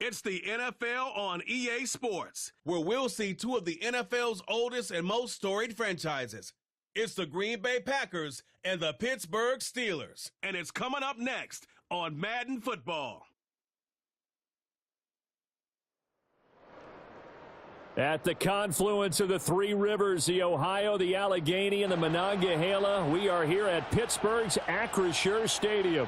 It's the NFL on EA Sports, where we'll see two of the NFL's oldest and most storied franchises. It's the Green Bay Packers and the Pittsburgh Steelers. And it's coming up next on Madden Football. At the confluence of the three rivers, the Ohio, the Allegheny, and the Monongahela, we are here at Pittsburgh's Acrisure Stadium.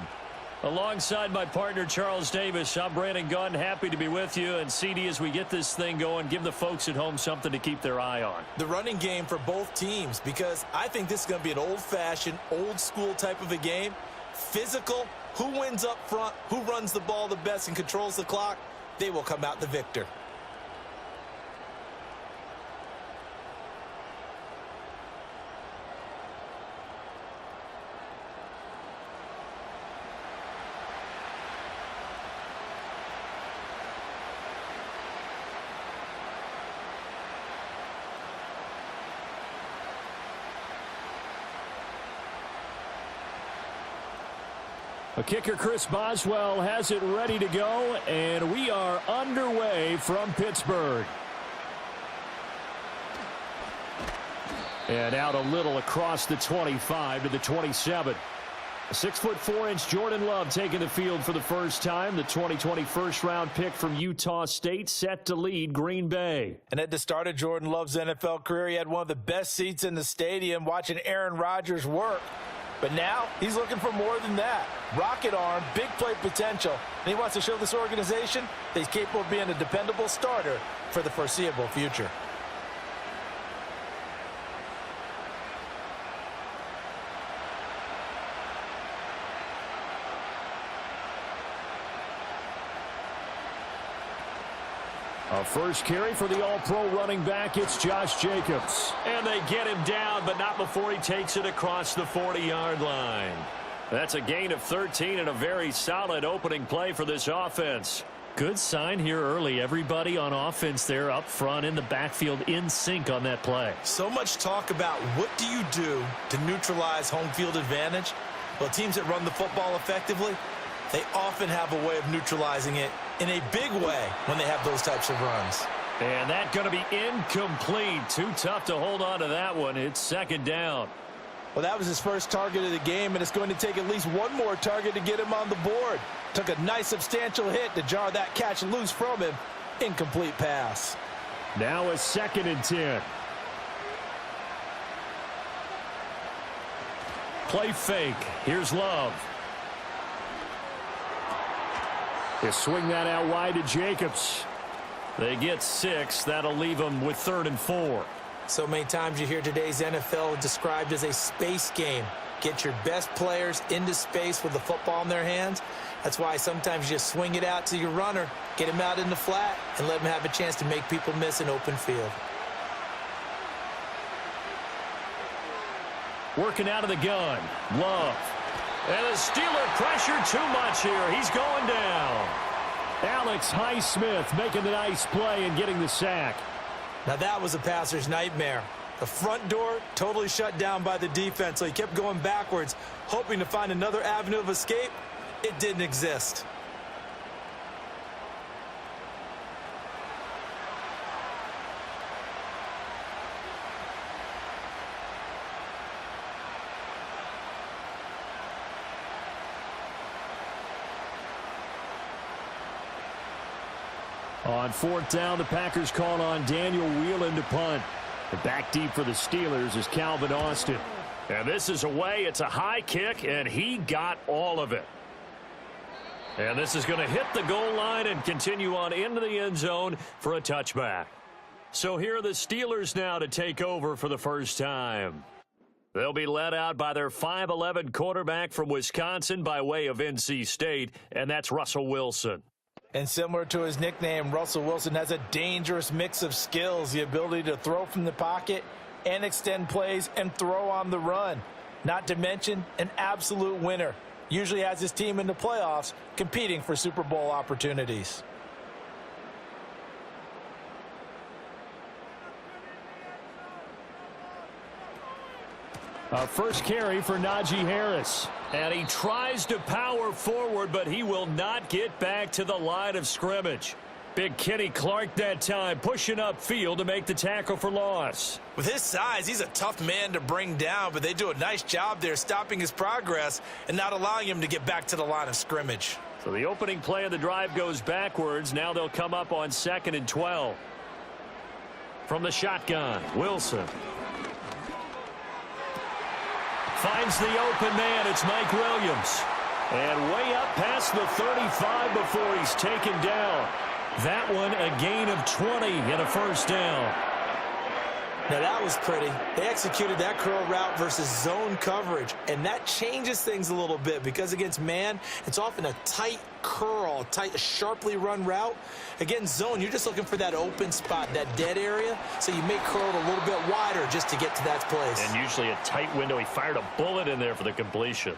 Alongside my partner, Charles Davis, I'm Brandon Gunn. Happy to be with you. And CD, as we get this thing going, give the folks at home something to keep their eye on. The running game for both teams, because I think this is going to be an old-fashioned, old-school type of a game. Physical, who wins up front, who runs the ball the best and controls the clock, they will come out the victor. A kicker, Chris Boswell, has it ready to go, and we are underway from Pittsburgh. And out a little across the 25 to the 27. A 6'4" Jordan Love taking the field for the first time. The 2020 first-round pick from Utah State set to lead Green Bay. And at the start of Jordan Love's NFL career, he had one of the best seats in the stadium watching Aaron Rodgers work. But now he's looking for more than that. Rocket arm, big play potential. And he wants to show this organization that he's capable of being a dependable starter for the foreseeable future. A first carry for the all-pro running back, it's Josh Jacobs. And they get him down, but not before he takes it across the 40-yard line. That's a gain of 13 and a very solid opening play for this offense. Good sign here early. Everybody on offense there up front in the backfield in sync on that play. So much talk about what do you do to neutralize home field advantage? Well, teams that run the football effectively, they often have a way of neutralizing it in a big way when they have those types of runs. And that's going to be incomplete. Too tough to hold on to that one. It's second down. Well, that was his first target of the game, and it's going to take at least one more target to get him on the board. Took a nice substantial hit to jar that catch loose from him. Incomplete pass. Now a 2nd and 10. Play fake. Here's Love. They swing that out wide to Jacobs. They get 6. That'll leave them with 3rd and 4. So many times you hear today's NFL described as a space game. Get your best players into space with the football in their hands. That's why sometimes you just swing it out to your runner, get him out in the flat, and let him have a chance to make people miss an open field. Working out of the gun. Love. And the Steeler pressure too much here. He's going down. Alex Highsmith making the nice play and getting the sack. Now that was a passer's nightmare. The front door totally shut down by the defense, so he kept going backwards, hoping to find another avenue of escape. It didn't exist. On 4th down, the Packers call on Daniel Whelan to punt. The back deep for the Steelers is Calvin Austin. And this is away. It's a high kick, and he got all of it. And this is going to hit the goal line and continue on into the end zone for a touchback. So here are the Steelers now to take over for the first time. They'll be led out by their 5'11" quarterback from Wisconsin by way of NC State, and that's Russell Wilson. And similar to his nickname, Russell Wilson has a dangerous mix of skills, the ability to throw from the pocket and extend plays and throw on the run. Not to mention an absolute winner. Usually has his team in the playoffs competing for Super Bowl opportunities. First carry for Najee Harris. And he tries to power forward, but he will not get back to the line of scrimmage. Big Kenny Clark that time, pushing upfield to make the tackle for loss. With his size, he's a tough man to bring down, but they do a nice job there stopping his progress and not allowing him to get back to the line of scrimmage. So the opening play of the drive goes backwards. Now they'll come up on 2nd and 12. From the shotgun, Wilson. Finds the open man. It's Mike Williams. And way up past the 35 before he's taken down. That one a gain of 20 and a first down. Now that was pretty. They executed that curl route versus zone coverage, and that changes things a little bit because against man, it's often a tight curl, tight, sharply run route. Against zone, you're just looking for that open spot, that dead area, so you may curl it a little bit wider just to get to that place. And usually a tight window. He fired a bullet in there for the completion.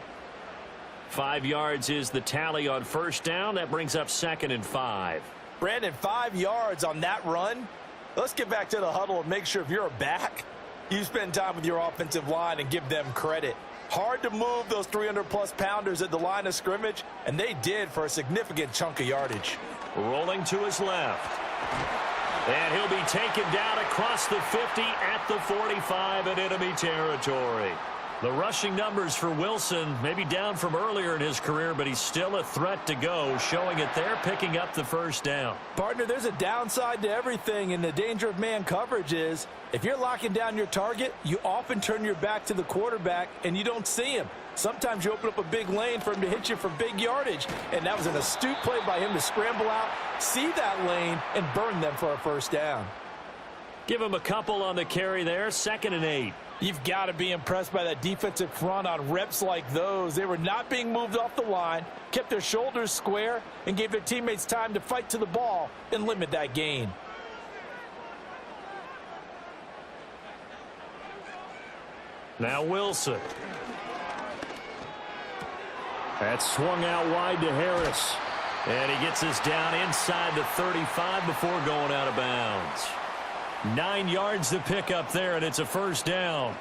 5 yards is the tally on first down. That brings up 2nd and 5. Brandon, 5 yards on that run. Let's get back to the huddle and make sure if you're a back, you spend time with your offensive line and give them credit. Hard to move those 300-plus pounders at the line of scrimmage, and they did for a significant chunk of yardage. Rolling to his left. And he'll be taken down across the 50 at the 45 in enemy territory. The rushing numbers for Wilson maybe down from earlier in his career, but he's still a threat to go, showing it there, picking up the first down. Partner, there's a downside to everything, and the danger of man coverage is if you're locking down your target, you often turn your back to the quarterback, and you don't see him. Sometimes you open up a big lane for him to hit you for big yardage, and that was an astute play by him to scramble out, see that lane, and burn them for a first down. Give him a couple on the carry there, 2nd and 8. You've got to be impressed by that defensive front on reps like those. They were not being moved off the line, kept their shoulders square, and gave their teammates time to fight to the ball and limit that gain. Now Wilson. That's swung out wide to Harris. And he gets us down inside the 35 before going out of bounds. 9 yards to pick up there, and it's a first down.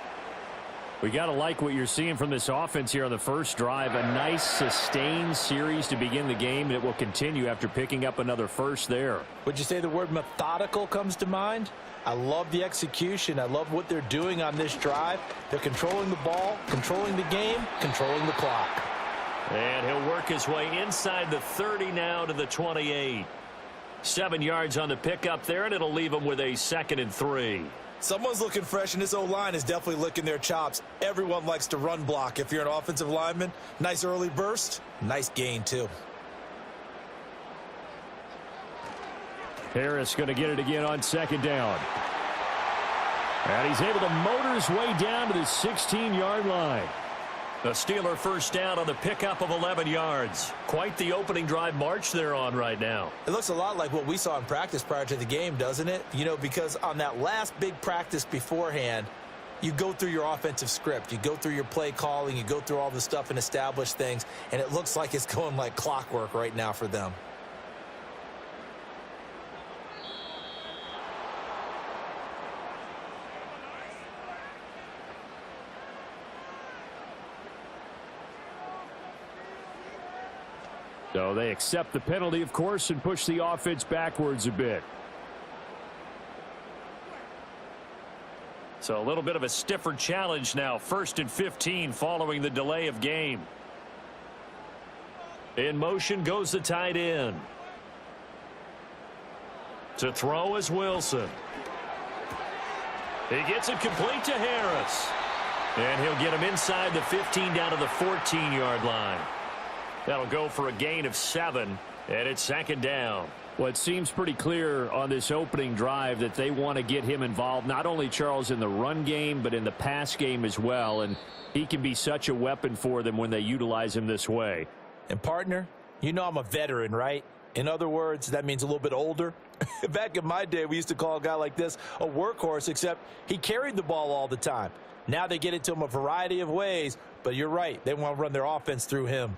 We got to like what you're seeing from this offense here on the first drive. A nice sustained series to begin the game, and it will continue after picking up another first there. Would you say the word methodical comes to mind? I love the execution. I love what they're doing on this drive. They're controlling the ball, controlling the game, controlling the clock. And he'll work his way inside the 30 now to the 28. 7 yards on the pickup there, and it'll leave him with a 2nd and 3. Someone's looking fresh, and this O-line is definitely licking their chops. Everyone likes to run block. If you're an offensive lineman, nice early burst, nice gain too. Harris going to get it again on 2nd down. And he's able to motor his way down to the 16-yard line. A Steeler first down on the pickup of 11 yards. Quite the opening drive march they're on right now. It looks a lot like what we saw in practice prior to the game, doesn't it? You know, because on that last big practice beforehand, you go through your offensive script. You go through your play calling. You go through all the stuff and establish things. And it looks like it's going like clockwork right now for them. So they accept the penalty, of course, and push the offense backwards a bit. So a little bit of a stiffer challenge now. 1st and 15 following the delay of game. In motion goes the tight end. To throw is Wilson. He gets it complete to Harris. And he'll get him inside the 15 down to the 14-yard line. That'll go for a gain of 7, and it's 2nd down. Well, it seems pretty clear on this opening drive that they want to get him involved, not only, Charles, in the run game, but in the pass game as well. And he can be such a weapon for them when they utilize him this way. And, partner, you know I'm a veteran, right? In other words, that means a little bit older. Back in my day, we used to call a guy like this a workhorse, except he carried the ball all the time. Now they get it to him a variety of ways, but you're right. They want to run their offense through him.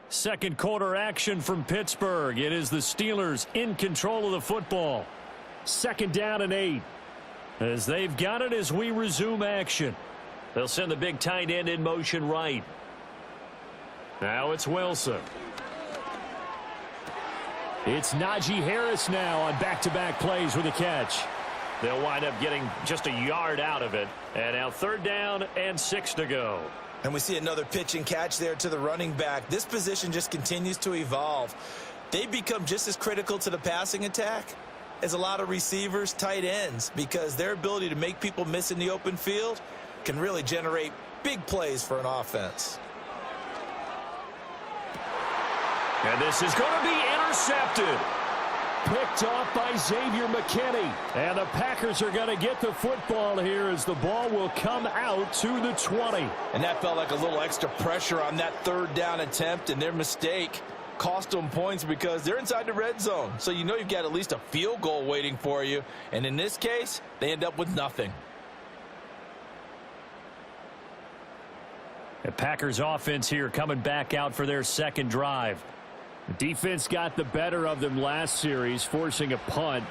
Second quarter action from Pittsburgh. It is the Steelers in control of the football. 2nd down and 8. As they've got it as we resume action. They'll send the big tight end in motion right. Now it's Wilson. It's Najee Harris now on back-to-back plays with a catch. They'll wind up getting just a yard out of it. And now 3rd down and 6 to go. And we see another pitch and catch there to the running back. This position just continues to evolve. They become just as critical to the passing attack as a lot of receivers, tight ends, because their ability to make people miss in the open field can really generate big plays for an offense. And this is going to be intercepted. Picked off by Xavier McKinney. And the Packers are going to get the football here as the ball will come out to the 20. And that felt like a little extra pressure on that 3rd down attempt, and their mistake cost them points because they're inside the red zone. So you know you've got at least a field goal waiting for you. And in this case, they end up with nothing. The Packers offense here coming back out for their 2nd drive. The defense got the better of them last series, forcing a punt.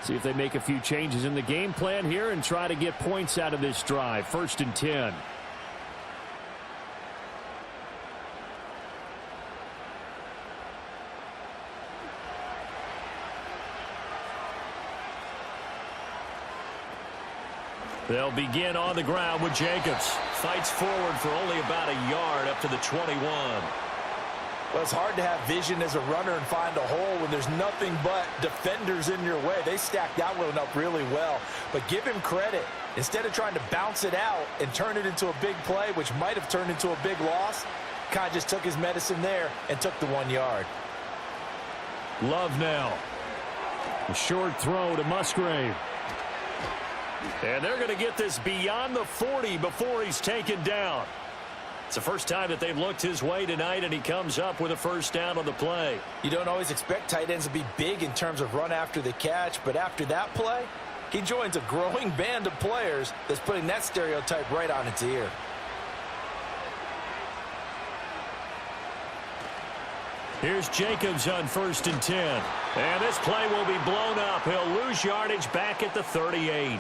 See if they make a few changes in the game plan here and try to get points out of this drive. 1st and 10. They'll begin on the ground with Jacobs. Fights forward for only about a yard up to the 21. Well, it's hard to have vision as a runner and find a hole when there's nothing but defenders in your way. They stacked that one up really well. But give him credit. Instead of trying to bounce it out and turn it into a big play, which might have turned into a big loss, kind of just took his medicine there and took the 1 yard. Love now. A short throw to Musgrave. And they're going to get this beyond the 40 before he's taken down. It's the first time that they've looked his way tonight, and he comes up with a 1st down on the play. You don't always expect tight ends to be big in terms of run after the catch, but after that play, he joins a growing band of players that's putting that stereotype right on its ear. Here's Jacobs on 1st and 10. And this play will be blown up. He'll lose yardage back at the 38.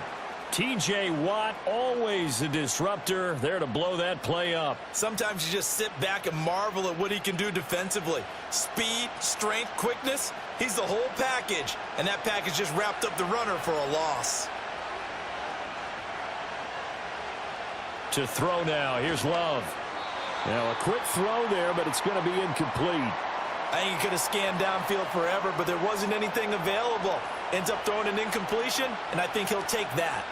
T.J. Watt, always a disruptor, there to blow that play up. Sometimes you just sit back and marvel at what he can do defensively. Speed, strength, quickness, he's the whole package. And that package just wrapped up the runner for a loss. To throw now, here's Love. Now a quick throw there, but it's going to be incomplete. I think he could have scanned downfield forever, but there wasn't anything available. Ends up throwing an incompletion, and I think he'll take that.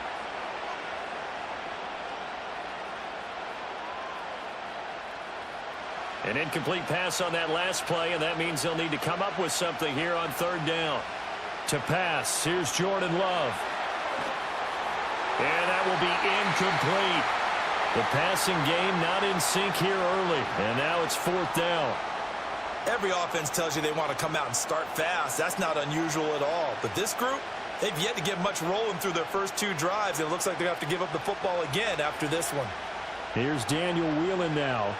An incomplete pass on that last play, and that means they'll need to come up with something here on 3rd down. To pass, here's Jordan Love. And that will be incomplete. The passing game not in sync here early, and now it's 4th down. Every offense tells you they want to come out and start fast. That's not unusual at all. But this group, they've yet to get much rolling through their first 2 drives. It looks like they have to give up the football again after this one. Here's Daniel Whelan now.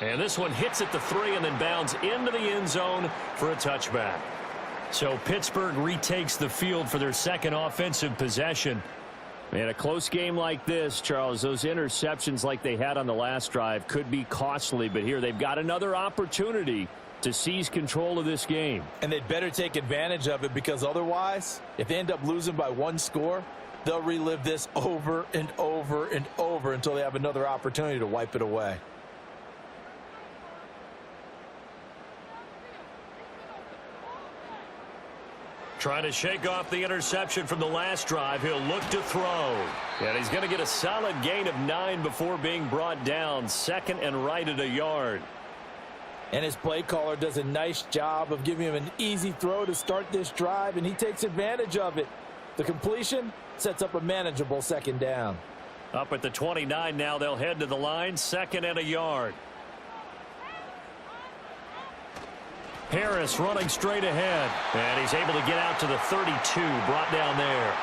And this one hits at the 3 and then bounds into the end zone for a touchback. So Pittsburgh retakes the field for their 2nd offensive possession. In a close game like this, Charles, those interceptions like they had on the last drive could be costly. But here they've got another opportunity to seize control of this game. And they'd better take advantage of it, because otherwise, if they end up losing by 1 score, they'll relive this over and over and over until they have another opportunity to wipe it away. Trying to shake off the interception from the last drive. He'll look to throw. And he's going to get a solid gain of 9 before being brought down. 2nd and right at a yard. And his play caller does a nice job of giving him an easy throw to start this drive, and he takes advantage of it. The completion sets up a manageable 2nd down. Up at the 29 now, they'll head to the line. 2nd and a yard. Harris running straight ahead. And he's able to get out to the 32, brought down there.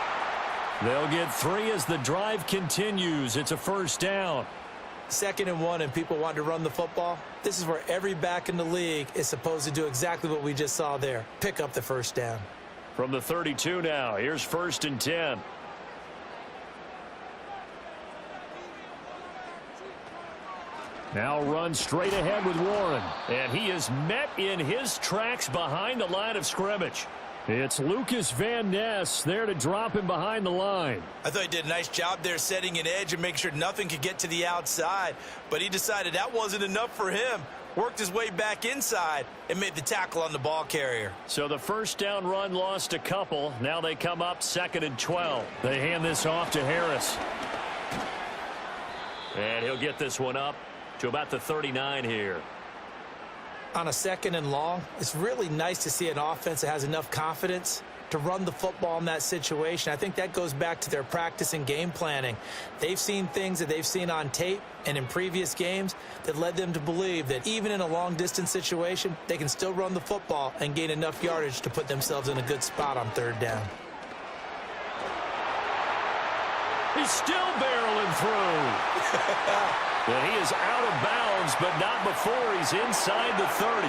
They'll get 3 as the drive continues. It's a 1st down. 2nd and 1 and people want to run the football, this is where every back in the league is supposed to do exactly what we just saw there. Pick up the first down. From the 32 now, here's 1st and 10. Now run straight ahead with Warren. And he is met in his tracks behind the line of scrimmage. It's Lucas Van Ness there to drop him behind the line. I thought he did a nice job there setting an edge and make sure nothing could get to the outside. But he decided that wasn't enough for him. Worked his way back inside and made the tackle on the ball carrier. So the first down run lost a couple. Now they come up 2nd and 12. They hand this off to Harris. And he'll get this one up to about the 39 here. On a 2nd and long, it's really nice to see an offense that has enough confidence to run the football in that situation. I think that goes back to their practice and game planning. They've seen things that they've seen on tape and in previous games that led them to believe that even in a long-distance situation, they can still run the football and gain enough yardage to put themselves in a good spot on 3rd down. He's still barreling through. And he is out of bounds, but not before he's inside the 30.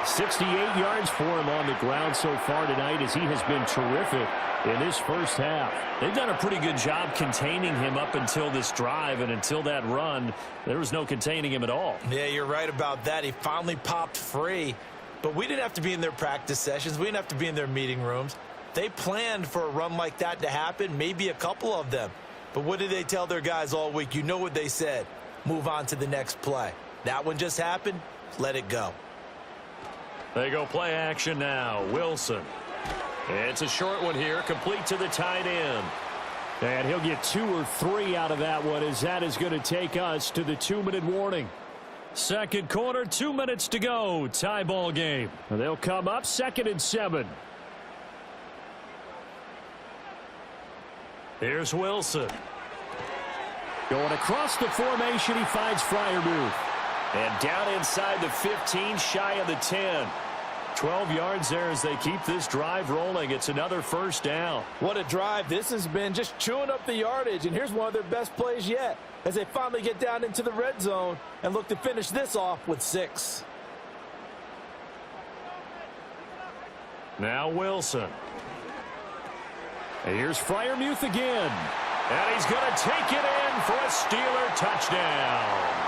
68 yards for him on the ground so far tonight as he has been terrific in this first half. They've done a pretty good job containing him up until this drive, and until that run, there was no containing him at all. Yeah, you're right about that. He finally popped free, but we didn't have to be in their practice sessions. We didn't have to be in their meeting rooms. They planned for a run like that to happen, maybe a couple of them. But what did they tell their guys all week? You know what they said. Move on to the next play. That one just happened. Let it go. They go play action now. Wilson. It's a short one here, complete to the tight end. And he'll get 2 or 3 out of that one, as that is going to take us to the 2-minute warning. 2nd quarter, 2 minutes to go. Tie ball game. And they'll come up 2nd and 7. Here's Wilson. Going across the formation, he finds Freiermuth. And down inside the 15, shy of the 10. 12 yards there as they keep this drive rolling. It's another first down. What a drive this has been, just chewing up the yardage. And here's one of their best plays yet as they finally get down into the red zone and look to finish this off with 6. Now Wilson. And here's Freiermuth again. And he's going to take it in for a Steeler touchdown.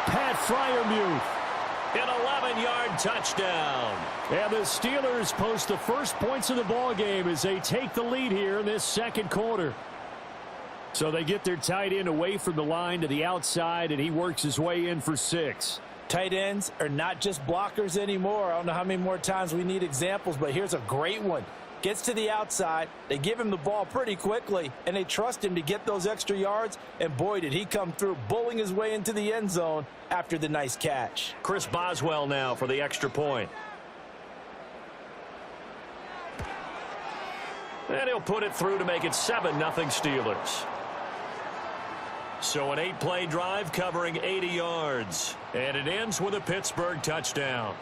Pat Freiermuth. An 11-yard touchdown. And the Steelers post the first points of the ball game as they take the lead here in this 2nd quarter. So they get their tight end away from the line to the outside, and he works his way in for 6. Tight ends are not just blockers anymore. I don't know how many more times we need examples, but here's a great one. Gets to the outside, they give him the ball pretty quickly, and they trust him to get those extra yards, and boy, did he come through, bullying his way into the end zone after the nice catch. Chris Boswell now for the extra point. And he'll put it through to make it 7-0 Steelers. So an 8-play drive covering 80 yards, and it ends with a Pittsburgh touchdown.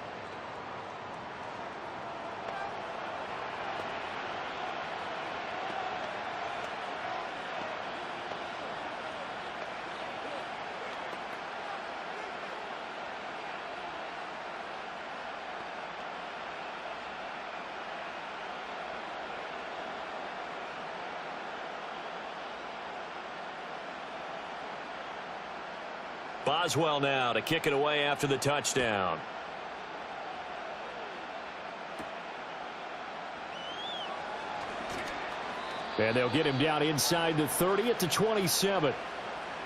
Boswell now to kick it away after the touchdown. And they'll get him down inside the 30 at the 27.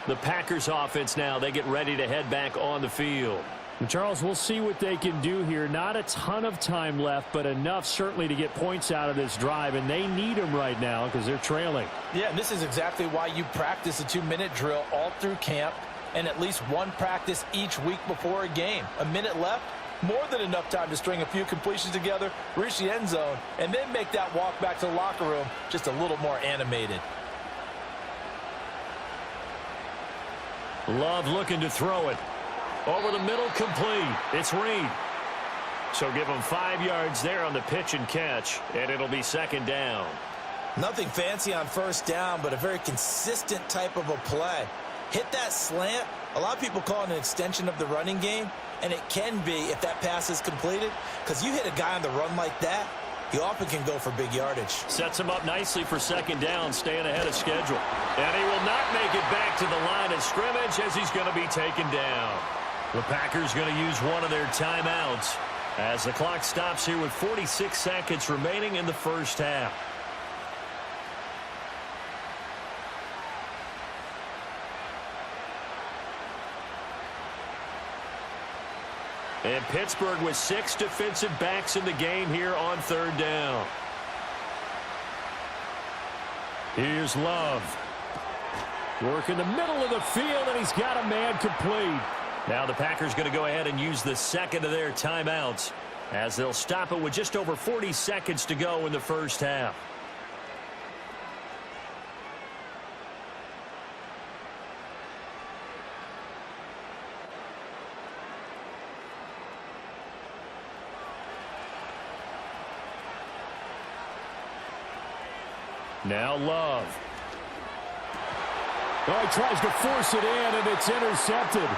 The Packers offense now, they get ready to head back on the field. And Charles, we'll see what they can do here. Not a ton of time left, but enough certainly to get points out of this drive, and they need them right now because they're trailing. Yeah, and this is exactly why you practice a 2-minute drill all through camp, and at least one practice each week before a game. A minute left, more than enough time to string a few completions together, reach the end zone, and then make that walk back to the locker room just a little more animated. Love looking to throw it. Over the middle, complete. It's Reed. So give him 5 yards there on the pitch and catch, and it'll be 2nd down. Nothing fancy on first down, but a very consistent type of a play. hit that slant. A lot of people call it an extension of the running game, and it can be if that pass is completed, because you hit a guy on the run like that, he often can go for big yardage. Sets him up nicely for second down, staying ahead of schedule. And he will not make it back to the line of scrimmage as he's going to be taken down. The Packers going to use one of their timeouts as the clock stops here with 46 seconds remaining in the first half. And Pittsburgh with 6 defensive backs in the game here on third down. Here's Love. Work in the middle of the field, and he's got a man complete. Now the Packers going to go ahead and use the second of their timeouts as they'll stop it with just over 40 seconds to go in the first half. Now Love. Oh, he tries to force it in, and it's intercepted.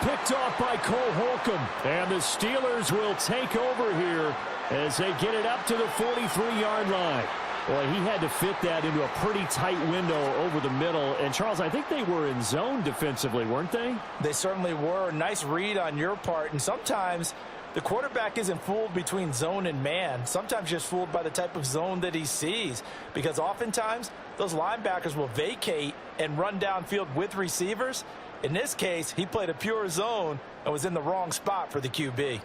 Picked off by Cole Holcomb. And the Steelers will take over here as they get it up to the 43-yard line. Boy, he had to fit that into a pretty tight window over the middle. And, Charles, I think they were in zone defensively, weren't they? They certainly were. Nice read on your part. And sometimes the quarterback isn't fooled between zone and man. Sometimes just fooled by the type of zone that he sees. Because oftentimes, those linebackers will vacate and run downfield with receivers. In this case, he played a pure zone and was in the wrong spot for the QB.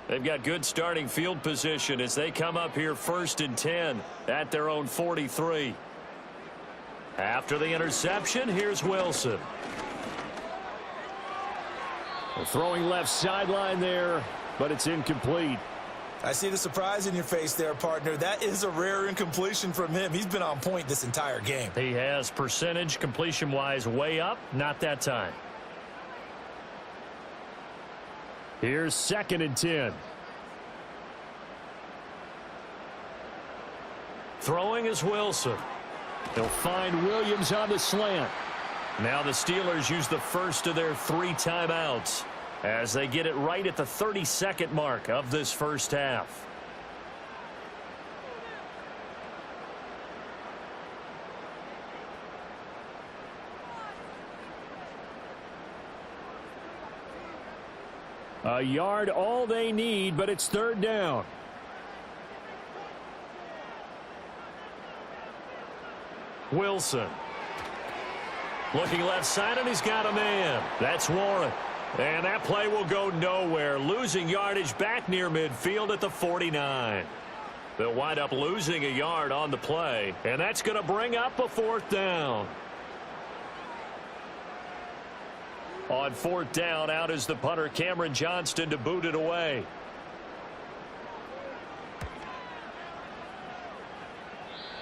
They've got good starting field position as they come up here 1st and 10 at their own 43. After the interception, here's Wilson. Throwing left sideline there, but it's incomplete. I see the surprise in your face there, partner. That is a rare incompletion from him. He's been on point this entire game. He has percentage completion-wise way up, not that time. Here's 2nd and 10. Throwing is Wilson. They'll find Williams on the slant. Now the Steelers use the first of their 3 timeouts as they get it right at the 30-second mark of this first half. A yard all they need, but it's 3rd down. Wilson. Looking left side, and he's got a man. That's Warren. And that play will go nowhere. Losing yardage back near midfield at the 49. They'll wind up losing a yard on the play, and that's going to bring up a 4th down. On 4th down, out is the punter, Cameron Johnston, to boot it away.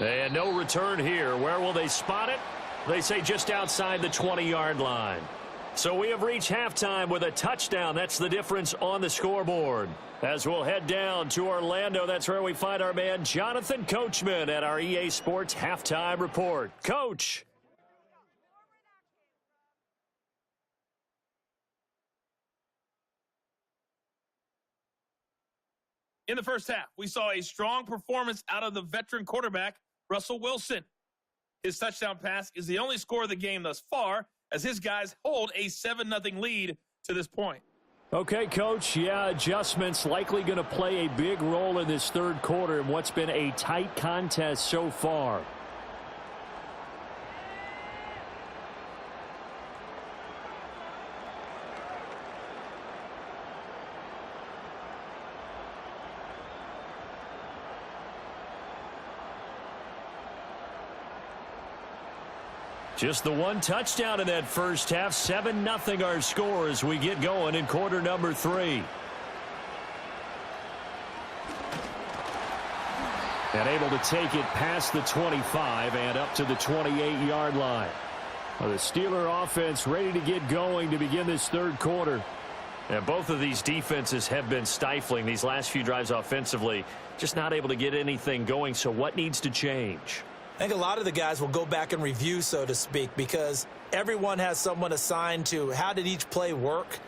And no return here. Where will they spot it? They say just outside the 20-yard line. So we have reached halftime with a touchdown. That's the difference on the scoreboard. As we'll head down to Orlando, that's where we find our man Jonathan Coachman at our EA Sports Halftime Report. Coach. In the first half, we saw a strong performance out of the veteran quarterback, Russell Wilson. His touchdown pass is the only score of the game thus far, as his guys hold a 7-0 lead to this point. Okay, Coach. Yeah, adjustments likely going to play a big role in this 3rd quarter in what's been a tight contest so far. Just the 1 touchdown in that first half. 7-0 our score as we get going in quarter number 3. And able to take it past the 25 and up to the 28-yard line. Well, the Steeler offense ready to get going to begin this third quarter. And both of these defenses have been stifling these last few drives offensively. Just not able to get anything going. So what needs to change? I think a lot of the guys will go back and review, so to speak, because everyone has someone assigned to how did each play work.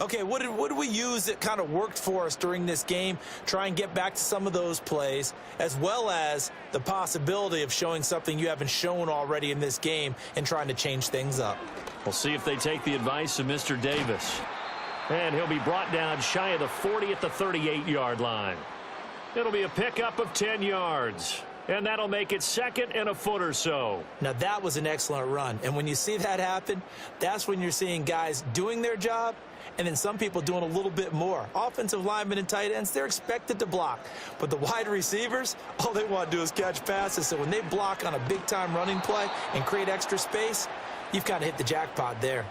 Okay, what did we use that kind of worked for us during this game? Try and get back to some of those plays, as well as the possibility of showing something you haven't shown already in this game and trying to change things up. We'll see if they take the advice of Mr. Davis. And he'll be brought down shy of the 40 at the 38-yard line. It'll be a pickup of 10 yards. And that'll make it second and a foot or so. Now, that was an excellent run. And when you see that happen, that's when you're seeing guys doing their job and then some people doing a little bit more. Offensive linemen and tight ends, they're expected to block. But the wide receivers, all they want to do is catch passes. So when they block on a big-time running play and create extra space, you've kind of hit the jackpot there.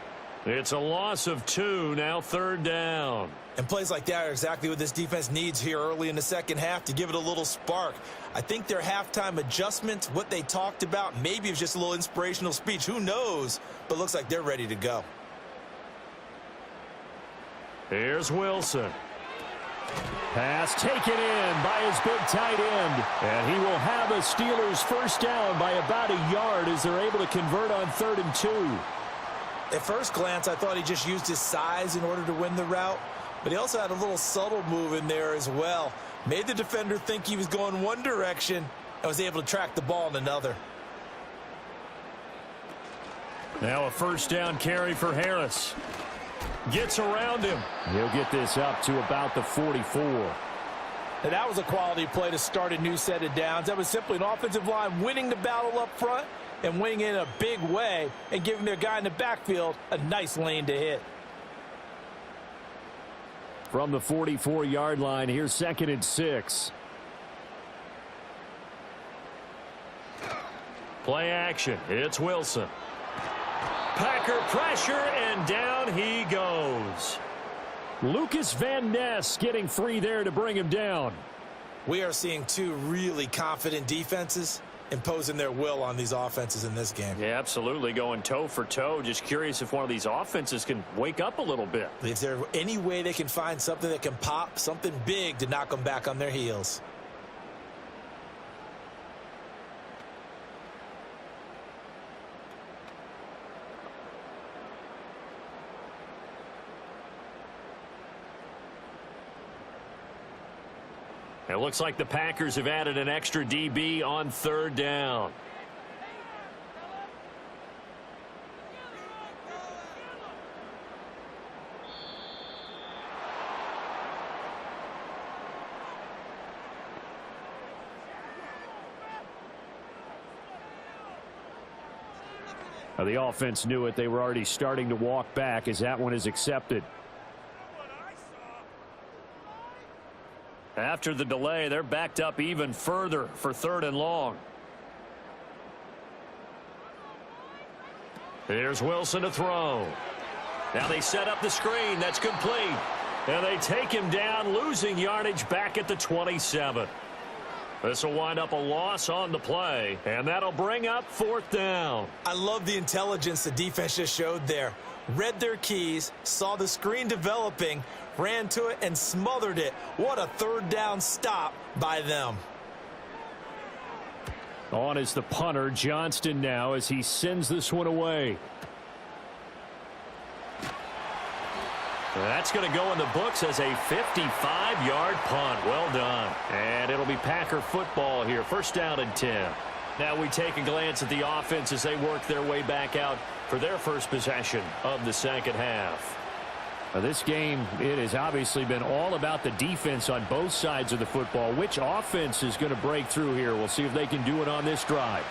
It's a loss of 2, now third down. And plays like that are exactly what this defense needs here early in the second half to give it a little spark. I think their halftime adjustments, what they talked about, maybe it was just a little inspirational speech. Who knows? But looks like they're ready to go. Here's Wilson. Pass taken in by his big tight end. And he will have a Steelers first down by about a yard as they're able to convert on 3rd and 2. At first glance, I thought he just used his size in order to win the route. But he also had a little subtle move in there as well. Made the defender think he was going one direction and was able to track the ball in another. Now a first down carry for Harris. Gets around him. He'll get this up to about the 44. Now that was a quality play to start a new set of downs. That was simply an offensive line winning the battle up front and winning in a big way and giving their guy in the backfield a nice lane to hit. From the 44-yard line, here's 2nd and 6. Play action. It's Wilson. Packer pressure, and down he goes. Lucas Van Ness getting free there to bring him down. We are seeing two really confident defenses imposing their will on these offenses in this game. Yeah, absolutely, going toe for toe. Just curious if one of these offenses can wake up a little bit. Is there any way they can find something that can pop, something big to knock them back on their heels? It looks like the Packers have added an extra DB on 3rd down. Now the offense knew it. They were already starting to walk back as that one is accepted. After the delay, they're backed up even further for 3rd and long. Here's Wilson to throw. Now they set up the screen. That's complete. And they take him down, losing yardage back at the 27. This will wind up a loss on the play, and that'll bring up 4th down. I love the intelligence the defense just showed there. Read their keys, saw the screen developing, ran to it, and smothered it. What a 3rd down stop by them. On is the punter, Johnston, now as he sends this one away. That's going to go in the books as a 55-yard punt. Well done. And it'll be Packer football here. First down and 10. Now we take a glance at the offense as they work their way back out for their first possession of the second half. Now this game, it has obviously been all about the defense on both sides of the football. Which offense is going to break through here? We'll see if they can do it on this drive.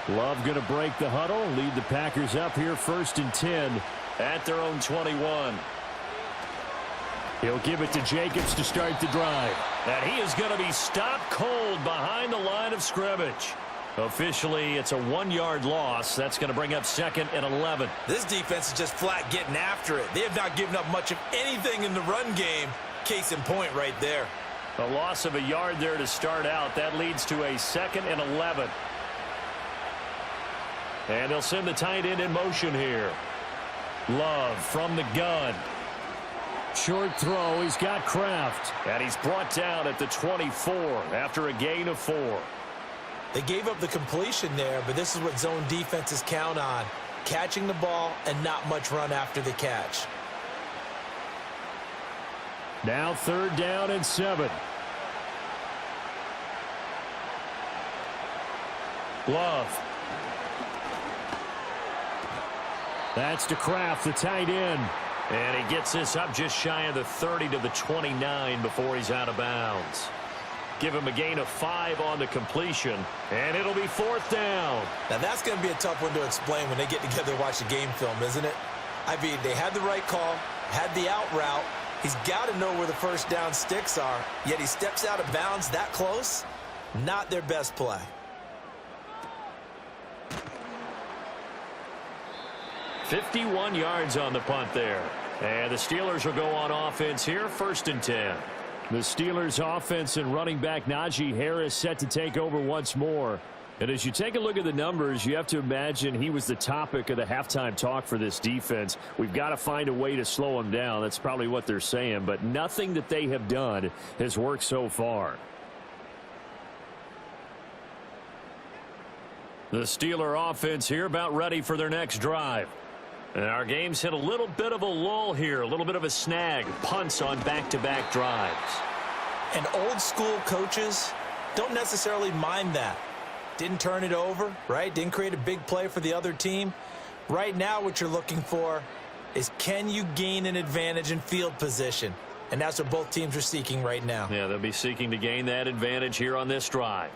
Love going to break the huddle, lead the Packers up here 1st and 10 at their own 21. He'll give it to Jacobs to start the drive. And he is going to be stopped cold behind the line of scrimmage. Officially, it's a 1-yard loss. That's going to bring up 2nd and 11. This defense is just flat getting after it. They have not given up much of anything in the run game. Case in point right there. A loss of a yard there to start out. That leads to a 2nd and 11. And they'll send the tight end in motion here. Love from the gun. Short throw. He's got Kraft. And he's brought down at the 24 after a gain of 4. They gave up the completion there, but this is what zone defenses count on. Catching the ball and not much run after the catch. Now 3rd down and 7. Love. That's to Kraft, the tight end. And he gets this up just shy of the 30 to the 29 before he's out of bounds. Give him a gain of 5 on the completion, and it'll be 4th down. Now that's going to be a tough one to explain when they get together and watch the game film, isn't it? I mean, they had the right call, had the out route. He's got to know where the first down sticks are, yet he steps out of bounds that close. Not their best play. $51 yards on the punt there. And the Steelers will go on offense here, 1st and 10. The Steelers offense and running back Najee Harris set to take over once more. And as you take a look at the numbers, you have to imagine he was the topic of the halftime talk for this defense. We've got to find a way to slow him down. That's probably what they're saying. But nothing that they have done has worked so far. The Steeler offense here about ready for their next drive. And our game's hit a little bit of a lull here, a little bit of a snag. Punts on back-to-back drives. And old school coaches don't necessarily mind that. Didn't turn it over, right? Didn't create a big play for the other team. Right now what you're looking for is, can you gain an advantage in field position? And that's what both teams are seeking right now. Yeah, they'll be seeking to gain that advantage here on this drive.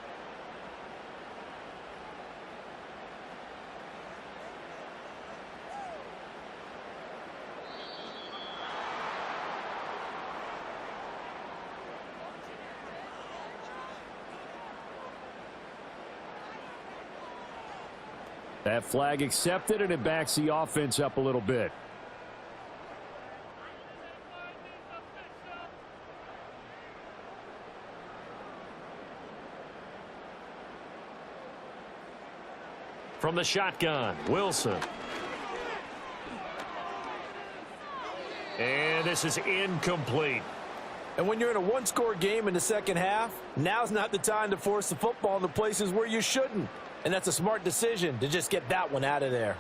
That flag accepted, and it backs the offense up a little bit. From the shotgun, Wilson. And this is incomplete. And when you're in a one-score game in the second half, now's not the time to force the football in the places where you shouldn't. And that's a smart decision to just get that one out of there.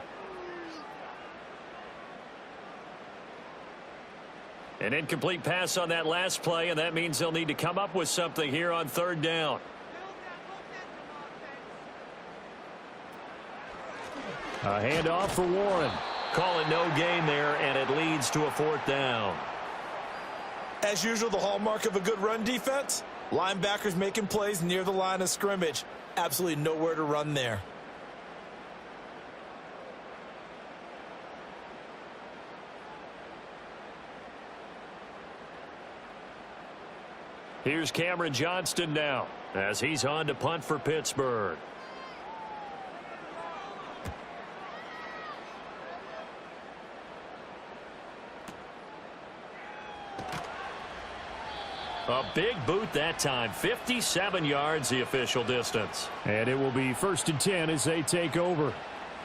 An incomplete pass on that last play, and that means they'll need to come up with something here on 3rd down. A handoff for Warren. Calling no gain there, and it leads to a 4th down. As usual, the hallmark of a good run defense, linebackers making plays near the line of scrimmage. Absolutely nowhere to run there. Here's Cameron Johnston now as he's on to punt for Pittsburgh. A big boot that time. 57 yards the official distance. And it will be 1st and 10 as they take over.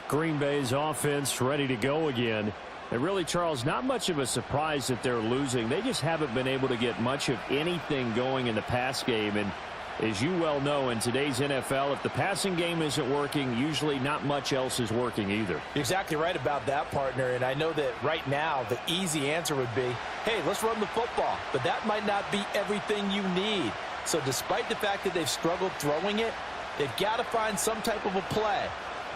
Green Bay's offense ready to go again. And really, Charles, not much of a surprise that they're losing. They just haven't been able to get much of anything going in the pass game. And as you well know, in today's NFL, if the passing game isn't working, usually not much else is working either. You're exactly right about that, partner. And I know that right now the easy answer would be, hey, let's run the football. But that might not be everything you need. So despite the fact that they've struggled throwing it, they've got to find some type of a play,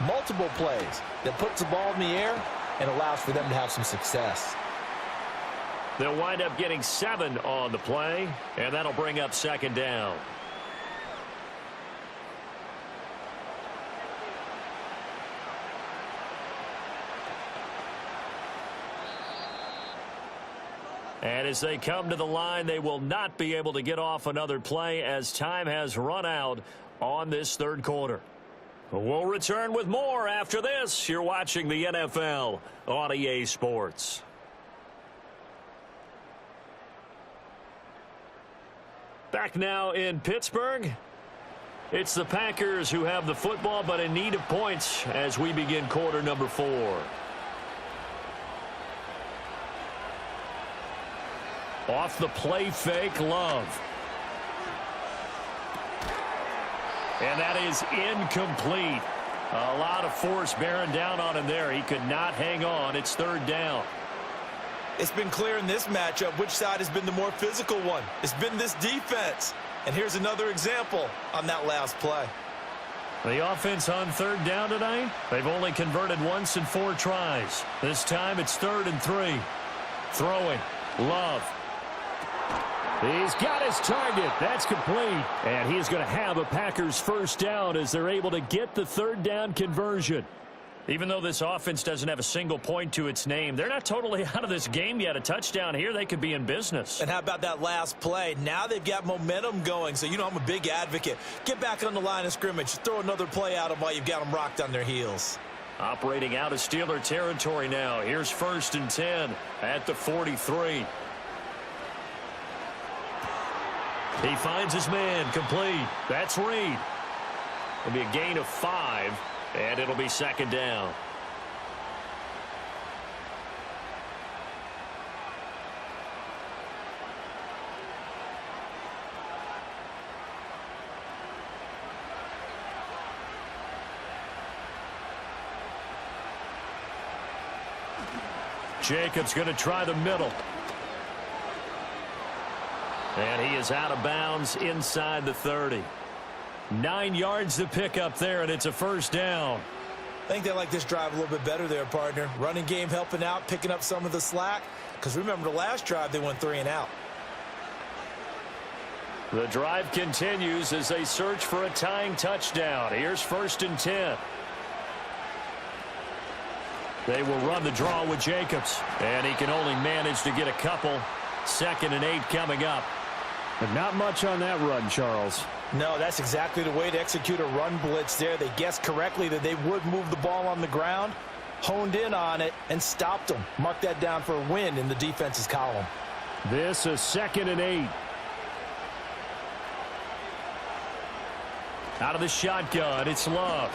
multiple plays, that puts the ball in the air and allows for them to have some success. They'll wind up getting 7 on the play, and that'll bring up 2nd down. And as they come to the line, they will not be able to get off another play as time has run out on this 3rd quarter. We'll return with more after this. You're watching the NFL on EA Sports. Back now in Pittsburgh. It's the Packers who have the football, but in need of points as we begin quarter number 4. Off the play fake, Love. And that is incomplete. A lot of force bearing down on him there. He could not hang on. It's 3rd down. It's been clear in this matchup which side has been the more physical one. It's been this defense. And here's another example on that last play. The offense on 3rd down tonight, they've only converted once in 4 tries. This time it's 3rd and 3. Throwing. Love. He's got his target. That's complete. And he's going to have a Packers first down as they're able to get the 3rd down conversion. Even though this offense doesn't have a single point to its name, they're not totally out of this game yet. A touchdown here, they could be in business. And how about that last play? Now they've got momentum going. So, you know, I'm a big advocate. Get back on the line of scrimmage. Throw another play at them while you've got them rocked on their heels. Operating out of Steeler territory now. Here's 1st and 10 at the 43. He finds his man, complete. That's Reed. It'll be a gain of 5, and it'll be 2nd down. Jacobs going to try the middle. And he is out of bounds inside the 30. 9 yards to pick up there, and it's a first down. I think they like this drive a little bit better there, partner. Running game helping out, picking up some of the slack. Because remember, the last drive, they went 3 and out. The drive continues as they search for a tying touchdown. Here's 1st and 10. They will run the draw with Jacobs, and he can only manage to get a couple. 2nd and 8 coming up. But not much on that run, Charles. No, that's exactly the way to execute a run blitz there. They guessed correctly that they would move the ball on the ground, honed in on it, and stopped them. Mark that down for a win in the defense's column. This is 2nd and 8. Out of the shotgun, it's Love.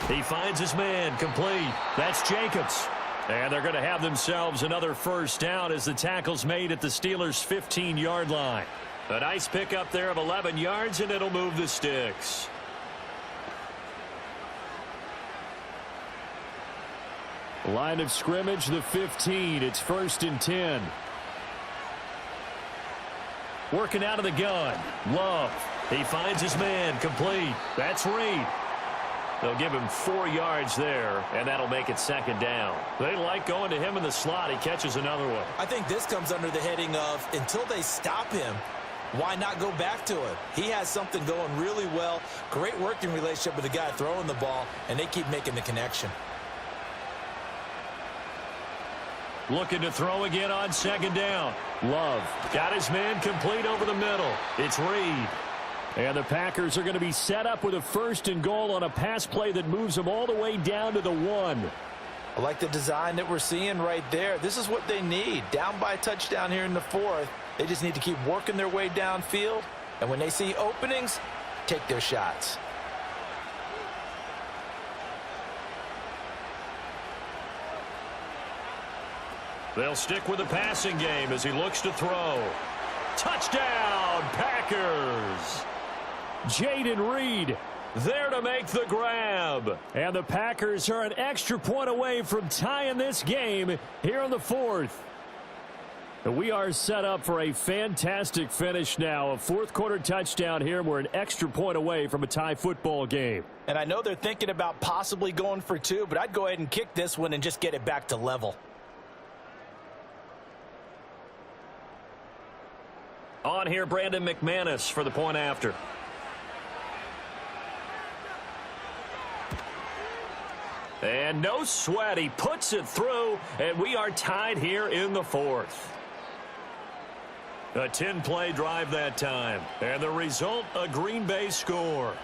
He finds his man, complete. That's Jacobs. And they're going to have themselves another first down as the tackle's made at the Steelers' 15-yard line. A nice pickup there of 11 yards, and it'll move the sticks. Line of scrimmage, the 15. It's 1st and 10. Working out of the gun. Love. He finds his man, complete. That's Reed. They'll give him 4 yards there, and that'll make it 2nd down. They like going to him in the slot. He catches another one. I think this comes under the heading of, until they stop him, why not go back to it? He has something going really well. Great working relationship with the guy throwing the ball, and they keep making the connection. Looking to throw again on 2nd down. Love got his man complete over the middle. It's Reed. And the Packers are going to be set up with a 1st and goal on a pass play that moves them all the way down to the 1. I like the design that we're seeing right there. This is what they need. Down by a touchdown here in the 4th. They just need to keep working their way downfield. And when they see openings, take their shots. They'll stick with the passing game as he looks to throw. Touchdown, Packers! Jaden Reed there to make the grab. And the Packers are an extra point away from tying this game here in the 4th. We are set up for a fantastic finish now. A 4th quarter touchdown here. We're an extra point away from a tie football game. And I know they're thinking about possibly going for 2, but I'd go ahead and kick this one and just get it back to level. On here, Brandon McManus for the point after. And no sweat. He puts it through, and we are tied here in the 4th. A 10-play drive that time. And the result, a Green Bay score.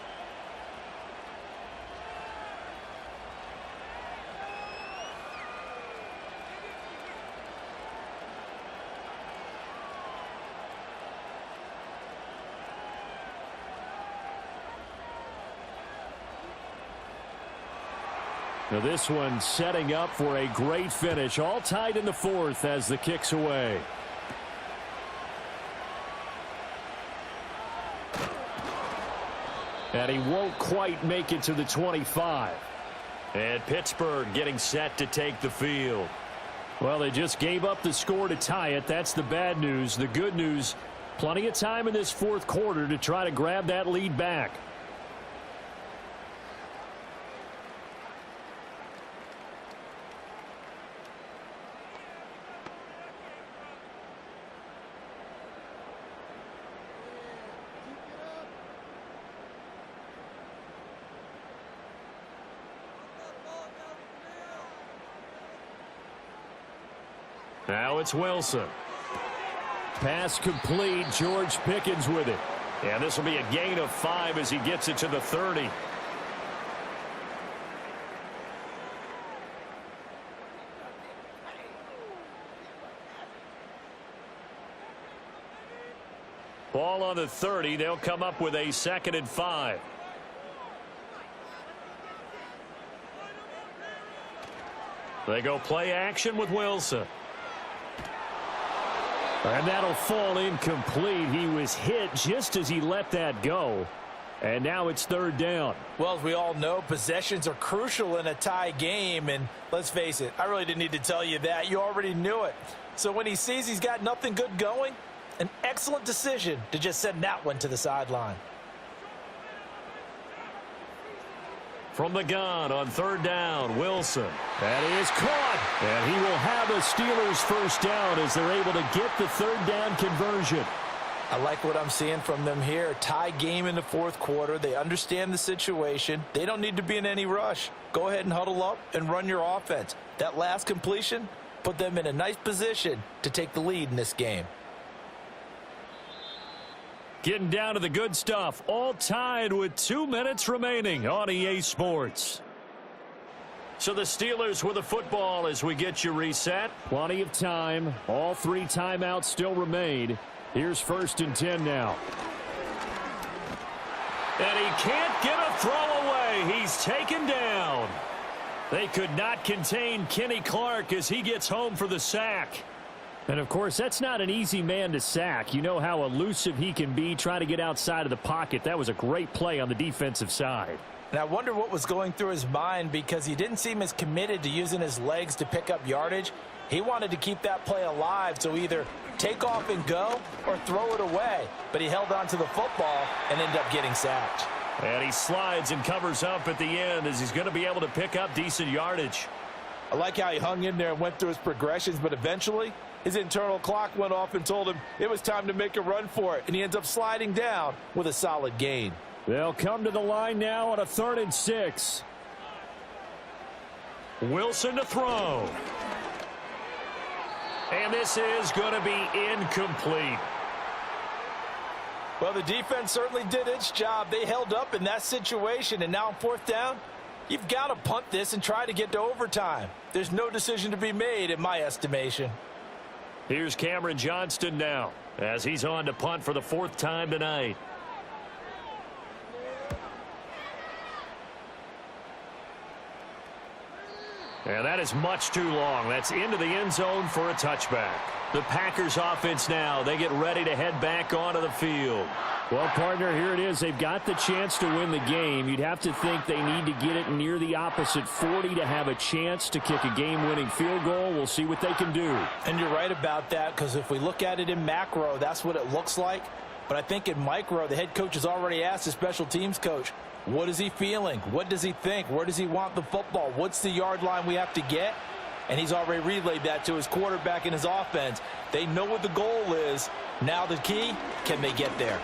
Now this one setting up for a great finish. All tied in the fourth as the kick's away. And he won't quite make it to the 25. And Pittsburgh getting set to take the field. Well, they just gave up the score to tie it. That's the bad news. The good news, plenty of time in this fourth quarter to try to grab that lead back. Now it's Wilson. Pass complete. George Pickens with it. And this will be a gain of 5 as he gets it to the 30. Ball on the 30. They'll come up with a 2nd and 5. They go play action with Wilson. And that'll fall incomplete. He was hit just as he let that go. And now it's 3rd down. Well, as we all know, possessions are crucial in a tie game. And let's face it, I really didn't need to tell you that. You already knew it. So when he sees he's got nothing good going, an excellent decision to just send that one to the sideline. From the gun on 3rd down, Wilson. That is caught. And he will have a Steelers first down as they're able to get the 3rd down conversion. I like what I'm seeing from them here. Tie game in the fourth quarter. They understand the situation. They don't need to be in any rush. Go ahead and huddle up and run your offense. That last completion put them in a nice position to take the lead in this game. Getting down to the good stuff. All tied with 2 minutes remaining on EA Sports. So the Steelers with the football as we get you reset. Plenty of time. All 3 timeouts still remain. Here's 1st and 10 now. And he can't get a throw away. He's taken down. They could not contain Kenny Clark as he gets home for the sack. And, of course, that's not an easy man to sack. You know how elusive he can be trying to get outside of the pocket. That was a great play on the defensive side. And I wonder what was going through his mind because he didn't seem as committed to using his legs to pick up yardage. He wanted to keep that play alive, so either take off and go or throw it away. But he held on to the football and ended up getting sacked. And he slides and covers up at the end as he's going to be able to pick up decent yardage. I like how he hung in there and went through his progressions, but eventually his internal clock went off and told him it was time to make a run for it, and he ends up sliding down with a solid gain. They'll come to the line now on a 3rd and 6. Wilson to throw. And this is going to be incomplete. Well, the defense certainly did its job. They held up in that situation, and now on 4th down, you've got to punt this and try to get to overtime. There's no decision to be made in my estimation. Here's Cameron Johnston now as he's on to punt for the 4th time tonight. And that is much too long. That's into the end zone for a touchback. The Packers offense now, they get ready to head back onto the field. Well, partner, here it is. They've got the chance to win the game. You'd have to think they need to get it near the opposite 40 to have a chance to kick a game-winning field goal. We'll see what they can do. And you're right about that, because if we look at it in macro, that's what it looks like. But I think in micro, the head coach has already asked the special teams coach, what is he feeling? What does he think? Where does he want the football? What's the yard line we have to get? And he's already relayed that to his quarterback and his offense. They know what the goal is. Now the key, can they get there?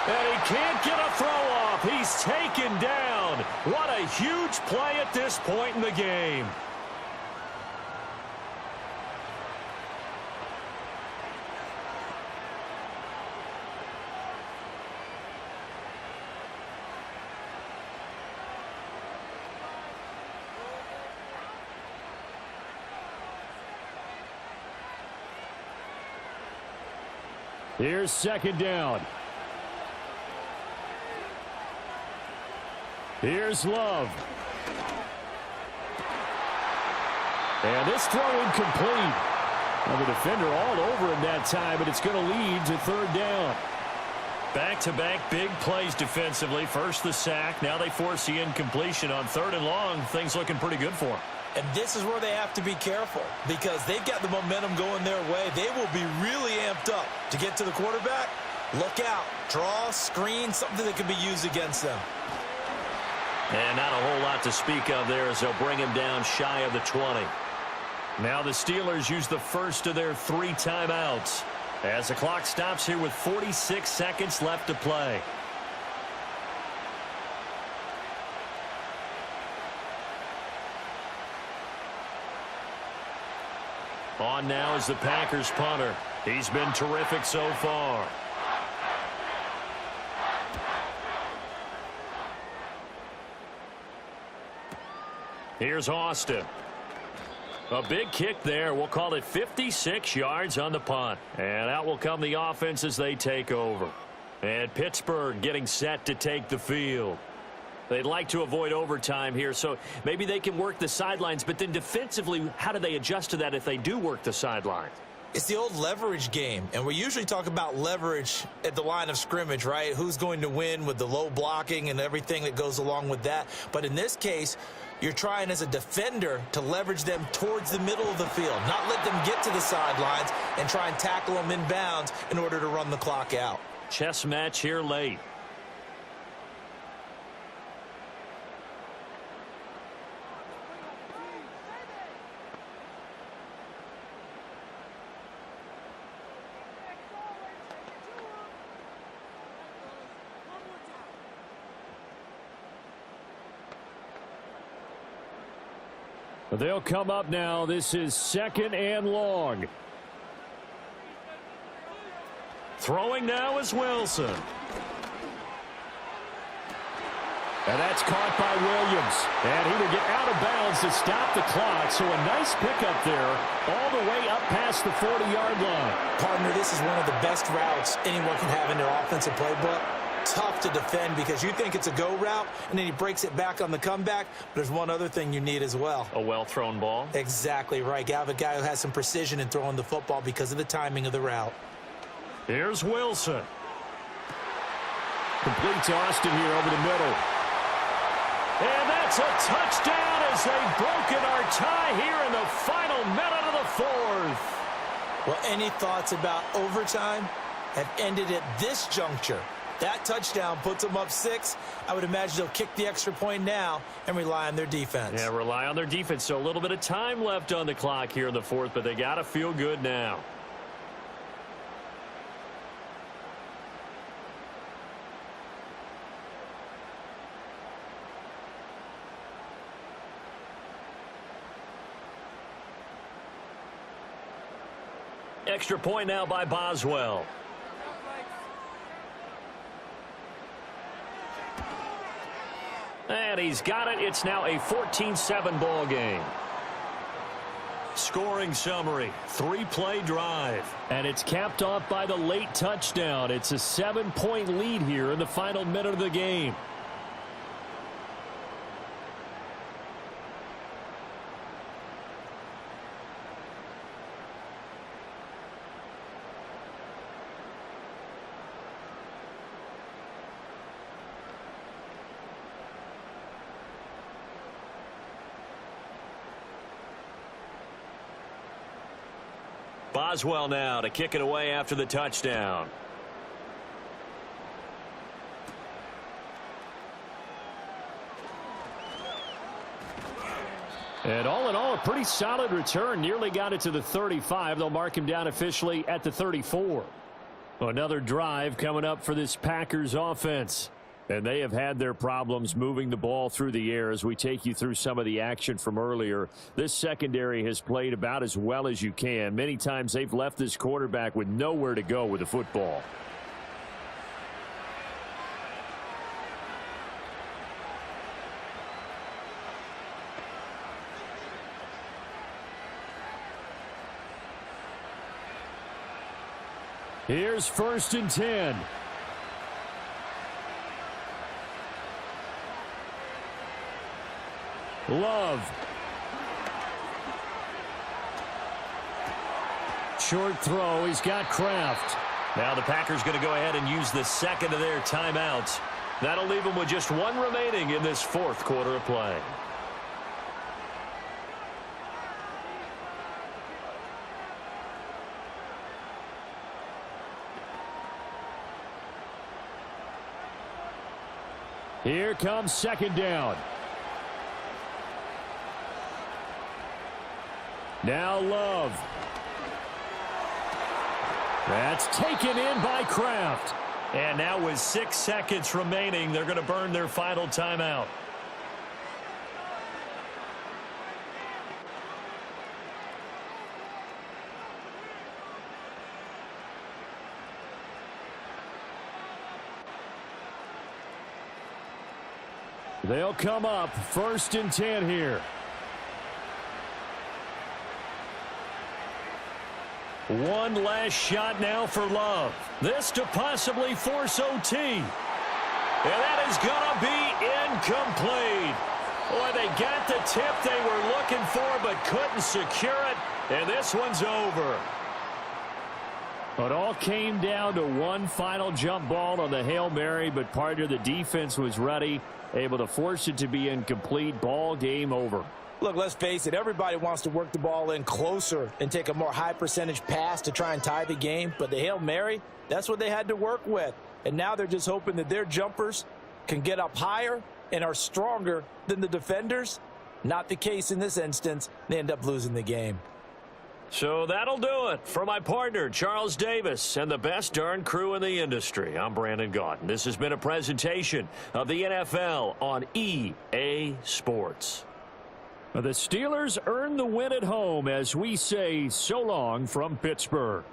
And he can't get a throw off. He's taken down. What a huge play at this point in the game. Here's 2nd down. Here's Love. And this throw incomplete. Well, the defender all over him that time, but it's going to lead to third down. Back-to-back big plays defensively. First the sack. Now they force the incompletion on third and long. Things looking pretty good for them. And this is where they have to be careful because they've got the momentum going their way. They will be really amped up to get to the quarterback. Look out. Draw, screen, something that can be used against them. And not a whole lot to speak of there as they'll bring him down shy of the 20. Now the Steelers use the first of their 3 timeouts as the clock stops here with 46 seconds left to play. On now is the Packers punter. He's been terrific so far. Here's Austin. A big kick there. We'll call it 56 yards on the punt. And out will come the offense as they take over. And Pittsburgh getting set to take the field. They'd like to avoid overtime here, so maybe they can work the sidelines. But then defensively, how do they adjust to that if they do work the sidelines? It's the old leverage game, and we usually talk about leverage at the line of scrimmage, right? Who's going to win with the low blocking and everything that goes along with that. But in this case, you're trying as a defender to leverage them towards the middle of the field, not let them get to the sidelines and try and tackle them in bounds in order to run the clock out. Chess match here late. They'll come up now. This is 2nd and long. Throwing now is Wilson. And that's caught by Williams. And he will get out of bounds to stop the clock. So a nice pickup there all the way up past the 40-yard line. Partner, this is one of the best routes anyone can have in their offensive playbook. Tough to defend because you think it's a go route, and then he breaks it back on the comeback. But there's one other thing you need as well. A well-thrown ball. Exactly right. You have a guy who has some precision in throwing the football because of the timing of the route. Here's Wilson. Complete to Austin here over the middle. And that's a touchdown as they've broken our tie here in the final minute of the 4th. Well, any thoughts about overtime have ended at this juncture. That touchdown puts them up 6. I would imagine they'll kick the extra point now and rely on their defense. Yeah, rely on their defense. So a little bit of time left on the clock here in the 4th, but they got to feel good now. Extra point now by Boswell. And he's got it. It's now a 14-7 ball game. Scoring summary, 3-play drive. And it's capped off by the late touchdown. It's a 7-point lead here in the final minute of the game. Boswell now to kick it away after the touchdown. And all in all, a pretty solid return. Nearly got it to the 35. They'll mark him down officially at the 34. Another drive coming up for this Packers offense. And they have had their problems moving the ball through the air as we take you through some of the action from earlier. This secondary has played about as well as you can. Many times they've left this quarterback with nowhere to go with the football. Here's 1st and 10. Love. Short throw. He's got Kraft. Now the Packers going to go ahead and use the second of their timeouts. That'll leave them with just one remaining in this fourth quarter of play. Here comes second down. Now Love. That's taken in by Kraft. And now with 6 seconds remaining, they're going to burn their final timeout. They'll come up 1st and 10 here. One last shot now for Love. This to possibly force OT. And that is going to be incomplete. Boy, they got the tip they were looking for but couldn't secure it. And this one's over. It all came down to one final jump ball on the Hail Mary, but part of the defense was ready, able to force it to be incomplete. Ball game over. Look, let's face it, everybody wants to work the ball in closer and take a more high percentage pass to try and tie the game. But the Hail Mary, that's what they had to work with. And now they're just hoping that their jumpers can get up higher and are stronger than the defenders. Not the case in this instance. They end up losing the game. So that'll do it. For my partner, Charles Davis, and the best darn crew in the industry, I'm Brandon Gaudin. This has been a presentation of the NFL on EA Sports. The Steelers earn the win at home as we say so long from Pittsburgh.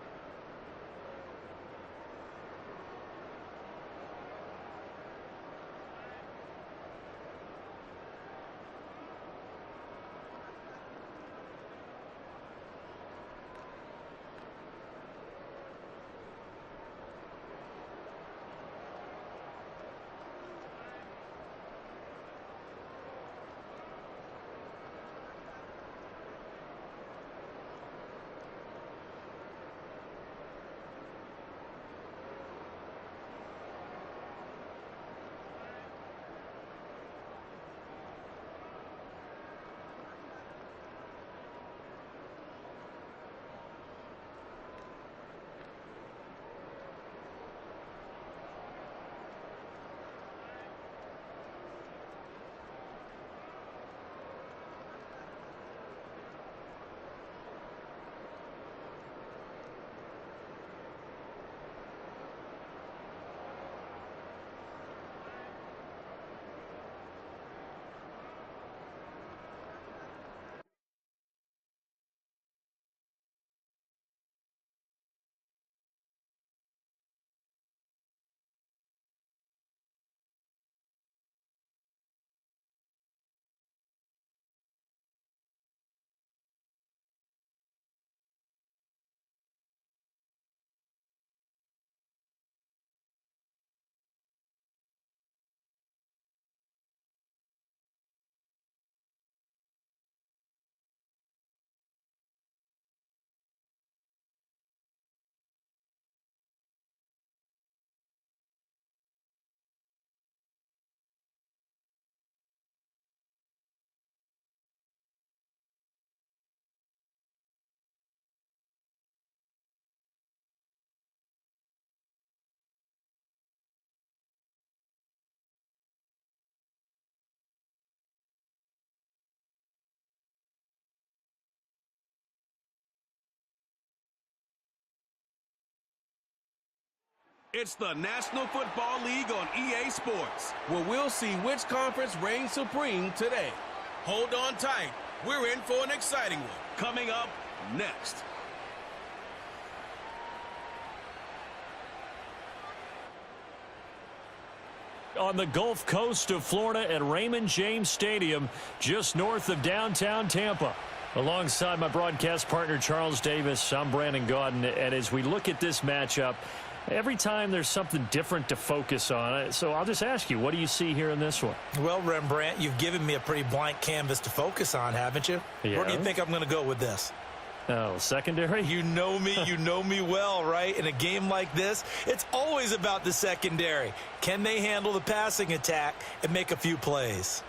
It's the National Football League on EA Sports, where we'll see which conference reigns supreme today. Hold on tight. We're in for an exciting one. Coming up next. On the Gulf Coast of Florida at Raymond James Stadium, just north of downtown Tampa. Alongside my broadcast partner, Charles Davis, I'm Brandon Gaudin. And as we look at this matchup, Every time there's something different to focus on. So I'll just ask you, what do you see here in this one? Well, Rembrandt, you've given me a pretty blank canvas to focus on, haven't you? Yeah. Where do you think I'm going to go with this? Oh, secondary? You know me well, right? In a game like this, it's always about the secondary. Can they handle the passing attack and make a few plays?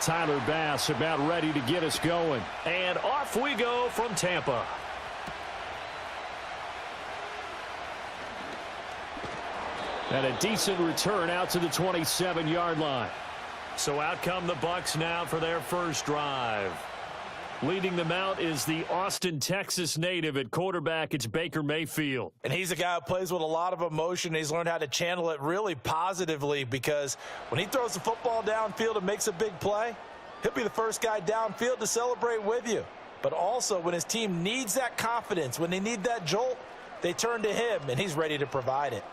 Tyler Bass about ready to get us going. And off we go from Tampa. And a decent return out to the 27-yard line. So out come the Bucs now for their first drive. Leading them out is the Austin, Texas native at quarterback. It's Baker Mayfield. And he's a guy who plays with a lot of emotion. He's learned how to channel it really positively, because when he throws the football downfield and makes a big play, he'll be the first guy downfield to celebrate with you. But also, when his team needs that confidence, when they need that jolt, they turn to him, and he's ready to provide it.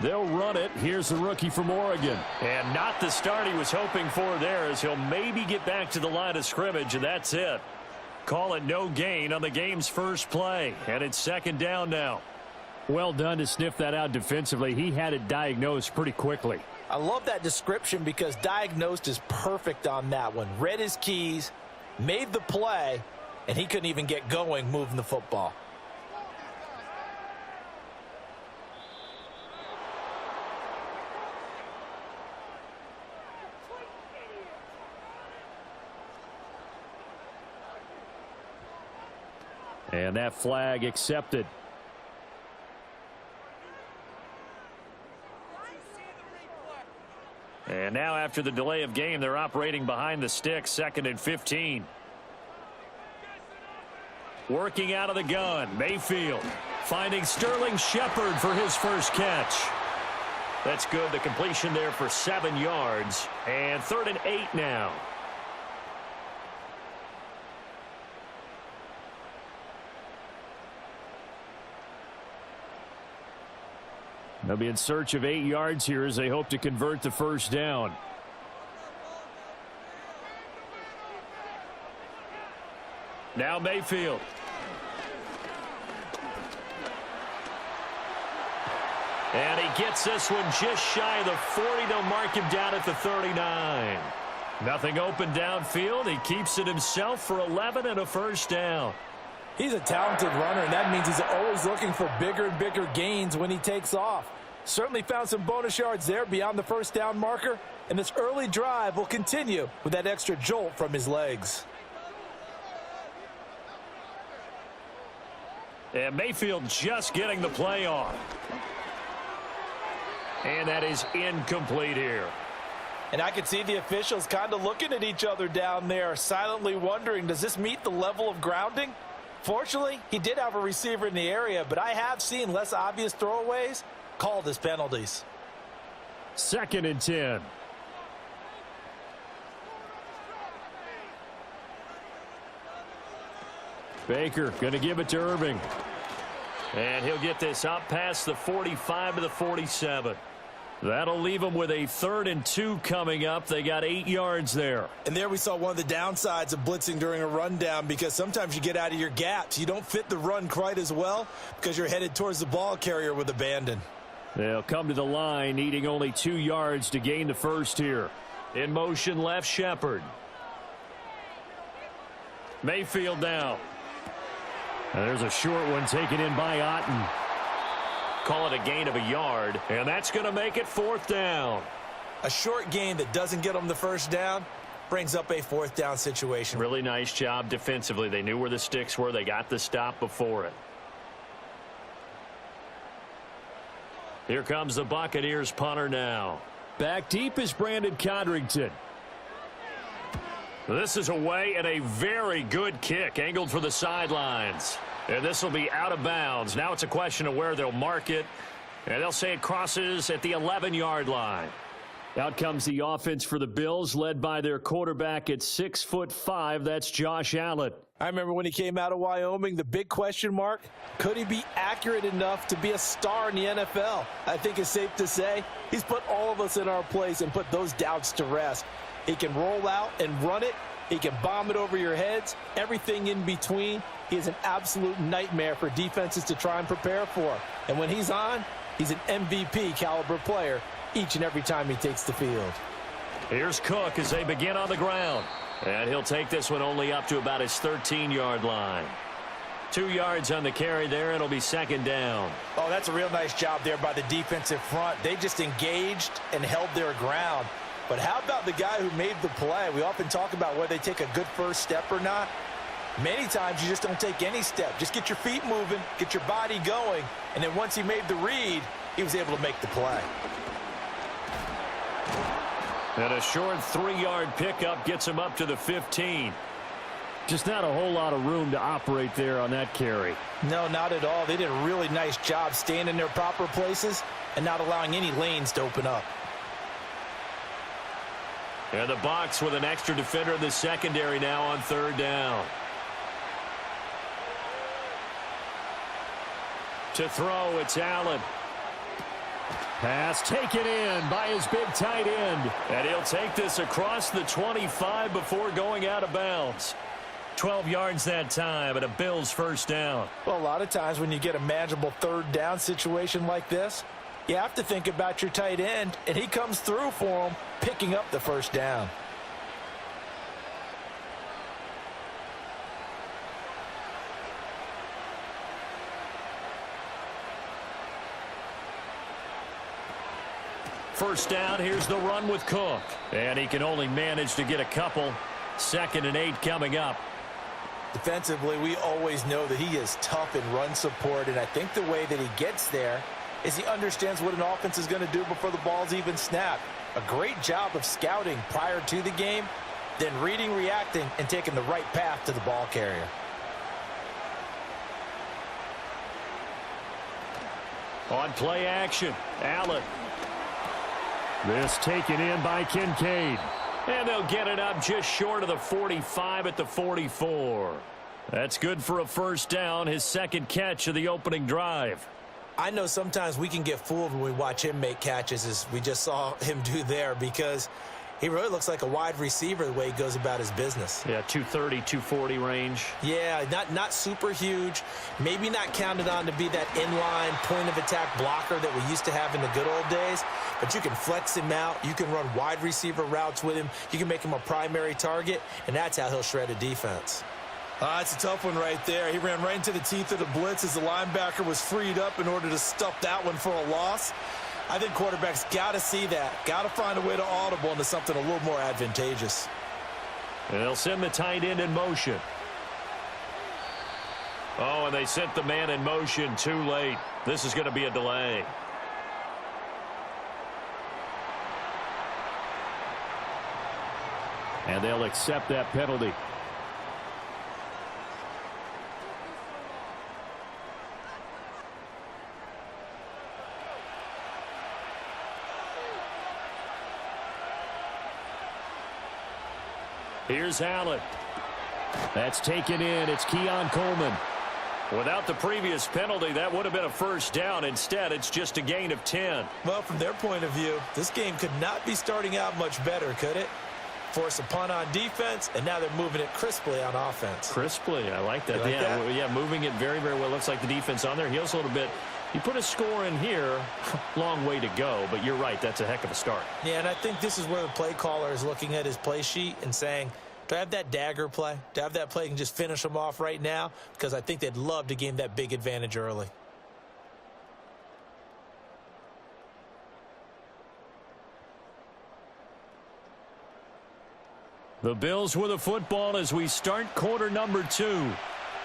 They'll run it. Here's the rookie from Oregon. And not the start he was hoping for there, as he'll maybe get back to the line of scrimmage, and that's it. Call it no gain on the game's first play, and it's second down now. Well done to sniff that out defensively. He had it diagnosed pretty quickly. I love that description, because diagnosed is perfect on that one. Read his keys, made the play, and he couldn't even get going moving the football. And that flag accepted. And now after the delay of game, they're operating behind the sticks, 2nd and 15. Working out of the gun, Mayfield finding Sterling Shepard for his first catch. That's good. The completion there for 7 yards. And 3rd and 8 now. They'll be in search of 8 yards here as they hope to convert the first down. Now Mayfield. And he gets this one just shy of the 40. They'll mark him down at the 39. Nothing open downfield. He keeps it himself for 11 and a first down. He's a talented runner, and that means he's always looking for bigger and bigger gains when he takes off. Certainly found some bonus yards there beyond the first down marker, and this early drive will continue with that extra jolt from his legs. And Mayfield just getting the play off. And that is incomplete here. And I could see the officials kind of looking at each other down there, silently wondering, does this meet the level of grounding? Fortunately, he did have a receiver in the area, but I have seen less obvious throwaways called as penalties. 2nd and 10. Baker going to give it to Irving. And he'll get this up past the 45 to the 47. That'll leave them with a 3rd and 2 coming up. They got 8 yards there. And there we saw one of the downsides of blitzing during a rundown, because sometimes you get out of your gaps. You don't fit the run quite as well because you're headed towards the ball carrier with abandon. They'll come to the line, needing only 2 yards to gain the first here. In motion left, Shepard. Mayfield now. And there's a short one taken in by Otten. Call it a gain of a yard, and that's going to make it 4th down. A short gain that doesn't get them the first down brings up a 4th down situation. Really nice job defensively. They knew where the sticks were. They got the stop before it. Here comes the Buccaneers punter now. Back deep is Brandon Codrington. This is away, and a very good kick angled for the sidelines. And this will be out of bounds. Now it's a question of where they'll mark it. And they'll say it crosses at the 11-yard line. Out comes the offense for the Bills, led by their quarterback at 6'5". That's Josh Allen. I remember when he came out of Wyoming, the big question mark, could he be accurate enough to be a star in the NFL? I think it's safe to say he's put all of us in our place and put those doubts to rest. He can roll out and run it. He can bomb it over your heads. Everything in between. He is an absolute nightmare for defenses to try and prepare for. And when he's on, he's an MVP caliber player each and every time he takes the field. Here's Cook as they begin on the ground. And he'll take this one only up to about his 13-yard line. 2 yards on the carry there. It'll be second down. Oh, that's a real nice job there by the defensive front. They just engaged and held their ground. But how about the guy who made the play? We often talk about whether they take a good first step or not. Many times you just don't take any step. Just get your feet moving, get your body going, and then once he made the read, he was able to make the play. And a short 3-yard pickup gets him up to the 15. Just not a whole lot of room to operate there on that carry. No, not at all. They did a really nice job staying in their proper places and not allowing any lanes to open up. And the box with an extra defender in the secondary now on third down. To throw, it's Allen. Pass taken in by his big tight end. And he'll take this across the 25 before going out of bounds. 12 yards that time and a Bills first down. Well, a lot of times when you get a manageable third down situation like this, you have to think about your tight end, and he comes through for him, picking up the first down. First down, here's the run with Cook. And he can only manage to get a couple. 2nd and 8 coming up. Defensively, we always know that he is tough in run support, and I think the way that he gets there is he understands what an offense is going to do before the ball's even snapped. A great job of scouting prior to the game, then reading, reacting, and taking the right path to the ball carrier. On play action, Allen. This taken in by Kincaid. And they'll get it up just short of the 45 at the 44. That's good for a first down, his second catch of the opening drive. I know sometimes we can get fooled when we watch him make catches, as we just saw him do there, because he really looks like a wide receiver the way he goes about his business. Yeah, 230, 240 range. Yeah, not super huge. Maybe not counted on to be that inline point-of-attack blocker that we used to have in the good old days. But you can flex him out. You can run wide receiver routes with him. You can make him a primary target, and that's how he'll shred a defense. That's a tough one right there. He ran right into the teeth of the blitz as the linebacker was freed up in order to stuff that one for a loss. I think quarterbacks got to see that. Got to find a way to audible into something a little more advantageous. And they'll send the tight end in motion. Oh, and they sent the man in motion too late. This is going to be a delay. And they'll accept that penalty. Here's Allen. That's taken in. It's Keon Coleman. Without the previous penalty, that would have been a first down. Instead, it's just a gain of 10. Well, from their point of view, this game could not be starting out much better, could it? Force a punt on defense, and now they're moving it crisply on offense. Crisply, I like that. You like that? Yeah, moving it very, very well. Looks like the defense on their heels a little bit. You put a score in here, long way to go, but you're right, that's a heck of a start. Yeah, and I think this is where the play caller is looking at his play sheet and saying, do I have that dagger play? Do I have that play and just finish them off right now? Because I think they'd love to gain that big advantage early. The Bills with the football as we start quarter number 2.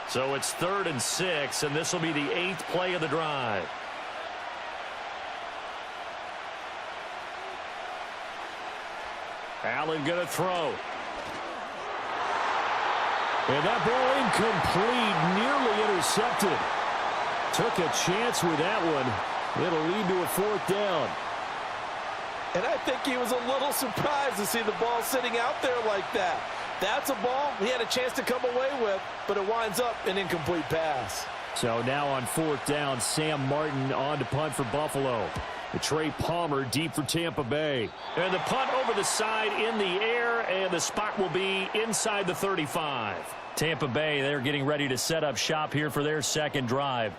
So it's 3rd and 6, and this will be the 8th play of the drive. Allen going to throw. And that ball incomplete, nearly intercepted. Took a chance with that one. It'll lead to a 4th down. And I think he was a little surprised to see the ball sitting out there like that. That's a ball he had a chance to come away with, but it winds up an incomplete pass. So now on 4th down, Sam Martin on to punt for Buffalo. Trey Palmer deep for Tampa Bay. And the punt over the side in the air, and the spot will be inside the 35. Tampa Bay, they're getting ready to set up shop here for their second drive.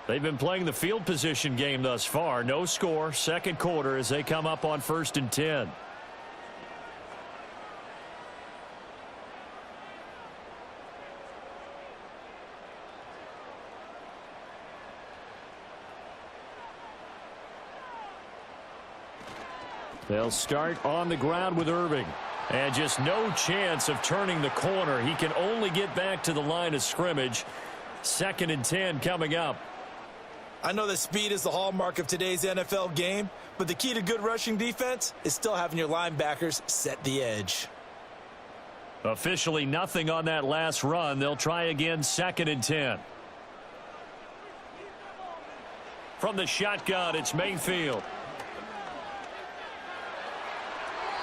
They've been playing the field position game thus far. No score, second quarter as they come up on 1st and 10. They'll start on the ground with Irving. And just no chance of turning the corner. He can only get back to the line of scrimmage. 2nd and 10 coming up. I know that speed is the hallmark of today's NFL game, but the key to good rushing defense is still having your linebackers set the edge. Officially nothing on that last run. They'll try again 2nd and 10. From the shotgun, it's Mayfield.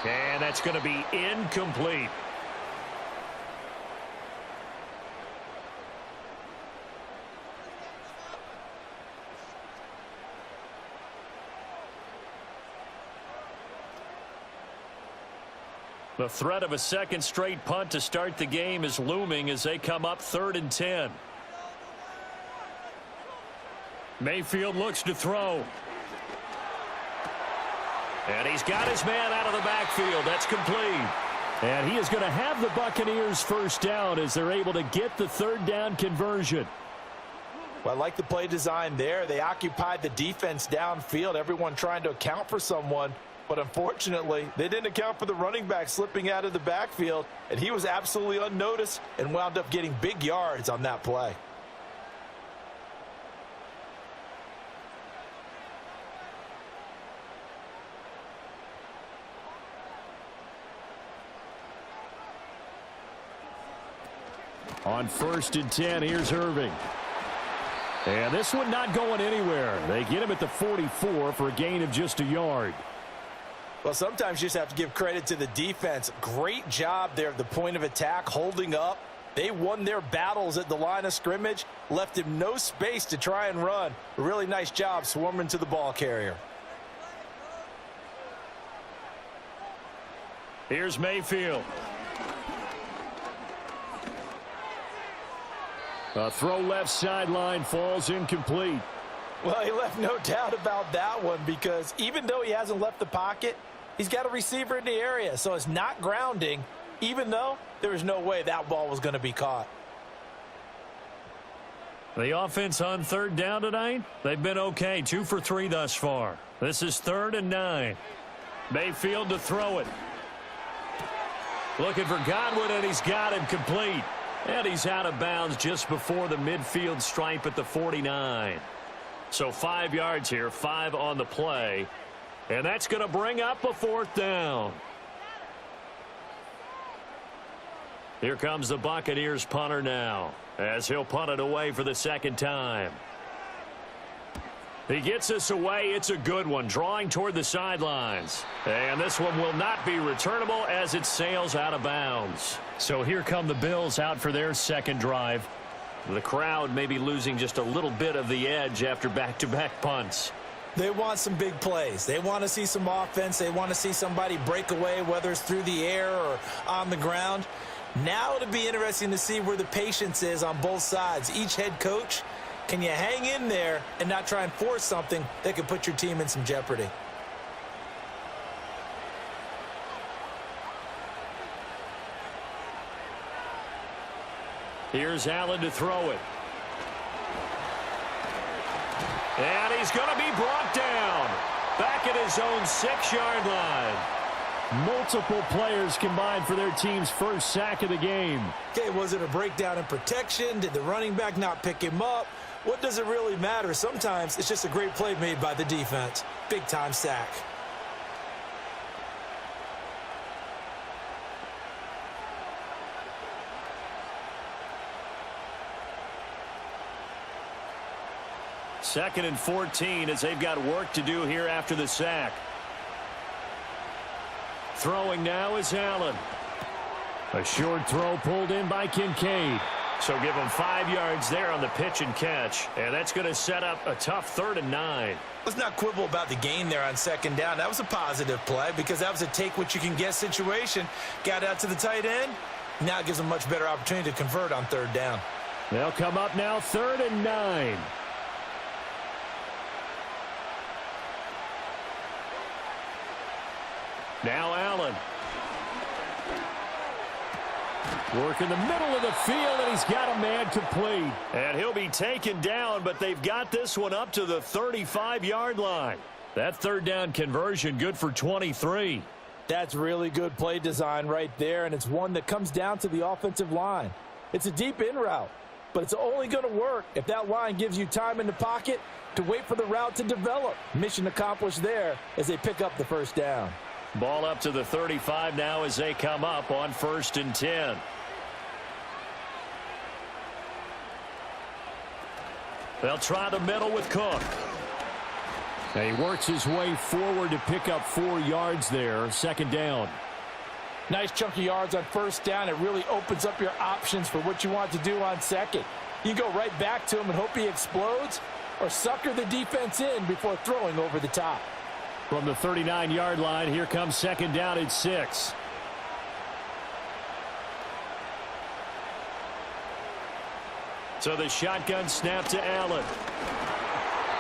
And that's going to be incomplete. The threat of a second straight punt to start the game is looming as they come up 3rd and 10. Mayfield looks to throw. And he's got his man out of the backfield. That's complete. And he is going to have the Buccaneers 1st down as they're able to get the 3rd down conversion. Well, I like the play design there. They occupied the defense downfield, everyone trying to account for someone. But unfortunately, they didn't account for the running back slipping out of the backfield, and he was absolutely unnoticed and wound up getting big yards on that play. On 1st and 10, here's Irving. And this one not going anywhere. They get him at the 44 for a gain of just a yard. Well, sometimes you just have to give credit to the defense. Great job there at the point of attack, holding up. They won their battles at the line of scrimmage, left him no space to try and run. A really nice job swarming to the ball carrier. Here's Mayfield. A throw left sideline falls incomplete. Well, he left no doubt about that one because even though he hasn't left the pocket, he's got a receiver in the area, so it's not grounding, even though there was no way that ball was going to be caught. The offense on 3rd down tonight, they've been okay, 2 for 3 thus far. This is 3rd and 9. Mayfield to throw it. Looking for Godwin, and he's got him complete. And he's out of bounds just before the midfield stripe at the 49. So 5 yards here, 5 on the play. And that's going to bring up a 4th down. Here comes the Buccaneers punter now, as he'll punt it away for the 2nd time. He gets this away. It's a good one, drawing toward the sidelines. And this one will not be returnable as it sails out of bounds. So here come the Bills out for their 2nd drive. The crowd may be losing just a little bit of the edge after back-to-back punts. They want some big plays. They want to see some offense. They want to see somebody break away, whether it's through the air or on the ground. Now it'll be interesting to see where the patience is on both sides. Each head coach, can you hang in there and not try and force something that could put your team in some jeopardy? Here's Allen to throw it. And he's going to be brought down. Back at his own 6-yard line. Multiple players combined for their team's first sack of the game. Okay, was it a breakdown in protection? Did the running back not pick him up? What does it really matter? Sometimes it's just a great play made by the defense. Big-time sack. 2nd and 14 as they've got work to do here after the sack. Throwing now is Allen. A short throw pulled in by Kincaid. So give him 5 yards there on the pitch and catch. And that's going to set up a tough 3rd and 9. Let's not quibble about the gain there on 2nd down. That was a positive play because that was a take-what-you-can-get situation. Got out to the tight end. Now it gives them a much better opportunity to convert on 3rd down. They'll come up now 3rd and 9. Now Allen. Work in the middle of the field, and he's got a man complete. And he'll be taken down, but they've got this one up to the 35-yard line. That 3rd down conversion good for 23. That's really good play design right there, and it's one that comes down to the offensive line. It's a deep in route, but it's only going to work if that line gives you time in the pocket to wait for the route to develop. Mission accomplished there as they pick up the 1st down. Ball up to the 35 now as they come up on 1st and 10. They'll try the middle with Cook. And he works his way forward to pick up 4 yards there. 2nd down. Nice chunk of yards on 1st down. It really opens up your options for what you want to do on 2nd. You can go right back to him and hope he explodes, or sucker the defense in before throwing over the top. From the 39-yard line, here comes 2nd down at 6. So the shotgun snap to Allen.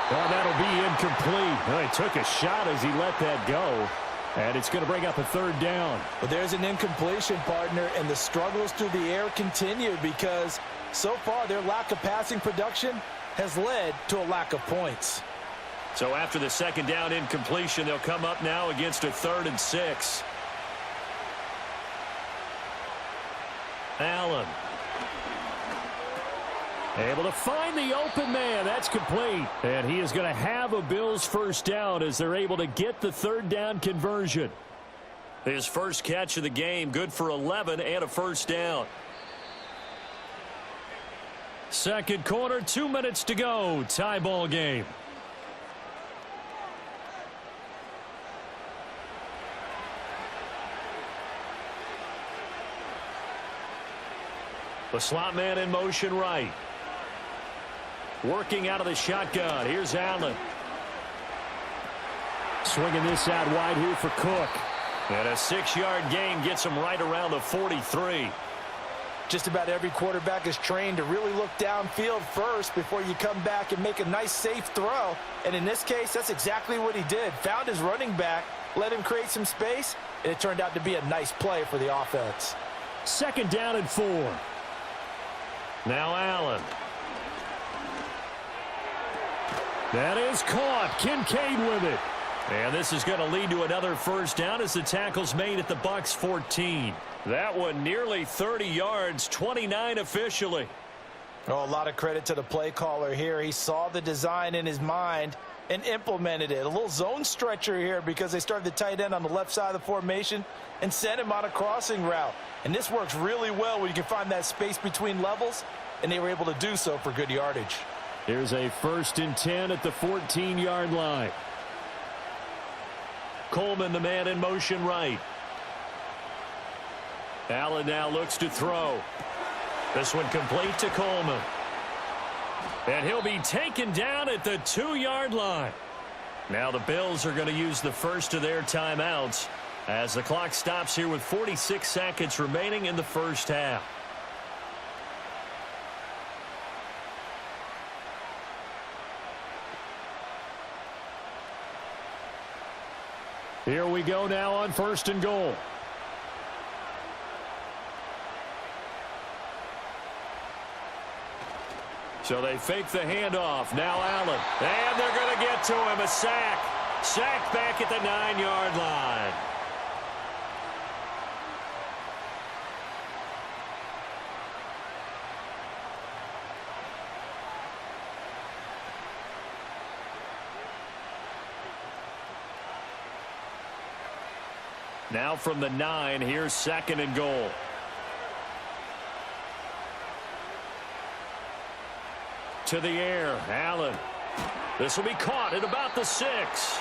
Oh, that'll be incomplete. Well, he took a shot as he let that go. And it's going to bring up a 3rd down. But there's an incompletion, partner, and the struggles through the air continue because so far their lack of passing production has led to a lack of points. So after the 2nd down incompletion, they'll come up now against a 3rd and 6. Allen. Able to find the open man. That's complete. And he is going to have a Bills 1st down as they're able to get the 3rd down conversion. His first catch of the game, good for 11 and a 1st down. 2nd quarter, 2 minutes to go. Tie ball game. The slot man in motion right. Working out of the shotgun. Here's Allen. Swinging this out wide here for Cook. And a 6-yard gain gets him right around the 43. Just about every quarterback is trained to really look downfield first before you come back and make a nice safe throw. And in this case, that's exactly what he did. Found his running back, let him create some space, and it turned out to be a nice play for the offense. 2nd down and 4. Now Allen. That is caught. Kincaid with it. And this is going to lead to another 1st down as the tackle's made at the Bucs 14. That one nearly 30 yards, 29 officially. Oh, a lot of credit to the play caller here. He saw the design in his mind and implemented it. A little zone stretcher here because they started the tight end on the left side of the formation and sent him on a crossing route. And this works really well when you can find that space between levels, and they were able to do so for good yardage. Here's a 1st and 10 at the 14-yard line. Coleman, the man in motion right. Allen now looks to throw. This one complete to Coleman. And he'll be taken down at the 2-yard line. Now the Bills are going to use the first of their timeouts as the clock stops here with 46 seconds remaining in the 1st half. Here we go now on 1st and goal. So they fake the handoff. Now Allen. And they're going to get to him. A sack. Sacked back at the 9-yard line. Now from the 9, here's 2nd and goal. To the air, Allen. This will be caught at about the 6.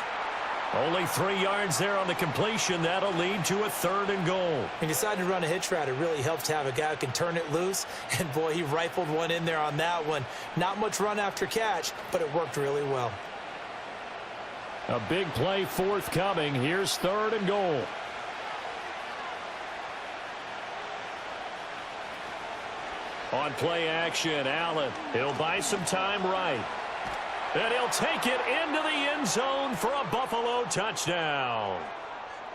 Only 3 yards there on the completion. That'll lead to a 3rd and goal. He decided to run a hitch route. It really helps to have a guy who can turn it loose. And, boy, he rifled one in there on that one. Not much run after catch, but it worked really well. A big play forthcoming. Here's 3rd and goal. On play action, Allen. He'll buy some time right. And he'll take it into the end zone for a Buffalo touchdown.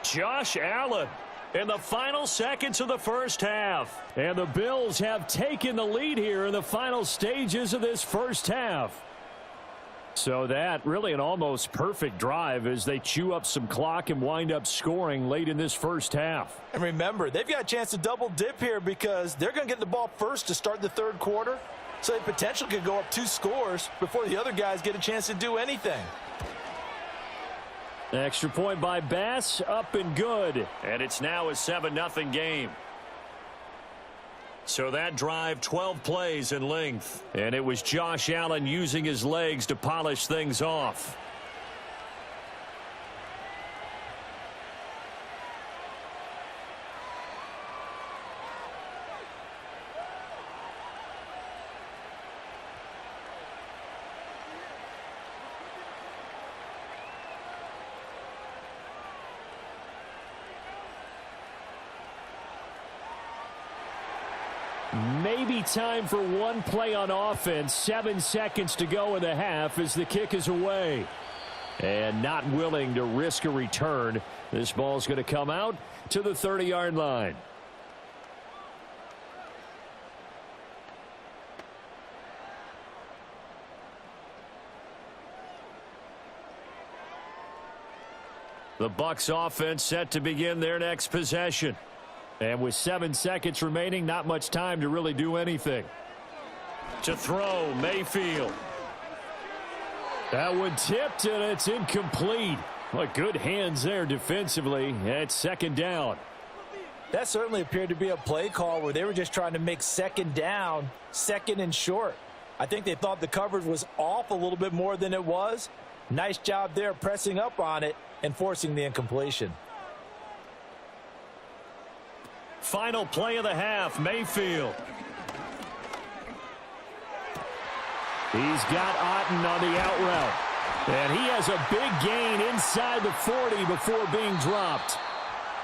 Josh Allen in the final seconds of the first half. And the Bills have taken the lead here in the final stages of this first half. So that really an almost perfect drive as they chew up some clock and wind up scoring late in this first half. And remember, they've got a chance to double dip here because they're going to get the ball first to start the 3rd quarter. So they potentially could go up 2 scores before the other guys get a chance to do anything. Extra point by Bass, up and good. And it's now a 7-0 game. So that drive, 12 plays in length. And it was Josh Allen using his legs to polish things off. Maybe time for one play on offense. 7 seconds to go in the half as the kick is away. And not willing to risk a return. This ball's going to come out to the 30-yard line. The Bucs offense set to begin their next possession. And with 7 seconds remaining, not much time to really do anything. To throw, Mayfield. That one tipped, and it's incomplete. What good hands there defensively. It's 2nd down. That certainly appeared to be a play call where they were just trying to make 2nd down, 2nd and short. I think they thought the coverage was off a little bit more than it was. Nice job there pressing up on it and forcing the incompletion. Final play of the half, Mayfield. He's got Otten on the out route. And he has a big gain inside the 40 before being dropped.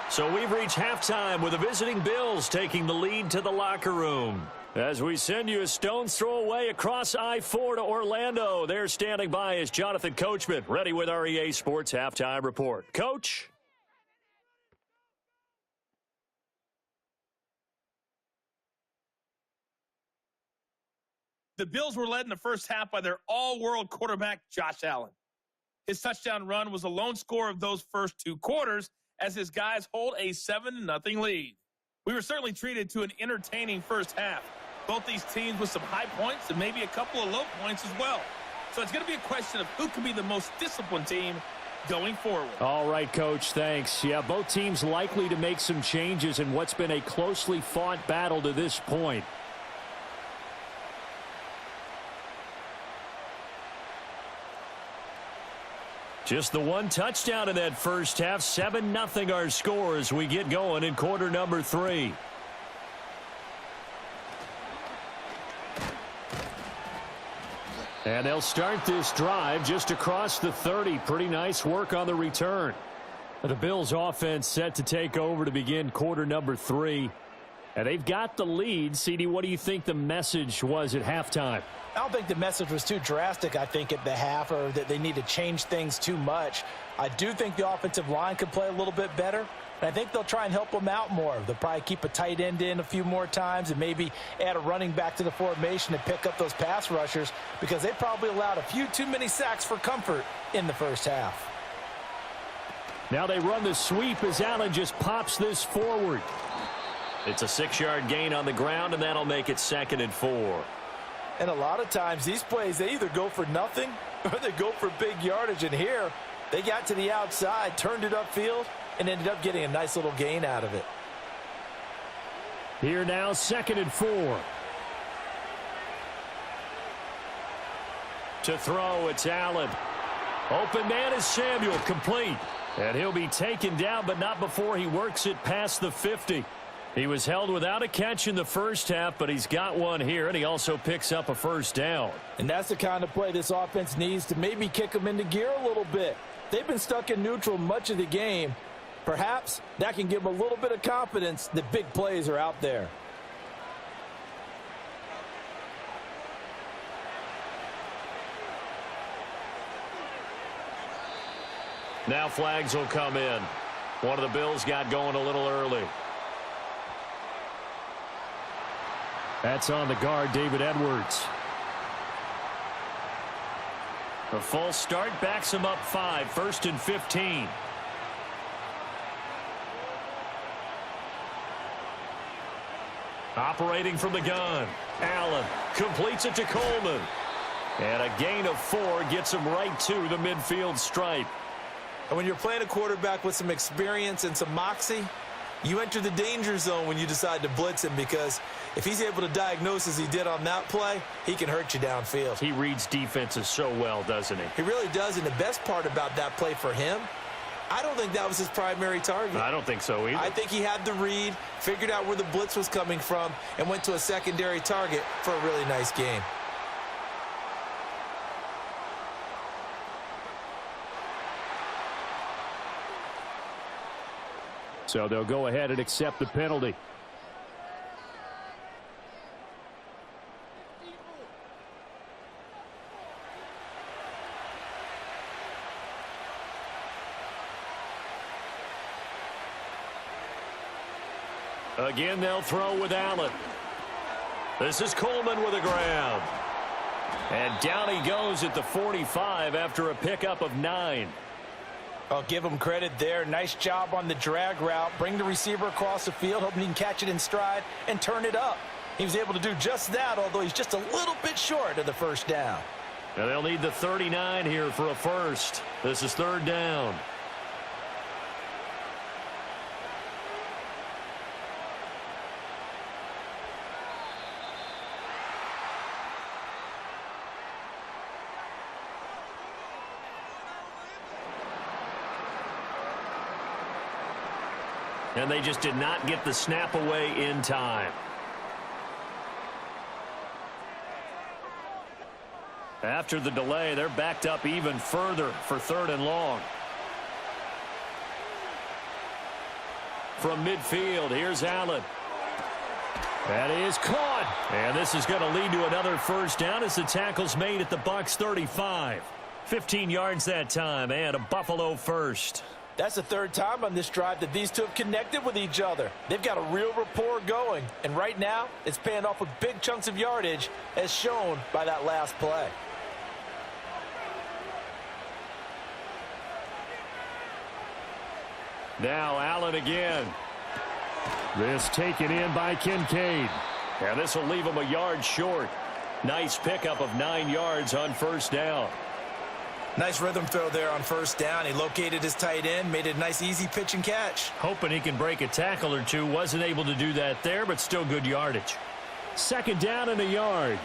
So we've reached halftime with the visiting Bills taking the lead to the locker room. As we send you a stone's throw away across I-4 to Orlando. There standing by is Jonathan Coachman, ready with our EA Sports Halftime Report. Coach? The Bills were led in the first half by their all-world quarterback, Josh Allen. His touchdown run was the lone score of those first 2 quarters as his guys hold a 7-0 lead. We were certainly treated to an entertaining first half. Both these teams with some high points and maybe a couple of low points as well. So it's going to be a question of who can be the most disciplined team going forward. All right, Coach, thanks. Yeah, both teams likely to make some changes in what's been a closely fought battle to this point. Just the one touchdown in that first half. 7-0 our score as we get going in quarter number 3. And they'll start this drive just across the 30. Pretty nice work on the return. The Bills offense set to take over to begin quarter number 3. And they've got the lead. CD, what do you think the message was at halftime? I don't think the message was too drastic, I think, at the half, or that they need to change things too much. I do think the offensive line could play a little bit better, and I think they'll try and help them out more. They'll probably keep a tight end in a few more times and maybe add a running back to the formation and pick up those pass rushers because they probably allowed a few too many sacks for comfort in the first half. Now they run the sweep as Allen just pops this forward. It's a 6-yard gain on the ground, and that'll make it 2nd and 4. And a lot of times these plays, they either go for nothing or they go for big yardage. And here, they got to the outside, turned it upfield, and ended up getting a nice little gain out of it. Here now, 2nd and 4. To throw, it's Allen. Open man is Samuel, complete. And he'll be taken down, but not before he works it past the 50. He was held without a catch in the first half, but he's got one here, and he also picks up a first down. And that's the kind of play this offense needs to maybe kick them into gear a little bit. They've been stuck in neutral much of the game. Perhaps that can give them a little bit of confidence that big plays are out there. Now flags will come in. One of the Bills got going a little early. That's on the guard, David Edwards. A false start backs him up 5, 1st and 15. Operating from the gun. Allen completes it to Coleman. And a gain of 4 gets him right to the midfield stripe. And when you're playing a quarterback with some experience and some moxie, you enter the danger zone when you decide to blitz him, because if he's able to diagnose as he did on that play, he can hurt you downfield. He reads defenses so well, doesn't he? He really does, and the best part about that play for him, I don't think that was his primary target. I don't think so either. I think he had the read, figured out where the blitz was coming from, and went to a secondary target for a really nice game. So they'll go ahead and accept the penalty. Again, they'll throw with Allen. This is Coleman with a grab. And down he goes at the 45 after a pickup of 9. I'll give him credit there. Nice job on the drag route. Bring the receiver across the field, hoping he can catch it in stride and turn it up. He was able to do just that, although he's just a little bit short of the first down. And they'll need the 39 here for a first. This is 3rd down. And they just did not get the snap away in time. After the delay, they're backed up even further for 3rd and long. From midfield, here's Allen. That is caught. And this is going to lead to another first down as the tackle's made at the Bucs 35. 15 yards that time, and a Buffalo first. That's the 3rd time on this drive that these two have connected with each other. They've got a real rapport going, and right now it's paying off with big chunks of yardage, as shown by that last play. Now Allen again. This taken in by Kincaid. And this will leave him a yard short. Nice pickup of 9 yards on first down. Nice rhythm throw there on first down. He located his tight end, made it a nice easy pitch and catch. Hoping he can break a tackle or two. Wasn't able to do that there, but still good yardage. 2nd down and a yard.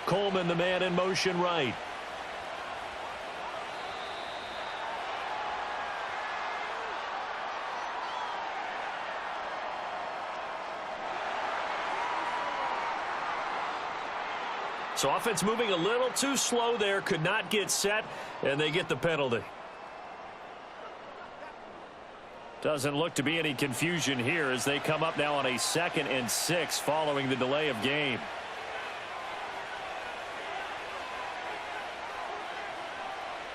Coleman, the man in motion right. So offense moving a little too slow there. Could not get set, and they get the penalty. Doesn't look to be any confusion here as they come up now on a 2nd and 6 following the delay of game.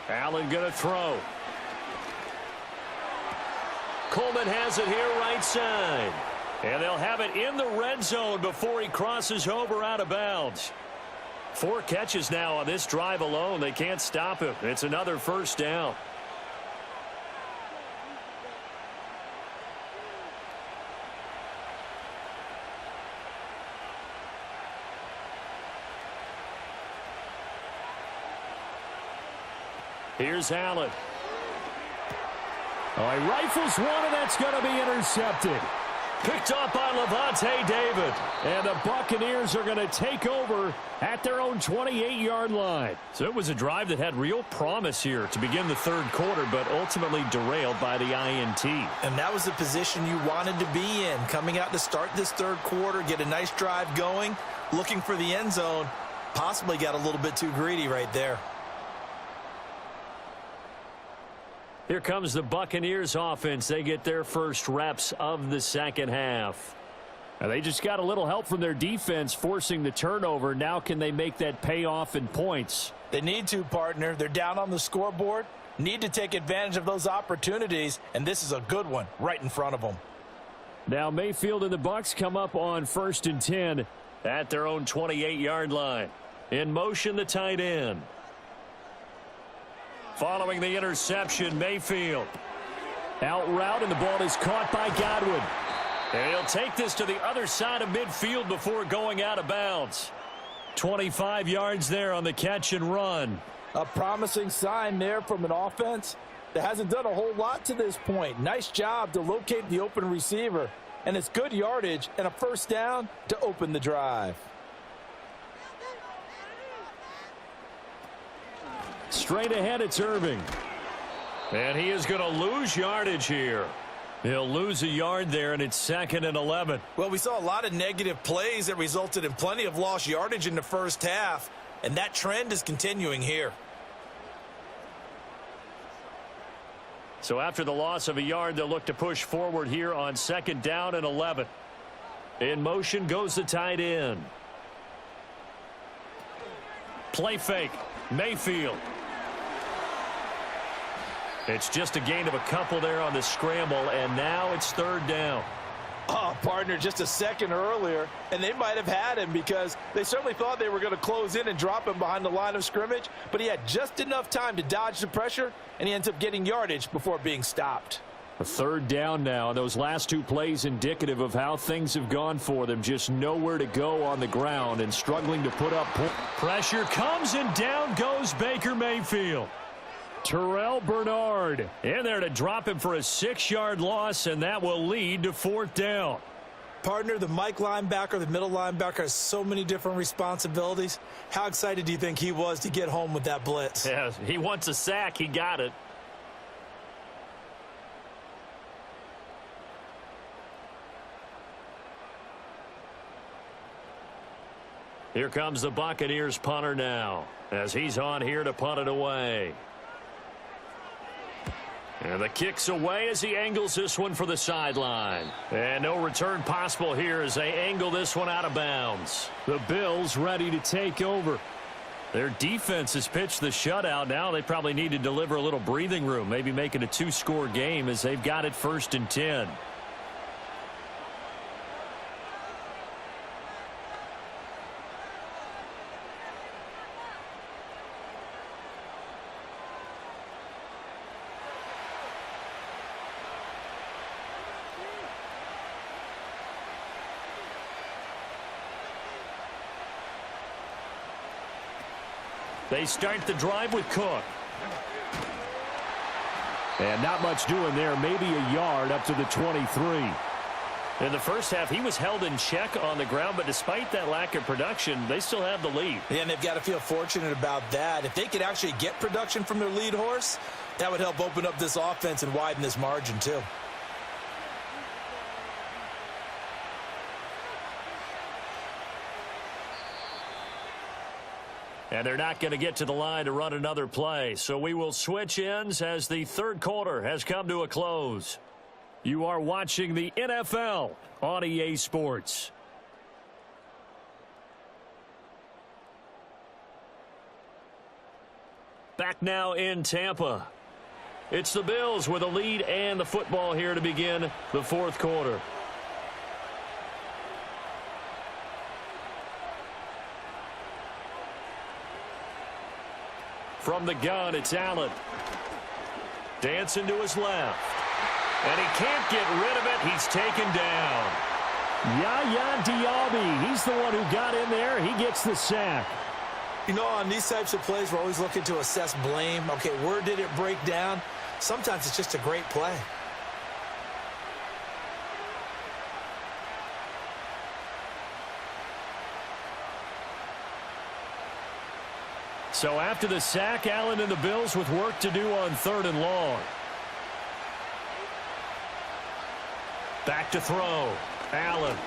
Allen going to throw. Coleman has it here right side. And they'll have it in the red zone before he crosses over out of bounds. 4 catches now on this drive alone. They can't stop him. It's another first down. Here's Allen. Oh, he rifles one, and that's going to be intercepted. Picked off by Levante David. And the Buccaneers are going to take over at their own 28-yard line. So it was a drive that had real promise here to begin the third quarter, but ultimately derailed by the INT. And that was the position you wanted to be in. Coming out to start this third quarter, get a nice drive going, looking for the end zone. Possibly got a little bit too greedy right there. Here comes the Buccaneers offense. They get their first reps of the second half. Now they just got a little help from their defense forcing the turnover. Now can they make that pay off in points? They need to, partner. They're down on the scoreboard. Need to take advantage of those opportunities, and this is a good one right in front of them. Now Mayfield and the Bucs come up on 1st and 10 at their own 28-yard line. In motion, the tight end. Following the interception, Mayfield. Out route, and the ball is caught by Godwin. And he'll take this to the other side of midfield before going out of bounds. 25 yards there on the catch and run. A promising sign there from an offense that hasn't done a whole lot to this point. Nice job to locate the open receiver. And it's good yardage and a first down to open the drive. Straight ahead, it's Irving. And he is going to lose yardage here. He'll lose a yard there, and it's 2nd and 11. Well, we saw a lot of negative plays that resulted in plenty of lost yardage in the first half, and that trend is continuing here. So after the loss of a yard, they'll look to push forward here on 2nd down and 11. In motion goes the tight end. Play fake. Mayfield. It's just a gain of a couple there on the scramble, and now it's 3rd down. Oh, partner, just a second earlier, and they might have had him because they certainly thought they were going to close in and drop him behind the line of scrimmage, but he had just enough time to dodge the pressure, and he ends up getting yardage before being stopped. A 3rd down now. Those last 2 plays indicative of how things have gone for them. Just nowhere to go on the ground and struggling to put up points. Pressure comes, and down goes Baker Mayfield. Terrell Bernard in there to drop him for a 6-yard loss, and that will lead to 4th down. Partner, the Mike linebacker, the middle linebacker has so many different responsibilities. How excited do you think he was to get home with that blitz? Yeah, he wants a sack. He got it. Here comes the Buccaneers punter now as he's on here to punt it away. And the kick's away as he angles this one for the sideline. And no return possible here as they angle this one out of bounds. The Bills ready to take over. Their defense has pitched the shutout. Now they probably need to deliver a little breathing room, maybe make it a 2-score game as they've got it 1st and 10. They start the drive with Cook. And not much doing there. Maybe a yard up to the 23. In the first half, he was held in check on the ground, but despite that lack of production, they still have the lead. Yeah, and they've got to feel fortunate about that. If they could actually get production from their lead horse, that would help open up this offense and widen this margin too. And they're not going to get to the line to run another play. So we will switch ends as the third quarter has come to a close. You are watching the NFL on EA Sports. Back now in Tampa. It's the Bills with a lead and the football here to begin the fourth quarter. From the gun, it's Allen. Dancing to his left. And he can't get rid of it. He's taken down. Yaya Diaby, he's the one who got in there. He gets the sack. You know, on these types of plays, we're always looking to assess blame. Okay, where did it break down? Sometimes it's just a great play. So after the sack, Allen and the Bills with work to do on 3rd and long. Back to throw. Allen.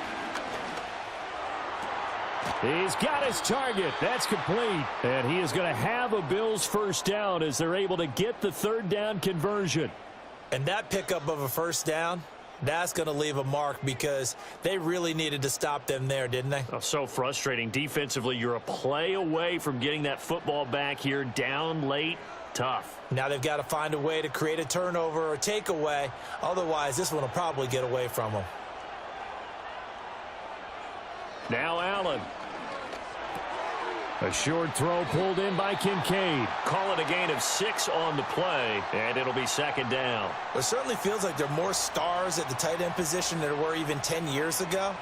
He's got his target. That's complete. And he is going to have a Bills first down as they're able to get the 3rd down conversion. And that pickup of a first down, that's going to leave a mark because they really needed to stop them there, didn't they? Oh, so frustrating. Defensively, you're a play away from getting that football back here. Down late, tough. Now they've got to find a way to create a turnover or takeaway. Otherwise, this one will probably get away from them. Now Allen. A short throw pulled in by Kincaid. Call it a gain of 6 on the play, and it'll be 2nd down. It certainly feels like there are more stars at the tight end position than there were even 10 years ago.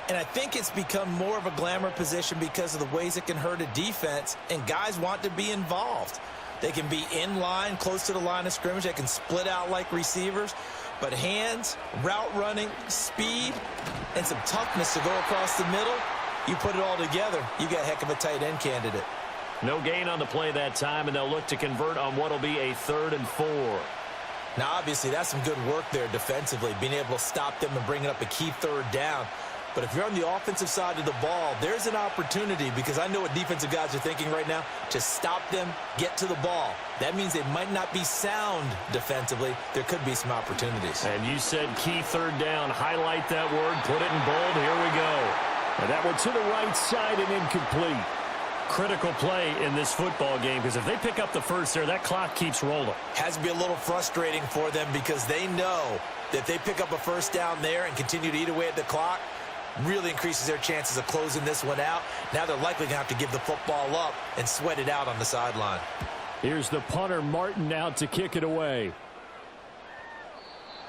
And I think it's become more of a glamour position because of the ways it can hurt a defense, and guys want to be involved. They can be in line, close to the line of scrimmage. They can split out like receivers. But hands, route running, speed, and some toughness to go across the middle, you put it all together, you got a heck of a tight end candidate. No gain on the play that time, and they'll look to convert on what will be a 3rd and 4. Now, obviously, that's some good work there defensively, being able to stop them and bring up a key 3rd down. But if you're on the offensive side of the ball, there's an opportunity because I know what defensive guys are thinking right now. Just stop them, get to the ball. That means they might not be sound defensively. There could be some opportunities. And you said key 3rd down. Highlight that word. Put it in bold. Here we go. And that one to the right side and incomplete. Critical play in this football game because if they pick up the first there, that clock keeps rolling. Has to be a little frustrating for them because they know that if they pick up a first down there and continue to eat away at the clock, really increases their chances of closing this one out. Now they're likely going to have to give the football up and sweat it out on the sideline. Here's the punter, Martin, out to kick it away.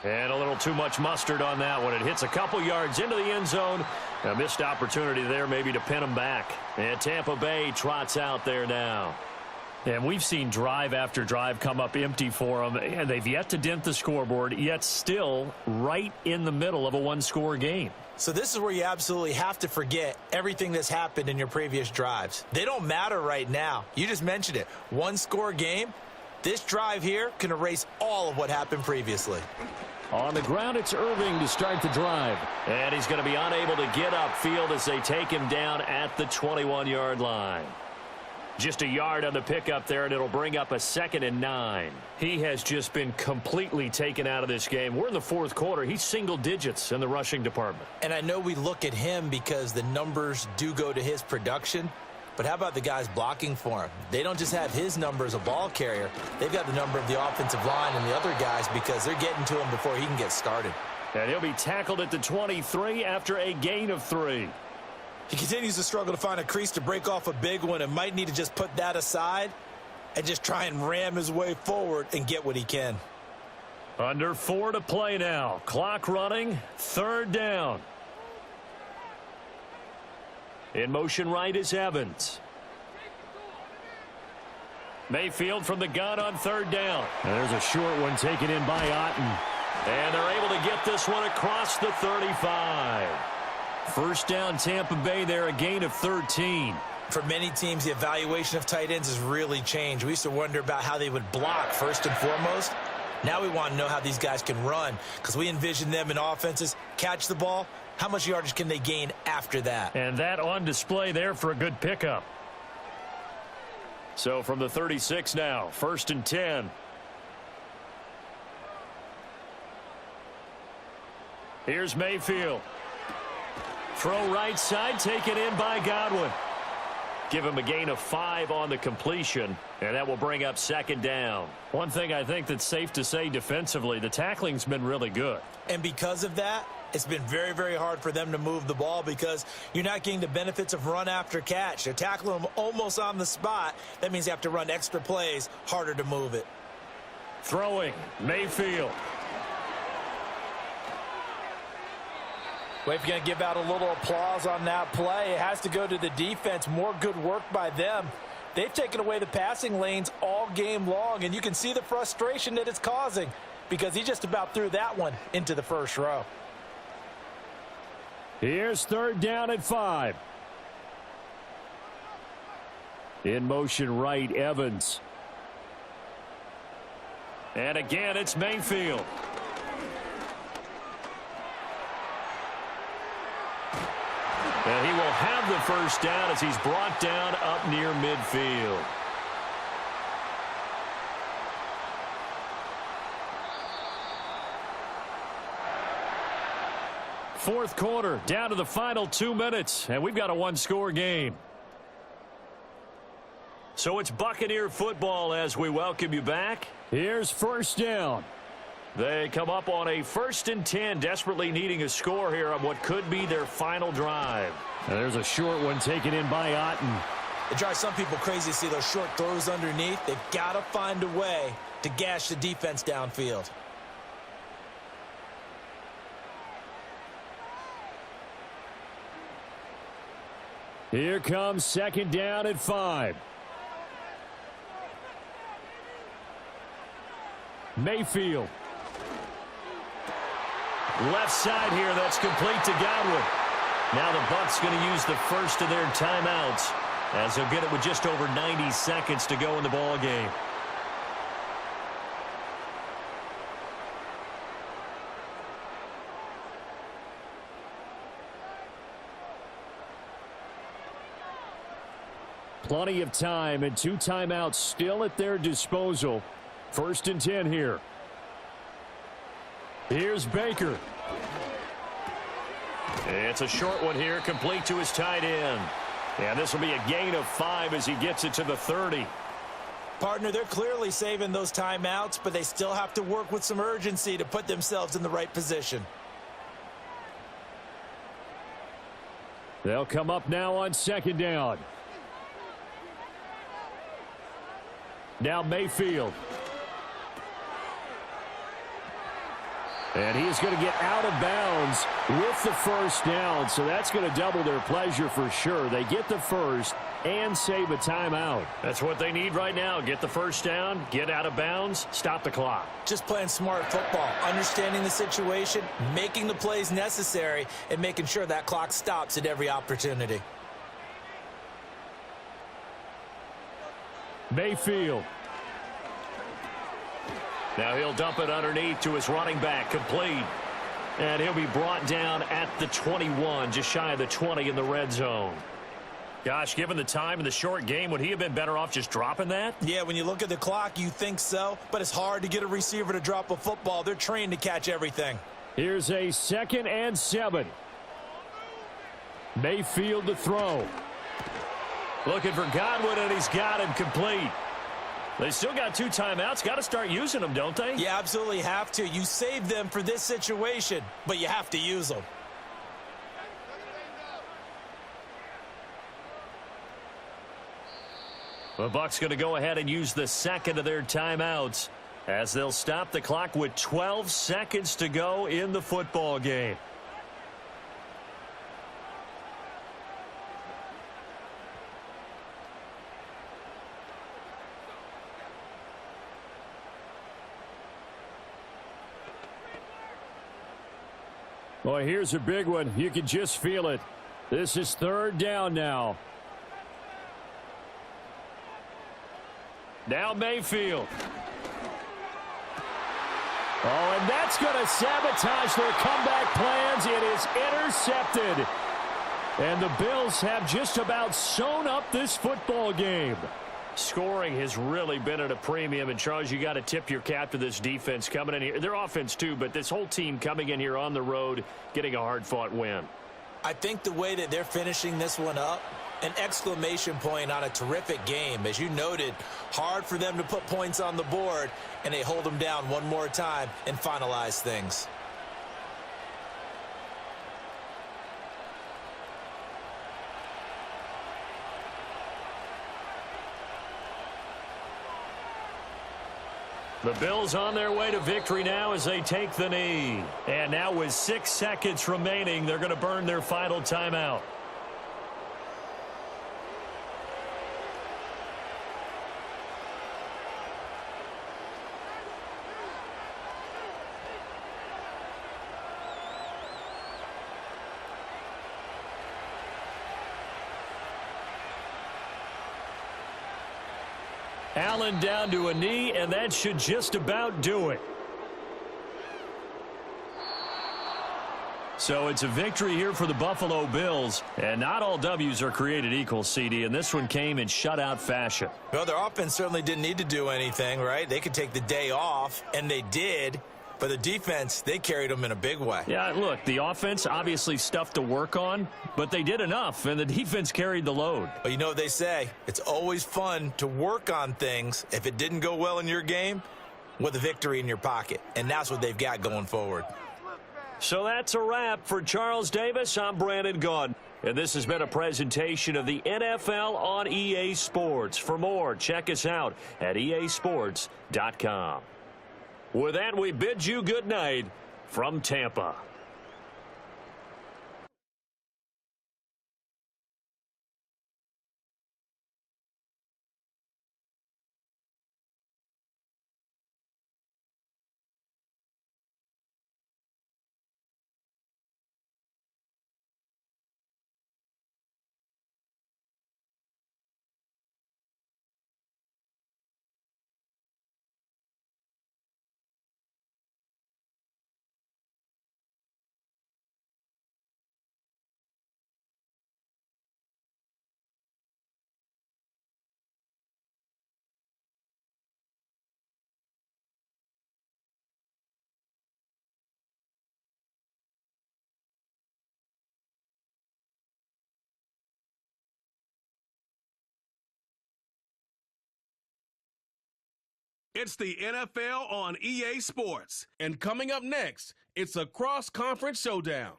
And a little too much mustard on that one. It hits a couple yards into the end zone. A missed opportunity there maybe to pin them back. And Tampa Bay trots out there now. And we've seen drive after drive come up empty for them, and they've yet to dent the scoreboard, yet still right in the middle of a one-score game. So this is where you absolutely have to forget everything that's happened in your previous drives. They don't matter right now. You just mentioned it. One-score game. This drive here can erase all of what happened previously. On the ground, it's Irving to start the drive. And he's going to be unable to get upfield as they take him down at the 21-yard line. Just a yard on the pickup there, and it'll bring up a 2nd and 9. He has just been completely taken out of this game. We're in the 4th quarter. He's single digits in the rushing department. And I know we look at him because the numbers do go to his production. But how about the guys blocking for him? They don't just have his number as a ball carrier. They've got the number of the offensive line and the other guys because they're getting to him before he can get started. And he'll be tackled at the 23 after a gain of 3. He continues to struggle to find a crease to break off a big one and might need to just put that aside and just try and ram his way forward and get what he can. Under 4 to play now. Clock running. 3rd down. In motion right is Evans. Mayfield from the gun on 3rd down. And there's a short one taken in by Otten. And they're able to get this one across the 35. First down, Tampa Bay there, a gain of 13. For many teams, the evaluation of tight ends has really changed. We used to wonder about how they would block first and foremost. Now we want to know how these guys can run because we envision them in offenses, catch the ball. How much yardage can they gain after that? And that on display there for a good pickup. So from the 36 now, 1st and 10. Here's Mayfield. Throw right side, taken in by Godwin. Give him a gain of 5 on the completion, and that will bring up 2nd down. One thing I think that's safe to say defensively, the tackling's been really good. And because of that, it's been very, very hard for them to move the ball because you're not getting the benefits of run after catch. They're tackling them almost on the spot. That means you have to run extra plays, harder to move it. Throwing, Mayfield. Well, if you're going to give out a little applause on that play, it has to go to the defense. More good work by them. They've taken away the passing lanes all game long, and you can see the frustration that it's causing because he just about threw that one into the first row. Here's 3rd down at 5. In motion right, Evans. And again, it's Mayfield. And he will have the first down as he's brought down up near midfield. Fourth quarter, down to the final 2 minutes, and we've got a one-score game. So it's Buccaneer football as we welcome you back. Here's first down. They come up on a 1st and 10, desperately needing a score here on what could be their final drive. And there's a short one taken in by Otten. It drives some people crazy to see those short throws underneath. They've got to find a way to gash the defense downfield. Here comes second down at 5. Mayfield. Left side here, that's complete to Godwin. Now the Bucs going to use the first of their timeouts as they'll get it with just over 90 seconds to go in the ball game. Plenty of time and 2 timeouts still at their disposal. 1st and 10 here. Here's Baker. It's a short one here, complete to his tight end. And this will be a gain of 5 as he gets it to the 30. Partner, they're clearly saving those timeouts, but they still have to work with some urgency to put themselves in the right position. They'll come up now on second down. Now Mayfield. And he is going to get out of bounds with the first down, so that's going to double their pleasure for sure. They get the first and save a timeout. That's what they need right now. Get the first down, get out of bounds, stop the clock. Just playing smart football, understanding the situation, making the plays necessary, and making sure that clock stops at every opportunity. Mayfield. Now he'll dump it underneath to his running back, complete. And he'll be brought down at the 21, just shy of the 20 in the red zone. Gosh, given the time in the short game, would he have been better off just dropping that? Yeah, when you look at the clock, you think so, but it's hard to get a receiver to drop a football. They're trained to catch everything. Here's a 2nd and 7. Mayfield to throw. Looking for Godwin, and he's got him complete. They still got 2 timeouts. Got to start using them, don't they? You absolutely have to. You save them for this situation, but you have to use them. The Bucs going to go ahead and use the 2nd of their timeouts as they'll stop the clock with 12 seconds to go in the football game. Boy, here's a big one. You can just feel it. This is 3rd down now. Now Mayfield. Oh, and that's going to sabotage their comeback plans. It is intercepted. And the Bills have just about sewn up this football game. Scoring has really been at a premium, and Charles, you got to tip your cap to this defense coming in here. Their offense too, but this whole team coming in here on the road, getting a hard-fought win. I think the way that they're finishing this one up, an exclamation point on a terrific game. As you noted, hard for them to put points on the board, and they hold them down one more time and finalize things. The Bills on their way to victory now as they take the knee. And now with 6 seconds remaining, they're going to burn their final timeout. Allen down to a knee, and that should just about do it. So it's a victory here for the Buffalo Bills, and not all W's are created equal, CD, and this one came in shutout fashion. Well, their offense certainly didn't need to do anything, right? They could take the day off, and they did. But the defense, they carried them in a big way. Yeah, look, the offense obviously stuff to work on, but they did enough, and the defense carried the load. But you know what they say, it's always fun to work on things if it didn't go well in your game with a victory in your pocket, and that's what they've got going forward. So that's a wrap for Charles Davis. I'm Brandon Gaudin. And this has been a presentation of the NFL on EA Sports. For more, check us out at easports.com. With that, we bid you good night from Tampa. It's the NFL on EA Sports. And coming up next, it's a cross-conference showdown.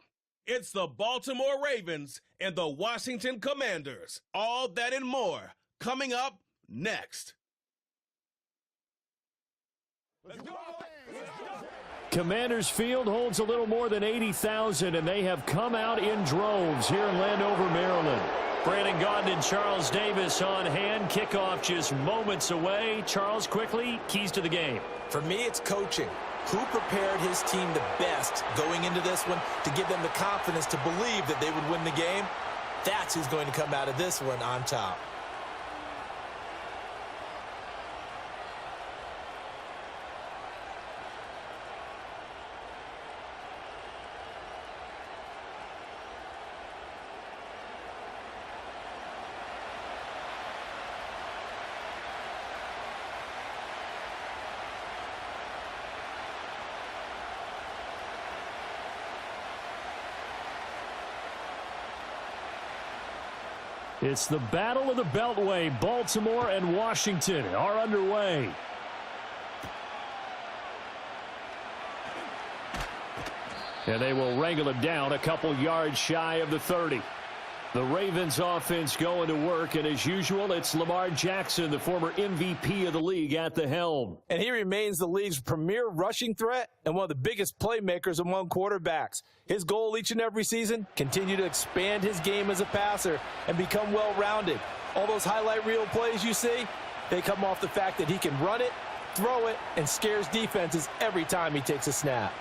It's the Baltimore Ravens and the Washington Commanders. All that and more coming up next. Let's go! Commanders Field holds a little more than 80,000, and they have come out in droves here in Landover, Maryland. Brandon Gaudin and Charles Davis on hand. Kickoff just moments away. Charles, quickly, keys to the game. For me, it's coaching. Who prepared his team the best going into this one to give them the confidence to believe that they would win the game? That's who's going to come out of this one on top. It's the Battle of the Beltway. Baltimore and Washington are underway. And they will wrangle it down a couple yards shy of the 30. The Ravens offense going to work, and as usual, it's Lamar Jackson, the former MVP of the league, at the helm. And he remains the league's premier rushing threat and one of the biggest playmakers among quarterbacks. His goal each and every season, continue to expand his game as a passer and become well-rounded. All those highlight reel plays you see, they come off the fact that he can run it, throw it, and scares defenses every time he takes a snap.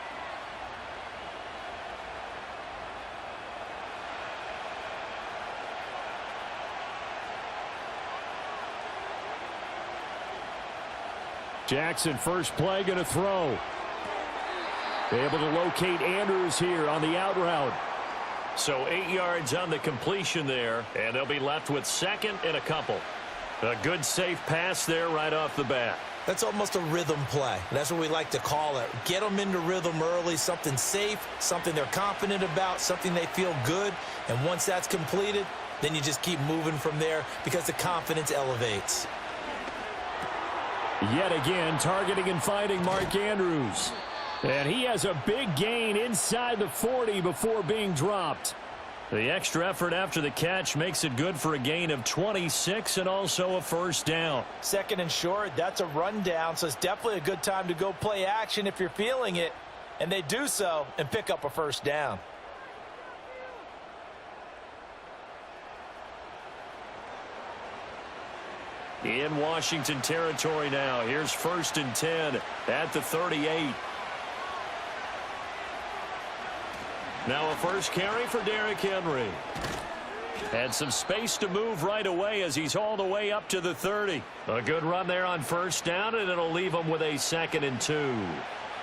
Jackson, first play, going to throw. Able to locate Andrews here on the out route. So 8 yards on the completion there, and they'll be left with second and a couple. A good, safe pass there right off the bat. That's almost a rhythm play. That's what we like to call it. Get them into rhythm early, something safe, something they're confident about, something they feel good. And once that's completed, then you just keep moving from there because the confidence elevates. Yet again, targeting and finding Mark Andrews. And he has a big gain inside the 40 before being dropped. The extra effort after the catch makes it good for a gain of 26 and also a first down. Second and short, that's a rundown, so it's definitely a good time to go play action if you're feeling it. And they do so and pick up a first down. In Washington territory now. Here's 1st and 10 at the 38. Now a first carry for Derrick Henry. And some space to move right away as he's all the way up to the 30. A good run there on first down, and it'll leave him with a 2nd and 2.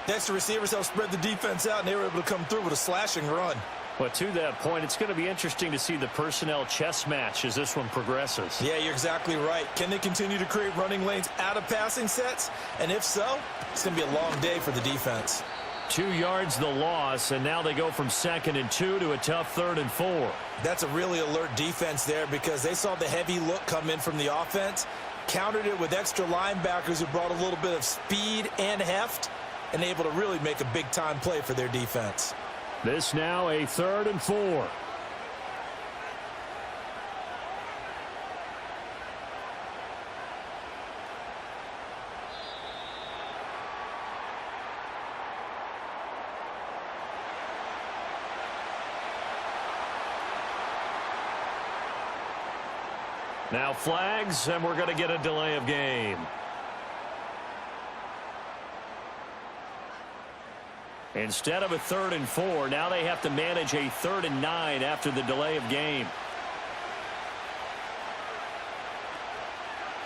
Next, the receivers helped spread the defense out, and they were able to come through with a slashing run. But to that point, it's going to be interesting to see the personnel chess match as this one progresses. Yeah, you're exactly right. Can they continue to create running lanes out of passing sets? And if so, it's going to be a long day for the defense. 2 yards the loss, and now they go from 2nd and 2 to a tough 3rd and 4. That's a really alert defense there because they saw the heavy look come in from the offense, countered it with extra linebackers who brought a little bit of speed and heft, and able to really make a big-time play for their defense. This now a 3rd and 4. Now flags, and we're going to get a delay of game. Instead of a 3rd and 4, now they have to manage a 3rd and 9 after the delay of game.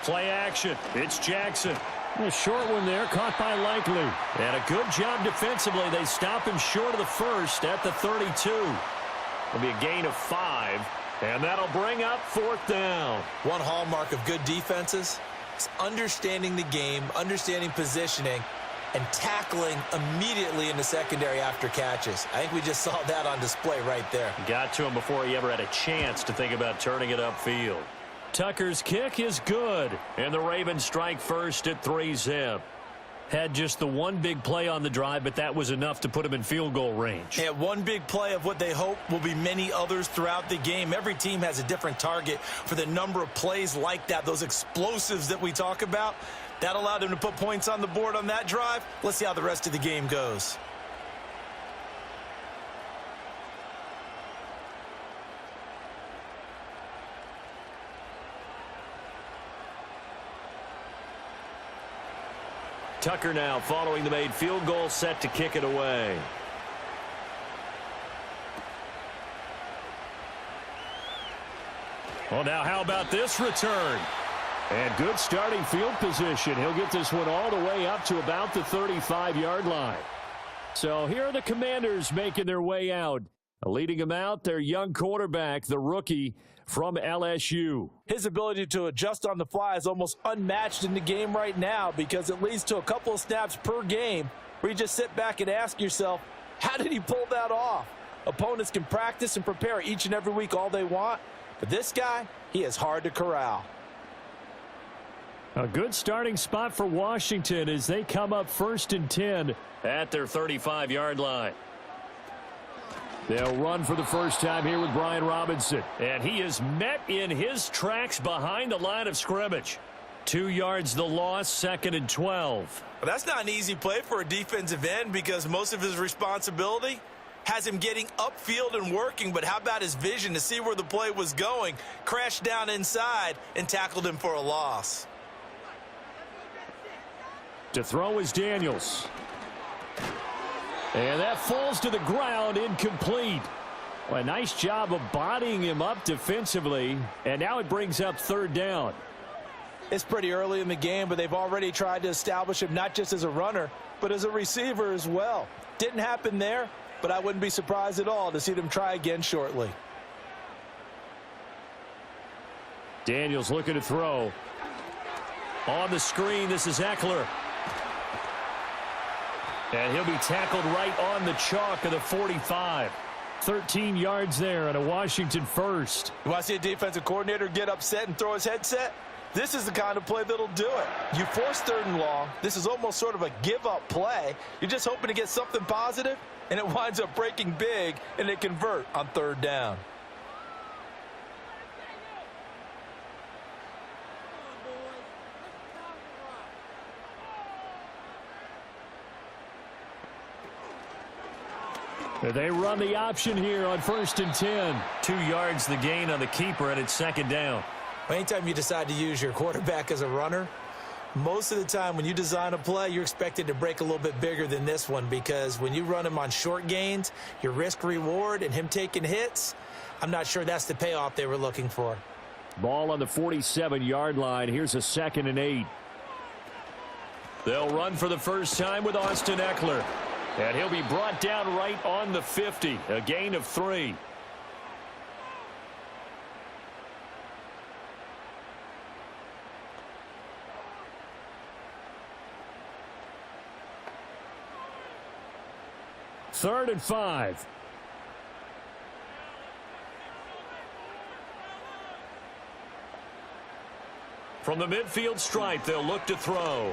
Play action. It's Jackson. A short one there, caught by Likely. And a good job defensively. They stop him short of the first at the 32. It'll be a gain of 5. And that'll bring up 4th down. One hallmark of good defenses is understanding the game, understanding positioning, and tackling immediately in the secondary after catches. I think we just saw that on display right there. Got to him before he ever had a chance to think about turning it upfield. Tucker's kick is good, and the Ravens strike first at 3-zip. Had just the one big play on the drive, but that was enough to put him in field goal range. Yeah, one big play of what they hope will be many others throughout the game. Every team has a different target for the number of plays like that, those explosives that we talk about. That allowed them to put points on the board on that drive. Let's see how the rest of the game goes. Tucker now following the made field goal, set to kick it away. Well, now how about this return? And good starting field position. He'll get this one all the way up to about the 35-yard line. So here are the Commanders making their way out. Leading them out, their young quarterback, the rookie from LSU. His ability to adjust on the fly is almost unmatched in the game right now because it leads to a couple of snaps per game where you just sit back and ask yourself, how did he pull that off? Opponents can practice and prepare each and every week all they want, but this guy, he is hard to corral. A good starting spot for Washington as they come up 1st and 10 at their 35-yard line. They'll run for the first time here with Brian Robinson. And he is met in his tracks behind the line of scrimmage. 2 yards the loss, 2nd and 12. Well, that's not an easy play for a defensive end because most of his responsibility has him getting upfield and working, but how about his vision to see where the play was going? Crashed down inside and tackled him for a loss. To throw is Daniels. And that falls to the ground, incomplete. Well, a nice job of bodying him up defensively, and now it brings up 3rd down. It's pretty early in the game, but they've already tried to establish him not just as a runner, but as a receiver as well. Didn't happen there, but I wouldn't be surprised at all to see them try again shortly. Daniels looking to throw. On the screen, this is Eckler. And he'll be tackled right on the chalk of the 45. 13 yards there and a Washington first. You want to see a defensive coordinator get upset and throw his headset? This is the kind of play that'll do it. You force 3rd and long. This is almost sort of a give-up play. You're just hoping to get something positive, and it winds up breaking big, and they convert on 3rd down. They run the option here on 1st and 10. 2 yards the gain on the keeper, and it's 2nd down. Anytime you decide to use your quarterback as a runner, most of the time when you design a play, you're expected to break a little bit bigger than this one because when you run him on short gains, your risk reward and him taking hits, I'm not sure that's the payoff they were looking for. Ball on the 47-yard line. Here's a 2nd and 8. They'll run for the first time with Austin Eckler. And he'll be brought down right on the 50. A gain of 3. Third and 5. From the midfield stripe, they'll look to throw.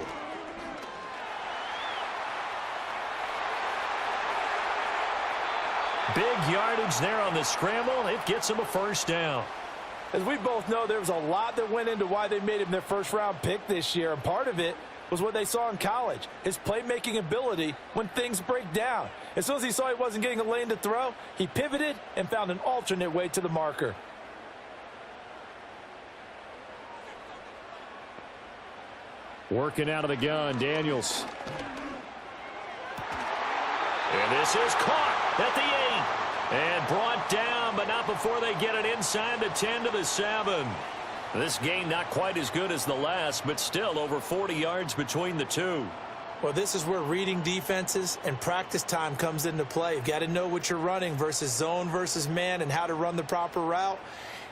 Big yardage there on the scramble. It gets him a first down. As we both know, there was a lot that went into why they made him their first-round pick this year, and part of it was what they saw in college, his playmaking ability when things break down. As soon as he saw he wasn't getting a lane to throw, he pivoted and found an alternate way to the marker. Working out of the gun, Daniels. And this is caught at the 8. And brought down, but not before they get it inside the 10 to the 7. This game not quite as good as the last, but still over 40 yards between the two. Well, this is where reading defenses and practice time comes into play. You've got to know what you're running versus zone versus man and how to run the proper route.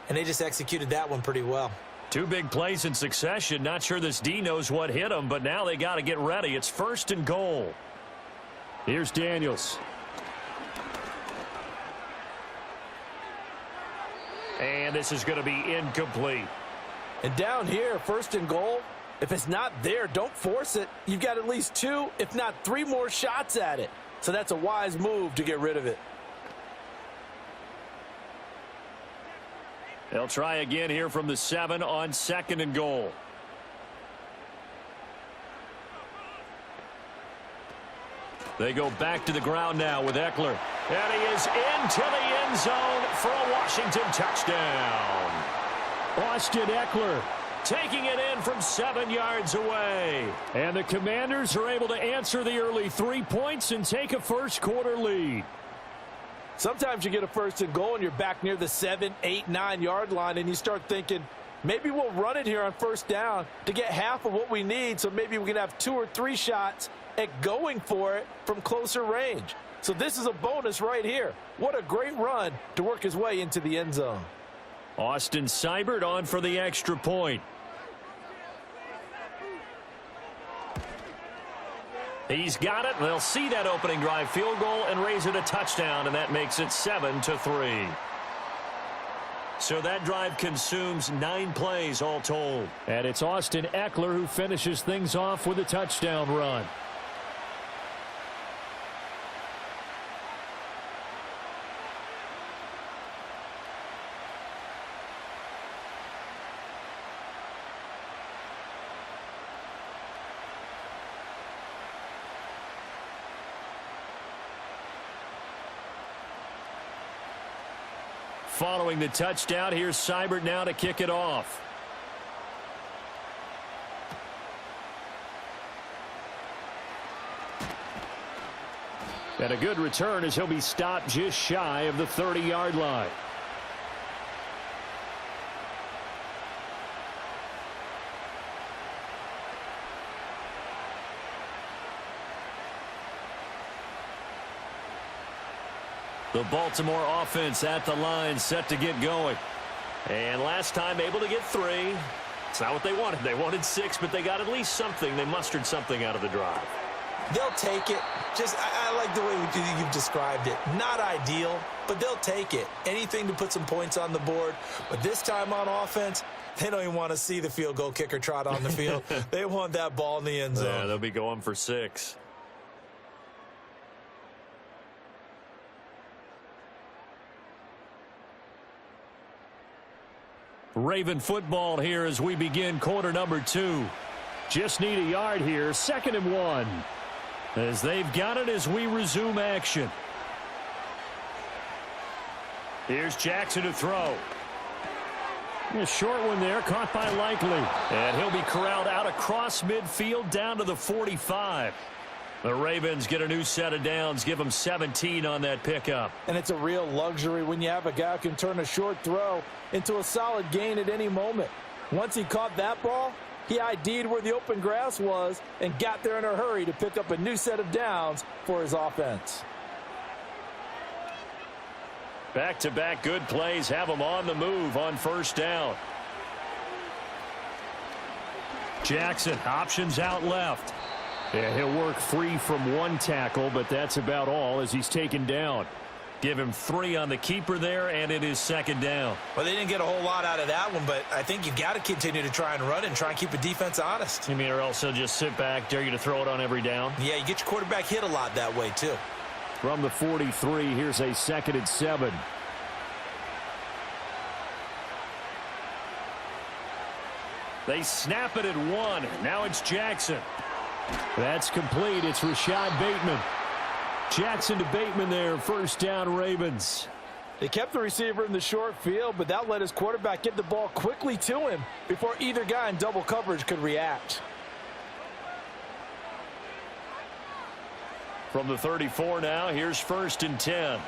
And they just executed that one pretty well. 2 big plays in succession. Not sure this D knows what hit him, but now they got to get ready. It's 1st and goal. Here's Daniels. And this is going to be incomplete. And down here, 1st and goal, if it's not there, don't force it. You've got at least 2, if not 3 more shots at it. So that's a wise move to get rid of it. They'll try again here from the 7 on 2nd and goal. They go back to the ground now with Eckler. And he is into the end zone for a Washington touchdown. Austin Eckler taking it in from 7 yards away. And the Commanders are able to answer the early 3 points and take a first-quarter lead. Sometimes you get a 1st and goal and you're back near the 7, 8, 9-yard line and you start thinking, maybe we'll run it here on 1st down to get half of what we need, so maybe we can have 2 or 3 shots at going for it from closer range. So this is a bonus right here. What a great run to work his way into the end zone. Austin Seibert on for the extra point. He's got it. They'll see that opening drive field goal and raise it a touchdown, and that makes it 7-3. So that drive consumes 9 plays all told. And it's Austin Eckler who finishes things off with a touchdown run. Following the touchdown, here's Seibert now to kick it off. And a good return as he'll be stopped just shy of the 30-yard line. The Baltimore offense at the line, set to get going. And last time able to get 3. It's not what they wanted. They wanted 6, but they got at least something. They mustered something out of the drive. They'll take it. I like the way you've described it. Not ideal, but they'll take it. Anything to put some points on the board. But this time on offense, they don't even want to see the field goal kicker trot on the field. They want that ball in the end zone. Yeah, they'll be going for 6. Raven football here as we begin quarter number 2. Just need a yard here. 2nd and 1. As they've got it as we resume action. Here's Jackson to throw. A short one there, caught by Likely. And he'll be corralled out across midfield down to the 45. The Ravens get a new set of downs, give them 17 on that pickup. And it's a real luxury when you have a guy who can turn a short throw into a solid gain at any moment. Once he caught that ball, he ID'd where the open grass was and got there in a hurry to pick up a new set of downs for his offense. Back-to-back good plays have them on the move on first down. Jackson, options out left. Yeah, he'll work free from one tackle, but that's about all as he's taken down. Give him 3 on the keeper there, and it is second down. Well, they didn't get a whole lot out of that one, but I think you've got to continue to try and run and try and keep the defense honest. You mean, or else he'll just sit back, dare you to throw it on every down? Yeah, you get your quarterback hit a lot that way, too. From the 43, here's a 2nd and 7. They snap it at 1. Now it's Jackson. That's complete. It's Rashad Bateman. Jackson to Bateman there. First down, Ravens. They kept the receiver in the short field, but that let his quarterback get the ball quickly to him before either guy in double coverage could react. From the 34 now, here's 1st and 10.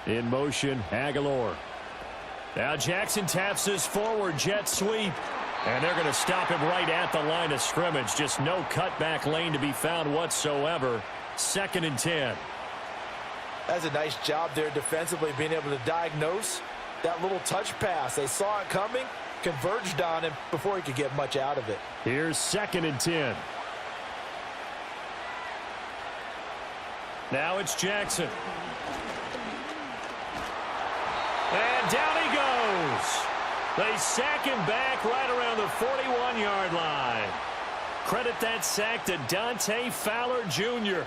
In motion, Aguilar. Now Jackson taps this forward jet sweep. And they're going to stop him right at the line of scrimmage. Just no cutback lane to be found whatsoever. 2nd and 10. That's a nice job there defensively, being able to diagnose that little touch pass. They saw it coming, converged on him before he could get much out of it. Here's 2nd and 10. Now it's Jackson. And down he goes. They sack him back right around the 41-yard line. Credit that sack to Dante Fowler Jr.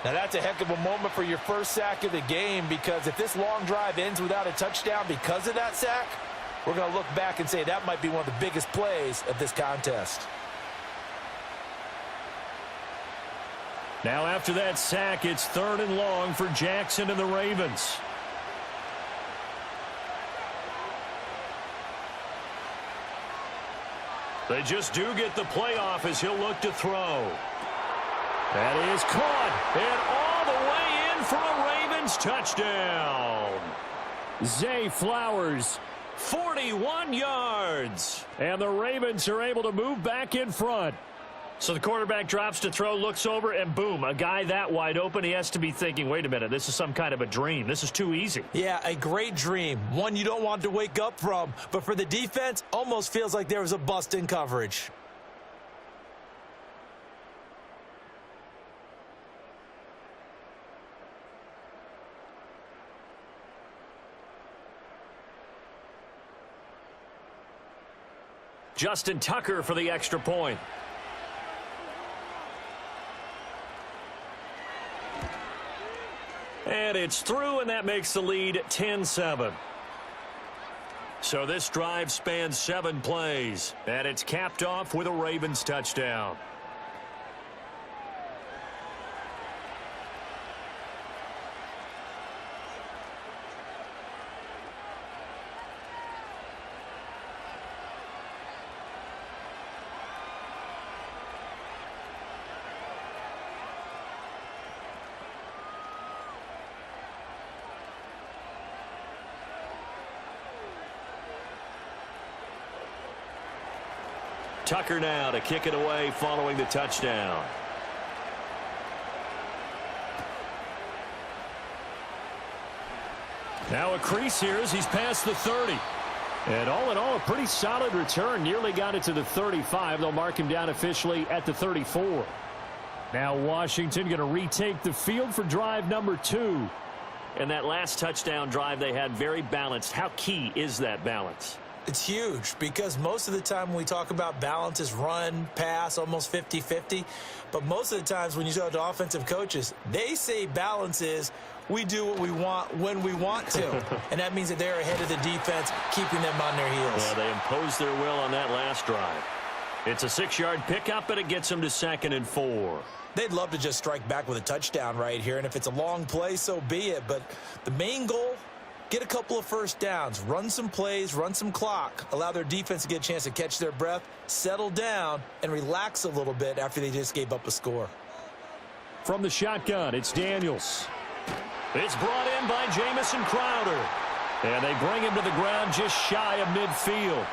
Now that's a heck of a moment for your first sack of the game, because if this long drive ends without a touchdown because of that sack, we're going to look back and say that might be one of the biggest plays of this contest. Now after that sack, it's 3rd and long for Jackson and the Ravens. They just do get the playoff as he'll look to throw. That is caught. And all the way in for a Ravens touchdown. Zay Flowers. 41 yards. And the Ravens are able to move back in front. So the quarterback drops to throw, looks over, and boom, a guy that wide open. He has to be thinking, wait a minute, this is some kind of a dream. This is too easy. Yeah, a great dream. One you don't want to wake up from. But for the defense, almost feels like there was a bust in coverage. Justin Tucker for the extra point. And it's through, and that makes the lead 10-7. So this drive spans 7 plays, and it's capped off with a Ravens touchdown. Tucker now to kick it away following the touchdown. Now a crease here as he's past the 30. And all in all, a pretty solid return. Nearly got it to the 35. They'll mark him down officially at the 34. Now Washington going to retake the field for drive number 2. And that last touchdown drive they had very balanced. How key is that balance? It's huge, because most of the time when we talk about balance is run, pass, almost 50-50. But most of the times when you talk to offensive coaches, they say balance is we do what we want when we want to. And that means that they're ahead of the defense, keeping them on their heels. Well, they imposed their will on that last drive. It's a 6-yard pickup, and it gets them to 2nd and 4. They'd love to just strike back with a touchdown right here. And if it's a long play, so be it. But the main goal Get a couple of first downs, run some plays, run some clock, allow their defense to get a chance to catch their breath, settle down, and relax a little bit after they just gave up a score. From the shotgun, it's Daniels. It's brought in by Jamison Crowder. And they bring him to the ground just shy of midfield.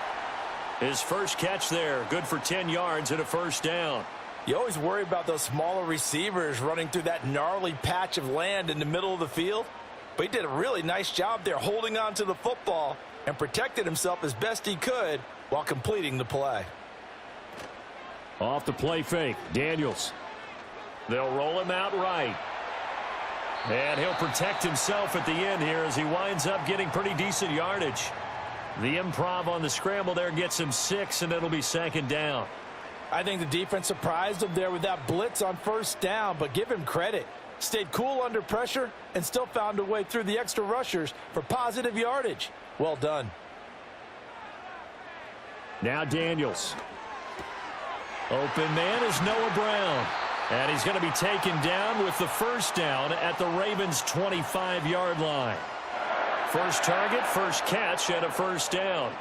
His first catch there, good for 10 yards and a first down. You always worry about those smaller receivers running through that gnarly patch of land in the middle of the field. But he did a really nice job there holding on to the football and protected himself as best he could while completing the play. Off the play fake, Daniels. They'll roll him out right. And he'll protect himself at the end here as he winds up getting pretty decent yardage. The improv on the scramble there gets him 6, and it'll be second down. I think the defense surprised him there with that blitz on first down, but give him credit. Stayed cool under pressure and still found a way through the extra rushers for positive yardage. Well done. Now Daniels. Open man is Noah Brown. And he's going to be taken down with the first down at the Ravens' 25-yard line. First target, first catch, and a first down.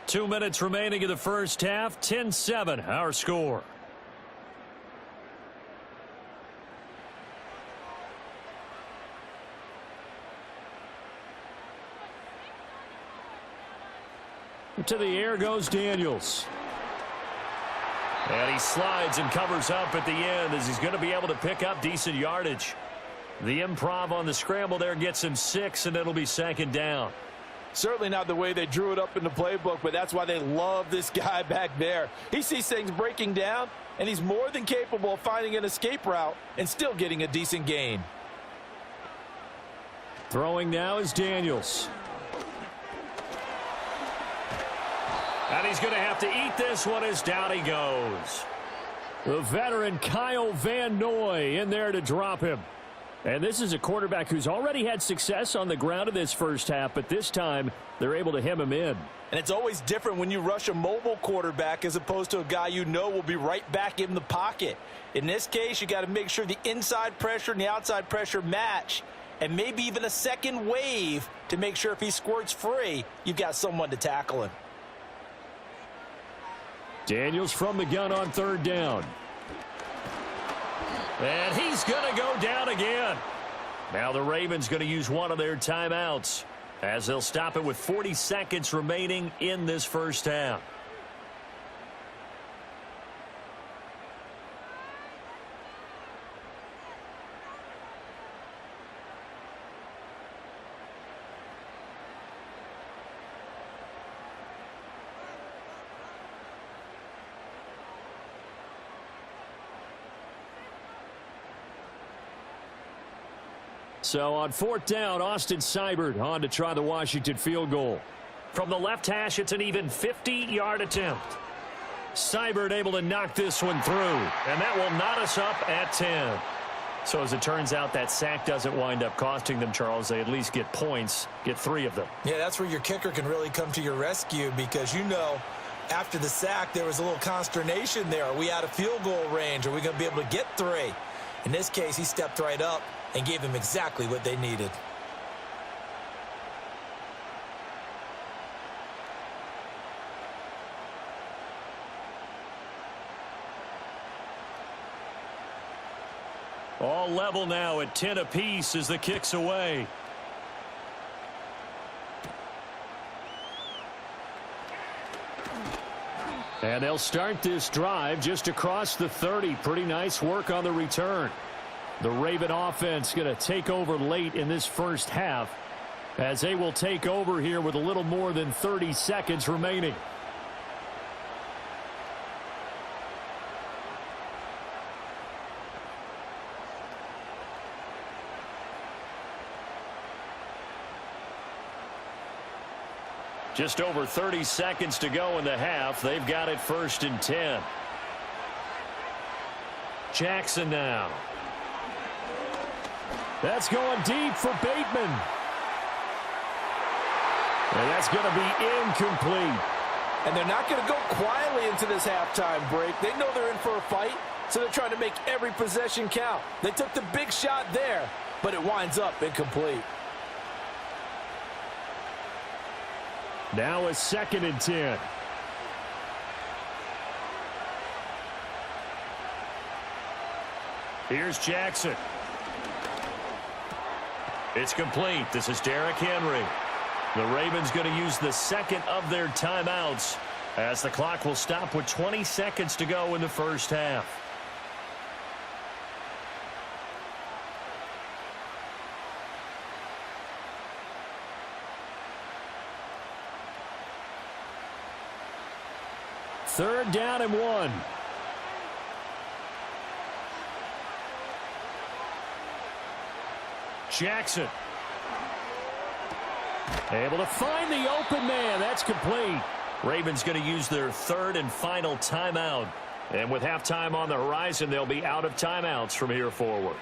Two minutes remaining in the first half. 10-7, our score. To the air goes Daniels. And he slides and covers up at the end as he's going to be able to pick up decent yardage. The improv on the scramble there gets him 6, and it'll be second down. Certainly not the way they drew it up in the playbook, but that's why they love this guy back there. He sees things breaking down, and he's more than capable of finding an escape route and still getting a decent gain. Throwing now is Daniels. And he's going to have to eat this one as down he goes. The veteran Kyle Van Noy in there to drop him. And this is a quarterback who's already had success on the ground in this first half, but this time they're able to hem him in. And it's always different when you rush a mobile quarterback as opposed to a guy you know will be right back in the pocket. In this case, you got to make sure the inside pressure and the outside pressure match, and maybe even a second wave to make sure if he squirts free, you've got someone to tackle him. Daniels from the gun on third down. And he's going to go down again. Now the Ravens going to use one of their timeouts as they'll stop it with 40 seconds remaining in this first half. So on fourth down, Austin Seibert on to try the Washington field goal. From the left hash, it's an even 50-yard attempt. Seibert able to knock this one through, and that will knot us up at 10. So as it turns out, that sack doesn't wind up costing them, Charles. They at least get points, get 3 of them. Yeah, that's where your kicker can really come to your rescue because, you know, after the sack, there was a little consternation there. Are we out of field goal range? Are we going to be able to get 3? In this case, he stepped right up and gave them exactly what they needed. All level now at 10 apiece as the kick's away. And they'll start this drive just across the 30. Pretty nice work on the return. The Raven offense going to take over late in this first half as they will take over here with a little more than 30 seconds remaining. Just over 30 seconds to go in the half. They've got it 1st and 10. Jackson now. That's going deep for Bateman. And that's going to be incomplete. And they're not going to go quietly into this halftime break. They know they're in for a fight, so they're trying to make every possession count. They took the big shot there, but it winds up incomplete. Now a 2nd and 10. Here's Jackson. It's complete. This is Derrick Henry. The Ravens going to use the 2nd of their timeouts as the clock will stop with 20 seconds to go in the first half. Third down and 1. Jackson. Able to find the open man. That's complete. Ravens going to use their 3rd and final timeout. And with halftime on the horizon, they'll be out of timeouts from here forward.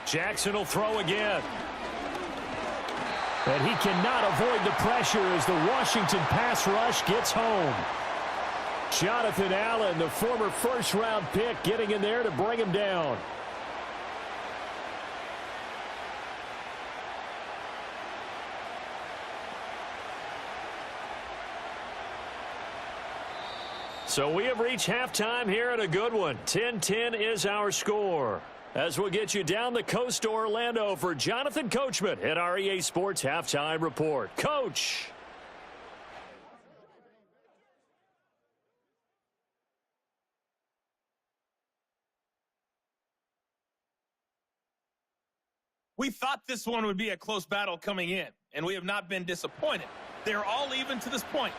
Jackson will throw again. And he cannot avoid the pressure as the Washington pass rush gets home. Jonathan Allen, the former first-round pick, getting in there to bring him down. So we have reached halftime here at a good one. 10-10 is our score. As we'll get you down the coast to Orlando for Jonathan Coachman at our EA Sports Halftime Report. Coach. We thought this one would be a close battle coming in, and we have not been disappointed. They're all even to this point.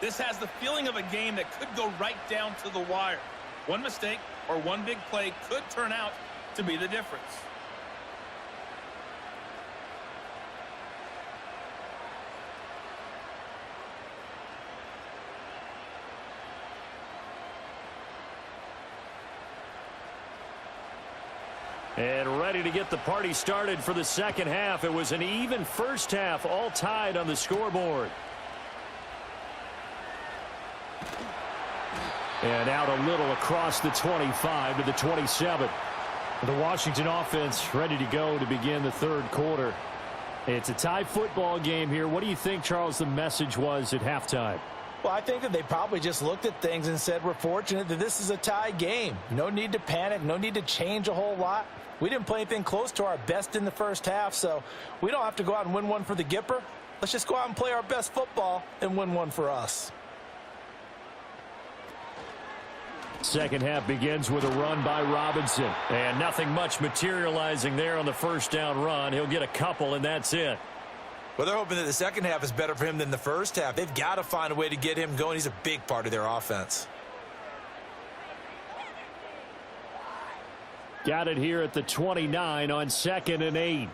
This has the feeling of a game that could go right down to the wire. One mistake or one big play could turn out to be the difference. And ready to get the party started for the second half. It was an even first half, all tied on the scoreboard. And out a little across the 25 to the 27. The Washington offense ready to go to begin the third quarter. It's a tie football game here. What do you think, Charles, the message was at halftime? Well, I think that they probably just looked at things and said, we're fortunate that this is a tie game. No need to panic. No need to change a whole lot. We didn't play anything close to our best in the first half, so we don't have to go out and win one for the Gipper. Let's just go out and play our best football and win one for us. Second half begins with a run by Robinson. And nothing much materializing there on the first down run. He'll get a couple, and that's it. Well, they're hoping that the second half is better for him than the first half. They've got to find a way to get him going. He's a big part of their offense. Got it here at the 29 on 2nd and 8.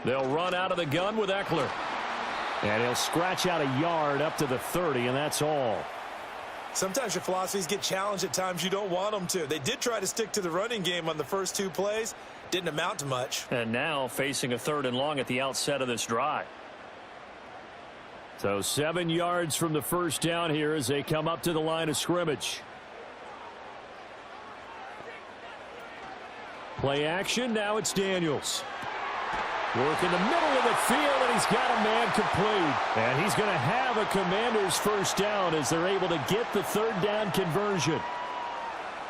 They'll run out of the gun with Eckler. And he'll scratch out a yard up to the 30, and that's all. Sometimes your philosophies get challenged at times you don't want them to. They did try to stick to the running game on the first 2 plays. Didn't amount to much. And now facing a 3rd and long at the outset of this drive. So 7 yards from the first down here as they come up to the line of scrimmage. Play action. Now it's Daniels. Work in the middle of the field, and he's got a man complete. And he's going to have a Commanders first down as they're able to get the 3rd down conversion.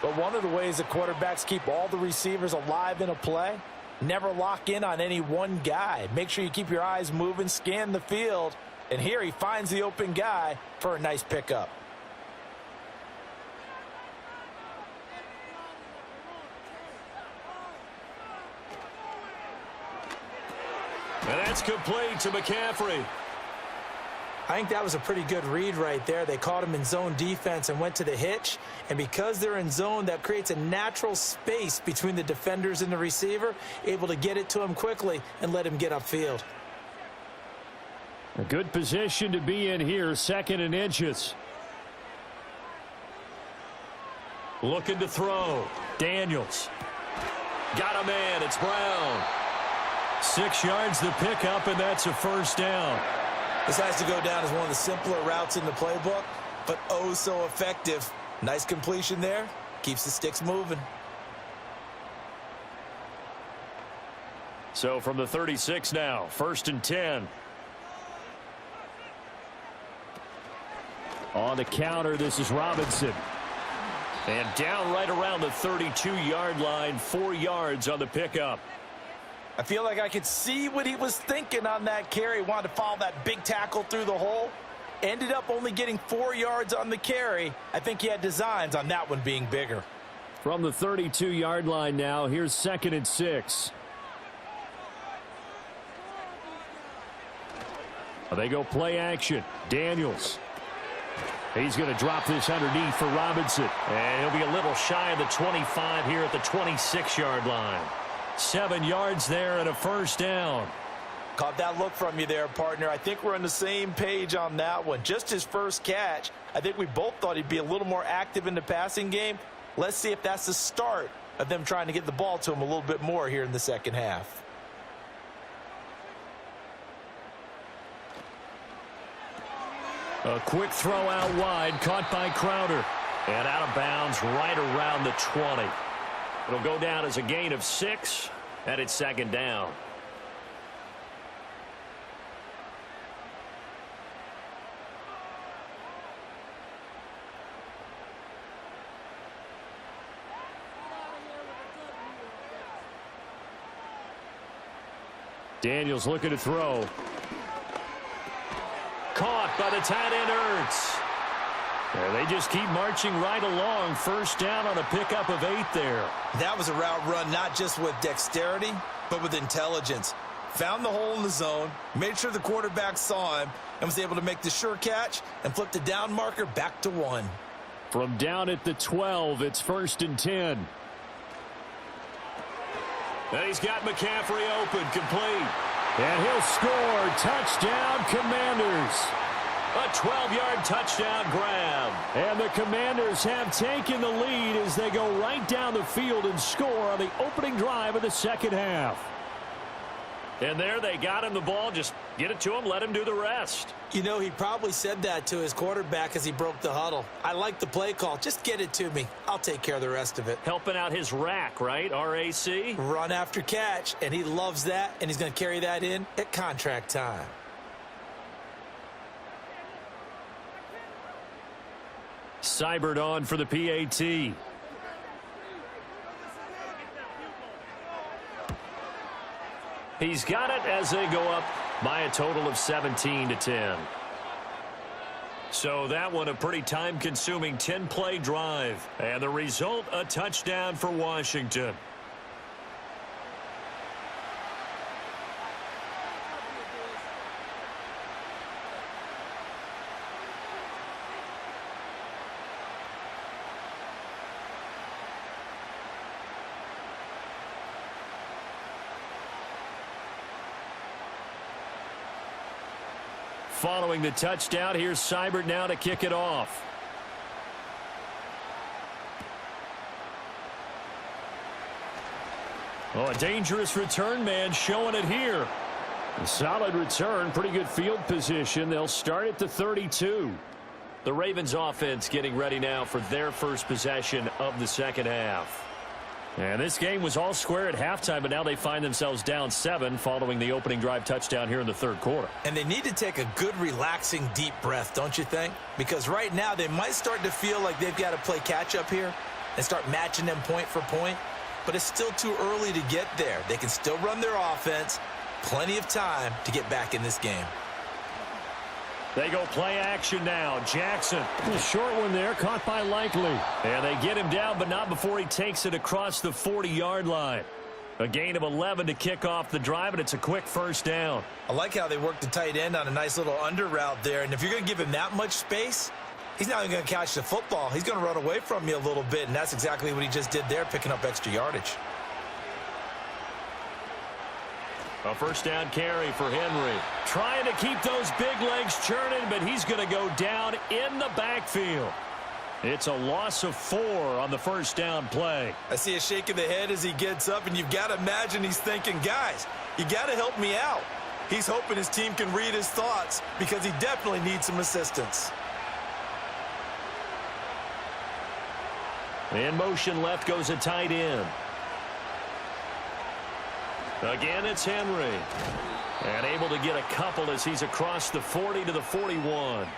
But one of the ways that quarterbacks keep all the receivers alive in a play, never lock in on any one guy. Make sure you keep your eyes moving, scan the field. And here he finds the open guy for a nice pickup. And that's complete to McCaffrey. I think that was a pretty good read right there. They caught him in zone defense and went to the hitch. And because they're in zone, that creates a natural space between the defenders and the receiver, able to get it to him quickly and let him get upfield. A good position to be in here, 2nd and inches. Looking to throw. Daniels. Got a man. It's Brown. 6 yards the pickup, and that's a first down. This has to go down as one of the simpler routes in the playbook, but oh so effective. Nice completion there. Keeps the sticks moving. So from the 36 now, 1st and 10. On the counter, this is Robinson. And down right around the 32-yard line, 4 yards on the pickup. I feel like I could see what he was thinking on that carry. Wanted to follow that big tackle through the hole. Ended up only getting 4 yards on the carry. I think he had designs on that one being bigger. From the 32-yard line now, here's 2nd and 6. They go play action. Daniels. He's going to drop this underneath for Robinson. And he'll be a little shy of the 25 here at the 26-yard line. 7 yards there and a first down. Caught that look from you there, partner. I think we're on the same page on that one. Just his first catch. I think we both thought he'd be a little more active in the passing game. Let's see if that's the start of them trying to get the ball to him a little bit more here in the second half. A quick throw out wide, caught by Crowder. And out of bounds right around the 20. It'll go down as a gain of 6, and it's 2nd down. Daniels looking to throw. Caught by the tight end Ertz. And they just keep marching right along. First down on a pickup of 8 there. That was a route run not just with dexterity, but with intelligence. Found the hole in the zone, made sure the quarterback saw him, and was able to make the sure catch and flip the down marker back to 1. From down at the 12, it's 1st and 10. And he's got McCaffrey open, complete. And he'll score. Touchdown, Commanders. A 12-yard touchdown grab. And the Commanders have taken the lead as they go right down the field and score on the opening drive of the second half. And there they got him the ball. Just get it to him, let him do the rest. You know, he probably said that to his quarterback as he broke the huddle. I like the play call. Just get it to me. I'll take care of the rest of it. Helping out his rack, right? RAC? Run after catch, and he loves that, and he's going to carry that in at contract time. Seibert on for the PAT. He's got it as they go up by a total of 17-10. So that one a pretty time-consuming 10-play drive. And the result, a touchdown for Washington. Following the touchdown, here's Seibert now to kick it off. Oh, a dangerous return man showing it here. A solid return, pretty good field position. They'll start at the 32. The Ravens offense getting ready now for their first possession of the second half. And this game was all square at halftime, but now they find themselves down 7 following the opening drive touchdown here in the third quarter. And they need to take a good, relaxing, deep breath, don't you think? Because right now they might start to feel like they've got to play catch-up here and start matching them point for point. But it's still too early to get there. They can still run their offense. Plenty of time to get back in this game. They go play action now. Jackson. A short one there, caught by Likely. And they get him down, but not before he takes it across the 40-yard line. A gain of 11 to kick off the drive, and it's a quick first down. I like how they worked the tight end on a nice little under route there. And if you're going to give him that much space, he's not even going to catch the football. He's going to run away from you a little bit, and that's exactly what he just did there, picking up extra yardage. A first down carry for Henry. Trying to keep those big legs churning, but he's going to go down in the backfield. It's a loss of 4 on the first down play. I see a shake of the head as he gets up, and you've got to imagine he's thinking, guys, you got to help me out. He's hoping his team can read his thoughts because he definitely needs some assistance. In motion left goes a tight end. Again, it's Henry. And able to get a couple as he's across the 40 to the 41.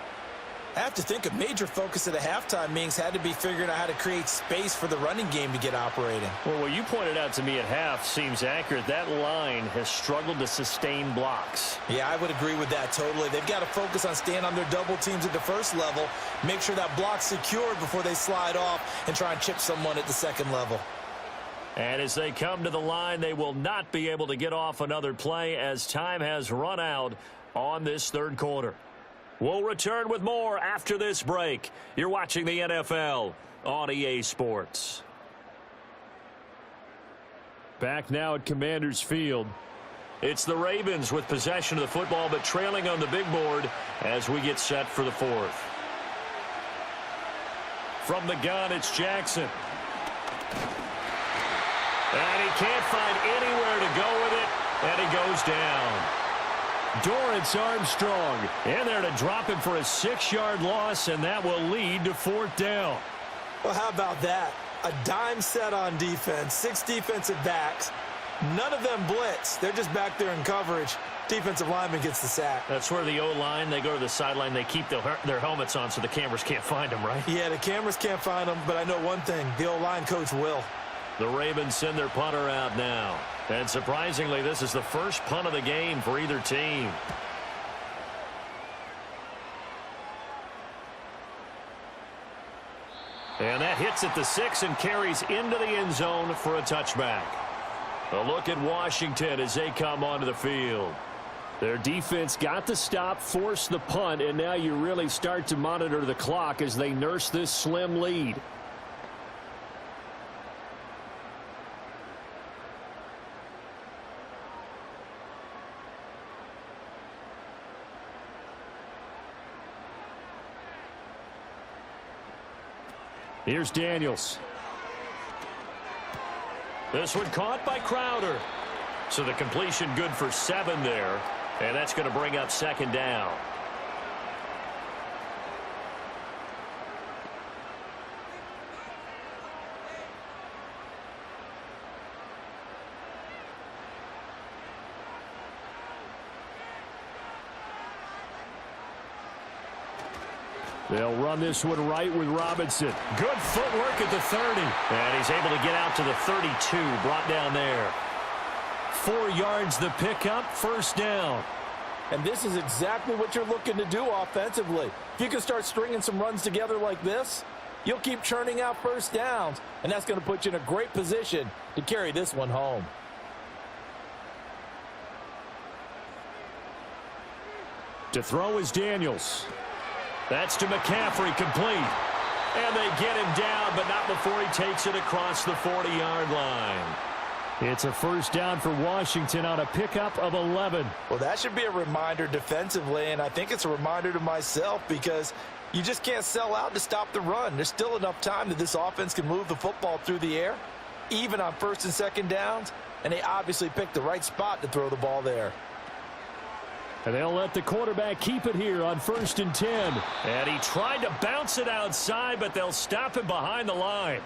I have to think a major focus at the halftime meetings had to be figuring out how to create space for the running game to get operating. Well, what you pointed out to me at half seems accurate. That line has struggled to sustain blocks. Yeah, I would agree with that totally. They've got to focus on staying on their double teams at the first level, make sure that block's secured before they slide off and try and chip someone at the second level. And as they come to the line, they will not be able to get off another play as time has run out on this third quarter. We'll return with more after this break. You're watching the NFL on EA Sports. Back now at Commanders Field. It's the Ravens with possession of the football, but trailing on the big board as we get set for the fourth. From the gun, it's Jackson. And he can't find anywhere to go with it, and he goes down. Dorrance Armstrong in there to drop him for a 6-yard loss, and that will lead to 4th down. Well, how about that? A dime set on defense, 6 defensive backs. None of them blitz. They're just back there in coverage. Defensive lineman gets the sack. That's where the O-line, they go to the sideline, they keep their helmets on so the cameras can't find them, right? Yeah, the cameras can't find them, but I know one thing. The O-line coach will. The Ravens send their punter out now. And surprisingly, this is the first punt of the game for either team. And that hits at the 6 and carries into the end zone for a touchback. A look at Washington as they come onto the field. Their defense got the stop, forced the punt, and now you really start to monitor the clock as they nurse this slim lead. Here's Daniels. This one caught by Crowder. So the completion good for 7 there. And that's going to bring up 2nd down. They'll run this one right with Robinson. Good footwork at the 30. And he's able to get out to the 32, brought down there. 4 yards the pickup, 1st down. And this is exactly what you're looking to do offensively. If you can start stringing some runs together like this, you'll keep churning out 1st downs, and that's going to put you in a great position to carry this one home. To throw is Daniels. That's to McCaffrey, complete. And they get him down, but not before he takes it across the 40-yard line. It's a 1st down for Washington on a pickup of 11. Well, that should be a reminder defensively, and I think it's a reminder to myself because you just can't sell out to stop the run. There's still enough time that this offense can move the football through the air, even on 1st and 2nd downs, and they obviously picked the right spot to throw the ball there. And they'll let the quarterback keep it here on 1st and 10. And he tried to bounce it outside, but they'll stop him behind the line.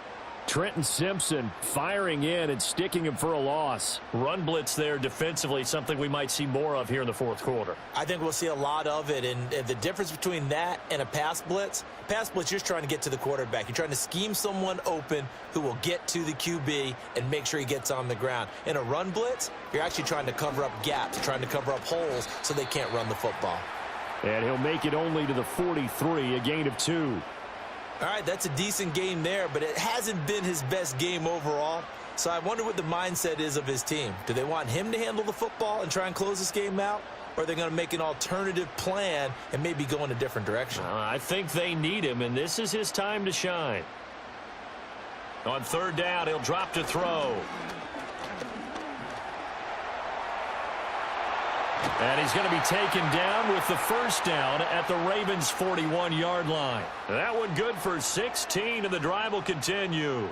Trenton Simpson firing in and sticking him for a loss. Run blitz there defensively, something we might see more of here in the 4th quarter. I think we'll see a lot of it, and the difference between that and a pass blitz, you're just trying to get to the quarterback. You're trying to scheme someone open who will get to the QB and make sure he gets on the ground. In a run blitz, you're actually trying to cover up gaps, trying to cover up holes so they can't run the football. And he'll make it only to the 43, a gain of 2. All right, that's a decent game there, but it hasn't been his best game overall. So I wonder what the mindset is of his team. Do they want him to handle the football and try and close this game out? Or are they going to make an alternative plan and maybe go in a different direction? I think they need him, and this is his time to shine. On third down, he'll drop to throw. And he's going to be taken down with the first down at the Ravens' 41-yard line. That one good for 16, and the drive will continue.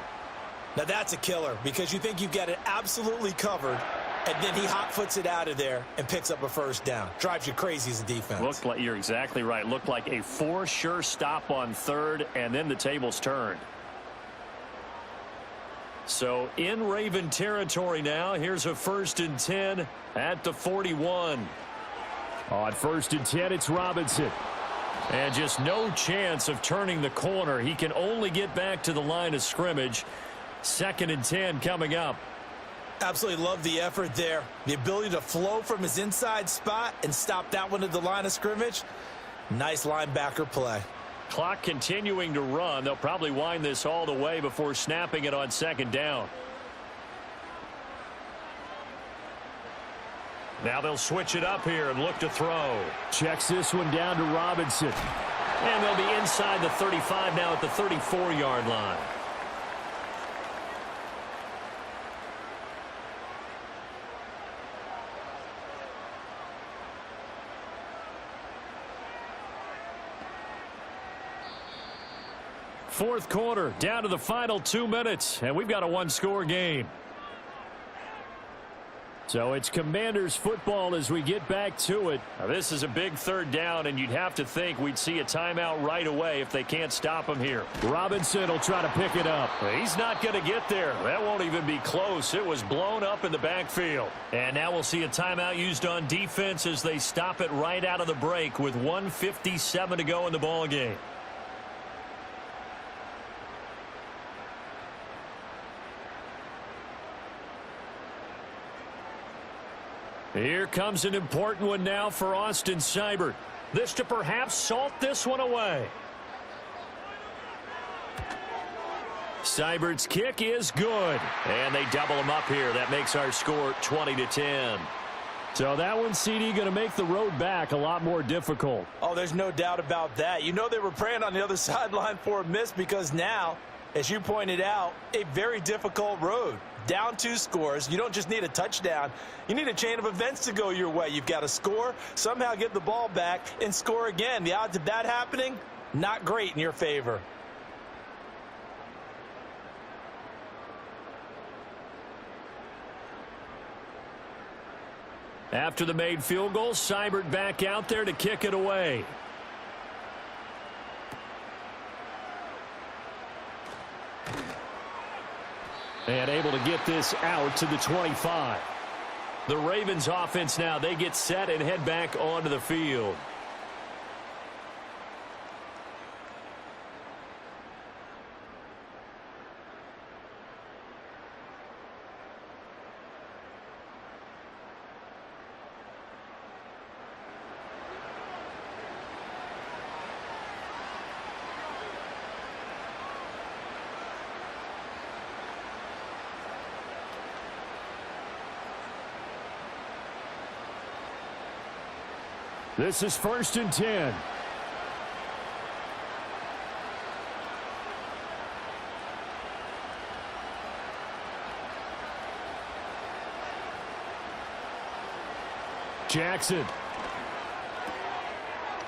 Now that's a killer because you think you've got it absolutely covered, and then he hot-foots it out of there and picks up a first down. Drives you crazy as a defense. Looked like, you're exactly right. Looked like a for-sure stop on third, and then the tables turned. So in Raven territory now, here's a 1st and 10 at the 41. On 1st and 10, it's Robinson. And just no chance of turning the corner. He can only get back to the line of scrimmage. 2nd and 10 coming up. Absolutely love the effort there. The ability to flow from his inside spot and stop that one at the line of scrimmage. Nice linebacker play. Clock continuing to run. They'll probably wind this all the way before snapping it on 2nd down. Now they'll switch it up here and look to throw. Checks this one down to Robinson. And they'll be inside the 35 now at the 34-yard line. Fourth quarter, down to the final 2 minutes, and we've got a one-score game. So it's Commanders football as we get back to it. Now this is a big 3rd down, and you'd have to think we'd see a timeout right away if they can't stop him here. Robinson will try to pick it up. He's not going to get there. That won't even be close. It was blown up in the backfield. And now we'll see a timeout used on defense as they stop it right out of the break with 1:57 to go in the ball game. Here comes an important one now for Austin Seibert. This to perhaps salt this one away. Seibert's kick is good. And they double him up here. That makes our score 20-10. So that one, CD, going to make the road back a lot more difficult. Oh, there's no doubt about that. You know they were praying on the other sideline for a miss because now, as you pointed out, a very difficult road. Down 2 scores. You don't just need a touchdown. You need a chain of events to go your way. You've got to score, somehow get the ball back, and score again. The odds of that happening, not great in your favor. After the made field goal, Seibert back out there to kick it away. And able to get this out to the 25. The Ravens offense now, they get set and head back onto the field. This is 1st and 10. Jackson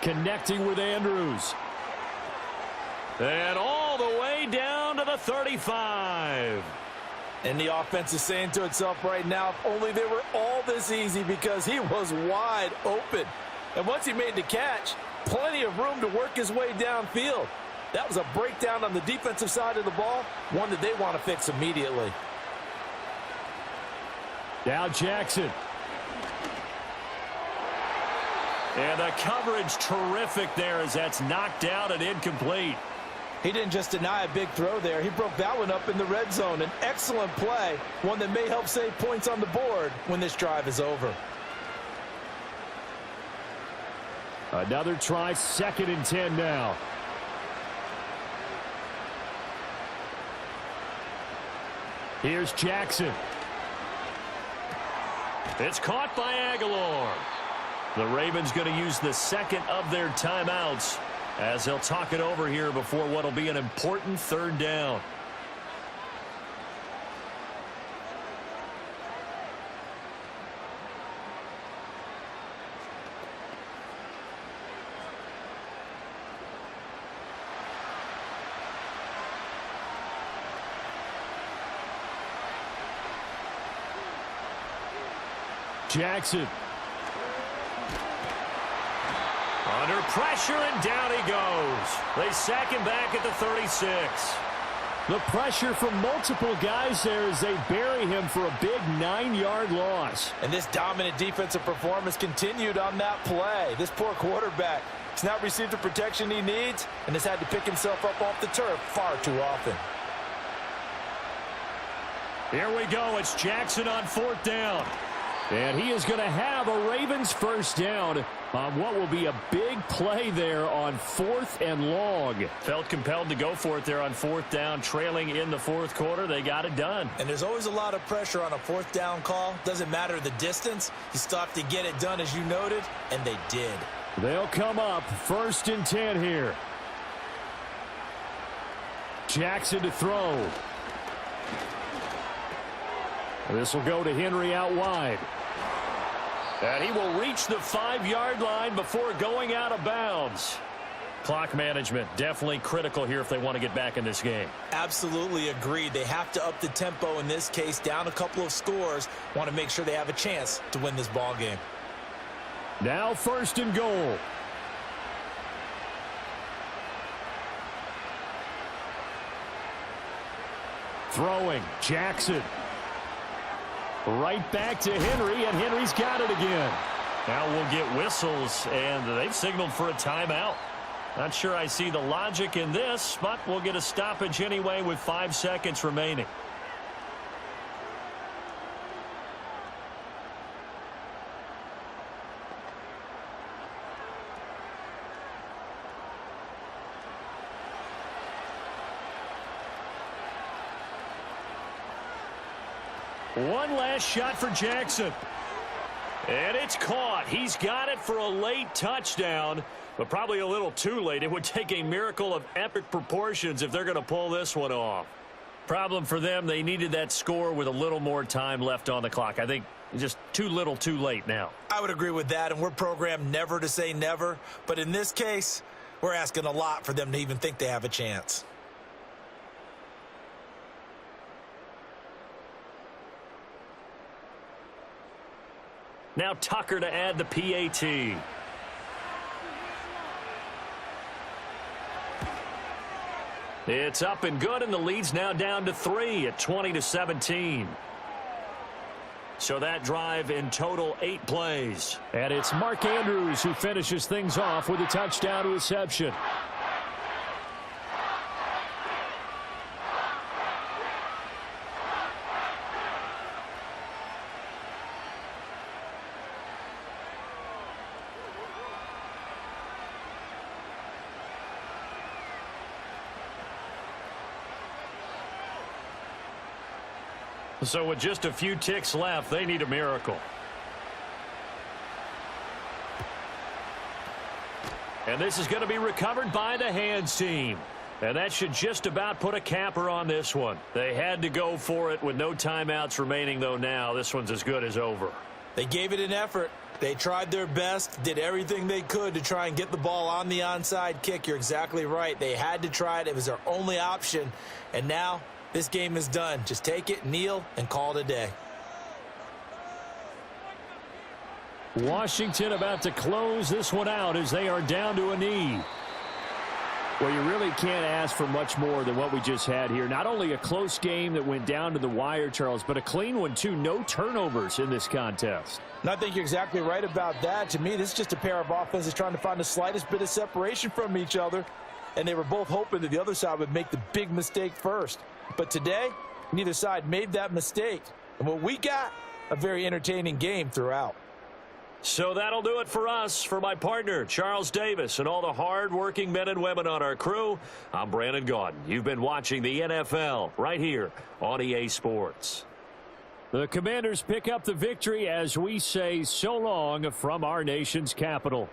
connecting with Andrews. And all the way down to the 35. And the offense is saying to itself right now, if only they were all this easy, because he was wide open. And once he made the catch, plenty of room to work his way downfield. That was a breakdown on the defensive side of the ball, one that they want to fix immediately. Now Jackson. And the coverage terrific there as that's knocked out and incomplete. He didn't just deny a big throw there. He broke that one up in the red zone. An excellent play, one that may help save points on the board when this drive is over. Another try, 2nd and 10 now. Here's Jackson. It's caught by Aguilar. The Ravens going to use the second of their timeouts as they'll talk it over here before what will be an important third down. Jackson. Under pressure, and down he goes. They sack him back at the 36. The pressure from multiple guys there as they bury him for a big 9-yard loss. And this dominant defensive performance continued on that play. This poor quarterback has not received the protection he needs and has had to pick himself up off the turf far too often. Here we go. It's Jackson on 4th down. And he is going to have a Ravens first down on what will be a big play there on 4th and long. Felt compelled to go for it there on 4th down, trailing in the 4th quarter. They got it done. And there's always a lot of pressure on a 4th down call. Doesn't matter the distance. You still have to get it done, as you noted, and they did. They'll come up 1st and 10 here. Jackson to throw. This will go to Henry out wide. And he will reach the 5-yard line before going out of bounds. Clock management definitely critical here if they want to get back in this game. Absolutely agreed. They have to up the tempo in this case, down a couple of scores. Want to make sure they have a chance to win this ball game. Now 1st and goal. Throwing, Jackson. Right back to Henry, and Henry's got it again. Now we'll get whistles, and they've signaled for a timeout. Not sure I see the logic in this, but we'll get a stoppage anyway with 5 seconds remaining. One last shot for Jackson. And it's caught. He's got it for a late touchdown, but probably a little too late. It would take a miracle of epic proportions if they're going to pull this one off. Problem for them, they needed that score with a little more time left on the clock. I think just too little too late now. I would agree with that, and we're programmed never to say never. But in this case, we're asking a lot for them to even think they have a chance. Now Tucker to add the PAT. It's up and good, and the lead's now down to 3 at 20-17. So that drive in total 8 plays. And it's Mark Andrews who finishes things off with a touchdown reception. So with just a few ticks left, they need a miracle. And this is going to be recovered by the hands team. And that should just about put a capper on this one. They had to go for it with no timeouts remaining, though now. This one's as good as over. They gave it an effort. They tried their best, did everything they could to try and get the ball on the onside kick. You're exactly right. They had to try it. It was their only option. And now this game is done. Just take it, kneel, and call it a day. Washington about to close this one out as they are down to a knee. Well, you really can't ask for much more than what we just had here. Not only a close game that went down to the wire, Charles, but a clean one, too. No turnovers in this contest. And I think you're exactly right about that. To me, this is just a pair of offenses trying to find the slightest bit of separation from each other. And they were both hoping that the other side would make the big mistake first. But today, neither side made that mistake. And what we got, a very entertaining game throughout. So that'll do it for us. For my partner, Charles Davis, and all the hard-working men and women on our crew, I'm Brandon Gaudin. You've been watching the NFL right here on EA Sports. The Commanders pick up the victory as we say so long from our nation's capital.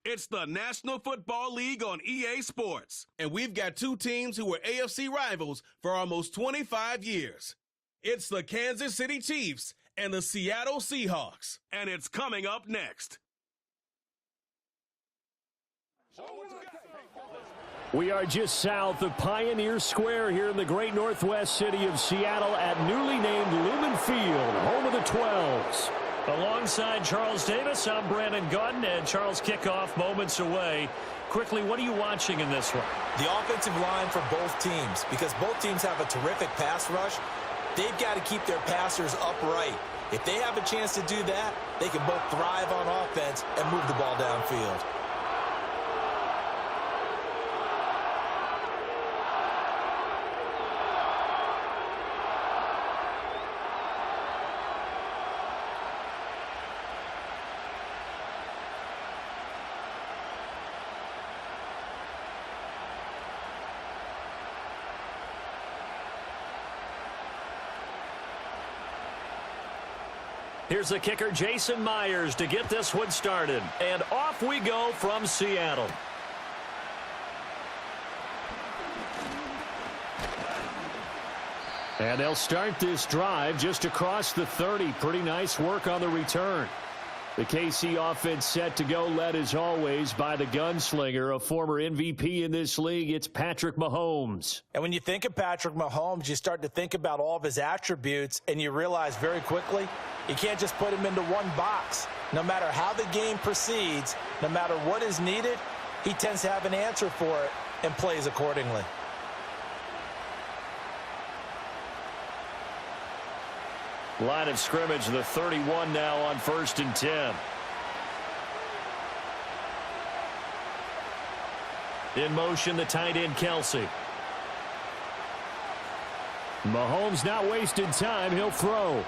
It's the National Football League on EA Sports, and we've got two teams who were AFC rivals for almost 25 years. It's the Kansas City Chiefs and the Seattle Seahawks, and it's coming up next. We are just south of Pioneer Square here in the great northwest city of Seattle at newly named Lumen Field, home of the 12s. Alongside Charles Davis, I'm Brandon Gaudin, and Charles, kickoff moments away. Quickly, what are you watching in this one? The offensive line for both teams, because both teams have a terrific pass rush. They've got to keep their passers upright. If they have a chance to do that, they can both thrive on offense and move the ball downfield. Here's the kicker, Jason Myers, to get this one started. And off we go from Seattle. And they'll start this drive just across the 30. Pretty nice work on the return. The KC offense set to go, led as always by the gunslinger, a former MVP in this league. It's Patrick Mahomes. And when you think of Patrick Mahomes, you start to think about all of his attributes, and you realize very quickly you can't just put him into one box. No matter how the game proceeds, no matter what is needed, he tends to have an answer for it and plays accordingly. Line of scrimmage, the 31 now on 1st and 10. In motion, the tight end, Kelsey. Mahomes not wasting time. He'll throw.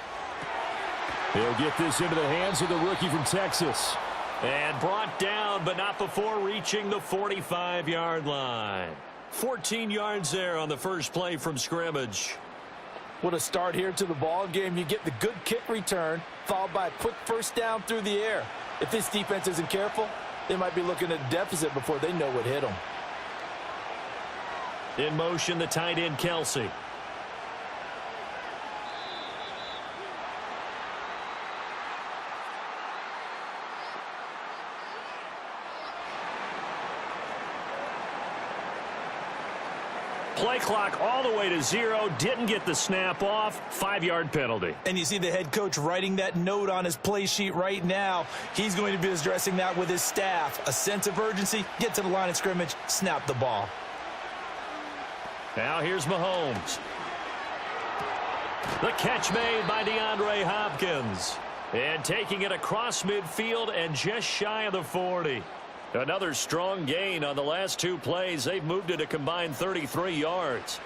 He'll get this into the hands of the rookie from Texas. And brought down, but not before reaching the 45-yard line. 14 yards there on the first play from scrimmage. What a start here to the ball game. You get the good kick return, followed by a quick first down through the air. If this defense isn't careful, they might be looking at a deficit before they know what hit them. In motion, the tight end, Kelsey. Play clock all the way to 0. Didn't get the snap off. 5-yard penalty. And you see the head coach writing that note on his play sheet right now. He's going to be addressing that with his staff. A sense of urgency. Get to the line of scrimmage. Snap the ball. Now here's Mahomes. The catch made by DeAndre Hopkins. And taking it across midfield and just shy of the 40. Another strong gain on the last two plays. They've moved it a combined 33 yards.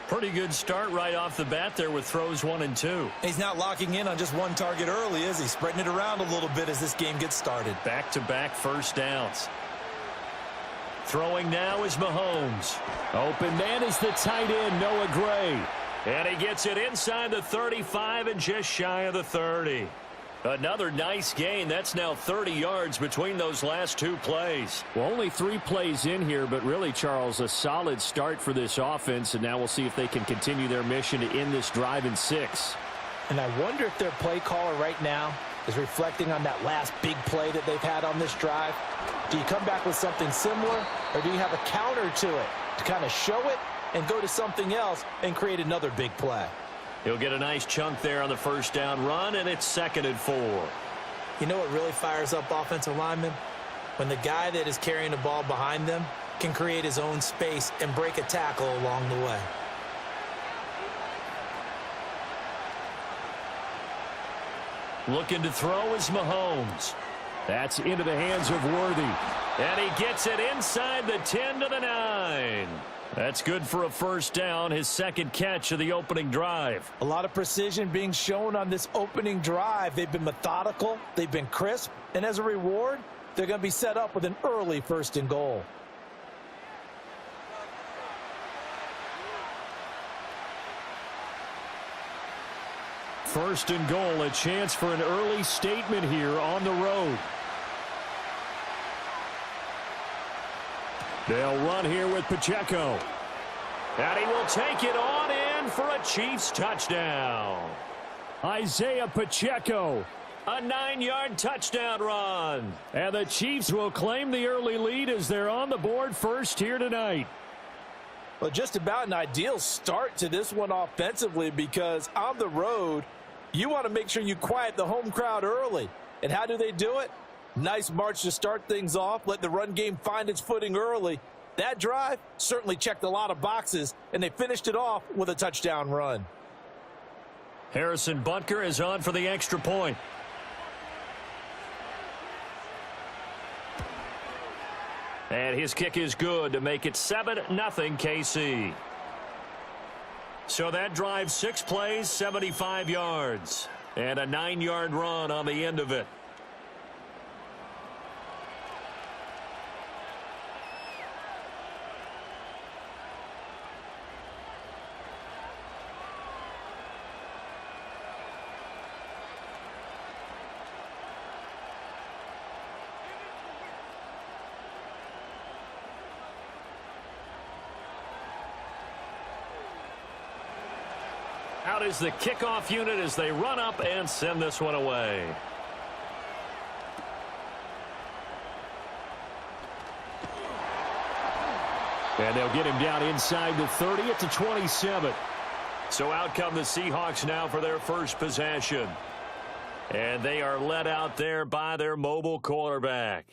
Pretty good start right off the bat there with throws 1 and 2. He's not locking in on just one target early, is he? Spreading it around a little bit as this game gets started. Back-to-back first downs. Throwing now is Mahomes. Open man is the tight end, Noah Gray. And he gets it inside the 35 and just shy of the 30. Another nice gain. That's now 30 yards between those last two plays. Well, only 3 plays in here, but really, Charles, a solid start for this offense, and now we'll see if they can continue their mission to end this drive in 6. And I wonder if their play caller right now is reflecting on that last big play that they've had on this drive. Do you come back with something similar, or do you have a counter to it to kind of show it and go to something else and create another big play? He'll get a nice chunk there on the first down run, and it's 2nd and 4. You know what really fires up offensive linemen? When the guy that is carrying the ball behind them can create his own space and break a tackle along the way. Looking to throw is Mahomes. That's into the hands of Worthy. And he gets it inside the 10 to the 9. That's good for a first down, his 2nd catch of the opening drive. A lot of precision being shown on this opening drive. They've been methodical, they've been crisp, and as a reward, they're going to be set up with an early 1st and goal. First and goal, a chance for an early statement here on the road. They'll run here with Pacheco. And he will take it on in for a Chiefs touchdown. Isaiah Pacheco. A 9-yard touchdown run. And the Chiefs will claim the early lead as they're on the board first here tonight. Well, just about an ideal start to this one offensively, because on the road, you want to make sure you quiet the home crowd early. And how do they do it? Nice march to start things off. Let the run game find its footing early. That drive certainly checked a lot of boxes, and they finished it off with a touchdown run. Harrison Butker is on for the extra point. And his kick is good to make it 7-0 KC. So that drive, 6 plays, 75 yards. And a 9-yard run on the end of it. Out is the kickoff unit as they run up and send this one away. And they'll get him down inside the 30 at the 27. So out come the Seahawks now for their first possession. And they are led out there by their mobile quarterback.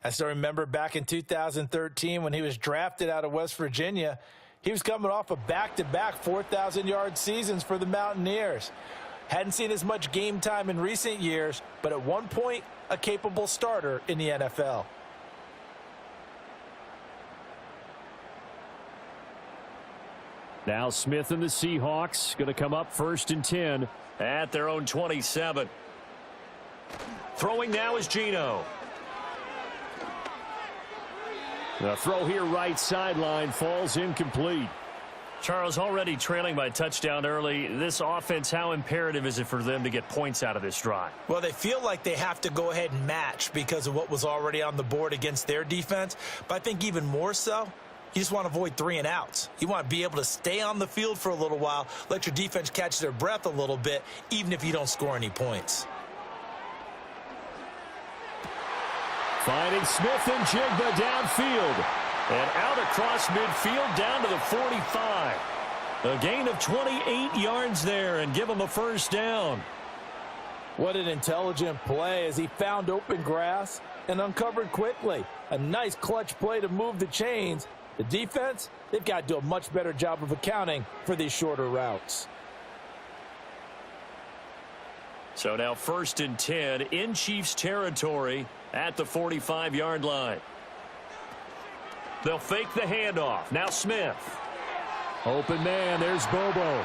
I still remember back in 2013 when he was drafted out of West Virginia. He was coming off of back-to-back 4,000-yard seasons for the Mountaineers. Hadn't seen as much game time in recent years, but at one point, a capable starter in the NFL. Now Smith and the Seahawks going to come up 1st and 10. At their own 27. Throwing now is Geno. The throw here right sideline falls incomplete. Charles, already trailing by touchdown early. This offense, how imperative is it for them to get points out of this drive? Well, they feel like they have to go ahead and match because of what was already on the board against their defense. But I think even more so, you just want to avoid 3 and outs. You want to be able to stay on the field for a little while, let your defense catch their breath a little bit, even if you don't score any points. Finding Smith and Jigba downfield. And out across midfield down to the 45. A gain of 28 yards there and give him a first down. What an intelligent play as he found open grass and uncovered quickly. A nice clutch play to move the chains The defense, they've got to do a much better job of accounting for these shorter routes. So now 1st and 10 in Chiefs territory at the 45-yard line. They'll fake the handoff. Now Smith. Open man, there's Bobo.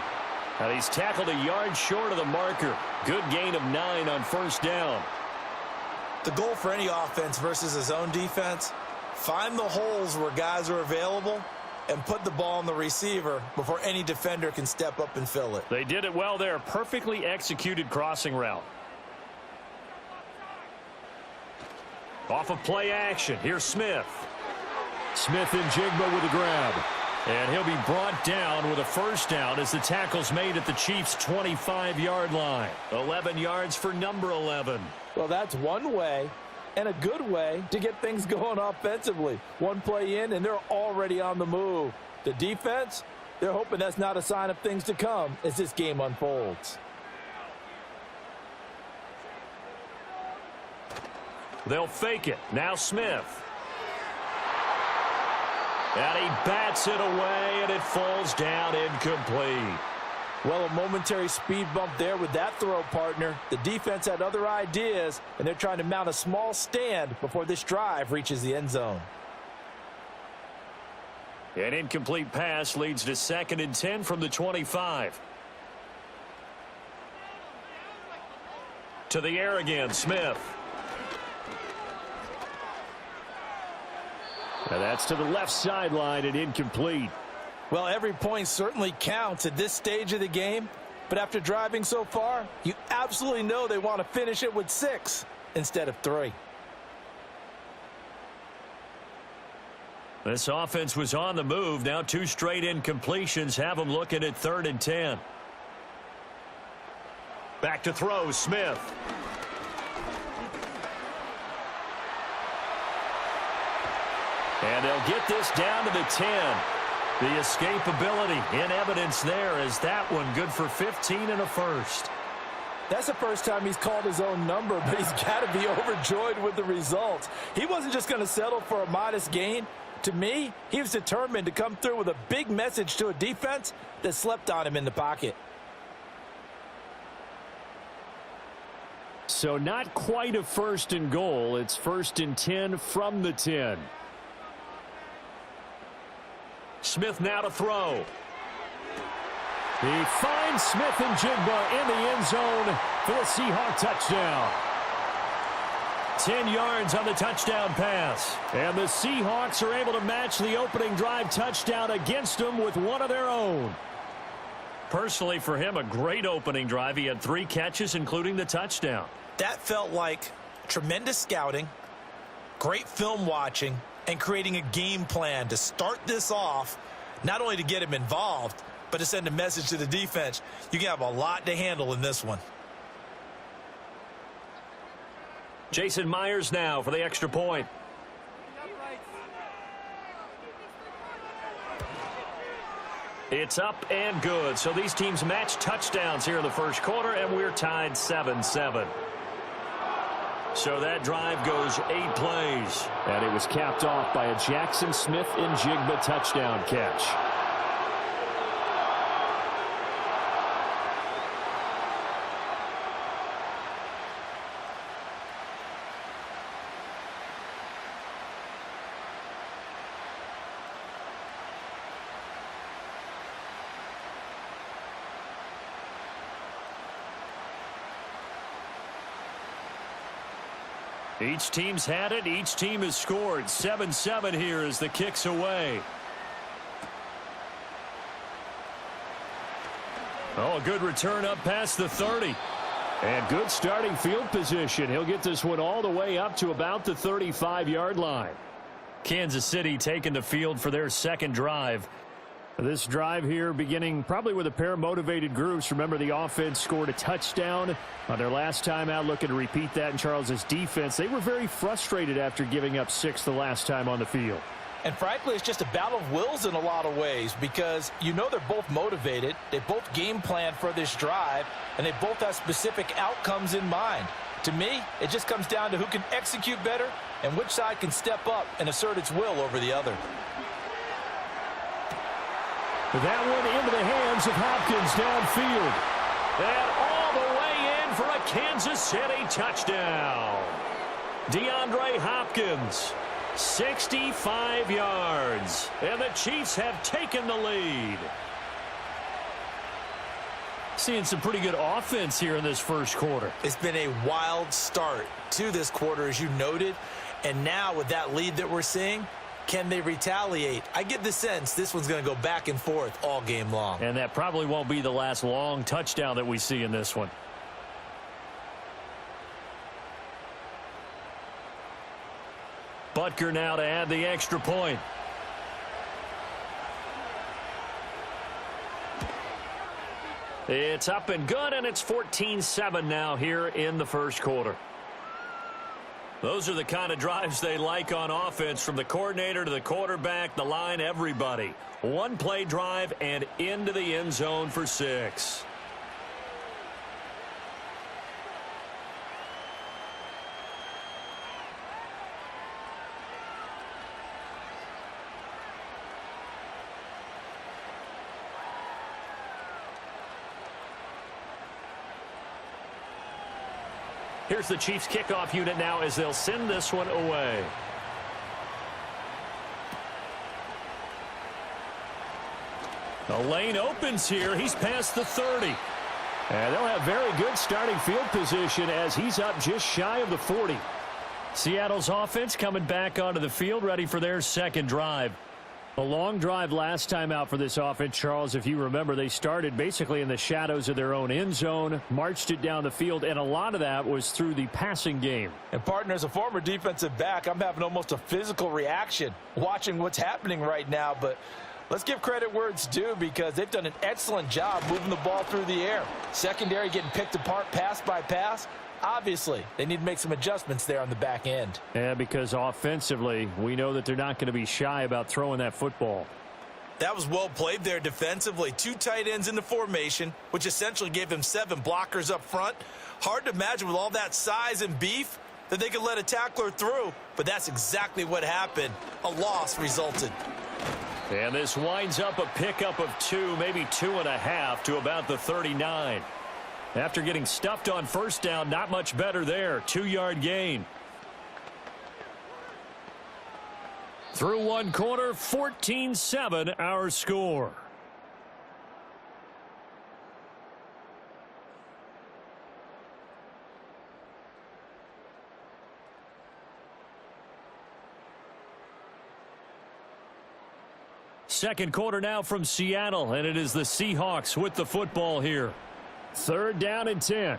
And he's tackled a yard short of the marker. Good gain of 9 on 1st down. The goal for any offense versus his own defense, find the holes where guys are available and put the ball on the receiver before any defender can step up and fill it. They did it well there. Perfectly executed crossing route. Off of play action. Here's Smith. Smith and Jigba with a grab. And he'll be brought down with a 1st down as the tackle's made at the Chiefs' 25-yard line. 11 yards for number 11. Well, that's one way and a good way to get things going offensively. One play in, and they're already on the move. The defense, they're hoping that's not a sign of things to come as this game unfolds. They'll fake it. Now Smith. And he bats it away, and it falls down incomplete. Well, a momentary speed bump there with that throw, partner. The defense had other ideas, and they're trying to mount a small stand before this drive reaches the end zone. An incomplete pass leads to 2nd and 10 from the 25. To the air again, Smith. And that's to the left sideline and incomplete. Well, every point certainly counts at this stage of the game, but after driving so far, you absolutely know they want to finish it with 6 instead of 3. This offense was on the move. Now 2 straight incompletions have them looking at 3rd and 10. Back to throw, Smith. And they'll get this down to the 10. The escapability in evidence there as that one good for 15 and a 1st. That's the first time he's called his own number, but he's got to be overjoyed with the results. He wasn't just going to settle for a modest gain. To me, he was determined to come through with a big message to a defense that slept on him in the pocket. So not quite a 1st and goal. It's 1st and 10 from the 10. Smith now to throw. He finds Smith and Jigba in the end zone for the Seahawk touchdown. 10 yards on the touchdown pass. And the Seahawks are able to match the opening drive touchdown against them with one of their own. Personally, for him, a great opening drive. He had 3 catches, including the touchdown. That felt like tremendous scouting, great film watching, and creating a game plan to start this off, not only to get him involved, but to send a message to the defense. You can have a lot to handle in this one. Jason Myers now for the extra point. It's up and good. So these teams match touchdowns here in the 1st quarter, and we're tied 7-7. So that drive goes 8 plays. And it was capped off by a Jackson Smith and Jigba touchdown catch. Each team's had it. Each team has scored. 7-7 here as the kick's away. Oh, a good return up past the 30. And good starting field position. He'll get this one all the way up to about the 35-yard line. Kansas City taking the field for their 2nd drive. This drive here beginning probably with a pair of motivated groups. Remember, the offense scored a touchdown on their last time out, looking to repeat that in Charles's defense. They were very frustrated after giving up 6 the last time on the field. And frankly, it's just a battle of wills in a lot of ways because you know they're both motivated. They both game plan for this drive, and they both have specific outcomes in mind. To me, it just comes down to who can execute better and which side can step up and assert its will over the other. That one into the hands of Hopkins downfield. And all the way in for a Kansas City touchdown. DeAndre Hopkins, 65 yards. And the Chiefs have taken the lead. Seeing some pretty good offense here in this first quarter. It's been a wild start to this quarter, as you noted. And now with that lead that we're seeing, can they retaliate? I get the sense this one's going to go back and forth all game long. And that probably won't be the last long touchdown that we see in this one. Butker now to add the extra point. It's up and good, and it's 14-7 now here in the first quarter. Those are the kind of drives they like on offense, from the coordinator to the quarterback, the line, everybody. One play drive and into the end zone for 6. Here's the Chiefs kickoff unit now as they'll send this one away. The lane opens here. He's past the 30. And they'll have very good starting field position as he's up just shy of the 40. Seattle's offense coming back onto the field, ready for their second drive. A long drive last time out for this offense, Charles. If you remember, they started basically in the shadows of their own end zone, marched it down the field, and a lot of that was through the passing game. And, partner, as a former defensive back, I'm having almost a physical reaction watching what's happening right now. But let's give credit where it's due, because they've done an excellent job moving the ball through the air. Secondary getting picked apart pass by pass. Obviously, they need to make some adjustments there on the back end. Yeah, because offensively, we know that they're not going to be shy about throwing that football. That was well played there defensively. 2 tight ends in the formation, which essentially gave them 7 blockers up front. Hard to imagine with all that size and beef that they could let a tackler through, but that's exactly what happened. A loss resulted. And this winds up a pickup of 2, maybe 2.5 to about the 39. After getting stuffed on first down, not much better there. 2-yard gain. Through one quarter, 14-7 our score. Second quarter now from Seattle, and it is the Seahawks with the football here. 3rd down and 10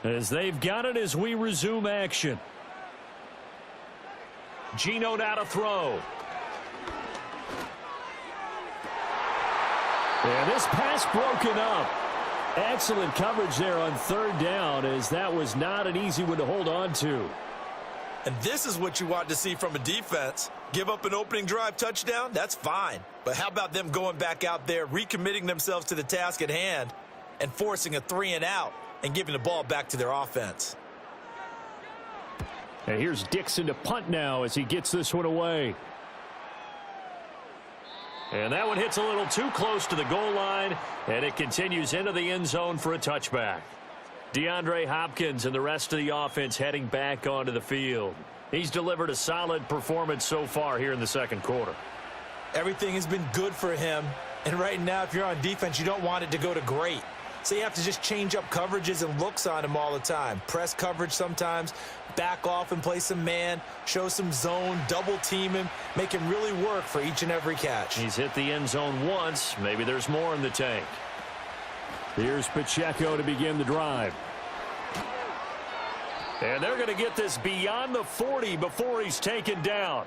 as they've got it as we resume action. Geno now to throw. And this pass broken up. Excellent coverage there on 3rd down, as that was not an easy one to hold on to. And this is what you want to see from a defense. Give up an opening drive touchdown, that's fine. But how about them going back out there, recommitting themselves to the task at hand, and forcing a 3-and-out and giving the ball back to their offense. And here's Dixon to punt now as he gets this one away. And that one hits a little too close to the goal line, and it continues into the end zone for a touchback. DeAndre Hopkins and the rest of the offense heading back onto the field. He's delivered a solid performance so far here in the second quarter. Everything has been good for him, and right now, if you're on defense, you don't want it to go to great. So you have to just change up coverages and looks on him all the time. Press coverage sometimes, back off and play some man, show some zone, double team him, make him really work for each and every catch. He's hit the end zone once. Maybe there's more in the tank. Here's Pacheco to begin the drive. And they're going to get this beyond the 40 before he's taken down.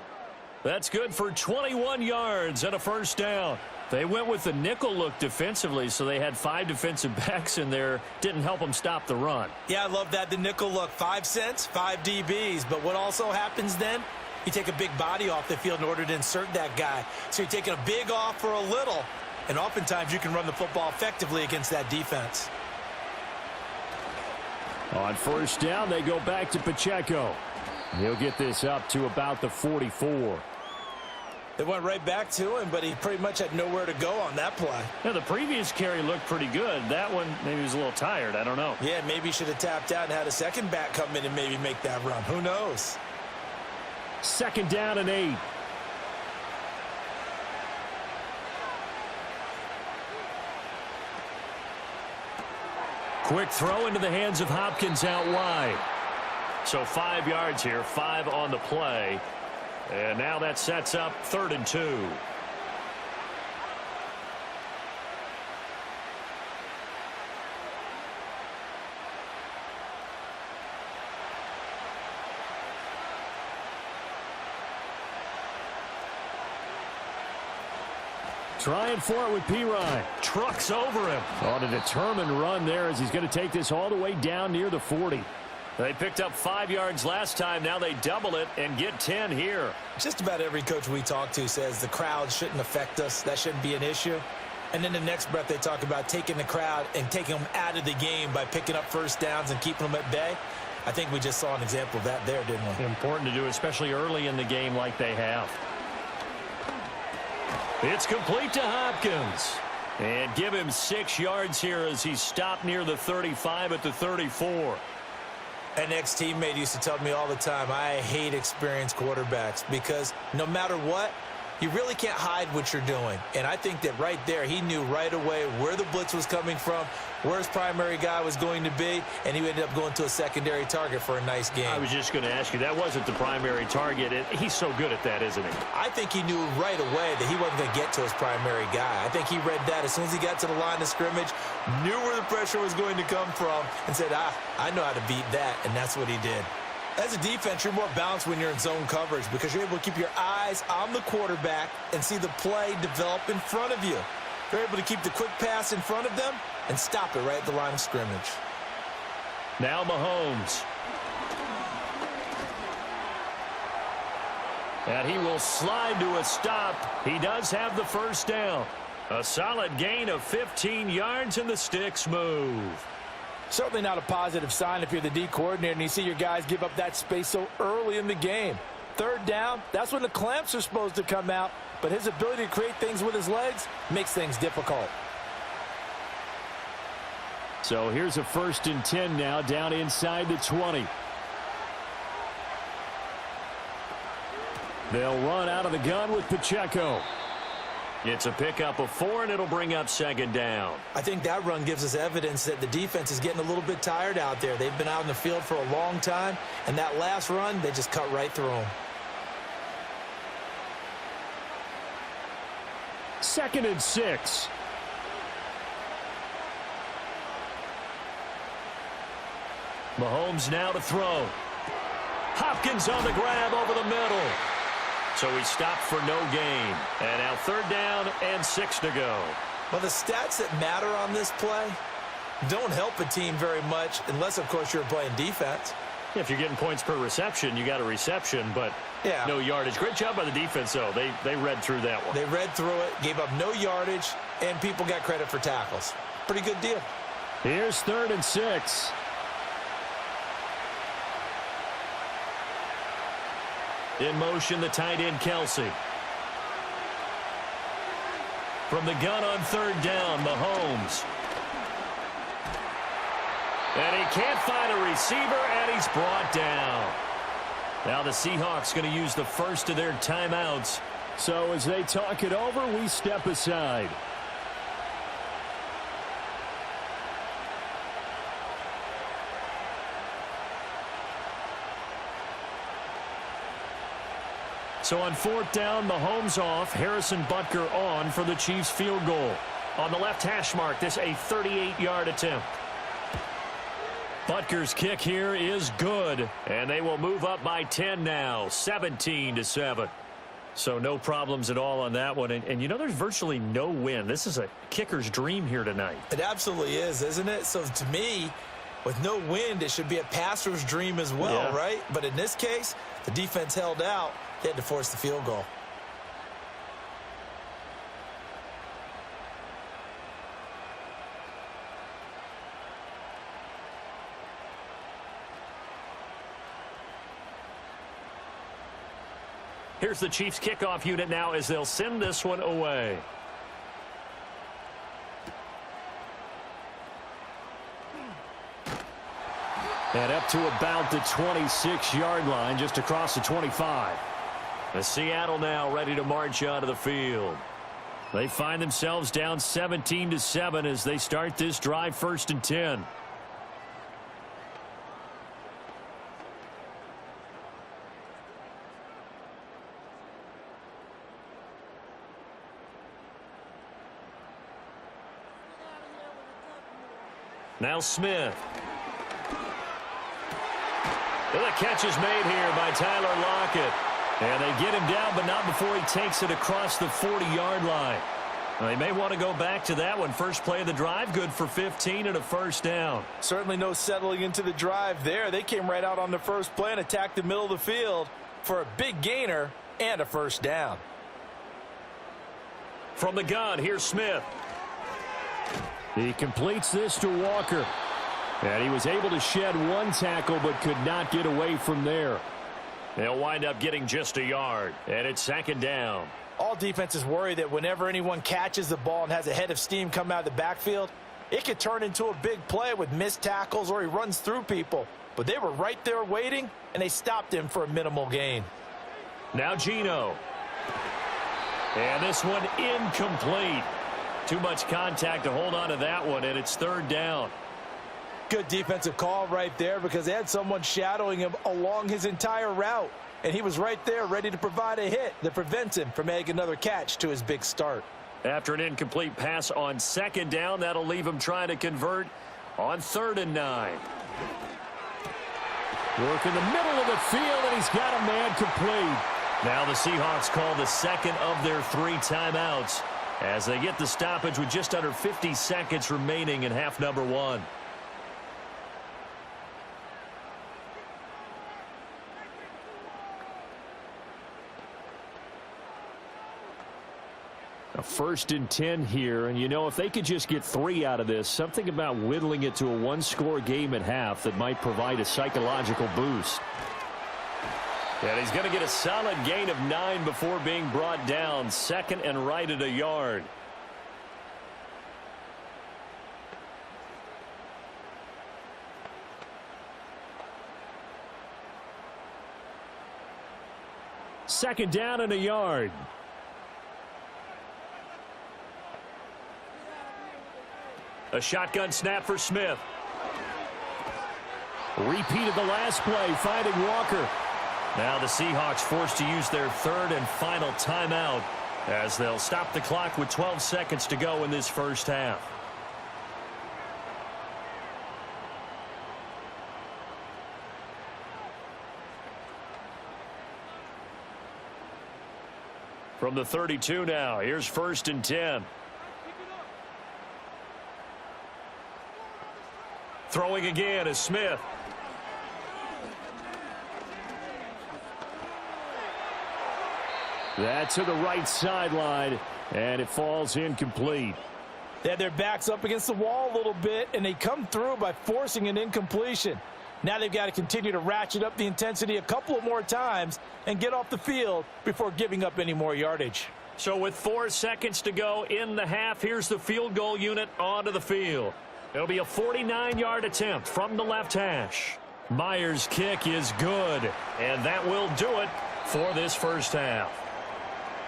That's good for 21 yards and a first down. They went with the nickel look defensively, so they had 5 defensive backs in there. Didn't help them stop the run. Yeah, I love that, the nickel look. 5 cents, 5 DBs. But what also happens then? You take a big body off the field in order to insert that guy. So you're taking a big off for a little. And oftentimes you can run the football effectively against that defense. On first down, they go back to Pacheco. He'll get this up to about the 44. They went right back to him, but he pretty much had nowhere to go on that play. Yeah, the previous carry looked pretty good. That one, maybe he was a little tired. I don't know. Yeah, maybe he should have tapped out and had a second back come in and maybe make that run. Who knows? 2nd down and 8. Quick throw into the hands of Hopkins out wide. So 5 yards here, 5 on the play. And now that sets up 3rd and 2. Trying for it with Pirine. Trucks over him. On a determined run there as he's going to take this all the way down near the 40. They picked up 5 yards last time. Now they double it and get 10 here. Just about every coach we talk to says the crowd shouldn't affect us. That shouldn't be an issue. And then the next breath they talk about taking the crowd and taking them out of the game by picking up first downs and keeping them at bay. I think we just saw an example of that there, didn't we? Important to do, especially early in the game like they have. It's complete to Hopkins. And give him 6 yards here as he's stopped near the 35 at the 34. An ex-teammate used to tell me all the time, I hate experienced quarterbacks because no matter what, you really can't hide what you're doing. And I think that right there, he knew right away where the blitz was coming from, where his primary guy was going to be, and he ended up going to a secondary target for a nice game. I was just going to ask you, that wasn't the primary target. He's so good at that, isn't he? I think he knew right away that he wasn't going to get to his primary guy. I think he read that as soon as he got to the line of scrimmage, knew where the pressure was going to come from, and said, I know how to beat that, and that's what he did. As a defense, you're more balanced when you're in zone coverage because you're able to keep your eyes on the quarterback and see the play develop in front of you. You're able to keep the quick pass in front of them and stop it right at the line of scrimmage. Now Mahomes. And he will slide to a stop. He does have the first down. A solid gain of 15 yards and the sticks move. Certainly not a positive sign if you're the D coordinator and you see your guys give up that space so early in the game. 3rd down, that's when the clamps are supposed to come out, but his ability to create things with his legs makes things difficult. So here's a 1st and 10 now down inside the 20. They'll run out of the gun with Pacheco. It's a pickup of 4, and it'll bring up 2nd down. I think that run gives us evidence that the defense is getting a little bit tired out there. They've been out in the field for a long time, and that last run, they just cut right through them. 2nd and 6. Mahomes now to throw. Hopkins on the grab over the middle. So he stopped for no gain. And now 3rd down and 6 to go. Well, the stats that matter on this play don't help a team very much unless, of course, you're playing defense. If you're getting points per reception, you got a reception, but no yardage. Great job by the defense, though. They read through that one. They read through it, gave up no yardage, and people got credit for tackles. Pretty good deal. Here's 3rd and 6. In motion, the tight end, Kelsey. From the gun on 3rd down, Mahomes. And he can't find a receiver, and he's brought down. Now the Seahawks going to use the first of their timeouts. So as they talk it over, we step aside. So on 4th down, Mahomes off, Harrison Butker on for the Chiefs field goal. On the left hash mark, this a 38-yard attempt. Butker's kick here is good, and they will move up by 10 now, 17-7. So no problems at all on that one. And you know, there's virtually no wind. This is a kicker's dream here tonight. It absolutely is, isn't it? So to me, with no wind, it should be a passer's dream as well, right? But in this case, the defense held out. They had to force the field goal. Here's the Chiefs kickoff unit now as they'll send this one away. And up to about the 26-yard line, just across the 25. The Seattle now ready to march onto the field. They find themselves down 17-7 as they start this drive, 1st and 10. Now Smith. Well, the catch is made here by Tyler Lockett. And they get him down, but not before he takes it across the 40-yard line. Now, they may want to go back to that one. First play of the drive, good for 15 and a 1st down. Certainly no settling into the drive there. They came right out on the first play and attacked the middle of the field for a big gainer and a 1st down. From the gun, here's Smith. He completes this to Walker. And he was able to shed one tackle but could not get away from there. They'll wind up getting just a yard, and it's 2nd down. All defenses worry that whenever anyone catches the ball and has a head of steam come out of the backfield, it could turn into a big play with missed tackles or he runs through people. But they were right there waiting, and they stopped him for a minimal gain. Now Geno. And this one incomplete. Too much contact to hold on to that one, and it's 3rd down. Good defensive call right there because they had someone shadowing him along his entire route. And he was right there ready to provide a hit that prevents him from making another catch to his big start. After an incomplete pass on 2nd down, that'll leave him trying to convert on 3rd and 9. Work in the middle of the field, and he's got a man complete. Now the Seahawks call the 2nd of their 3 timeouts as they get the stoppage with just under 50 seconds remaining in half number 1. A 1st and 10 here, and you know, if they could just get 3 out of this, something about whittling it to a 1-score game at half that might provide a psychological boost. And he's going to get a solid gain of 9 before being brought down. 2nd and right at a yard. Second down and a yard. A shotgun snap for Smith. Repeated the last play, finding Walker. Now the Seahawks forced to use their 3rd and final timeout as they'll stop the clock with 12 seconds to go in this 1st half. From the 32 now, here's 1st and 10. Throwing again is Smith. That to the right sideline, and it falls incomplete. They had their backs up against the wall a little bit, and they come through by forcing an incompletion. Now they've got to continue to ratchet up the intensity a couple of more times and get off the field before giving up any more yardage. So with 4 seconds to go in the half, here's the field goal unit onto the field. It'll be a 49-yard attempt from the left hash. Myers' kick is good, and that will do it for this 1st half.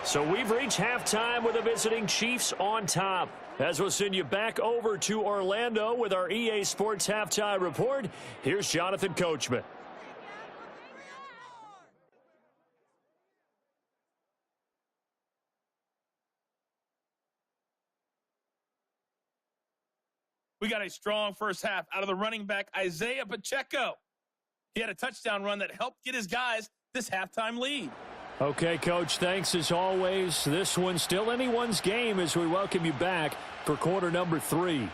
So we've reached halftime with the visiting Chiefs on top. As we'll send you back over to Orlando with our EA Sports Halftime Report, here's Jonathan Coachman. We got a strong 1st half out of the running back, Isaiah Pacheco. He had a touchdown run that helped get his guys this halftime lead. Okay, Coach, thanks as always. This one's still anyone's game as we welcome you back for quarter number 3.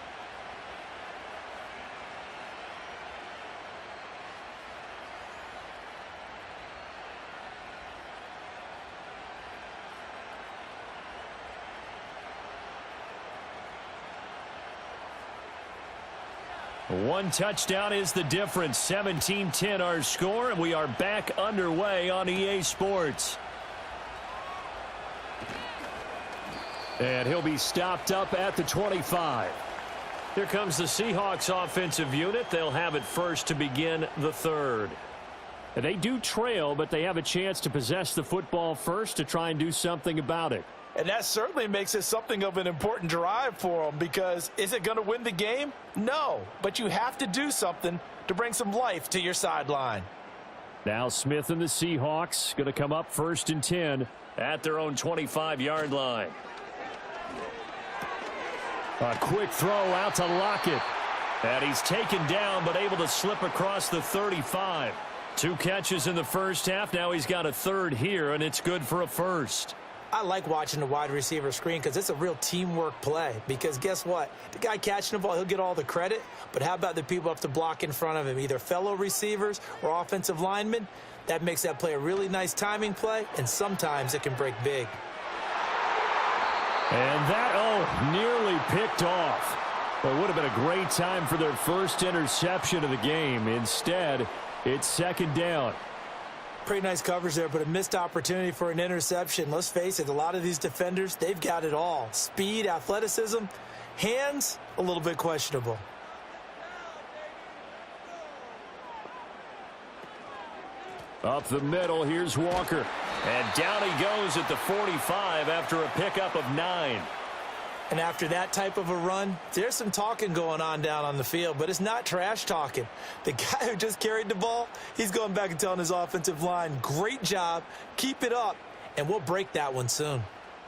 One touchdown is the difference. 17-10 our score, and we are back underway on EA Sports. And he'll be stopped up at the 25. Here comes the Seahawks offensive unit. They'll have it first to begin the third. And they do trail, but they have a chance to possess the football first to try and do something about it. And that certainly makes it something of an important drive for them, because is it going to win the game? No, but you have to do something to bring some life to your sideline. Now Smith and the Seahawks going to come up 1st and 10 at their own 25-yard line. A quick throw out to Lockett. And he's taken down but able to slip across the 35. 2 catches in the first half. Now he's got a third here, and it's good for a first. I like watching the wide receiver screen because it's a real teamwork play. Because guess what? The guy catching the ball, he'll get all the credit. But how about the people up to block in front of him, either fellow receivers or offensive linemen? That makes that play a really nice timing play, and sometimes it can break big. And that, nearly picked off. Well, it would have been a great time for their first interception of the game. Instead, it's 2nd down. Pretty nice coverage there, but a missed opportunity for an interception. Let's face it, a lot of these defenders, they've got it all. Speed, athleticism, hands, a little bit questionable. Up the middle, here's Walker. And down he goes at the 45 after a pickup of 9. And after that type of a run, there's some talking going on down on the field, but it's not trash talking. The guy who just carried the ball, he's going back and telling his offensive line, great job, keep it up, and we'll break that one soon.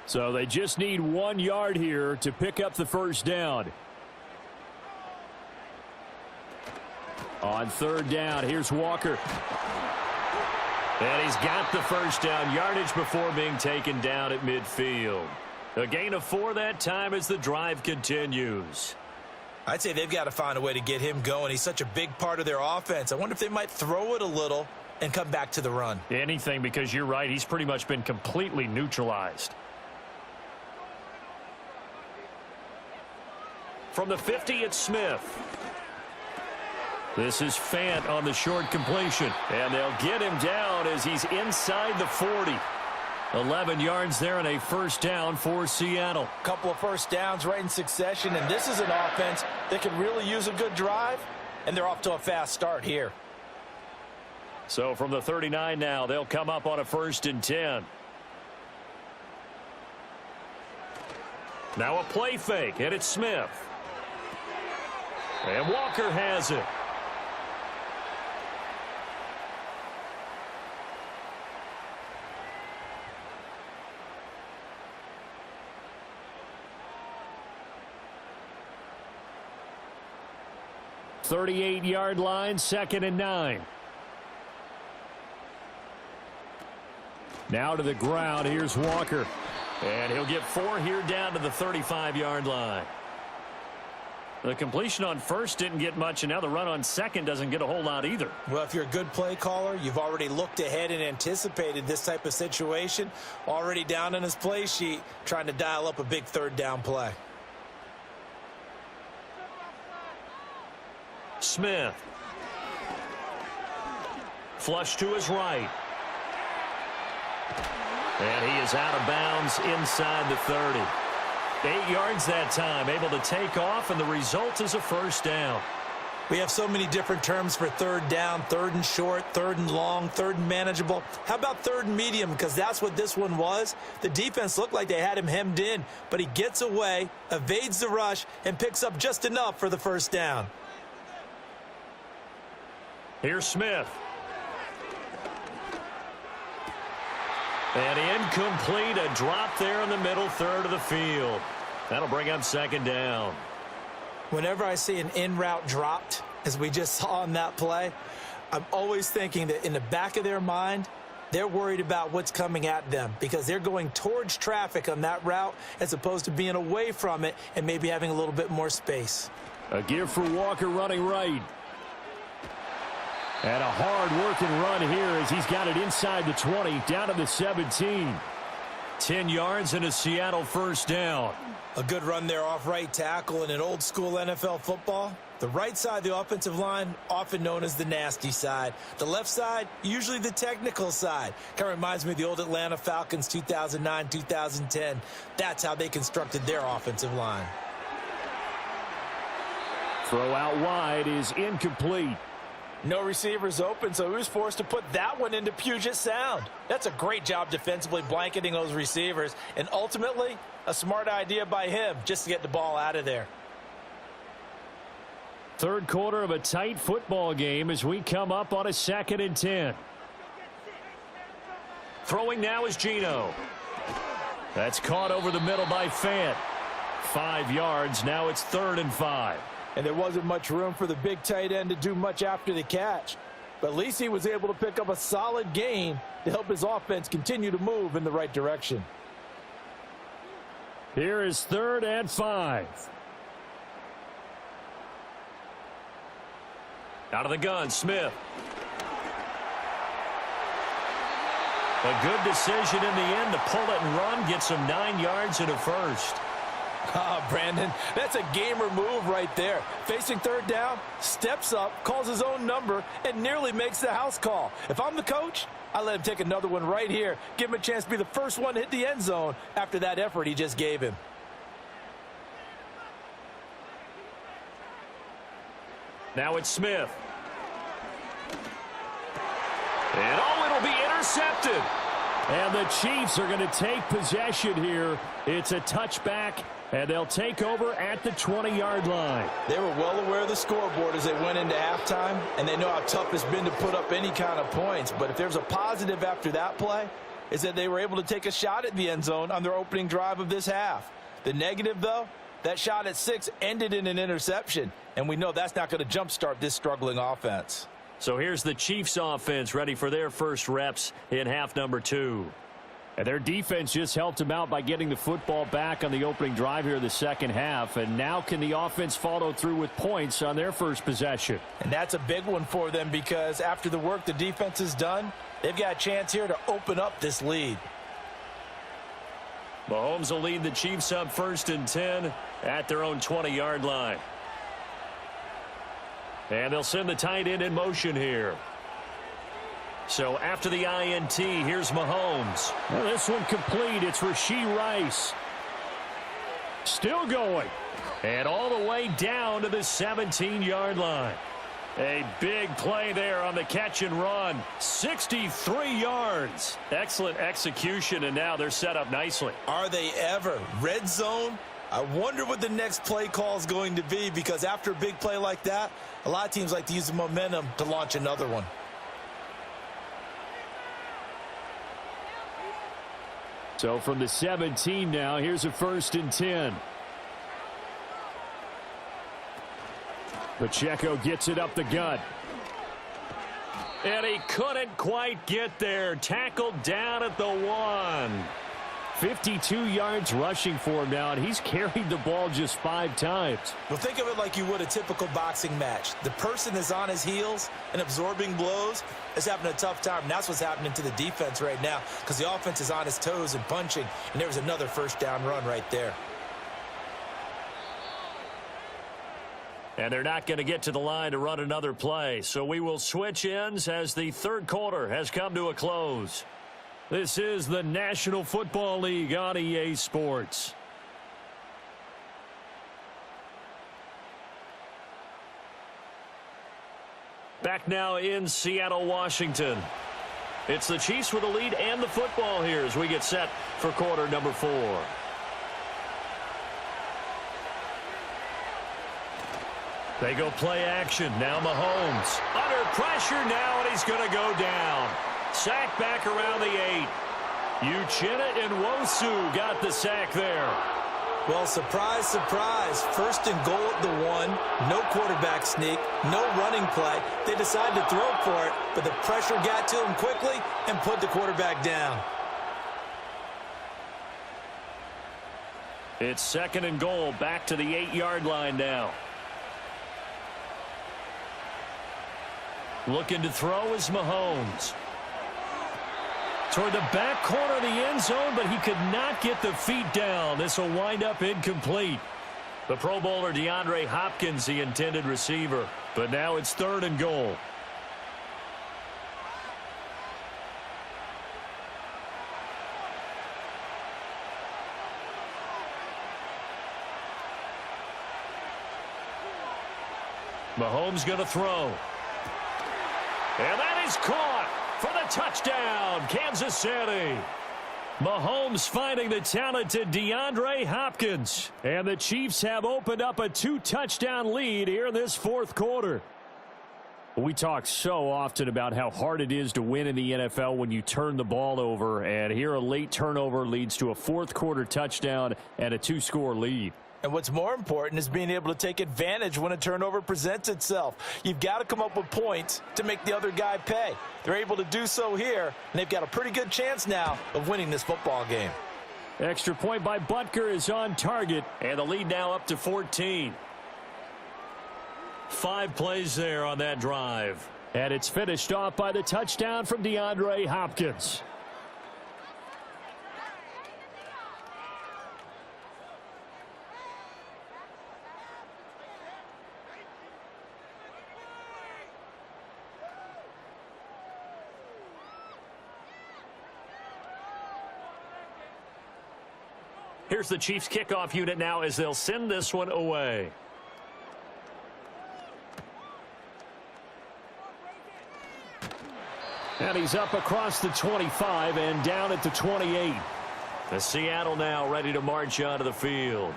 So they just need 1 yard here to pick up the first down. On 3rd down, here's Walker. And he's got the first down, yardage before being taken down at midfield. A gain of 4 that time as the drive continues. I'd say they've got to find a way to get him going. He's such a big part of their offense. I wonder if they might throw it a little and come back to the run. Anything, because you're right, he's pretty much been completely neutralized. From the 50, it's Smith. This is Fant on the short completion. And they'll get him down as he's inside the 40. 11 yards there and a first down for Seattle. Couple of first downs right in succession, and this is an offense that could really use a good drive, and they're off to a fast start here. So from the 39 now, they'll come up on a 1st and 10. Now a play fake, and it's Smith. And Walker has it. .38-yard line, 2nd and 9. Now to the ground, here's Walker. And he'll get 4 here down to the 35-yard line. The completion on first didn't get much, and now the run on second doesn't get a whole lot either. Well, if you're a good play caller, you've already looked ahead and anticipated this type of situation. Already down in his play sheet, trying to dial up a big 3rd down play. Smith. Flush to his right. And he is out of bounds inside the 30. 8 yards that time, able to take off, and the result is a first down. We have so many different terms for 3rd down, 3rd and short, 3rd and long, 3rd and manageable. How about 3rd and medium? Because that's what this one was. The defense looked like they had him hemmed in, but he gets away, evades the rush, and picks up just enough for the first down. Here's Smith. And incomplete, a drop there in the middle 3rd of the field. That'll bring up 2nd down. Whenever I see an in-route dropped, as we just saw on that play, I'm always thinking that in the back of their mind, they're worried about what's coming at them because they're going towards traffic on that route as opposed to being away from it and maybe having a little bit more space. A give for Walker running right. And a hard-working run here as he's got it inside the 20, down to the 17. 10 yards and a Seattle first down. A good run there off right tackle in an old-school NFL football. The right side of the offensive line, often known as the nasty side. The left side, usually the technical side. Kind of reminds me of the old Atlanta Falcons 2009, 2010. That's how they constructed their offensive line. Throw out wide is incomplete. No receivers open, so he was forced to put that one into Puget Sound. That's a great job defensively blanketing those receivers, and ultimately, a smart idea by him just to get the ball out of there. Third quarter of a tight football game as we come up on a 2nd and 10. Throwing now is Geno. That's caught over the middle by Fant. 5 yards. Now it's 3rd and 5. And there wasn't much room for the big tight end to do much after the catch. But at least he was able to pick up a solid gain to help his offense continue to move in the right direction. Here is 3rd and 5. Out of the gun, Smith. A good decision in the end to pull it and run, get some 9 yards and a first. Brandon, that's a gamer move right there. Facing 3rd down, steps up, calls his own number, and nearly makes the house call. If I'm the coach, I let him take another one right here. Give him a chance to be the first one to hit the end zone after that effort he just gave him. Now it's Smith. And it'll be intercepted. And the Chiefs are going to take possession here. It's a touchback, and they'll take over at the 20-yard line. They were well aware of the scoreboard as they went into halftime, and they know how tough it's been to put up any kind of points. But if there's a positive after that play, is that they were able to take a shot at the end zone on their opening drive of this half. The negative, though, that shot at 6 ended in an interception, and we know that's not going to jumpstart this struggling offense. So here's the Chiefs offense ready for their first reps in half number 2. And their defense just helped them out by getting the football back on the opening drive here in the second half. And now can the offense follow through with points on their first possession? And that's a big one for them because after the work the defense has done, they've got a chance here to open up this lead. Mahomes will lead the Chiefs up 1st and 10 at their own 20-yard line. And they'll send the tight end in motion here. So after the INT, here's Mahomes. Well, this one complete. It's Rashee Rice. Still going. And all the way down to the 17-yard line. A big play there on the catch and run. 63 yards. Excellent execution, and now they're set up nicely. Are they ever? Red zone? I wonder what the next play call is going to be because after a big play like that, a lot of teams like to use the momentum to launch another one. So from the 17 now, here's a 1st and 10. Pacheco gets it up the gut. And he couldn't quite get there. Tackled down at the 1. 52 yards rushing for him now, and he's carried the ball just 5 times. Well, think of it like you would a typical boxing match. The person is on his heels and absorbing blows is having a tough time. And that's what's happening to the defense right now because the offense is on his toes and punching, and there was another 1st down run right there. And they're not going to get to the line to run another play. So we will switch ends as the 3rd quarter has come to a close. This is the National Football League on EA Sports. Back now in Seattle, Washington. It's the Chiefs with the lead and the football here as we get set for quarter number 4. They go play action. Now Mahomes. Under pressure now, and he's going to go down. Sack back around the 8. Uchenna and Nwosu got the sack there. Well, surprise, surprise. 1st and goal at the 1. No quarterback sneak. No running play. They decided to throw for it, but the pressure got to him quickly and put the quarterback down. It's 2nd and goal. Back to the 8-yard line now. Looking to throw is Mahomes. Toward the back corner of the end zone, but he could not get the feet down. This will wind up incomplete. The Pro Bowler DeAndre Hopkins, the intended receiver. But now it's 3rd and goal. Mahomes going to throw. And that is caught for the touchdown, Kansas City. Mahomes finding the talented DeAndre Hopkins. And the Chiefs have opened up a 2-touchdown lead here in this 4th quarter. We talk so often about how hard it is to win in the NFL when you turn the ball over. And here a late turnover leads to a 4th quarter touchdown and a 2-score lead. And what's more important is being able to take advantage when a turnover presents itself. You've got to come up with points to make the other guy pay. They're able to do so here, and they've got a pretty good chance now of winning this football game. Extra point by Butker is on target. And the lead now up to 14. 5 plays there on that drive. And it's finished off by the touchdown from DeAndre Hopkins. Here's the Chiefs kickoff unit now as they'll send this one away. And he's up across the 25 and down at the 28. The Seattle now ready to march onto the field.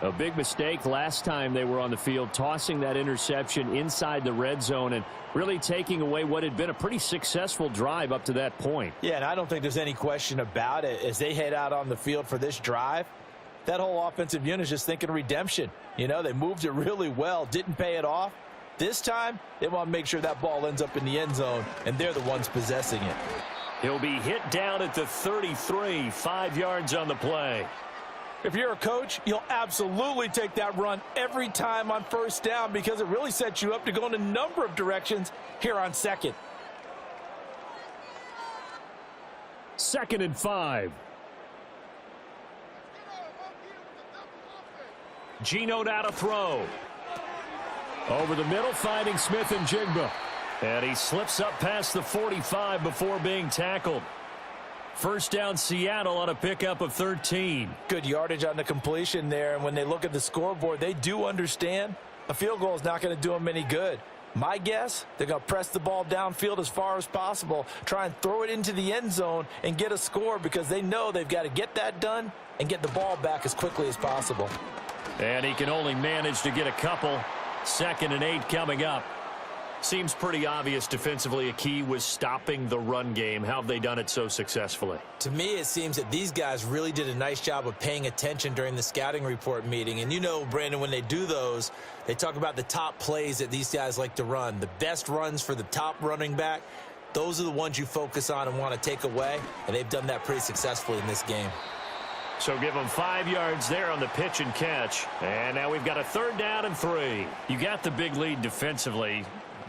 A big mistake last time they were on the field, tossing that interception inside the red zone and really taking away what had been a pretty successful drive up to that point. Yeah, and I don't think there's any question about it. As they head out on the field for this drive, that whole offensive unit is just thinking redemption. You know, they moved it really well, didn't pay it off. This time, they want to make sure that ball ends up in the end zone, and they're the ones possessing it. He'll be hit down at the 33, 5 yards on the play. If you're a coach, you'll absolutely take that run every time on 1st down because it really sets you up to go in a number of directions here on 2nd. 2nd and 5. Geno now to throw. Over the middle, finding Smith and Jigba. And he slips up past the 45 before being tackled. 1st down Seattle on a pickup of 13. Good yardage on the completion there, and when they look at the scoreboard, they do understand a field goal is not going to do them any good. My guess, they're going to press the ball downfield as far as possible, try and throw it into the end zone and get a score because they know they've got to get that done and get the ball back as quickly as possible. And he can only manage to get a couple. 2nd and 8 coming up. Seems pretty obvious defensively a key was stopping the run game. How have they done it so successfully? To me, it seems that these guys really did a nice job of paying attention during the scouting report meeting. And you know, Brandon, when they do those, they talk about the top plays that these guys like to run. The best runs for the top running back, those are the ones you focus on and want to take away. And they've done that pretty successfully in this game. So give them 5 yards there on the pitch and catch. And now we've got a 3rd down and 3. You got the big lead defensively.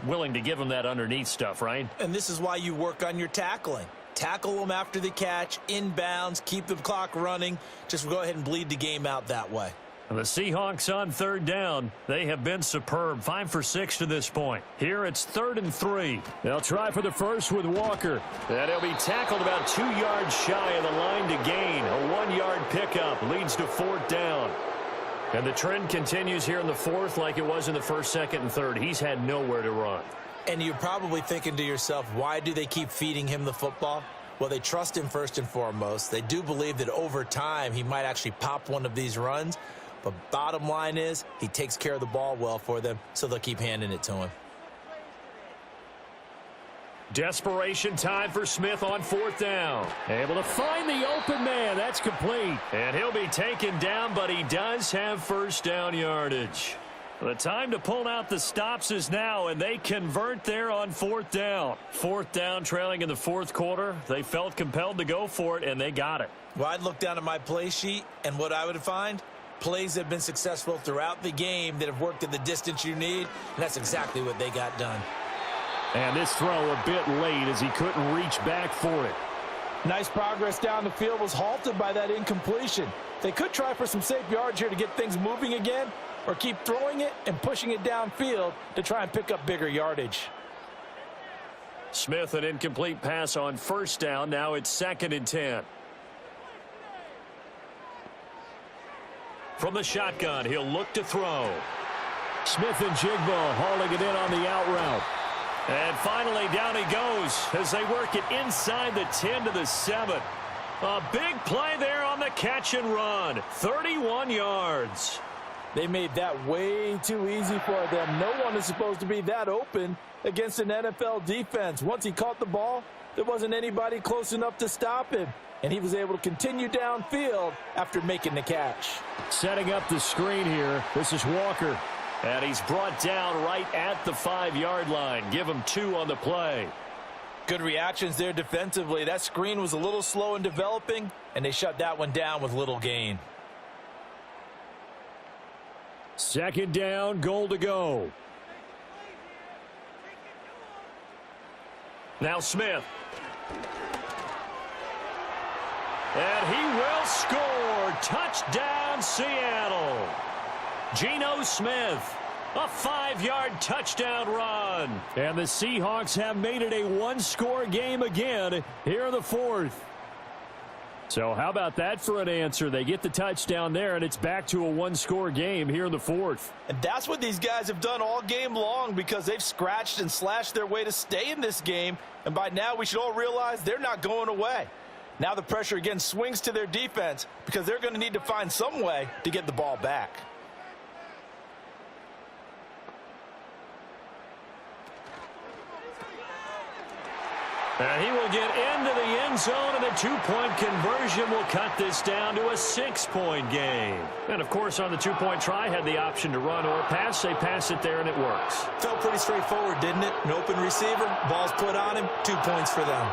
Willing to give them that underneath stuff, right? And this is why you work on your tackling. Tackle them after the catch, inbounds, keep the clock running. Just go ahead and bleed the game out that way. And the Seahawks on 3rd down. They have been superb. 5 for 6 to this point. Here it's 3rd and 3. They'll try for the first with Walker. And he'll be tackled about 2 yards shy of the line to gain. A 1-yard pickup leads to 4th down. And the trend continues here in the 4th like it was in the 1st, 2nd, and 3rd. He's had nowhere to run. And you're probably thinking to yourself, why do they keep feeding him the football? Well, they trust him first and foremost. They do believe that over time he might actually pop one of these runs. But bottom line is he takes care of the ball well for them, so they'll keep handing it to him. Desperation time for Smith on 4th down. Able to find the open man. That's complete. And he'll be taken down, but he does have 1st down yardage. The time to pull out the stops is now, and they convert there on 4th down. 4th down, trailing in the 4th quarter. They felt compelled to go for it, and they got it. Well, I'd look down at my play sheet, and what I would find, plays that have been successful throughout the game that have worked at the distance you need, and that's exactly what they got done. And this throw a bit late as he couldn't reach back for it. Nice progress down the field was halted by that incompletion. They could try for some safe yards here to get things moving again, or keep throwing it and pushing it downfield to try and pick up bigger yardage. Smith, an incomplete pass on first down. Now it's 2nd and 10. From the shotgun, he'll look to throw. Smith and Jigba hauling it in on the out route. And finally, down he goes as they work it inside the 10 to the 7. A big play there on the catch and run. 31 yards. They made that way too easy for them. No one is supposed to be that open against an NFL defense. Once he caught the ball, there wasn't anybody close enough to stop him. And he was able to continue downfield after making the catch. Setting up the screen here. This is Walker. And he's brought down right at the 5-yard line. Give him 2 on the play. Good reactions there defensively. That screen was a little slow in developing, and they shut that one down with little gain. 2nd down, goal to go. Now Smith. And he will score. Touchdown, Seattle. Geno Smith, a 5-yard touchdown run. And the Seahawks have made it a 1-score game again here in the 4th. So how about that for an answer? They get the touchdown there, and it's back to a 1-score game here in the 4th. And that's what these guys have done all game long, because they've scratched and slashed their way to stay in this game. And by now we should all realize they're not going away. Now the pressure again swings to their defense, because they're going to need to find some way to get the ball back. And he will get into the end zone, and the 2-point conversion will cut this down to a 6-point game. And, of course, on the 2-point try, had the option to run or pass. They pass it there, and it works. Felt pretty straightforward, didn't it? An open receiver, ball's put on him, 2 points for them.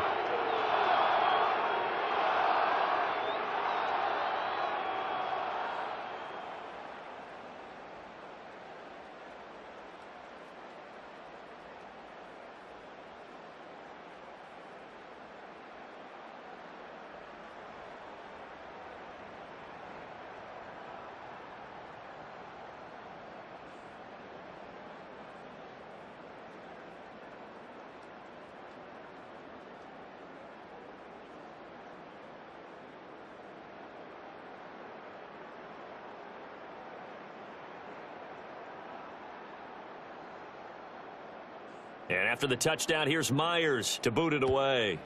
And after the touchdown, here's Myers to boot it away.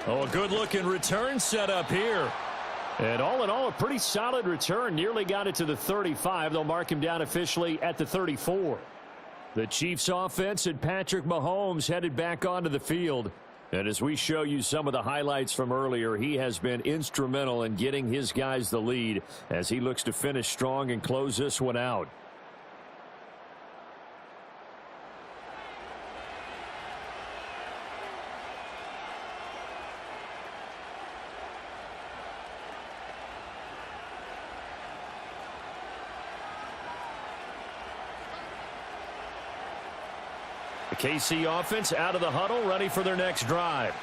Oh, a good-looking return set up here. And all in all, a pretty solid return. Nearly got it to the 35. They'll mark him down officially at the 34. The Chiefs offense and Patrick Mahomes headed back onto the field. And as we show you some of the highlights from earlier, he has been instrumental in getting his guys the lead as he looks to finish strong and close this one out. KC offense out of the huddle, ready for their next drive.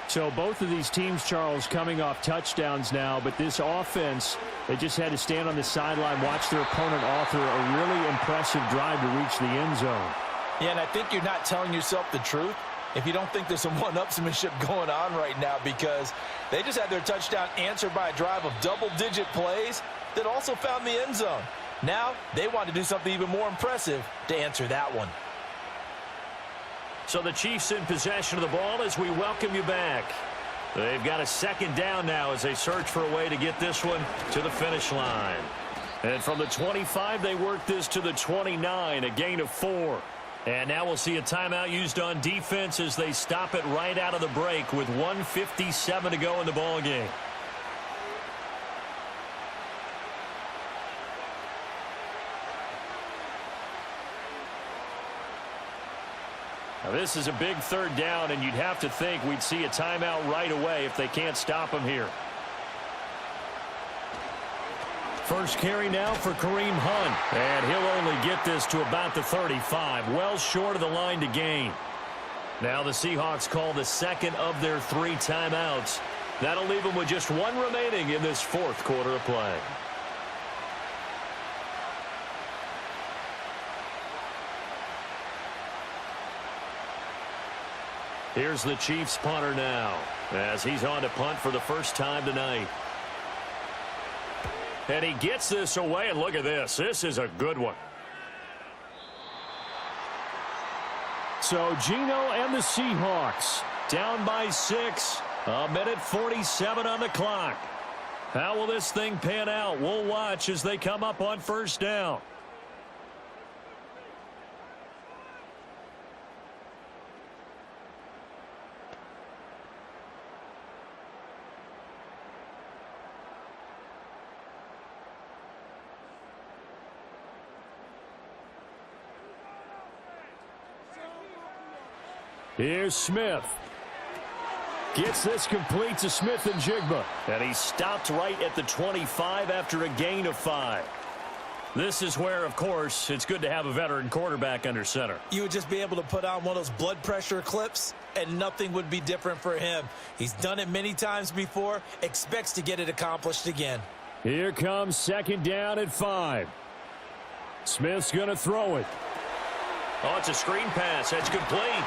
So both of these teams, Charles, coming off touchdowns now, but this offense, they just had to stand on the sideline, watch their opponent author a really impressive drive to reach the end zone. Yeah, and I think you're not telling yourself the truth if you don't think there's some one-upsmanship going on right now, because they just had their touchdown answered by a drive of double-digit plays that also found the end zone. Now they want to do something even more impressive to answer that one. So the Chiefs in possession of the ball as we welcome you back. They've got a 2nd down now as they search for a way to get this one to the finish line. And from the 25, they work this to the 29, a gain of 4. And now we'll see a timeout used on defense as they stop it right out of the break with 1:57 to go in the ball game. Now this is a big 3rd down, and you'd have to think we'd see a timeout right away if they can't stop him here. First carry now for Kareem Hunt. And he'll only get this to about the 35, well short of the line to gain. Now the Seahawks call the second of their 3 timeouts. That'll leave them with just 1 remaining in this 4th quarter of play. Here's the Chiefs punter now, as he's on to punt for the first time tonight. And he gets this away, and look at this. This is a good one. So Geno and the Seahawks down by 6. A minute 47 on the clock. How will this thing pan out? We'll watch as they come up on first down. Here's Smith. Gets this complete to Smith and Jigba. And he stopped right at the 25 after a gain of 5. This is where, of course, it's good to have a veteran quarterback under center. You would just be able to put on one of those blood pressure clips, and nothing would be different for him. He's done it many times before, expects to get it accomplished again. Here comes second down at 5. Smith's going to throw it. Oh, it's a screen pass. That's complete.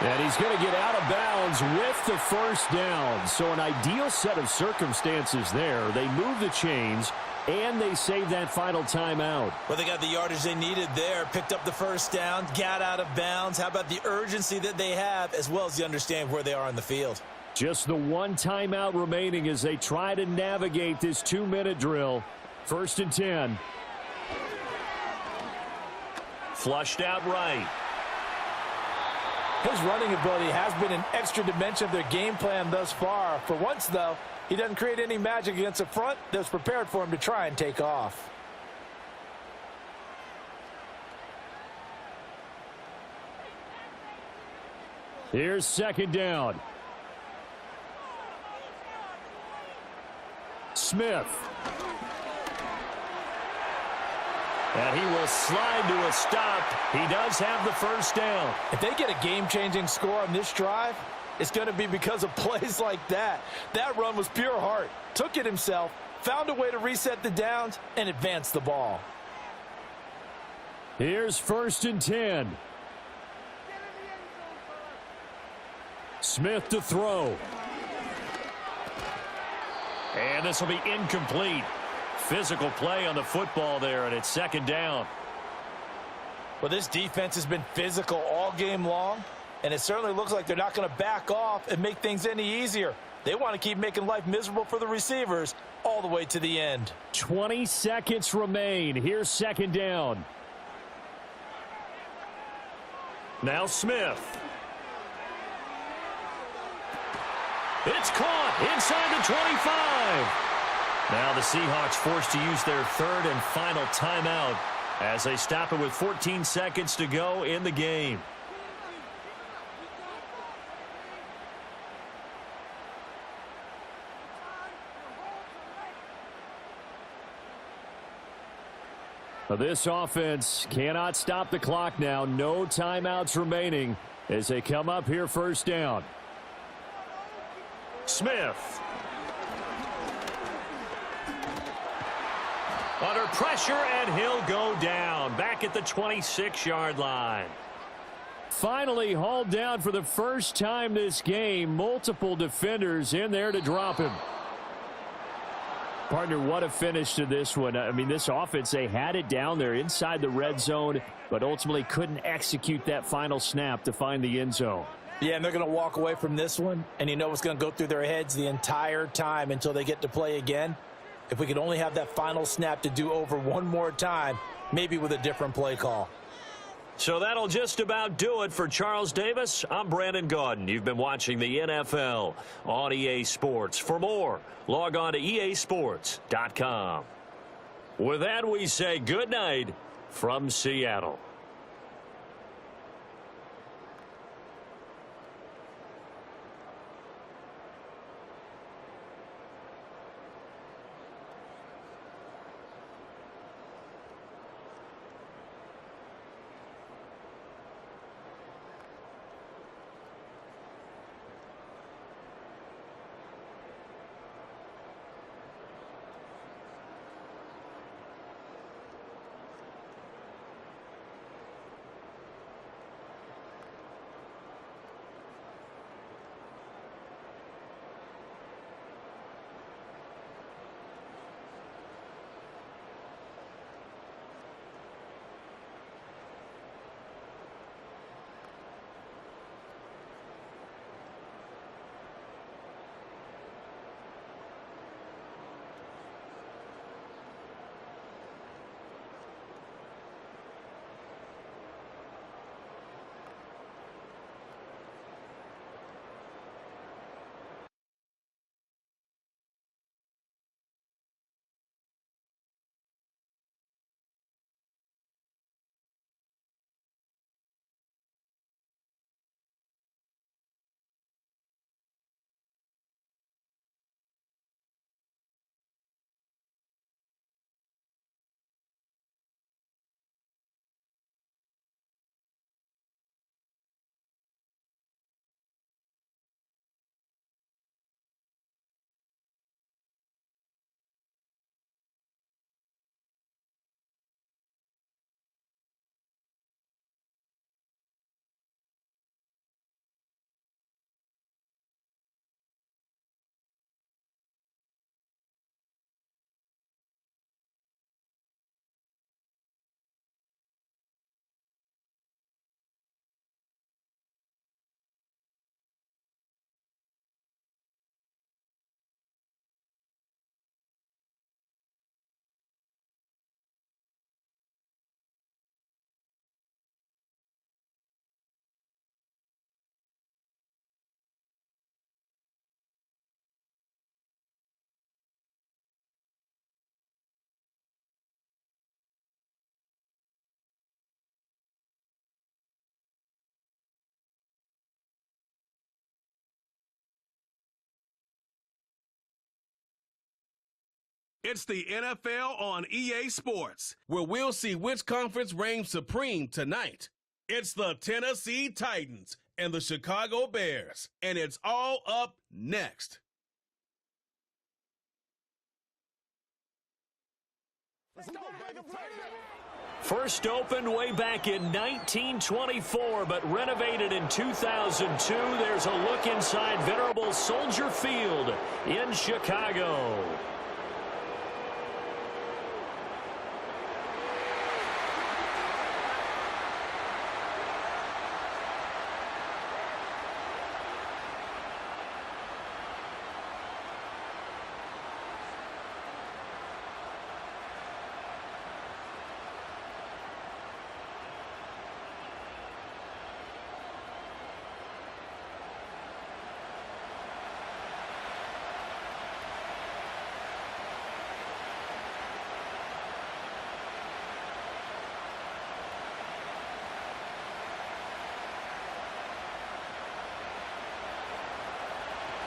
And he's going to get out of bounds with the first down. So an ideal set of circumstances there. They move the chains, and they save that final timeout. Well, they got the yardage they needed there, picked up the first down, got out of bounds. How about the urgency that they have, as well as the understanding where they are on the field? Just the 1 timeout remaining as they try to navigate this 2-minute drill. First and 10. Flushed out right. His running ability has been an extra dimension of their game plan thus far. For once, though, he doesn't create any magic against the front that was prepared for him to try and take off. Here's second down. Smith. And he will slide to a stop. He does have the first down. If they get a game-changing score on this drive, it's going to be because of plays like that. That run was pure heart. Took it himself, found a way to reset the downs, and advance the ball. Here's first and 10. Smith to throw. And this will be incomplete. Physical play on the football there, and it's second down. Well, this defense has been physical all game long, and it certainly looks like they're not going to back off and make things any easier. They want to keep making life miserable for the receivers all the way to the end. 20 seconds remain. Here's second down. Now Smith. It's caught inside the 25. Now the Seahawks forced to use their third and final timeout as they stop it with 14 seconds to go in the game. This offense cannot stop the clock now. No timeouts remaining as they come up here first down. Smith. Under pressure, and he'll go down. Back at the 26-yard line. Finally hauled down for the first time this game. Multiple defenders in there to drop him. Partner, what a finish to this one. I mean, this offense, they had it down there inside the red zone, but ultimately couldn't execute that final snap to find the end zone. Yeah, and they're going to walk away from this one, and you know what's going to go through their heads the entire time until they get to play again. If we could only have that final snap to do over one more time, maybe with a different play call. So that'll just about do it for Charles Davis. I'm Brandon Gaudin. You've been watching the NFL on EA Sports. For more, log on to easports.com. With that, we say good night from Seattle. It's the NFL on EA Sports, where we'll see which conference reigns supreme tonight. It's the Tennessee Titans and the Chicago Bears, and it's all up next. First opened way back in 1924, but renovated in 2002. There's a look inside venerable Soldier Field in Chicago.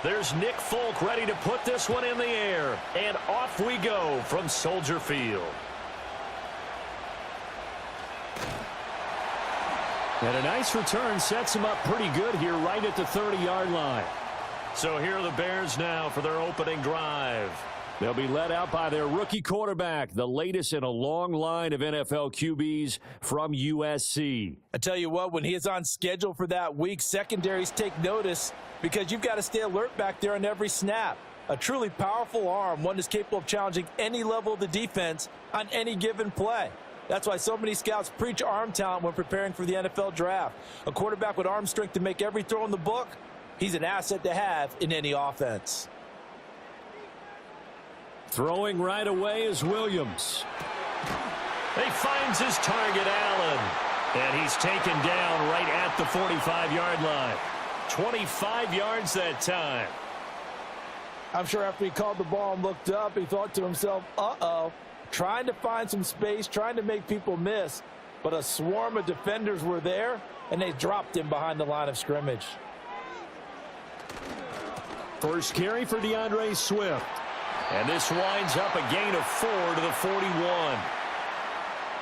There's Nick Folk ready to put this one in the air. And off we go from Soldier Field. And a nice return sets him up pretty good here right at the 30-yard line. So here are the Bears now for their opening drive. They'll be led out by their rookie quarterback, the latest in a long line of NFL QBs from USC. I tell you what, when he is on schedule for that week, secondaries take notice because you've got to stay alert back there on every snap. A truly powerful arm, one that's capable of challenging any level of the defense on any given play. That's why so many scouts preach arm talent when preparing for the NFL draft. A quarterback with arm strength to make every throw in the book, he's an asset to have in any offense. Throwing right away is Williams. He finds his target, Allen. And he's taken down right at the 45-yard line. 25 yards that time. I'm sure after he called the ball and looked up, he thought to himself, uh-oh, trying to find some space, trying to make people miss. But a swarm of defenders were there, and they dropped him behind the line of scrimmage. First carry for DeAndre Swift. And this winds up a gain of 4 to the 41.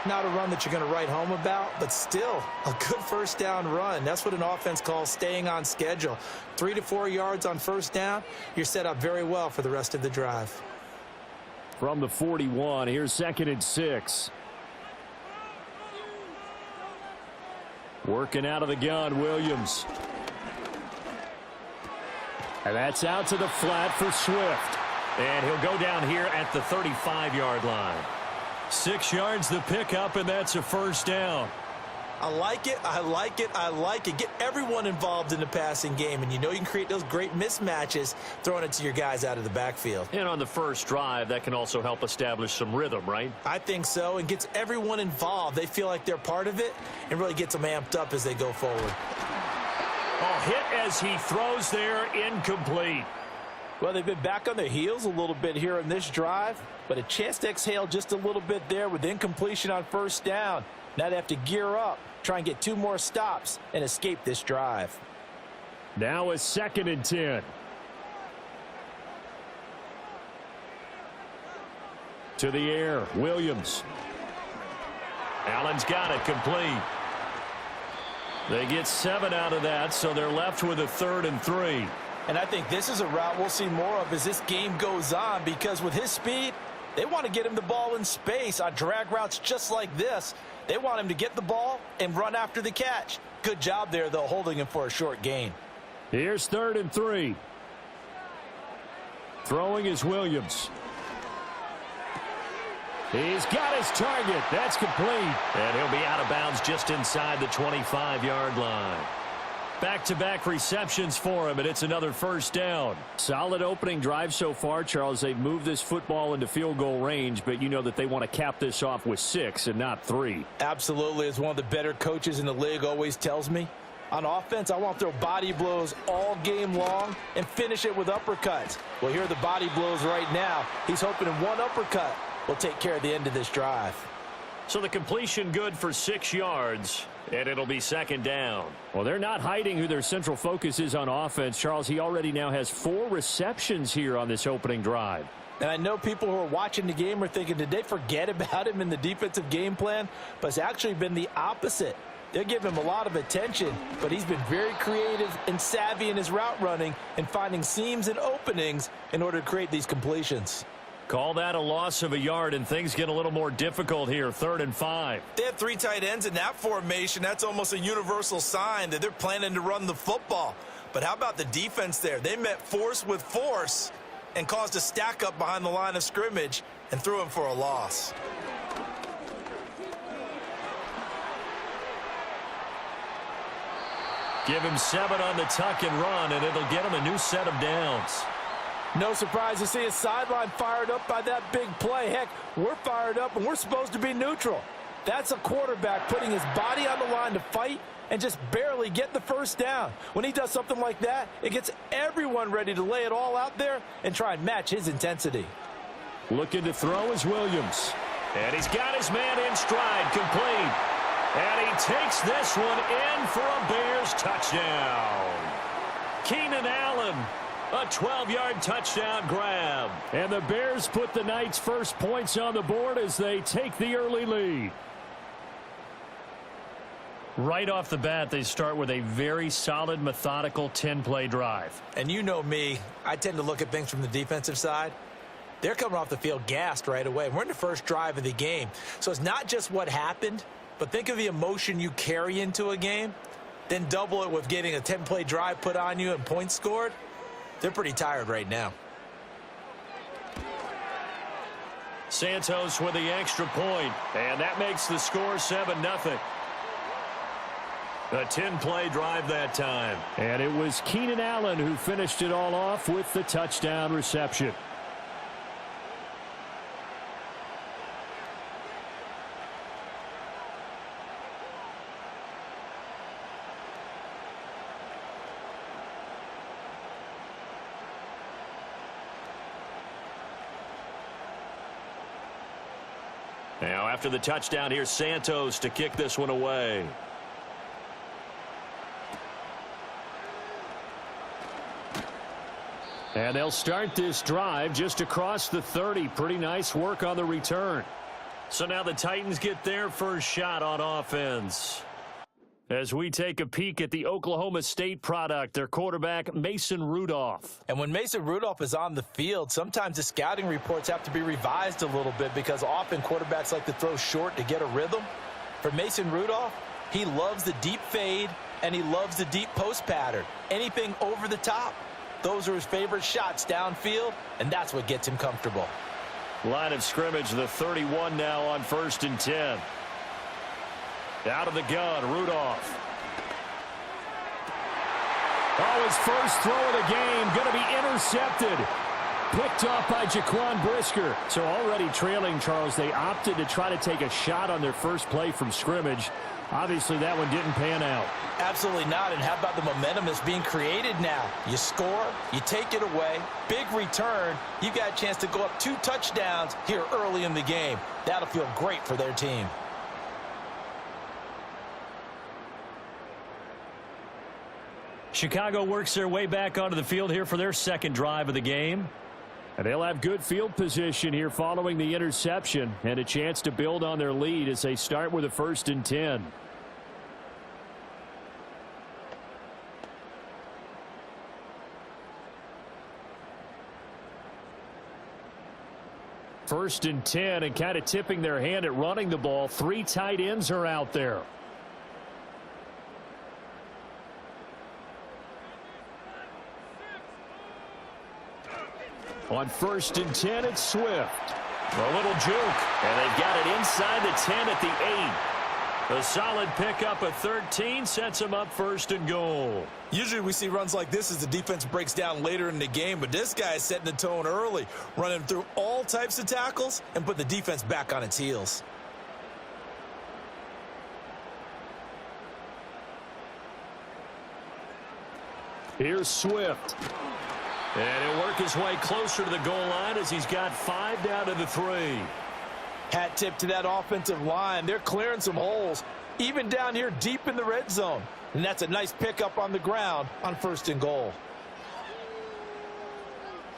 Not a run that you're going to write home about, but still a good first down run. That's what an offense calls staying on schedule. 3 to 4 yards on first down, you're set up very well for the rest of the drive. From the 41, here's 2nd and 6. Working out of the gun, Williams. And that's out to the flat for Swift. And he'll go down here at the 35-yard line. 6 yards the pickup, and that's a first down. I like it, I like it, I like it. Get everyone involved in the passing game, and you know you can create those great mismatches throwing it to your guys out of the backfield. And on the first drive, that can also help establish some rhythm, right? I think so, and gets everyone involved. They feel like they're part of it and really gets them amped up as they go forward. Oh, hit as he throws there, incomplete. Well, they've been back on their heels a little bit here in this drive, but a chance to exhale just a little bit there with incompletion on first down. Now they have to gear up, try and get 2 more stops, and escape this drive. Now a 2nd and 10. To the air, Williams. Allen's got it complete. They get 7 out of that, so they're left with a 3rd and 3. And I think this is a route we'll see more of as this game goes on, because with his speed, they want to get him the ball in space on drag routes just like this. They want him to get the ball and run after the catch. Good job there, though, holding him for a short gain. Here's 3rd and 3. Throwing is Williams. He's got his target. That's complete. And he'll be out of bounds just inside the 25-yard line. Back-to-back receptions for him, and it's another first down. Solid opening drive so far, Charles. They've moved this football into field goal range, but you know that they want to cap this off with 6 and not 3. Absolutely. As one of the better coaches in the league always tells me, on offense, I want to throw body blows all game long and finish it with uppercuts. Well, here are the body blows right now. He's hoping in one uppercut will take care of the end of this drive. So the completion good for 6 yards. And it'll be 2nd down. Well, they're not hiding who their central focus is on offense. Charles, he already now has 4 receptions here on this opening drive. And I know people who are watching the game are thinking, did they forget about him in the defensive game plan? But it's actually been the opposite. They're giving him a lot of attention, but he's been very creative and savvy in his route running and finding seams and openings in order to create these completions. Call that a loss of a yard, and things get a little more difficult here. 3rd and 5. They have 3 tight ends in that formation. That's almost a universal sign that they're planning to run the football. But how about the defense there? They met force with force and caused a stack up behind the line of scrimmage and threw him for a loss. Give him 7 on the tuck and run, and it'll get him a new set of downs. No surprise to see his sideline fired up by that big play. Heck, we're fired up, and we're supposed to be neutral. That's a quarterback putting his body on the line to fight and just barely get the first down. When he does something like that, it gets everyone ready to lay it all out there and try and match his intensity. Looking to throw is Williams. And he's got his man in stride, complete. And he takes this one in for a Bears touchdown. Keenan Allen, a 12-yard touchdown grab. And the Bears put the Knights' first points on the board as they take the early lead. Right off the bat, they start with a very solid, methodical 10-play drive. And you know me, I tend to look at things from the defensive side. They're coming off the field gassed right away. We're in the first drive of the game. So it's not just what happened, but think of the emotion you carry into a game, then double it with getting a 10-play drive put on you and points scored. They're pretty tired right now. Santos with the extra point, and that makes the score 7-0. A 10-play drive that time. And it was Keenan Allen who finished it all off with the touchdown reception. Now after the touchdown, here's Santos to kick this one away. And they'll start this drive just across the 30. Pretty nice work on the return. So now the Titans get their first shot on offense. As we take a peek at the Oklahoma State product, their quarterback, Mason Rudolph. And when Mason Rudolph is on the field, sometimes the scouting reports have to be revised a little bit because often quarterbacks like to throw short to get a rhythm. For Mason Rudolph, he loves the deep fade and he loves the deep post pattern. Anything over the top, those are his favorite shots downfield, and that's what gets him comfortable. Line of scrimmage, the 31 now on 1st and 10. Out of the gun, Rudolph. Oh, his first throw of the game going to be intercepted. Picked off by Jaquan Brisker. So already trailing, Charles, they opted to try to take a shot on their first play from scrimmage. Obviously, that one didn't pan out. Absolutely not. And how about the momentum that's being created now? You score, you take it away, big return. You got a chance to go up 2 touchdowns here early in the game. That'll feel great for their team. Chicago works their way back onto the field here for their second drive of the game. And they'll have good field position here following the interception and a chance to build on their lead as they start with a 1st and 10. First and 10, and kind of tipping their hand at running the ball. 3 tight ends are out there. On 1st and 10, it's Swift. A little juke, and they've got it inside the 10 at the 8. A solid pickup of 13 sets them up 1st and goal. Usually we see runs like this as the defense breaks down later in the game, but this guy is setting the tone early, running through all types of tackles and put the defense back on its heels. Here's Swift. And he'll work his way closer to the goal line as he's got 5 down to the 3. Hat tip to that offensive line. They're clearing some holes, even down here deep in the red zone. And that's a nice pickup on the ground on 1st and goal.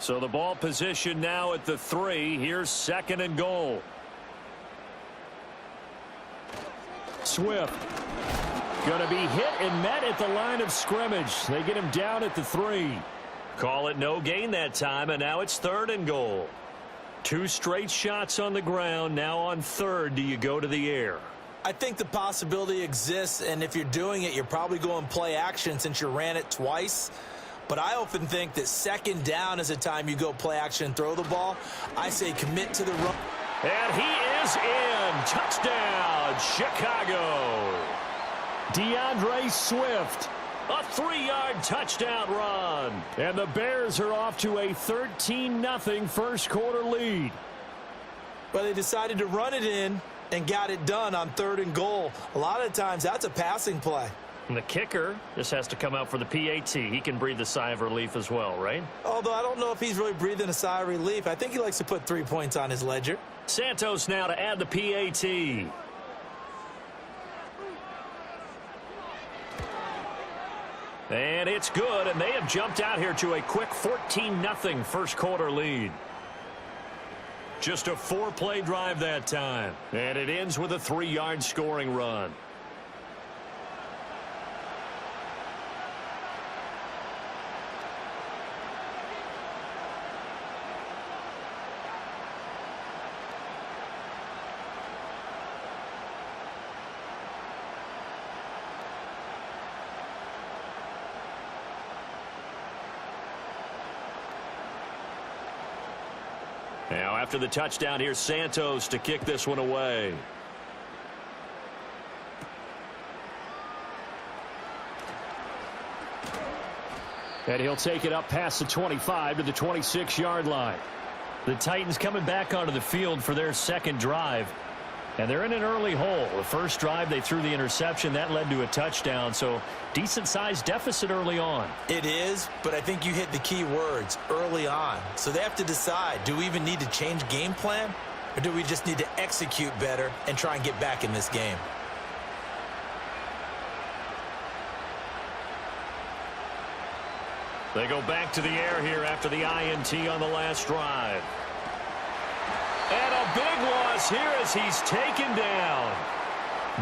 So the ball position now at the 3. Here's 2nd and goal. Swift. Going to be hit and met at the line of scrimmage. They get him down at the 3. Call it no gain that time, and now it's 3rd and goal. 2 straight shots on the ground. Now on 3rd, do you go to the air? I think the possibility exists, and if you're doing it, you're probably going play action since you ran it twice. But I often think that 2nd down is a time you go play action and throw the ball. I say commit to the run. And he is in. Touchdown, Chicago. DeAndre Swift. A 3-yard touchdown run. And the Bears are off to a 13-0 first quarter lead. But they decided to run it in and got it done on 3rd and goal. A lot of times that's a passing play. And the kicker just has to come out for the PAT. He can breathe a sigh of relief as well, right? Although I don't know if he's really breathing a sigh of relief. I think he likes to put 3 points on his ledger. Santos now to add the PAT. And it's good, and they have jumped out here to a quick 14-0 first quarter lead. Just a 4-play drive that time. And it ends with a 3-yard scoring run. Now after the touchdown, here's Santos to kick this one away. And he'll take it up past the 25 to the 26-yard line. The Titans coming back onto the field for their 2nd drive. And they're in an early hole. The first drive, they threw the interception. That led to a touchdown. So decent-sized deficit early on. It is, but I think you hit the key words, early on. So they have to decide, do we even need to change game plan? Or do we just need to execute better and try and get back in this game? They go back to the air here after the INT on the last drive. And a big loss here as he's taken down.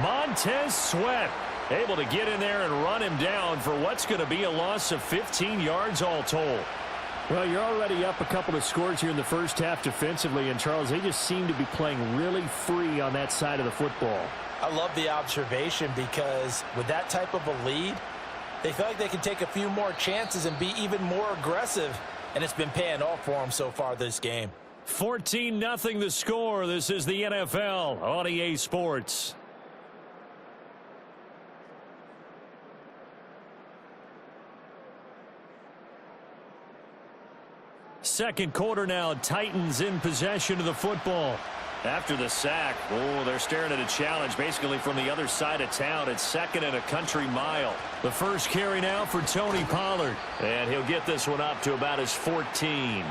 Montez Sweat able to get in there and run him down for what's going to be a loss of 15 yards all told. Well, you're already up a couple of scores here in the first half defensively, and Charles, they just seem to be playing really free on that side of the football. I love the observation because with that type of a lead, they feel like they can take a few more chances and be even more aggressive, and it's been paying off for them so far this game. 14-0 the score. This is the NFL on EA Sports. Second quarter now, Titans in possession of the football. After the sack, they're staring at a challenge basically from the other side of town. It's 2nd and a country mile. The first carry now for Tony Pollard. And he'll get this one up to about his 14.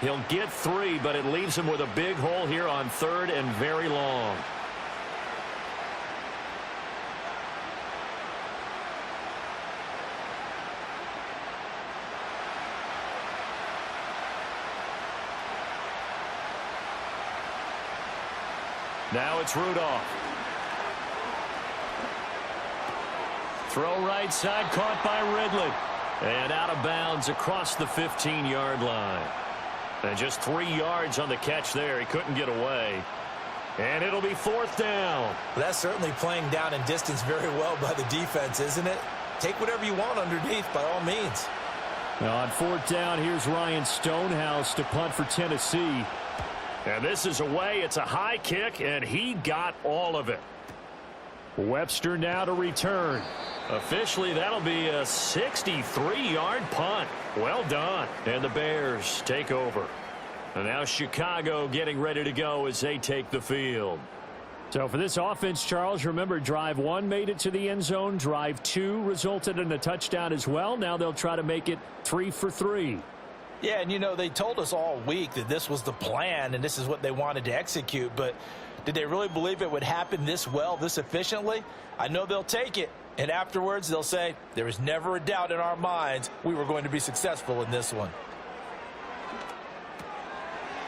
He'll get 3, but it leaves him with a big hole here on 3rd and very long. Now it's Rudolph. Throw right side, caught by Ridley. And out of bounds across the 15-yard line. And just 3 yards on the catch there. He couldn't get away. And it'll be 4th down. That's certainly playing down in distance very well by the defense, isn't it? Take whatever you want underneath by all means. Now on 4th down, here's Ryan Stonehouse to punt for Tennessee. And this is away. It's a high kick, and he got all of it. Webster now to return. Officially, that'll be a 63-yard punt. Well done. And the Bears take over. And now Chicago getting ready to go as they take the field. So for this offense, Charles, remember drive 1 made it to the end zone. Drive 2 resulted in a touchdown as well. Now they'll try to make it 3 for 3. Yeah, and you know, they told us all week that this was the plan and this is what they wanted to execute, but did they really believe it would happen this well, this efficiently? I know they'll take it, and afterwards they'll say, there was never a doubt in our minds we were going to be successful in this one.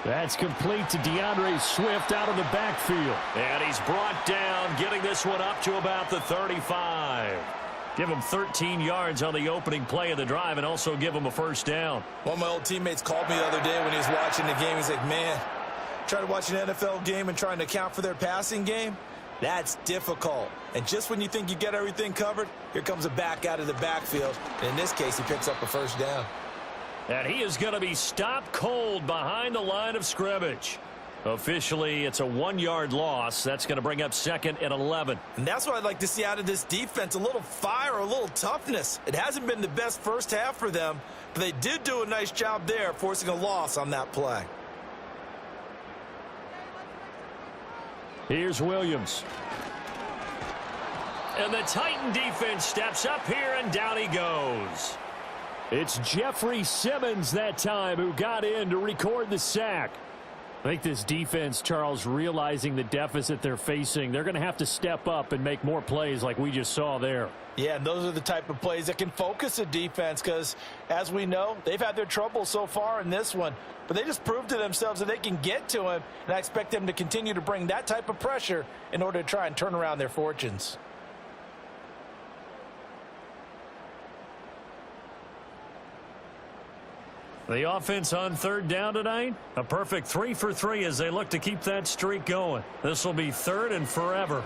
That's complete to DeAndre Swift out of the backfield. And he's brought down, getting this one up to about the 35. Give him 13 yards on the opening play of the drive and also give him a first down. One of my old teammates called me the other day when he was watching the game. He's like, man, trying to watch an NFL game and trying to account for their passing game, that's difficult. And just when you think you get everything covered, here comes a back out of the backfield. And in this case, he picks up a first down. And he is going to be stopped cold behind the line of scrimmage. Officially, it's a 1-yard loss. That's going to bring up 2nd and 11. And that's what I'd like to see out of this defense, a little fire, a little toughness. It hasn't been the best first half for them, but they did do a nice job there, forcing a loss on that play. Here's Williams. And the Titan defense steps up here, and down he goes. It's Jeffrey Simmons that time who got in to record the sack. I think this defense, Charles, realizing the deficit they're facing, they're going to have to step up and make more plays like we just saw there. Yeah, and those are the type of plays that can focus a defense because, as we know, they've had their trouble so far in this one. But they just proved to themselves that they can get to him, and I expect them to continue to bring that type of pressure in order to try and turn around their fortunes. The offense on 3rd down tonight, a perfect 3 for 3 as they look to keep that streak going. This will be 3rd and forever.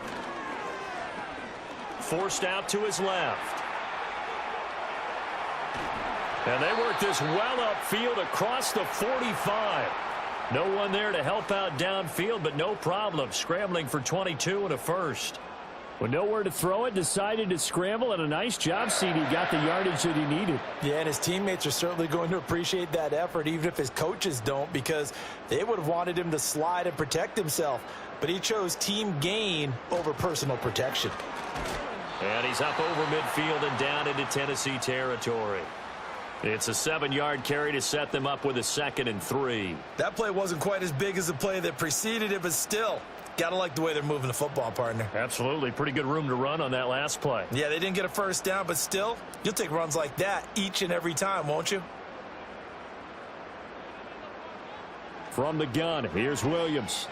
Forced out to his left. And they work this well upfield across the 45. No one there to help out downfield, but no problem. Scrambling for 22 and a first. With nowhere to throw it, decided to scramble, and a nice job, CD. Got the yardage that he needed. Yeah, and his teammates are certainly going to appreciate that effort, even if his coaches don't, because they would have wanted him to slide and protect himself. But he chose team gain over personal protection. And he's up over midfield and down into Tennessee territory. It's a 7-yard carry to set them up with a 2nd and 3. That play wasn't quite as big as the play that preceded it, but still, got to like the way they're moving the football, partner. Absolutely. Pretty good room to run on that last play. Yeah, they didn't get a first down, but still, you'll take runs like that each and every time, won't you? From the gun, here's Williams.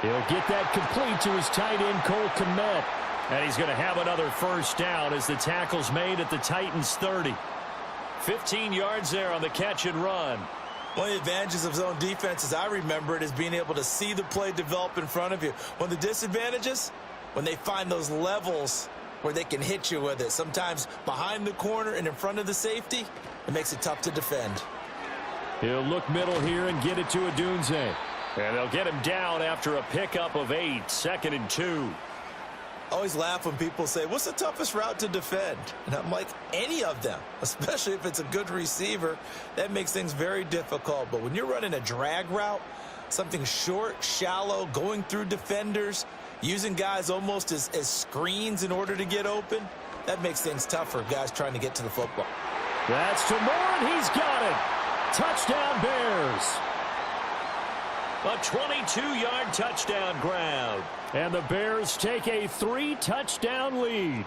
He'll get that complete to his tight end, Cole Kmet. And he's going to have another first down as the tackle's made at the Titans' 30. 15 yards there on the catch and run. One of the advantages of zone defense, as I remember it, is being able to see the play develop in front of you. One of the disadvantages, when they find those levels where they can hit you with it. Sometimes behind the corner and in front of the safety, it makes it tough to defend. He'll look middle here and get it to Odunze. And they'll get him down after a pickup of 8, 2nd and 2. I always laugh when people say, what's the toughest route to defend? And I'm like, any of them, especially if it's a good receiver. That makes things very difficult. But when you're running a drag route, something short, shallow, going through defenders, using guys almost as screens in order to get open, that makes things tough for guys trying to get to the football. That's to Moore, and he's got it. Touchdown, Bears. A 22-yard touchdown grab. And the Bears take a 3-touchdown lead.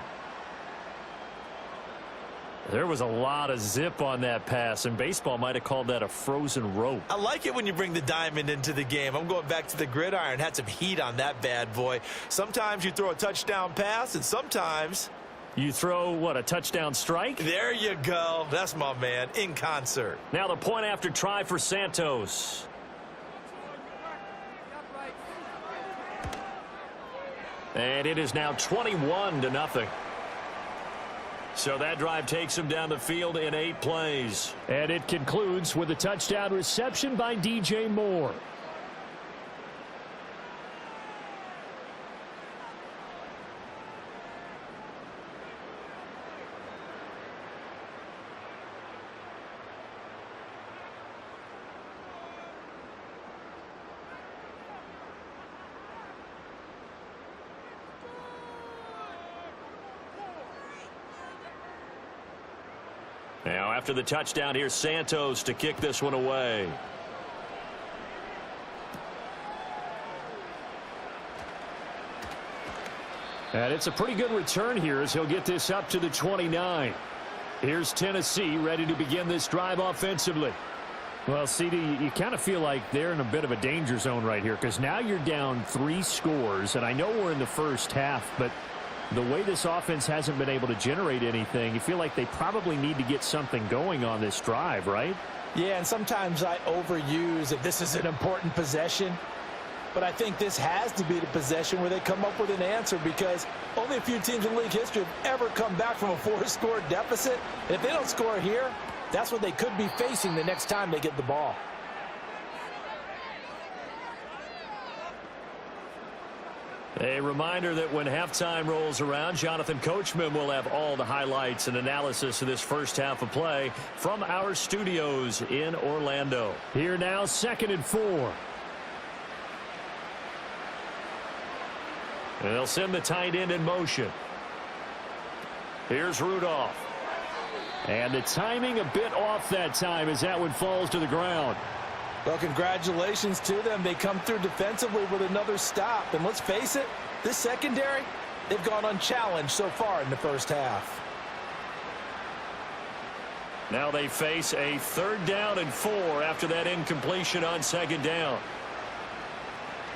There was a lot of zip on that pass, and baseball might have called that a frozen rope. I like it when you bring the diamond into the game. I'm going back to the gridiron. Had some heat on that bad boy. Sometimes you throw a touchdown pass, and sometimes you throw, what, a touchdown strike? There you go. That's my man, in concert. Now the point after try for Santos. And it is now 21-0. So that drive takes him down the field in 8 plays. And it concludes with a touchdown reception by DJ Moore. Now, after the touchdown, here's Santos to kick this one away. And it's a pretty good return here as he'll get this up to the 29. Here's Tennessee ready to begin this drive offensively. Well, CD, you kind of feel like they're in a bit of a danger zone right here because now you're down 3 scores, and I know we're in the first half, but the way this offense hasn't been able to generate anything, you feel like they probably need to get something going on this drive, right? Yeah, and sometimes I overuse that this is an important possession, but I think this has to be the possession where they come up with an answer because only a few teams in league history have ever come back from a 4-score deficit. And if they don't score here, that's what they could be facing the next time they get the ball. A reminder that when halftime rolls around, Jonathan Coachman will have all the highlights and analysis of this first half of play from our studios in Orlando. Here now, 2nd and 4. And they'll send the tight end in motion. Here's Rudolph. And the timing a bit off that time as that one falls to the ground. Well, congratulations to them. They come through defensively with another stop. And let's face it, this secondary, they've gone unchallenged so far in the first half. Now they face a 3rd down and 4 after that incompletion on 2nd down.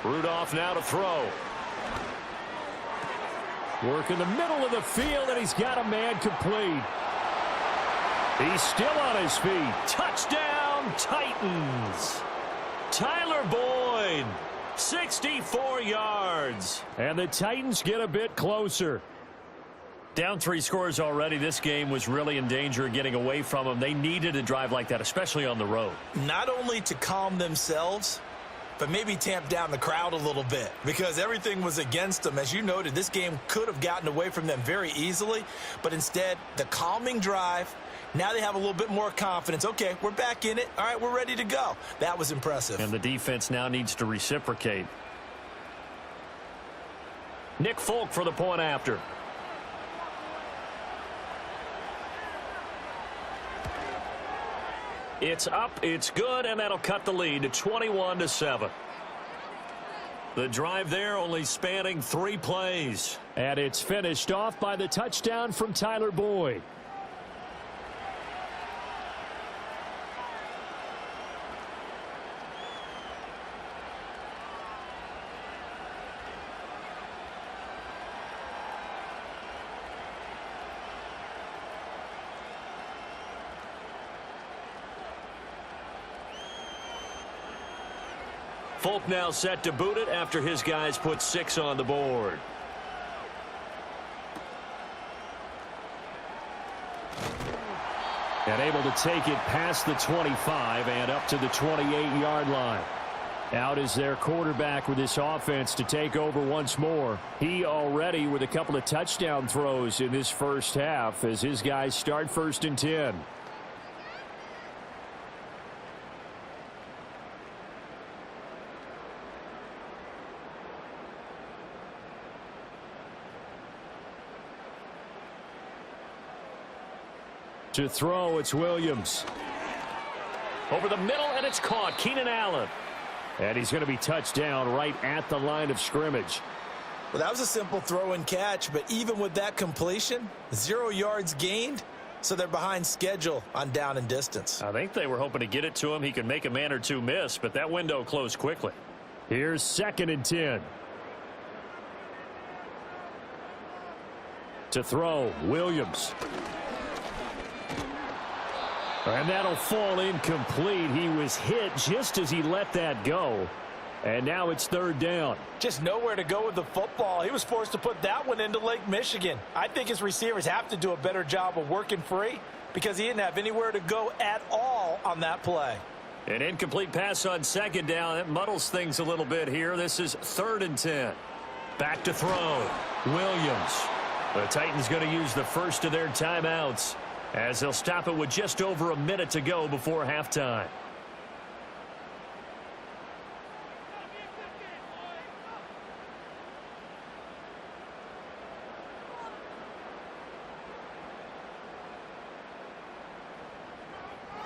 Rudolph now to throw. Work in the middle of the field, and he's got a man complete. He's still on his feet. Touchdown, Titans. Tyler Boyd, 64 yards. And the Titans get a bit closer. Down 3 scores already. This game was really in danger of getting away from them. They needed a drive like that, especially on the road. Not only to calm themselves, but maybe tamp down the crowd a little bit because everything was against them. As you noted, this game could have gotten away from them very easily, but instead, the calming drive, now they have a little bit more confidence. Okay, we're back in it. All right, we're ready to go. That was impressive. And the defense now needs to reciprocate. Nick Folk for the point after. It's up, it's good, and that'll cut the lead to 21-7. The drive there only spanning 3 plays. And it's finished off by the touchdown from Tyler Boyd. Folk now set to boot it after his guys put 6 on the board. And able to take it past the 25 and up to the 28-yard line. Out is their quarterback with this offense to take over once more. He already with a couple of touchdown throws in this first half as his guys start 1st and 10. To throw, it's Williams. Over the middle, and it's caught. Keenan Allen. And he's going to be touched down right at the line of scrimmage. Well, that was a simple throw and catch, but even with that completion, 0 yards gained, so they're behind schedule on down and distance. I think they were hoping to get it to him. He could make a man or 2 miss, but that window closed quickly. Here's 2nd and 10. To throw, Williams. And that'll fall incomplete. He was hit just as he let that go. And now it's 3rd down. Just nowhere to go with the football. He was forced to put that one into Lake Michigan. I think his receivers have to do a better job of working free because he didn't have anywhere to go at all on that play. An incomplete pass on 2nd down. That muddles things a little bit here. This is 3rd and 10. Back to throw. Williams. The Titans going to use the first of their timeouts as they'll stop it with just over a minute to go before halftime.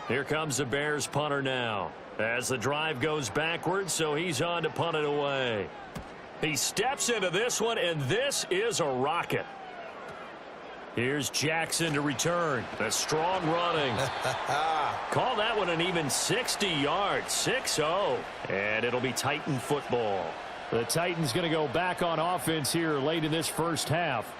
Here comes the Bears punter now as the drive goes backwards, so he's on to punt it away. He steps into this one, and this is a rocket. Here's Jackson to return. That's strong running. Call that one an even 60 yards, 6-0. And it'll be Titan football. The Titans going to go back on offense here late in this first half.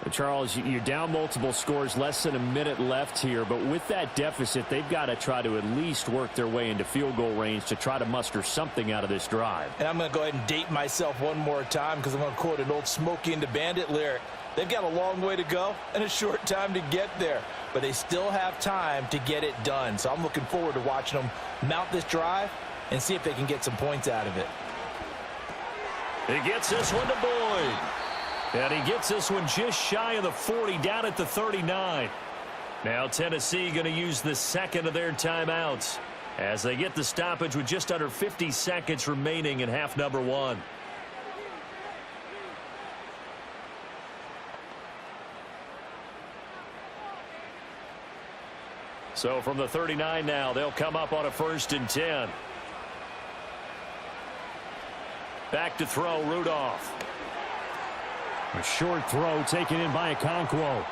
Charles, you're down multiple scores, less than a minute left here. But with that deficit, they've got to try to at least work their way into field goal range to try to muster something out of this drive. And I'm going to go ahead and date myself one more time because I'm going to quote an old Smokey and the Bandit lyric. They've got a long way to go and a short time to get there. But they still have time to get it done. So I'm looking forward to watching them mount this drive and see if they can get some points out of it. He gets this one to Boyd. And he gets this one just shy of the 40, down at the 39. Now Tennessee going to use the second of their timeouts as they get the stoppage with just under 50 seconds remaining in half number one. So from the 39 now, they'll come up on a 1st and 10. Back to throw, Rudolph. A short throw taken in by Okonkwo.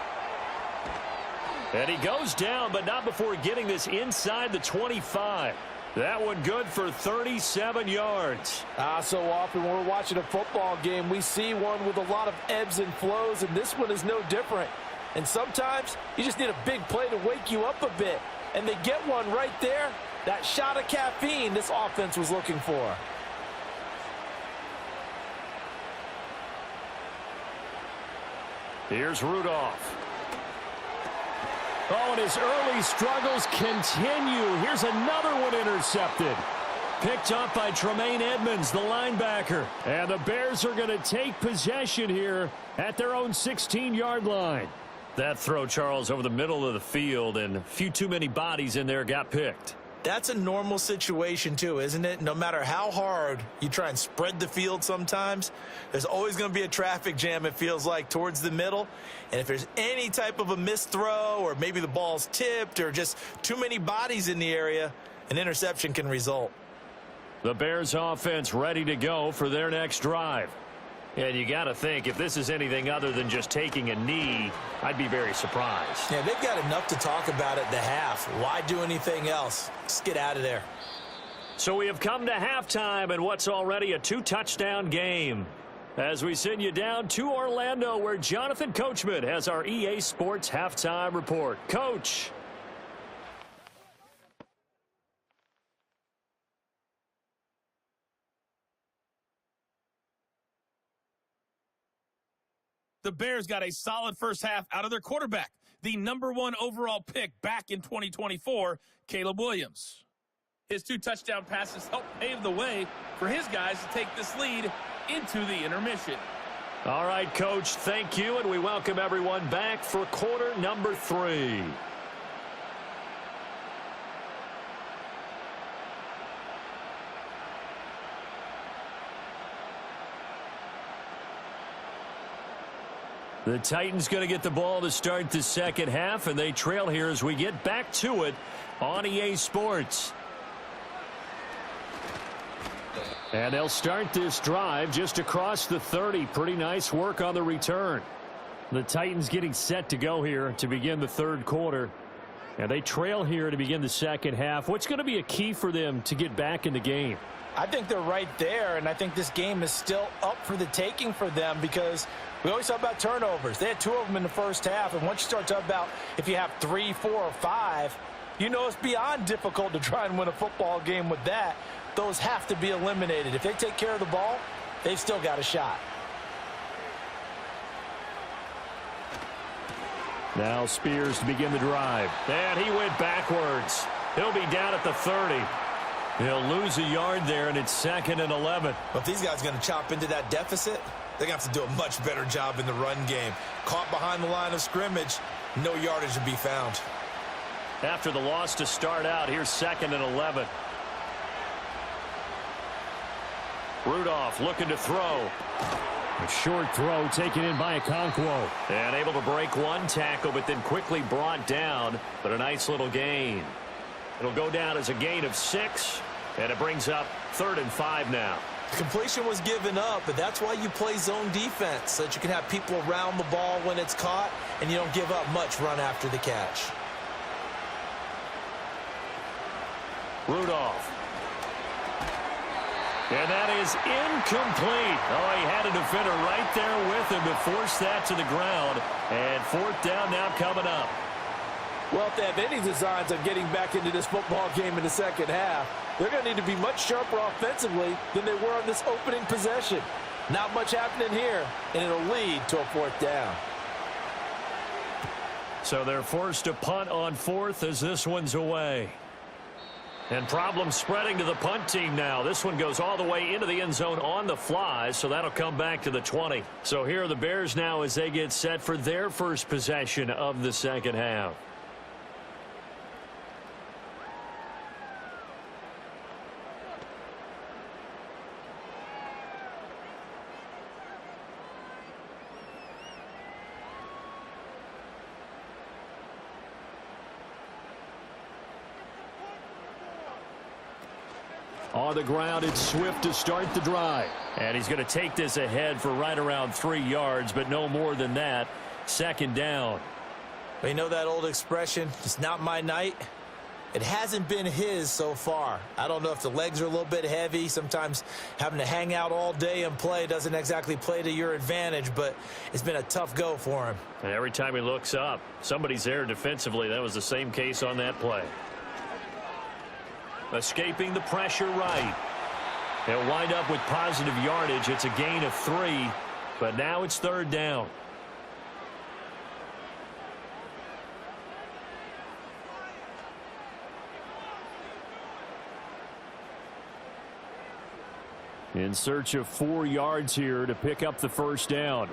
And he goes down, but not before getting this inside the 25. That one good for 37 yards. So often when we're watching a football game, we see one with a lot of ebbs and flows, and this one is no different. And sometimes you just need a big play to wake you up a bit. And they get one right there. That shot of caffeine this offense was looking for. Here's Rudolph. Oh, and his early struggles continue. Here's another one intercepted. Picked up by Tremaine Edmonds, the linebacker. And the Bears are going to take possession here at their own 16-yard line. That throw, Charles, over the middle of the field, and a few too many bodies in there got picked. That's a normal situation, too, isn't it? No matter how hard you try and spread the field sometimes, there's always going to be a traffic jam, it feels like, towards the middle. And if there's any type of a missed throw or maybe the ball's tipped or just too many bodies in the area, an interception can result. The Bears offense ready to go for their next drive. And you got to think, if this is anything other than just taking a knee, I'd be very surprised. Yeah, they've got enough to talk about at the half. Why do anything else? Just get out of there. So we have come to halftime in what's already a 2-touchdown game. As we send you down to Orlando, where Jonathan Coachman has our EA Sports halftime report. Coach. The Bears got a solid first half out of their quarterback, the #1 overall pick back in 2024, Caleb Williams. His 2 touchdown passes helped pave the way for his guys to take this lead into the intermission. All right, Coach, thank you, and we welcome everyone back for quarter number 3. The Titans going to get the ball to start the second half, and they trail here as we get back to it on EA Sports. And they'll start this drive just across the 30. Pretty nice work on the return. The Titans getting set to go here to begin the third quarter. And they trail here to begin the second half. What's going to be a key for them to get back in the game? I think they're right there, and I think this game is still up for the taking for them because we always talk about turnovers. They had 2 of them in the first half, and once you start talking about if you have 3, 4, or 5, you know it's beyond difficult to try and win a football game with that. Those have to be eliminated. If they take care of the ball, they've still got a shot. Now Spears to begin the drive. And he went backwards. He'll be down at the 30. He'll lose a yard there, and it's 2nd and 11. But if these guys are going to chop into that deficit, they're going to have to do a much better job in the run game. Caught behind the line of scrimmage, no yardage to be found. After the loss to start out, here's 2nd and 11. Rudolph looking to throw. A short throw taken in by Okonkwo. And able to break one tackle, but then quickly brought down. But a nice little gain. It'll go down as a gain of 6, and it brings up 3rd and 5 now. Completion was given up, but that's why you play zone defense, so that you can have people around the ball when it's caught, and you don't give up much run after the catch. Rudolph. And that is incomplete. Oh, he had a defender right there with him to force that to the ground. And fourth down now coming up. Well, if they have any designs of getting back into this football game in the second half, they're going to need to be much sharper offensively than they were on this opening possession. Not much happening here, and it'll lead to a fourth down. So they're forced to punt on fourth as this one's away. And problems spreading to the punt team now. This one goes all the way into the end zone on the fly, so that'll come back to the 20. So here are the Bears now as they get set for their first possession of the second half. On the ground, it's Swift to start the drive. And he's going to take this ahead for right around 3 yards, but no more than that. Second down. Well, you know that old expression, it's not my night? It hasn't been his so far. I don't know if the legs are a little bit heavy. Sometimes having to hang out all day and play doesn't exactly play to your advantage, but it's been a tough go for him. And every time he looks up, somebody's there defensively. That was the same case on that play. Escaping the pressure right. They'll wind up with positive yardage. It's a gain of 3, but now it's third down. In search of 4 yards here to pick up the first down.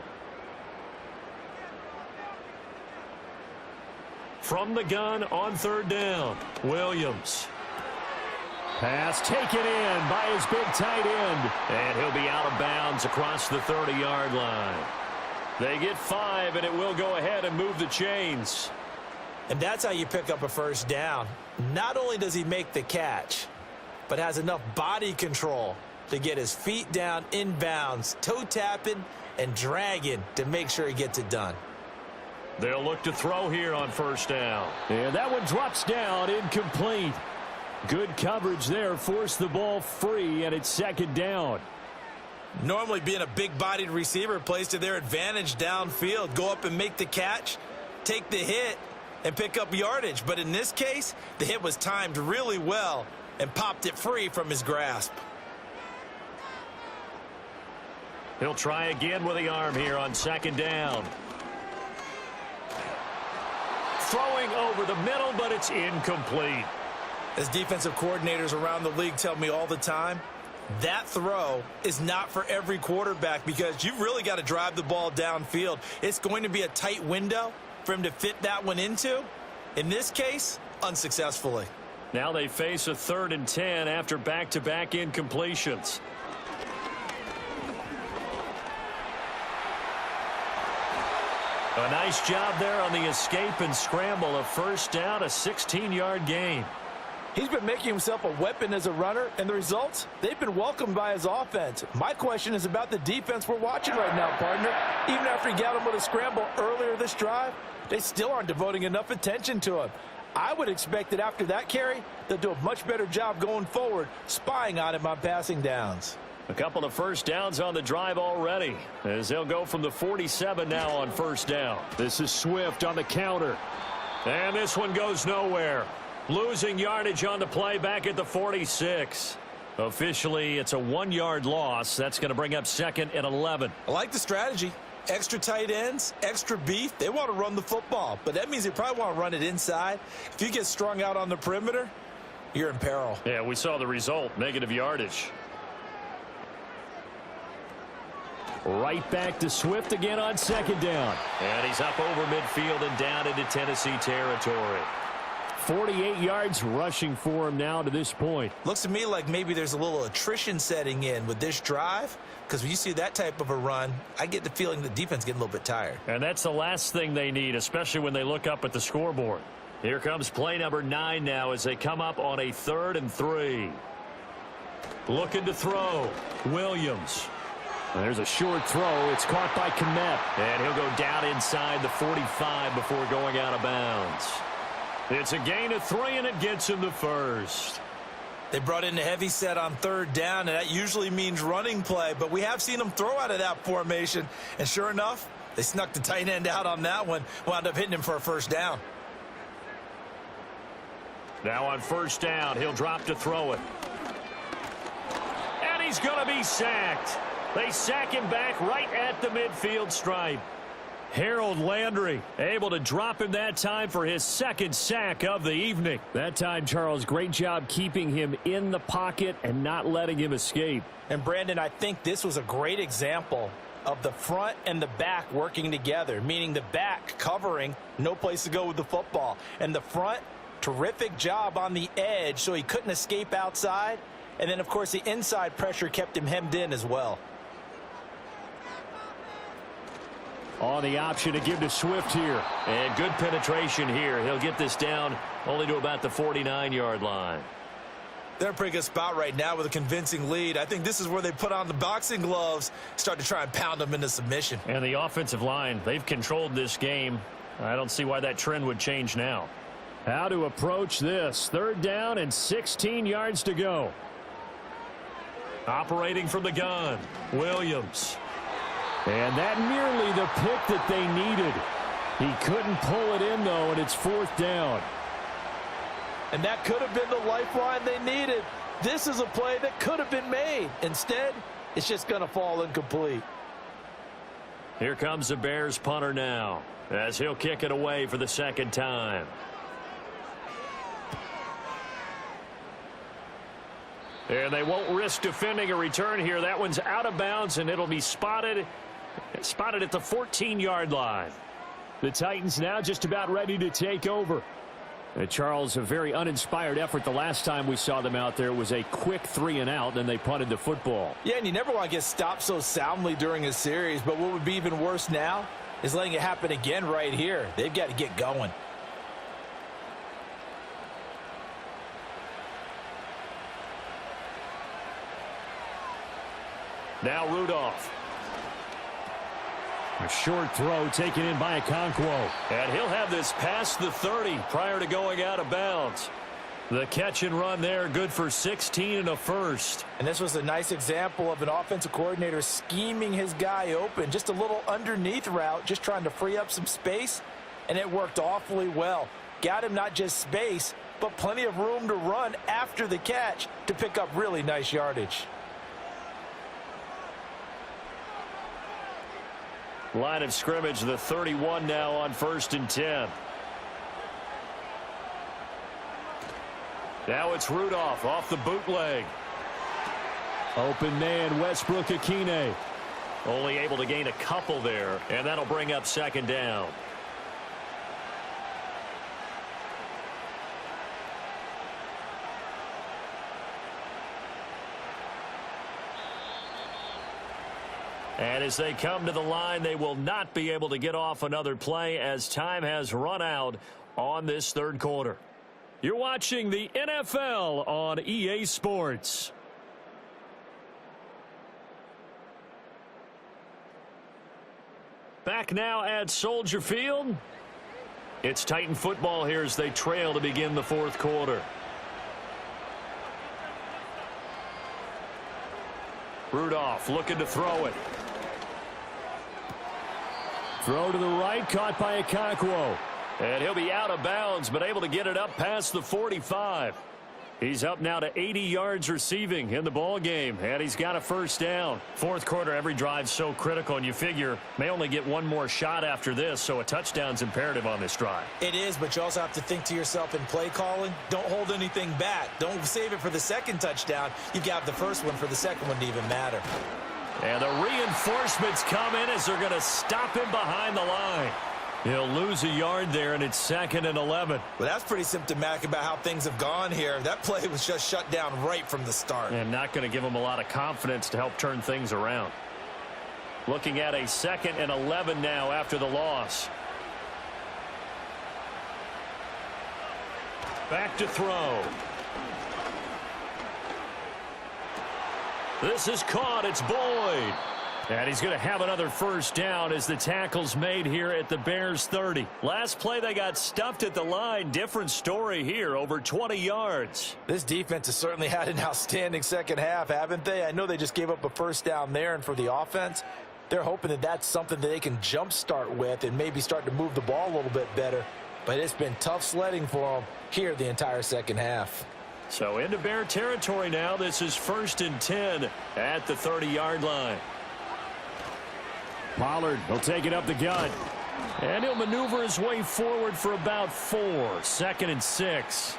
From the gun on third down, Williams. Pass taken in by his big tight end. And he'll be out of bounds across the 30-yard line. They get 5, and it will go ahead and move the chains. And that's how you pick up a first down. Not only does he make the catch, but has enough body control to get his feet down in bounds, toe tapping and dragging to make sure he gets it done. They'll look to throw here on first down. And that one drops down, incomplete. Good coverage there, forced the ball free, and it's second down. Normally being a big-bodied receiver plays to their advantage downfield. Go up and make the catch, take the hit, and pick up yardage. But in this case, the hit was timed really well and popped it free from his grasp. He'll try again with the arm here on second down. Throwing over the middle, but it's incomplete. As defensive coordinators around the league tell me all the time, that throw is not for every quarterback because you've really got to drive the ball downfield. It's going to be a tight window for him to fit that one into. In this case, unsuccessfully. Now they face a 3rd and 10 after back-to-back incompletions. A nice job there on the escape and scramble. A first down, a 16-yard gain. He's been making himself a weapon as a runner, and the results, they've been welcomed by his offense. My question is about the defense we're watching right now, partner. Even after he got him with a scramble earlier this drive, they still aren't devoting enough attention to him. I would expect that after that carry, they'll do a much better job going forward, spying on him on passing downs. A couple of first downs on the drive already, as they'll go from the 47 now on first down. This is Swift on the counter. And this one goes nowhere. Losing yardage on the play back at the 46. Officially, it's a 1-yard loss. That's going to bring up 2nd and 11. I like the strategy. Extra tight ends, extra beef. They want to run the football, but that means they probably want to run it inside. If you get strung out on the perimeter, you're in peril. Yeah, we saw the result, negative yardage. Right back to Swift again on second down. And he's up over midfield and down into Tennessee territory. 48 yards rushing for him now to this point. Looks to me like maybe there's a little attrition setting in with this drive, because when you see that type of a run, I get the feeling the defense getting a little bit tired. And that's the last thing they need, especially when they look up at the scoreboard. Here comes play number 9 now as they come up on a 3rd and 3. Looking to throw. Williams. There's a short throw. It's caught by Kmet. And he'll go down inside the 45 before going out of bounds. It's a gain of 3, and it gets him the first. They brought in a heavy set on 3rd down, and that usually means running play, but we have seen them throw out of that formation, and sure enough, they snuck the tight end out on that one, wound up hitting him for a 1st down. Now on 1st down, he'll drop to throw it. And he's going to be sacked. They sack him back right at the midfield stripe. Harold Landry able to drop him that time for his 2nd sack of the evening. That time, Charles, great job keeping him in the pocket and not letting him escape. And Brandon, I think this was a great example of the front and the back working together, meaning the back covering, no place to go with the football, and the front, terrific job on the edge so he couldn't escape outside, and then of course the inside pressure kept him hemmed in as well. On the option to give to Swift here. And good penetration here. He'll get this down only to about the 49-yard line. They're in a pretty good spot right now with a convincing lead. I think this is where they put on the boxing gloves, start to try and pound them into submission. And the offensive line, they've controlled this game. I don't see why that trend would change now. How to approach this. 3rd down and 16 yards to go. Operating from the gun, Williams. And that nearly the pick that they needed. He couldn't pull it in, though, and it's 4th down. And that could have been the lifeline they needed. This is a play that could have been made. Instead, it's just going to fall incomplete. Here comes the Bears punter now, as he'll kick it away for the 2nd time. And they won't risk defending a return here. That one's out of bounds, and it'll be spotted at the 14-yard line. The Titans now just about ready to take over. Charles, a very uninspired effort the last time we saw them out there. It was a quick 3-and-out, and they punted the football. Yeah, and you never want to get stopped so soundly during a series, but what would be even worse now is letting it happen again right here. They've got to get going. Now Rudolph. A short throw taken in by Okonkwo. And he'll have this past the 30 prior to going out of bounds. The catch and run there, good for 16 and a first. And this was a nice example of an offensive coordinator scheming his guy open. Just a little underneath route, just trying to free up some space, and it worked awfully well. Got him not just space, but plenty of room to run after the catch to pick up really nice yardage. Line of scrimmage, the 31 now on 1st and 10. Now it's Rudolph off the bootleg. Open man, Westbrook Akine. Only able to gain a couple there, and that'll bring up 2nd down. And as they come to the line, they will not be able to get off another play as time has run out on this 3rd quarter. You're watching the NFL on EA Sports. Back now at Soldier Field. It's Titan football here as they trail to begin the 4th quarter. Rudolph looking to throw it. Throw to the right, caught by Okonkwo. And he'll be out of bounds, but able to get it up past the 45. He's up now to 80 yards receiving in the ball game, and he's got a 1st down. 4th quarter, every drive's so critical, and you figure may only get one more shot after this, so a touchdown's imperative on this drive. It is, but you also have to think to yourself in play calling, don't hold anything back. Don't save it for the 2nd touchdown. You've got the 1st one for the 2nd one to even matter. And the reinforcements come in as they're going to stop him behind the line. He'll lose a yard there, and it's 2nd and 11. Well, that's pretty symptomatic about how things have gone here. That play was just shut down right from the start. And not going to give him a lot of confidence to help turn things around. Looking at a 2nd and 11 now after the loss. Back to throw. This is caught. It's Boyd. And he's going to have another first down as the tackle's made here at the Bears 30. Last play, they got stuffed at the line. Different story here, over 20 yards. This defense has certainly had an outstanding second half, haven't they? I know they just gave up a first down there, and for the offense, they're hoping that that's something that they can jumpstart with and maybe start to move the ball a little bit better. But it's been tough sledding for them here the entire second half. So into Bear territory now. This is 1st and 10 at the 30-yard line. Pollard will take it up the gut. And he'll maneuver his way forward for about 4. 2nd and 6.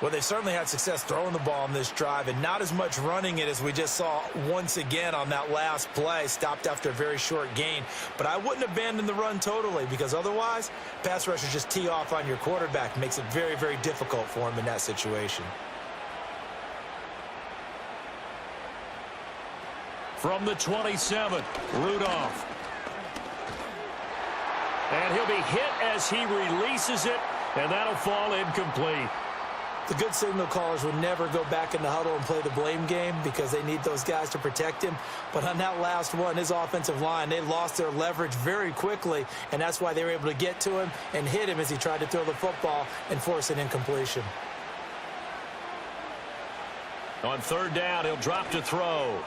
Well, they certainly had success throwing the ball on this drive and not as much running it as we just saw once again on that last play. Stopped after a very short gain. But I wouldn't abandon the run totally, because otherwise, pass rushers just tee off on your quarterback. Makes it very, very difficult for him in that situation. From the 27, Rudolph. And he'll be hit as he releases it, and that'll fall incomplete. The good signal callers would never go back in the huddle and play the blame game because they need those guys to protect him. But on that last one, his offensive line, they lost their leverage very quickly, and that's why they were able to get to him and hit him as he tried to throw the football and force an incompletion. On 3rd down, he'll drop to throw.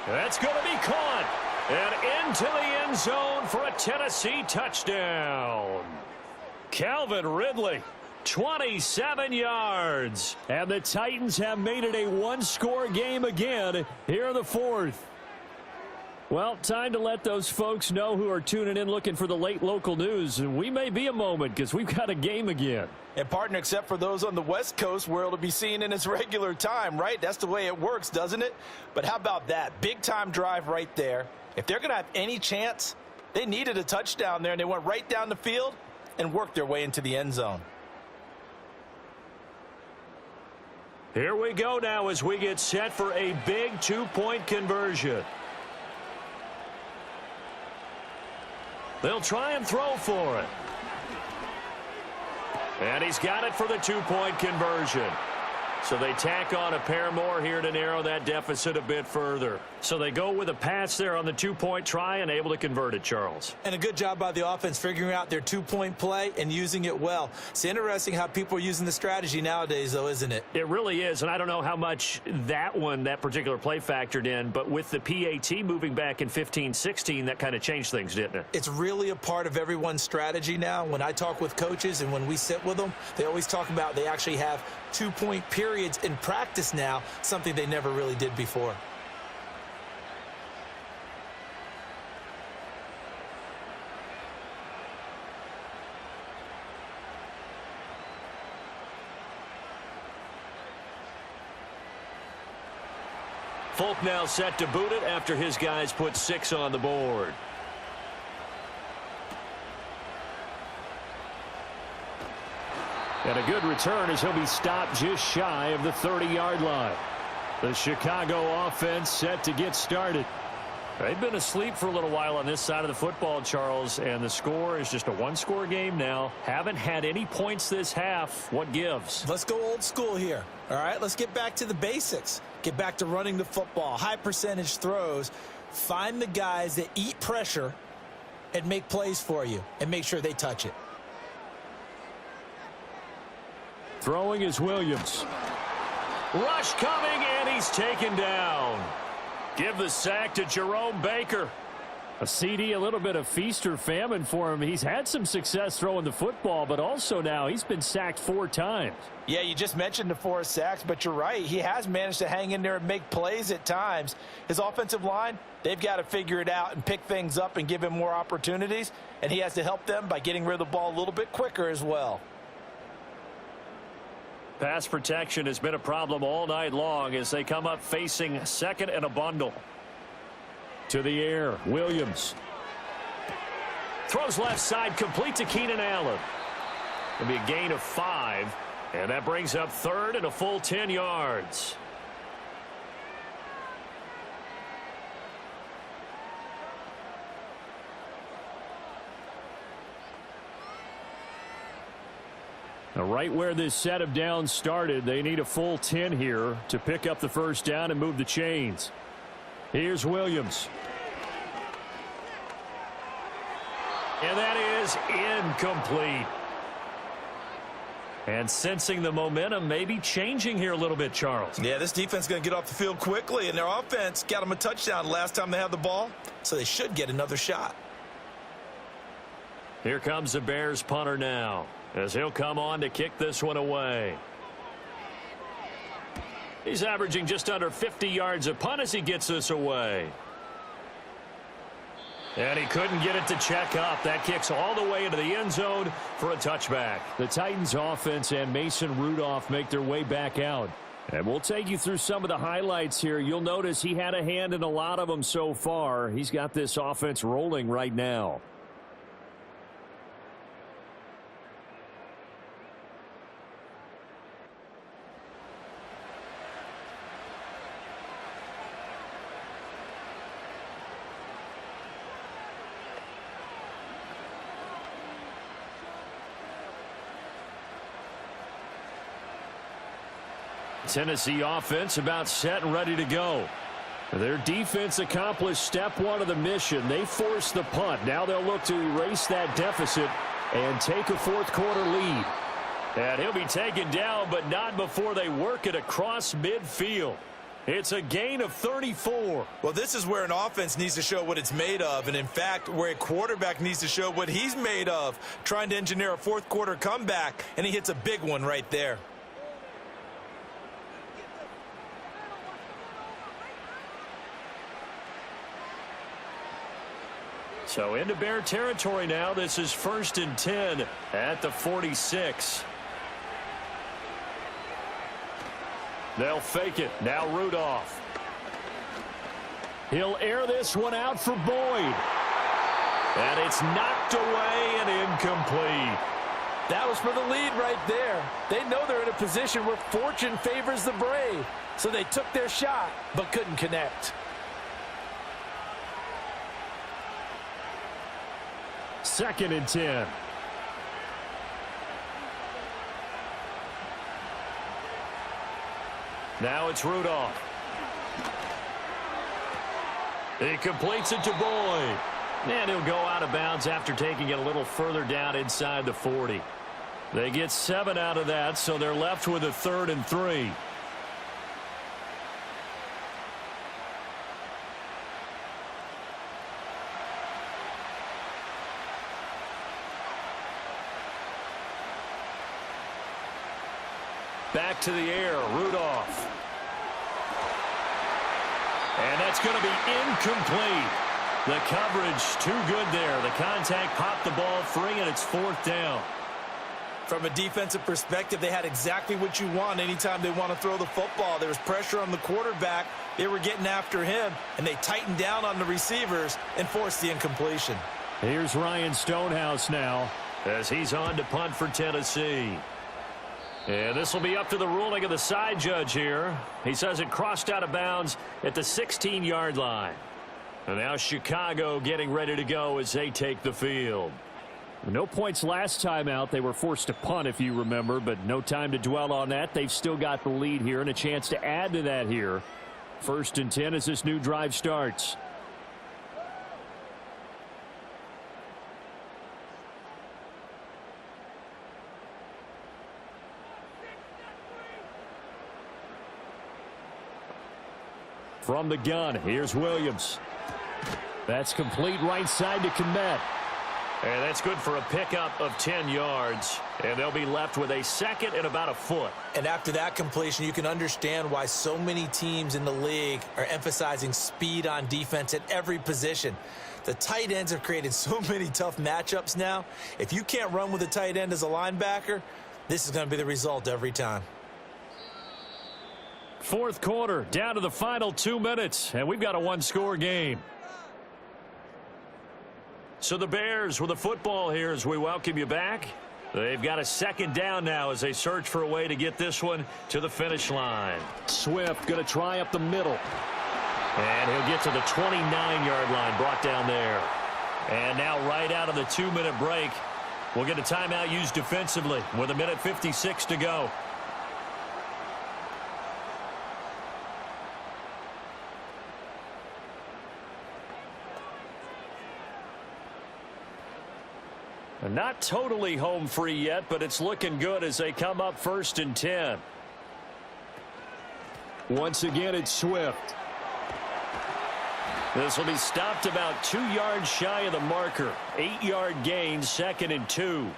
That's going to be caught. And into the end zone for a Tennessee touchdown. Calvin Ridley, 27 yards. And the Titans have made it a one-score game again here in the 4th. Well, time to let those folks know who are tuning in looking for the late local news. We may be a moment because we've got a game again. And partner, except for those on the West Coast where it'll be seen in its regular time, right? That's the way it works, doesn't it? But how about that? Big time drive right there. If they're going to have any chance, they needed a touchdown there, and they went right down the field and worked their way into the end zone. Here we go now as we get set for a big 2-point conversion. They'll try and throw for it. And he's got it for the 2-point conversion. So they tack on a pair more here to narrow that deficit a bit further. So they go with a pass there on the 2-point try and able to convert it, Charles. And a good job by the offense figuring out their 2-point play and using it well. It's interesting how people are using the strategy nowadays, though, isn't it? It really is, and I don't know how much that particular play factored in, but with the PAT moving back in 15-16, that kind of changed things, didn't it? It's really a part of everyone's strategy now. When I talk with coaches and when we sit with them, they always talk about they actually have 2-point periods in practice now, something they never really did before. Folk now set to boot it after his guys put 6 on the board. And a good return as he'll be stopped just shy of the 30-yard line. The Chicago offense set to get started. They've been asleep for a little while on this side of the football, Charles, and the score is just a one-score game now. Haven't had any points this half. What gives? Let's go old school here. All right, let's get back to the basics. Get back to running the football, high percentage throws. Find the guys that eat pressure and make plays for you and make sure they touch it. Throwing is Williams. Rush coming, and he's taken down. Give the sack to Jerome Baker. A CD, a little bit of feast or famine for him. He's had some success throwing the football, but also now he's been sacked 4 times. Yeah, you just mentioned the 4 sacks, but you're right. He has managed to hang in there and make plays at times. His offensive line, they've got to figure it out and pick things up and give him more opportunities, and he has to help them by getting rid of the ball a little bit quicker as well. Pass protection has been a problem all night long as they come up facing 2nd and a bundle. To the air, Williams. Throws left side, complete to Keenan Allen. It'll be a gain of 5, and that brings up 3rd and a full 10 yards. Right where this set of downs started, they need a full 10 here to pick up the first down and move the chains. Here's Williams. And that is incomplete. And sensing the momentum maybe changing here a little bit, Charles. Yeah, this defense is going to get off the field quickly, and their offense got them a touchdown last time they had the ball, so they should get another shot. Here comes the Bears punter now, as he'll come on to kick this one away. He's averaging just under 50 yards a punt as he gets this away. And he couldn't get it to check up. That kicks all the way into the end zone for a touchback. The Titans offense and Mason Rudolph make their way back out. And we'll take you through some of the highlights here. You'll notice he had a hand in a lot of them so far. He's got this offense rolling right now. Tennessee offense about set and ready to go. Their defense accomplished step one of the mission. They forced the punt. Now they'll look to erase that deficit and take a fourth quarter lead. And he'll be taken down, but not before they work it across midfield. It's a gain of 34. Well, this is where an offense needs to show what it's made of, and in fact, where a quarterback needs to show what he's made of, trying to engineer a fourth quarter comeback, and he hits a big one right there. So into Bear territory now. This is 1st and 10 at the 46. They'll fake it. Now Rudolph. He'll air this one out for Boyd. And it's knocked away and incomplete. That was for the lead right there. They know they're in a position where fortune favors the brave. So they took their shot, but couldn't connect. 2nd and 10. Now it's Rudolph. He completes it to Boyd. And he'll go out of bounds after taking it a little further down inside the 40. They get 7 out of that, so they're left with a 3rd and 3. Back to the air, Rudolph. And that's going to be incomplete. The coverage too good there. The contact popped the ball free, and it's 4th down. From a defensive perspective, they had exactly what you want anytime they want to throw the football. There was pressure on the quarterback. They were getting after him, and they tightened down on the receivers and forced the incompletion. Here's Ryan Stonehouse now, as he's on to punt for Tennessee. And this will be up to the ruling of the side judge here. He says it crossed out of bounds at the 16-yard line. And now Chicago getting ready to go as they take the field. No points last time out. They were forced to punt, if you remember, but no time to dwell on that. They've still got the lead here and a chance to add to that here. 1st and 10 as this new drive starts. From the gun, here's Williams. That's complete right side to Kmet. And that's good for a pickup of 10 yards. And they'll be left with a 2nd and about a foot. And after that completion, you can understand why so many teams in the league are emphasizing speed on defense at every position. The tight ends have created so many tough matchups now. If you can't run with a tight end as a linebacker, this is going to be the result every time. 4th quarter, down to the final 2 minutes, and we've got a one-score game. So the Bears with the football here as we welcome you back. They've got a 2nd down now as they search for a way to get this one to the finish line. Swift going to try up the middle. And he'll get to the 29-yard line, brought down there. And now right out of the 2-minute break, We'll get a timeout used defensively with 1:56 to go. Not totally home free yet, but it's looking good as they come up 1st and 10. Once again, it's Swift. This will be stopped about 2 yards shy of the marker. 8-yard gain, 2nd and 2.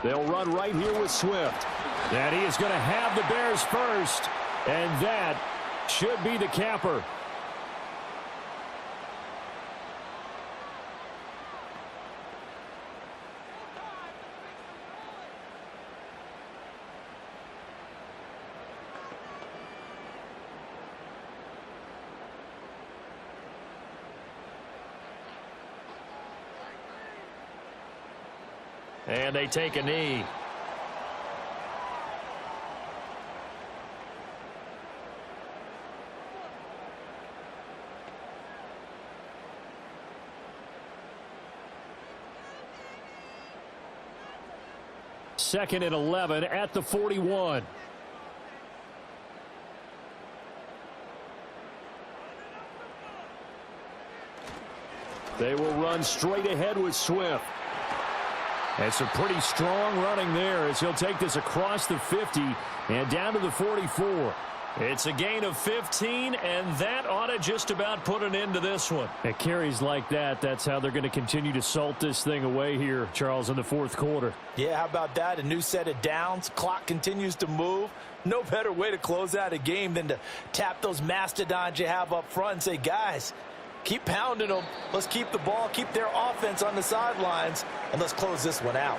They'll run right here with Swift. And he is going to have the Bears first. And that should be the capper. And they take a knee. Second and 11 at the 41. They will run straight ahead with Swift. That's a pretty strong running there as he'll take this across the 50 and down to the 44. It's a gain of 15, and that ought to just about put an end to this one. At carries like that, that's how they're going to continue to salt this thing away here, Charles, in the 4th quarter. Yeah, how about that? A new set of downs. Clock continues to move. No better way to close out a game than to tap those mastodons you have up front and say, guys, keep pounding them. Let's keep the ball, keep their offense on the sidelines, and let's close this one out.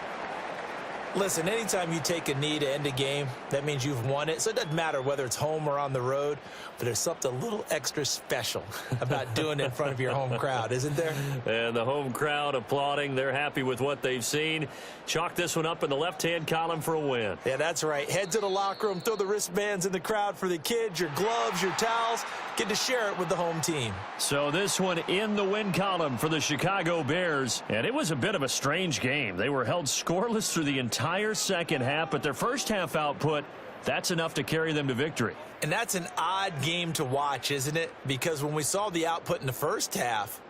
Listen, anytime you take a knee to end a game, that means you've won it. So it doesn't matter whether it's home or on the road, but there's something a little extra special about doing it in front of your home crowd, isn't there? And the home crowd applauding. They're happy with what they've seen. Chalk this one up in the left-hand column for a win. Yeah, that's right. Head to the locker room, throw the wristbands in the crowd for the kids, your gloves, your towels. Get to share it with the home team. So this one in the win column for the Chicago Bears. And it was a bit of a strange game. They were held scoreless through the entire second half, but their first half output, that's enough to carry them to victory. And that's an odd game to watch, isn't it? Because when we saw the output in the first half,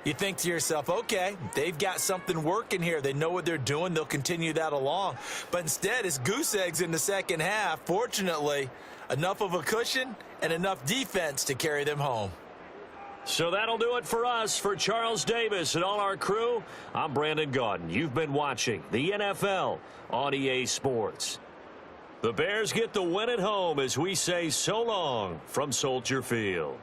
you think to yourself, okay, they've got something working here. They know what they're doing. They'll continue that along. But instead, it's goose eggs in the second half. Fortunately, enough of a cushion and enough defense to carry them home. So that'll do it for us. For Charles Davis and all our crew, I'm Brandon Gaudin. You've been watching the NFL on EA Sports. The Bears get the win at home as we say so long from Soldier Field.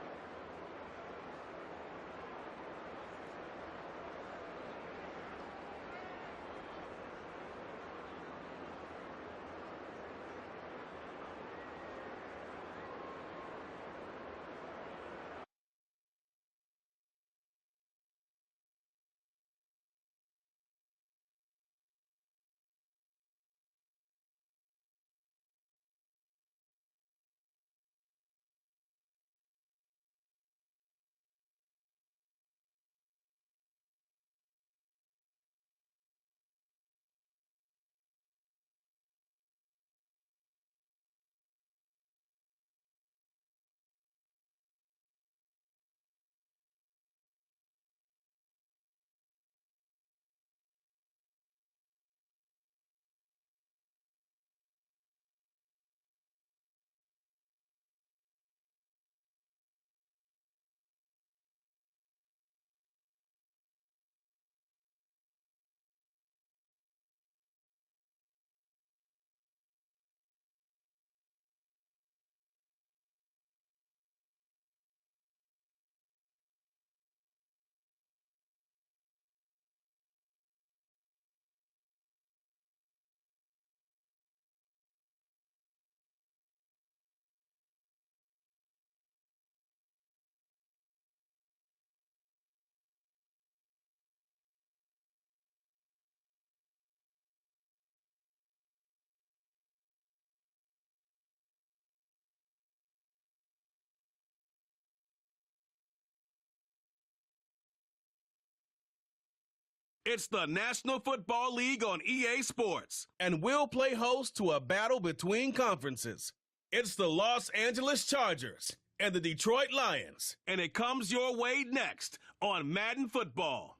It's the National Football League on EA Sports, and we'll play host to a battle between conferences. It's the Los Angeles Chargers and the Detroit Lions, and it comes your way next on Madden Football.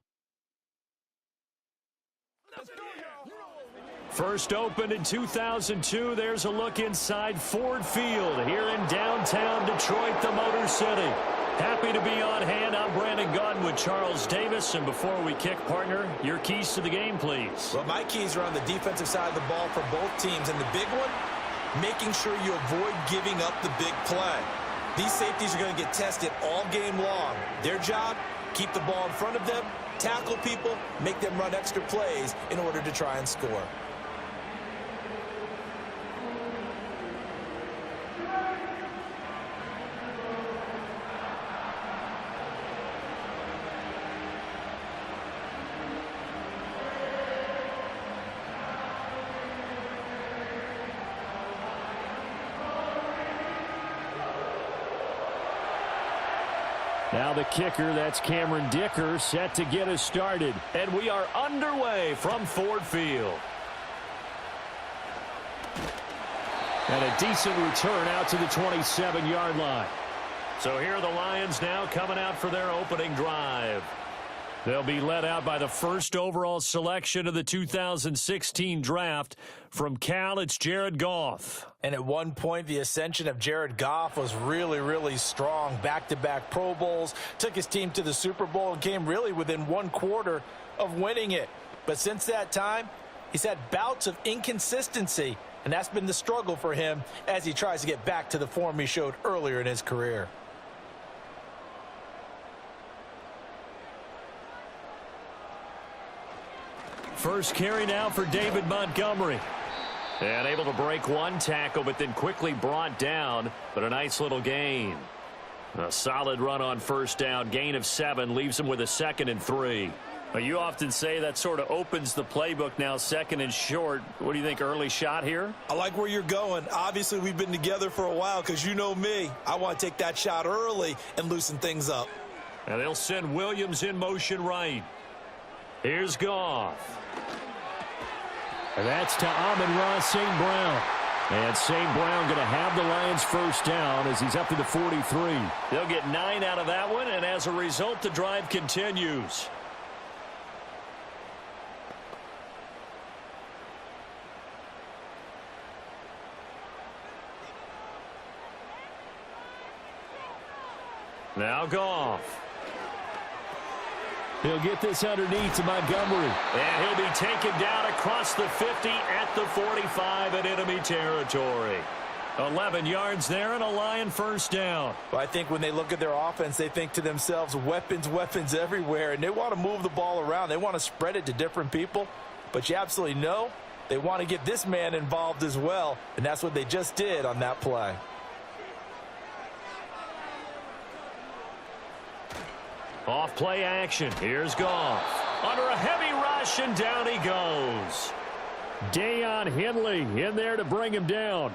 First opened in 2002, there's a look inside Ford Field here in downtown Detroit, the Motor City. Happy to be on hand. I'm Brandon Gaudin with Charles Davis. And before we kick, partner, your keys to the game, please. Well, my keys are on the defensive side of the ball for both teams. And the big one, making sure you avoid giving up the big play. These safeties are going to get tested all game long. Their job, keep the ball in front of them, tackle people, make them run extra plays in order to try and score. Now the kicker, that's Cameron Dicker, set to get us started. And we are underway from Ford Field. And a decent return out to the 27-yard line. So here are the Lions now coming out for their opening drive. They'll be led out by the first overall selection of the 2016 draft. From Cal, it's Jared Goff. And at one point, the ascension of Jared Goff was really, really strong. Back-to-back Pro Bowls, took his team to the Super Bowl and came really within one quarter of winning it. But since that time, he's had bouts of inconsistency, and that's been the struggle for him as he tries to get back to the form he showed earlier in his career. First carry now for David Montgomery. And able to break one tackle, but then quickly brought down. But a nice little gain. A solid run on first down. Gain of 7 leaves him with a 2nd and 3. Well, you often say that sort of opens the playbook now, 2nd and short. What do you think, early shot here? I like where you're going. Obviously, we've been together for a while because you know me. I want to take that shot early and loosen things up. And they'll send Williams in motion right. Here's Goff. And that's to Amon-Ra St. Brown. And St. Brown going to have the Lions first down as he's up to the 43. They'll get 9 out of that one, and as a result, the drive continues. Now Goff. He'll get this underneath to Montgomery. And he'll be taken down across the 50 at the 45 in enemy territory. 11 yards there and a Lion first down. Well, I think when they look at their offense, they think to themselves, weapons, weapons everywhere. And they want to move the ball around. They want to spread it to different people. But you absolutely know they want to get this man involved as well. And that's what they just did on that play. Off play action. Here's Goff. Under a heavy rush, and down he goes. Deion Henley in there to bring him down.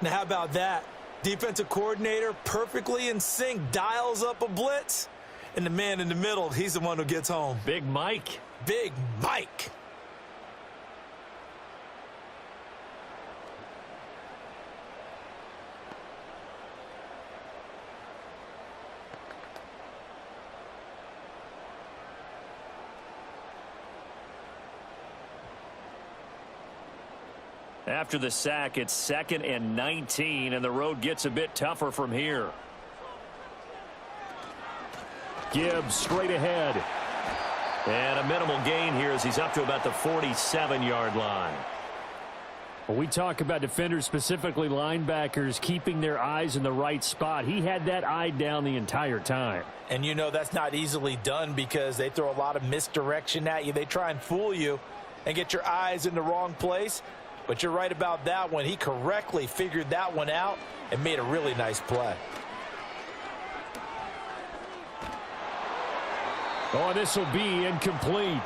Now, how about that? Defensive coordinator perfectly in sync, dials up a blitz. And the man in the middle, he's the one who gets home. Big Mike. Big Mike. After the sack, it's 2nd and 19, and the road gets a bit tougher from here. Gibbs straight ahead. And a minimal gain here as he's up to about the 47-yard line. Well, we talk about defenders, specifically linebackers, keeping their eyes in the right spot. He had that eye down the entire time. And you know that's not easily done because they throw a lot of misdirection at you. They try and fool you and get your eyes in the wrong place. But you're right about that one. He correctly figured that one out and made a really nice play. Oh, this will be incomplete.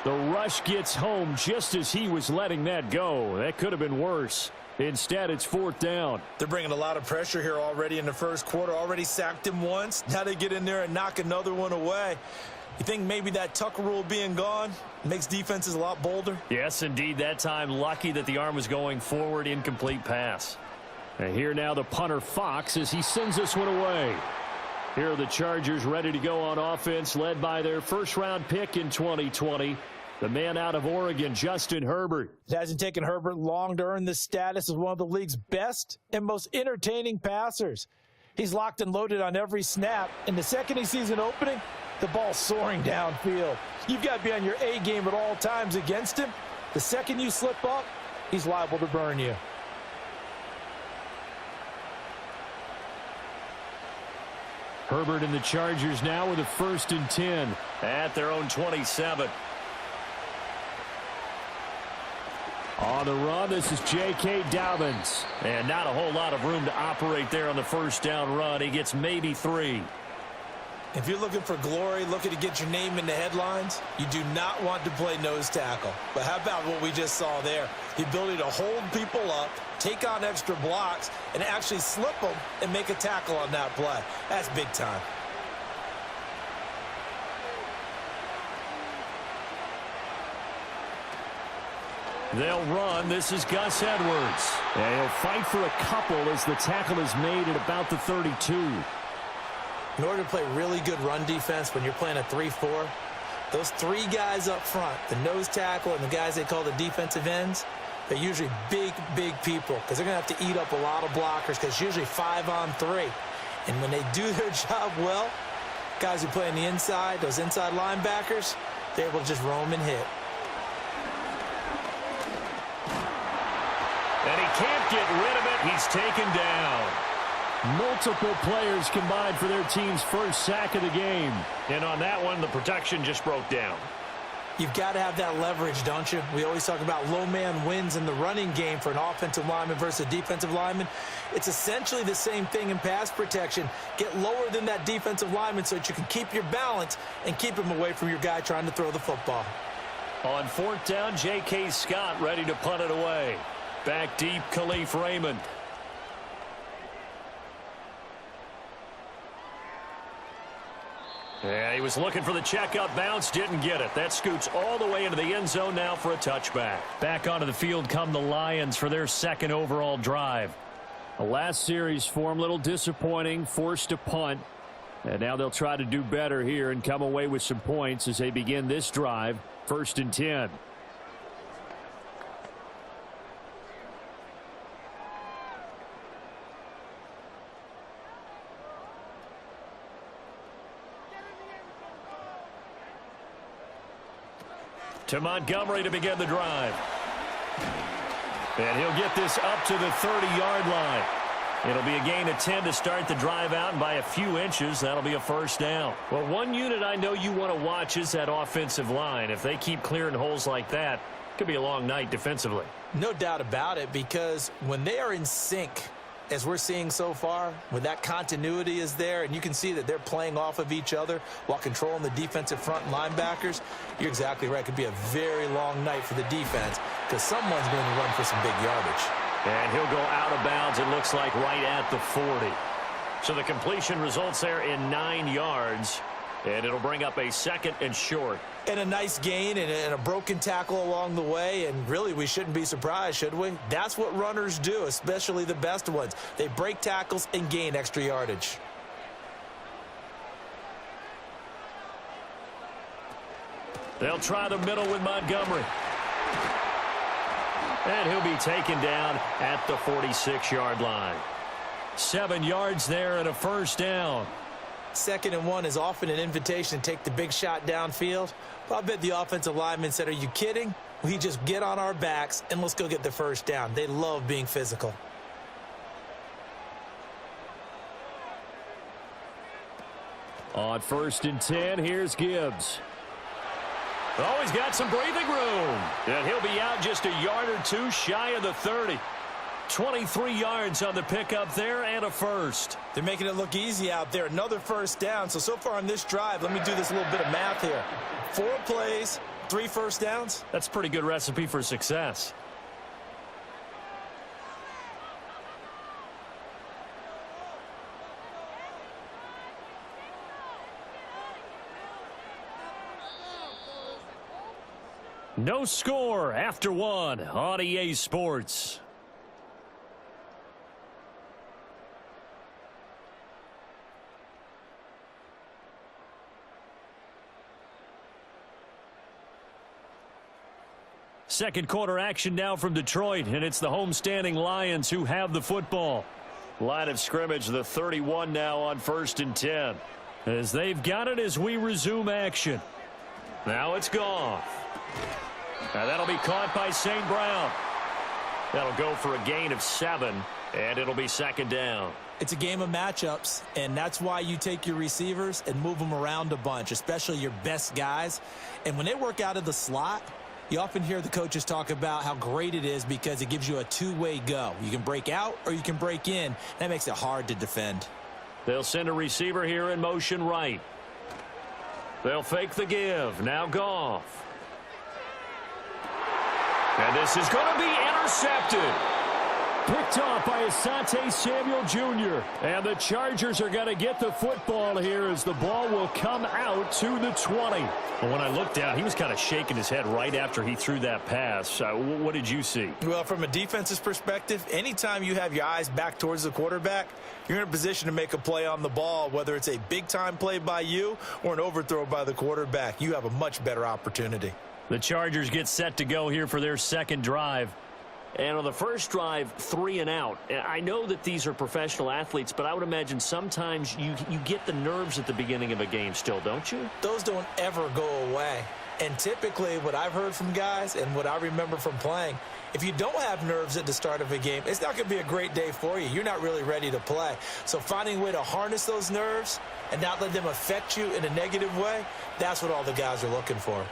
The rush gets home just as he was letting that go. That could have been worse. Instead, it's 4th down. They're bringing a lot of pressure here already in the first quarter. Already sacked him once. Now they get in there and knock another one away. You think maybe that Tucker rule being gone makes defenses a lot bolder? Yes, indeed. That time, lucky that the arm was going forward. Incomplete pass. And here now the punter Fox as he sends this one away. Here are the Chargers ready to go on offense, led by their first-round pick in 2020, the man out of Oregon, Justin Herbert. It hasn't taken Herbert long to earn this status as one of the league's best and most entertaining passers. He's locked and loaded on every snap, and the second he sees an opening, the ball's soaring downfield. You've got to be on your A game at all times against him. The second you slip up, he's liable to burn you. Herbert and the Chargers now with a 1st and 10. At their own 27. On the run, this is J.K. Dobbins. And not a whole lot of room to operate there on the first down run. He gets maybe 3. If you're looking for glory, looking to get your name in the headlines, you do not want to play nose tackle. But how about what we just saw there? The ability to hold people up, take on extra blocks, and actually slip them and make a tackle on that play. That's big time. They'll run. This is Gus Edwards. And he'll fight for a couple as the tackle is made at about the 32. In order to play really good run defense when you're playing a 3-4, those 3 guys up front, the nose tackle and the guys they call the defensive ends, they're usually big, big people because they're going to have to eat up a lot of blockers because it's usually 5-on-3. And when they do their job well, guys who play on the inside, those inside linebackers, they're able to just roam and hit. And he can't get rid of it. He's taken down. Multiple players combined for their team's first sack of the game. And on that one, the protection just broke down. You've got to have that leverage, don't you? We always talk about low man wins in the running game for an offensive lineman versus a defensive lineman. It's essentially the same thing in pass protection. Get lower than that defensive lineman so that you can keep your balance and keep him away from your guy trying to throw the football. On 4th down, J.K. Scott ready to punt it away. Back deep, Khalif Raymond. Yeah, he was looking for the checkup bounce, didn't get it. That scoots all the way into the end zone now for a touchback. Back onto the field come the Lions for their 2nd overall drive. The last series for them, a little disappointing, forced to punt. And now they'll try to do better here and come away with some points as they begin this drive, 1st and 10. To Montgomery to begin the drive. And he'll get this up to the 30-yard line. It'll be a gain of 10 to start the drive out, and by a few inches, that'll be a 1st down. Well, one unit I know you want to watch is that offensive line. If they keep clearing holes like that, it could be a long night defensively. No doubt about it, because when they are in sync, as we're seeing so far, when that continuity is there and you can see that they're playing off of each other while controlling the defensive front and linebackers, you're exactly right. It could be a very long night for the defense because someone's going to run for some big yardage. And he'll go out of bounds, it looks like, right at the 40. So the completion results there in 9 yards, and it'll bring up a 2nd and short. And a nice gain and a broken tackle along the way, and really we shouldn't be surprised, should we? That's what runners do, especially the best ones. They break tackles and gain extra yardage. They'll try the middle with Montgomery. And he'll be taken down at the 46-yard line. 7 yards there and a 1st down. 2nd and 1 is often an invitation to take the big shot downfield. But I bet the offensive lineman said, are you kidding? We just get on our backs and let's go get the 1st down. They love being physical. On 1st and 10, here's Gibbs. Oh, he's got some breathing room. And he'll be out just a yard or 2 shy of the 30. 23 yards on the pickup there and a 1st. They're making it look easy out there. Another 1st down. So far on this drive, let me do this little bit of math here. 4 plays, 3 1st downs. That's a pretty good recipe for success. No score after one on EA Sports. Second quarter action now from Detroit, and it's the homestanding Lions who have the football. Line of scrimmage, the 31 now on 1st and 10. As they've got it as we resume action. Now it's Goff. Now that'll be caught by St. Brown. That'll go for a gain of 7, and it'll be 2nd down. It's a game of matchups, and that's why you take your receivers and move them around a bunch, especially your best guys. And when they work out of the slot, you often hear the coaches talk about how great it is because it gives you a two-way go. You can break out or you can break in. That makes it hard to defend. They'll send a receiver here in motion right. They'll fake the give. Now Goff. And this is going to be intercepted. Picked off by Asante Samuel Jr. And the Chargers are going to get the football here as the ball will come out to the 20. Well, when I looked down, he was kind of shaking his head right after he threw that pass. What did you see? Well, from a defense's perspective, anytime you have your eyes back towards the quarterback, you're in a position to make a play on the ball, whether it's a big-time play by you or an overthrow by the quarterback. You have a much better opportunity. The Chargers get set to go here for their second drive. And on the first drive, 3 and out. I know that these are professional athletes, but I would imagine sometimes you get the nerves at the beginning of a game still, don't you? Those don't ever go away. And typically what I've heard from guys and what I remember from playing, if you don't have nerves at the start of a game, it's not going to be a great day for you. You're not really ready to play. So finding a way to harness those nerves and not let them affect you in a negative way, that's what all the guys are looking for.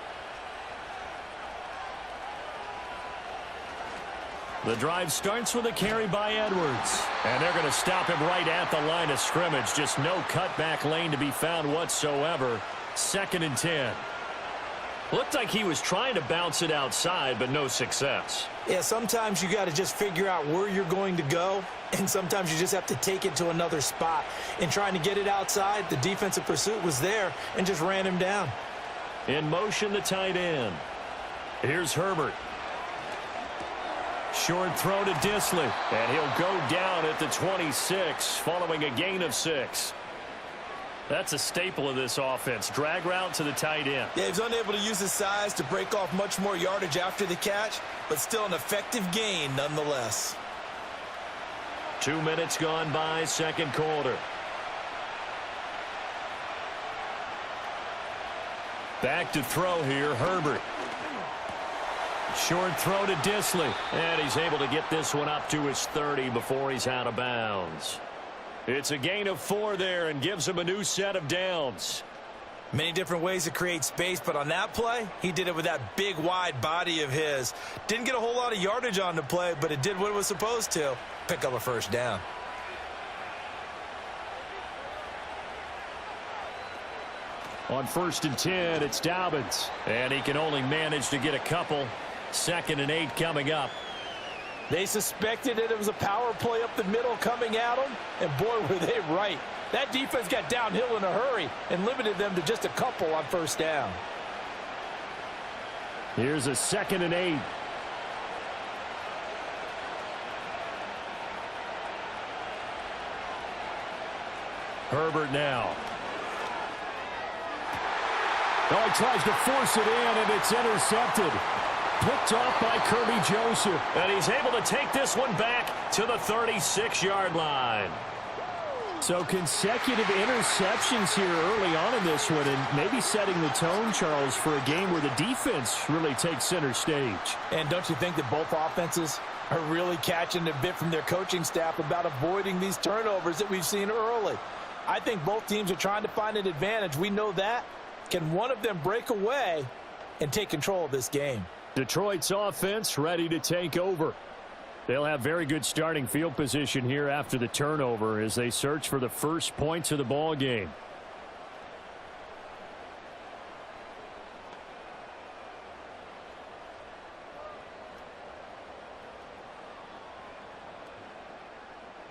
The drive starts with a carry by Edwards. And they're going to stop him right at the line of scrimmage. Just no cutback lane to be found whatsoever. 2nd and 10. Looked like he was trying to bounce it outside, but no success. Yeah, sometimes you got to just figure out where you're going to go, and sometimes you just have to take it to another spot. In trying to get it outside, the defensive pursuit was there and just ran him down. In motion, the tight end. Here's Herbert. Short throw to Disley. And he'll go down at the 26 following a gain of 6. That's a staple of this offense. Drag route to the tight end. Yeah, he's unable to use his size to break off much more yardage after the catch, but still an effective gain nonetheless. 2 minutes gone by, 2nd quarter. Back to throw here, Herbert. Short throw to Disley. And he's able to get this one up to his 30 before he's out of bounds. It's a gain of 4 there and gives him a new set of downs. Many different ways to create space, but on that play, he did it with that big, wide body of his. Didn't get a whole lot of yardage on the play, but it did what it was supposed to. Pick up a 1st down. On 1st and 10, it's Dobbins. And he can only manage to get a couple. 2nd and 8 coming up. They suspected that it was a power play up the middle coming at them, and boy, were they right. That defense got downhill in a hurry and limited them to just a couple on 1st down. Here's a 2nd and 8. Herbert now. Oh, he tries to force it in, and it's intercepted. Picked off by Kirby Joseph. And he's able to take this one back to the 36-yard line. So consecutive interceptions here early on in this one, and maybe setting the tone, Charles, for a game where the defense really takes center stage. And don't you think that both offenses are really catching a bit from their coaching staff about avoiding these turnovers that we've seen early? I think both teams are trying to find an advantage. We know that. Can one of them break away and take control of this game? Detroit's offense ready to take over. They'll have very good starting field position here after the turnover as they search for the first points of the ball game.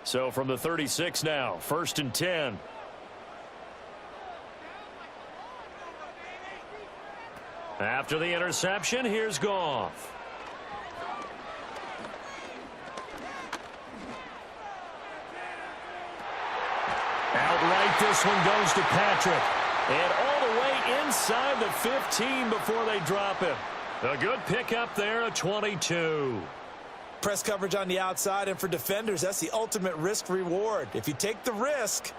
So from the 36 now, 1st and 10. After the interception, here's Goff. Outright, this one goes to Patrick. And all the way inside the 15 before they drop him. A good pickup there, a 22. Press coverage on the outside, and for defenders, that's the ultimate risk-reward. If you take the risk,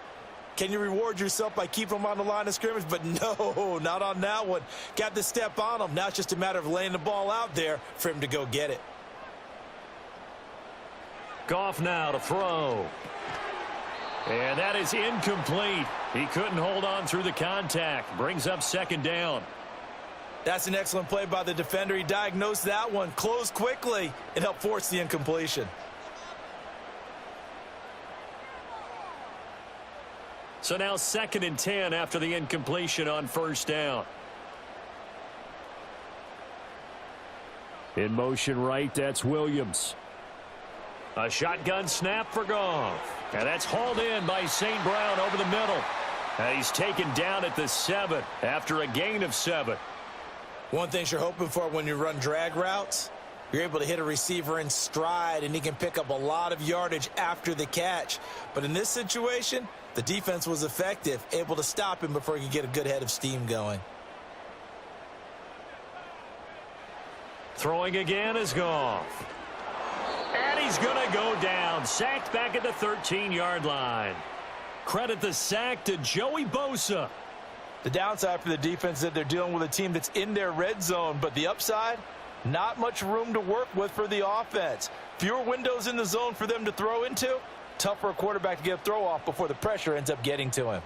can you reward yourself by keeping them on the line of scrimmage? But no, not on that one. Got to step on them. Now it's just a matter of laying the ball out there for him to go get it. Goff now to throw. And that is incomplete. He couldn't hold on through the contact. Brings up second down. That's an excellent play by the defender. He diagnosed that one, closed quickly, and helped force the incompletion. So now 2nd and 10 after the incompletion on first down. In motion right, that's Williams. A shotgun snap for Goff. And that's hauled in by St. Brown over the middle. And he's taken down at the 7 after a gain of 7. One thing you're hoping for when you run drag routes, you're able to hit a receiver in stride, and he can pick up a lot of yardage after the catch. But in this situation, the defense was effective, able to stop him before he could get a good head of steam going. Throwing again is Goff. And he's going to go down. Sacked back at the 13-yard line. Credit the sack to Joey Bosa. The downside for the defense is that they're dealing with a team that's in their red zone, but the upside, not much room to work with for the offense. Fewer windows in the zone for them to throw into. Tough for a quarterback to get a throw off before the pressure ends up getting to him.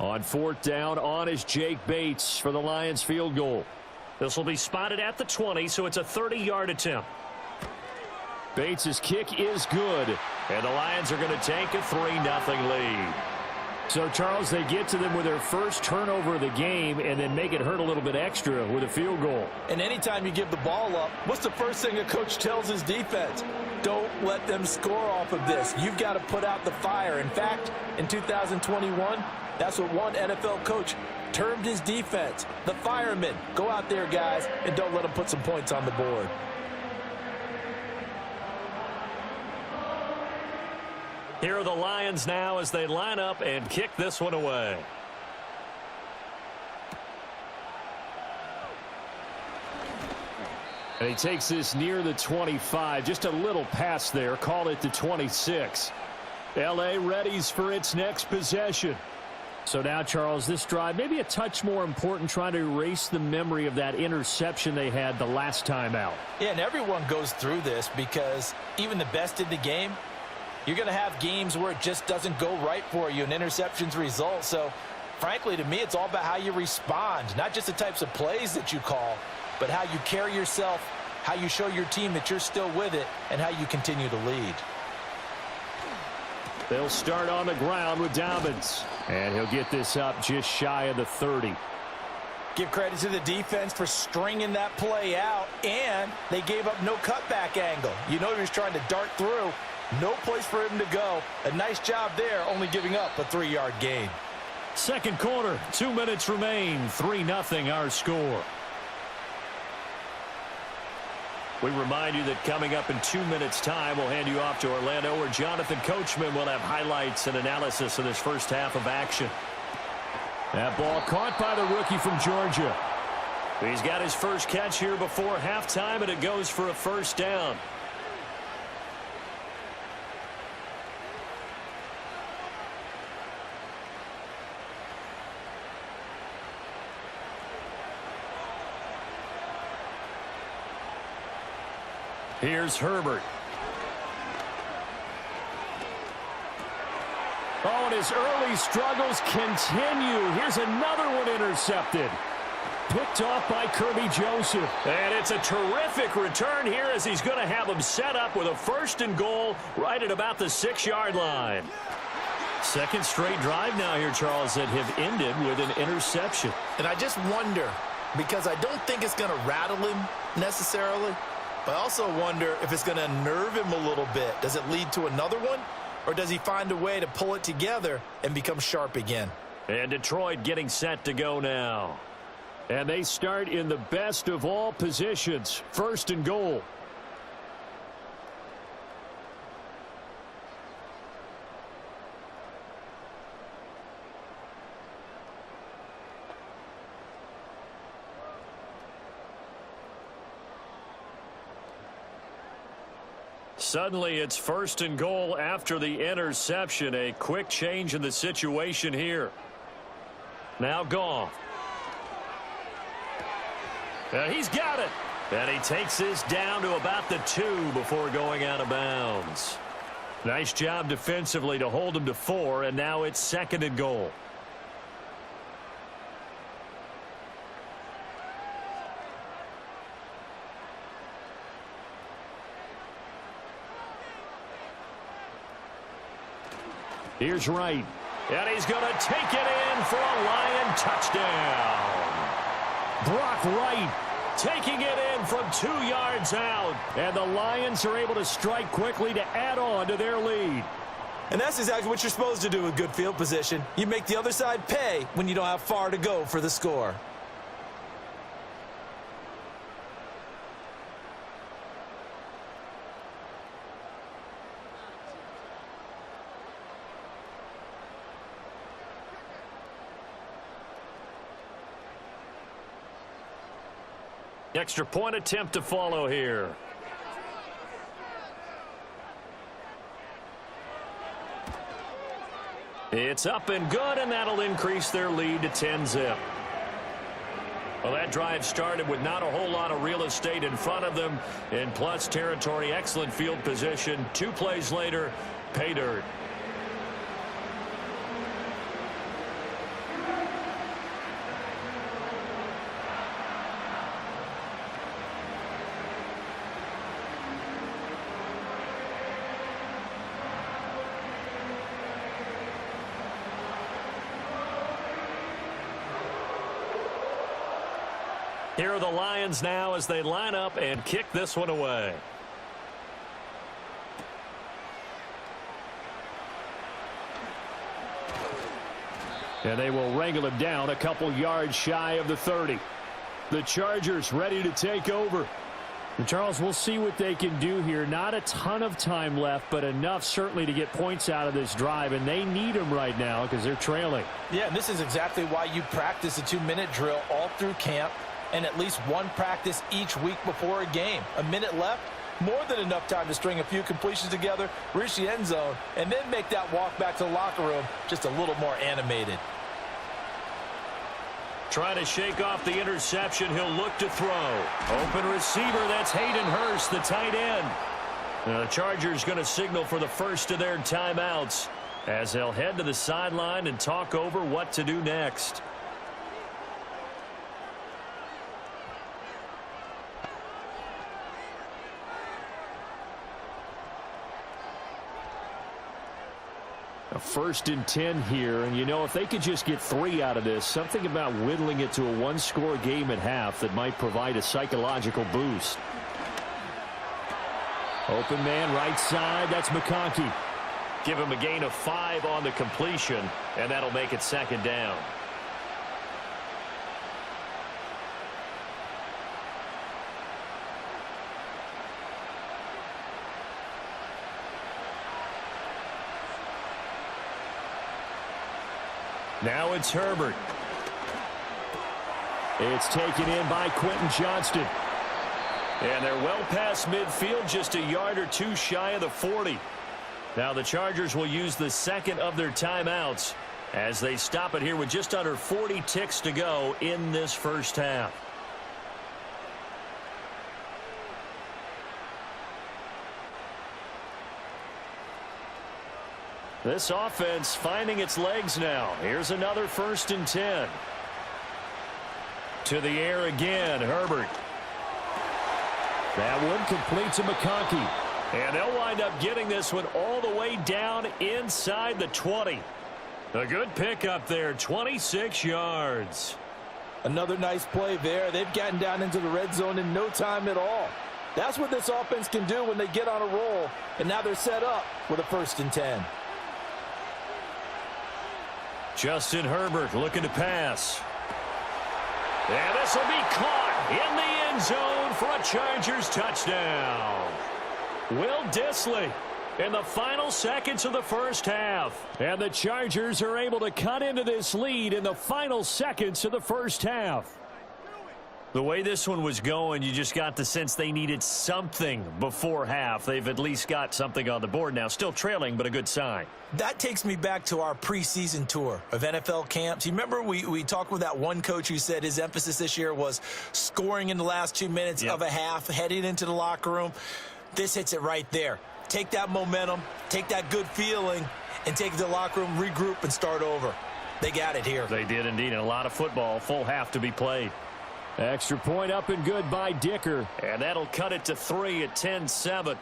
On 4th down, on is Jake Bates for the Lions field goal. This will be spotted at the 20, so it's a 30-yard attempt. Bates' kick is good. And the Lions are going to take a 3-0 lead. So, Charles, they get to them with their first turnover of the game and then make it hurt a little bit extra with a field goal. And anytime you give the ball up, what's the first thing a coach tells his defense? Don't let them score off of this. You've got to put out the fire. In fact, in 2021, that's what one NFL coach termed his defense. The firemen. Go out there, guys, and don't let them put some points on the board. Here are the Lions now as they line up and kick this one away. And he takes this near the 25. Just a little pass there. Call it the 26. L.A. readies for its next possession. So now, Charles, this drive maybe a touch more important, trying to erase the memory of that interception they had the last time out. Yeah, and everyone goes through this because even the best in the game, you're going to have games where it just doesn't go right for you, and interceptions result. So, frankly, to me, it's all about how you respond, not just the types of plays that you call, but how you carry yourself, how you show your team that you're still with it, and how you continue to lead. They'll start on the ground with Dobbins, and he'll get this up just shy of the 30. Give credit to the defense for stringing that play out, and they gave up no cutback angle. You know he was trying to dart through. No place for him to go. A nice job there, only giving up a 3-yard gain. Second quarter, 2 minutes remain. 3-0 our score. We remind you that coming up in 2 minutes' time, we'll hand you off to Orlando, where Jonathan Coachman will have highlights and analysis of this first half of action. That ball caught by the rookie from Georgia. He's got his first catch here before halftime, and it goes for a first down. Here's Herbert. Oh, and his early struggles continue. Here's another one intercepted. Picked off by Kirby Joseph. And it's a terrific return here as he's going to have him set up with a 1st and goal right at about the 6-yard line. Second straight drive now here, Charles, that have ended with an interception. And I just wonder, because I don't think it's going to rattle him necessarily, but I also wonder if it's going to nerve him a little bit. Does it lead to another one? Or does he find a way to pull it together and become sharp again? And Detroit getting set to go now. And they start in the best of all positions, 1st and goal. Suddenly it's 1st and goal after the interception. A quick change in the situation here. Now Goff. He's got it. And he takes this down to about the 2 before going out of bounds. Nice job defensively to hold him to 4, and now it's 2nd and goal. Here's Wright. And he's going to take it in for a Lion touchdown. Brock Wright taking it in from 2 yards out. And the Lions are able to strike quickly to add on to their lead. And that's exactly what you're supposed to do with good field position. You make the other side pay when you don't have far to go for the score. Extra point attempt to follow here. It's up and good, and that'll increase their lead to 10-zip. Well, that drive started with not a whole lot of real estate in front of them. In plus territory, excellent field position. 2 plays later, pay dirt. Here are the Lions now as they line up and kick this one away. And they will wrangle him down a couple yards shy of the 30. The Chargers ready to take over. And Charles, we'll see what they can do here. Not a ton of time left, but enough certainly to get points out of this drive, and they need them right now because they're trailing. Yeah, and this is exactly why you practice a 2-minute drill all through camp and at least one practice each week before a game. A minute left, more than enough time to string a few completions together, reach the end zone, and then make that walk back to the locker room just a little more animated. Trying to shake off the interception. He'll look to throw. Open receiver. That's Hayden Hurst, the tight end. Now the Chargers going to signal for the first of their timeouts as they'll head to the sideline and talk over what to do next. A 1st and 10 here, and you know, if they could just get 3 out of this, something about whittling it to a 1-score game at half that might provide a psychological boost. Open man right side, that's McConkey. Give him a gain of 5 on the completion, and that'll make it 2nd down. Now it's Herbert. It's taken in by Quentin Johnston. And they're well past midfield, just a yard or 2 shy of the 40. Now the Chargers will use the 2nd of their timeouts as they stop it here with just under 40 ticks to go in this first half. This offense finding its legs now. Here's another 1st and 10. To the air again, Herbert. That one complete to McConkey. And they'll wind up getting this one all the way down inside the 20. A good pickup there, 26 yards. Another nice play there. They've gotten down into the red zone in no time at all. That's what this offense can do when they get on a roll. And now they're set up with a 1st and 10. Justin Herbert looking to pass. And this will be caught in the end zone for a Chargers touchdown. Will Dissly in the final seconds of the first half. And the Chargers are able to cut into this lead in the final seconds of the first half. The way this one was going, you just got the sense they needed something before half. They've at least got something on the board now. Still trailing, but a good sign. That takes me back to our preseason tour of NFL camps. You remember we talked with that one coach who said his emphasis this year was scoring in the last 2 minutes of a half, heading into the locker room. This hits it right there. Take that momentum, take that good feeling, and take it to the locker room, regroup, and start over. They got it here. They did indeed, and a lot of football, full half to be played. Extra point up and good by Dicker. And that'll cut it to 3 at 10-7.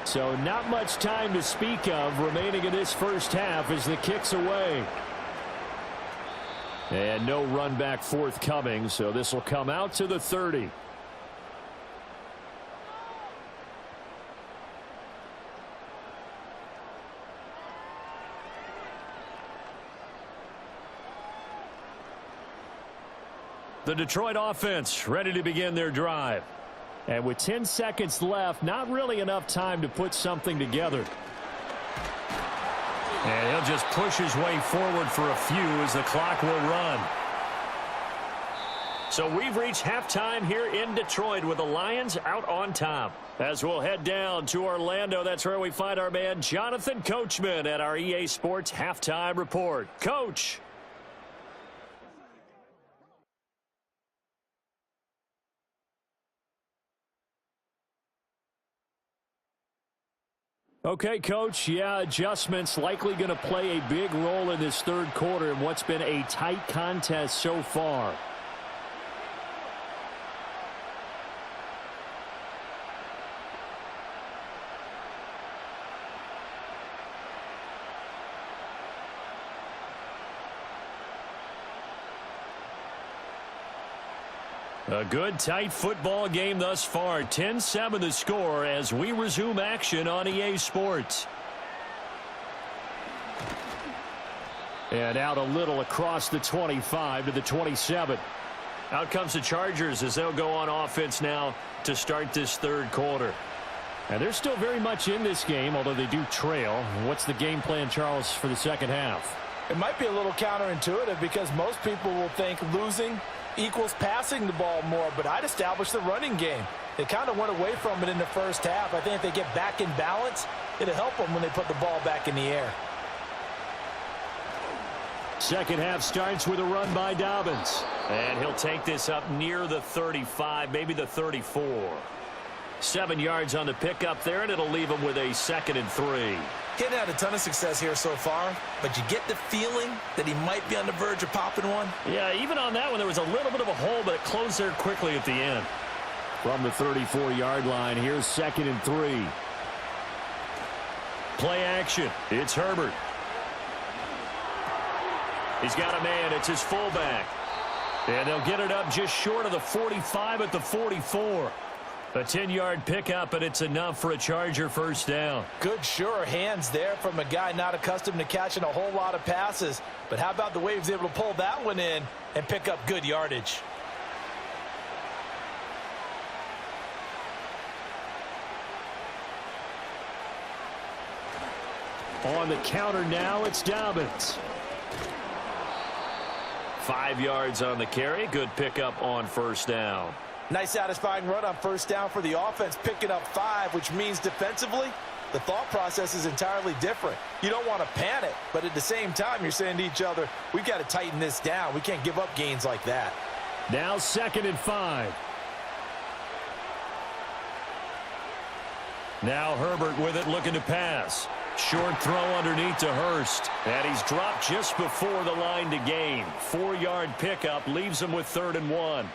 So not much time to speak of remaining in this first half as the kick's away. And no run back forthcoming, so this will come out to the 30. The Detroit offense ready to begin their drive. And with 10 seconds left, not really enough time to put something together. And he'll just push his way forward for a few as the clock will run. So we've reached halftime here in Detroit with the Lions out on top. As we'll head down to Orlando, that's where we find our man Jonathan Coachman at our EA Sports Halftime Report. Coach. Okay, Coach, adjustments likely going to play a big role in this third quarter in what's been a tight contest so far. A good, tight football game thus far. 10-7 the score as we resume action on EA Sports. And out a little across the 25 to the 27. Out comes the Chargers as they'll go on offense now to start this third quarter. And they're still very much in this game, although they do trail. What's the game plan, Charles, for the second half? It might be a little counterintuitive because most people will think losing equals passing the ball more, but I'd establish the running game. They kind of went away from it in the first half. I think if they get back in balance, it'll help them when they put the ball back in the air. Second half starts with a run by Dobbins. And he'll take this up near the 35, maybe the 34. 7 yards on the pickup there, and it'll leave him with a 2nd and 3. He hadn't had a ton of success here so far, but you get the feeling that he might be on the verge of popping one. Yeah, even on that one, there was a little bit of a hole, but it closed there quickly at the end. From the 34-yard line, here's 2nd and 3. Play action. It's Herbert. He's got a man. It's his fullback. And they'll get it up just short of the 45 at the 44. A 10-yard pickup, and it's enough for a Charger first down. Good, sure hands there from a guy not accustomed to catching a whole lot of passes. But how about the way he was able to pull that one in and pick up good yardage? On the counter now, it's Dobbins. 5 yards on the carry. Good pickup on first down. Nice satisfying run on first down for the offense, picking up 5, which means defensively, the thought process is entirely different. You don't want to panic, but at the same time, you're saying to each other, we've got to tighten this down. We can't give up gains like that. Now 2nd and 5. Now Herbert with it, looking to pass. Short throw underneath to Hurst. And he's dropped just before the line to gain. 4-yard pickup leaves him with 3rd and 1.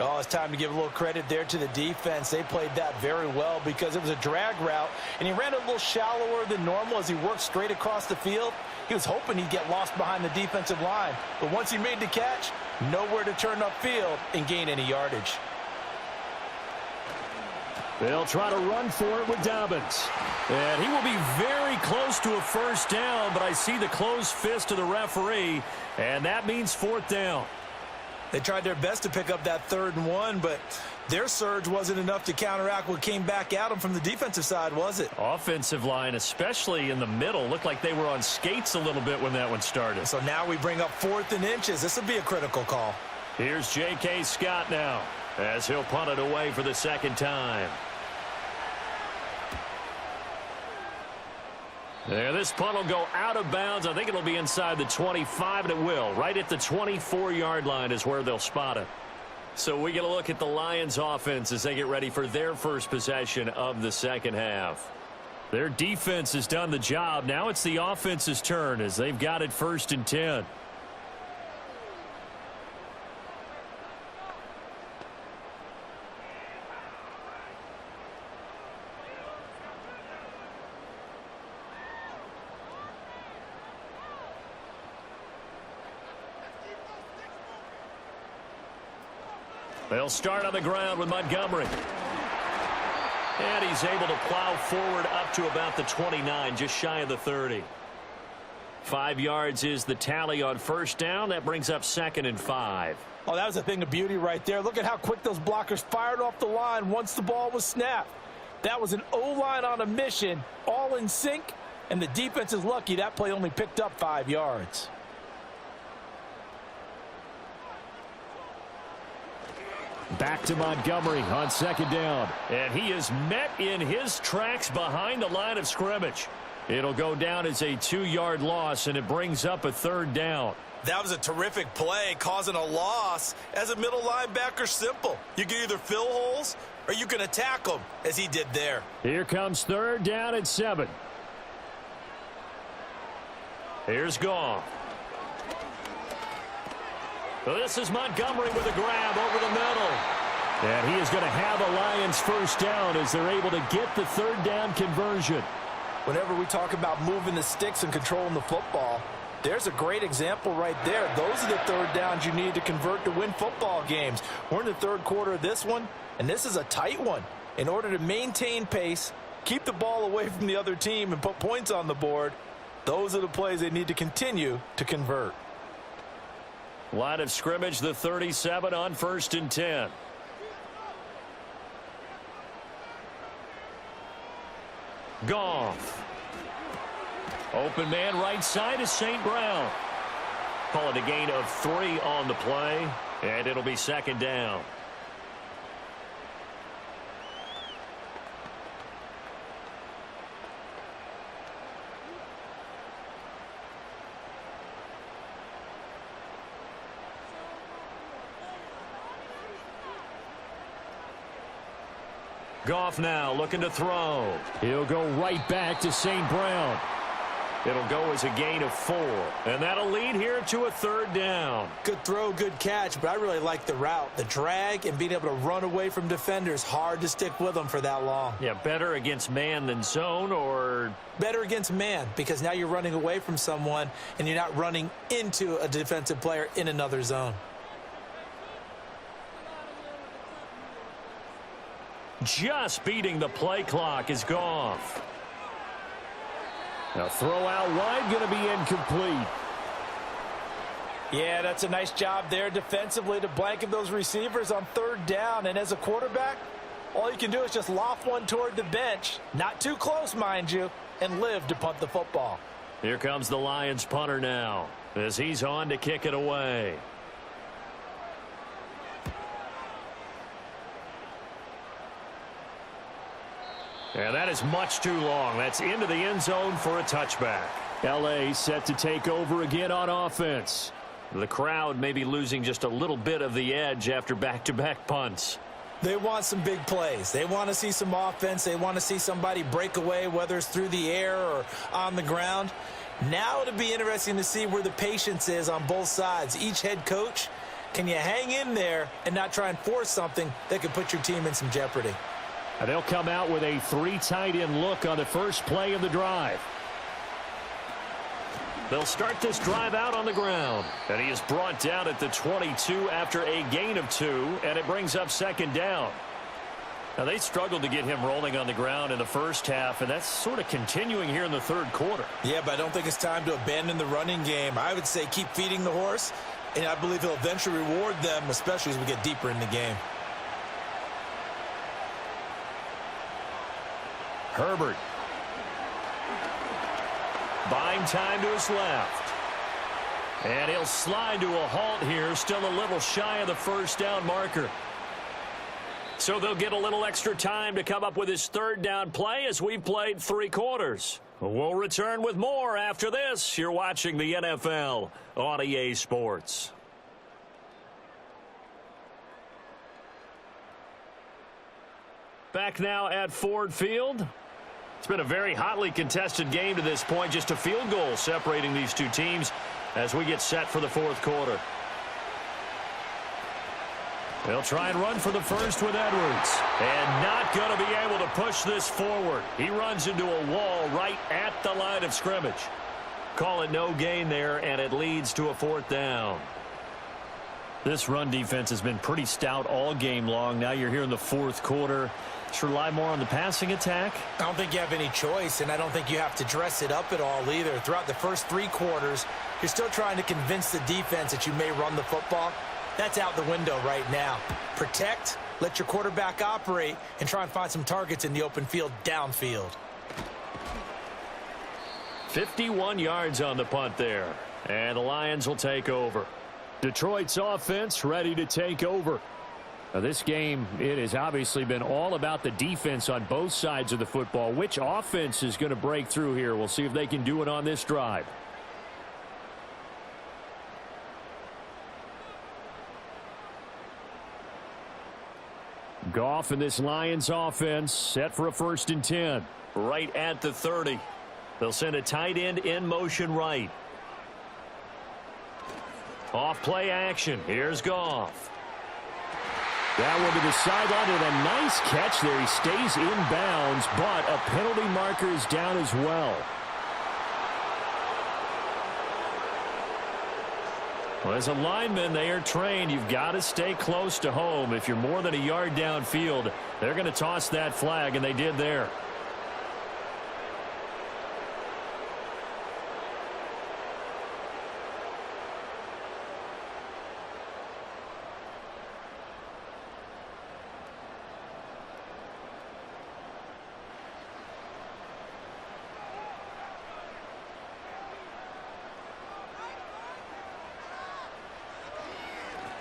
Oh, it's time to give a little credit there to the defense. They played that very well because it was a drag route, and he ran a little shallower than normal as he worked straight across the field. He was hoping he'd get lost behind the defensive line, but once he made the catch, nowhere to turn upfield and gain any yardage. They'll try to run for it with Dobbins. And he will be very close to a 1st down, but I see the closed fist of the referee, and that means 4th down. They tried their best to pick up that 3rd and 1, but their surge wasn't enough to counteract what came back at them from the defensive side, was it? Offensive line, especially in the middle, looked like they were on skates a little bit when that one started. So now we bring up 4th and inches. This will be a critical call. Here's J.K. Scott now as he'll punt it away for the 2nd time. There, this punt will go out of bounds. I think it'll be inside the 25, and it will. Right at the 24-yard line is where they'll spot it. So we get a look at the Lions offense as they get ready for their first possession of the 2nd half. Their defense has done the job. Now it's the offense's turn as they've got it 1st and 10. They'll start on the ground with Montgomery. And he's able to plow forward up to about the 29, just shy of the 30. 5 yards is the tally on 1st down. That brings up 2nd and 5. Oh, that was a thing of beauty right there. Look at how quick those blockers fired off the line once the ball was snapped. That was an O-line on a mission, all in sync, and the defense is lucky that play only picked up 5 yards. Back to Montgomery on 2nd down. And he is met in his tracks behind the line of scrimmage. It'll go down as a 2-yard loss, and it brings up a 3rd down. That was a terrific play, causing a loss. As a middle linebacker, simple. You can either fill holes or you can attack them, as he did there. Here comes 3rd down at 7. Here's Goff. So this is Montgomery with a grab over the middle. And he is going to have a Lions 1st down as they're able to get the 3rd down conversion. Whenever we talk about moving the sticks and controlling the football, there's a great example right there. Those are the 3rd downs you need to convert to win football games. We're in the 3rd quarter of this one, and this is a tight one. In order to maintain pace, keep the ball away from the other team, and put points on the board, those are the plays they need to continue to convert. Line of scrimmage, the 37 on 1st and 10. Goff. Open man right side is St. Brown. Call it a gain of 3 on the play, and it'll be 2nd down. Goff now looking to throw. He'll go right back to St. Brown. It'll go as a gain of 4. And that'll lead here to a 3rd down. Good throw, good catch, but I really like the route. The drag and being able to run away from defenders. Hard to stick with them for that long. Yeah, better against man than zone, or? Better against man, because now you're running away from someone and you're not running into a defensive player in another zone. Just beating the play clock is Goff. Now throw out wide, going to be incomplete. Yeah, that's a nice job there defensively to blanket those receivers on 3rd down. And as a quarterback, all you can do is just loft one toward the bench. Not too close, mind you, and live to punt the football. Here comes the Lions punter now as he's on to kick it away. And that is much too long. That's into the end zone for a touchback. L.A. set to take over again on offense. The crowd may be losing just a little bit of the edge after back-to-back punts. They want some big plays. They want to see some offense. They want to see somebody break away, whether it's through the air or on the ground. Now it'll be interesting to see where the patience is on both sides. Each head coach, can you hang in there and not try and force something that could put your team in some jeopardy? And they'll come out with a 3 tight end look on the first play of the drive. They'll start this drive out on the ground. And he is brought down at the 22 after a gain of 2, and it brings up second down. Now, they struggled to get him rolling on the ground in the first half, and that's sort of continuing here in the third quarter. Yeah, but I don't think it's time to abandon the running game. I would say keep feeding the horse, and I believe he'll eventually reward them, especially as we get deeper in the game. Herbert. Buying time to his left. And he'll slide to a halt here, still a little shy of the first down marker. So they'll get a little extra time to come up with his third down play as we've played 3 quarters. We'll return with more after this. You're watching the NFL on EA Sports. Back now at Ford Field. It's been a very hotly contested game to this point. Just a field goal separating these two teams as we get set for the fourth quarter. They'll try and run for the first with Edwards. And not going to be able to push this forward. He runs into a wall right at the line of scrimmage. Call it no gain there, and it leads to a fourth down. This run defense has been pretty stout all game long. Now you're here in the fourth quarter. Should rely more on the passing attack. I don't think you have any choice, and I don't think you have to dress it up at all either. Throughout the first 3 quarters, you're still trying to convince the defense that you may run the football. That's out the window right now. Protect, let your quarterback operate, and try and find some targets in the open field downfield. 51 yards on the punt there, and the Lions will take over. Detroit's offense ready to take over. Now, this game, it has obviously been all about the defense on both sides of the football. Which offense is going to break through here? We'll see if they can do it on this drive. Goff and this Lions offense set for a 1st and 10. Right at the 30. They'll send a tight end in motion right. Off play action. Here's Goff. That one to the sideline and a nice catch there. He stays in bounds, but a penalty marker is down as well. Well, as a lineman, they are trained. You've got to stay close to home. If you're more than a yard downfield, they're going to toss that flag, and they did there.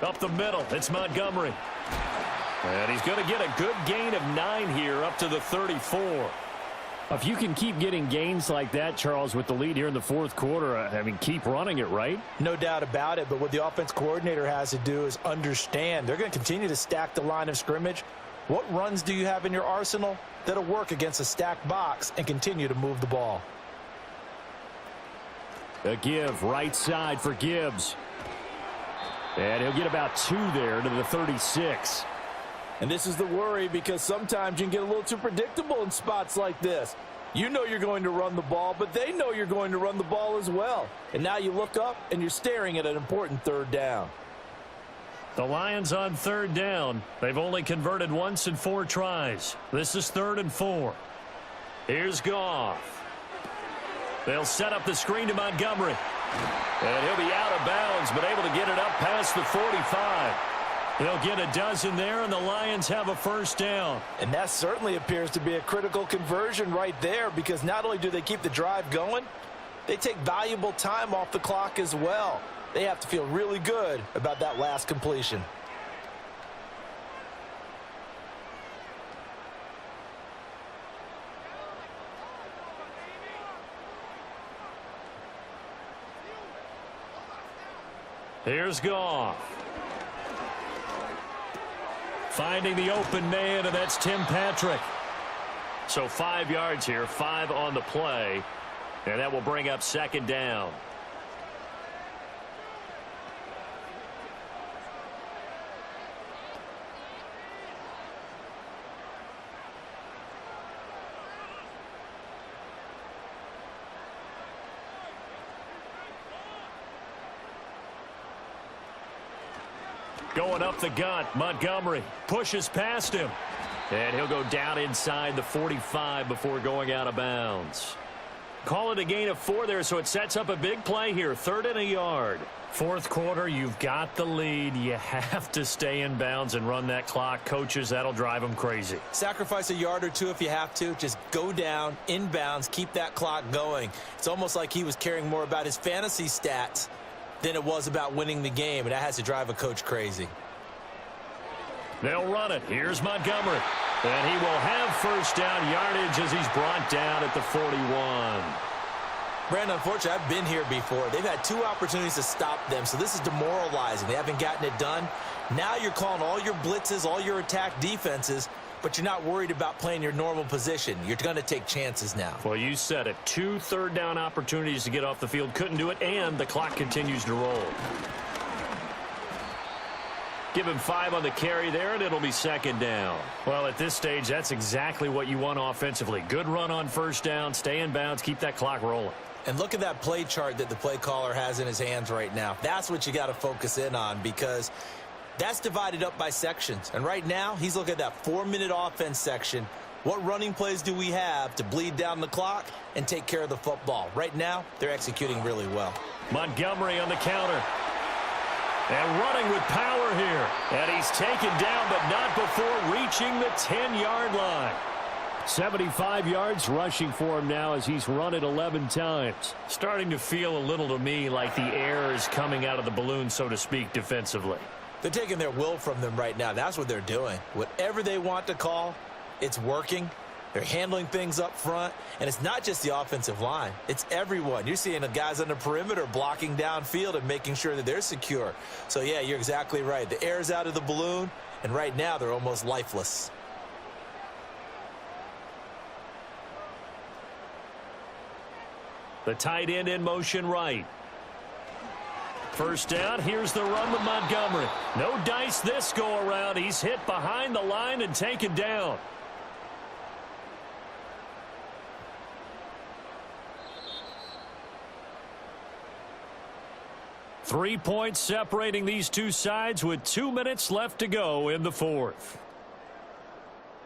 Up the middle, it's Montgomery. And he's going to get a good gain of 9 here up to the 34. If you can keep getting gains like that, Charles, with the lead here in the fourth quarter, I mean, keep running it, right? No doubt about it, but what the offense coordinator has to do is understand. They're going to continue to stack the line of scrimmage. What runs do you have in your arsenal that'll work against a stacked box and continue to move the ball? A give right side for Gibbs. And he'll get about 2 there to the 36. And this is the worry, because sometimes you can get a little too predictable in spots like this. You know you're going to run the ball, but they know you're going to run the ball as well. And now you look up and you're staring at an important 3rd down. The Lions on 3rd down. They've only converted once in 4 tries. This is 3rd and 4. Here's Goff. They'll set up the screen to Montgomery. And he'll be out of bounds, but able to get it up past the 45. He'll get a dozen there, and the Lions have a 1st down. And that certainly appears to be a critical conversion right there, because not only do they keep the drive going, they take valuable time off the clock as well. They have to feel really good about that last completion. Here's Goff. Finding the open man, and that's Tim Patrick. So 5 yards here, 5 on the play, and that will bring up second down. Going up the gut, Montgomery pushes past him. And he'll go down inside the 45 before going out of bounds. Call it a gain of 4 there, so it sets up a big play here. 3rd and a yard. Fourth quarter, you've got the lead. You have to stay in bounds and run that clock. Coaches, that'll drive them crazy. Sacrifice a yard or two if you have to. Just go down, in bounds, keep that clock going. It's almost like he was caring more about his fantasy stats than it was about winning the game, and that has to drive a coach crazy. They'll run it. Here's Montgomery. And he will have first down yardage as he's brought down at the 41. Brandon, unfortunately, I've been here before. They've had 2 opportunities to stop them, so this is demoralizing. They haven't gotten it done. Now you're calling all your blitzes, all your attack defenses, but you're not worried about playing your normal position. You're going to take chances now. Well, you said it. 2 third-down opportunities to get off the field. Couldn't do it, and the clock continues to roll. Give him 5 on the carry there, and it'll be second down. Well, at this stage, that's exactly what you want offensively. Good run on first down, stay in bounds, keep that clock rolling. And look at that play chart that the play caller has in his hands right now. That's what you got to focus in on, because that's divided up by sections. And right now, he's looking at that 4-minute offense section. What running plays do we have to bleed down the clock and take care of the football? Right now, they're executing really well. Montgomery on the counter. And running with power here. And he's taken down, but not before reaching the 10-yard line. 75 yards rushing for him now as he's run it 11 times. Starting to feel a little to me like the air is coming out of the balloon, so to speak, defensively. They're taking their will from them right now. That's what they're doing. Whatever they want to call, it's working. They're handling things up front, and it's not just the offensive line. It's everyone. You're seeing the guys on the perimeter blocking downfield and making sure that they're secure. So, yeah, you're exactly right. The air's out of the balloon, and right now they're almost lifeless. The tight end in motion right. First down, here's the run with Montgomery. No dice this go around. He's hit behind the line and taken down. 3 points separating these two sides with 2 minutes left to go in the fourth.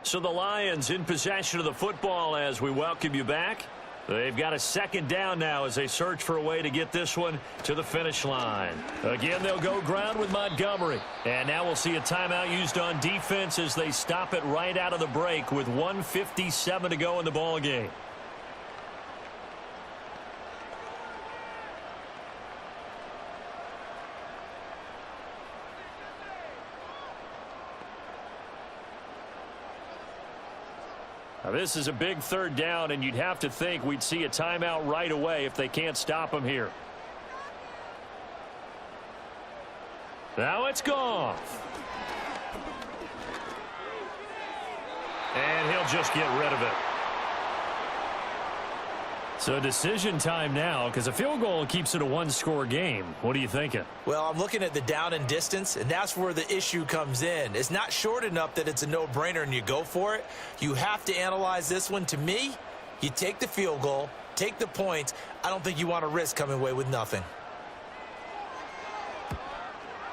So the Lions in possession of the football as we welcome you back. They've got a second down now as they search for a way to get this one to the finish line. Again, they'll go ground with Montgomery. And now we'll see a timeout used on defense as they stop it right out of the break with 1:57 to go in the ball game. Now, this is a big third down, and you'd have to think we'd see a timeout right away if they can't stop him here. Now it's Goff. And he'll just get rid of it. So decision time now, because a field goal keeps it a one-score game. What are you thinking? Well, I'm looking at the down and distance, and that's where the issue comes in. It's not short enough that it's a no-brainer and you go for it. You have to analyze this one. To me, you take the field goal, take the points. I don't think you want to risk coming away with nothing.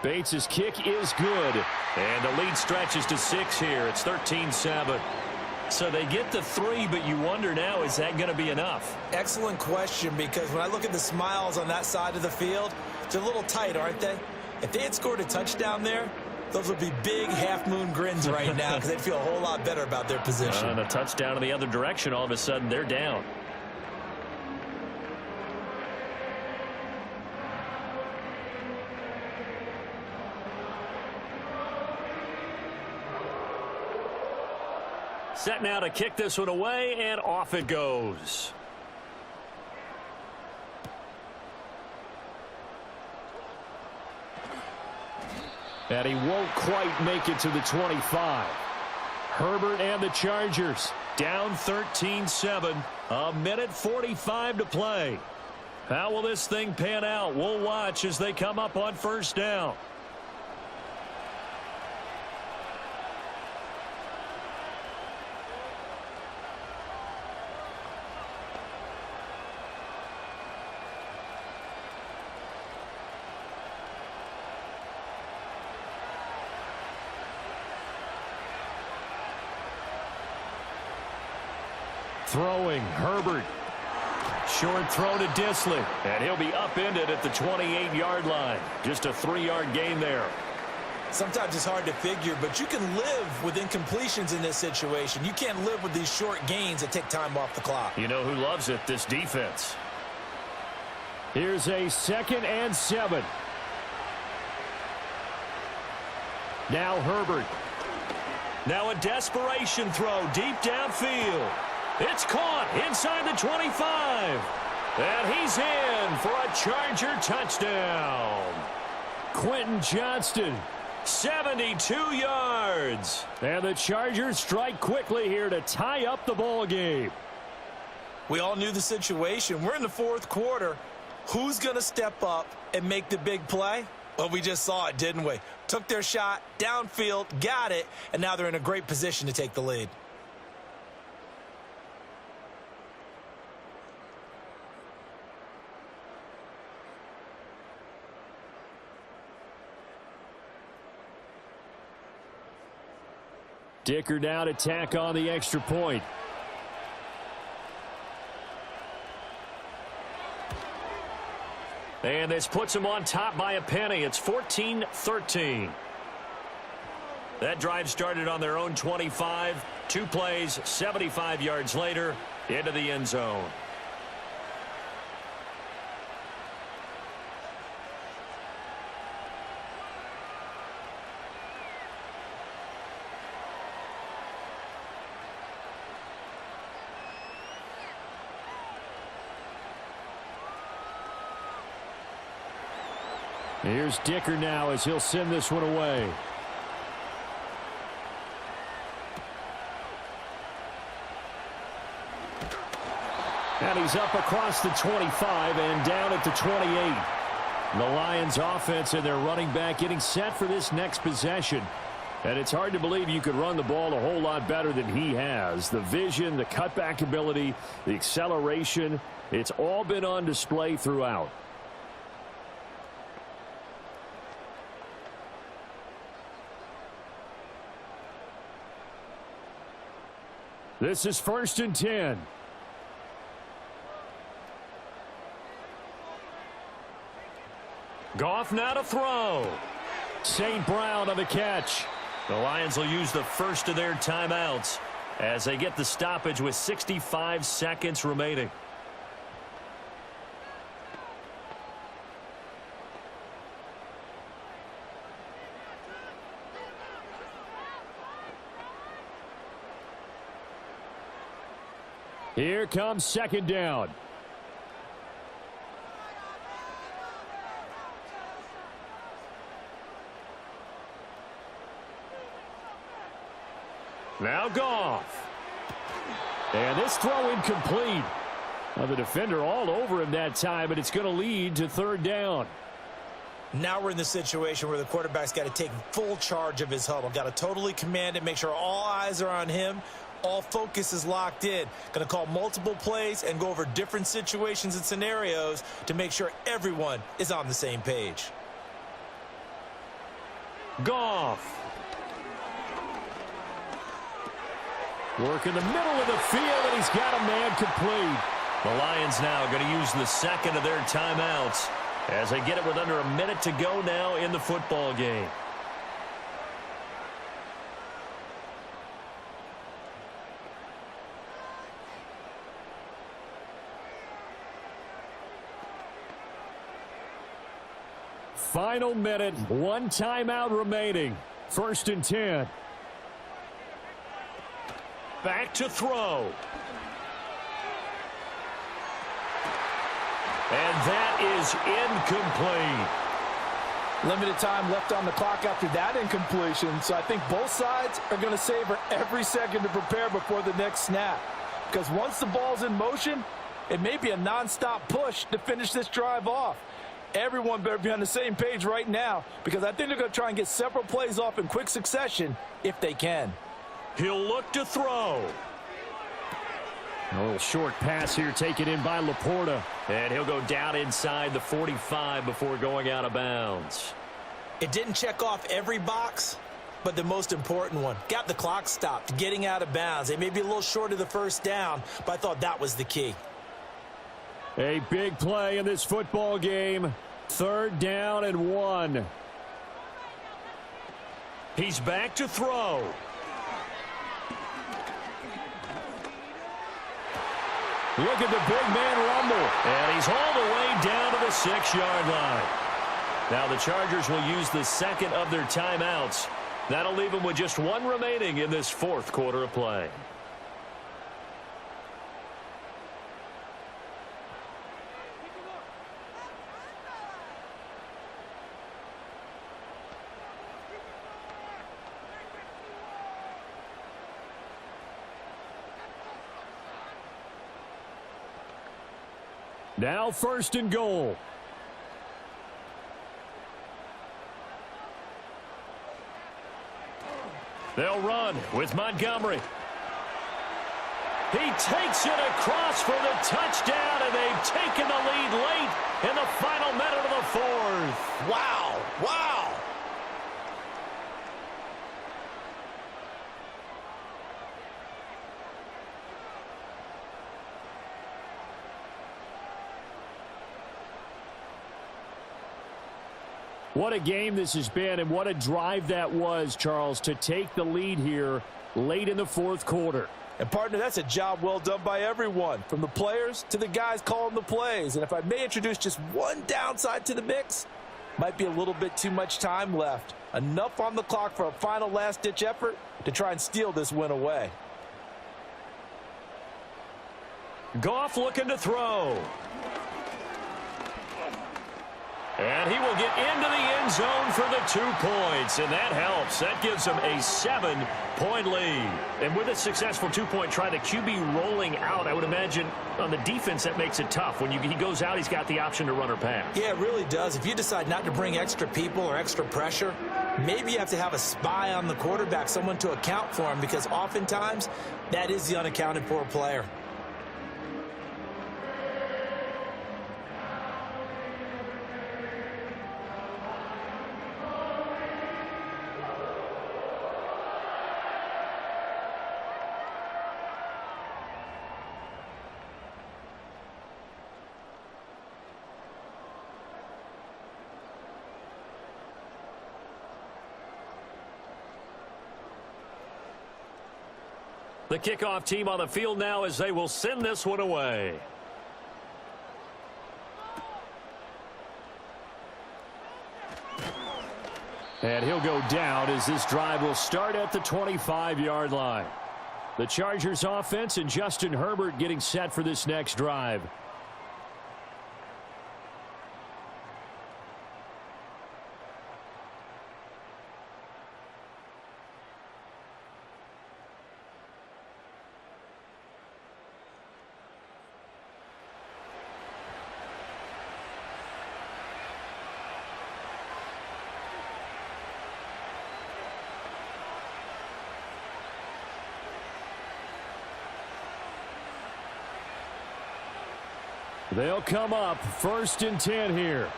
Bates' kick is good. And the lead stretches to 6 here. It's 13-7. So they get the 3, but you wonder now, is that going to be enough? Excellent question, because when I look at the smiles on that side of the field, they're a little tight, aren't they? If they had scored a touchdown there, those would be big half-moon grins right now because they'd feel a whole lot better about their position. And a touchdown in the other direction, all of a sudden they're down. Set now to kick this one away, and off it goes. And he won't quite make it to the 25. Herbert and the Chargers down 13-7. A minute 45 to play. How will this thing pan out? We'll watch as they come up on first down. Throwing, Herbert. Short throw to Disley. And he'll be upended at the 28-yard line. Just a 3-yard gain there. Sometimes it's hard to figure, but you can live with incompletions in this situation. You can't live with these short gains that take time off the clock. You know who loves it? This defense. Here's a 2nd and 7. Now Herbert. Now a desperation throw deep downfield. It's caught inside the 25. And he's in for a Charger touchdown. Quentin Johnston. 72 yards. And the Chargers strike quickly here to tie up the ball game. We all knew the situation. We're in the 4th quarter. Who's going to step up and make the big play? Well, we just saw it, didn't we? Took their shot, downfield, got it, and now they're in a great position to take the lead. Dicker now to tack on the extra point. And this puts them on top by a penny. It's 14-13. That drive started on their own 25. 2 plays, 75 yards later, into the end zone. Here's Dicker now as he'll send this one away. And he's up across the 25 and down at the 28. The Lions offense and their running back getting set for this next possession. And it's hard to believe you could run the ball a whole lot better than he has. The vision, the cutback ability, the acceleration, it's all been on display throughout. This is 1st and 10. Goff now to throw. St. Brown on the catch. The Lions will use the first of their timeouts as they get the stoppage with 65 seconds remaining. Here comes 2nd down. Now Goff. And this throw incomplete. Well, the defender all over him that time, but it's going to lead to 3rd down. Now we're in the situation where the quarterback's got to take full charge of his huddle. Got to totally command it, make sure all eyes are on him. All focus is locked in. Going to call multiple plays and go over different situations and scenarios to make sure everyone is on the same page. Goff. Work in the middle of the field, and he's got a man complete. The Lions now going to use the second of their timeouts as they get it with under a minute to go now in the football game. Final minute, 1 timeout remaining. 1st and 10. Back to throw. And that is incomplete. Limited time left on the clock after that incompletion, so I think both sides are going to savor every second to prepare before the next snap. Because once the ball's in motion, it may be a nonstop push to finish this drive off. Everyone better be on the same page right now, because I think they're going to try and get several plays off in quick succession if they can. He'll look to throw. A little short pass here taken in by Laporta. And he'll go down inside the 45 before going out of bounds. It didn't check off every box, but the most important one. Got the clock stopped, getting out of bounds. They may be a little short of the first down, but I thought that was the key. A big play in this football game. 3rd down and 1. He's back to throw. Look at the big man rumble. And he's all the way down to the 6-yard line. Now the Chargers will use the second of their timeouts. That'll leave them with just 1 remaining in this 4th quarter of play. Now 1st and goal. They'll run with Montgomery. He takes it across for the touchdown, and they've taken the lead late in the final minute of the 4th. Wow, wow. What a game this has been, and what a drive that was, Charles, to take the lead here late in the 4th quarter. And, partner, that's a job well done by everyone, from the players to the guys calling the plays. And if I may introduce just one downside to the mix, might be a little bit too much time left. Enough on the clock for a final last-ditch effort to try and steal this win away. Goff looking to throw. And he will get into the end zone for the 2 points, and that helps. That gives him a 7-point lead. And with a successful 2-point try, the QB rolling out, I would imagine on the defense that makes it tough. When he goes out, he's got the option to run or pass. Yeah, it really does. If you decide not to bring extra people or extra pressure, maybe you have to have a spy on the quarterback, someone to account for him, because oftentimes that is the unaccounted for player. The kickoff team on the field now as they will send this one away. And he'll go down as this drive will start at the 25-yard line. The Chargers offense and Justin Herbert getting set for this next drive. They'll come up 1st and 10 here.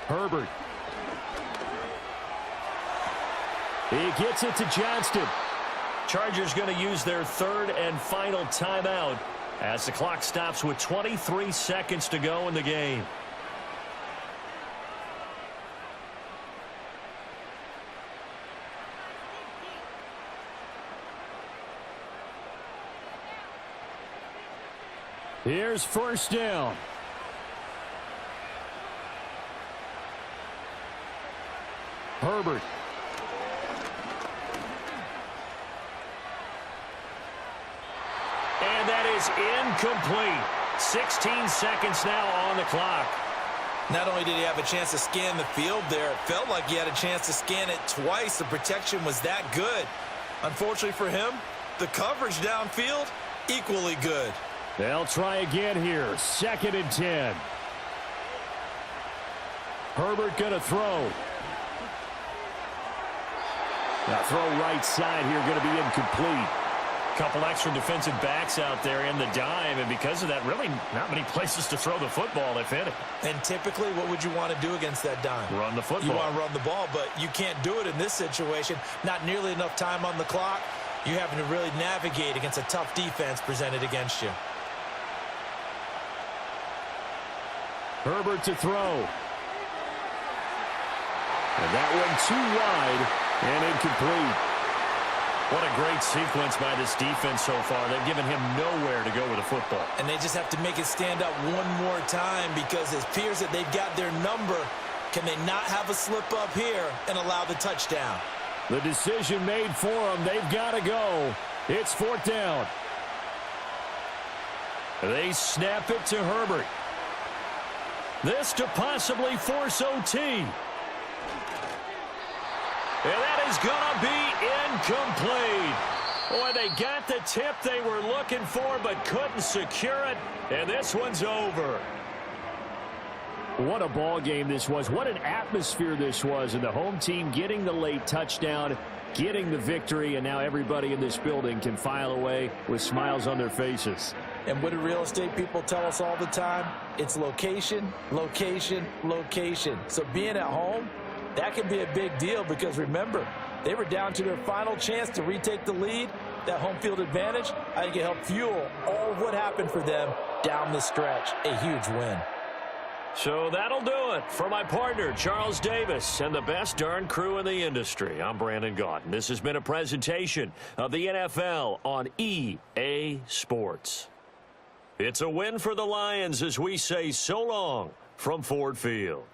Herbert. He gets it to Johnston. Chargers going to use their 3rd and final timeout as the clock stops with 23 seconds to go in the game. Here's 1st down. Herbert. And that is incomplete. 16 seconds now on the clock. Not only did he have a chance to scan the field there, it felt like he had a chance to scan it twice. The protection was that good. Unfortunately for him, the coverage downfield, equally good. They'll try again here. 2nd and 10. Herbert going to throw. Now throw right side here, going to be incomplete. Couple extra defensive backs out there in the dime, and because of that, really not many places to throw the football, if any. And typically, what would you want to do against that dime? Run the football. You want to run the ball, but you can't do it in this situation. Not nearly enough time on the clock. You're having to really navigate against a tough defense presented against you. Herbert to throw. And that one too wide and incomplete. What a great sequence by this defense so far. They've given him nowhere to go with the football. And they just have to make it stand up one more time because it appears that they've got their number. Can they not have a slip up here and allow the touchdown? The decision made for them. They've got to go. It's 4th down. They snap it to Herbert. This to possibly force OT. And that is going to be incomplete. Boy, they got the tip they were looking for but couldn't secure it. And this one's over. What a ball game this was. What an atmosphere this was. And the home team getting the late touchdown, getting the victory, and now everybody in this building can file away with smiles on their faces. And what do real estate people tell us all the time? It's location, location, location. So being at home, that can be a big deal because, remember, they were down to their final chance to retake the lead. That home field advantage, I think it helped fuel all of what happened for them down the stretch. A huge win. So that'll do it for my partner, Charles Davis, and the best darn crew in the industry. I'm Brandon Gaunt, and this has been a presentation of the NFL on EA Sports. It's a win for the Lions as we say so long from Ford Field.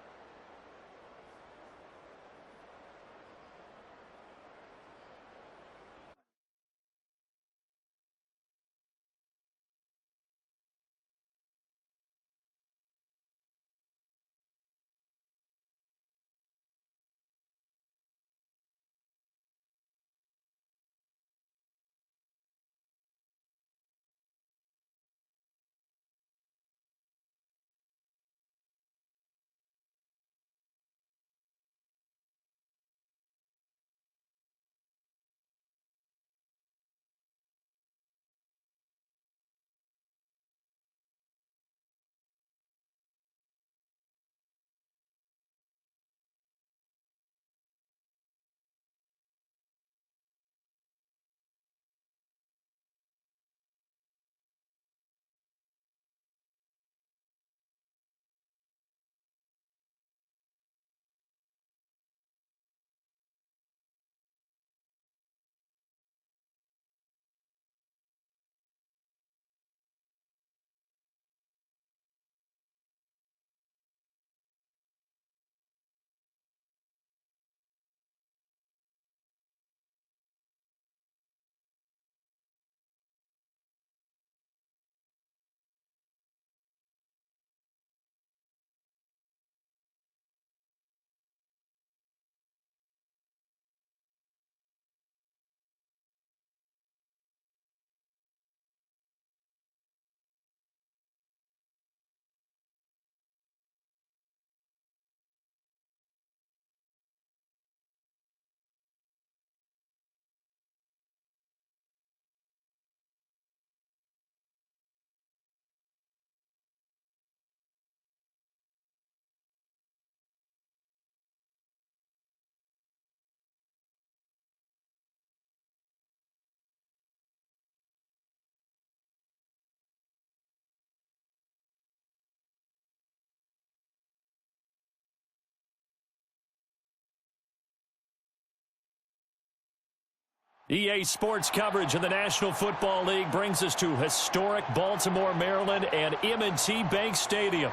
EA Sports coverage of the National Football League brings us to historic Baltimore, Maryland, and M&T Bank Stadium.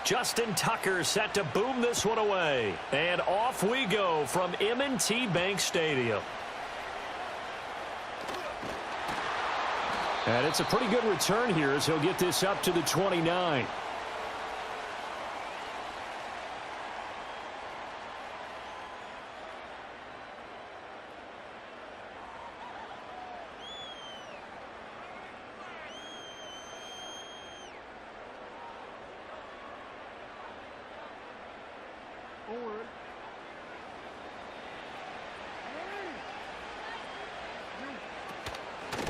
Justin Tucker set to boom this one away. And off we go from M&T Bank Stadium. And it's a pretty good return here as he'll get this up to the 29.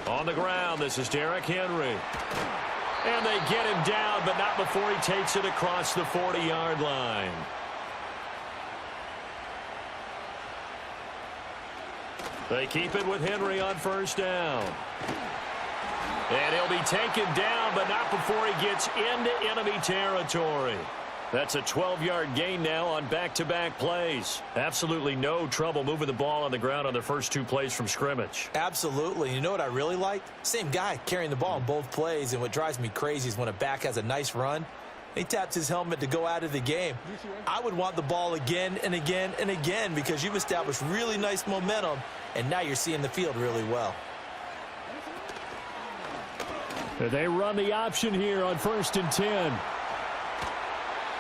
On the ground, this is Derrick Henry. And they get him down, but not before he takes it across the 40-yard line. They keep it with Henry on first down. And he'll be taken down, but not before he gets into enemy territory. That's a 12-yard gain now on back-to-back plays. Absolutely no trouble moving the ball on the ground on the first two plays from scrimmage. Absolutely. You know what I really like? Same guy carrying the ball on both plays, and what drives me crazy is when a back has a nice run, he taps his helmet to go out of the game. I would want the ball again and again and again because you've established really nice momentum, and now you're seeing the field really well. They run the option here on 1st and 10.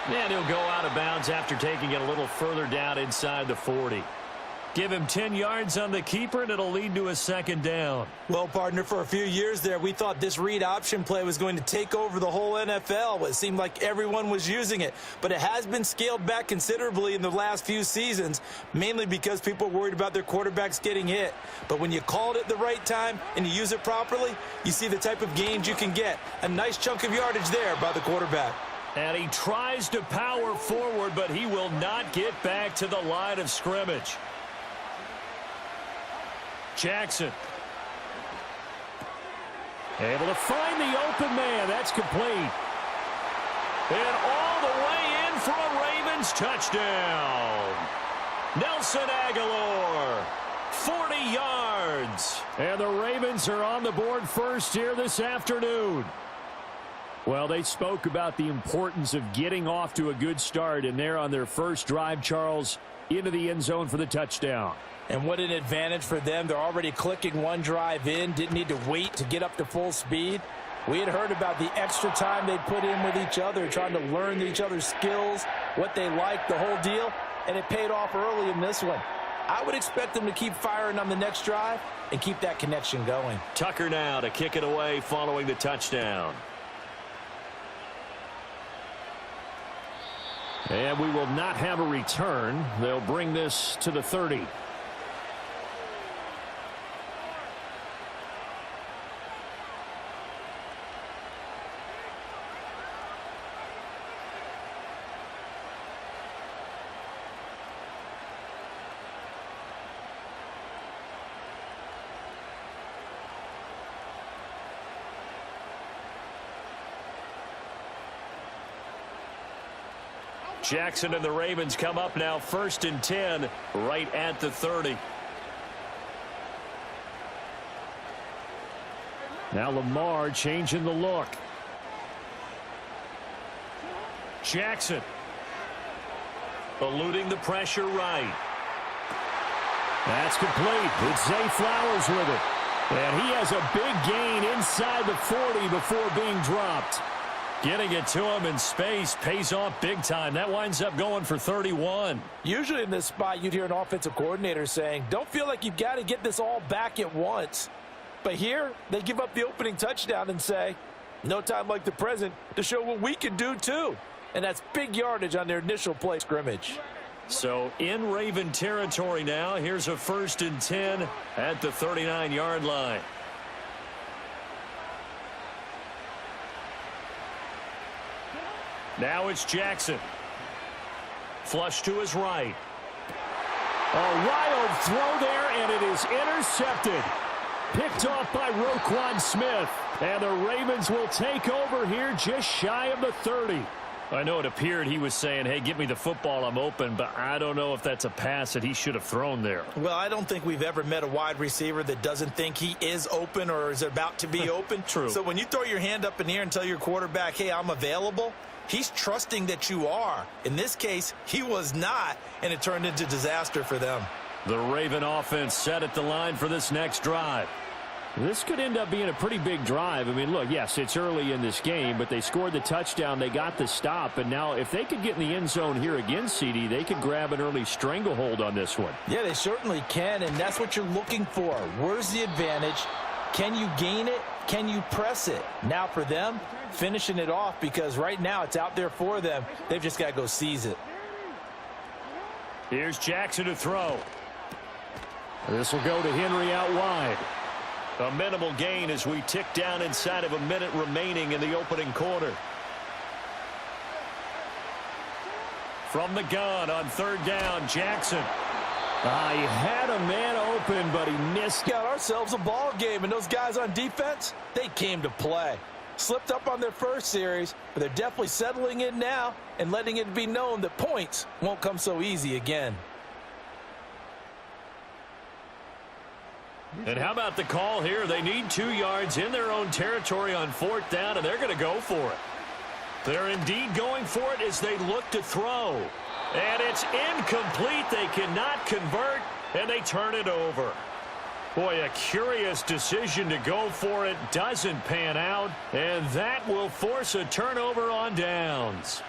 And he'll go out of bounds after taking it a little further down inside the 40. Give him 10 yards on the keeper, and it'll lead to a second down. Well, partner, for a few years there, we thought this read option play was going to take over the whole NFL. It seemed like everyone was using it. But it has been scaled back considerably in the last few seasons, mainly because people are worried about their quarterbacks getting hit. But when you call it at the right time and you use it properly, you see the type of gains you can get. A nice chunk of yardage there by the quarterback. And he tries to power forward, but he will not get back to the line of scrimmage. Jackson. Able to find the open man. That's complete. And all the way in for a Ravens touchdown. Nelson Aguilar, 40 yards. And the Ravens are on the board first here this afternoon. Well, they spoke about the importance of getting off to a good start, and they're on their first drive, Charles, into the end zone for the touchdown. And what an advantage for them. They're already clicking one drive in, didn't need to wait to get up to full speed. We had heard about the extra time they put in with each other, trying to learn each other's skills, what they like, the whole deal, and it paid off early in this one. I would expect them to keep firing on the next drive and keep that connection going. Tucker now to kick it away following the touchdown. And we will not have a return. They'll bring this to the 30. Jackson and the Ravens come up now 1st and 10 right at the 30. Now Lamar changing the look. Jackson eluding the pressure right. That's complete. It's Zay Flowers with it. And he has a big gain inside the 40 before being dropped. Getting it to him in space pays off big time. That winds up going for 31. Usually in this spot, you'd hear an offensive coordinator saying, don't feel like you've got to get this all back at once. But here, they give up the opening touchdown and say, no time like the present to show what we can do too. And that's big yardage on their initial play scrimmage. So in Raven territory now, here's a 1st and 10 at the 39-yard line. Now it's Jackson. Flush to his right. A wild throw there, and it is intercepted. Picked off by Roquan Smith. And the Ravens will take over here just shy of the 30. I know it appeared he was saying, hey, give me the football, I'm open, but I don't know if that's a pass that he should have thrown there. Well, I don't think we've ever met a wide receiver that doesn't think he is open or is about to be open. True. So when you throw your hand up in the air and tell your quarterback, hey, I'm available, he's trusting that you are. In this case, he was not, and it turned into disaster for them. The Raven offense set at the line for this next drive. This could end up being a pretty big drive. I mean, look, yes, it's early in this game, but they scored the touchdown. They got the stop. And now if they could get in the end zone here again, CD, they could grab an early stranglehold on this one. Yeah, they certainly can, and that's what you're looking for. Where's the advantage? Can you gain it? Can you press it? Now for them, finishing it off, because right now it's out there for them. They've just got to go seize it. Here's Jackson to throw. This will go to Henry out wide. A minimal gain as we tick down inside of a minute remaining in the opening quarter. From the gun on third down, Jackson. He had a man open, but he missed. Got ourselves a ball game, and those guys on defense, they came to play. Slipped up on their first series, but they're definitely settling in now and letting it be known that points won't come so easy again. And how about the call here? They need 2 yards in their own territory on fourth down, and they're going to go for it. They're indeed going for it as they look to throw. And it's incomplete. They cannot convert, and they turn it over. Boy, a curious decision to go for it. Doesn't pan out, and that will force a turnover on downs.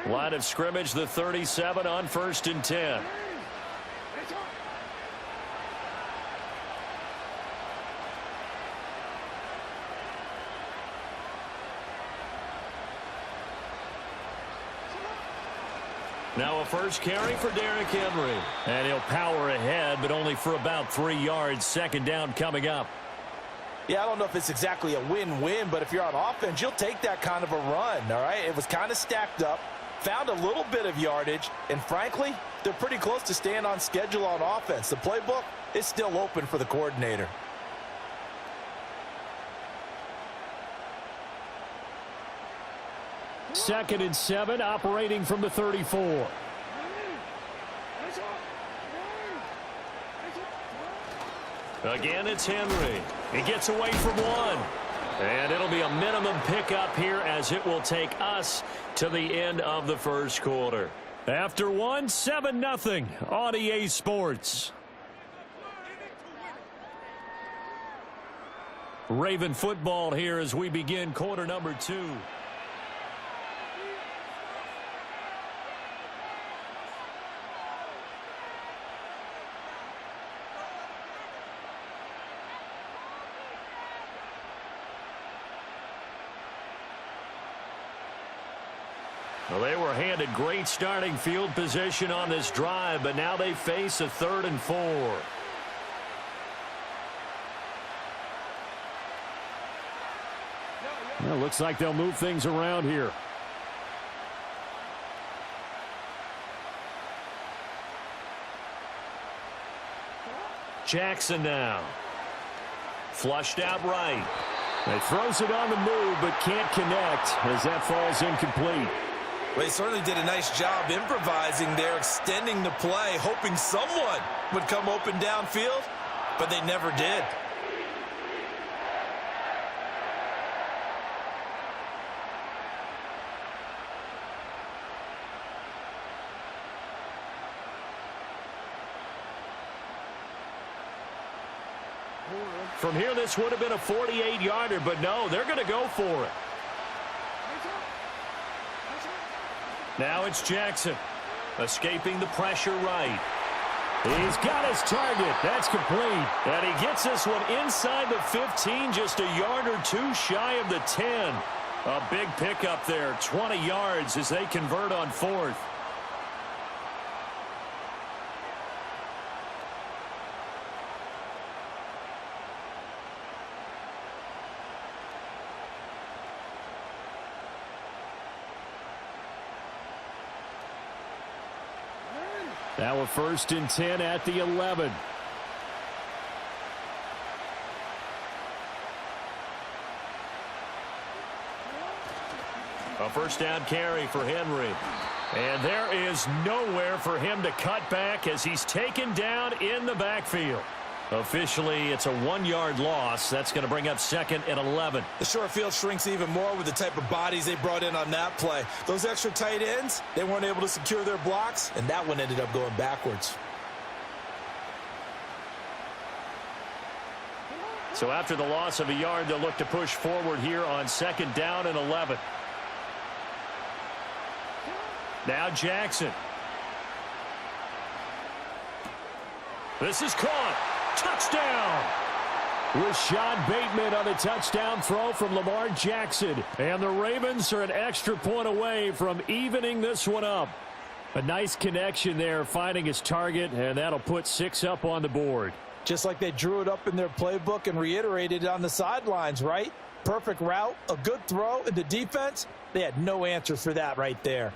Line of scrimmage, the 37 on 1st and 10. Now a first carry for Derrick Henry. And he'll power ahead, but only for about 3 yards. Second down coming up. Yeah, I don't know if it's exactly a win-win, but if you're on offense, you'll take that kind of a run, all right? It was kind of stacked up. Found a little bit of yardage, and frankly, they're pretty close to staying on schedule on offense. The playbook is still open for the coordinator. Second and 7, operating from the 34. Again, it's Henry. He gets away from one. And it'll be a minimum pickup here as it will take us to the end of the first quarter. After one, 7-0 on EA Sports. Raven football here as we begin quarter number 2. Well, they were handed great starting field position on this drive, but now they face a 3rd and 4. Well, looks like they'll move things around here. Jackson now. Flushed out right. He throws it on the move, but can't connect as that falls incomplete. Well, they certainly did a nice job improvising there, extending the play, hoping someone would come open downfield, but they never did. From here, this would have been a 48-yarder, but no, they're going to go for it. Now it's Jackson, escaping the pressure right. He's got his target. That's complete. And he gets this one inside the 15, just a yard or 2 shy of the 10. A big pickup there, 20 yards as they convert on 4th. Now a 1st and 10 at the 11. A 1st down carry for Henry. And there is nowhere for him to cut back as he's taken down in the backfield. Officially, it's a 1-yard loss. That's going to bring up 2nd and 11. The short field shrinks even more with the type of bodies they brought in on that play. Those extra tight ends, they weren't able to secure their blocks, and that one ended up going backwards. So after the loss of a yard, they'll look to push forward here on 2nd down and 11. Now Jackson. This is caught. Touchdown! Rashad Bateman on the touchdown throw from Lamar Jackson. And the Ravens are an extra point away from evening this one up. A nice connection there, finding his target, and that'll put 6 up on the board. Just like they drew it up in their playbook and reiterated it on the sidelines, right? Perfect route, a good throw, and the defense, they had no answer for that right there.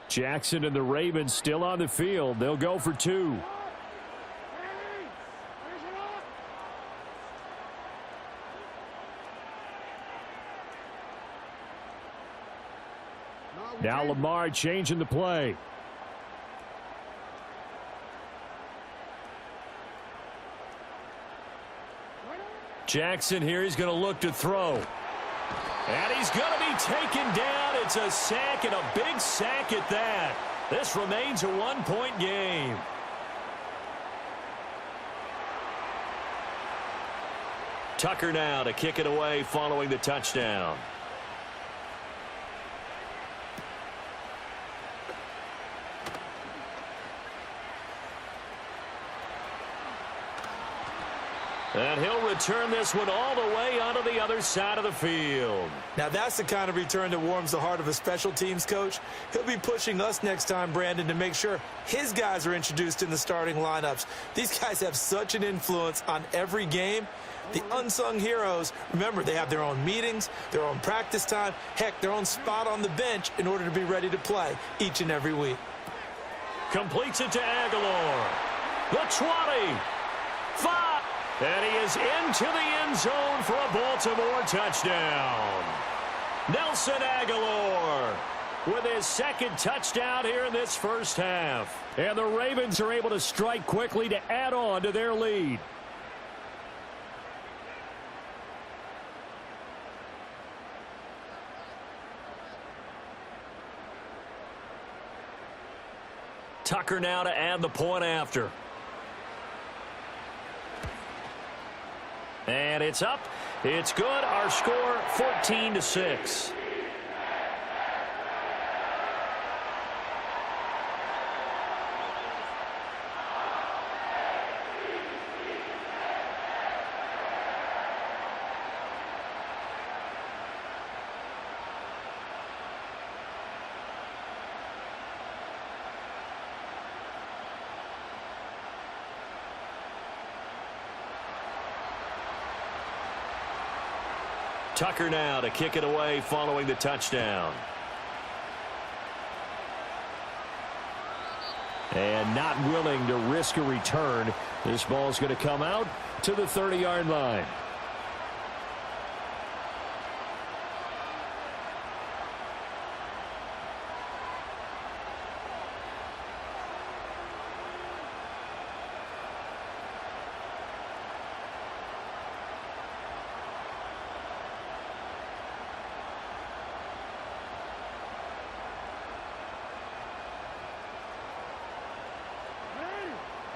Jackson and the Ravens still on the field. They'll go for 2. Now Lamar changing the play. Jackson here, he's going to look to throw. And he's going to be taken down. It's a sack, and a big sack at that. This remains a 1-point game. Tucker now to kick it away following the touchdown. And he'll return this one all the way onto the other side of the field. Now that's the kind of return that warms the heart of a special teams coach. He'll be pushing us next time, Brandon, to make sure his guys are introduced in the starting lineups. These guys have such an influence on every game. The unsung heroes, remember, they have their own meetings, their own practice time, heck, their own spot on the bench in order to be ready to play each and every week. Completes it to Aguilar. The 20. 5. And he is into the end zone for a Baltimore touchdown. Nelson Aguilar with his 2nd touchdown here in this first half. And the Ravens are able to strike quickly to add on to their lead. Tucker now to add the point after. And it's up. It's good. Our score 14-6. Tucker now to kick it away following the touchdown. And not willing to risk a return. This ball's going to come out to the 30-yard line.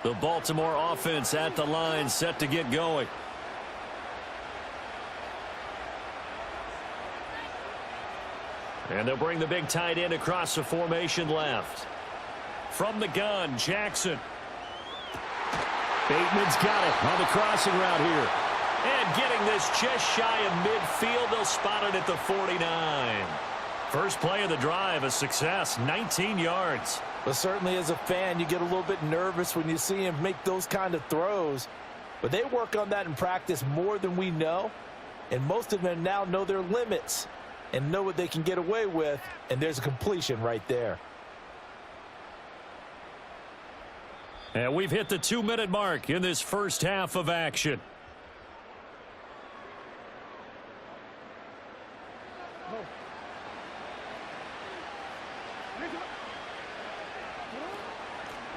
The Baltimore offense at the line, set to get going. And they'll bring the big tight end across the formation left. From the gun, Jackson. Bateman's got it on the crossing route here. And getting this just shy of midfield, they'll spot it at the 49. First play of the drive, a success, 19 yards. But certainly as a fan, you get a little bit nervous when you see him make those kind of throws. But they work on that in practice more than we know, and most of them now know their limits and know what they can get away with, and there's a completion right there. And we've hit the 2-minute mark in this first half of action.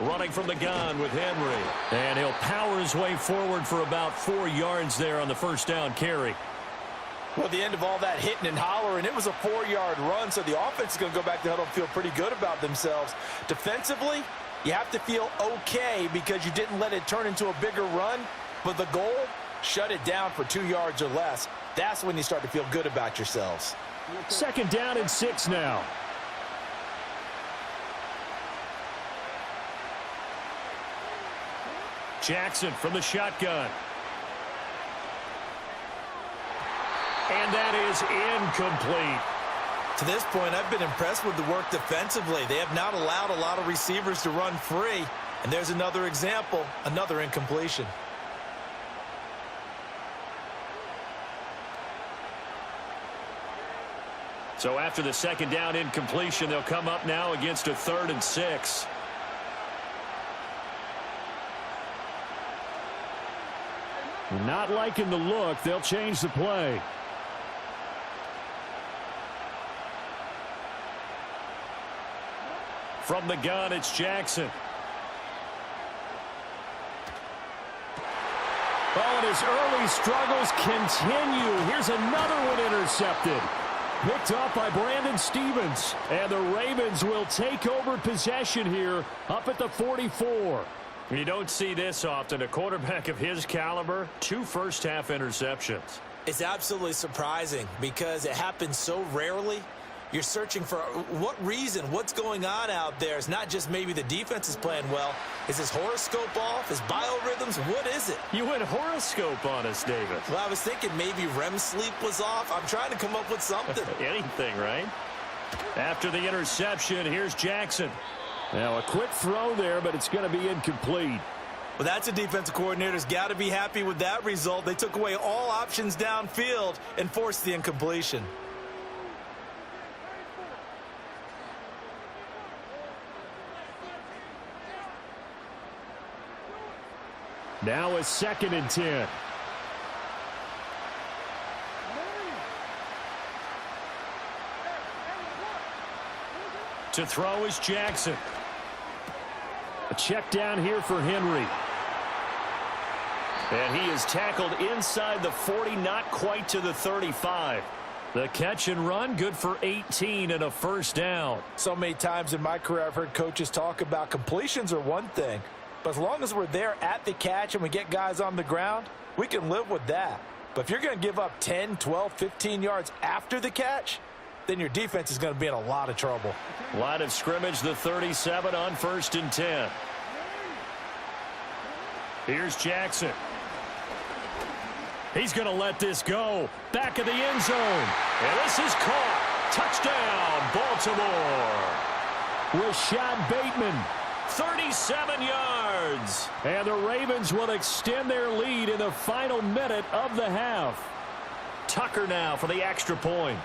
Running from the gun with Henry. And he'll power his way forward for about 4 yards there on the first down carry. Well, at the end of all that hitting and hollering, it was a 4-yard run, so the offense is going to go back to the huddle and feel pretty good about themselves. Defensively, you have to feel okay because you didn't let it turn into a bigger run, but the goal, shut it down for 2 yards or less. That's when you start to feel good about yourselves. Second down and 6 now. Jackson from the shotgun. And that is incomplete. To this point, I've been impressed with the work defensively. They have not allowed a lot of receivers to run free. And there's another example, another incompletion. So after the second down incompletion, they'll come up now against a 3rd and 6. Not liking the look. They'll change the play. From the gun, it's Jackson. Oh, and his early struggles continue. Here's another one intercepted. Picked up by Brandon Stevens. And the Ravens will take over possession here up at the 44. You don't see this often. A quarterback of his caliber, 2 first-half interceptions. It's absolutely surprising because it happens so rarely. You're searching for what reason, what's going on out there. It's not just maybe the defense is playing well. Is his horoscope off? His biorhythms? What is it? You went horoscope on us, David. Well, I was thinking maybe REM sleep was off. I'm trying to come up with something. Anything, right? After the interception, here's Jackson. Now a quick throw there, but it's going to be incomplete. Well, that's a defensive coordinator's got to be happy with that result. They took away all options downfield and forced the incompletion. Now a 2nd and 10. To throw is Jackson. A check down here for Henry. And he is tackled inside the 40, not quite to the 35. The catch and run, good for 18 and a first down. So many times in my career I've heard coaches talk about completions are one thing. But as long as we're there at the catch and we get guys on the ground, we can live with that. But if you're going to give up 10, 12, 15 yards after the catch, then your defense is going to be in a lot of trouble. Line of scrimmage, the 37 on 1st and 10. Here's Jackson. He's going to let this go. Back of the end zone. And this is caught. Touchdown, Baltimore. Rashad Bateman. 37 yards. And the Ravens will extend their lead in the final minute of the half. Tucker now for the extra point.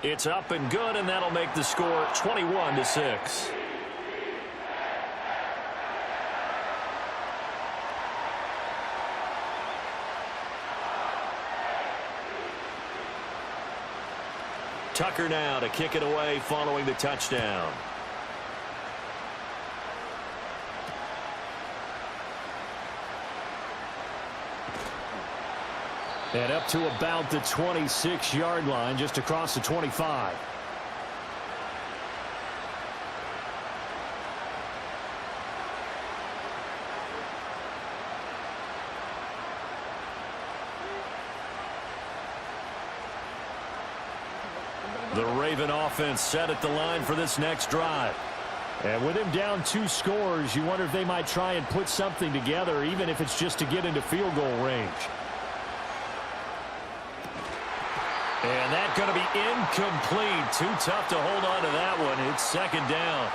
It's up and good, and that'll make the score 21-6. Tucker now to kick it away following the touchdown. And up to about the 26-yard line, just across the 25. The Raven offense set at the line for this next drive. And with him down 2 scores, you wonder if they might try and put something together, even if it's just to get into field goal range. And that's going to be incomplete. Too tough to hold on to that one. It's 2nd down.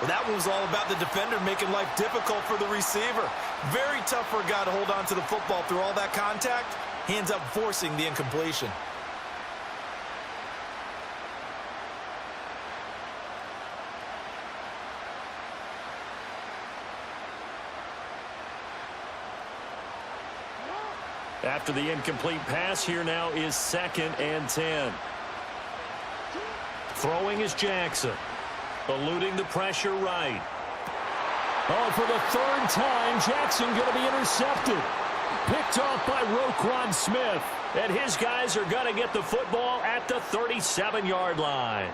Well, that one was all about the defender making life difficult for the receiver. Very tough for a guy to hold on to the football through all that contact. He ends up forcing the incompletion. After the incomplete pass, here now is 2nd and 10. Throwing is Jackson. Eluding the pressure right. Oh, for the 3rd time, Jackson going to be intercepted. Picked off by Roquan Smith. And his guys are going to get the football at the 37-yard line.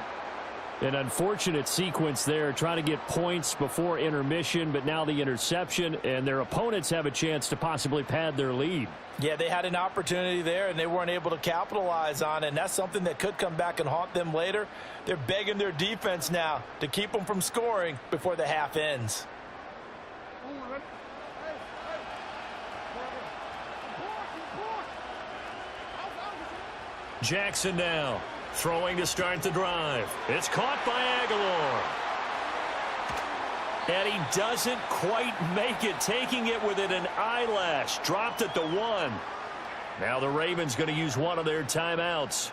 An unfortunate sequence there, trying to get points before intermission, but now the interception, and their opponents have a chance to possibly pad their lead. Yeah, they had an opportunity there, and they weren't able to capitalize on it, and that's something that could come back and haunt them later. They're begging their defense now to keep them from scoring before the half ends. Jackson now, throwing to start the drive. It's caught by Aguilar. And he doesn't quite make it, taking it within an eyelash. Dropped at the 1. Now the Ravens going to use one of their timeouts,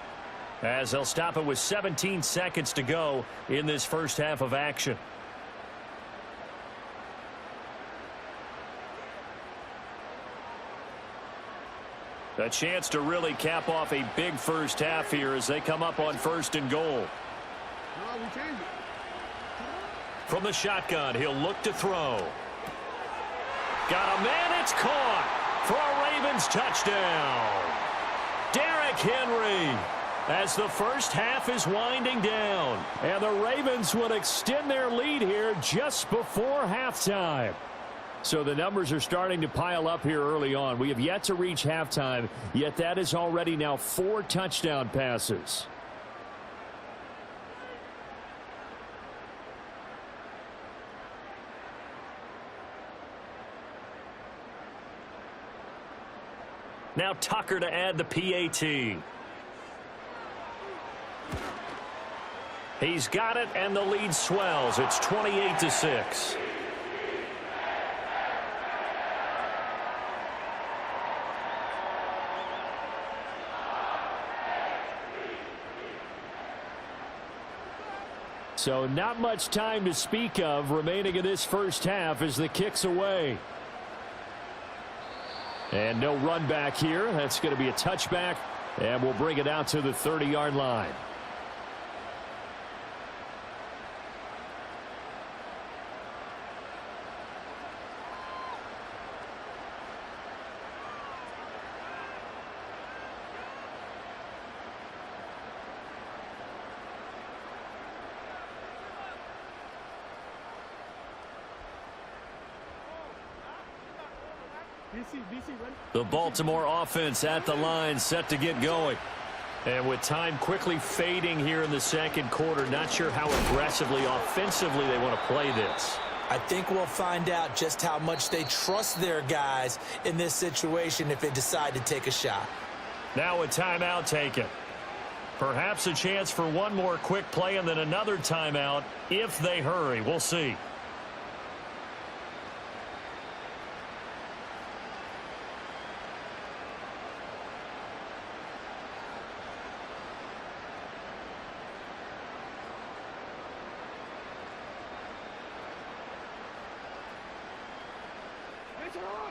as they'll stop it with 17 seconds to go in this first half of action. A chance to really cap off a big first half here as they come up on 1st and goal. From the shotgun, he'll look to throw. Got a man, it's caught for a Ravens touchdown. Derrick Henry, as the first half is winding down. And the Ravens will extend their lead here just before halftime. So the numbers are starting to pile up here early on. We have yet to reach halftime, yet that is already now 4 touchdown passes. Now Tucker to add the PAT. He's got it, and the lead swells. It's 28-6. So not much time to speak of remaining in this first half as the kick's away. And no run back here. That's going to be a touchback, and we'll bring it out to the 30-yard line. The Baltimore offense at the line, set to get going. And with time quickly fading here in the second quarter, not sure how aggressively, offensively they want to play this. I think we'll find out just how much they trust their guys in this situation if they decide to take a shot. Now a timeout taken. Perhaps a chance for one more quick play and then another timeout if they hurry. We'll see.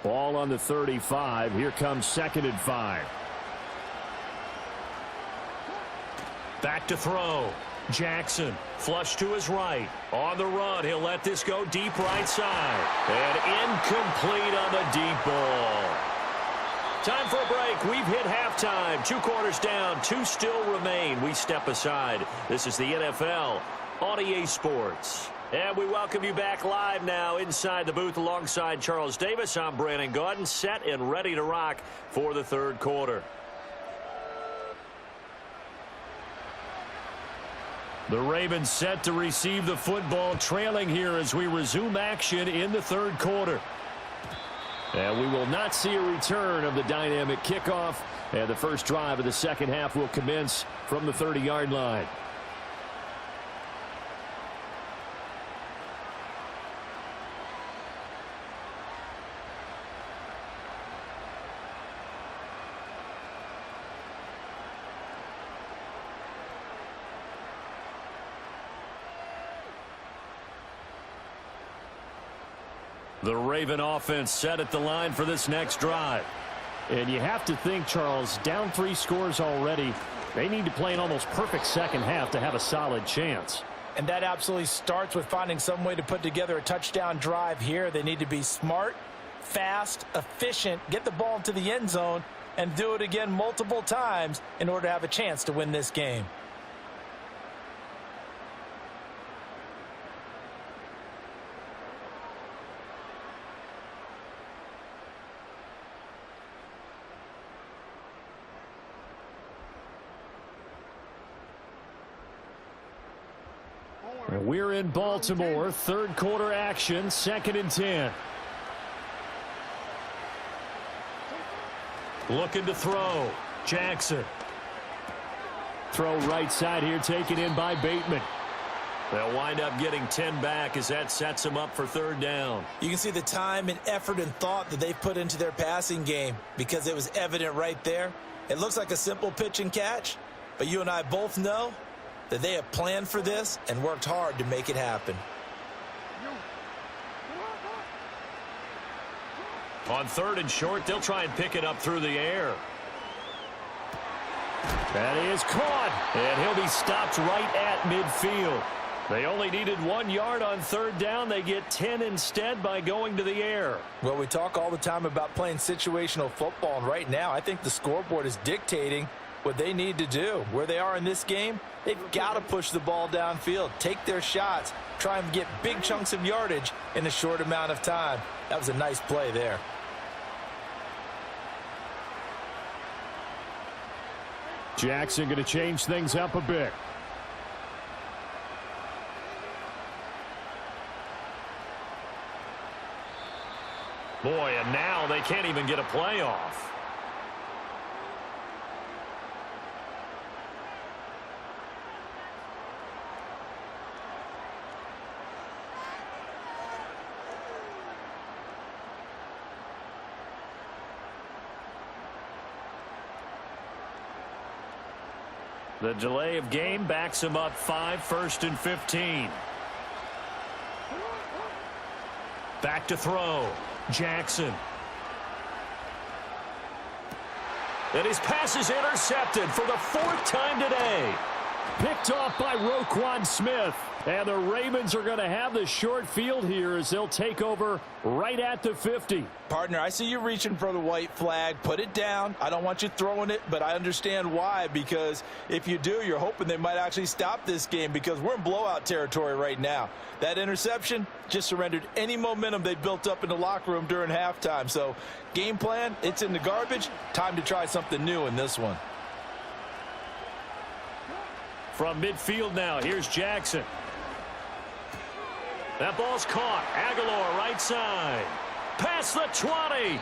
Ball on the 35. Here comes 2nd and 5. Back to throw. Jackson, flush to his right. On the run, he'll let this go deep right side. And incomplete on the deep ball. Time for a break. We've hit halftime. 2 quarters down, 2 still remain. We step aside. This is the NFL on EA Sports. And we welcome you back live now inside the booth alongside Charles Davis. I'm Brandon Gaudin, set and ready to rock for the third quarter. The Ravens set to receive the football, trailing here as we resume action in the third quarter. And we will not see a return of the dynamic kickoff. And the first drive of the second half will commence from the 30-yard line. The Raven offense set at the line for this next drive. And you have to think, Charles, down 3 scores already. They need to play an almost perfect second half to have a solid chance. And that absolutely starts with finding some way to put together a touchdown drive here. They need to be smart, fast, efficient, get the ball into the end zone, and do it again multiple times in order to have a chance to win this game. And we're in Baltimore, third quarter action, 2nd and 10. Looking to throw. Jackson. Throw right side here, taken in by Bateman. They'll wind up getting 10 back as that sets them up for 3rd down. You can see the time and effort and thought that they've put into their passing game because it was evident right there. It looks like a simple pitch and catch, but you and I both know that they have planned for this and worked hard to make it happen. On 3rd and short, they'll try and pick it up through the air. That is caught. And he'll be stopped right at midfield. They only needed 1 yard on 3rd down. They get 10 instead by going to the air. Well, we talk all the time about playing situational football, and right now I think the scoreboard is dictating what they need to do. Where they are in this game, they've got to push the ball downfield, take their shots, try and get big chunks of yardage in a short amount of time. That was a nice play there. Jackson going to change things up a bit. Boy, and now they can't even get a play off. The delay of game backs him up 5, 1st and 15. Back to throw. Jackson. And his pass is intercepted for the 4th time today. Picked off by Roquan Smith. And the Ravens are going to have the short field here as they'll take over right at the 50. Partner, I see you reaching for the white flag. Put it down. I don't want you throwing it, but I understand why, because if you do, you're hoping they might actually stop this game because we're in blowout territory right now. That interception just surrendered any momentum they built up in the locker room during halftime. So game plan, it's in the garbage. Time to try something new in this one. From midfield now, here's Jackson. That ball's caught. Aguilar right side. Past the 20.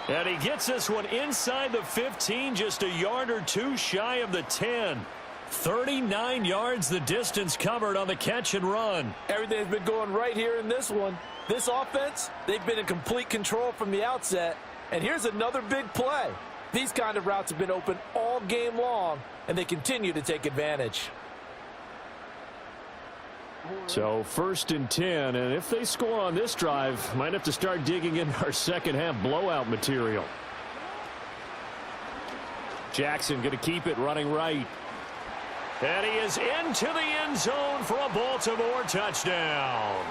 And he gets this one inside the 15, just a yard or two shy of the 10. 39 yards the distance covered on the catch and run. Everything's been going right here in this one. This offense, they've been in complete control from the outset. And here's another big play. These kind of routes have been open all game long, and they continue to take advantage. So 1st and 10, and if they score on this drive, might have to start digging in our second half blowout material. Jackson going to keep it running right. And he is into the end zone for a Baltimore touchdown.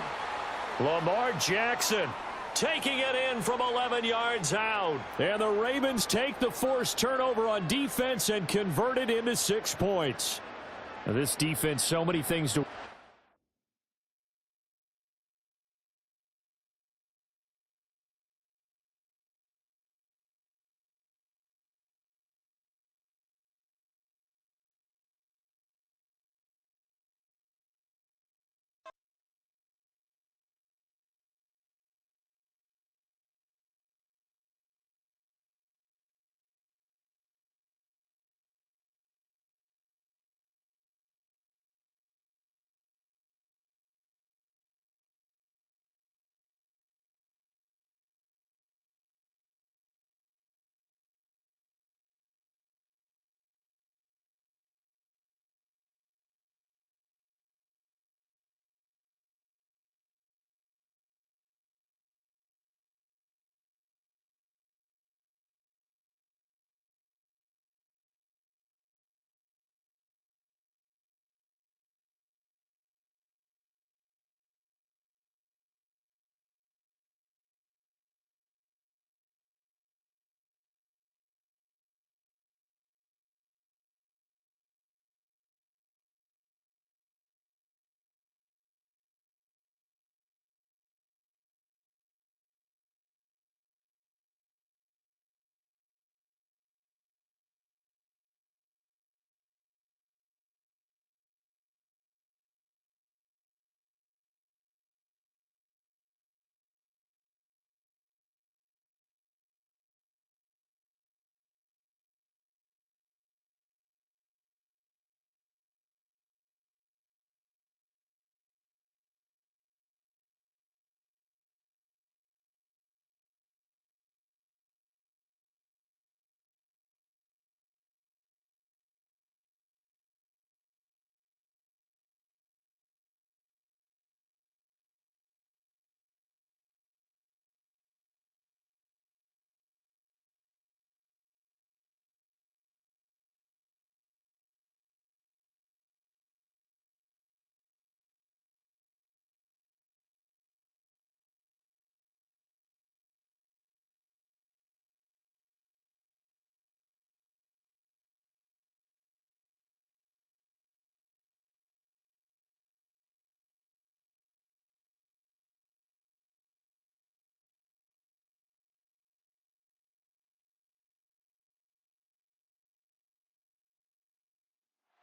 Lamar Jackson taking it in from 11 yards out. And the Ravens take the forced turnover on defense and convert it into 6 points. Now this defense, so many things to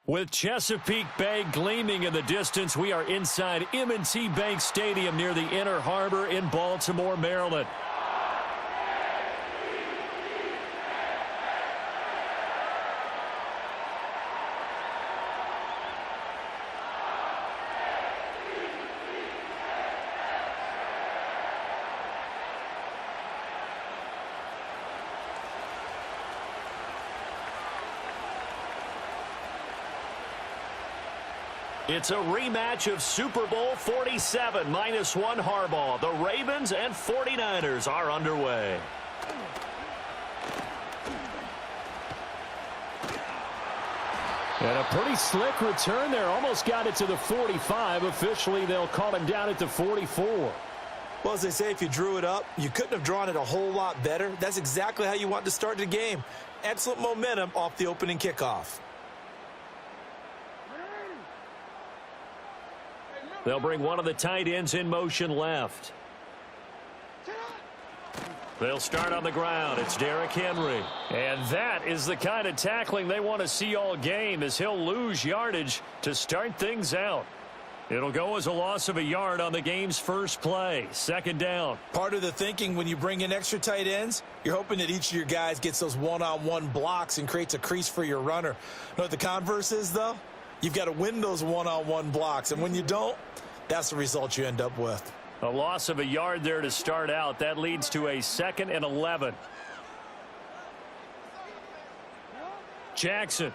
With Chesapeake Bay gleaming in the distance, we are inside M&T Bank Stadium near the Inner Harbor in Baltimore, Maryland. It's a rematch of Super Bowl 47, -1 Harbaugh. The Ravens and 49ers are underway. And a pretty slick return there. Almost got it to the 45. Officially, they'll call him down at the 44. Well, as they say, if you drew it up, you couldn't have drawn it a whole lot better. That's exactly how you want to start the game. Excellent momentum off the opening kickoff. They'll bring one of the tight ends in motion left. They'll start on the ground. It's Derrick Henry. And that is the kind of tackling they want to see all game, as he'll lose yardage to start things out. It'll go as a loss of a yard on the game's first play. Second down. Part of the thinking when you bring in extra tight ends, you're hoping that each of your guys gets those one-on-one blocks and creates a crease for your runner. You know what the converse is, though? You've got to win those one-on-one blocks, and when you don't, that's the result you end up with. A loss of a yard there to start out. That leads to a 2nd and 11. Jackson.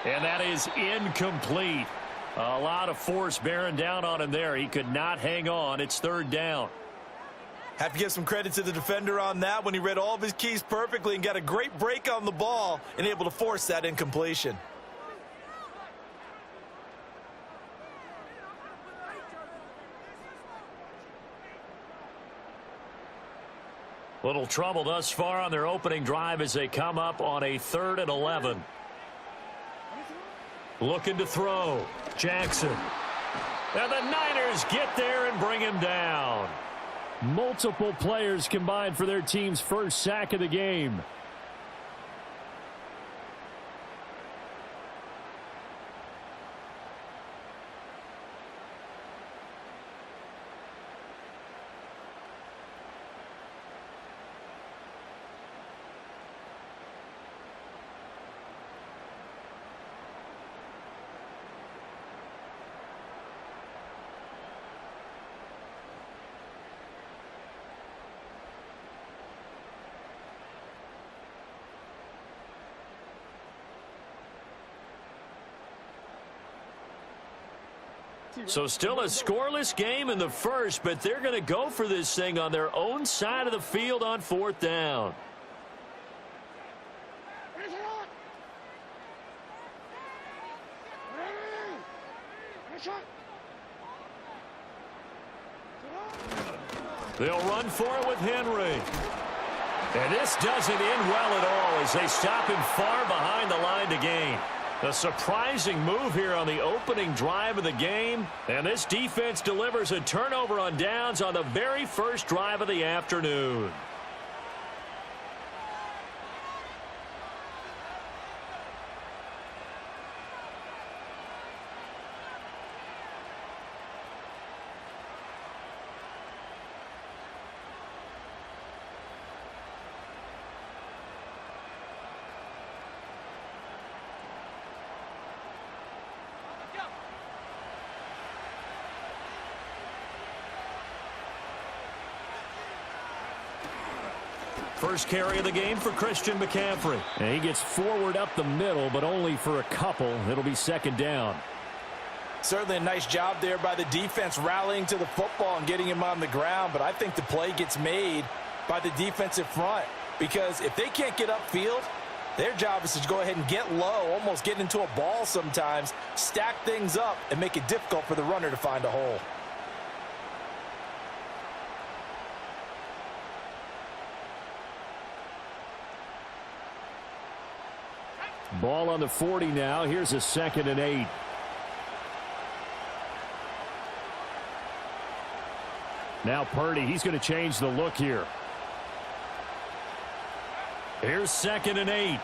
And that is incomplete. A lot of force bearing down on him there. He could not hang on. It's 3rd down. Have to give some credit to the defender on that when he read all of his keys perfectly and got a great break on the ball and able to force that incompletion. Little trouble thus far on their opening drive as they come up on a 3rd and 11. Looking to throw. Jackson. And the Niners get there and bring him down. Multiple players combined for their team's first sack of the game. So still a scoreless game in the first, but they're going to go for this thing on their own side of the field on 4th down. They'll run for it with Henry. And this doesn't end well at all as they stop him far behind the line to gain. A surprising move here on the opening drive of the game. And this defense delivers a turnover on downs on the very first drive of the afternoon. First carry of the game for Christian McCaffrey. And he gets forward up the middle, but only for a couple. It'll be 2nd down. Certainly a nice job there by the defense rallying to the football and getting him on the ground. But I think the play gets made by the defensive front, because if they can't get upfield, their job is to go ahead and get low, almost get into a ball sometimes, stack things up, and make it difficult for the runner to find a hole. Ball on the 40 now. Here's a 2nd and 8. Now Purdy, he's going to change the look here. Here's 2nd and 8.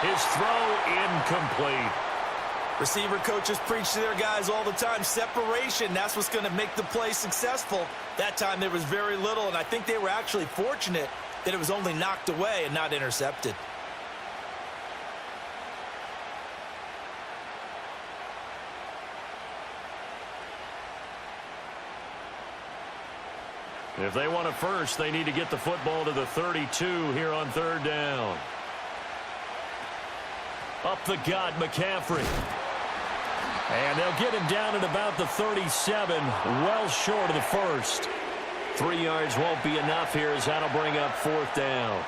His throw incomplete. Receiver coaches preach to their guys all the time. Separation, that's what's going to make the play successful. That time there was very little, and I think they were actually fortunate that it was only knocked away and not intercepted. If they want a first, they need to get the football to the 32 here on third down. Up the gut, McCaffrey. And they'll get him down at about the 37, well short of the first. 3 yards won't be enough here as that'll bring up fourth down.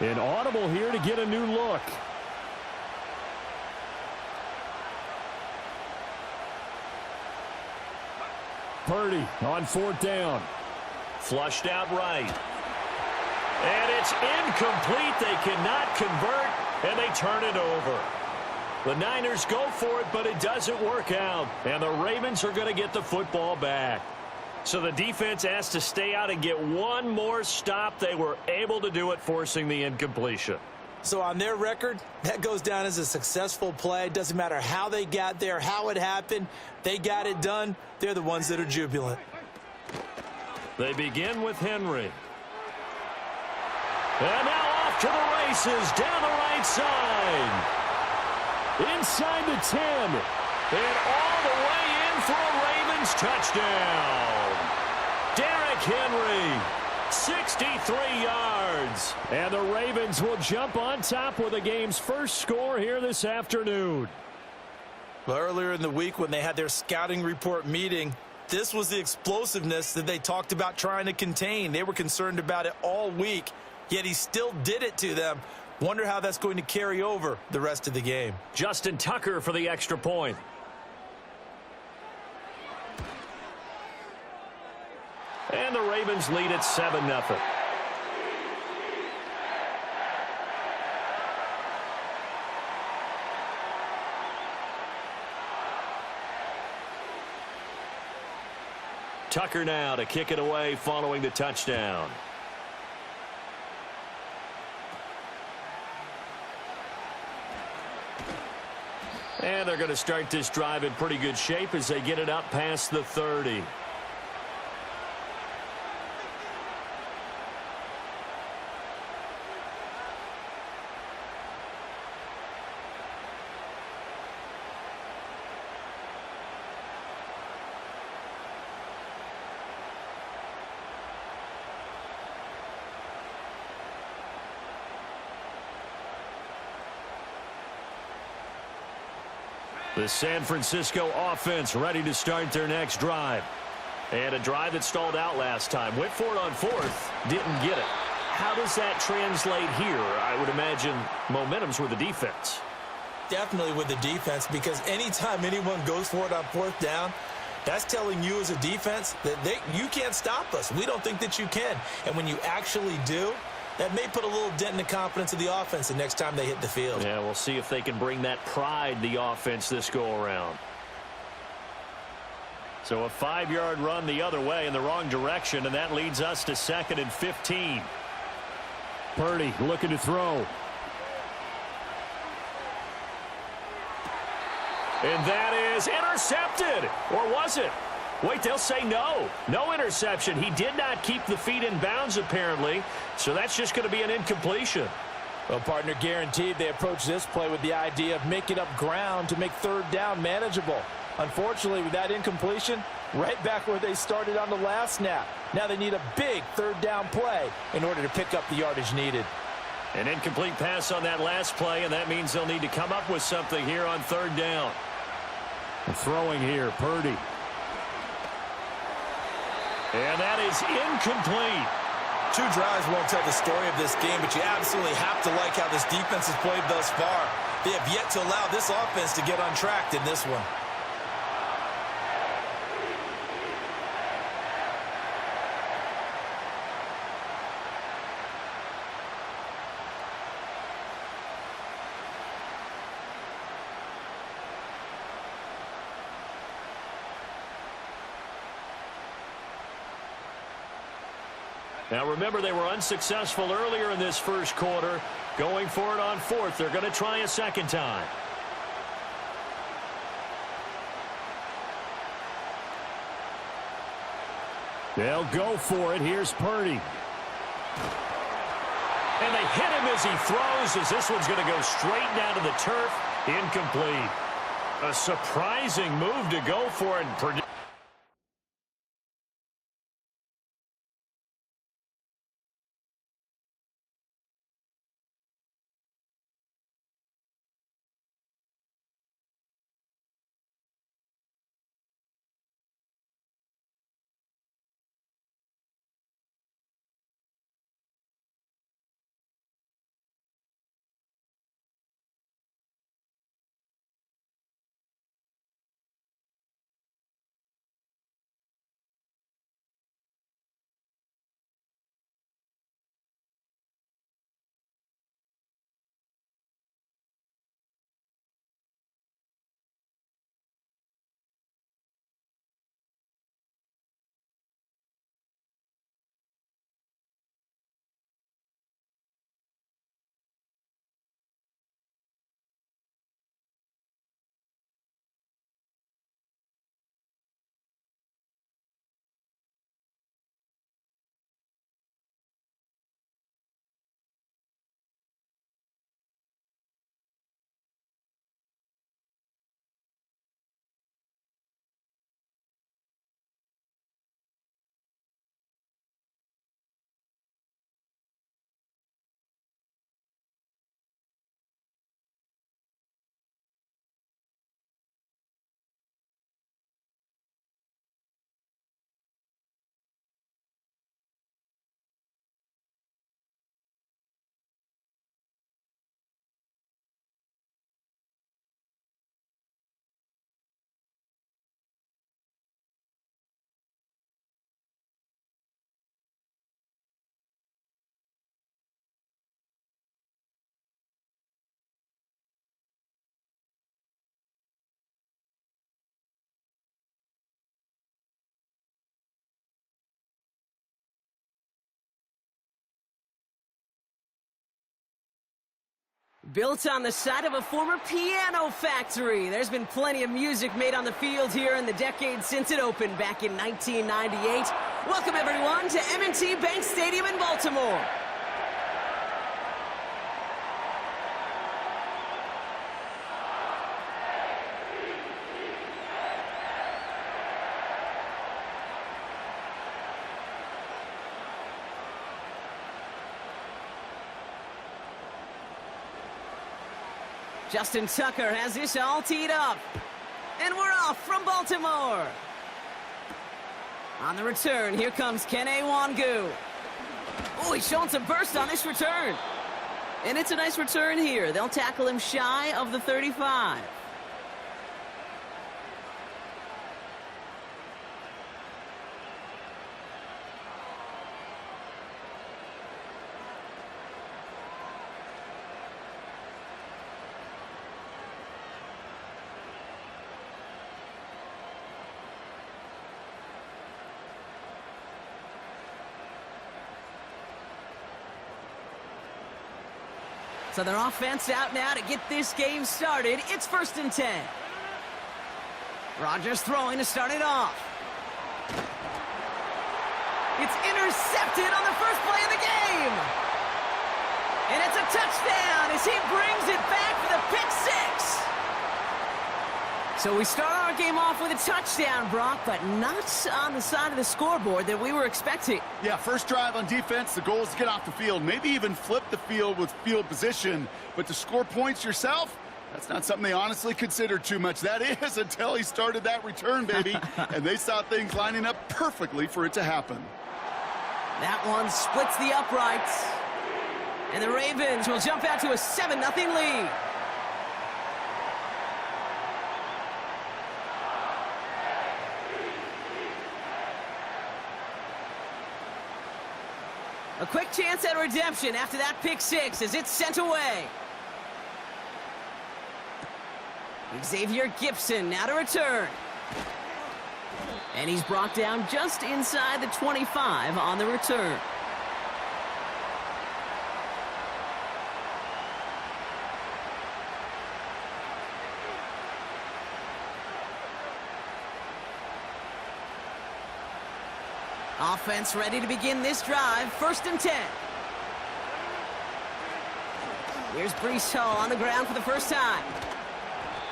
An audible here to get a new look. Purdy on fourth down. Flushed out right. And it's incomplete. They cannot convert, and they turn it over. The Niners go for it, but it doesn't work out. And the Ravens are going to get the football back. So the defense has to stay out and get one more stop. They were able to do it, forcing the incompletion. So on their record, that goes down as a successful play. It doesn't matter how they got there, how it happened. They got it done. They're the ones that are jubilant. They begin with Henry. And now off to the races down the right side. Inside the 10. And all the way in for a Ravens touchdown. Derrick Henry, 63 yards. And the Ravens will jump on top with the game's first score here this afternoon. Well, earlier in the week when they had their scouting report meeting, this was the explosiveness that they talked about trying to contain. They were concerned about it all week, yet he still did it to them. Wonder how that's going to carry over the rest of the game. Justin Tucker for the extra point. And the Ravens lead at 7-0. Tucker now to kick it away following the touchdown. And they're going to start this drive in pretty good shape as they get it up past the 30. The San Francisco offense ready to start their next drive. And a drive that stalled out last time. Went for it on fourth. Didn't get it. How does that translate here? I would imagine momentum's with the defense. Definitely with the defense, because anytime anyone goes for it on fourth down, that's telling you as a defense that you can't stop us. We don't think that you can. And when you actually do, that may put a little dent in the confidence of the offense the next time they hit the field. Yeah, we'll see if they can bring that pride, the offense, this go-around. So a 5-yard run the other way in the wrong direction, and that leads us to 2nd and 15. Purdy looking to throw. And that is intercepted. Or was it? Wait, they'll say no. No interception. He did not keep the feet in bounds, apparently. So that's just going to be an incompletion. Well, partner, guaranteed they approach this play with the idea of making up ground to make third down manageable. Unfortunately, with that incompletion, right back where they started on the last snap. Now they need a big third down play in order to pick up the yardage needed. An incomplete pass on that last play, and that means they'll need to come up with something here on third down. Throwing here, Purdy. And that is incomplete. 2 drives won't tell the story of this game, but you absolutely have to like how this defense has played thus far. They have yet to allow this offense to get on track in this one. Now remember, they were unsuccessful earlier in this first quarter. Going for it on fourth. They're going to try a second time. They'll go for it. Here's Purdy. And they hit him as he throws, as this one's going to go straight down to the turf. Incomplete. A surprising move to go for it. Built on the side of a former piano factory, there's been plenty of music made on the field here in the decade since it opened back in 1998. Welcome, everyone, to M&T Bank Stadium in Baltimore. Justin Tucker has this all teed up. And we're off from Baltimore. On the return, here comes Kene Wangu. Oh, he's showing some burst on this return. And it's a nice return here. They'll tackle him shy of the 35. So their offense out now to get this game started. It's 1st and 10. Rodgers throwing to start it off. It's intercepted on the first play of the game. And it's a touchdown as he brings it back for the pick six. So we start our game off with a touchdown, Brock, but not on the side of the scoreboard that we were expecting. Yeah, first drive on defense, the goal is to get off the field, maybe even flip the field with field position. But to score points yourself, that's not something they honestly considered too much. That is until he started that return, baby. And they saw things lining up perfectly for it to happen. That one splits the uprights. And the Ravens will jump out to a 7-0 lead. A quick chance at redemption after that pick six as it's sent away. Xavier Gipson now to return. And he's brought down just inside the 25 on the return. Offense ready to begin this drive. 1st and 10. Here's Breece Hall on the ground for the first time.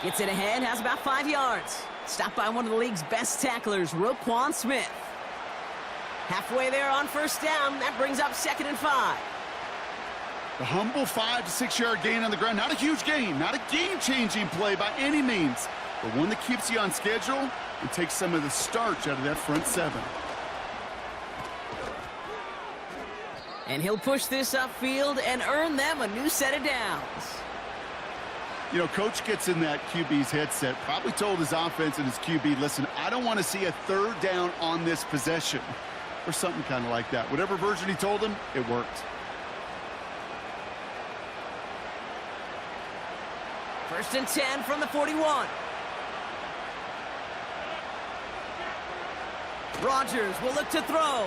Gets it ahead, has about 5 yards. Stopped by one of the league's best tacklers, Roquan Smith. Halfway there on 1st down. That brings up 2nd and 5. The humble 5 to 6 yard gain on the ground. Not a huge gain, not a game-changing play by any means, but one that keeps you on schedule and takes some of the starch out of that front 7. And he'll push this upfield and earn them a new set of downs. You know, coach gets in that QB's headset, probably told his offense and his QB, listen, I don't want to see a 3rd down on this possession, or something kind of like that. Whatever version he told him, it worked. 1st and 10 from the 41. Rodgers will look to throw.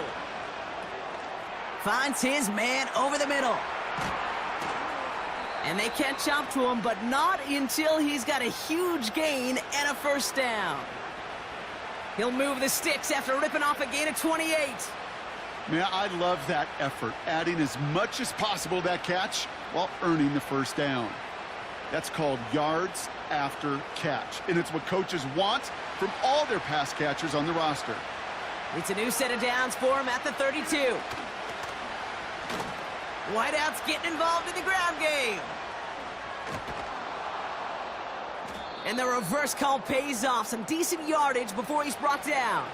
Finds his man over the middle. And they catch up to him, but not until he's got a huge gain and a 1st down. He'll move the sticks after ripping off a gain of 28. Man, I love that effort, adding as much as possible to that catch while earning the 1st down. That's called yards after catch, and it's what coaches want from all their pass catchers on the roster. It's a new set of downs for him at the 32. Whiteout's getting involved in the ground game. And the reverse call pays off. Some decent yardage before he's brought down.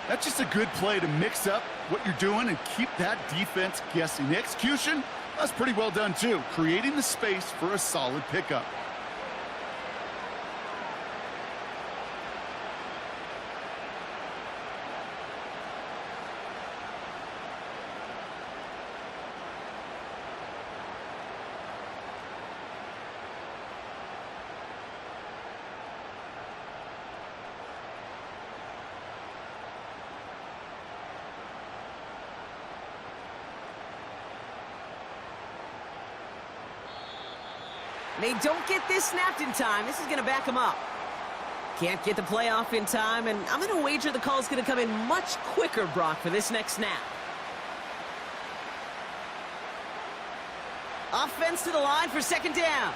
That's just a good play to mix up what you're doing and keep that defense guessing. The execution, that's pretty well done too, creating the space for a solid pickup. They don't get this snapped in time. This is going to back them up. Can't get the play off in time, and I'm going to wager the call is going to come in much quicker, Brock, for this next snap. Offense to the line for 2nd down.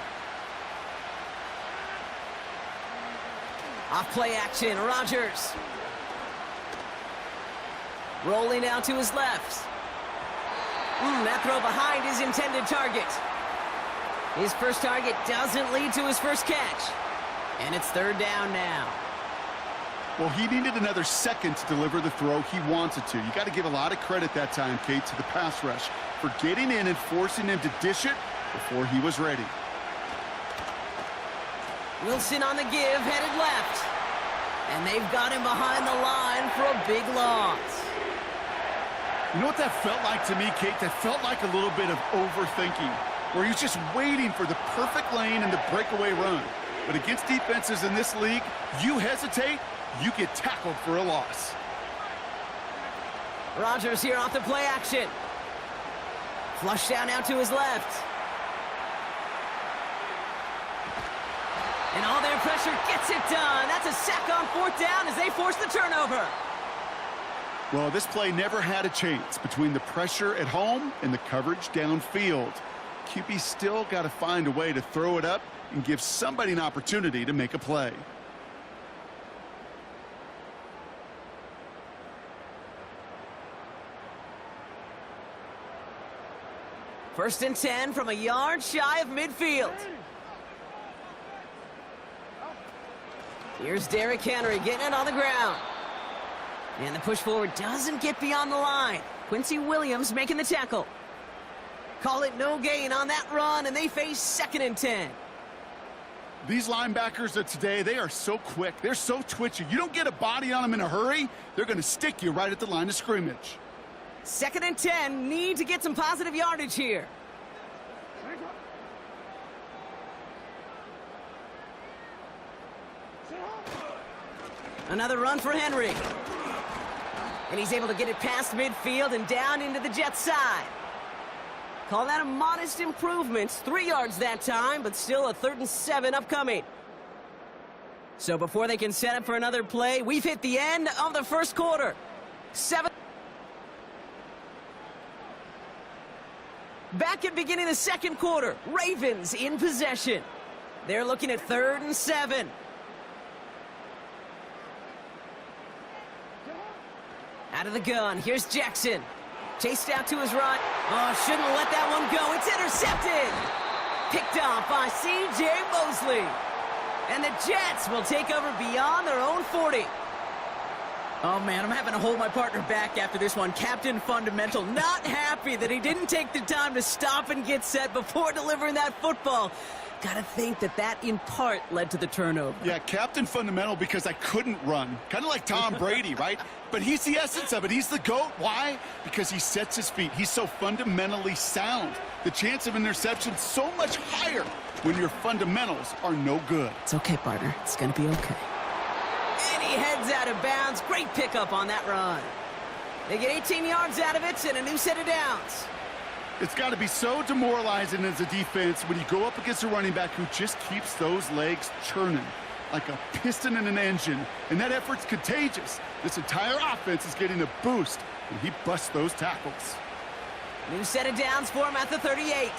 Off play action, Rodgers. Rolling out to his left. That throw behind his intended target. His first target doesn't lead to his first catch. And it's 3rd down now. Well, he needed another second to deliver the throw he wanted to. You got to give a lot of credit that time, Kate, to the pass rush for getting in and forcing him to dish it before he was ready. Wilson on the give, headed left. And they've got him behind the line for a big loss. You know what that felt like to me, Kate? That felt like a little bit of overthinking, where he was just waiting for the perfect lane and the breakaway run. But against defenses in this league, you hesitate, you get tackled for a loss. Rodgers here off the play action. Flush down out to his left. And all their pressure gets it done. That's a sack on 4th down as they force the turnover. Well, this play never had a chance between the pressure at home and the coverage downfield. QB still got to find a way to throw it up and give somebody an opportunity to make a play. First and 10 from a yard shy of midfield. Here's Derrick Henry getting it on the ground. And the push forward doesn't get beyond the line. Quincy Williams making the tackle. Call it no gain on that run, and they face 2nd and 10. These linebackers of today, they are so quick. They're so twitchy. You don't get a body on them in a hurry, they're going to stick you right at the line of scrimmage. 2nd and 10, need to get some positive yardage here. Another run for Henry. And he's able to get it past midfield and down into the Jets side. Call that a modest improvement. 3 yards that time, but still a 3rd and 7 upcoming. So before they can set up for another play, we've hit the end of the first quarter. 7. Back at beginning of the second quarter, Ravens in possession. They're looking at 3rd and 7. Out of the gun, here's Jackson. Chased out to his right. Oh, shouldn't let that one go. It's intercepted. Picked off by C.J. Mosley. And the Jets will take over beyond their own 40. Oh, man, I'm having to hold my partner back after this one. Captain Fundamental, not happy that he didn't take the time to stop and get set before delivering that football. Gotta think that in part led to the turnover. Yeah, Captain Fundamental because I couldn't run. Kind of like Tom Brady, right? But he's the essence of it. He's the GOAT. Why? Because he sets his feet. He's so fundamentally sound. The chance of interception is so much higher when your fundamentals are no good. It's okay, partner. It's gonna be okay. And he heads out of bounds. Great pickup on that run. They get 18 yards out of it and a new set of downs. It's got to be so demoralizing as a defense when you go up against a running back who just keeps those legs churning like a piston in an engine, and that effort's contagious. This entire offense is getting a boost when he busts those tackles. New set of downs for him at the 38.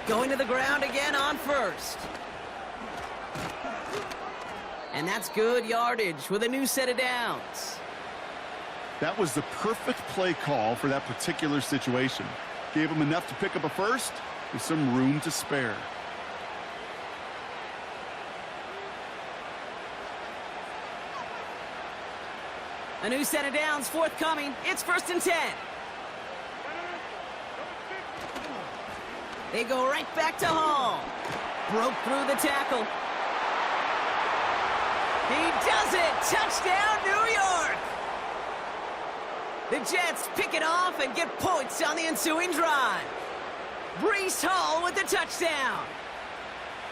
Going to the ground again on 1st. And that's good yardage with a new set of downs. That was the perfect play call for that particular situation. Gave him enough to pick up a 1st with some room to spare. A new set of downs forthcoming. It's 1st and 10. They go right back to Hall. Broke through the tackle. He does it! Touchdown, New York! The Jets pick it off and get points on the ensuing drive. Breece Hall with the touchdown.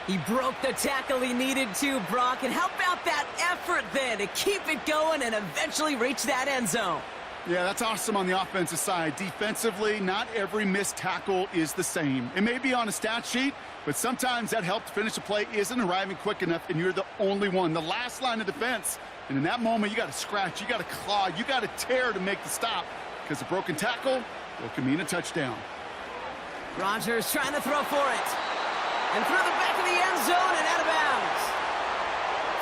He broke the tackle he needed to, Brock. And how about that effort then to keep it going and eventually reach that end zone? Yeah, that's awesome on the offensive side. Defensively, not every missed tackle is the same. It may be on a stat sheet, but sometimes that help to finish a play isn't arriving quick enough, and you're the only one, the last line of defense. And in that moment, you got to scratch, you got to claw, you got to tear to make the stop, because a broken tackle, well, can mean a touchdown. Rodgers trying to throw for it. And through the back of the end zone and out of bounds.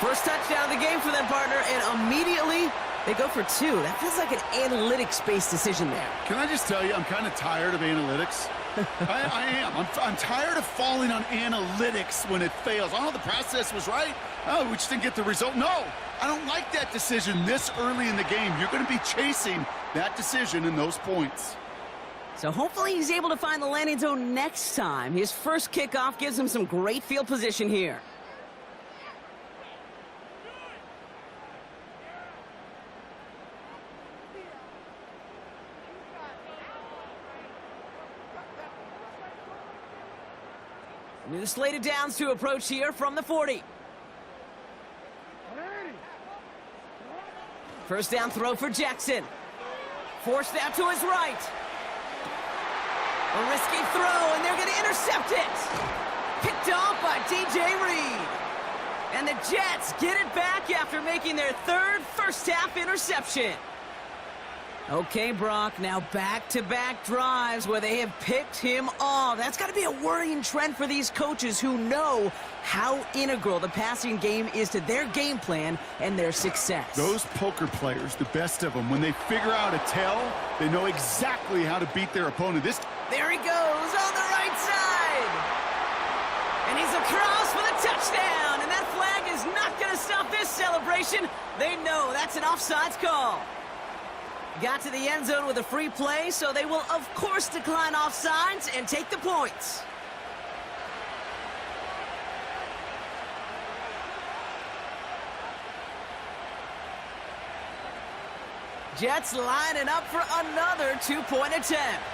First touchdown of the game for them, partner, and immediately they go for 2. That feels like an analytics-based decision there. Can I just tell you, I'm kind of tired of analytics. I am. I'm tired of falling on analytics when it fails. Oh, the process was right. Oh, we just didn't get the result. No, I don't like that decision this early in the game. You're going to be chasing that decision and those points. So hopefully he's able to find the landing zone next time. His first kickoff gives him some great field position here. New slate of downs to approach here from the 40. First down throw for Jackson. Forced out to his right. A risky throw, and they're going to intercept it. Picked off by DJ Reed. And the Jets get it back after making their 3rd first-half interception. Okay, Brock, now back-to-back drives where they have picked him off. That's got to be a worrying trend for these coaches who know how integral the passing game is to their game plan and their success. Those poker players, the best of them, when they figure out a tell, they know exactly how to beat their opponent. There he goes on the right side. And he's across for the touchdown. And that flag is not going to stop this celebration. They know that's an offsides call. Got to the end zone with a free play, so they will, of course, decline offsides and take the points. Jets lining up for another 2-point attempt.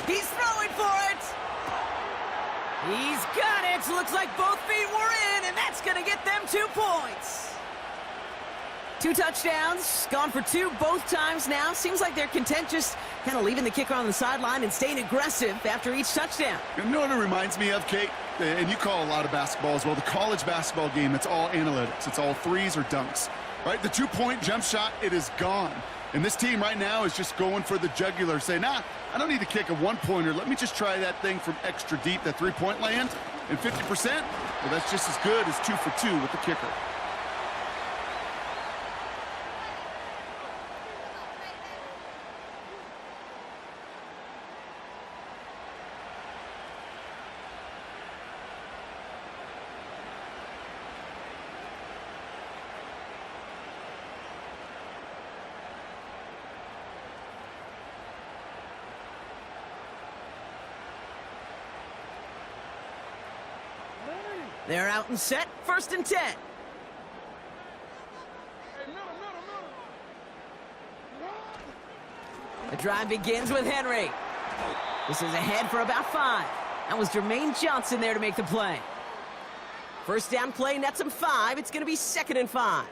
He's throwing for it. He's got it. Looks like both feet were in, and that's going to get them 2 points. 2 touchdowns, gone for 2 both times now. Seems like they're content just kind of leaving the kicker on the sideline and staying aggressive after each touchdown. You know what it reminds me of, Kate? And you call a lot of basketball as well. The college basketball game, it's all analytics. It's all threes or dunks, right? The 2-point jump shot, it is gone. And this team right now is just going for the jugular, saying, nah, I don't need to kick a 1-pointer. Let me just try that thing from extra deep, that 3-point land. And 50%, well, that's just as good as 2 for 2 with the kicker. They're out and set, 1st and 10. The drive begins with Henry. This is ahead for about 5. That was Jermaine Johnson there to make the play. 1st down play nets him 5. It's going to be 2nd and 5.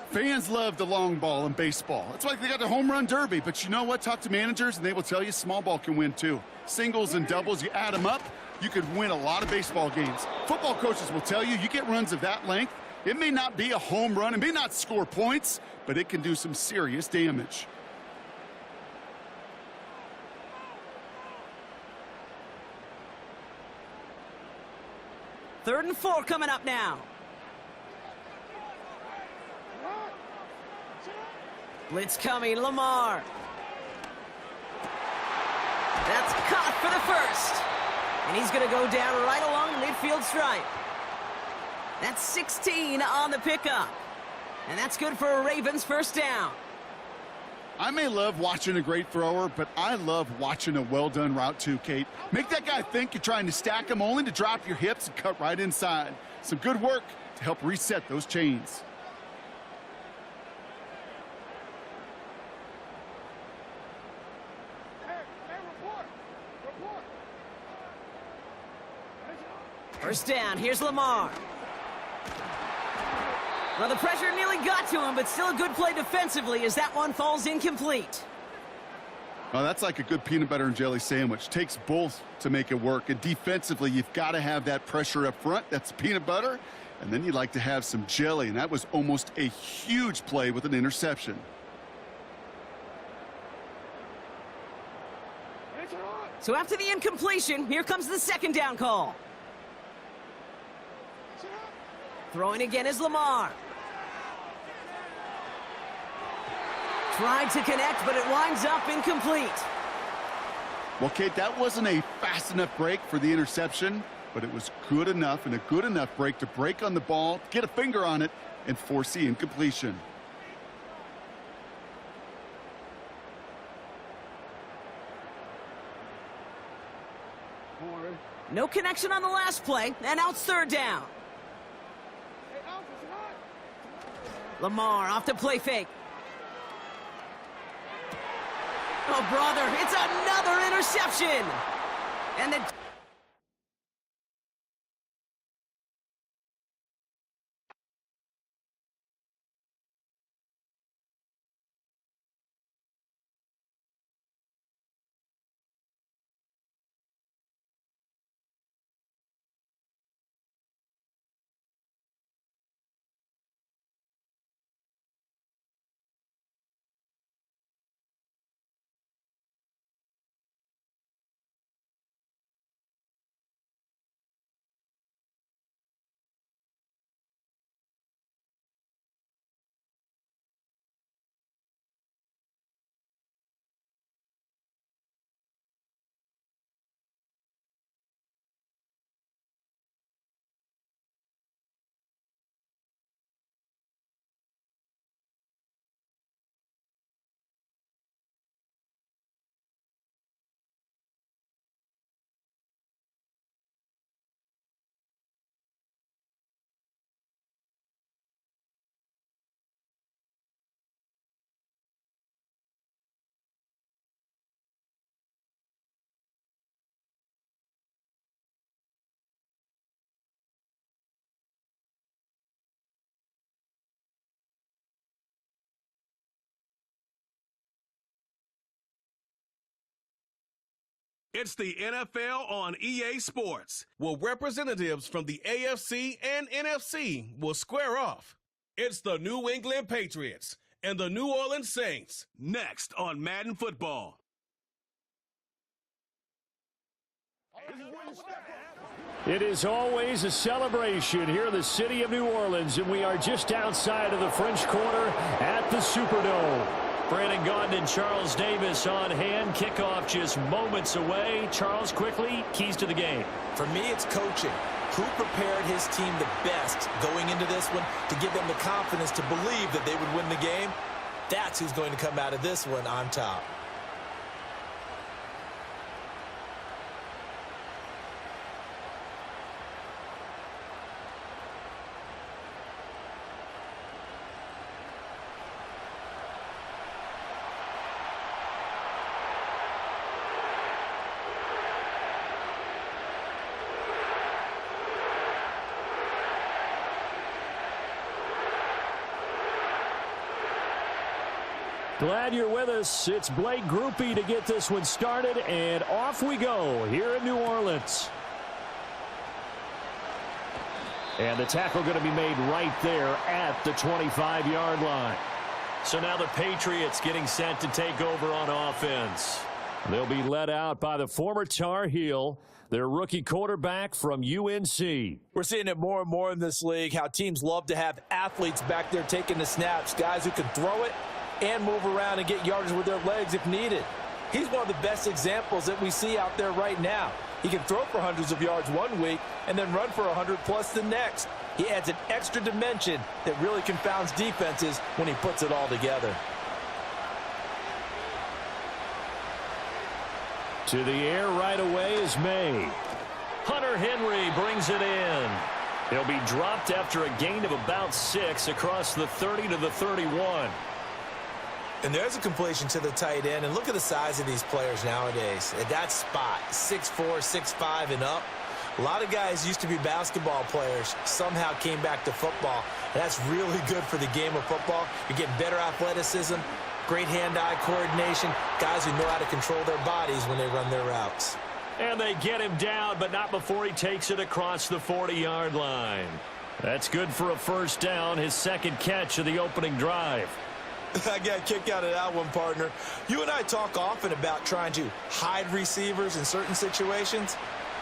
Fans love the long ball in baseball. It's like they got the home run derby, but you know what? Talk to managers, and they will tell you small ball can win too. Singles and doubles, you add them up, you could win a lot of baseball games. Football coaches will tell you, you get runs of that length, it may not be a home run, it may not score points, but it can do some serious damage. Third and 4 coming up now. Blitz coming, Lamar. That's caught for the 1st. And he's going to go down right along the midfield stripe. That's 16 on the pickup. And that's good for a Ravens 1st down. I may love watching a great thrower, but I love watching a well-done route too, Kate. Make that guy think you're trying to stack him only to drop your hips and cut right inside. Some good work to help reset those chains. First down, here's Lamar. Well, the pressure nearly got to him, but still a good play defensively as that one falls incomplete. Well, that's like a good peanut butter and jelly sandwich. Takes both to make it work. And defensively, you've got to have that pressure up front. That's peanut butter. And then you'd like to have some jelly. And that was almost a huge play with an interception. So after the incompletion, here comes the 2nd down call. Throwing again is Lamar. Tried to connect, but it winds up incomplete. Well, Kate, that wasn't a fast enough break for the interception, but it was good enough and a good enough break to break on the ball, get a finger on it, and force the incompletion. No connection on the last play, and now it's 3rd down. Lamar off the play fake. Oh, brother, it's another interception. And the It's the NFL on EA Sports, where representatives from the AFC and NFC will square off. It's the New England Patriots and the New Orleans Saints, next on Madden Football. It is always a celebration here in the city of New Orleans, and we are just outside of the French Quarter at the Superdome. Brandon Gaudin and Charles Davis on hand. Kickoff just moments away. Charles, quickly, keys to the game. For me, it's coaching. Who prepared his team the best going into this one to give them the confidence to believe that they would win the game? That's who's going to come out of this one on top. Glad you're with us. It's Blake Groupie to get this one started, and off we go here in New Orleans. And the tackle going to be made right there at the 25-yard line. So now the Patriots getting set to take over on offense. They'll be led out by the former Tar Heel, their rookie quarterback from UNC. We're seeing it more and more in this league, how teams love to have athletes back there taking the snaps, guys who can throw it and move around and get yardage with their legs if needed. He's one of the best examples that we see out there right now. He can throw for hundreds of yards one week and then run for 100+ the next. He adds an extra dimension that really confounds defenses when he puts it all together. To the air right away is May. Hunter Henry brings it in. He'll be dropped after a gain of about 6 across the 30 to the 31. And there's a completion to the tight end. And look at the size of these players nowadays. At that spot, 6'4", 6'5", and up. A lot of guys used to be basketball players, somehow came back to football. And that's really good for the game of football. You're getting better athleticism, great hand-eye coordination, guys who know how to control their bodies when they run their routes. And they get him down, but not before he takes it across the 40-yard line. That's good for a first down, his second catch of the opening drive. I got a kick out of that one, partner. You and I talk often about trying to hide receivers in certain situations,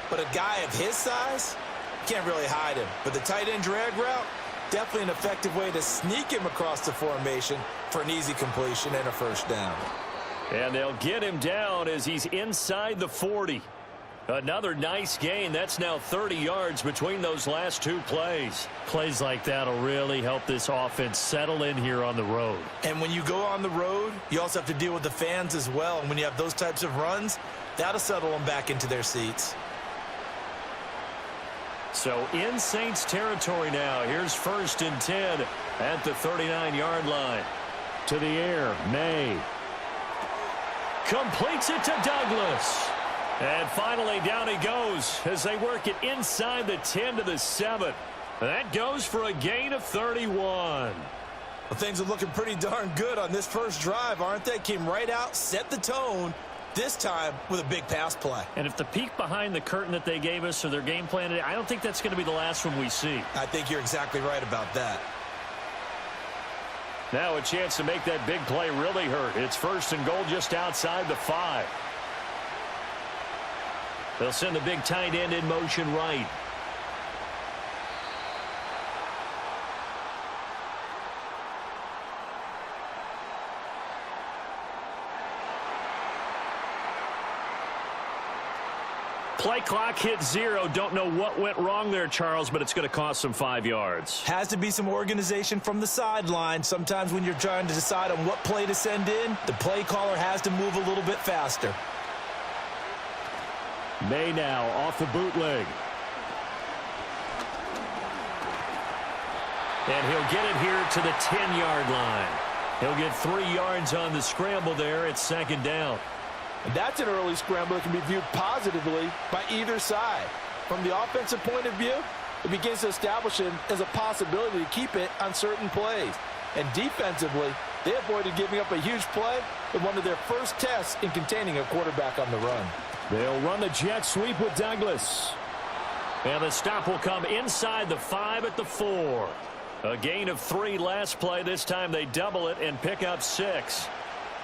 but a guy of his size, can't really hide him. But the tight end drag route, definitely an effective way to sneak him across the formation for an easy completion and a first down. And they'll get him down as he's inside the 40. Another nice gain. That's now 30 yards between those last two plays. Plays like that will really help this offense settle in here on the road. And when you go on the road, you also have to deal with the fans as well. And when you have those types of runs, that'll settle them back into their seats. So in Saints territory now. Here's 1st and 10 at the 39-yard line. To the air, May. Completes it to Douglas. And finally down he goes as they work it inside the 10 to the 7. That goes for a gain of 31. Well, things are looking pretty darn good on this first drive, aren't they? Came right out, set the tone, this time with a big pass play. And if the peek behind the curtain that they gave us or their game plan, I don't think that's going to be the last one we see. I think you're exactly right about that. Now a chance to make that big play really hurt. It's 1st and goal just outside the 5. They'll send the big tight end in motion right. Play clock hit 0. Don't know what went wrong there, Charles, but it's going to cost them 5 yards. Has to be some organization from the sideline. Sometimes when you're trying to decide on what play to send in, the play caller has to move a little bit faster. May now off the bootleg. And he'll get it here to the 10-yard line. He'll get 3 yards on the scramble there. It's 2nd down. And that's an early scramble that can be viewed positively by either side. From the offensive point of view, it begins to establish it as a possibility to keep it on certain plays. And defensively, they avoided giving up a huge play in one of their first tests in containing a quarterback on the run. They'll run the jet sweep with Douglas. And the stop will come inside the 5 at the 4. A gain of 3 last play. This time they double it and pick up 6.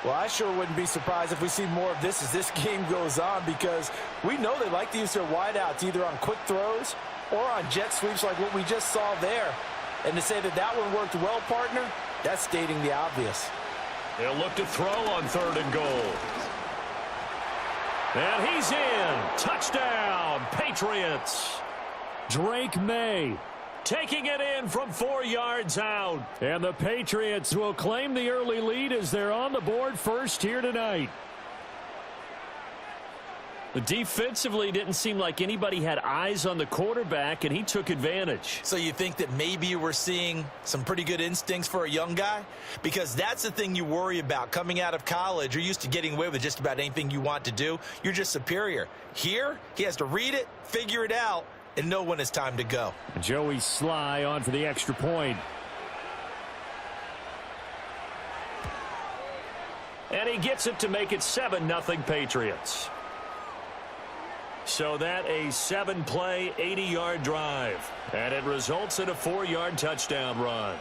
Well, I sure wouldn't be surprised if we see more of this as this game goes on, because we know they like to use their wideouts either on quick throws or on jet sweeps like what we just saw there. And to say that that one worked well, partner, that's stating the obvious. They'll look to throw on 3rd and goal. And he's in. Touchdown, Patriots. Drake May taking it in from 4 yards out. And the Patriots will claim the early lead as they're on the board first here tonight. Defensively, didn't seem like anybody had eyes on the quarterback, and he took advantage. So you think that maybe we're seeing some pretty good instincts for a young guy? Because that's the thing you worry about coming out of college. You're used to getting away with just about anything you want to do. You're just superior. Here, he has to read it, figure it out, and know when it's time to go. Joey Sly on for the extra point. And he gets it to make it 7-0 Patriots. So that a 7-play, 80-yard drive. And it results in a 4-yard touchdown run.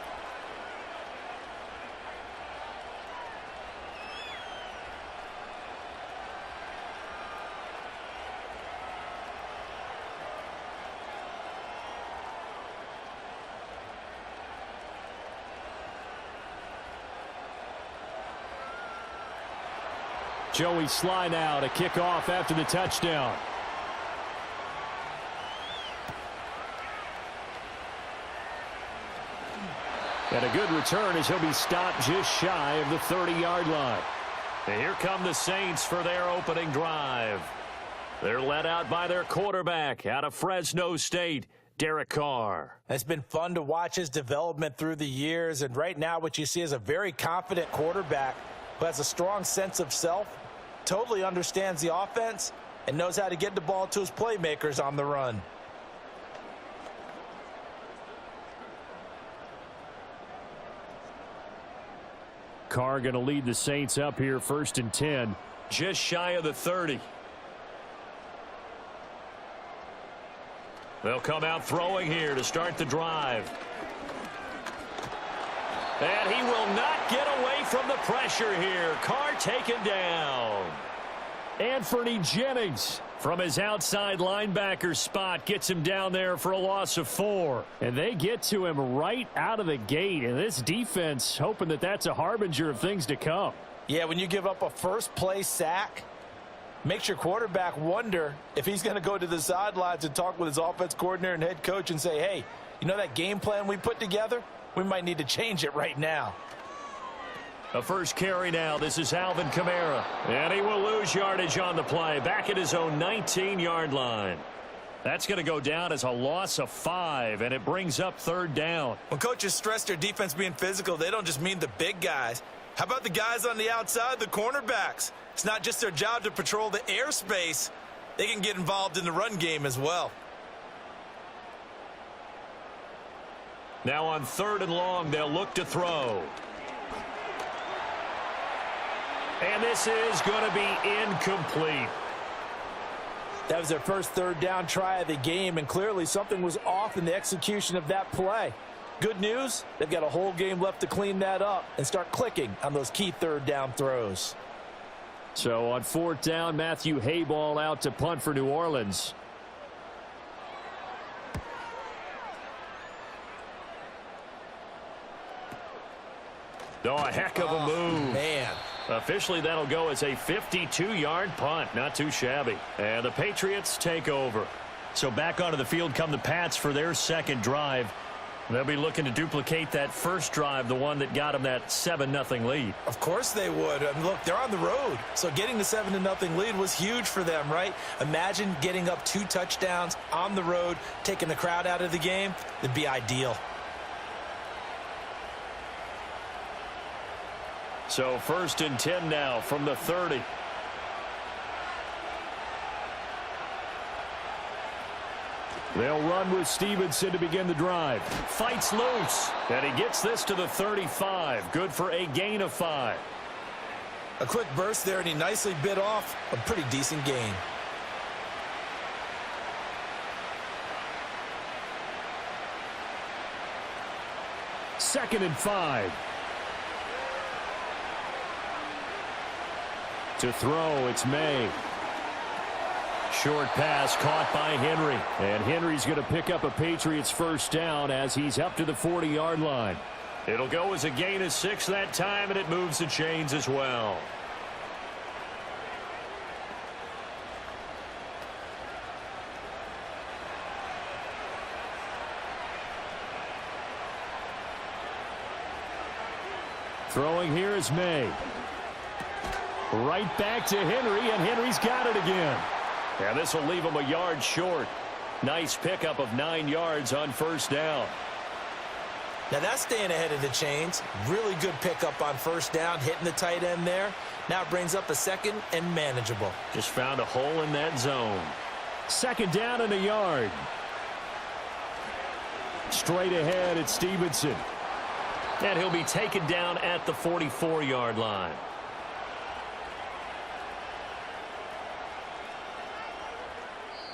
Joey Sly now to kick off after the touchdown. And a good return as he'll be stopped just shy of the 30-yard line. And here come the Saints for their opening drive. They're led out by their quarterback out of Fresno State, Derek Carr. It's been fun to watch his development through the years, and right now what you see is a very confident quarterback who has a strong sense of self, totally understands the offense, and knows how to get the ball to his playmakers on the run. Carr going to lead the Saints up here 1st and 10. Just shy of the 30. They'll come out throwing here to start the drive. And he will not get away from the pressure here. Carr taken down. Anthony Jennings from his outside linebacker spot gets him down there for a loss of 4. And they get to him right out of the gate. And this defense hoping that that's a harbinger of things to come. Yeah, when you give up a first-play sack, makes your quarterback wonder if he's going to go to the sidelines and talk with his offense coordinator and head coach and say, hey, you know that game plan we put together? We might need to change it right now. A first carry now. This is Alvin Kamara. And he will lose yardage on the play. Back at his own 19-yard line. That's going to go down as a loss of 5, and it brings up 3rd down. When coaches stress their defense being physical, they don't just mean the big guys. How about the guys on the outside, the cornerbacks? It's not just their job to patrol the airspace. They can get involved in the run game as well. Now on 3rd and long, they'll look to throw. And this is going to be incomplete. That was their first 3rd down try of the game, and clearly something was off in the execution of that play. Good news, they've got a whole game left to clean that up and start clicking on those key 3rd down throws. So on 4th down, Matthew Hayball out to punt for New Orleans. Oh, a heck of a move. Man. Officially, that'll go as a 52-yard punt. Not too shabby. And the Patriots take over. So back onto the field come the Pats for their 2nd drive. They'll be looking to duplicate that first drive, the one that got them that 7-0 lead. Of course they would. I mean, look, they're on the road. So getting the 7-0 lead was huge for them, right? Imagine getting up 2 touchdowns on the road, taking the crowd out of the game. It'd be ideal. So 1st and 10 now from the 30. They'll run with Stevenson to begin the drive. Fights loose. And he gets this to the 35. Good for a gain of 5. A quick burst there, and he nicely bit off a pretty decent gain. 2nd and 5. To throw, it's May. Short pass caught by Henry. And Henry's going to pick up a Patriots first down as he's up to the 40-yard line. It'll go as a gain of 6 that time, and it moves the chains as well. Throwing here is May. Right back to Henry, and Henry's got it again. And this will leave him a yard short. Nice pickup of 9 yards on first down. Now that's staying ahead of the chains. Really good pickup on first down, hitting the tight end there. Now it brings up a 2nd and manageable. Just found a hole in that zone. 2nd down and a yard. Straight ahead, it's Stevenson. And he'll be taken down at the 44-yard line.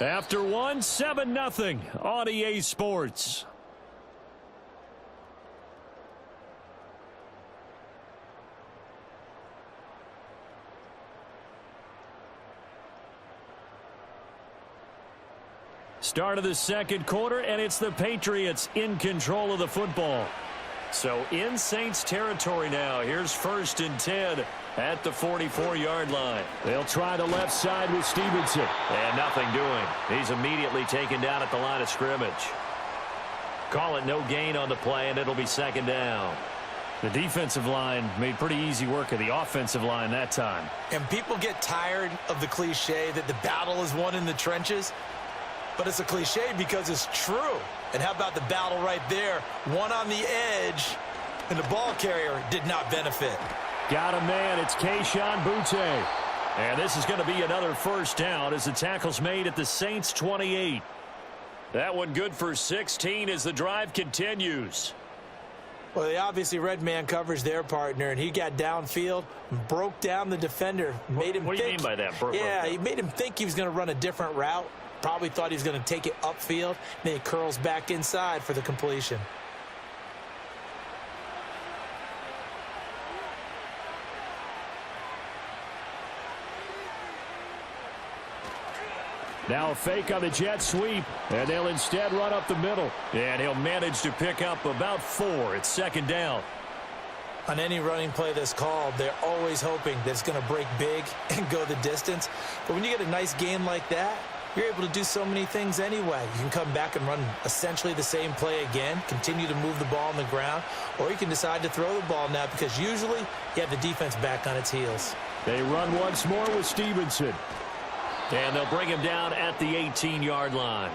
After 7-0 on EA Sports. Start of the 2nd quarter, and it's the Patriots in control of the football. So in Saints territory now. Here's 1st and 10 at the 44-yard line. They'll try the left side with Stevenson. And nothing doing. He's immediately taken down at the line of scrimmage. Call it no gain on the play, and it'll be 2nd down. The defensive line made pretty easy work of the offensive line that time. And people get tired of the cliche that the battle is won in the trenches. But it's a cliche because it's true. And how about the battle right there? One on the edge, and the ball carrier did not benefit. Got a man. It's Kayshon Boutte. And this is going to be another first down as the tackle's made at the Saints 28. That one good for 16 as the drive continues. Well, they obviously read man coverage their partner, and he got downfield, broke down the defender, made him What do you think, mean by that? Yeah, he made him think he was going to run a different route. Probably thought he was going to take it upfield. Then he curls back inside for the completion. Now a fake on the jet sweep, and they'll instead run up the middle. And he'll manage to pick up about 4. It's 2nd down. On any running play that's called, they're always hoping that it's going to break big and go the distance. But when you get a nice gain like that, you're able to do so many things anyway. You can come back and run essentially the same play again, continue to move the ball on the ground, or you can decide to throw the ball now because usually you have the defense back on its heels. They run once more with Stevenson. And they'll bring him down at the 18-yard line.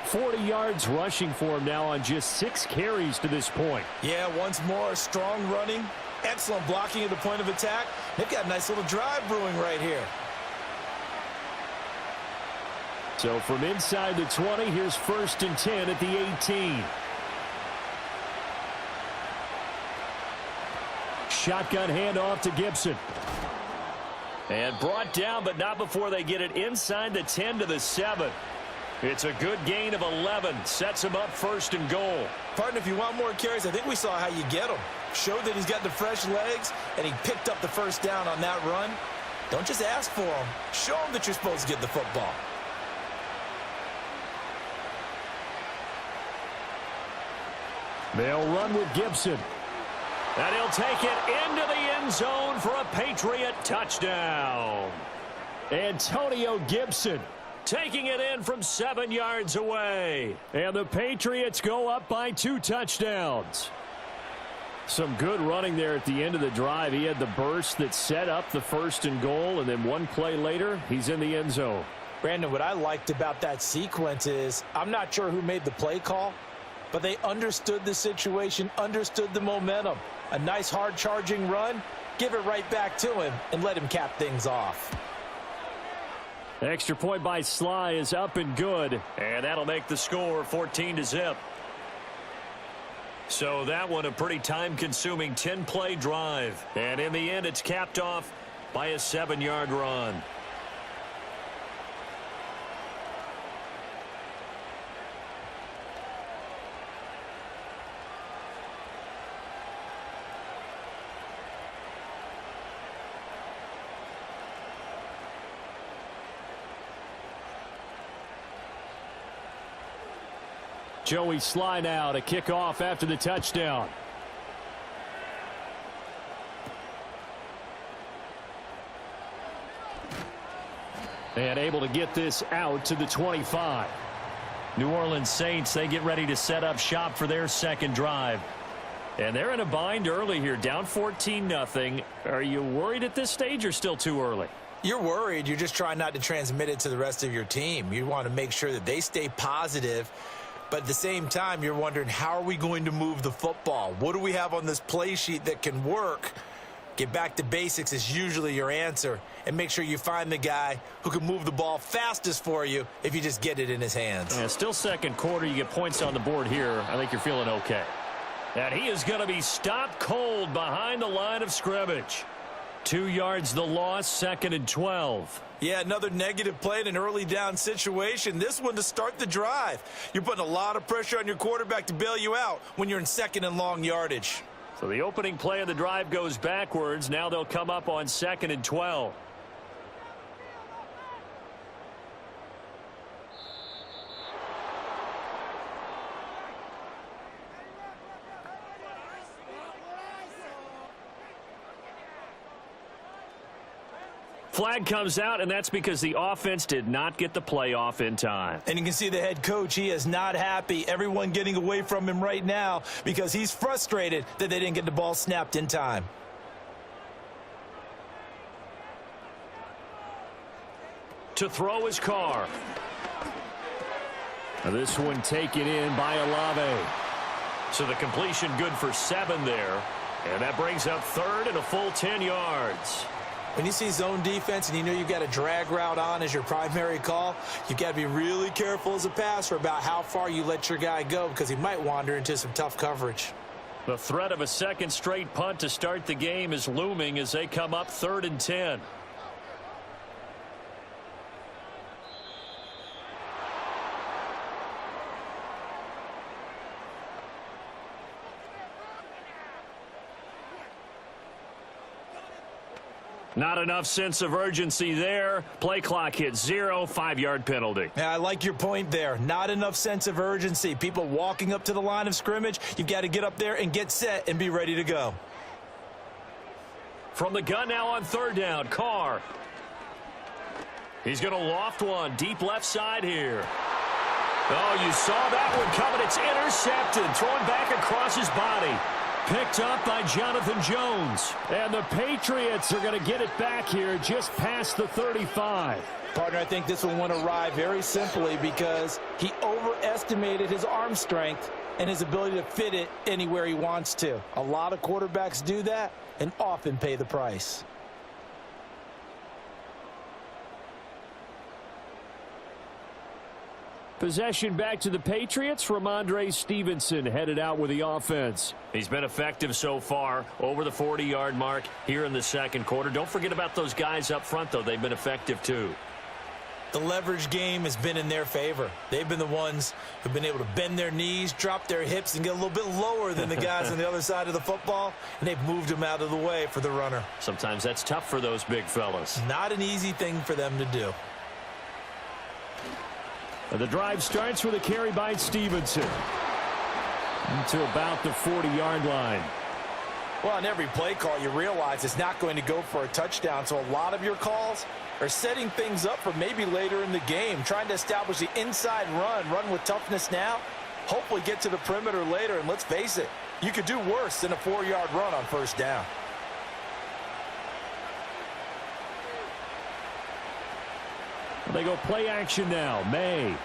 40 yards rushing for him now on just 6 carries to this point. Yeah, once more, strong running, excellent blocking at the point of attack. They've got a nice little drive brewing right here. So from inside the 20, here's 1st and 10 at the 18. Shotgun handoff to Gibson. And brought down, but not before they get it inside the 10 to the 7. It's a good gain of 11. Sets him up 1st and goal. Partner, if you want more carries, I think we saw how you get him. Showed that he's got the fresh legs, and he picked up the first down on that run. Don't just ask for him. Show him that you're supposed to get the football. They'll run with Gibson. And he'll take it into the end zone for a Patriot touchdown. Antonio Gibson taking it in from 7 yards away. And the Patriots go up by 2 touchdowns. Some good running there at the end of the drive. He had the burst that set up the 1st and goal, and then one play later, he's in the end zone. Brandon, what I liked about that sequence is I'm not sure who made the play call, but they understood the situation, understood the momentum. A nice hard-charging run, give it right back to him, and let him cap things off. Extra point by Sly is up and good. And that'll make the score 14-0. So that one a pretty time-consuming 10-play drive. And in the end, it's capped off by a 7-yard run. Joey Sly now to kick off after the touchdown. And able to get this out to the 25. New Orleans Saints, they get ready to set up shop for their second drive. And they're in a bind early here, down 14-0. Are you worried at this stage or still too early? You're worried. You're just trying not to transmit it to the rest of your team. You want to make sure that they stay positive. But at the same time, you're wondering, how are we going to move the football? What do we have on this play sheet that can work? Get back to basics is usually your answer. And make sure you find the guy who can move the ball fastest for you if you just get it in his hands. Yeah, still second quarter. You get points on the board here. I think you're feeling okay. And he is going to be stopped cold behind the line of scrimmage. 2 yards the loss, 2nd and 12. Yeah, another negative play in an early down situation. This one to start the drive. You're putting a lot of pressure on your quarterback to bail you out when you're in 2nd and long yardage. So the opening play of the drive goes backwards. Now they'll come up on 2nd and 12. Flag comes out, and that's because the offense did not get the play off in time. And you can see the head coach, he is not happy. Everyone getting away from him right now because he's frustrated that they didn't get the ball snapped in time. To throw his Carr. This one taken in by Olave. So the completion good for 7 there. And that brings up 3rd and a full 10 yards. When you see zone defense and you know you've got a drag route on as your primary call, you've got to be really careful as a passer about how far you let your guy go because he might wander into some tough coverage. The threat of a second straight punt to start the game is looming as they come up 3rd and 10. Not enough sense of urgency there. Play clock hits 0, 5-yard penalty. Yeah, I like your point there. Not enough sense of urgency. People walking up to the line of scrimmage, you've got to get up there and get set and be ready to go. From the gun now on 3rd down, Carr. He's going to loft one deep left side here. Oh, you saw that one coming. It's intercepted. Thrown back across his body. Picked up by Jonathan Jones. And the Patriots are going to get it back here just past the 35. Partner, I think this one won't arrive very simply because he overestimated his arm strength and his ability to fit it anywhere he wants to. A lot of quarterbacks do that and often pay the price. Possession back to the Patriots. Ramondre Stevenson headed out with the offense. He's been effective so far, over the 40-yard mark here in the second quarter. Don't forget about those guys up front, though. They've been effective, too. The leverage game has been in their favor. They've been the ones who've been able to bend their knees, drop their hips, and get a little bit lower than the guys on the other side of the football, and they've moved them out of the way for the runner. Sometimes that's tough for those big fellas. Not an easy thing for them to do. The drive starts with a carry by Stevenson to about the 40-yard line. Well, on every play call, you realize it's not going to go for a touchdown, so a lot of your calls are setting things up for maybe later in the game, trying to establish the inside run with toughness now, hopefully get to the perimeter later, and let's face it, you could do worse than a 4-yard run on 1st down. They go play action now. May.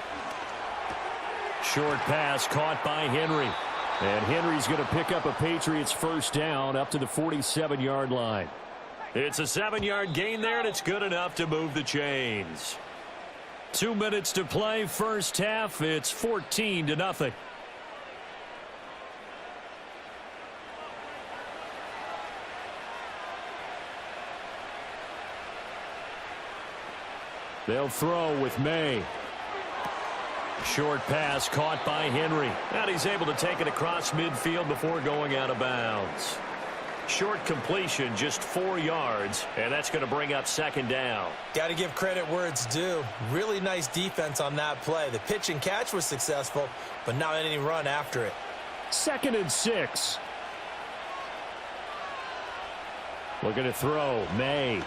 Short pass caught by Henry. And Henry's going to pick up a Patriots 1st down up to the 47-yard line. It's a 7-yard gain there, and it's good enough to move the chains. 2 minutes to play, first half. It's 14-0. They'll throw with May. Short pass caught by Henry. And he's able to take it across midfield before going out of bounds. Short completion, just 4 yards, and that's going to bring up second down. Got to give credit where it's due. Really nice defense on that play. The pitch and catch was successful, but not any run after it. 2nd and 6. Looking to throw. May.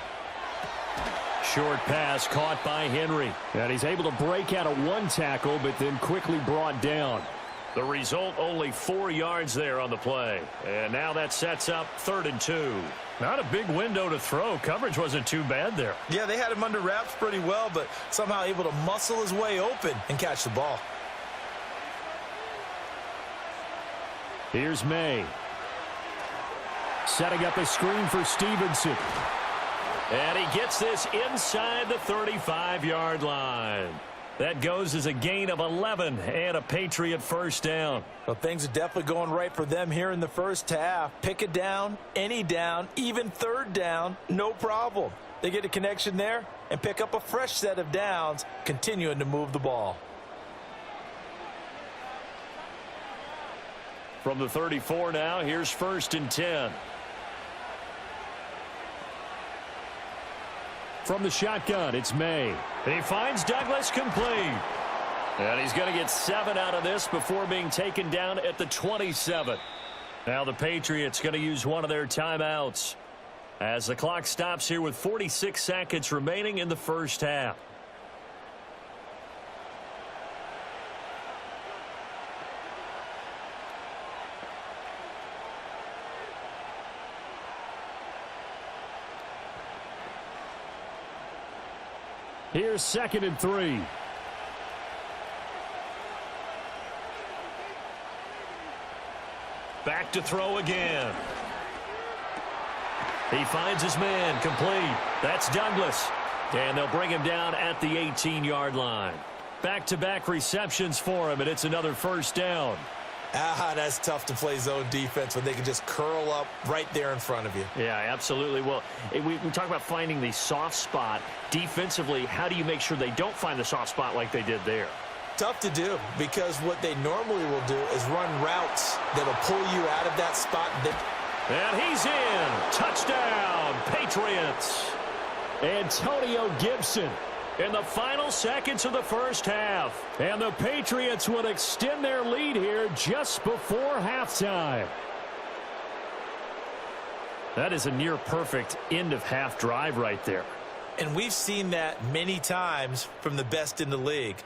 Short pass caught by Henry. And he's able to break out of 1 tackle, but then quickly brought down. The result, only 4 yards there on the play. And now that sets up 3rd and 2. Not a big window to throw. Coverage wasn't too bad there. Yeah, they had him under wraps pretty well, but somehow able to muscle his way open and catch the ball. Here's May. Setting up a screen for Stevenson. And he gets this inside the 35-yard line. That goes as a gain of 11 and a Patriot first down. Well, things are definitely going right for them here in the first half. Pick it down, any down, even 3rd down, no problem. They get a connection there and pick up a fresh set of downs, continuing to move the ball. From the 34 now, here's 1st and 10. From the shotgun, it's May. He finds Douglas complete. And he's going to get 7 out of this before being taken down at the 27. Now the Patriots going to use one of their timeouts as the clock stops here with 46 seconds remaining in the first half. Here's 2nd and 3. Back to throw again. He finds his man complete. That's Douglas. And they'll bring him down at the 18-yard line. Back-to-back receptions for him, and it's another first down. That's tough to play zone defense when they can just curl up right there in front of you. Yeah, absolutely. Well, we talk about finding the soft spot. Defensively, how do you make sure they don't find the soft spot like they did there? Tough to do, because what they normally will do is run routes that'll pull you out of that spot. And he's in. Touchdown, Patriots. Antonio Gibson. In the final seconds of the first half. And the Patriots will extend their lead here just before halftime. That is a near-perfect end-of-half drive right there. And we've seen that many times from the best in the league.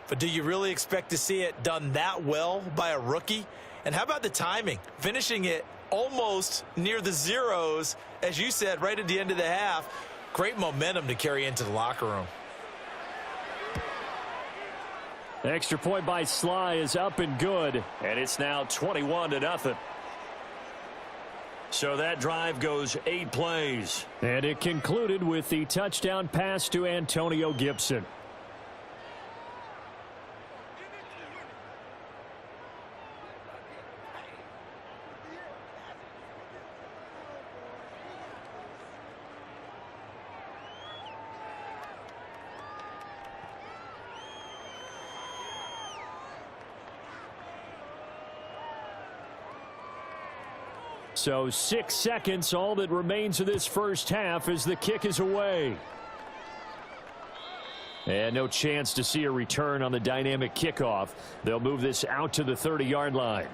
But do you really expect to see it done that well by a rookie? And how about the timing? Finishing it almost near the zeros, as you said, right at the end of the half. Great momentum to carry into the locker room. Extra point by Sly is up and good. And it's now 21-0. So that drive goes 8 plays. And it concluded with the touchdown pass to Antonio Gibson. So 6 seconds, all that remains of this first half as the kick is away. And no chance to see a return on the dynamic kickoff. They'll move this out to the 30-yard line.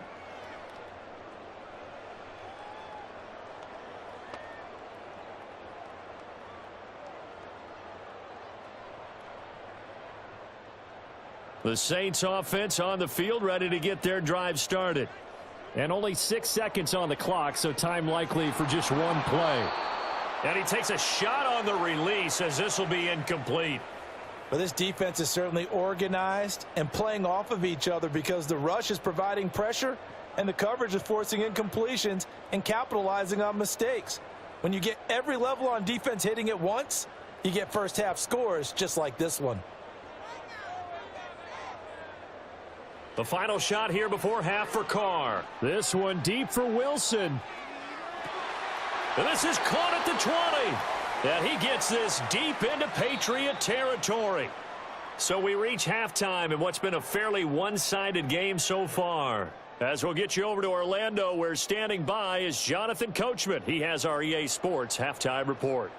The Saints offense on the field, ready to get their drive started. And only 6 seconds on the clock, so time likely for just one play. And he takes a shot on the release as this will be incomplete. But this defense is certainly organized and playing off of each other because the rush is providing pressure and the coverage is forcing incompletions and capitalizing on mistakes. When you get every level on defense hitting at once, you get first half scores just like this one. The final shot here before half for Carr. This one deep for Wilson. And this is caught at the 20. And he gets this deep into Patriot territory. So we reach halftime in what's been a fairly one-sided game so far. As we'll get you over to Orlando, where standing by is Jonathan Coachman. He has our EA Sports halftime report.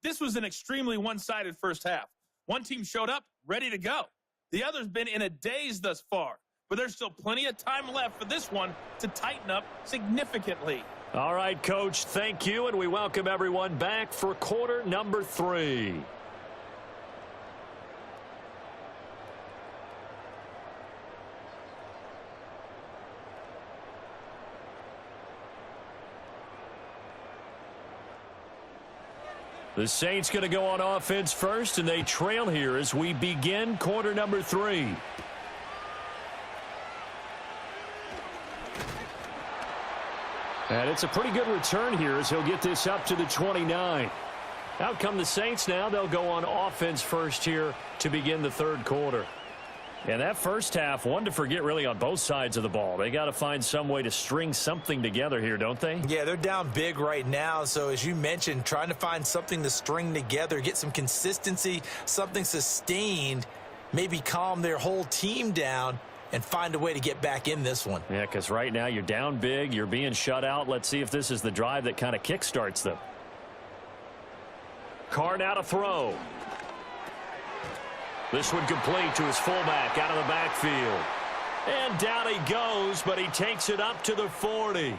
This was an extremely one-sided first half. One team showed up, ready to go. The other's been in a daze thus far, but there's still plenty of time left for this one to tighten up significantly. All right, Coach, thank you, and we welcome everyone back for quarter number 3. The Saints going to go on offense first, and they trail here as we begin quarter number 3. And it's a pretty good return here as he'll get this up to the 29. Out come the Saints now. They'll go on offense first here to begin the third quarter. And that first half, one to forget really on both sides of the ball. They got to find some way to string something together here, don't they? Yeah, they're down big right now. So as you mentioned, trying to find something to string together, get some consistency, something sustained, maybe calm their whole team down and find a way to get back in this one. Yeah, because right now you're down big, you're being shut out. Let's see if this is the drive that kind of kickstarts them. Carr now to throw. This one complete to his fullback out of the backfield. And down he goes, but he takes it up to the 40.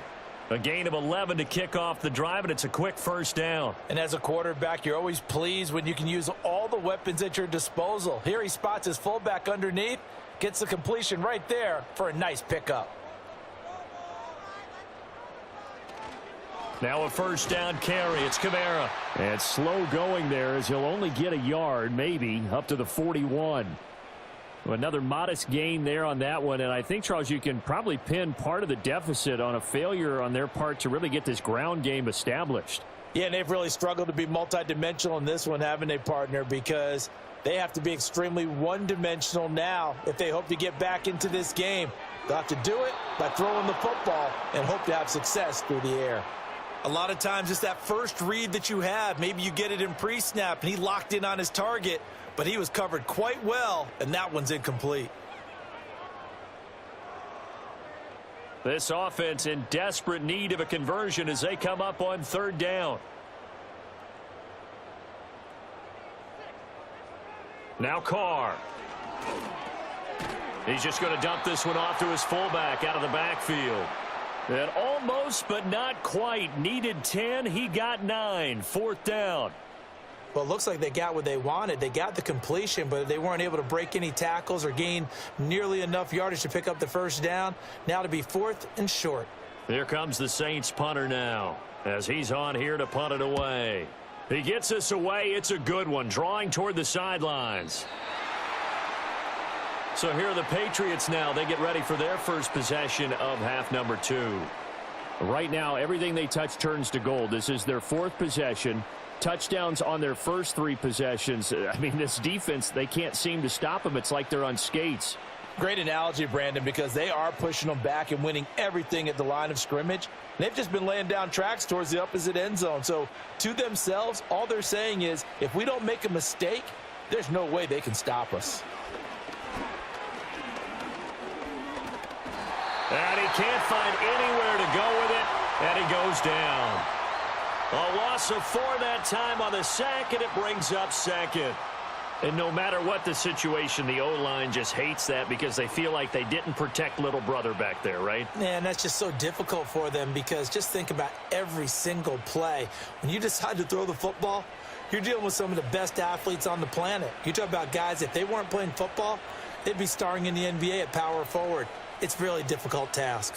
A gain of 11 to kick off the drive, and it's a quick first down. And as a quarterback, you're always pleased when you can use all the weapons at your disposal. Here he spots his fullback underneath, gets the completion right there for a nice pickup. Now a first down carry. It's Kamara. And slow going there as he'll only get a yard, maybe, up to the 41. Another modest gain there on that one. And I think, Charles, you can probably pin part of the deficit on a failure on their part to really get this ground game established. Yeah, and they've really struggled to be multidimensional in this one, haven't they, partner? Because they have to be extremely one-dimensional now if they hope to get back into this game. They'll have to do it by throwing the football and hope to have success through the air. A lot of times it's that first read that you have. Maybe you get it in pre-snap and he locked in on his target, but he was covered quite well, and that one's incomplete. This offense in desperate need of a conversion as they come up on third down. Now Carr. He's just going to dump this one off to his fullback out of the backfield. And almost, but not quite. Needed 10. He got 9. Fourth down. Well, it looks like they got what they wanted. They got the completion, but they weren't able to break any tackles or gain nearly enough yardage to pick up the first down. Now to be 4th and short. Here comes the Saints punter now as he's on here to punt it away. He gets this away. It's a good one, drawing toward the sidelines. So here are the Patriots now. They get ready for their first possession of half number 2. Right now, everything they touch turns to gold. This is their 4th possession. Touchdowns on their first 3 possessions. I mean, this defense, they can't seem to stop them. It's like they're on skates. Great analogy, Brandon, because they are pushing them back and winning everything at the line of scrimmage. They've just been laying down tracks towards the opposite end zone. So to themselves, all they're saying is, if we don't make a mistake, there's no way they can stop us. And he can't find anywhere to go with it, and he goes down. A loss of 4 that time on the sack, and it brings up 2nd. And no matter what the situation, the O-line just hates that because they feel like they didn't protect little brother back there, right? Man, that's just so difficult for them because just think about every single play. When you decide to throw the football, you're dealing with some of the best athletes on the planet. You talk about guys, if they weren't playing football, they'd be starring in the NBA at power forward. It's a really difficult task.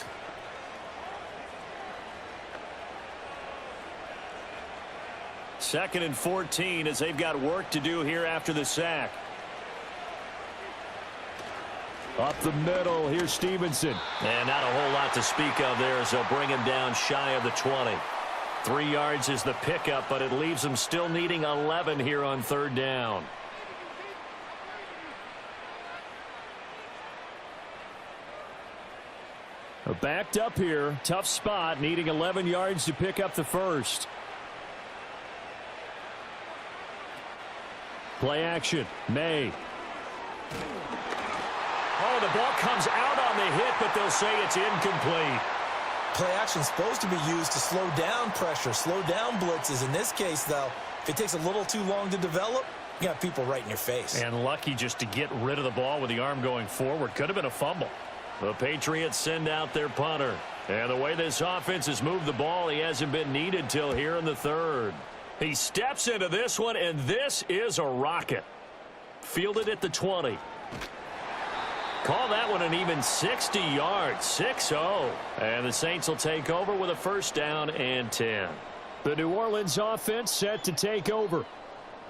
Second and 14 as they've got work to do here after the sack. Up the middle, here's Stevenson. And not a whole lot to speak of there as they'll bring him down shy of the 20. 3 yards is the pickup, but it leaves them still needing 11 here on third down. Backed up here, tough spot, needing 11 yards to pick up the first. Play action. May. Oh, the ball comes out on the hit, but they'll say it's incomplete. Play action is supposed to be used to slow down pressure, slow down blitzes. In this case, though, if it takes a little too long to develop, you got people right in your face. And lucky just to get rid of the ball with the arm going forward. Could have been a fumble. The Patriots send out their punter. And the way this offense has moved the ball, he hasn't been needed till here in the third. He steps into this one, and this is a rocket. Fielded at the 20. Call that one an even 60 yards, 6-0. And the Saints will take over with a first down and 10. The New Orleans offense set to take over.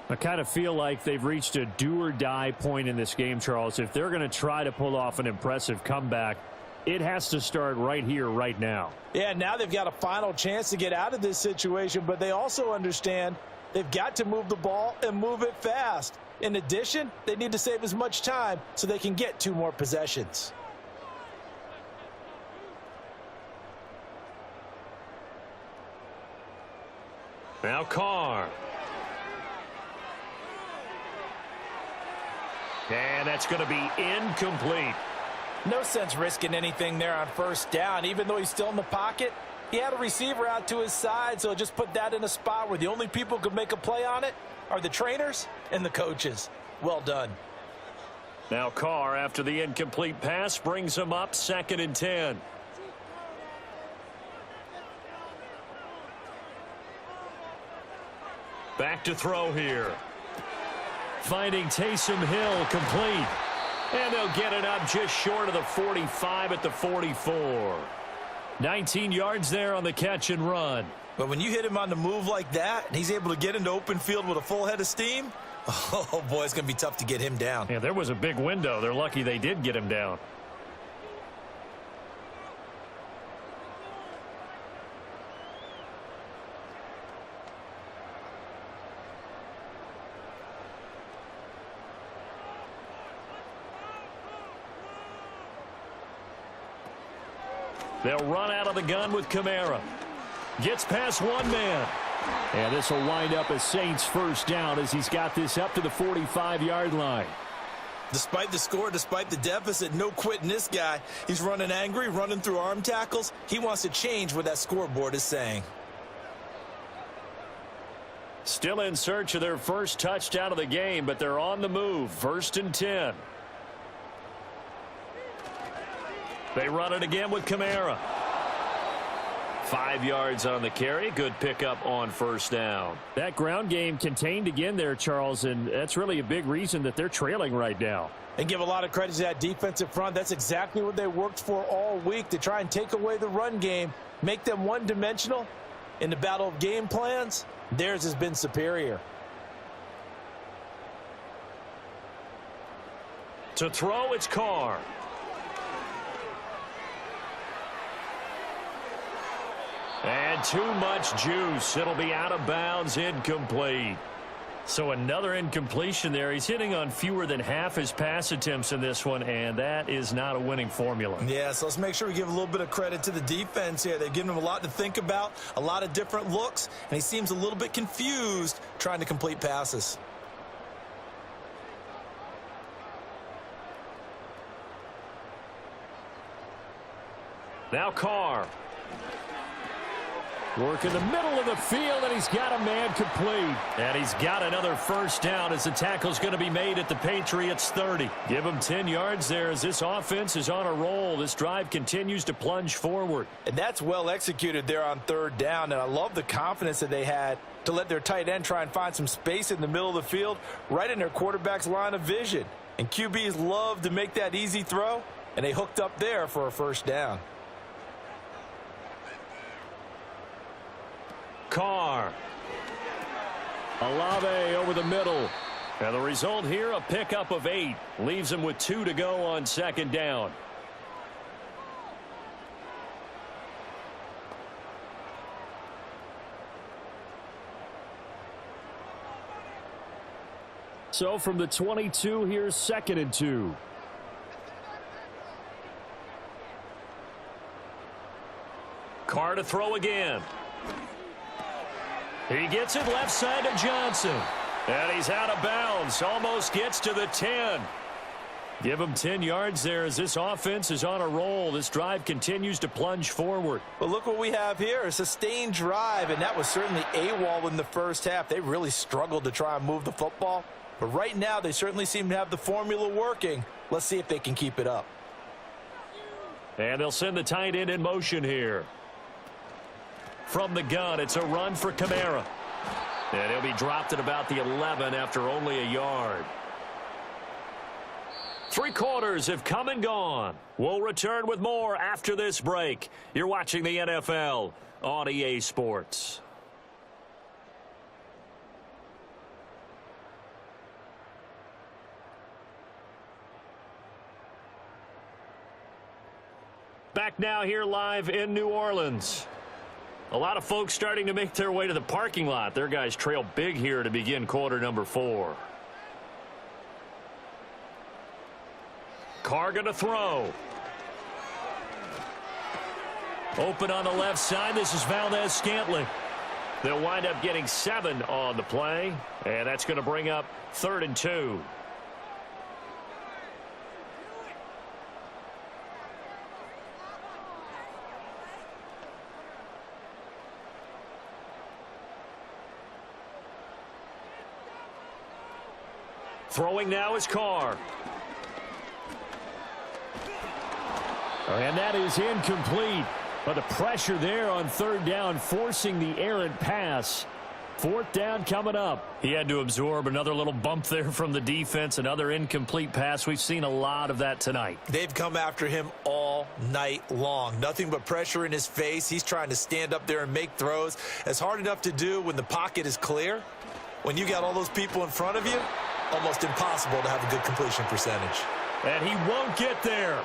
I kind of feel like they've reached a do-or-die point in this game, Charles. If they're going to try to pull off an impressive comeback, it has to start right here, right now. Yeah, now they've got a final chance to get out of this situation, but they also understand they've got to move the ball and move it fast. In addition, they need to save as much time so they can get 2 more possessions. Now Carr. And that's going to be incomplete. No sense risking anything there on first down. Even though he's still in the pocket, he had a receiver out to his side, so just put that in a spot where the only people who could make a play on it are the trainers and the coaches. Well done. Now Carr, after the incomplete pass, brings him up 2nd and 10. Back to throw here. Finding Taysom Hill complete. And they'll get it up just short of the 45 at the 44. 19 yards there on the catch and run. But when you hit him on the move like that, and he's able to get into open field with a full head of steam, oh boy, it's going to be tough to get him down. Yeah, there was a big window. They're lucky they did get him down. They'll run out of the gun with Kamara. Gets past one man. And this will wind up a Saints first down as he's got this up to the 45-yard line. Despite the score, despite the deficit, no quitting this guy. He's running angry, running through arm tackles. He wants to change what that scoreboard is saying. Still in search of their first touchdown of the game, but they're on the move. 1st and 10. They run it again with Kamara. 5 yards on the carry. Good pickup on first down. That ground game contained again there, Charles, and that's really a big reason that they're trailing right now. And give a lot of credit to that defensive front. That's exactly what they worked for all week, to try and take away the run game, make them one-dimensional. In the battle of game plans, theirs has been superior. To throw, it's Carr. And too much juice. It'll be out of bounds, incomplete. So another incompletion there. He's hitting on fewer than half his pass attempts in this one, and that is not a winning formula. Yeah, so let's make sure we give a little bit of credit to the defense here. They've given him a lot to think about, a lot of different looks, and he seems a little bit confused trying to complete passes. Now Carr. Work in the middle of the field, and he's got a man complete. And he's got another first down as the tackle's going to be made at the Patriots 30. Give him 10 yards there as this offense is on a roll. This drive continues to plunge forward. And that's well executed there on 3rd down, and I love the confidence that they had to let their tight end try and find some space in the middle of the field, right in their quarterback's line of vision. And QBs love to make that easy throw, and they hooked up there for a first down. Carr. Olave over the middle. And the result here, a pickup of 8. Leaves him with 2 to go on 2nd down. So from the 22, here's 2nd and 2. Carr to throw again. He gets it left side to Johnson. And he's out of bounds. Almost gets to the 10. Give him 10 yards there as this offense is on a roll. This drive continues to plunge forward. But look what we have here, a sustained drive, and that was certainly AWOL in the first half. They really struggled to try and move the football. But right now, they certainly seem to have the formula working. Let's see if they can keep it up. And they'll send the tight end in motion here. From the gun, it's a run for Kamara. And he'll be dropped at about the 11 after only a yard. 3 quarters have come and gone. We'll return with more after this break. You're watching the NFL on EA Sports. Back now here live in New Orleans. A lot of folks starting to make their way to the parking lot. Their guys trail big here to begin quarter number 4. Carr going to throw. Open on the left side. This is Valdez-Scantling. They'll wind up getting 7 on the play, and that's going to bring up 3rd and 2. Throwing now is Carr. And that is incomplete. But the pressure there on 3rd down, forcing the errant pass. 4th down coming up. He had to absorb another little bump there from the defense, another incomplete pass. We've seen a lot of that tonight. They've come after him all night long. Nothing but pressure in his face. He's trying to stand up there and make throws. It's hard enough to do when the pocket is clear. When you got all those people in front of you, almost impossible to have a good completion percentage. And he won't get there.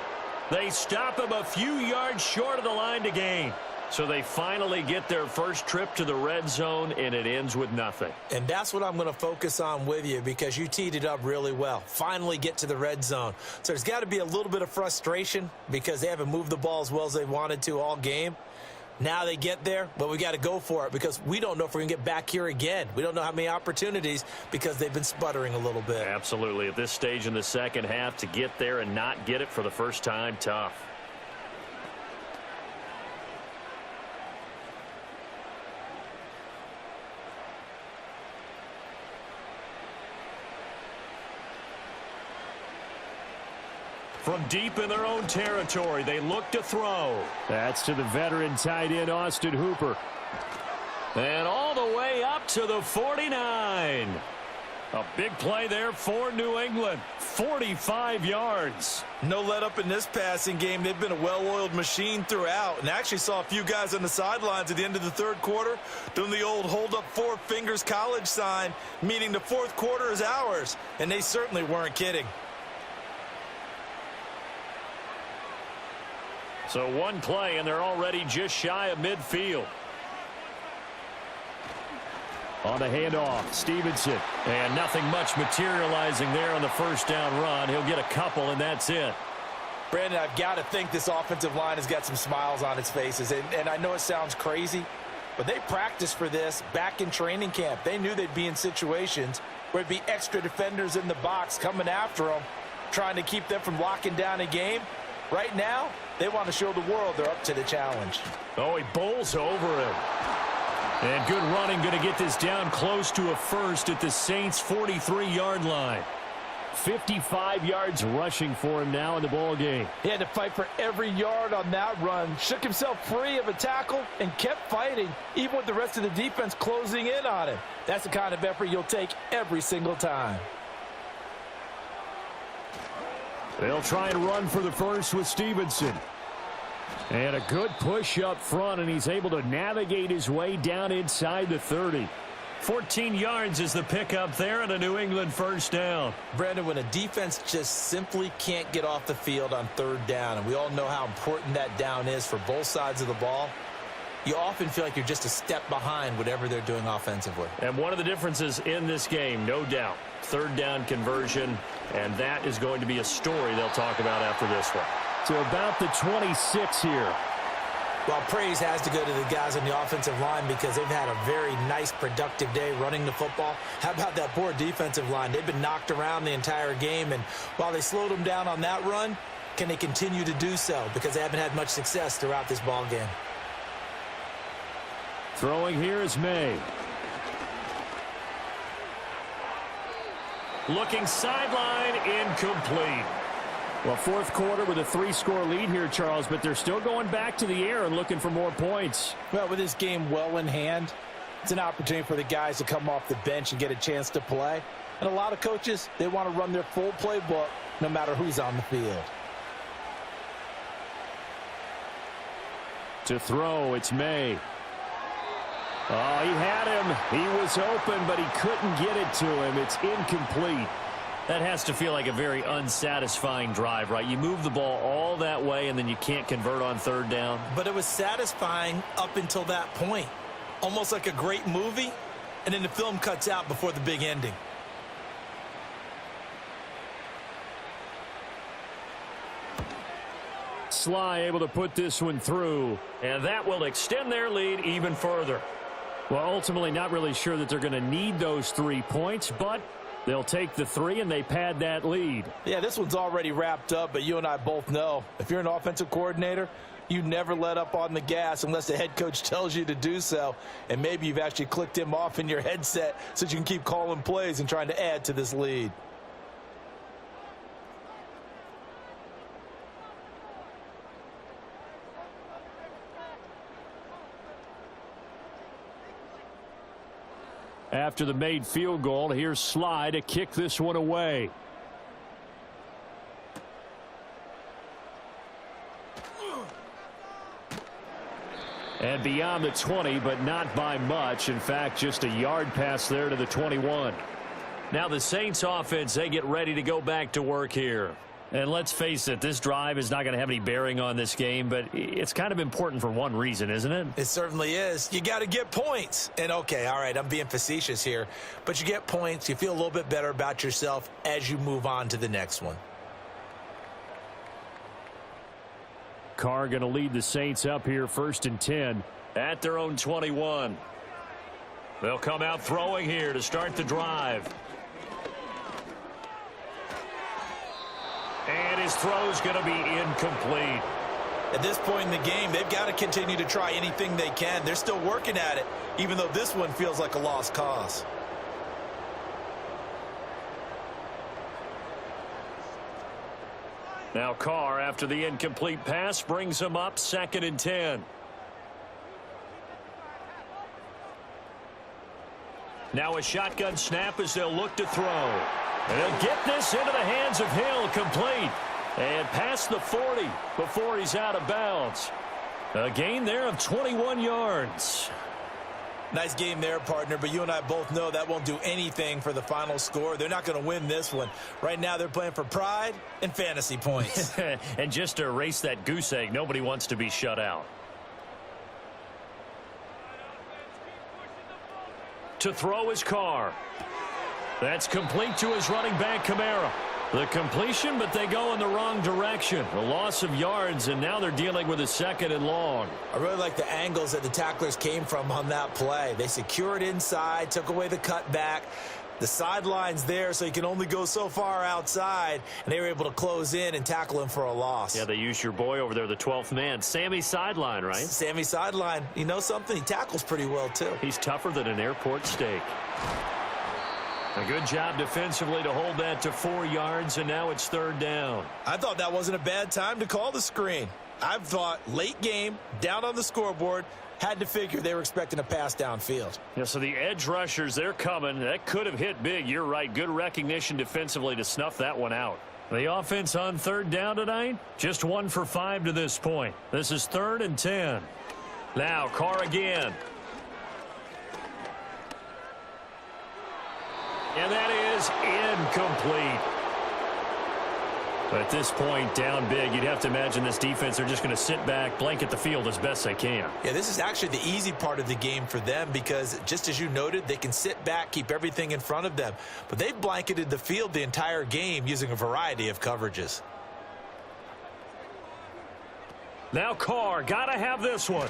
They stop him a few yards short of the line to gain. So they finally get their first trip to the red zone, and it ends with nothing. And that's what I'm going to focus on with you, because you teed it up really well. Finally get to the red zone. So there's got to be a little bit of frustration because they haven't moved the ball as well as they wanted to all game. Now they get there, but we got to go for it because we don't know if we're going to get back here again. We don't know how many opportunities because they've been sputtering a little bit. Absolutely. At this stage in the second half, to get there and not get it for the first time, tough. From deep in their own territory, they look to throw. That's to the veteran tight end, Austin Hooper. And all the way up to the 49. A big play there for New England. 45 yards. No let up in this passing game. They've been a well-oiled machine throughout. And actually saw a few guys on the sidelines at the end of the 3rd quarter doing the old hold up 4 fingers college sign, meaning the 4th quarter is ours. And they certainly weren't kidding. So one play, and they're already just shy of midfield. On the handoff, Stevenson. And nothing much materializing there on the first down run. He'll get a couple, and that's it. Brandon, I've got to think this offensive line has got some smiles on its faces. And I know it sounds crazy, but they practiced for this back in training camp. They knew they'd be in situations where it'd be extra defenders in the box coming after them, trying to keep them from locking down a game. Right now, they want to show the world they're up to the challenge. Oh, he bowls over him. And good running, going to get this down close to a first at the Saints' 43-yard line. 55 yards rushing for him now in the ball game. He had to fight for every yard on that run, shook himself free of a tackle, and kept fighting, even with the rest of the defense closing in on him. That's the kind of effort you'll take every single time. They'll try and run for the first with Stevenson. And a good push up front, and he's able to navigate his way down inside the 30. 14 yards is the pickup there, and a New England first down. Brandon, when a defense just simply can't get off the field on 3rd down, and we all know how important that down is for both sides of the ball, you often feel like you're just a step behind whatever they're doing offensively. And one of the differences in this game, no doubt, 3rd down conversion, and that is going to be a story they'll talk about after this one. To about the 26 here. Well, praise has to go to the guys on the offensive line because they've had a very nice, productive day running the football. How about that poor defensive line? They've been knocked around the entire game, and while they slowed them down on that run, can they continue to do so? Because they haven't had much success throughout this ball game. Throwing here is May. Looking sideline, incomplete. Well, fourth quarter with a 3-score lead here, Charles, but they're still going back to the air and looking for more points. Well, with this game well in hand, it's an opportunity for the guys to come off the bench and get a chance to play. And a lot of coaches, they want to run their full playbook no matter who's on the field. To throw, it's May. Oh, he had him. He was open, but he couldn't get it to him. It's incomplete. That has to feel like a very unsatisfying drive, right? You move the ball all that way, and then you can't convert on third down. But it was satisfying up until that point. Almost like a great movie, and then the film cuts out before the big ending. Sly able to put this one through. And that will extend their lead even further. Well, ultimately not really sure that they're going to need those 3 points, but they'll take the 3 and they pad that lead. Yeah, this one's already wrapped up, but you and I both know if you're an offensive coordinator, you never let up on the gas unless the head coach tells you to do so. And maybe you've actually clicked him off in your headset so you can keep calling plays and trying to add to this lead. After the made field goal, here's Sly to kick this one away. And beyond the 20, but not by much. In fact, just a yard pass there to the 21. Now the Saints offense, they get ready to go back to work here. And let's face it, this drive is not going to have any bearing on this game, but it's kind of important for one reason, isn't it? It certainly is. You got to get points. And okay, all right, I'm being facetious here, but you get points, you feel a little bit better about yourself as you move on to the next one. Carr going to lead the Saints up here 1st and 10. At their own 21. They'll come out throwing here to start the drive. And his throw's going to be incomplete. At this point in the game, they've got to continue to try anything they can. They're still working at it, even though this one feels like a lost cause. Now Carr, after the incomplete pass, brings him up 2nd and 10. Now a shotgun snap as they'll look to throw. And they'll get this into the hands of Hill, complete. And past the 40 before he's out of bounds. A gain there of 21 yards. Nice game there, partner, but you and I both know that won't do anything for the final score. They're not going to win this one. Right now they're playing for pride and fantasy points. And just to erase that goose egg, nobody wants to be shut out. To throw his Carr. That's complete to his running back, Kamara. The completion, but they go in the wrong direction. A loss of yards, and now they're dealing with a 2nd and long. I really like the angles that the tacklers came from on that play. They secured inside, took away the cutback. The sideline's there, so you can only go so far outside, and they were able to close in and tackle him for a loss. Yeah, they used your boy over there, the 12th man. Sammy Sideline, right? Sammy Sideline. You know something? He tackles pretty well, too. He's tougher than an airport steak. A good job defensively to hold that to 4 yards, and now it's 3rd down. I thought that wasn't a bad time to call the screen. I thought late game, down on the scoreboard, had to figure they were expecting a pass downfield. Yeah, so the edge rushers, they're coming. That could have hit big. You're right. Good recognition defensively to snuff that one out. The offense on 3rd down tonight, just 1 for 5 to this point. This is 3rd and 10. Now Carr again. And that is incomplete. But at this point, down big, you'd have to imagine this defense, they're just going to sit back, blanket the field as best they can. Yeah, this is actually the easy part of the game for them because, just as you noted, they can sit back, keep everything in front of them. But they've blanketed the field the entire game using a variety of coverages. Now Carr, gotta have this one.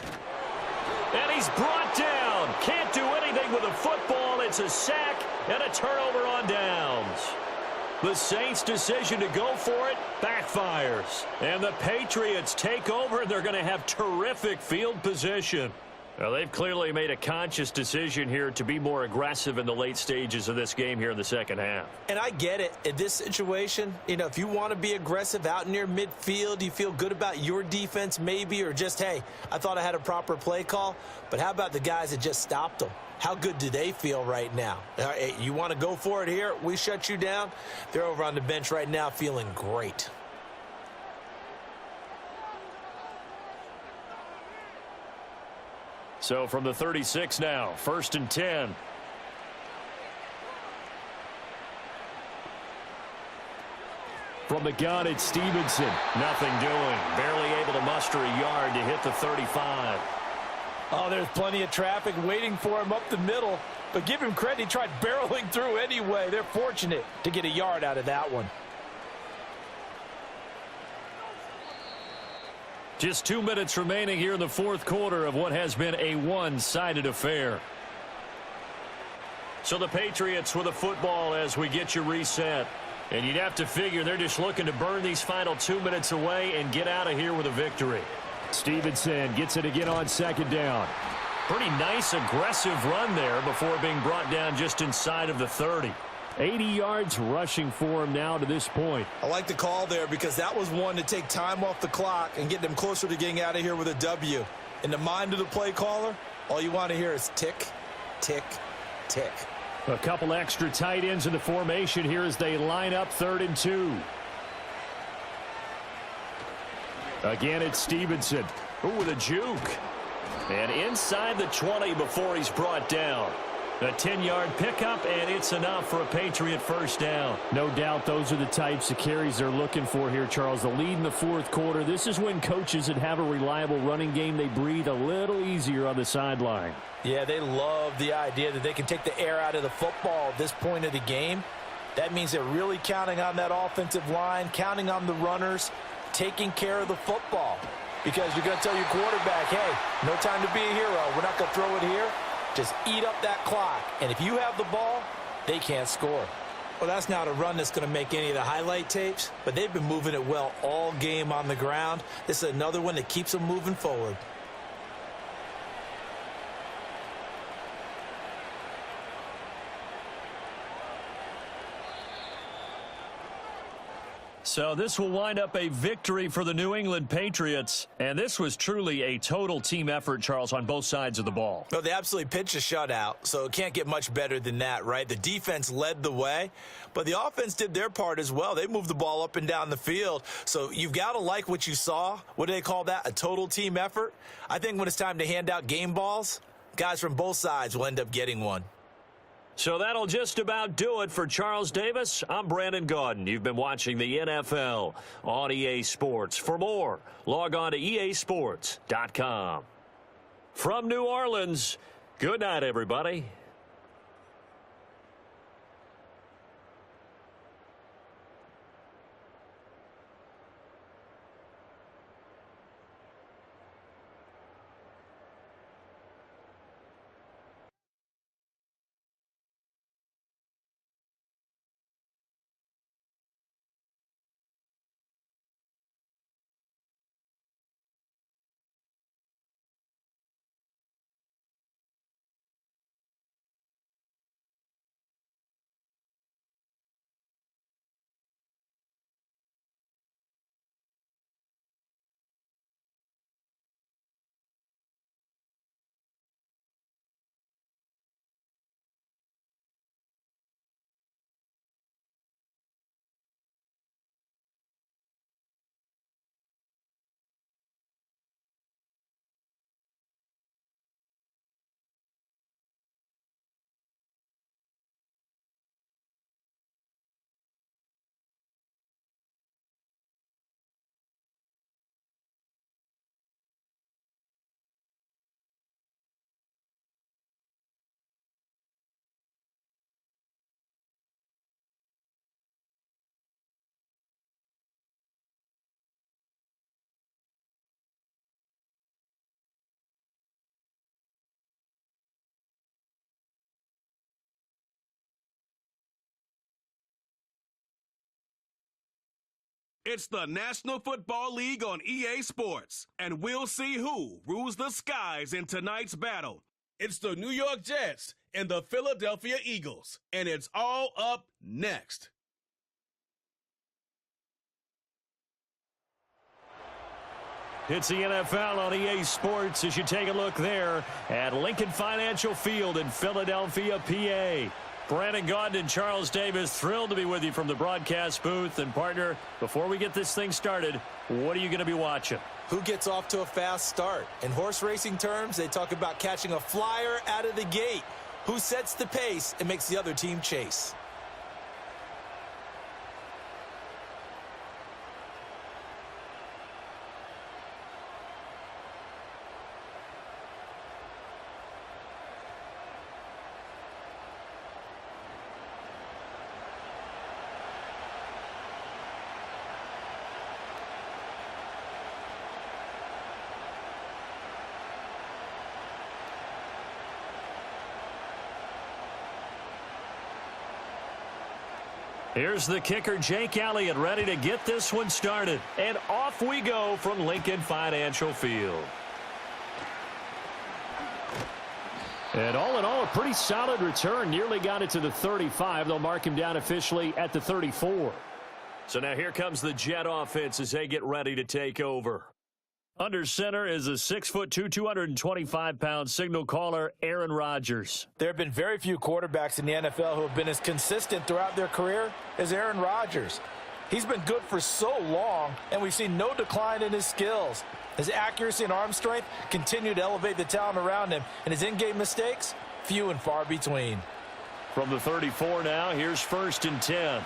And he's brought down. Can't do anything with a football. It's a sack and a turnover on downs. The Saints' decision to go for it backfires. And the Patriots take over, and they're going to have terrific field position. Well, they've clearly made a conscious decision here to be more aggressive in the late stages of this game here in the second half. And I get it. In this situation, if you want to be aggressive out near midfield, you feel good about your defense maybe, or just, hey, I thought I had a proper play call. But how about the guys that just stopped them? How good do they feel right now? Hey, you want to go for it here? We shut you down. They're over on the bench right now feeling great. So from the 36 now, 1st and 10. From the gun, it's Stevenson. Nothing doing. Barely able to muster a yard to hit the 35. Oh, there's plenty of traffic waiting for him up the middle. But give him credit, he tried barreling through anyway. They're fortunate to get a yard out of that one. Just 2 minutes remaining here in the fourth quarter of what has been a one-sided affair. So the Patriots with a football as we get you reset. And you'd have to figure they're just looking to burn these final 2 minutes away and get out of here with a victory. Stevenson gets it again on 2nd down. Pretty nice aggressive run there before being brought down just inside of the 30. 80 yards rushing for him now to this point. I like the call there because that was one to take time off the clock and get them closer to getting out of here with a W. In the mind of the play caller, all you want to hear is tick, tick, tick. A couple extra tight ends in the formation here as they line up 3rd and 2. Again, it's Stevenson. Ooh, with a juke. And inside the 20 before he's brought down. A 10-yard pickup, and it's enough for a Patriot first down. No doubt those are the types of carries they're looking for here, Charles. The lead in the fourth quarter. This is when coaches that have a reliable running game, they breathe a little easier on the sideline. Yeah, they love the idea that they can take the air out of the football at this point of the game. That means they're really counting on that offensive line, counting on the runners, taking care of the football. Because you're going to tell your quarterback, hey, no time to be a hero. We're not going to throw it here. Just eat up that clock. And if you have the ball, they can't score. Well, that's not a run that's going to make any of the highlight tapes, but they've been moving it well all game on the ground. This is another one that keeps them moving forward. So this will wind up a victory for the New England Patriots. And this was truly a total team effort, Charles, on both sides of the ball. No, they absolutely pitched a shutout, so it can't get much better than that, right? The defense led the way, but the offense did their part as well. They moved the ball up and down the field. So you've got to like what you saw. What do they call that? A total team effort? I think when it's time to hand out game balls, guys from both sides will end up getting one. So that'll just about do it for Charles Davis. I'm Brandon Gaudin. You've been watching the NFL on EA Sports. For more, log on to easports.com. From New Orleans, good night, everybody. It's the National Football League on EA Sports, and we'll see who rules the skies in tonight's battle. It's the New York Jets and the Philadelphia Eagles, and it's all up next. It's the NFL on EA Sports as you take a look there at Lincoln Financial Field in Philadelphia, PA. Brandon Gaudin and Charles Davis, thrilled to be with you from the broadcast booth. And, partner, before we get this thing started, what are you going to be watching? Who gets off to a fast start? In horse racing terms, they talk about catching a flyer out of the gate. Who sets the pace and makes the other team chase? Here's the kicker, Jake Elliott, ready to get this one started. And off we go from Lincoln Financial Field. And all in all, a pretty solid return. Nearly got it to the 35. They'll mark him down officially at the 34. So now here comes the Jet offense as they get ready to take over. Under center is a 6'2", 225-pound signal caller, Aaron Rodgers. There have been very few quarterbacks in the NFL who have been as consistent throughout their career as Aaron Rodgers. He's been good for so long, and we've seen no decline in his skills. His accuracy and arm strength continue to elevate the talent around him, and his in-game mistakes, few and far between. From the 34 now, here's 1st and 10.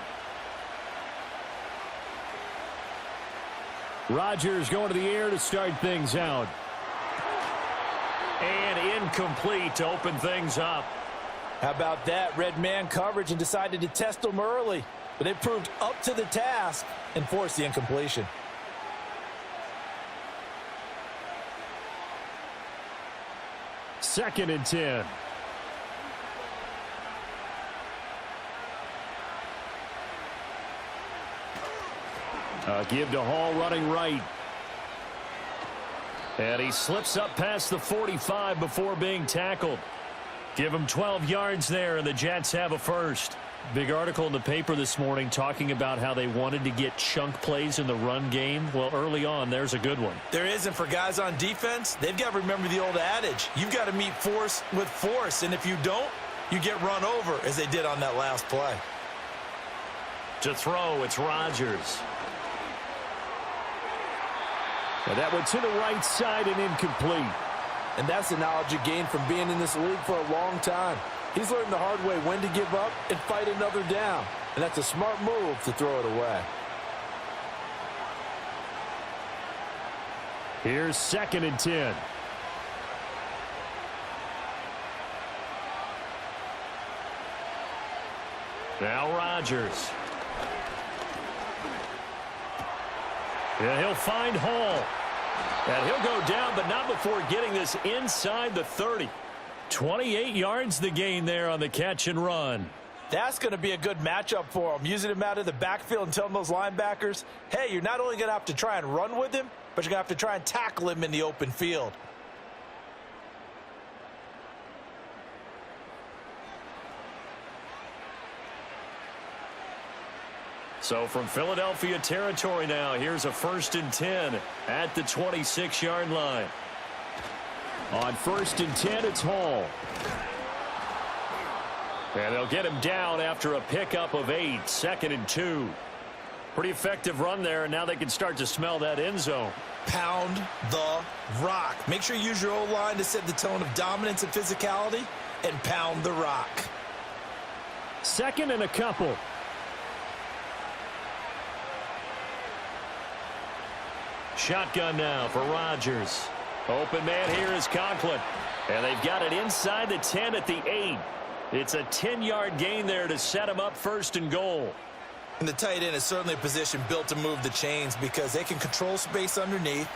Rodgers going to the air to start things out. And incomplete to open things up. How about that? Red man coverage and decided to test him early. But they proved up to the task and forced the incompletion. Second and 10. Give to Hall running right. And he slips up past the 45 before being tackled. Give him 12 yards there, and the Jets have a first. Big article in the paper this morning talking about how they wanted to get chunk plays in the run game. Well, early on, there's a good one. There is, and for guys on defense, they've got to remember the old adage. You've got to meet force with force, and if you don't, you get run over, as they did on that last play. To throw, it's Rodgers. And that went to the right side and incomplete. And that's the knowledge you gain from being in this league for a long time. He's learned the hard way when to give up and fight another down. And that's a smart move to throw it away. Here's 2nd and 10. Now Rodgers. And he'll find Hall. And he'll go down, but not before getting this inside the 30. 28 yards the gain there on the catch and run. That's going to be a good matchup for him, using him out of the backfield and telling those linebackers, hey, you're not only going to have to try and run with him, but you're going to have to try and tackle him in the open field. So from Philadelphia territory now, here's a 1st and 10 at the 26-yard line. On 1st and 10, it's Hall. And they'll get him down after a pickup of 8, 2nd and 2. Pretty effective run there, and now they can start to smell that end zone. Pound the rock. Make sure you use your O-line to set the tone of dominance and physicality, and pound the rock. 2nd and a couple. Shotgun now for Rodgers. Open man here is Conklin. And they've got it inside the 10 at the 8. It's a 10-yard gain there to set him up 1st and goal. And the tight end is certainly a position built to move the chains because they can control space underneath.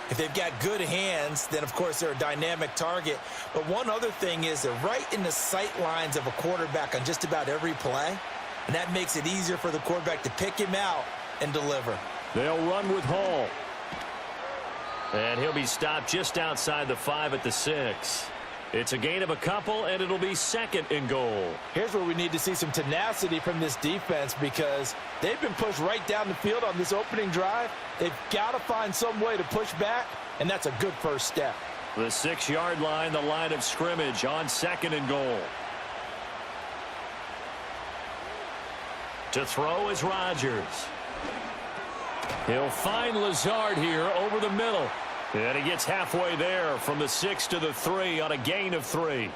If they've got good hands, then, of course, they're a dynamic target. But one other thing is they're right in the sight lines of a quarterback on just about every play. And that makes it easier for the quarterback to pick him out and deliver. They'll run with Hall. And he'll be stopped just outside the 5 at the 6. It's a gain of a couple, and it'll be 2nd and goal. Here's where we need to see some tenacity from this defense, because they've been pushed right down the field on this opening drive. They've got to find some way to push back, and that's a good first step. The 6-yard line, the line of scrimmage on 2nd and goal. To throw is Rodgers. He'll find Lazard here over the middle. And he gets halfway there from the 6 to the 3 on a gain of 3.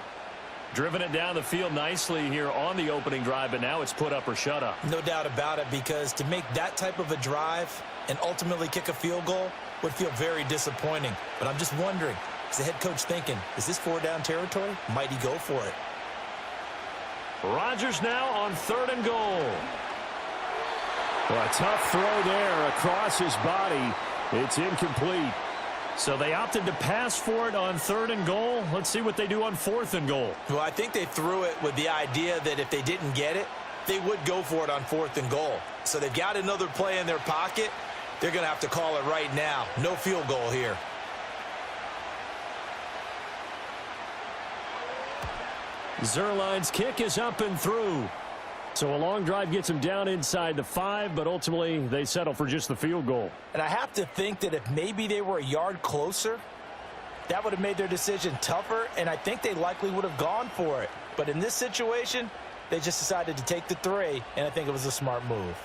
Driven it down the field nicely here on the opening drive, but now it's put up or shut up. No doubt about it, because to make that type of a drive and ultimately kick a field goal would feel very disappointing. But I'm just wondering, is the head coach thinking, is this 4-down territory? Might he go for it? Rodgers now on 3rd and goal. Well, a tough throw there across his body. It's incomplete. So they opted to pass for it on 3rd and goal. Let's see what they do on 4th and goal. Well, I think they threw it with the idea that if they didn't get it, they would go for it on 4th and goal. So they've got another play in their pocket. They're going to have to call it right now. No field goal here. Zerline's kick is up and through. So a long drive gets him down inside the 5, but ultimately they settle for just the field goal. And I have to think that if maybe they were a yard closer, that would have made their decision tougher, and I think they likely would have gone for it. But in this situation, they just decided to take the 3, and I think it was a smart move.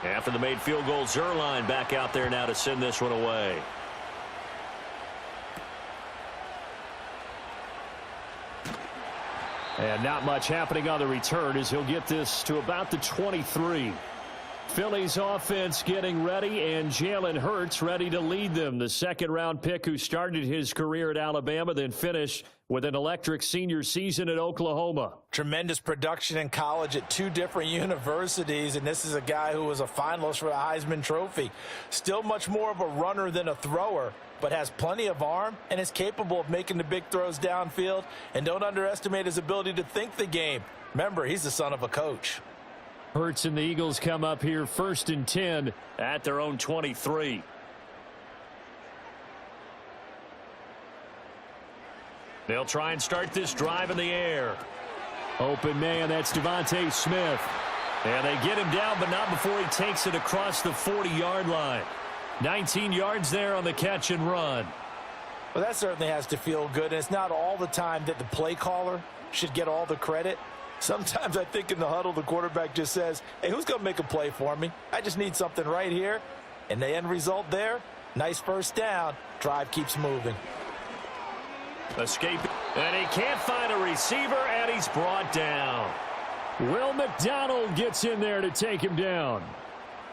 After the made field goal, Zerline back out there now to send this one away. And not much happening on the return as he'll get this to about the 23. Philly's offense getting ready, and Jalen Hurts ready to lead them. The 2nd-round pick who started his career at Alabama, then finished with an electric senior season at Oklahoma. Tremendous production in college at 2 different universities, and this is a guy who was a finalist for the Heisman Trophy. Still much more of a runner than a thrower, but has plenty of arm and is capable of making the big throws downfield. And don't underestimate his ability to think the game. Remember, he's the son of a coach. Hurts and the Eagles come up here 1st and 10 at their own 23. They'll try and start this drive in the air. Open man, that's Devontae Smith. And they get him down, but not before he takes it across the 40-yard line. 19 yards there on the catch and run. Well, that certainly has to feel good, and it's not all the time that the play caller should get all the credit. Sometimes I think in the huddle, the quarterback just says, hey, who's going to make a play for me? I just need something right here. And the end result there, nice first down. Drive keeps moving. Escape. And he can't find a receiver, and he's brought down. Will McDonald gets in there to take him down.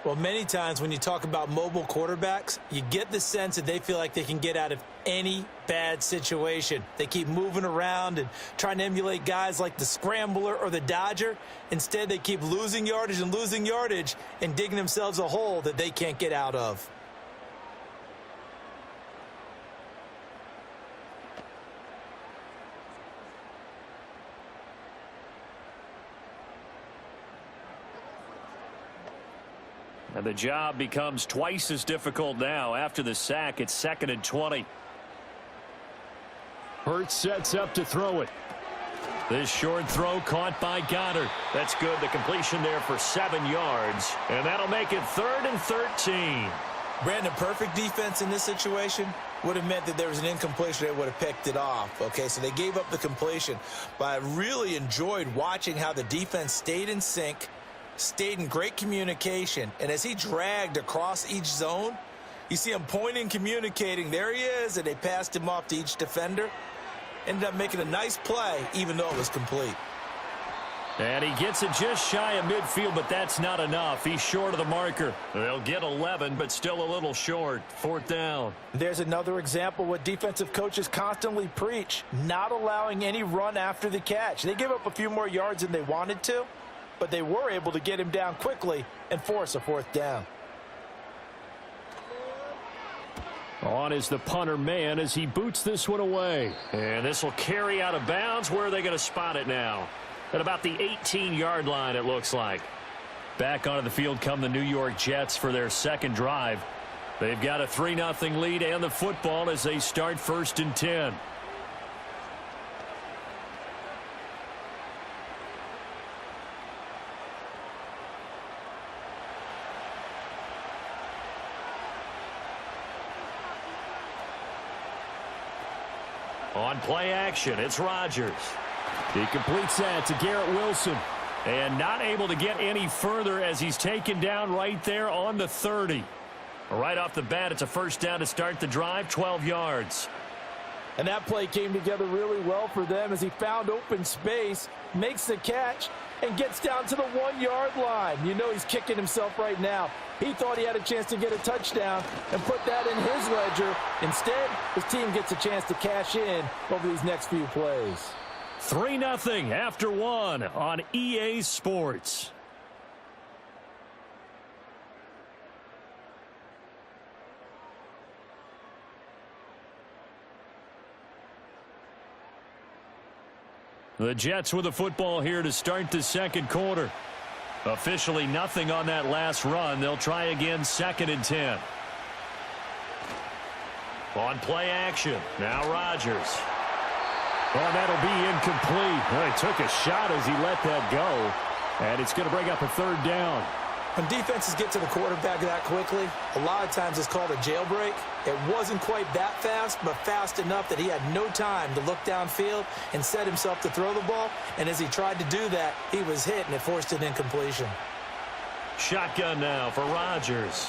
Well, many times when you talk about mobile quarterbacks, you get the sense that they feel like they can get out of any bad situation. They keep moving around and trying to emulate guys like the Scrambler or the Dodger. Instead, they keep losing yardage and digging themselves a hole that they can't get out of. And the job becomes twice as difficult now. After the sack, it's 2nd and 20. Hurts sets up to throw it. This short throw caught by Goddard. That's good. The completion there for 7 yards. And that'll make it 3rd and 13. Brandon, perfect defense in this situation would have meant that there was an incompletion. They would have picked it off. Okay, so they gave up the completion. But I really enjoyed watching how the defense stayed in sync, stayed in great communication, and as he dragged across each zone, you see him pointing, communicating. There he is, and they passed him off to each defender. Ended up making a nice play, even though it was complete. And he gets it just shy of midfield, but that's not enough. He's short of the marker. They'll get 11, but still a little short. 4th down. There's another example what defensive coaches constantly preach, not allowing any run after the catch. They gave up a few more yards than they wanted to, but they were able to get him down quickly and force a 4th down. On is the punter man as he boots this one away. And this will carry out of bounds. Where are they going to spot it now? At about the 18-yard line, it looks like. Back onto the field come the New York Jets for their second drive. They've got a 3-0 lead and the football as they start 1st and 10. On play action, it's Rodgers. He completes that to Garrett Wilson. And not able to get any further as he's taken down right there on the 30. Right off the bat, it's a first down to start the drive, 12 yards. And that play came together really well for them as he found open space, makes the catch, and gets down to the 1-yard line. You know he's kicking himself right now. He thought he had a chance to get a touchdown and put that in his ledger. Instead, his team gets a chance to cash in over these next few plays. 3-0 after 1 on EA Sports. The Jets with the football here to start the second quarter. Officially nothing on that last run. They'll try again 2nd and 10. On play action, now Rodgers. Well, that'll be incomplete. Well, he took a shot as he let that go. And it's going to bring up a 3rd down. When defenses get to the quarterback that quickly, a lot of times it's called a jailbreak. It wasn't quite that fast, but fast enough that he had no time to look downfield and set himself to throw the ball. And as he tried to do that, he was hit, and it forced an incompletion. Shotgun now for Rodgers.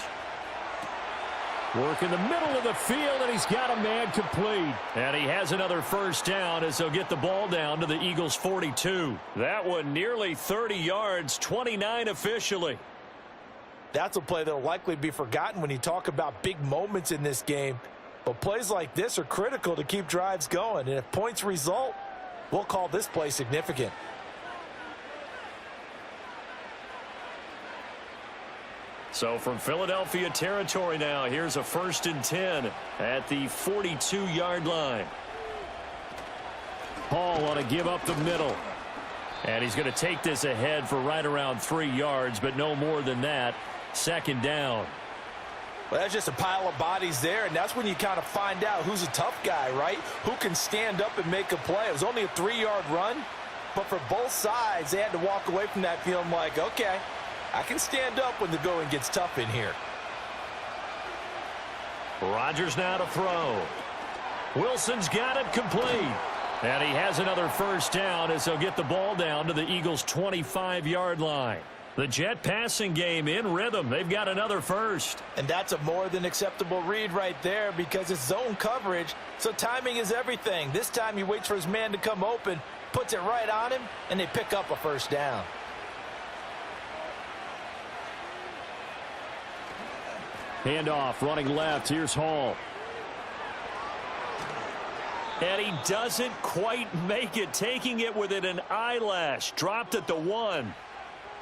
Work in the middle of the field, and he's got a man complete. And he has another first down as they'll get the ball down to the Eagles' 42. That one nearly 30 yards, 29 officially. That's a play that will likely be forgotten when you talk about big moments in this game. But plays like this are critical to keep drives going. And if points result, we'll call this play significant. So from Philadelphia territory now, here's a 1st and 10 at the 42-yard line. Hall want to give up the middle. And he's going to take this ahead for right around 3 yards, but no more than that. 2nd down. Well, that's just a pile of bodies there, and that's when you kind of find out who's a tough guy, right? Who can stand up and make a play. It was only a 3-yard run, but for both sides, they had to walk away from that feeling like, okay, I can stand up when the going gets tough in here. Rodgers now to throw. Wilson's got it complete. And he has another first down as they'll get the ball down to the Eagles' 25-yard line. The Jet passing game in rhythm. They've got another first. And that's a more than acceptable read right there because it's zone coverage, so timing is everything. This time he waits for his man to come open, puts it right on him, and they pick up a first down. Handoff running left. Here's Hall. And he doesn't quite make it, taking it within an eyelash. Dropped at the 1.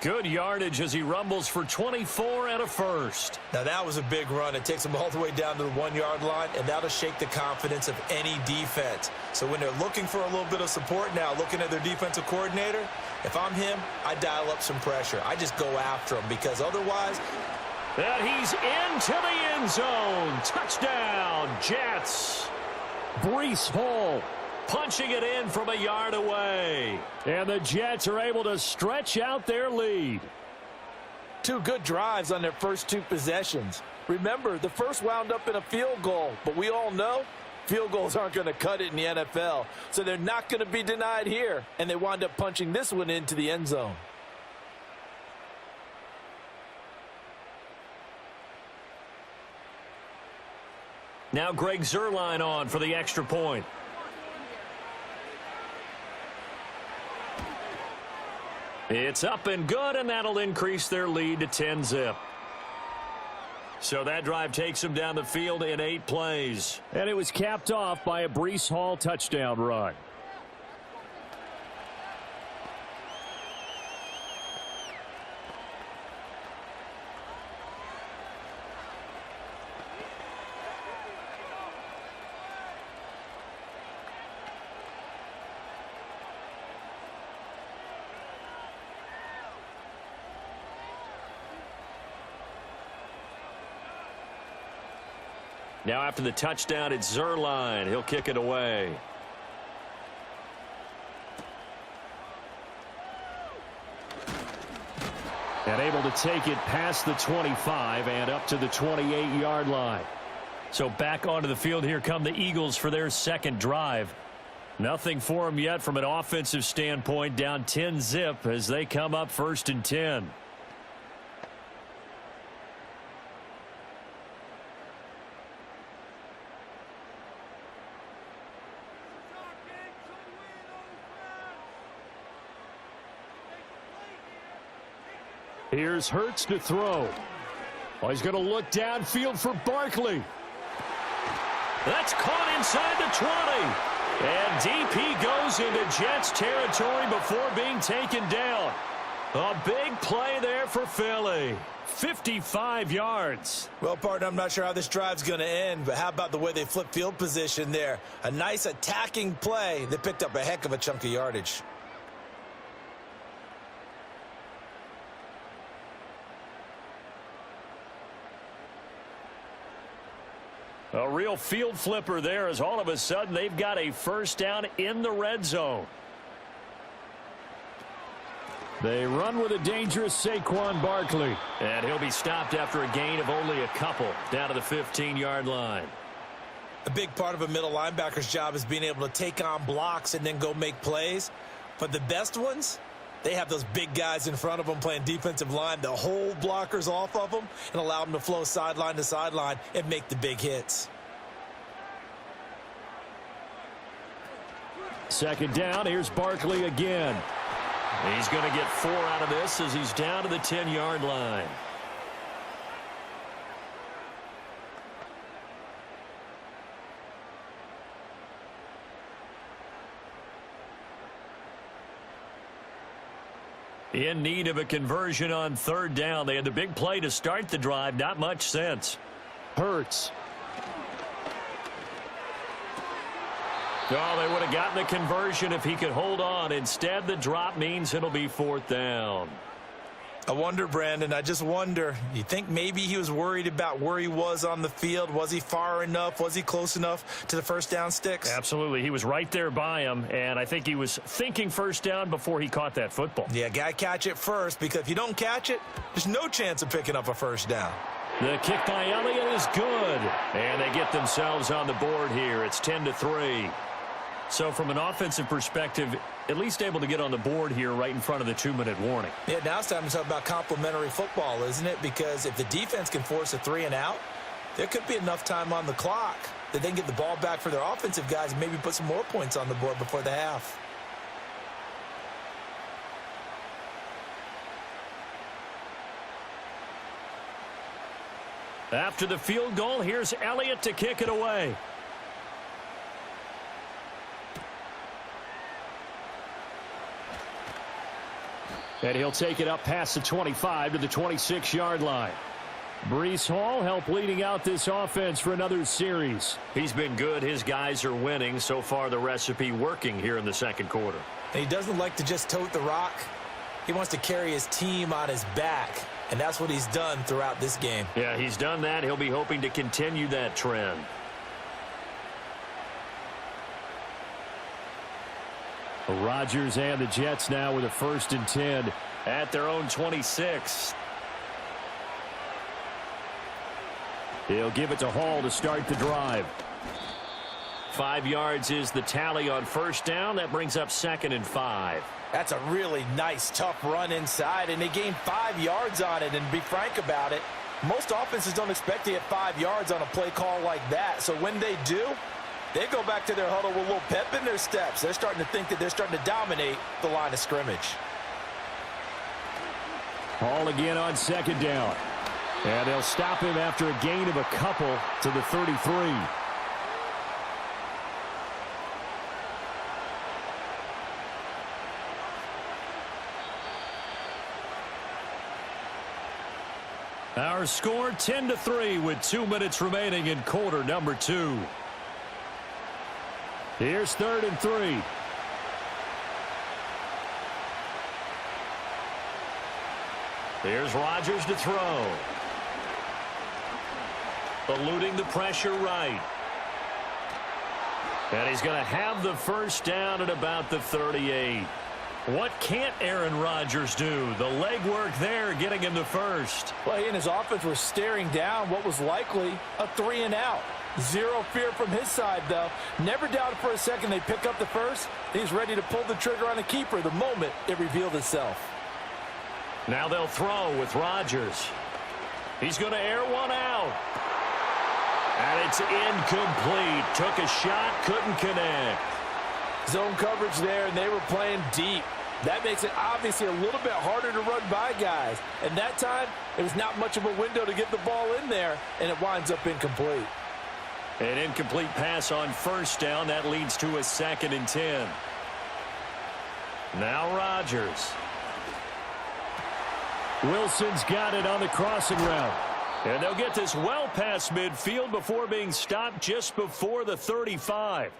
Good yardage as he rumbles for 24 and a first. Now that was a big run. It takes him all the way down to the 1-yard line, and that'll shake the confidence of any defense. So when they're looking for a little bit of support now, looking at their defensive coordinator, if I'm him, I dial up some pressure. I just go after him because otherwise... And he's into the end zone. Touchdown, Jets. Breece Hall punching it in from a yard away. And the Jets are able to stretch out their lead. 2 good drives on their first 2 possessions. Remember, the first wound up in a field goal, but we all know field goals aren't going to cut it in the NFL, so they're not going to be denied here, and they wind up punching this one into the end zone. Now Greg Zuerlein on for the extra point. It's up and good, and that'll increase their lead to 10-zip. So that drive takes them down the field in 8 plays. And it was capped off by a Breece Hall touchdown run. Now after the touchdown, it's Zerline. He'll kick it away. And able to take it past the 25 and up to the 28-yard line. So back onto the field, here come the Eagles for their second drive. Nothing for them yet from an offensive standpoint, down 10-zip as they come up 1st and 10. Here's Hurts to throw. Oh, he's going to look downfield for Barkley. That's caught inside the 20. And DP goes into Jets territory before being taken down. A big play there for Philly. 55 yards. Well, partner, I'm not sure how this drive's going to end, but how about the way they flip field position there? A nice attacking play. They picked up a heck of a chunk of yardage. A real field flipper there as all of a sudden they've got a first down in the red zone. They run with a dangerous Saquon Barkley. And he'll be stopped after a gain of only a couple down to the 15-yard line. A big part of a middle linebacker's job is being able to take on blocks and then go make plays. But the best ones, they have those big guys in front of them playing defensive line that hold blockers off of them and allow them to flow sideline to sideline and make the big hits. Second down, here's Barkley again. He's going to get 4 out of this as he's down to the 10-yard line. In need of a conversion on 3rd down. They had the big play to start the drive. Not much sense. Hurts. Oh, they would have gotten the conversion if he could hold on. Instead, the drop means it'll be 4th down. I wonder, Brandon, I just wonder, you think maybe he was worried about where he was on the field? Was he far enough? Was he close enough to the first down sticks? Absolutely. He was right there by him, and I think he was thinking first down before he caught that football. Yeah, got to catch it first, because if you don't catch it, there's no chance of picking up a first down. The kick by Elliott is good, and they get themselves on the board here. It's 10-3. So from an offensive perspective, at least able to get on the board here right in front of the 2-minute warning. Yeah, now it's time to talk about complementary football, isn't it? Because if the defense can force a 3 and out, there could be enough time on the clock that they can get the ball back for their offensive guys and maybe put some more points on the board before the half. After the field goal, here's Elliott to kick it away. And he'll take it up past the 25 to the 26-yard line. Breece Hall helped leading out this offense for another series. He's been good. His guys are winning. So far, the recipe working here in the second quarter. And he doesn't like to just tote the rock. He wants to carry his team on his back, and that's what he's done throughout this game. Yeah, he's done that. He'll be hoping to continue that trend. Rodgers and the Jets now with a 1st and 10 at their own 26. He'll give it to Hall to start the drive. 5 yards is the tally on first down. That brings up 2nd and 5. That's a really nice, tough run inside, and they gained 5 yards on it. And to be frank about it, most offenses don't expect to get 5 yards on a play call like that. So when they do, they go back to their huddle with a little pep in their steps. They're starting to think that they're starting to dominate the line of scrimmage. Hall again on 2nd down. And they'll stop him after a gain of a couple to the 33. Our score 10-3 with 2 minutes remaining in quarter number 2. Here's 3rd and 3. Here's Rodgers to throw. eluding the pressure right. And he's going to have the first down at about the 38. What can't Aaron Rodgers do? The legwork there getting him the first. Well, he and his offense were staring down what was likely a 3-and-out. Zero fear from his side, though. Never doubted for a second they'd pick up the first. He's ready to pull the trigger on the keeper the moment it revealed itself. Now they'll throw with Rodgers. He's going to air one out. And it's incomplete. Took a shot, couldn't connect. Zone coverage there, and they were playing deep. That makes it obviously a little bit harder to run by guys. And that time, it was not much of a window to get the ball in there, and it winds up incomplete. An incomplete pass on first down. That leads to a 2nd and 10. Now Rodgers. Wilson's got it on the crossing route. And they'll get this well past midfield before being stopped just before the 35.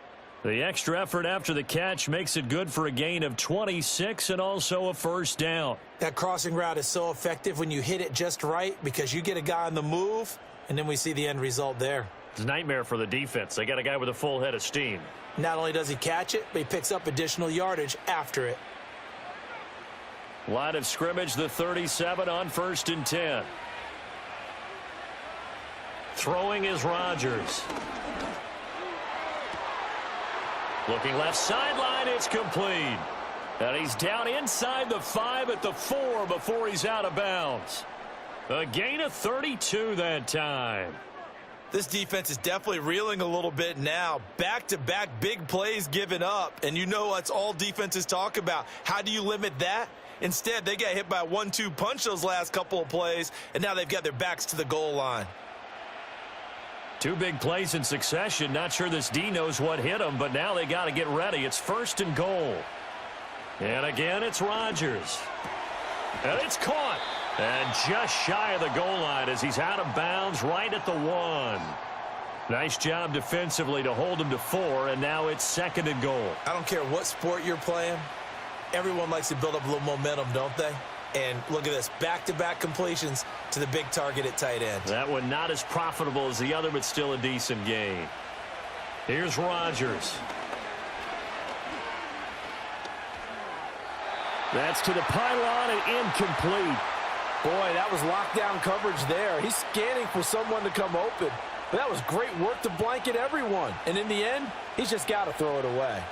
The extra effort after the catch makes it good for a gain of 26 and also a first down. That crossing route is so effective when you hit it just right because you get a guy on the move, and then we see the end result there. It's a nightmare for the defense. They got a guy with a full head of steam. Not only does he catch it, but he picks up additional yardage after it. Line of scrimmage, the 37 on 1st and 10. Throwing is Rodgers. Looking left sideline, it's complete. And he's down inside the 5 at the 4 before he's out of bounds. A gain of 32 that time. This defense is definitely reeling a little bit now. Back-to-back big plays given up, and you know that's all defenses talk about. How do you limit that? Instead, they got hit by a 1-2 punch those last couple of plays, and now they've got their backs to the goal line. 2 big plays in succession. Not sure this D knows what hit him, but now they got to get ready. It's 1st and goal. And again, it's Rodgers. And it's caught. And just shy of the goal line as he's out of bounds right at the 1. Nice job defensively to hold him to 4, and now it's 2nd and goal. I don't care what sport you're playing. Everyone likes to build up a little momentum, don't they? And look at this, back-to-back completions to the big target at tight end. That one not as profitable as the other, but still a decent gain. Here's Rodgers. That's to the pylon and incomplete. Boy, that was lockdown coverage there. He's scanning for someone to come open. But that was great work to blanket everyone. And in the end, he's just got to throw it away.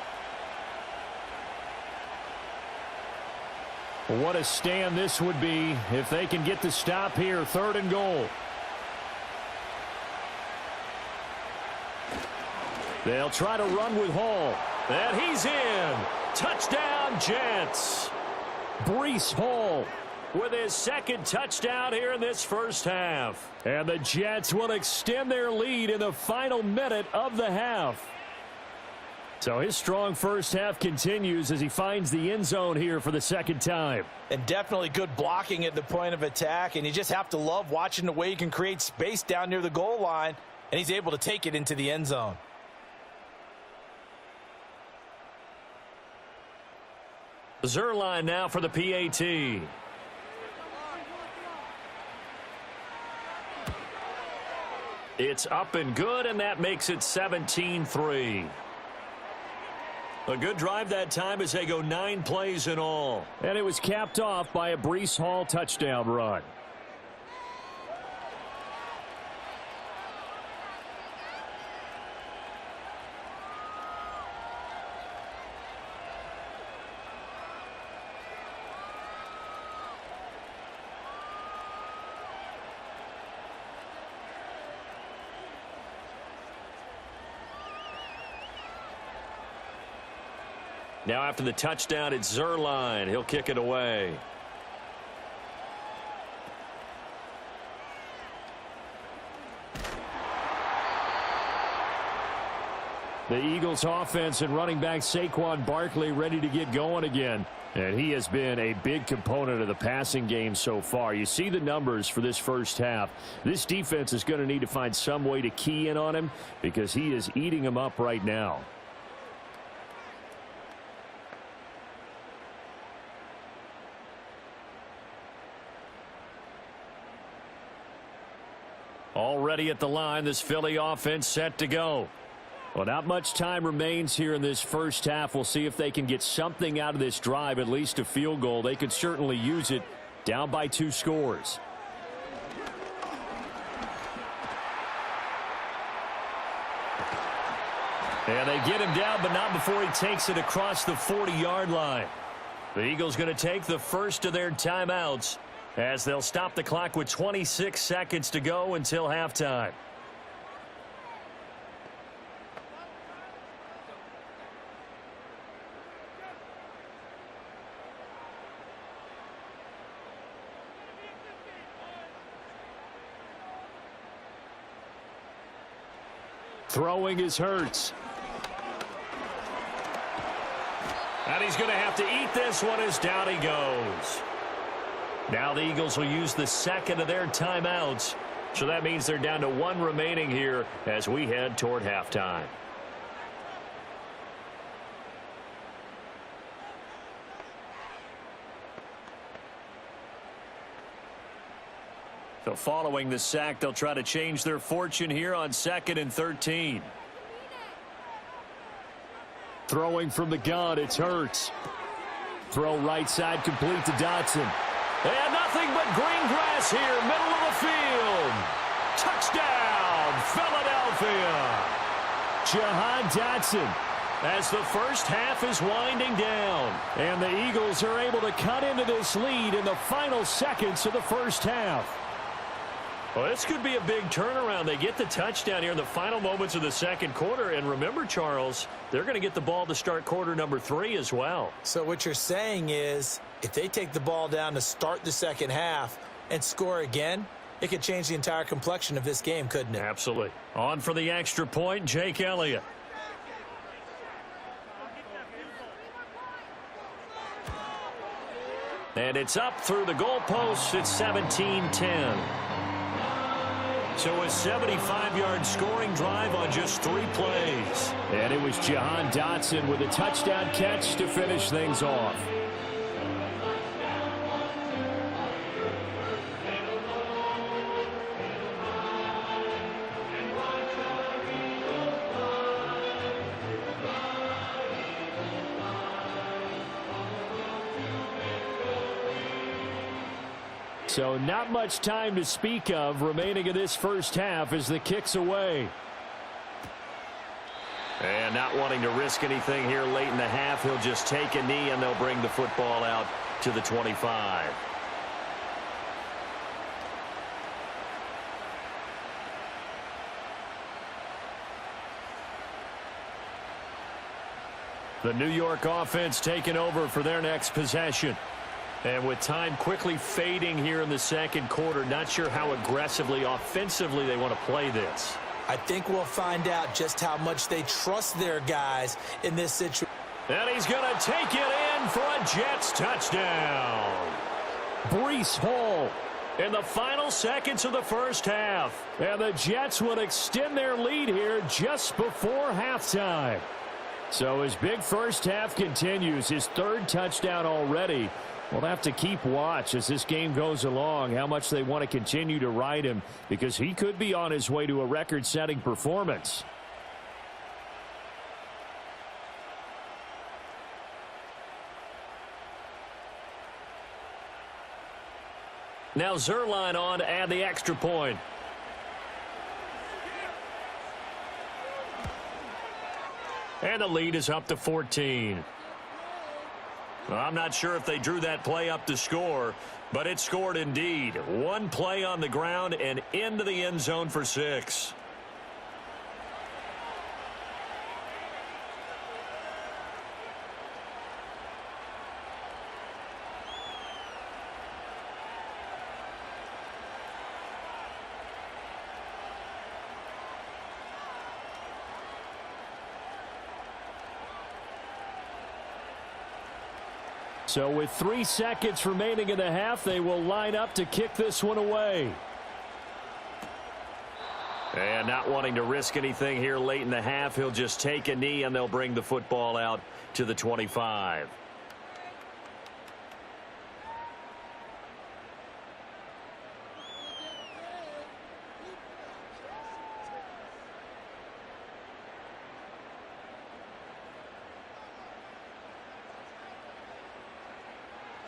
What a stand this would be if they can get the stop here. 3rd and goal. They'll try to run with Hall. And he's in. Touchdown, Jets. Breece Hall with his 2nd touchdown here in this first half. And the Jets will extend their lead in the final minute of the half. So his strong first half continues as he finds the end zone here for the 2nd time. And definitely good blocking at the point of attack. And you just have to love watching the way he can create space down near the goal line. And he's able to take it into the end zone. Zerline now for the PAT. It's up and good, and that makes it 17-3. A good drive that time as they go 9 plays in all. And it was capped off by a Breece Hall touchdown run. Now after the touchdown, it's Zerline. He'll kick it away. The Eagles offense and running back Saquon Barkley ready to get going again. And he has been a big component of the passing game so far. You see the numbers for this first half. This defense is going to need to find some way to key in on him because he is eating them up right now. Already at the line, this Philly offense set to go. Well, not much time remains here in this first half. We'll see if they can get something out of this drive, at least a field goal. They could certainly use it, down by 2 scores. And they get him down, but not before he takes it across the 40-yard line. The Eagles going to take the first of their timeouts as they'll stop the clock with 26 seconds to go until halftime. Throwing is Hurts. And he's going to have to eat this one as down he goes. Now the Eagles will use the second of their timeouts. So that means they're down to 1 remaining here as we head toward halftime. So following the sack, they'll try to change their fortune here on 2nd and 13. Throwing from the gun, it's Hurts. Throw right side, complete to Dotson. And nothing but green grass here, middle of the field. Touchdown, Philadelphia. Jahan Dotson as the first half is winding down. And the Eagles are able to cut into this lead in the final seconds of the first half. Well, this could be a big turnaround. They get the touchdown here in the final moments of the second quarter. And remember, Charles, they're going to get the ball to start quarter number 3 as well. So what you're saying is if they take the ball down to start the second half and score again, it could change the entire complexion of this game, couldn't it? Absolutely. On for the extra point, Jake Elliott. And it's up through the goalposts. It's 17-10. So a 75-yard scoring drive on just 3 plays. And it was Jahan Dotson with a touchdown catch to finish things off. So not much time to speak of remaining in this first half as the kick's away. And not wanting to risk anything here late in the half, he'll just take a knee and they'll bring the football out to the 25. The New York offense taking over for their next possession. And with time quickly fading here in the second quarter, not sure how aggressively, offensively they want to play this. I think we'll find out just how much they trust their guys in this situation. And he's going to take it in for a Jets touchdown. Breece Hall in the final seconds of the first half. And the Jets will extend their lead here just before halftime. So his big first half continues, his 3rd touchdown already. We'll have to keep watch as this game goes along, how much they want to continue to ride him, because he could be on his way to a record-setting performance. Now Zerline on to add the extra point. And the lead is up to 14. Well, I'm not sure if they drew that play up to score, but it scored indeed. 1 play on the ground and into the end zone for 6. So with 3 seconds remaining in the half, they will line up to kick this one away. And not wanting to risk anything here late in the half, he'll just take a knee and they'll bring the football out to the 25.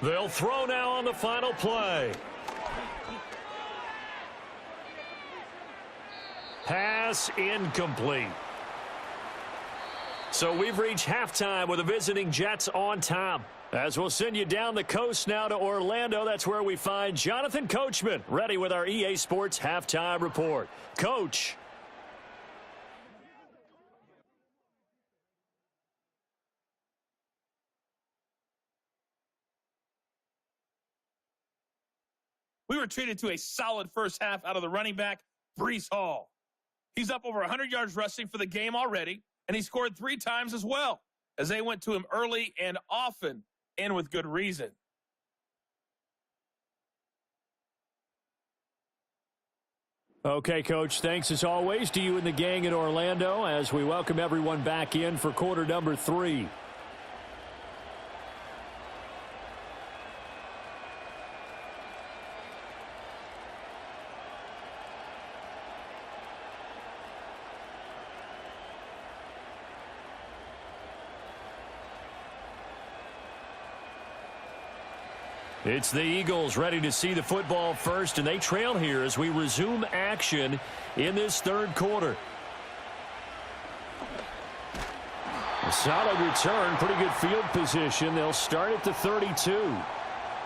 They'll throw now on the final play. Pass incomplete. So we've reached halftime with the visiting Jets on top. As we'll send you down the coast now to Orlando, that's where we find Jonathan Coachman, ready with our EA Sports halftime report. Coach. We were treated to a solid first half out of the running back, Breece Hall. He's up over 100 yards rushing for the game already, and he scored 3 times as well, as they went to him early and often, and with good reason. Okay, Coach, thanks as always to you and the gang in Orlando as we welcome everyone back in for quarter number 3. It's the Eagles ready to see the football first, and they trail here as we resume action in this third quarter. A solid return, pretty good field position. They'll start at the 32.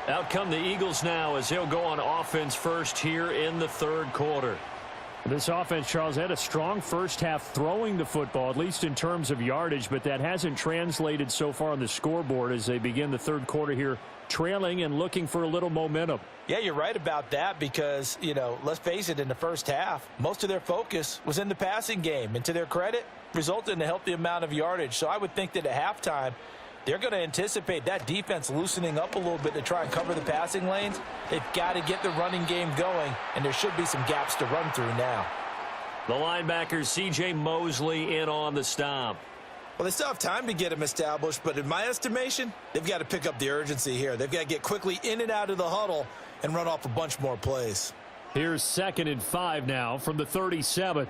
Out come the Eagles now as they'll go on offense first here in the third quarter. This offense, Charles, had a strong first half throwing the football, at least in terms of yardage, but that hasn't translated so far on the scoreboard as they begin the third quarter here trailing and looking for a little momentum. Yeah, you're right about that because, let's face it, in the first half, most of their focus was in the passing game. And to their credit, resulted in a healthy amount of yardage. So I would think that at halftime, they're going to anticipate that defense loosening up a little bit to try and cover the passing lanes. They've got to get the running game going, and there should be some gaps to run through now. The linebacker, C.J. Mosley, in on the stop. Well, they still have time to get them established, but in my estimation, they've got to pick up the urgency here. They've got to get quickly in and out of the huddle and run off a bunch more plays. Here's 2nd and 5 now from the 37.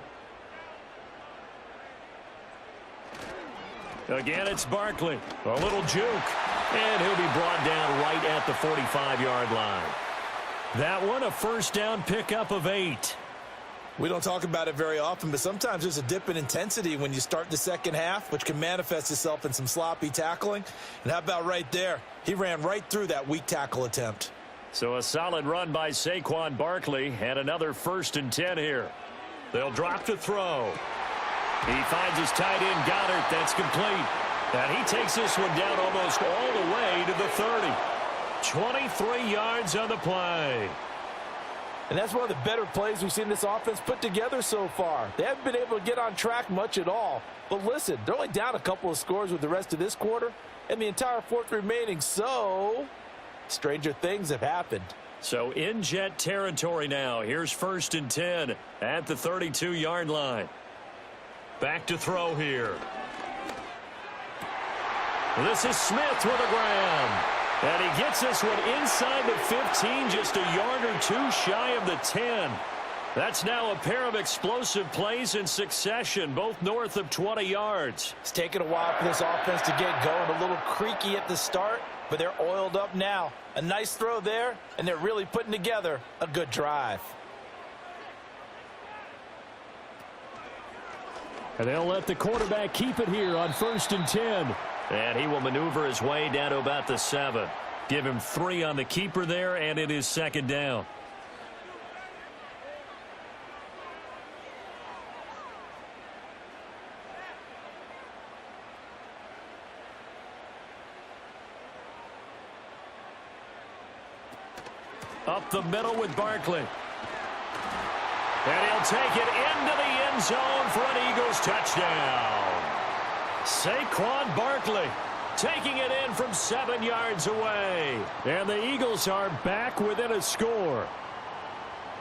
Again, it's Barkley. A little juke. And he'll be brought down right at the 45-yard line. That one, a first down pickup of 8. We don't talk about it very often, but sometimes there's a dip in intensity when you start the second half, which can manifest itself in some sloppy tackling. And how about right there? He ran right through that weak tackle attempt. So a solid run by Saquon Barkley and another 1st and 10 here. They'll drop to throw. He finds his tight end, Goddard. That's complete. And he takes this one down almost all the way to the 30. 23 yards on the play. And that's one of the better plays we've seen this offense put together so far. They haven't been able to get on track much at all. But listen, they're only down a couple of scores with the rest of this quarter and the entire fourth remaining. So, stranger things have happened. So in Jet territory now. Here's 1st and 10 at the 32-yard line. Back to throw here. This is Smith with a grab. And he gets this one inside the 15, just a yard or 2 shy of the 10. That's now a pair of explosive plays in succession, both north of 20 yards. It's taken a while for this offense to get going. A little creaky at the start, but they're oiled up now. A nice throw there, and they're really putting together a good drive. And they'll let the quarterback keep it here on 1st and 10. And he will maneuver his way down to about the 7. Give him 3 on the keeper there, and it is 2nd down. Up the middle with Barkley. And he'll take it into the end zone for an Eagles touchdown. Saquon Barkley taking it in from 7 yards away. And the Eagles are back within a score.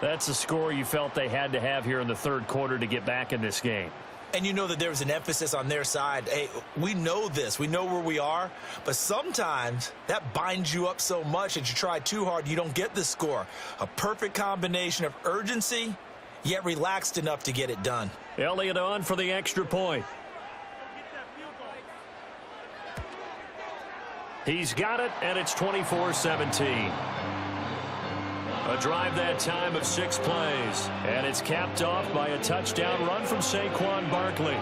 That's a score you felt they had to have here in the third quarter to get back in this game. And you know that there was an emphasis on their side. Hey, we know this. We know where we are. But sometimes that binds you up so much that you try too hard, you don't get the score. A perfect combination of urgency, yet relaxed enough to get it done. Elliott on for the extra point. He's got it, and it's 24-17. A drive that time of 6 plays, and it's capped off by a touchdown run from Saquon Barkley.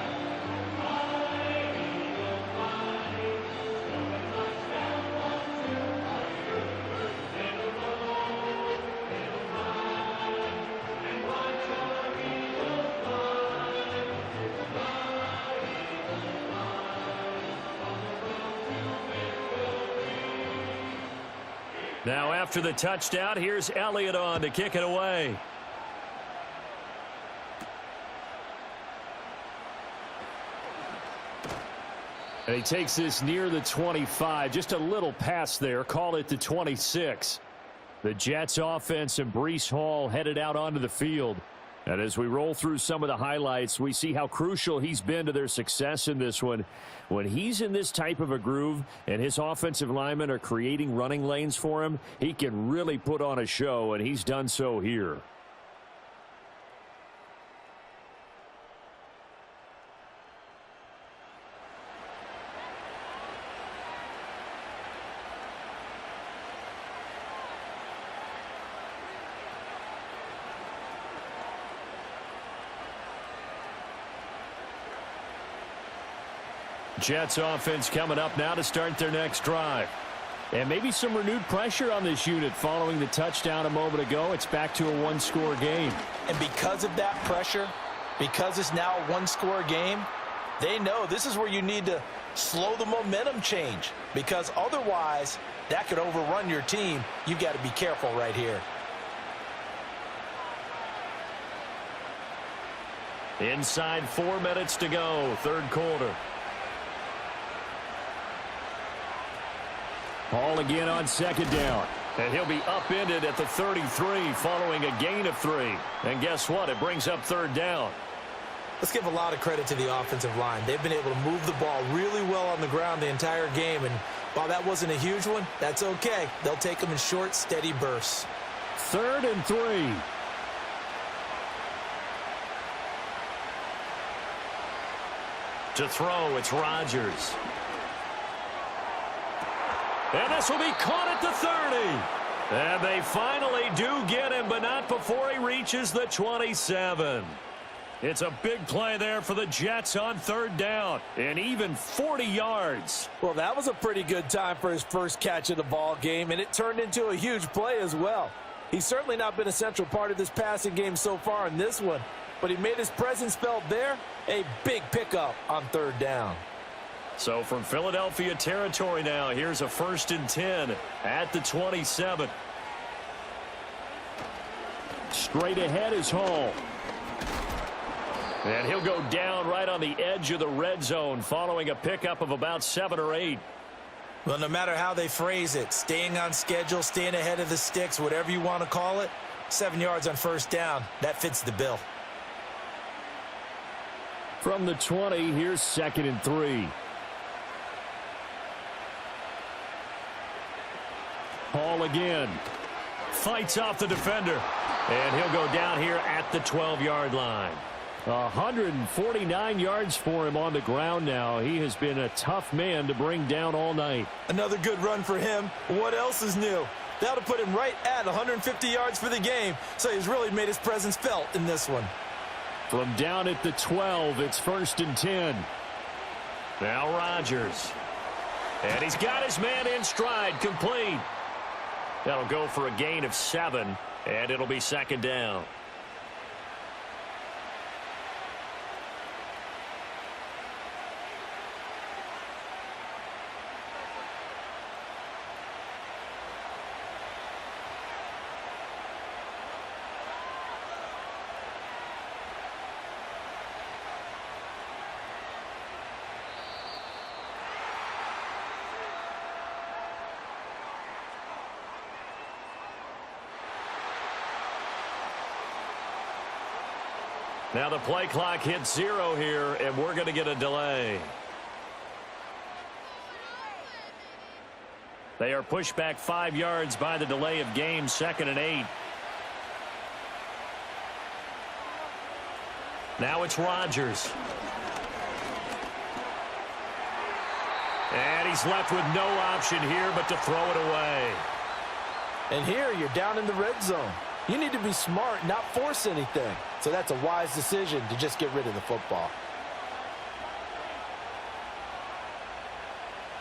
Now after the touchdown, here's Elliott on to kick it away. And he takes this near the 25. Just a little pass there. Call it the 26. The Jets offense and Breece Hall headed out onto the field. And as we roll through some of the highlights, we see how crucial he's been to their success in this one. When he's in this type of a groove and his offensive linemen are creating running lanes for him, he can really put on a show, and he's done so here. Jets offense coming up now to start their next drive. And maybe some renewed pressure on this unit following the touchdown a moment ago. It's back to a one-score game. And because of that pressure, because it's now a one-score game, they know this is where you need to slow the momentum change, because otherwise that could overrun your team. You've got to be careful right here. Inside 4 minutes to go, third quarter. Hall again on second down. And he'll be upended at the 33 following a gain of 3. And guess what? It brings up third down. Let's give a lot of credit to the offensive line. They've been able to move the ball really well on the ground the entire game. And while that wasn't a huge one, that's okay. They'll take them in short, steady bursts. 3rd and 3. To throw, it's Rodgers. And this will be caught at the 30. And they finally do get him, but not before he reaches the 27. It's a big play there for the Jets on third down, and even 40 yards. Well, that was a pretty good time for his first catch of the ball game, and it turned into a huge play as well. He's certainly not been a central part of this passing game so far in this one, but he made his presence felt there. A big pickup on third down. So from Philadelphia territory now, here's a 1st and 10 at the 27. Straight ahead is Hall. And he'll go down right on the edge of the red zone following a pickup of about 7 or 8. Well, no matter how they phrase it, staying on schedule, staying ahead of the sticks, whatever you want to call it, 7 yards on first down, that fits the bill. From the 20, here's 2nd and 3. Hall again. Fights off the defender. And he'll go down here at the 12-yard line. 149 yards for him on the ground now. He has been a tough man to bring down all night. Another good run for him. What else is new? That'll put him right at 150 yards for the game. So he's really made his presence felt in this one. From down at the 12, it's 1st and 10. Now Rodgers. And he's got his man in stride, complete. That'll go for a gain of 7, and it'll be 2nd down. Now the play clock hits 0 here, and we're going to get a delay. They are pushed back 5 yards by the delay of game, 2nd and 8. Now it's Rodgers. And he's left with no option here but to throw it away. And here you're down in the red zone. You need to be smart, not force anything. So that's a wise decision to just get rid of the football.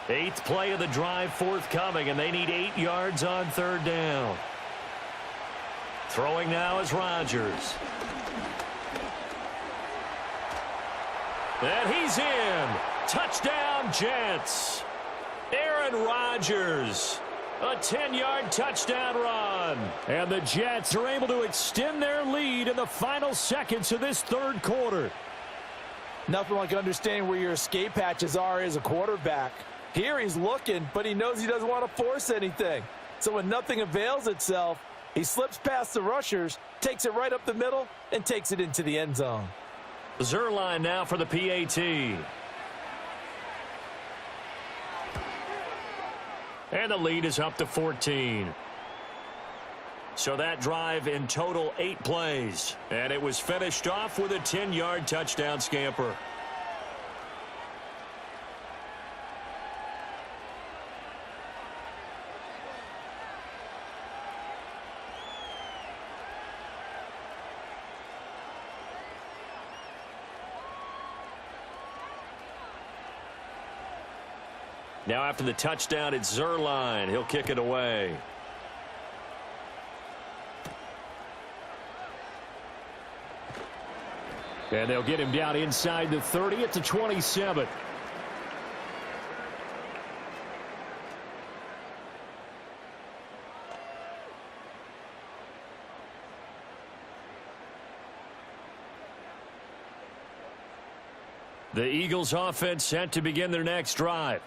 8th play of the drive forthcoming, and they need 8 yards on 3rd down. Throwing now is Rodgers. And he's in. Touchdown, Jets. Aaron Rodgers. A 10-yard touchdown run. And the Jets are able to extend their lead in the final seconds of this 3rd quarter. Nothing like understanding where your escape hatches are as a quarterback. Here he's looking, but he knows he doesn't want to force anything. So when nothing avails itself, he slips past the rushers, takes it right up the middle, and takes it into the end zone. Zerline now for the PAT. And the lead is up to 14. So that drive in total 8 plays. And it was finished off with a 10-yard touchdown scamper. Now after the touchdown, it's Zerline. He'll kick it away. And they'll get him down inside the 30 at the 27. The Eagles offense set to begin their next drive.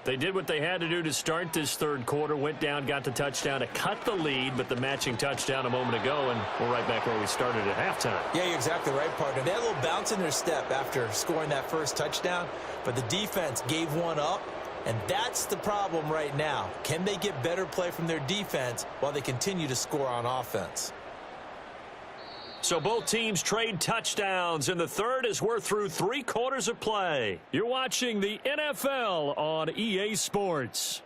They did what they had to do to start this 3rd quarter, went down, got the touchdown to cut the lead, but the matching touchdown a moment ago, and we're right back where we started at halftime. Yeah, you're exactly right, partner. They had a little bounce in their step after scoring that first touchdown, but the defense gave one up, and that's the problem right now. Can they get better play from their defense while they continue to score on offense? So both teams trade touchdowns in the 3rd as we're through 3 quarters of play. You're watching the NFL on EA Sports.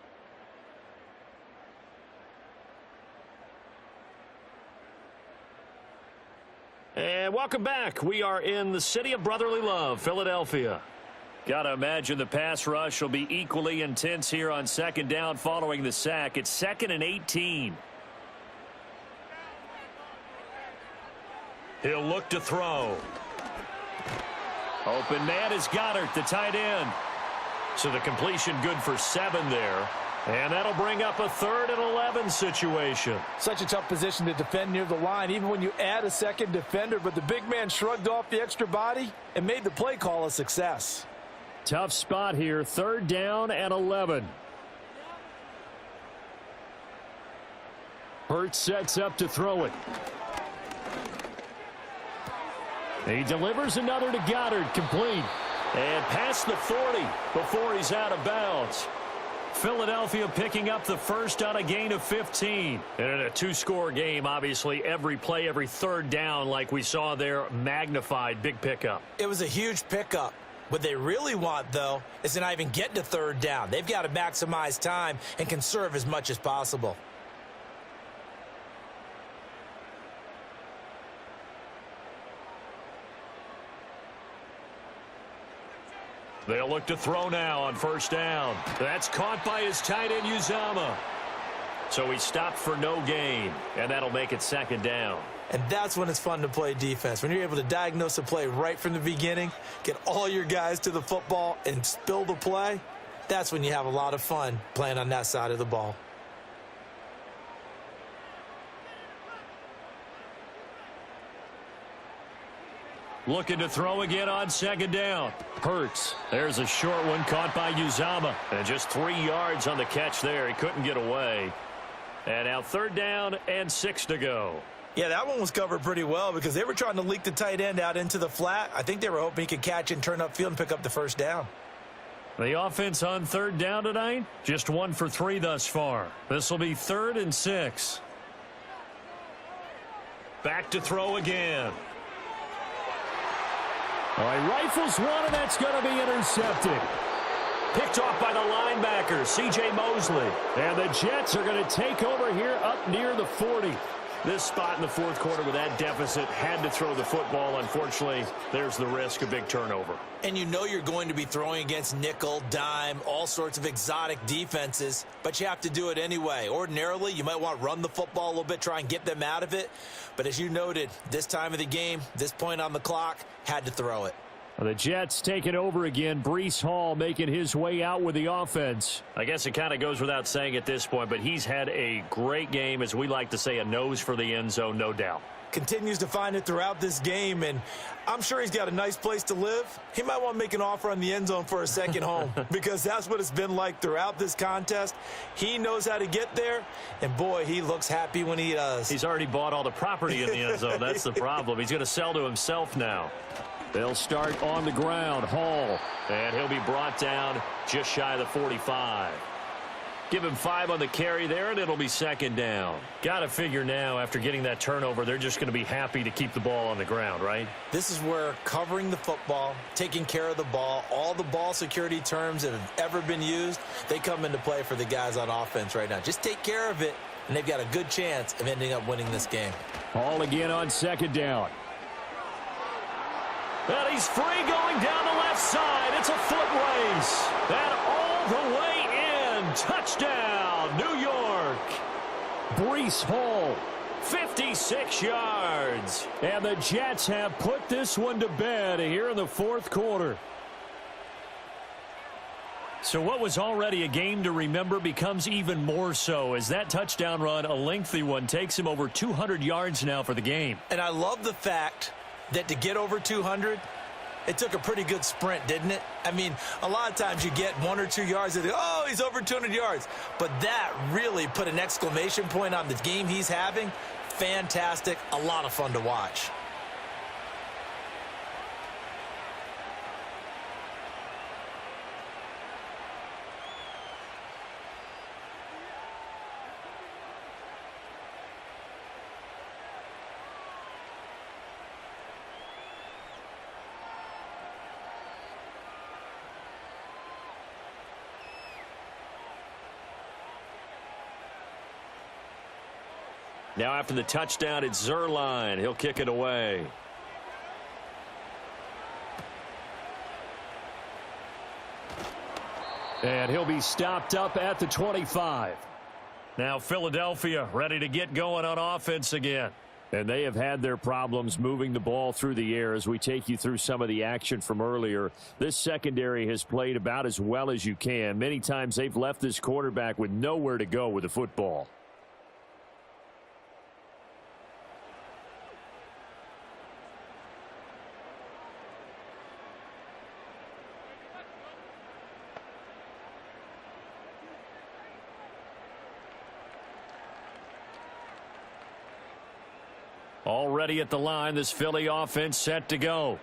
And welcome back. We are in the city of brotherly love, Philadelphia. Got to imagine the pass rush will be equally intense here on 2nd down following the sack. It's 2nd and 18. He'll look to throw. Open man is Goddard, the tight end. So the completion good for 7 there. And that'll bring up a 3rd and 11 situation. Such a tough position to defend near the line, even when you add a second defender. But the big man shrugged off the extra body and made the play call a success. Tough spot here, 3rd down and 11. Hurts sets up to throw it. He delivers another to Goddard, complete. And past the 40 before he's out of bounds. Philadelphia picking up the first on a gain of 15. And in a 2-score game, obviously, every play, every 3rd down, like we saw there, magnified. Big pickup. It was a huge pickup. What they really want, though, is to not even get to 3rd down. They've got to maximize time and conserve as much as possible. They'll look to throw now on 1st down. That's caught by his tight end, Uzomah. So he stopped for no gain, and that'll make it 2nd down. And that's when it's fun to play defense. When you're able to diagnose a play right from the beginning, get all your guys to the football, and spill the play, that's when you have a lot of fun playing on that side of the ball. Looking to throw again on 2nd down. Hurts. There's a short one caught by Uzomah. And just 3 yards on the catch there. He couldn't get away. And now 3rd down and 6 to go. Yeah, that one was covered pretty well because they were trying to leak the tight end out into the flat. I think they were hoping he could catch and turn upfield and pick up the 1st down. The offense on 3rd down tonight, just 1 for 3 thus far. This will be 3rd and 6. Back to throw again. All right, rifles one, and that's going to be intercepted. Picked off by the linebacker, C.J. Mosley. And the Jets are going to take over here up near the 40. This spot in the fourth quarter with that deficit, had to throw the football. Unfortunately, there's the risk of big turnover. And you know you're going to be throwing against nickel, dime, all sorts of exotic defenses, but you have to do it anyway. Ordinarily, you might want to run the football a little bit, try and get them out of it. But as you noted, this time of the game, this point on the clock, had to throw it. The Jets taking over again. Breece Hall making his way out with the offense. I guess it kind of goes without saying at this point, but he's had a great game, as we like to say, a nose for the end zone, no doubt. Continues to find it throughout this game, and I'm sure he's got a nice place to live. He might want to make an offer on the end zone for a second home because that's what it's been like throughout this contest. He knows how to get there, and boy, he looks happy when he does. He's already bought all the property in the end zone. That's the problem. He's going to sell to himself now. They'll start on the ground. Hall. And he'll be brought down just shy of the 45. Give him 5 on the carry there, and it'll be second down. Got to figure now, after getting that turnover, they're just going to be happy to keep the ball on the ground, right? This is where covering the football, taking care of the ball, all the ball security terms that have ever been used, they come into play for the guys on offense right now. Just take care of it, and they've got a good chance of ending up winning this game. Hall again on second down. And he's free going down the left side. It's a foot race. And all the way in. Touchdown, New York. Breece Hall. 56 yards. And the Jets have put this one to bed here in the fourth quarter. So what was already a game to remember becomes even more so as that touchdown run, a lengthy one, takes him over 200 yards now for the game. And I love the fact that to get over 200, it took a pretty good sprint, didn't it? I mean, a lot of times you get 1 or 2 yards and, oh, he's over 200 yards. But that really put an exclamation point on the game he's having. Fantastic. A lot of fun to watch. Now after the touchdown, it's Zerline. He'll kick it away. And he'll be stopped up at the 25. Now Philadelphia ready to get going on offense again. And they have had their problems moving the ball through the air as we take you through some of the action from earlier. This secondary has played about as well as you can. Many times they've left this quarterback with nowhere to go with the football. Already at the line, this Philly offense set to go.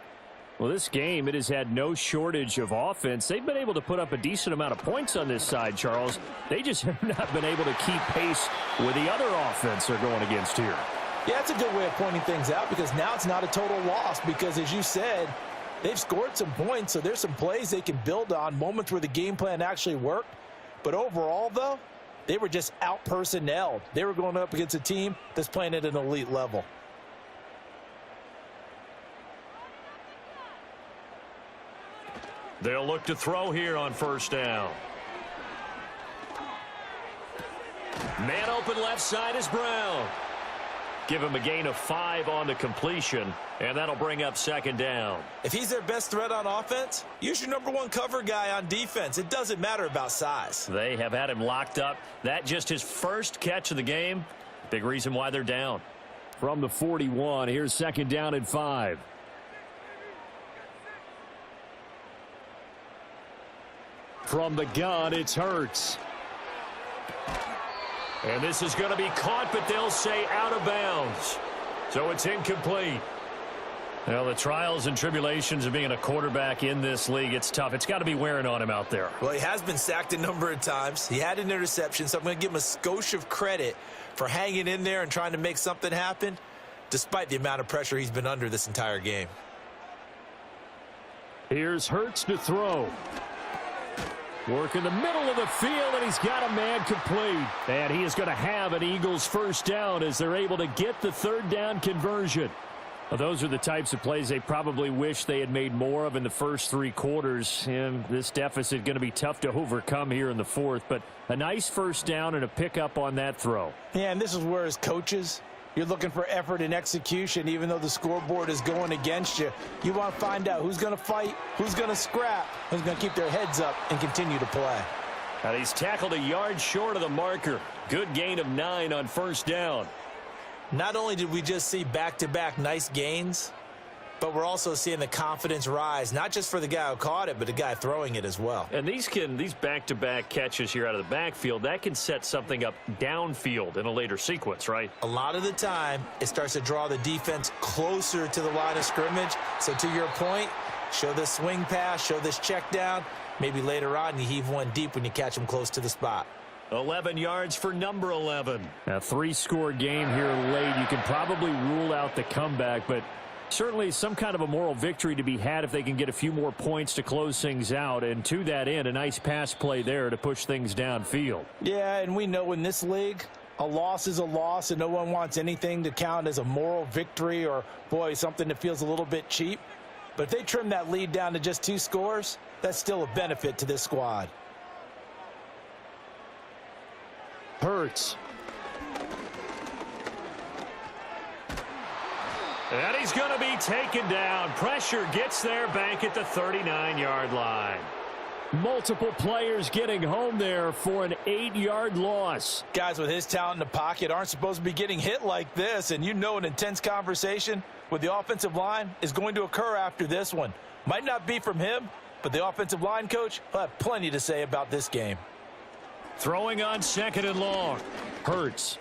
Well, this game, it has had no shortage of offense. They've been able to put up a decent amount of points on this side, Charles. They just have not been able to keep pace with the other offense they're going against here. Yeah, that's a good way of pointing things out because now it's not a total loss because, as you said, they've scored some points, so there's some plays they can build on, moments where the game plan actually worked. But overall, though, they were just out-personnelled. They were going up against a team that's playing at an elite level. They'll look to throw here on first down. Man open left side is Brown. Give him a gain of 5 on the completion, and that'll bring up second down. If he's their best threat on offense, use your #1 cover guy on defense. It doesn't matter about size. They have had him locked up. That just his first catch of the game. Big reason why they're down. From the 41, here's second down and 5. From the gun, it's Hurts. And this is going to be caught, but they'll say out of bounds. So it's incomplete. Well, the trials and tribulations of being a quarterback in this league, it's tough. It's got to be wearing on him out there. Well, he has been sacked a number of times. He had an interception, so I'm going to give him a skosh of credit for hanging in there and trying to make something happen, despite the amount of pressure he's been under this entire game. Here's Hurts to throw. Work in the middle of the field, and he's got a man complete. And he is going to have an Eagles first down as they're able to get the third down conversion. Well, those are the types of plays they probably wish they had made more of in the first three quarters. And this deficit going to be tough to overcome here in the fourth. But a nice first down and a pickup on that throw. Yeah, and this is where as coaches, you're looking for effort and execution. Even though the scoreboard is going against you, you want to find out who's going to fight, who's going to scrap, who's going to keep their heads up and continue to play. And he's tackled a yard short of the marker. Good gain of 9 on first down. Not only did we just see back-to-back nice gains, but we're also seeing the confidence rise, not just for the guy who caught it, but the guy throwing it as well. And these back-to-back catches here out of the backfield, that can set something up downfield in a later sequence, right? A lot of the time, it starts to draw the defense closer to the line of scrimmage. So to your point, show this swing pass, show this check down. Maybe later on you heave one deep when you catch them close to the spot. 11 yards for number 11. A 3-score game here late. You can probably rule out the comeback, but certainly some kind of a moral victory to be had if they can get a few more points to close things out. And to that end, a nice pass play there to push things downfield. Yeah, and we know in this league, a loss is a loss, and no one wants anything to count as a moral victory or, boy, something that feels a little bit cheap. But if they trim that lead down to just 2 scores, that's still a benefit to this squad. Hurts. And he's going to be taken down. Pressure gets there back at the 39-yard line. Multiple players getting home there for an 8-yard loss. Guys with his talent in the pocket aren't supposed to be getting hit like this, and you know an intense conversation with the offensive line is going to occur after this one. Might not be from him, but the offensive line coach will have plenty to say about this game. Throwing on 2nd and long. Hurts.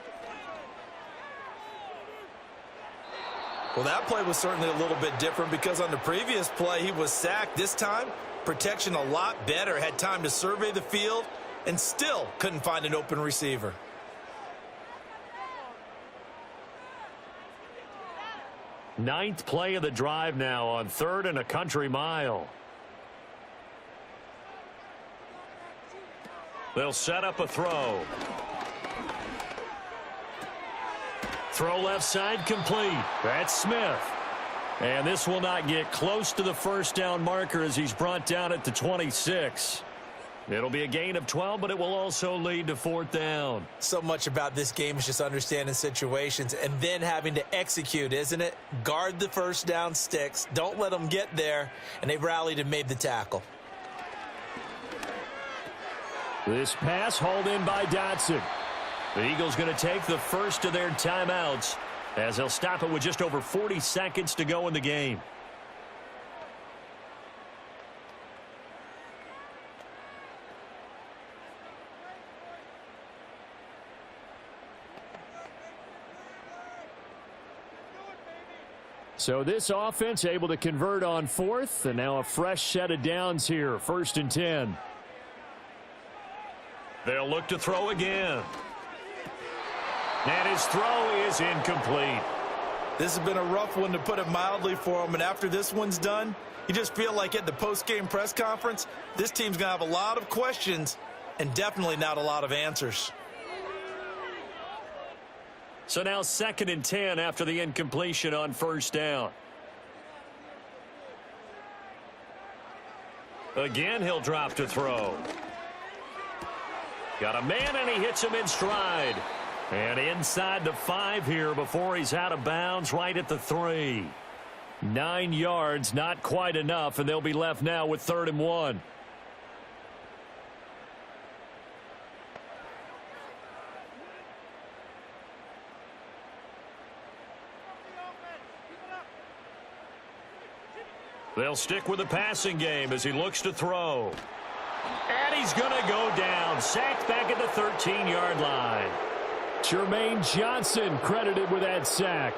Well, that play was certainly a little bit different because on the previous play, he was sacked. This time, protection a lot better. Had time to survey the field and still couldn't find an open receiver. Ninth play of the drive now on 3rd and a country mile. They'll set up a throw. Throw left side complete. That's Smith. And this will not get close to the first down marker as he's brought down at the 26. It'll be a gain of 12, but it will also lead to 4th down. So much about this game is just understanding situations and then having to execute, isn't it? Guard the first down sticks. Don't let them get there. And they've rallied and made the tackle. This pass hauled in by Dotson. The Eagles going to take the first of their timeouts as they'll stop it with just over 40 seconds to go in the game. So this offense able to convert on 4th, and now a fresh set of downs here. 1st and 10. They'll look to throw again. And his throw is incomplete. This has been a rough one, to put it mildly, for him. And after this one's done, you just feel like at the post-game press conference, this team's going to have a lot of questions and definitely not a lot of answers. So now 2nd and 10 after the incompletion on 1st down. Again, he'll drop to throw. Got a man, and he hits him in stride. And inside the 5 here before he's out of bounds, right at the 3. 9 yards, not quite enough, and they'll be left now with 3rd and 1. They'll stick with the passing game as he looks to throw. And he's going to go down. Sacked back at the 13-yard line. Jermaine Johnson credited with that sack.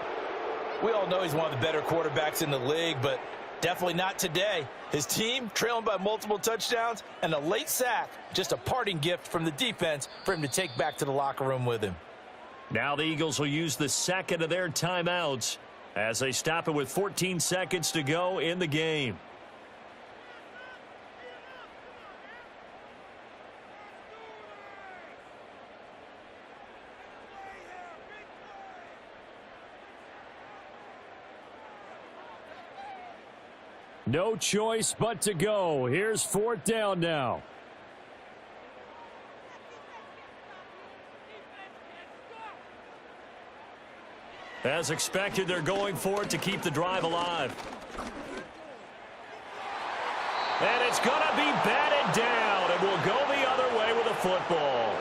We all know he's one of the better quarterbacks in the league, but definitely not today. His team trailing by multiple touchdowns and a late sack. Just a parting gift from the defense for him to take back to the locker room with him. Now the Eagles will use the second of their timeouts as they stop it with 14 seconds to go in the game. No choice but to go. Here's 4th down now. As expected, they're going for it to keep the drive alive. And it's going to be batted down, and will go the other way with a football.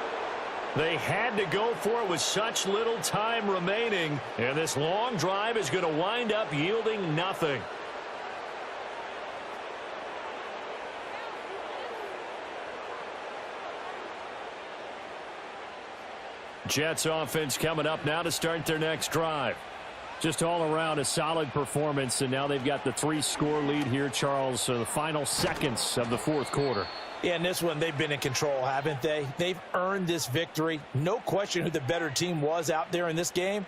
They had to go for it with such little time remaining, and this long drive is going to wind up yielding nothing. Jets offense coming up now to start their next drive. Just all around a solid performance, and now they've got the 3-score lead here, Charles, so the final seconds of the 4th quarter. Yeah, in this one, they've been in control, haven't they? They've earned this victory. No question who the better team was out there in this game.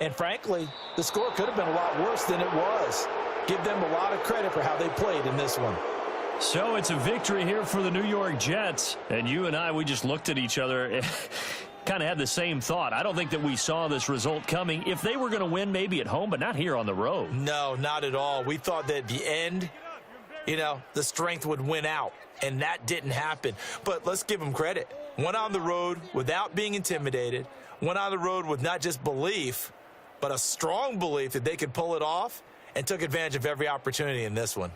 And frankly, the score could have been a lot worse than it was. Give them a lot of credit for how they played in this one. So it's a victory here for the New York Jets. And you and I, we just looked at each other kind of had the same thought. I don't think that we saw this result coming. If they were going to win, maybe at home, but not here on the road. No, not at all. We thought that at the end, the strength would win out, and that didn't happen. But let's give them credit. Went on the road without being intimidated. Went on the road with not just belief, but a strong belief that they could pull it off, and took advantage of every opportunity in this one.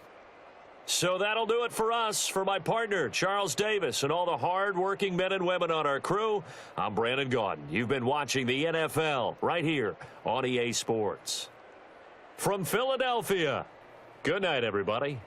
So that'll do it for us. For my partner, Charles Davis, and all the hard-working men and women on our crew, I'm Brandon Gaudin. You've been watching the NFL right here on EA Sports. From Philadelphia, good night, everybody.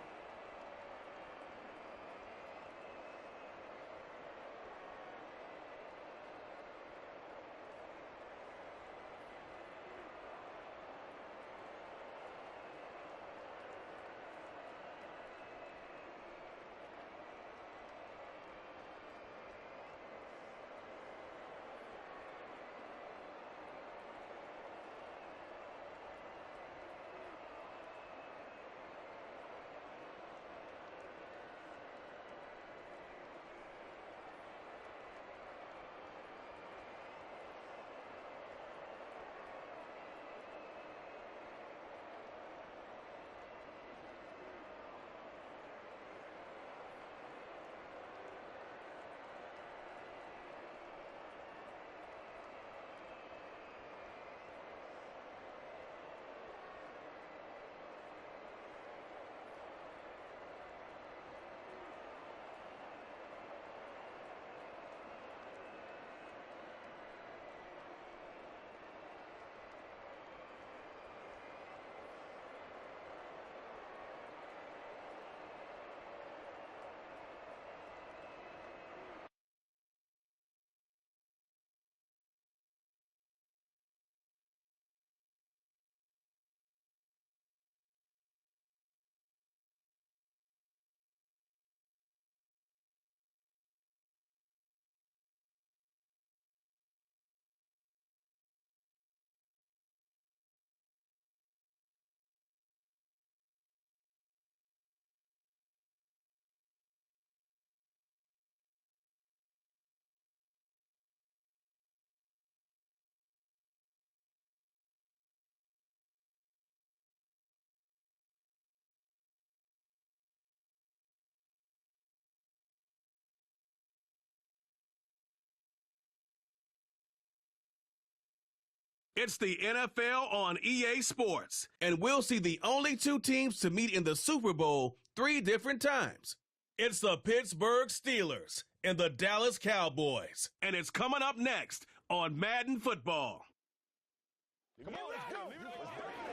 It's the NFL on EA Sports, and we'll see the only 2 teams to meet in the Super Bowl 3 different times. It's the Pittsburgh Steelers and the Dallas Cowboys, and it's coming up next on Madden Football.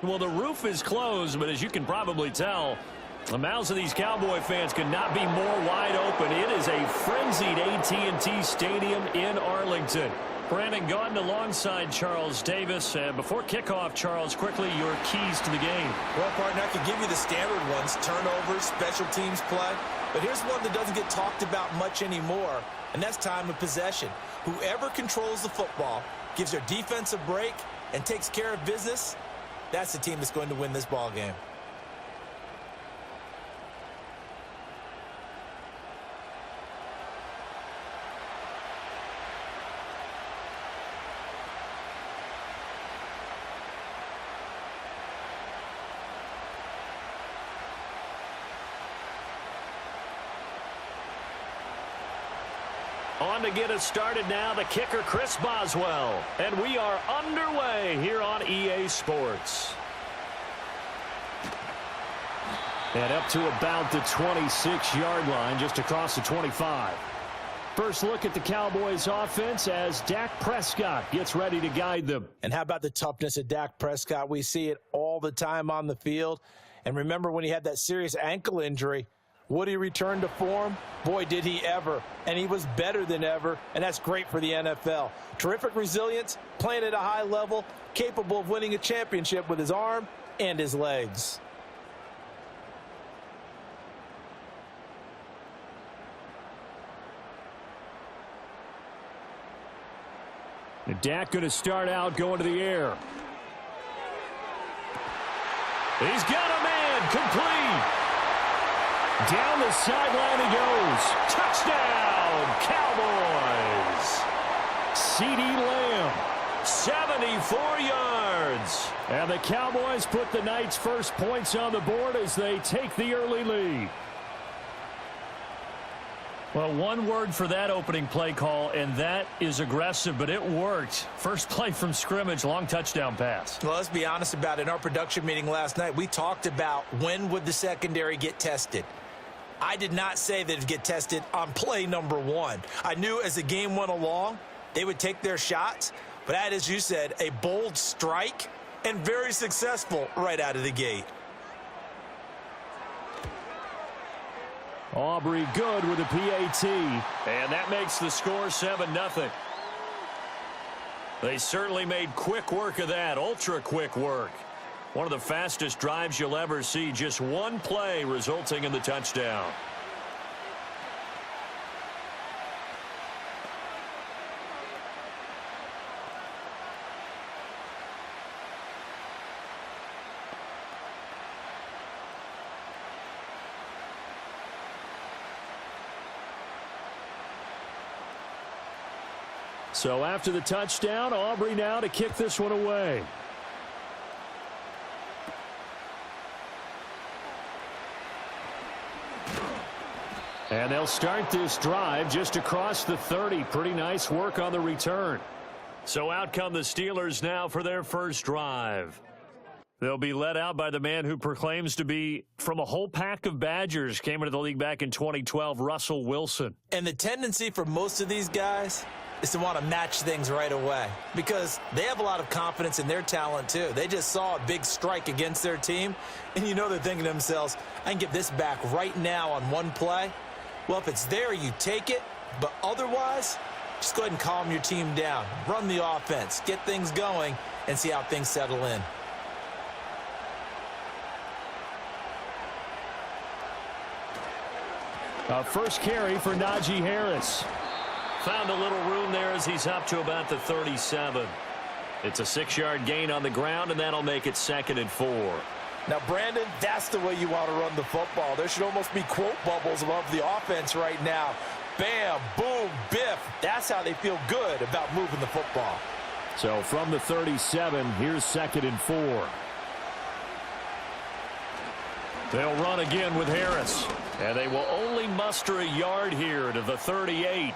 Well, the roof is closed, but as you can probably tell, the mouths of these Cowboy fans could not be more wide open. It is a frenzied AT&T Stadium in Arlington. Brandon Gaudin alongside Charles Davis. Before kickoff, Charles, quickly your keys to the game. Well, partner, I could give you the standard ones, turnovers, special teams play. But here's one that doesn't get talked about much anymore, and that's time of possession. Whoever controls the football, gives their defense a break, and takes care of business, that's the team that's going to win this ball game. On to get us started now, the kicker, Chris Boswell. And we are underway here on EA Sports. And up to about the 26-yard line, just across the 25. First look at the Cowboys offense as Dak Prescott gets ready to guide them. And how about the toughness of Dak Prescott? We see it all the time on the field. And remember when he had that serious ankle injury, would he return to form? Boy, did he ever. And he was better than ever, and that's great for the NFL. Terrific resilience, playing at a high level, capable of winning a championship with his arm and his legs. Dak going to start out going to the air. He's got a man, complete. Down the sideline he goes. Touchdown, Cowboys. CeeDee Lamb. 74 yards. And the Cowboys put the Knights' first points on the board as they take the early lead. Well, one word for that opening play call, and that is aggressive, but it worked. First play from scrimmage, long touchdown pass. Well, let's be honest about it. In our production meeting last night, we talked about when would the secondary get tested. I did not say that it would get tested on play number one. I knew as the game went along, they would take their shots, but that, as you said, a bold strike and very successful right out of the gate. Aubrey good with a PAT. And that makes the score 7-0. They certainly made quick work of that, ultra quick work. One of the fastest drives you'll ever see, just one play resulting in the touchdown. So after the touchdown, Aubrey now to kick this one away. And they'll start this drive just across the 30. Pretty nice work on the return. So out come the Steelers now for their first drive. They'll be led out by the man who proclaims to be from a whole pack of Badgers, came into the league back in 2012, Russell Wilson. And the tendency for most of these guys is to want to match things right away because they have a lot of confidence in their talent too. They just saw a big strike against their team, and you know they're thinking to themselves, I can get this back right now on one play. Well, if it's there, you take it, but otherwise, just go ahead and calm your team down. Run the offense, get things going, and see how things settle in. First carry for Najee Harris. Found a little room there as he's up to about the 37. It's a 6-yard gain on the ground, and that'll make it 2nd and 4. Now, Brandon, that's the way you want to run the football. There should almost be quote bubbles above the offense right now. Bam, boom, biff. That's how they feel good about moving the football. So from the 37, here's 2nd and 4. They'll run again with Harris. And they will only muster a yard here to the 38.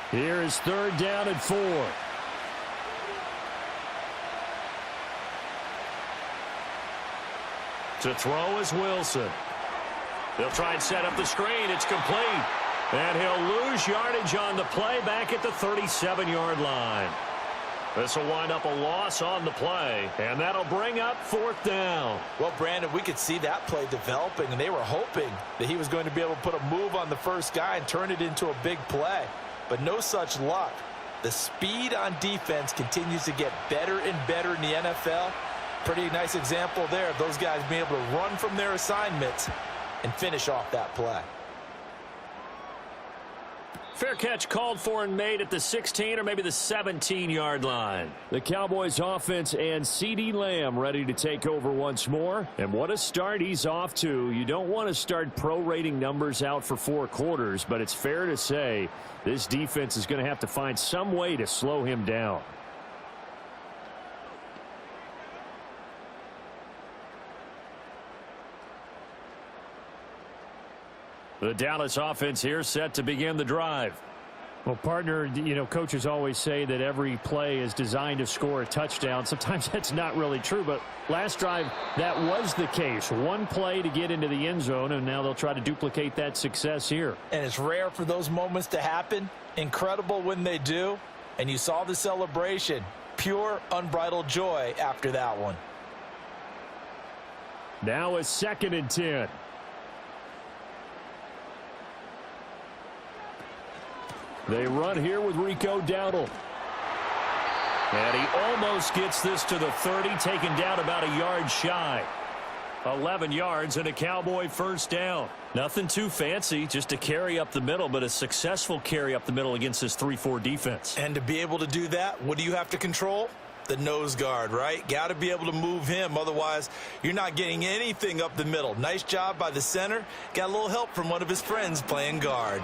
Here is 3rd down and 4. To throw is Wilson. They'll try and set up the screen. It's complete. And he'll lose yardage on the play back at the 37-yard line. This will wind up a loss on the play, and that'll bring up 4th down. Well, Brandon, we could see that play developing, and they were hoping that he was going to be able to put a move on the first guy and turn it into a big play. But no such luck. The speed on defense continues to get better and better in the NFL. Pretty nice example there of those guys being able to run from their assignments and finish off that play. Fair catch called for and made at the 16 or maybe the 17-yard line. The Cowboys offense and CeeDee Lamb ready to take over once more. And what a start he's off to. You don't want to start prorating numbers out for 4 quarters, but it's fair to say this defense is going to have to find some way to slow him down. The Dallas offense here set to begin the drive. Well, partner, coaches always say that every play is designed to score a touchdown. Sometimes that's not really true, but last drive, that was the case. One play to get into the end zone, and now they'll try to duplicate that success here. And it's rare for those moments to happen. Incredible when they do. And you saw the celebration. Pure, unbridled joy after that one. Now a 2nd and 10. They run here with Rico Dowdle. And he almost gets this to the 30, taken down about a yard shy. 11 yards and a Cowboy first down. Nothing too fancy, just a carry up the middle, but a successful carry up the middle against this 3-4 defense. And to be able to do that, what do you have to control? The nose guard, right? Got to be able to move him. Otherwise, you're not getting anything up the middle. Nice job by the center. Got a little help from one of his friends playing guard.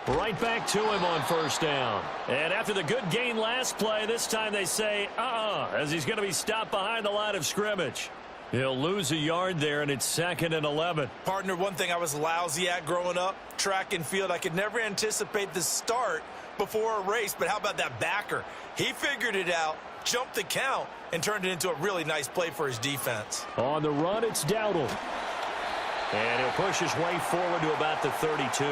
Right back to him on first down. And after the good gain last play, this time they say, as he's going to be stopped behind the line of scrimmage. He'll lose a yard there, and it's 2nd and 11. Partner, one thing I was lousy at growing up, track and field, I could never anticipate the start before a race, but how about that backer? He figured it out, jumped the count, and turned it into a really nice play for his defense. On the run, it's Dowdle. And he'll push his way forward to about the 32.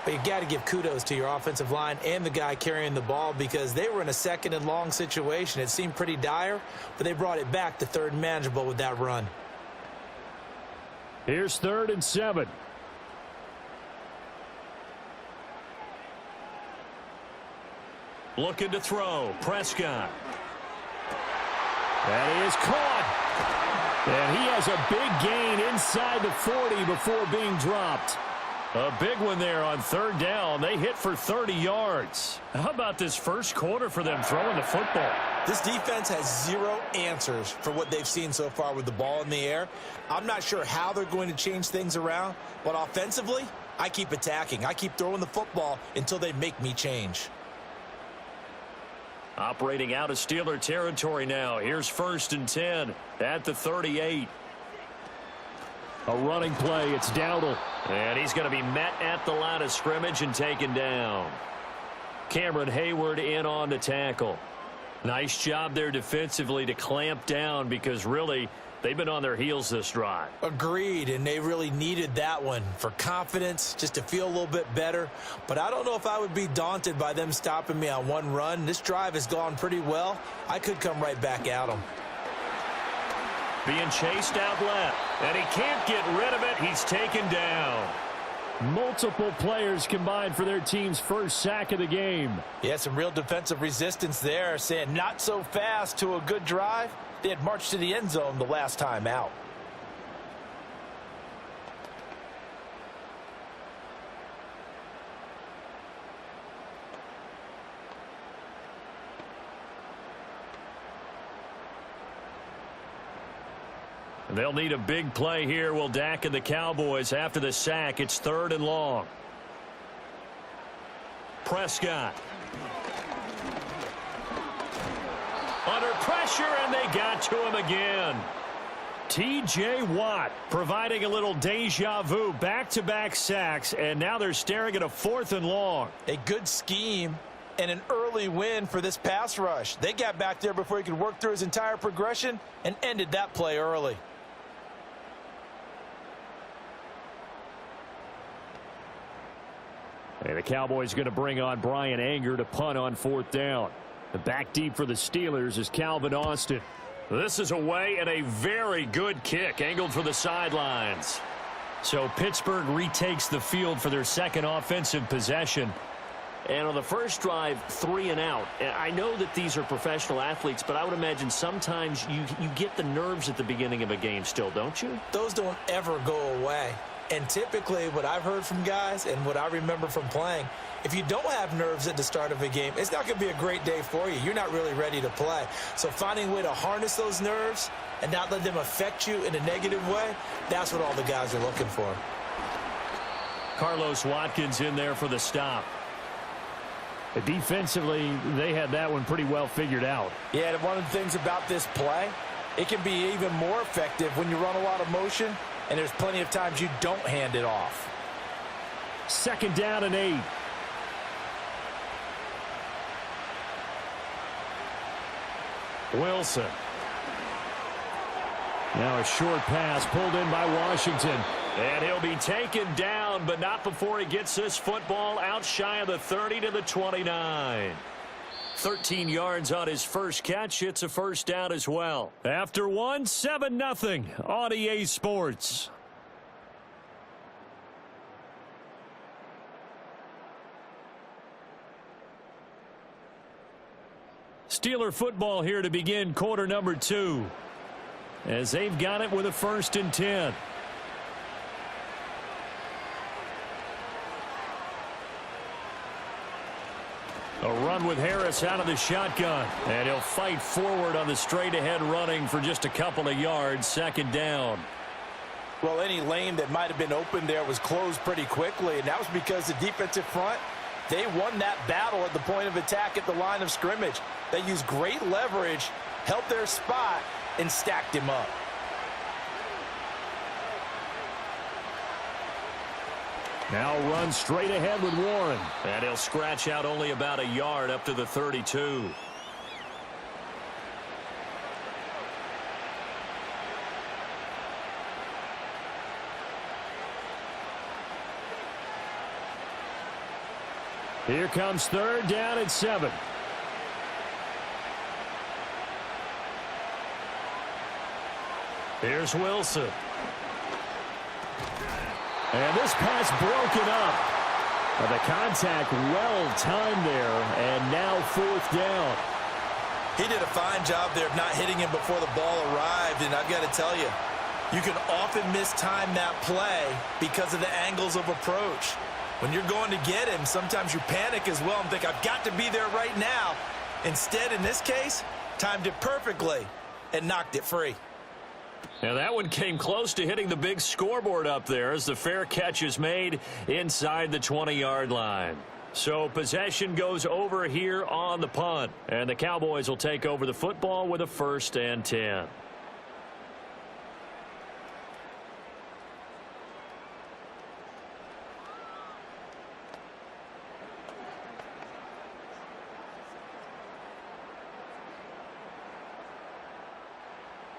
But you got to give kudos to your offensive line and the guy carrying the ball because they were in a 2nd and long situation. It seemed pretty dire, but they brought it back to 3rd and manageable with that run. Here's 3rd and 7. Looking to throw. Prescott. That is caught. And he has a big gain inside the 40 before being dropped. A big one there on 3rd down. They hit for 30 yards. How about this first quarter for them throwing the football? This defense has 0 answers for what they've seen so far with the ball in the air. I'm not sure how they're going to change things around, but offensively, I keep attacking. I keep throwing the football until they make me change. Operating out of Steeler territory now. Here's 1st and 10 at the 38. A running play. It's Dowdle. And he's going to be met at the line of scrimmage and taken down. Cameron Hayward in on the tackle. Nice job there defensively to clamp down because really they've been on their heels this drive. Agreed, and they really needed that one for confidence, just to feel a little bit better. But I don't know if I would be daunted by them stopping me on one run. This drive has gone pretty well. I could come right back at them. Being chased out left, and he can't get rid of it. He's taken down. Multiple players combined for their team's first sack of the game. Yeah, some real defensive resistance there, saying not so fast to a good drive. They had marched to the end zone the last time out. They'll need a big play here. Will Dak and the Cowboys after the sack. It's 3rd and long. Prescott. Under pressure, and they got to him again. T.J. Watt providing a little deja vu. Back-to-back sacks, and now they're staring at a 4th and long. A good scheme and an early win for this pass rush. They got back there before he could work through his entire progression and ended that play early. And the Cowboys going to bring on Brian Anger to punt on 4th down. The back deep for the Steelers is Calvin Austin. This is away and a very good kick angled for the sidelines. So Pittsburgh retakes the field for their second offensive possession. And on the first drive, 3 and out. I know that these are professional athletes, but I would imagine sometimes you get the nerves at the beginning of a game still, don't you? Those don't ever go away. And typically what I've heard from guys and what I remember from playing, if you don't have nerves at the start of a game, it's not going to be a great day for you. You're not really ready to play. So finding a way to harness those nerves and not let them affect you in a negative way, that's what all the guys are looking for. Carlos Watkins in there for the stop. Defensively, they had that one pretty well figured out. Yeah, and one of the things about this play, it can be even more effective when you run a lot of motion and there's plenty of times you don't hand it off. 2nd down and 8. Wilson. Now a short pass pulled in by Washington. And he'll be taken down, but not before he gets this football out shy of the 30 to the 29. 13 yards on his first catch. It's a first down as well. After one, 7-0 on EA Sports. Steeler football here to begin quarter number 2. As they've got it with a 1st and 10. A run with Harris out of the shotgun. And he'll fight forward on the straight-ahead running for just a couple of yards. 2nd down. Well, any lane that might have been open there was closed pretty quickly, and that was because the defensive front, they won that battle at the point of attack at the line of scrimmage. They used great leverage, held their spot, and stacked him up. Now run straight ahead with Warren. And he'll scratch out only about a yard up to the 32. Here comes 3rd down and 7. Here's Wilson. And this pass broken up. The contact well timed there, and now 4th down. He did a fine job there of not hitting him before the ball arrived, and I've got to tell you, you can often mistime that play because of the angles of approach. When you're going to get him, sometimes you panic as well and think, I've got to be there right now. Instead, in this case, timed it perfectly and knocked it free. Now that one came close to hitting the big scoreboard up there as the fair catch is made inside the 20-yard line. So possession goes over here on the punt, and the Cowboys will take over the football with a 1st and 10.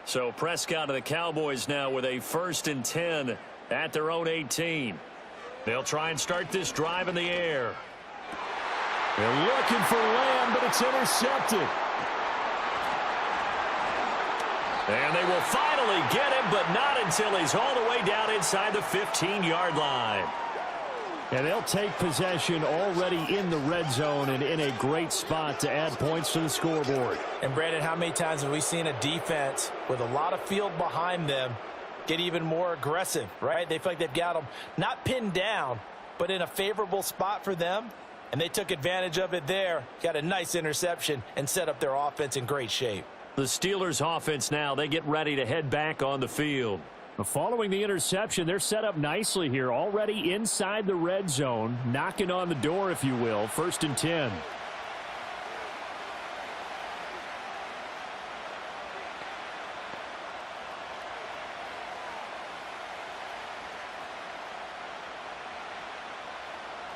So Prescott of the Cowboys now with a 1st and 10 at their own 18. They'll try and start this drive in the air. They're looking for Lamb, but it's intercepted. And they will finally get him, but not until he's all the way down inside the 15-yard line. And they'll take possession already in the red zone and in a great spot to add points to the scoreboard. And, Brandon, how many times have we seen a defense with a lot of field behind them get even more aggressive, right? They feel like they've got them not pinned down, but in a favorable spot for them, and they took advantage of it there, got a nice interception, and set up their offense in great shape. The Steelers' offense now, they get ready to head back on the field. Following the interception, they're set up nicely here, already inside the red zone, knocking on the door, if you will. 1st and 10.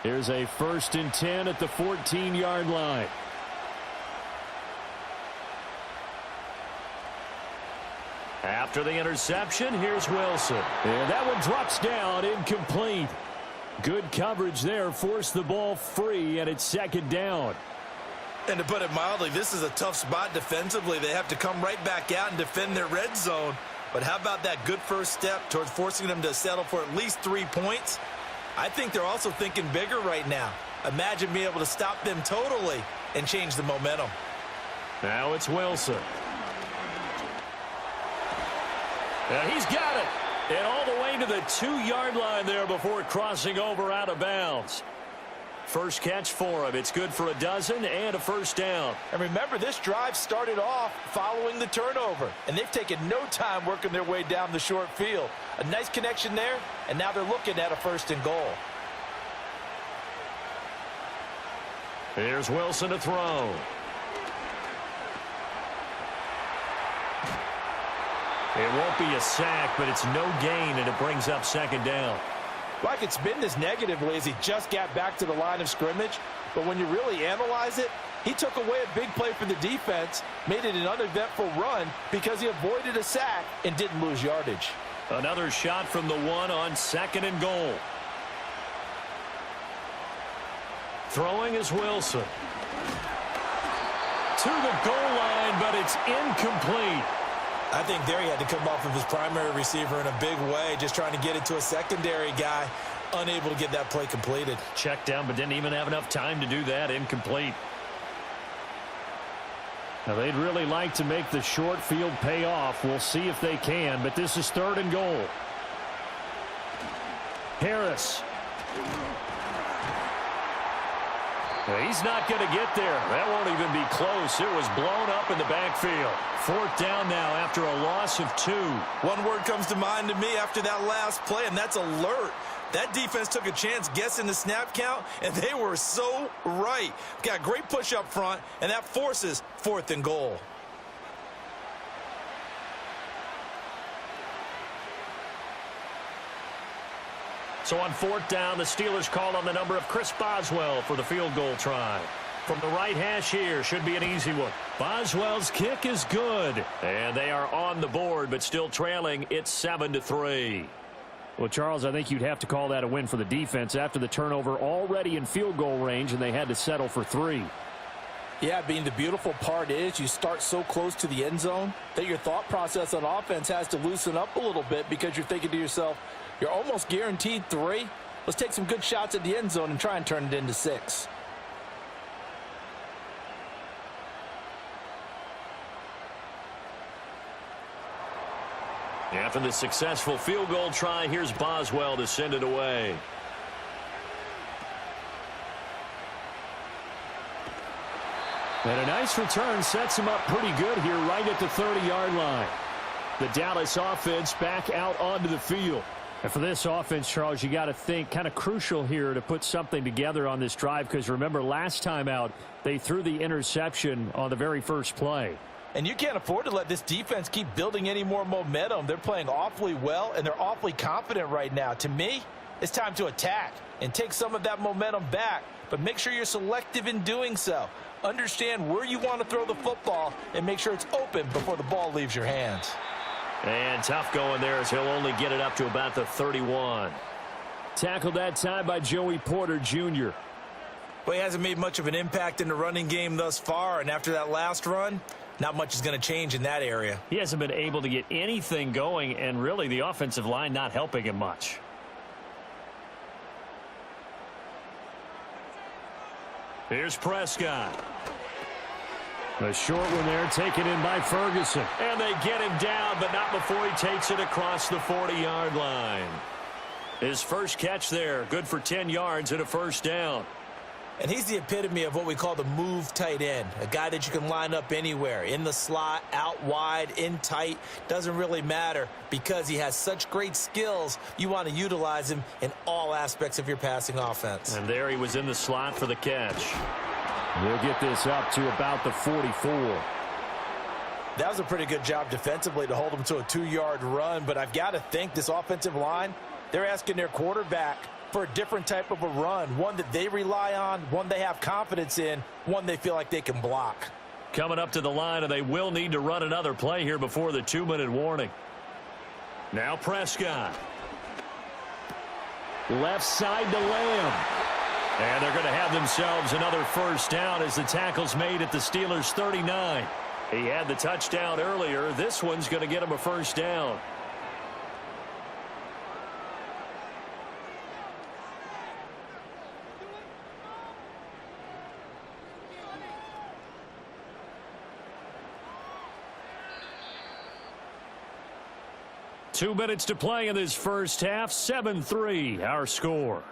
Here's a 1st and 10 at the 14-yard line. After the interception, here's Wilson. And that one drops down, incomplete. Good coverage there, forced the ball free, and it's 2nd down. And to put it mildly, this is a tough spot defensively. They have to come right back out and defend their red zone. But how about that good first step towards forcing them to settle for at least 3 points? I think they're also thinking bigger right now. Imagine being able to stop them totally and change the momentum. Now it's Wilson. And he's got it. And all the way to the 2-yard line there before crossing over out of bounds. First catch for him. It's good for a dozen and a 1st down. And remember, this drive started off following the turnover, and they've taken no time working their way down the short field. A nice connection there, and now they're looking at a 1st and goal. Here's Wilson to throw. It won't be a sack, but it's no gain, and it brings up second down. Like it's been this negatively as he just got back to the line of scrimmage. But when you really analyze it, he took away a big play for the defense, made it an uneventful run because he avoided a sack and didn't lose yardage. Another shot from the 1 on second and goal. Throwing is Wilson. To the goal line, but it's incomplete. I think there he had to come off of his primary receiver in a big way, just trying to get it to a secondary guy, unable to get that play completed. Checked down, but didn't even have enough time to do that. Incomplete. Now, they'd really like to make the short field pay off. We'll see if they can, but this is third and goal. Harris. He's not going to get there. That won't even be close. It was blown up in the backfield. Fourth down now after a loss of 2. One word comes to mind to me after that last play, and that's alert. That defense took a chance guessing the snap count, and they were so right. Got great push up front, and that forces fourth and goal. So on fourth down, the Steelers call on the number of Chris Boswell for the field goal try. From the right hash here, should be an easy one. Boswell's kick is good. And they are on the board, but still trailing. It's 7-3. Well, Charles, I think you'd have to call that a win for the defense after the turnover already in field goal range, and they had to settle for 3. Yeah, the beautiful part is you start so close to the end zone that your thought process on offense has to loosen up a little bit because you're thinking to yourself, you're almost guaranteed 3. Let's take some good shots at the end zone and try and turn it into 6. After the successful field goal try, here's Boswell to send it away. And a nice return sets him up pretty good here right at the 30-yard line. The Dallas offense back out onto the field. And for this offense, Charles, you got to think kind of crucial here to put something together on this drive because remember last time out they threw the interception on the very first play. And you can't afford to let this defense keep building any more momentum. They're playing awfully well, and they're awfully confident right now. To me, it's time to attack and take some of that momentum back, but make sure you're selective in doing so. Understand where you want to throw the football and make sure it's open before the ball leaves your hands. And tough going there as he'll only get it up to about the 31. Tackled that time by Joey Porter Jr. Well, he hasn't made much of an impact in the running game thus far, and after that last run, not much is going to change in that area. He hasn't been able to get anything going, and really the offensive line not helping him much. Here's Prescott. A short one there taken in by Ferguson. And they get him down, but not before he takes it across the 40-yard line. His first catch there, good for 10 yards and a first down. And he's the epitome of what we call the move tight end, a guy that you can line up anywhere, in the slot, out wide, in tight, doesn't really matter because he has such great skills. You want to utilize him in all aspects of your passing offense. And there he was in the slot for the catch. We'll get this up to about the 44. That was a pretty good job defensively to hold him to a 2-yard run, but I've got to think this offensive line, they're asking their quarterback for a different type of a run, one that they rely on, one they have confidence in, one they feel like they can block. Coming up to the line, and they will need to run another play here before the 2-minute warning. Now Prescott. Left side to Lamb. And they're going to have themselves another first down as the tackle's made at the Steelers' 39. He had the touchdown earlier. This one's going to get him a first down. Two minutes to play in this first half. 7-3, our score.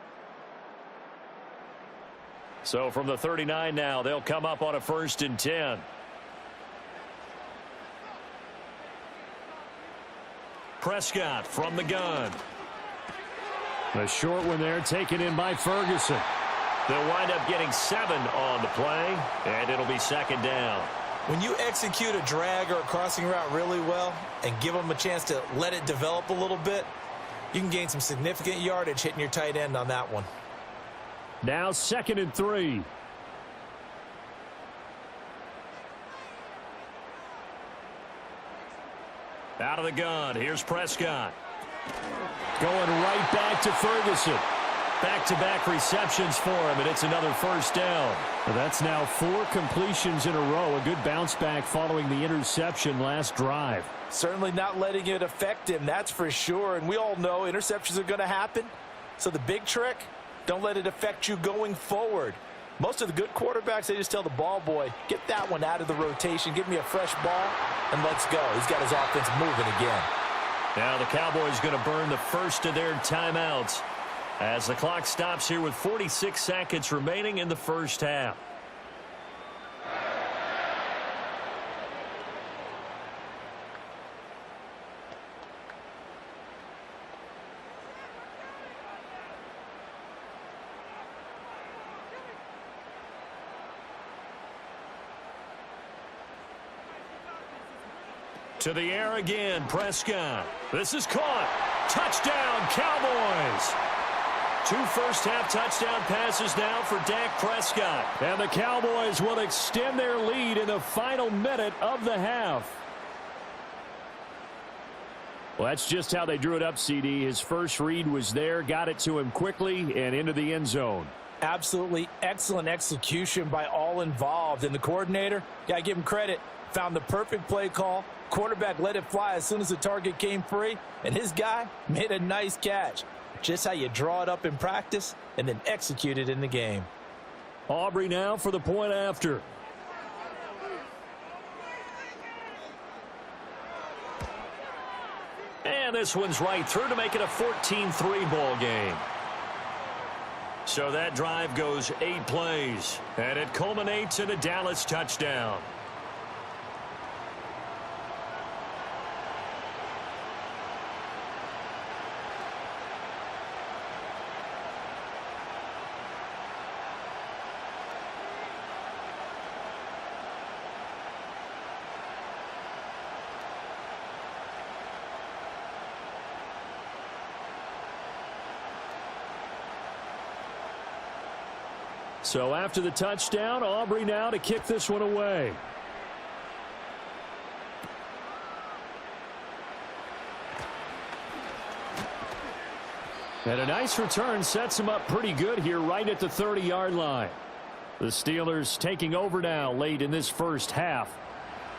So from the 39 now, they'll come up on a 1st and 10. Prescott from the gun. A short one there taken in by Ferguson. They'll wind up getting 7 on the play, and it'll be 2nd down. When you execute a drag or a crossing route really well and give them a chance to let it develop a little bit, you can gain some significant yardage hitting your tight end on that one. Now 2nd and 3. Out of the gun, here's Prescott. Going right back to Ferguson. Back-to-back receptions for him, and it's another first down. Well, that's now 4 completions in a row. A good bounce back following the interception last drive. Certainly not letting it affect him, that's for sure. And we all know interceptions are going to happen. So the big trick, don't let it affect you going forward. Most of the good quarterbacks, they just tell the ball boy, get that one out of the rotation, give me a fresh ball, and let's go. He's got his offense moving again. Now the Cowboys going to burn the first of their timeouts as the clock stops here with 46 seconds remaining in the first half. To the air again, Prescott. This is caught. Touchdown, Cowboys. 2 first-half touchdown passes now for Dak Prescott. And the Cowboys will extend their lead in the final minute of the half. Well, that's just how they drew it up, CD. His first read was there, got it to him quickly, and into the end zone. Absolutely excellent execution by all involved. And the coordinator, got to give him credit, found the perfect play call. Quarterback let it fly as soon as the target came free, and his guy made a nice catch. Just how you draw it up in practice and then execute it in the game. Aubrey now for the point after. And this one's right through to make it a 14-3 ball game. So that drive goes 8 plays, and it culminates in a Dallas touchdown. So after the touchdown, Aubrey now to kick this one away. And a nice return sets him up pretty good here right at the 30-yard line. The Steelers taking over now late in this first half.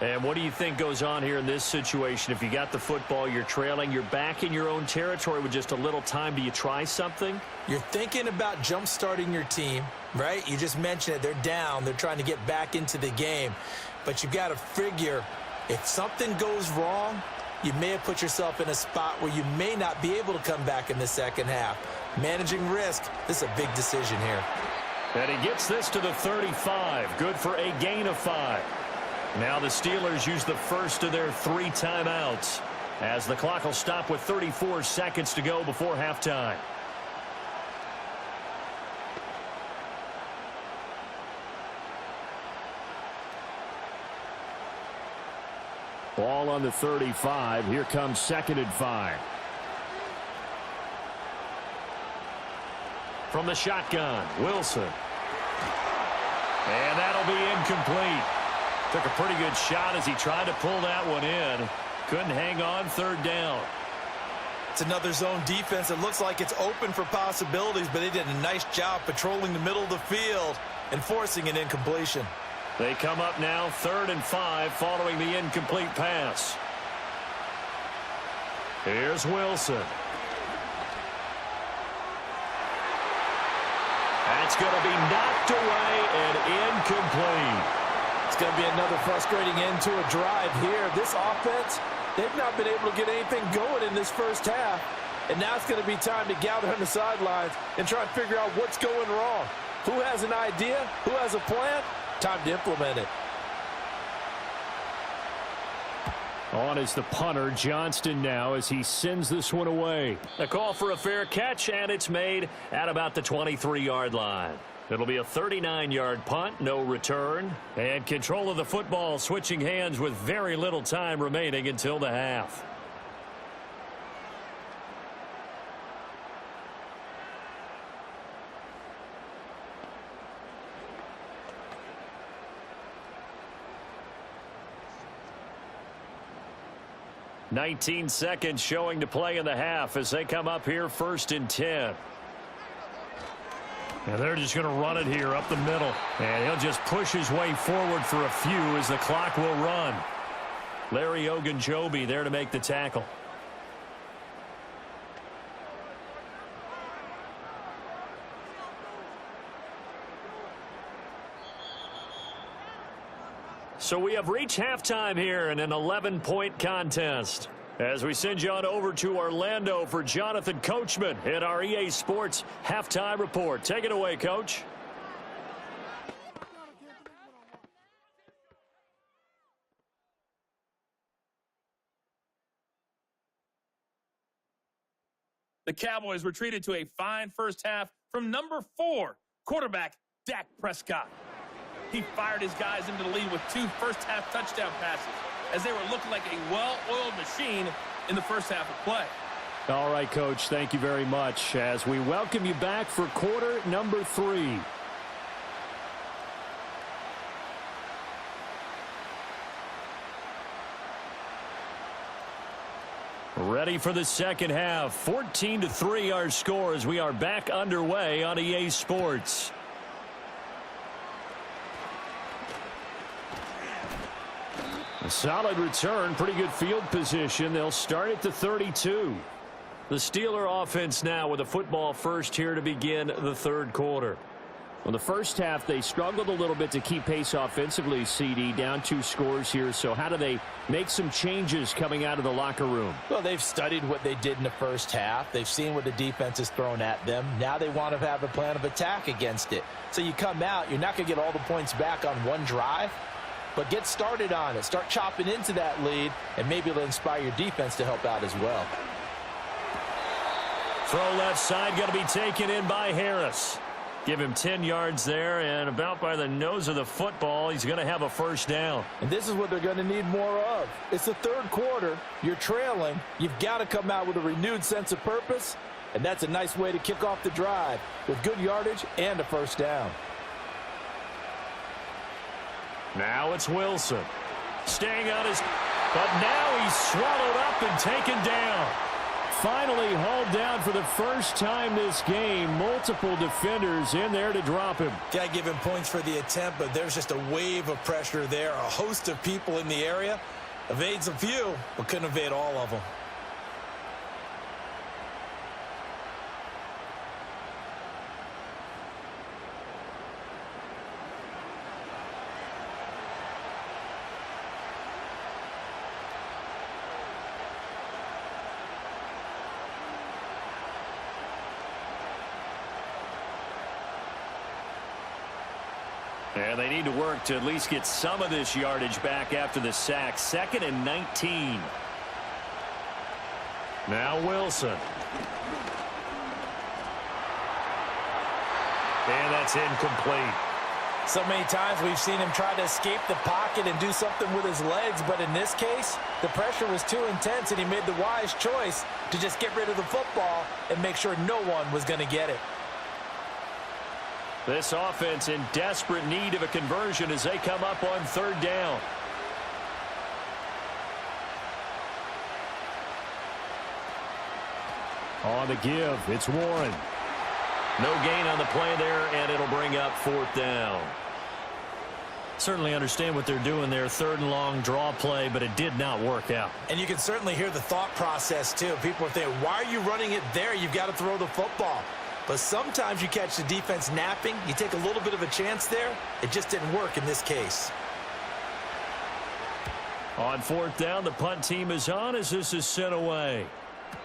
And what do you think goes on here in this situation? If you got the football, you're trailing, you're back in your own territory with just a little time. Do you try something? You're thinking about jump-starting your team, right? You just mentioned it. They're down. They're trying to get back into the game. But you've got to figure if something goes wrong, you may have put yourself in a spot where you may not be able to come back in the second half. Managing risk, this is a big decision here. And he gets this to the 35. Good for a gain of 5. Now the Steelers use the first of their 3 timeouts as the clock will stop with 34 seconds to go before halftime. Ball on the 35. Here comes 2nd and 5. From the shotgun, Wilson. And that'll be incomplete. Took a pretty good shot as he tried to pull that one in. Couldn't hang on, 3rd down. It's another zone defense. It looks like it's open for possibilities, but they did a nice job patrolling the middle of the field and forcing an incompletion. They come up now 3rd and 5 following the incomplete pass. Here's Wilson. That's going to be knocked away and incomplete. It's going to be another frustrating end to a drive here. This offense, they've not been able to get anything going in this first half. And now it's going to be time to gather on the sidelines and try and figure out what's going wrong. Who has an idea? Who has a plan? Time to implement it. On is the punter, Johnston now, as he sends this one away. A call for a fair catch, and it's made at about the 23-yard line. It'll be a 39-yard punt, no return. And control of the football switching hands with very little time remaining until the half. "19 seconds showing to play in the half as they come up here 1st and 10. And they're just going to run it here up the middle. And he'll just push his way forward for a few as the clock will run. Larry Ogunjobi there to make the tackle. So we have reached halftime here in an 11-point contest. As we send you on over to Orlando for Jonathan Coachman in our EA Sports Halftime Report. Take it away, Coach. The Cowboys retreated to a fine first half from number 4, quarterback Dak Prescott. He fired his guys into the lead with 2 first-half touchdown passes as they were looking like a well-oiled machine in the first half of play. All right, Coach, thank you very much as we welcome you back for quarter number 3. Ready for the second half. 14-3 our score as we are back underway on EA Sports. A solid return, pretty good field position. They'll start at the 32. The Steeler offense now with a football first here to begin the third quarter. Well, the first half, they struggled a little bit to keep pace offensively, CD, down 2 scores here. So how do they make some changes coming out of the locker room? Well, they've studied what they did in the first half. They've seen what the defense has thrown at them. Now they want to have a plan of attack against it. So you come out, you're not going to get all the points back on one drive, but get started on it. Start chopping into that lead, and maybe it'll inspire your defense to help out as well. Throw left side, going to be taken in by Harris. Give him 10 yards there, and about by the nose of the football, he's going to have a first down. And this is what they're going to need more of. It's the third quarter. You're trailing. You've got to come out with a renewed sense of purpose, and that's a nice way to kick off the drive with good yardage and a first down. Now it's Wilson. Staying on his... But now he's swallowed up and taken down. Finally hauled down for the first time this game. Multiple defenders in there to drop him. Got to give him points for the attempt, but there's just a wave of pressure there. A host of people in the area. Evades a few, but couldn't evade all of them. And they need to work to at least get some of this yardage back after the sack. 2nd and 19. Now Wilson. And that's incomplete. So many times we've seen him try to escape the pocket and do something with his legs, but in this case, the pressure was too intense, and he made the wise choice to just get rid of the football and make sure no one was going to get it. This offense in desperate need of a conversion as they come up on 3rd down. On the give, it's Warren. No gain on the play there, and it'll bring up 4th down. Certainly understand what they're doing there. 3rd and long draw play, but it did not work out. And you can certainly hear the thought process, too. People are thinking, why are you running it there? You've got to throw the football. But sometimes you catch the defense napping. You take a little bit of a chance there. It just didn't work in this case. On 4th down, the punt team is on as this is sent away.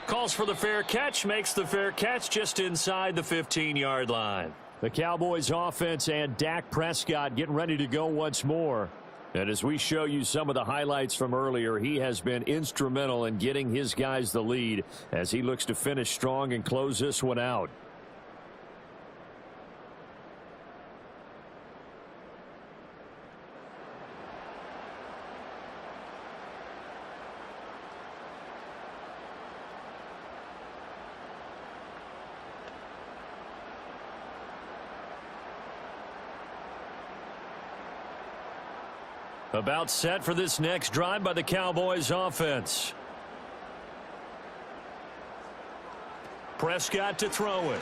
Calls for the fair catch, makes the fair catch just inside the 15-yard line. The Cowboys offense and Dak Prescott getting ready to go once more. And as we show you some of the highlights from earlier, he has been instrumental in getting his guys the lead as he looks to finish strong and close this one out. About set for this next drive by the Cowboys offense. Prescott to throw it.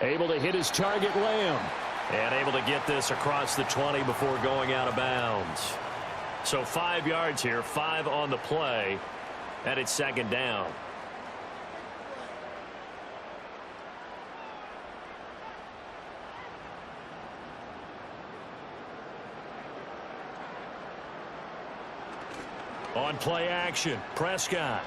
Able to hit his target, Lamb. And able to get this across the 20 before going out of bounds. So 5 yards here, 5 on the play, and it's second down. On play action, Prescott.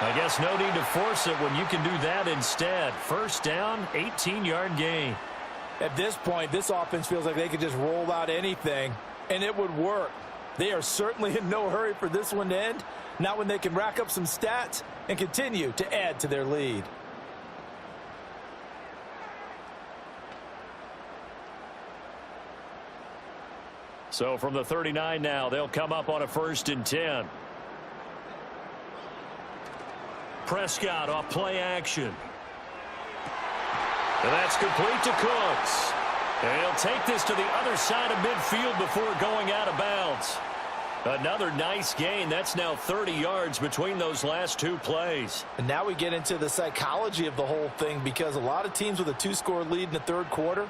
I guess no need to force it when you can do that instead. First down, 18-yard gain. At this point, this offense feels like they could just roll out anything, and it would work. They are certainly in no hurry for this one to end, not when they can rack up some stats and continue to add to their lead. So from the 39 now, they'll come up on a 1st and 10. Prescott off play action. And that's complete to Cooks. And he'll take this to the other side of midfield before going out of bounds. Another nice gain. That's now 30 yards between those last 2 plays. And now we get into the psychology of the whole thing, because a lot of teams with a 2-score lead in the 3rd quarter,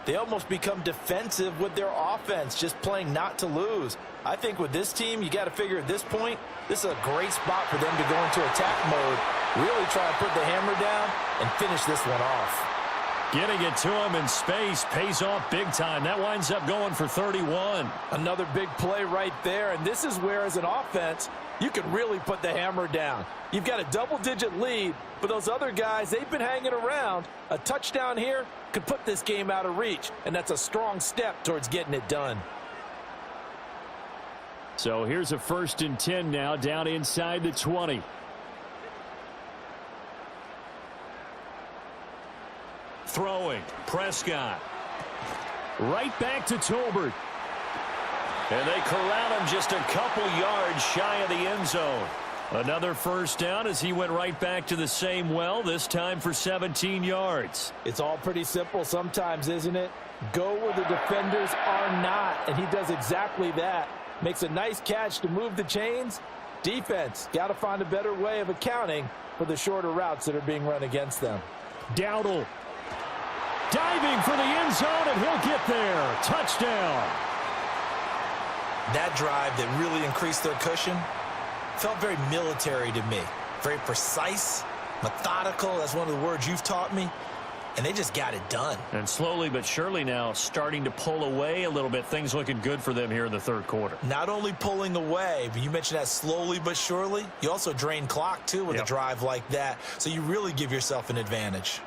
they almost become defensive with their offense, just playing not to lose. I think with this team, you got to figure at this point, this is a great spot for them to go into attack mode, really try to put the hammer down and finish this one off. Getting it to him in space pays off big time. That winds up going for 31. Another big play right there, and this is where, as an offense, you can really put the hammer down. You've got a double-digit lead, but those other guys, they've been hanging around. A touchdown here could put this game out of reach, and that's a strong step towards getting it done. So here's a 1st and 10 now, down inside the 20. Throwing, Prescott. Right back to Tolbert. And they corral him just a couple yards shy of the end zone. Another 1st down as he went right back to the same well, this time for 17 yards. It's all pretty simple sometimes, isn't it? Go where the defenders are not, and he does exactly that. Makes a nice catch to move the chains. Defense got to find a better way of accounting for the shorter routes that are being run against them. Dowdle diving for the end zone, and he'll get there. Touchdown. That drive that really increased their cushion felt very military to me. Very precise, methodical. That's one of the words you've taught me. And they just got it done. And slowly but surely now starting to pull away a little bit. Things looking good for them here in the 3rd quarter. Not only pulling away, but you mentioned that slowly but surely. You also drain clock, too, with a drive like that. So you really give yourself an advantage.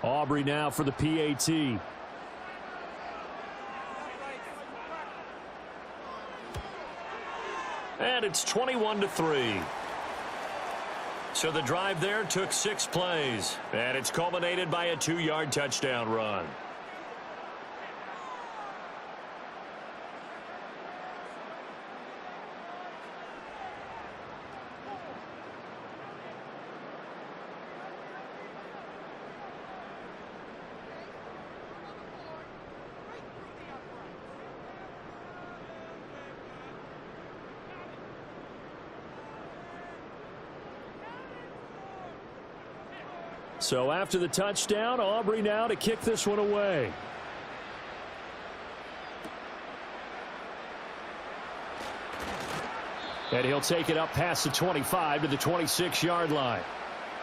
Aubrey now for the PAT. And it's 21-3. So the drive there took 6 plays. And it's culminated by a 2-yard touchdown run. So after the touchdown, Aubrey now to kick this one away. And he'll take it up past the 25 to the 26-yard line.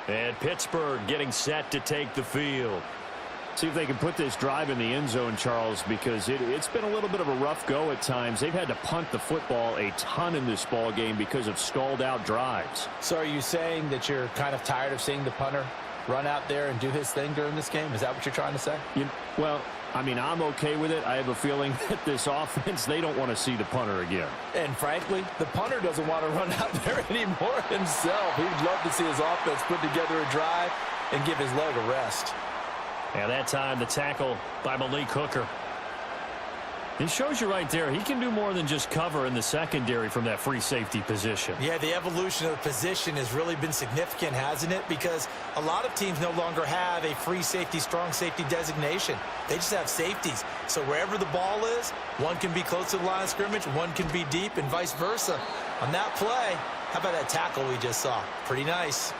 And Pittsburgh getting set to take the field. See if they can put this drive in the end zone, Charles, because it's been a little bit of a rough go at times. They've had to punt the football a ton in this ball game because of stalled-out drives. So are you saying that you're kind of tired of seeing the punter run out there and do his thing during this game? Is that what you're trying to say? Well, I mean, I'm okay with it. I have a feeling that this offense, they don't want to see the punter again. And frankly, the punter doesn't want to run out there anymore himself. He'd love to see his offense put together a drive and give his leg a rest. And that time the tackle by Malik Hooker. It shows you right there, he can do more than just cover in the secondary from that free safety position. Yeah, the evolution of the position has really been significant, hasn't it? Because a lot of teams no longer have a free safety, strong safety designation. They just have safeties. So wherever the ball is, one can be close to the line of scrimmage, one can be deep, and vice versa. On that play, how about that tackle we just saw? Pretty nice.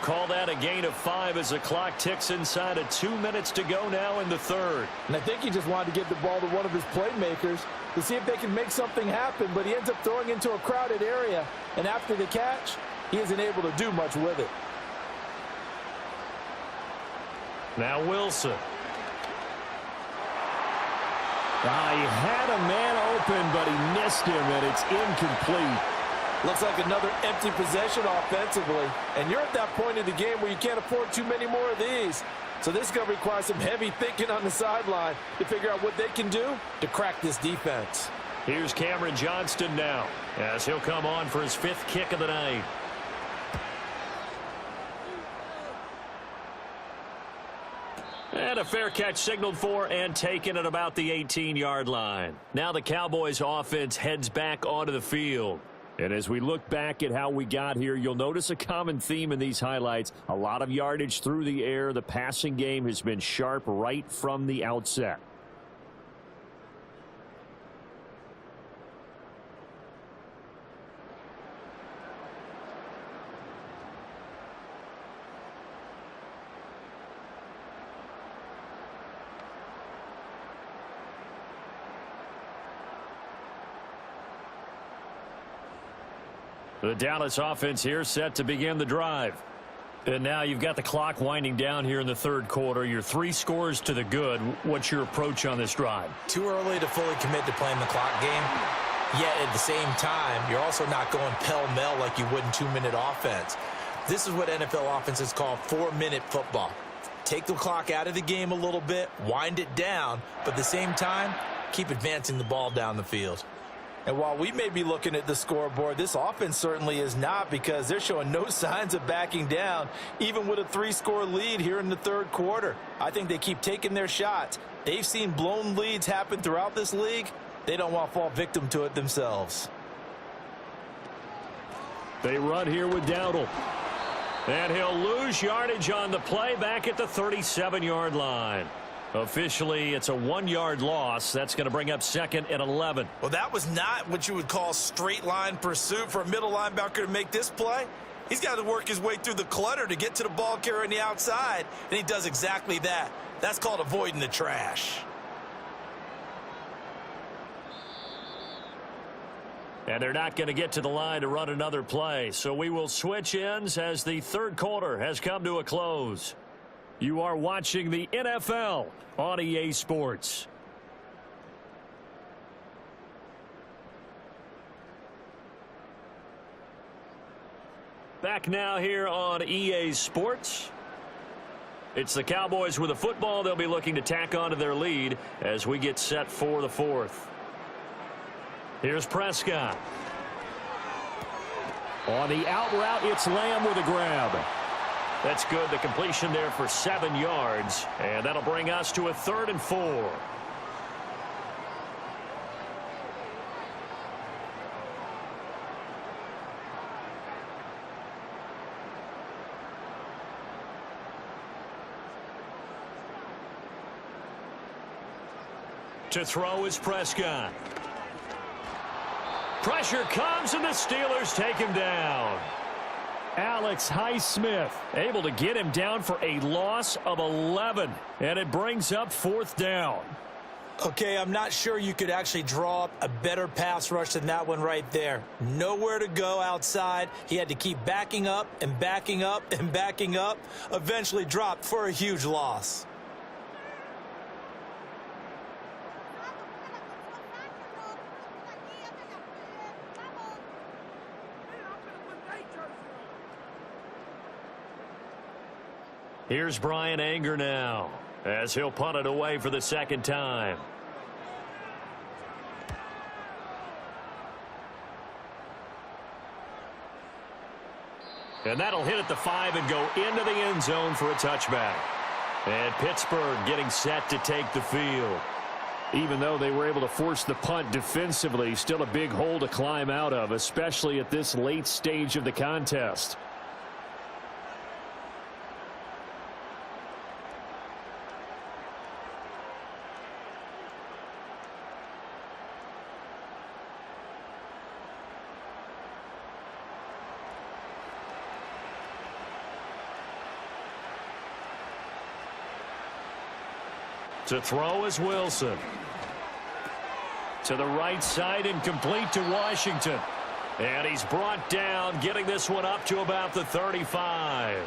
Call that a gain of 5 as the clock ticks inside of 2 minutes to go now in the third. And I think he just wanted to give the ball to one of his playmakers to see if they can make something happen, but he ends up throwing into a crowded area, and after the catch, he isn't able to do much with it. Now Wilson. He had a man open, but he missed him, and it's incomplete. Looks like another empty possession offensively. And you're at that point in the game where you can't afford too many more of these. So this is going to require some heavy thinking on the sideline to figure out what they can do to crack this defense. Here's Cameron Johnston now as he'll come on for his 5th kick of the night. And a fair catch signaled for and taken at about the 18-yard line. Now the Cowboys offense heads back onto the field. And as we look back at how we got here, you'll notice a common theme in these highlights. A lot of yardage through the air. The passing game has been sharp right from the outset. The Dallas offense here set to begin the drive. And now you've got the clock winding down here in the third quarter. You're 3 scores to the good. What's your approach on this drive? Too early to fully commit to playing the clock game. Yet at the same time, you're also not going pell-mell like you would in 2-minute offense. This is what NFL offenses call 4-minute football. Take the clock out of the game a little bit, wind it down, but at the same time, keep advancing the ball down the field. And while we may be looking at the scoreboard, this offense certainly is not, because they're showing no signs of backing down, even with a 3-score lead here in the third quarter. I think they keep taking their shots. They've seen blown leads happen throughout this league. They don't want to fall victim to it themselves. They run here with Dowdle. And he'll lose yardage on the play back at the 37-yard line. Officially, it's a 1-yard loss. That's going to bring up 2nd and 11. Well, that was not what you would call straight line pursuit for a middle linebacker to make this play. He's got to work his way through the clutter to get to the ball carrier on the outside, and he does exactly that. That's called avoiding the trash. And they're not going to get to the line to run another play. So we will switch ends as the third quarter has come to a close. You are watching the NFL on EA Sports. Back now here on EA Sports. It's the Cowboys with a football. They'll be looking to tack onto their lead as we get set for the fourth. Here's Prescott. On the out route, it's Lamb with a grab. That's good. The completion there for 7 yards. And that'll bring us to a 3rd and 4. To throw is Prescott. Pressure comes, and the Steelers take him down. Alex Highsmith able to get him down for a loss of 11, and it brings up 4th down. Okay, I'm not sure you could actually draw up a better pass rush than that one right there. Nowhere to go outside. He had to keep backing up and backing up and backing up. Eventually dropped for a huge loss. Here's Brian Anger now as he'll punt it away for the 2nd time. And that'll hit at the 5 and go into the end zone for a touchback. And Pittsburgh getting set to take the field. Even though they were able to force the punt defensively, still a big hole to climb out of, especially at this late stage of the contest. To throw is Wilson. To the right side and complete to Washington. And he's brought down, getting this one up to about the 35.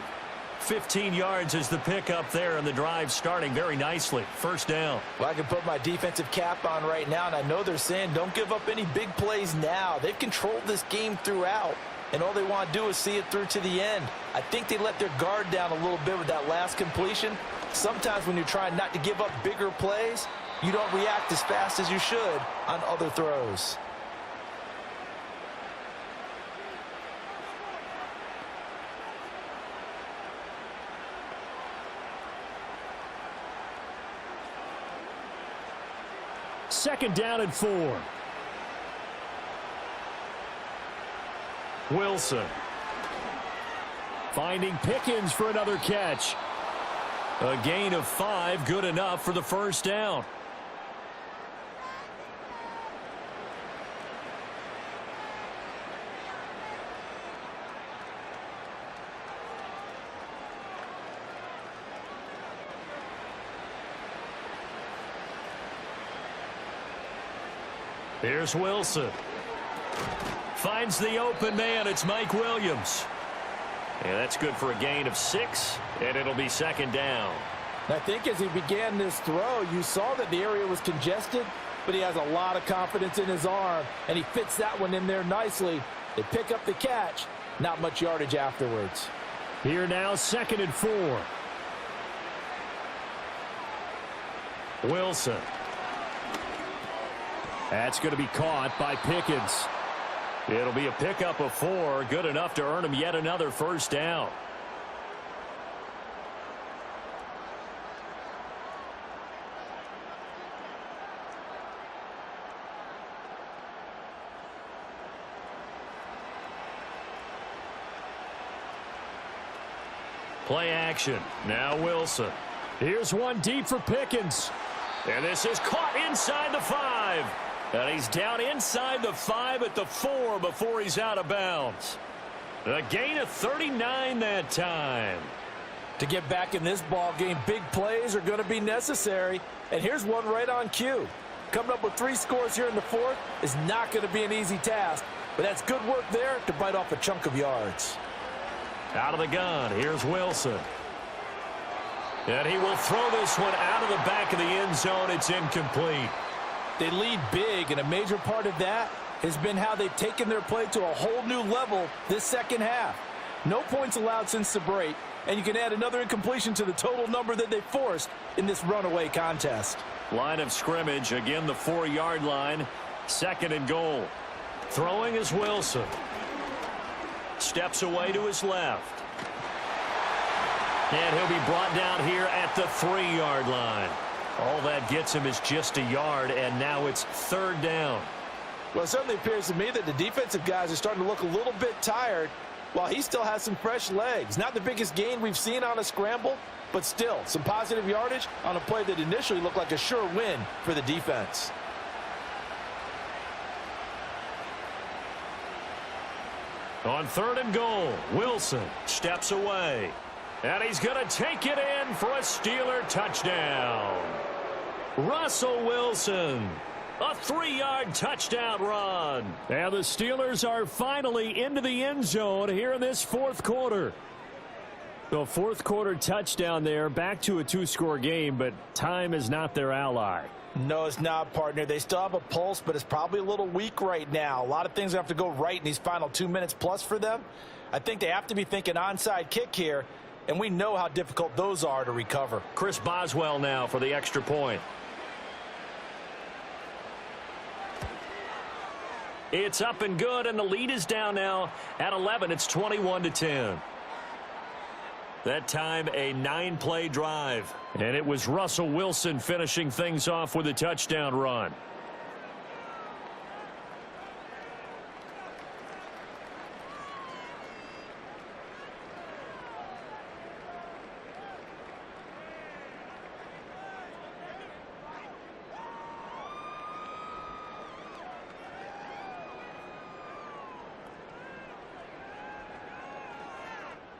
15 yards is the pickup there, and the drive starting very nicely. First down. Well, I can put my defensive cap on right now, and I know they're saying don't give up any big plays now. They've controlled this game throughout, and all they want to do is see it through to the end. I think they let their guard down a little bit with that last completion. Sometimes when you're trying not to give up bigger plays, you don't react as fast as you should on other throws. Second down and 4. Wilson. Finding Pickens for another catch. A gain of 5, good enough for the first down. Here's Wilson. Finds the open man. It's Mike Williams. And that's good for a gain of 6, and it'll be second down. I think as he began this throw, you saw that the area was congested, but he has a lot of confidence in his arm, and he fits that one in there nicely. They pick up the catch, not much yardage afterwards. Here now, second and 4. Wilson. That's going to be caught by Pickens. It'll be a pickup of 4, good enough to earn him yet another first down. Play action. Now Wilson. Here's one deep for Pickens. And this is caught inside the 5. And he's down inside the 5 at the 4 before he's out of bounds. A gain of 39 that time. To get back in this ball game, big plays are going to be necessary. And here's one right on cue. Coming up with 3 scores here in the 4th is not going to be an easy task. But that's good work there to bite off a chunk of yards. Out of the gun, here's Wilson. And he will throw this one out of the back of the end zone. It's incomplete. They lead big, and a major part of that has been how they've taken their play to a whole new level this second half. No points allowed since the break, and you can add another incompletion to the total number that they forced in this runaway contest. Line of scrimmage, again the 4-yard line, second and goal. Throwing is Wilson. Steps away to his left. And he'll be brought down here at the 3-yard line. All that gets him is just a yard, and now it's third down. Well, it certainly appears to me that the defensive guys are starting to look a little bit tired while he still has some fresh legs. Not the biggest gain we've seen on a scramble, but still some positive yardage on a play that initially looked like a sure win for the defense. On third and goal, Wilson steps away. And he's going to take it in for a Steeler touchdown. Russell Wilson, a 3-yard touchdown run. And the Steelers are finally into the end zone here in this 4th quarter. The 4th quarter touchdown there, back to a 2-score game, but time is not their ally. No, it's not, partner. They still have a pulse, but it's probably a little weak right now. A lot of things have to go right in these final 2 minutes plus for them. I think they have to be thinking onside kick here, and we know how difficult those are to recover. Chris Boswell now for the extra point. It's up and good, and the lead is down now at 11. It's 21-10. That time a 9-play drive. And it was Russell Wilson finishing things off with a touchdown run.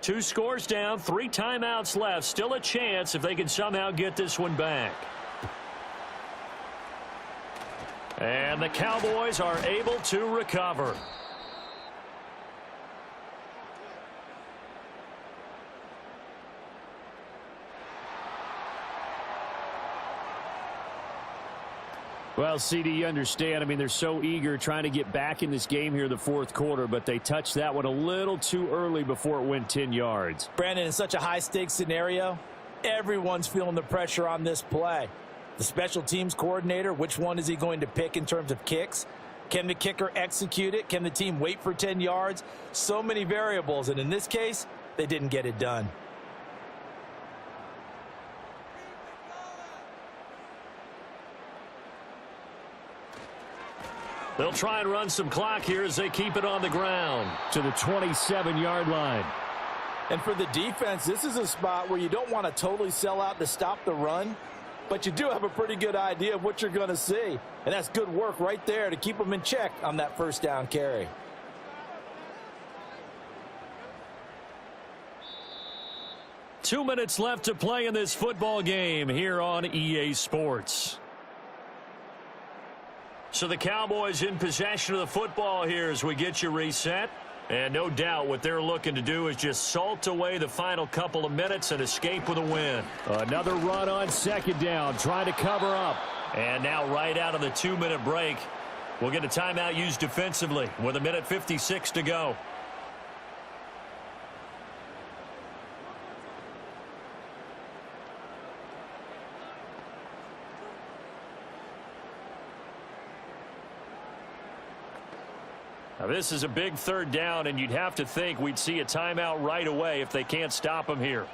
Two scores down, 3 timeouts left. Still a chance if they can somehow get this one back. And the Cowboys are able to recover. Well, CD, you understand. I mean, they're so eager trying to get back in this game here in the fourth quarter, but they touched that one a little too early before it went 10 yards. Brandon, in such a high-stakes scenario, everyone's feeling the pressure on this play. The special teams coordinator, which one is he going to pick in terms of kicks? Can the kicker execute it? Can the team wait for 10 yards? So many variables, and in this case, they didn't get it done. They'll try and run some clock here as they keep it on the ground to the 27-yard line. And for the defense, this is a spot where you don't want to totally sell out to stop the run, but you do have a pretty good idea of what you're going to see. And that's good work right there to keep them in check on that first down carry. Two minutes left to play in this football game here on EA Sports. So the Cowboys in possession of the football here as we get you reset. And no doubt what they're looking to do is just salt away the final couple of minutes and escape with a win. Another run on second down, trying to cover up. And now right out of the 2-minute break, we'll get a timeout used defensively with 1:56 to go. Now this is a big third down, and you'd have to think we'd see a timeout right away if they can't stop him here.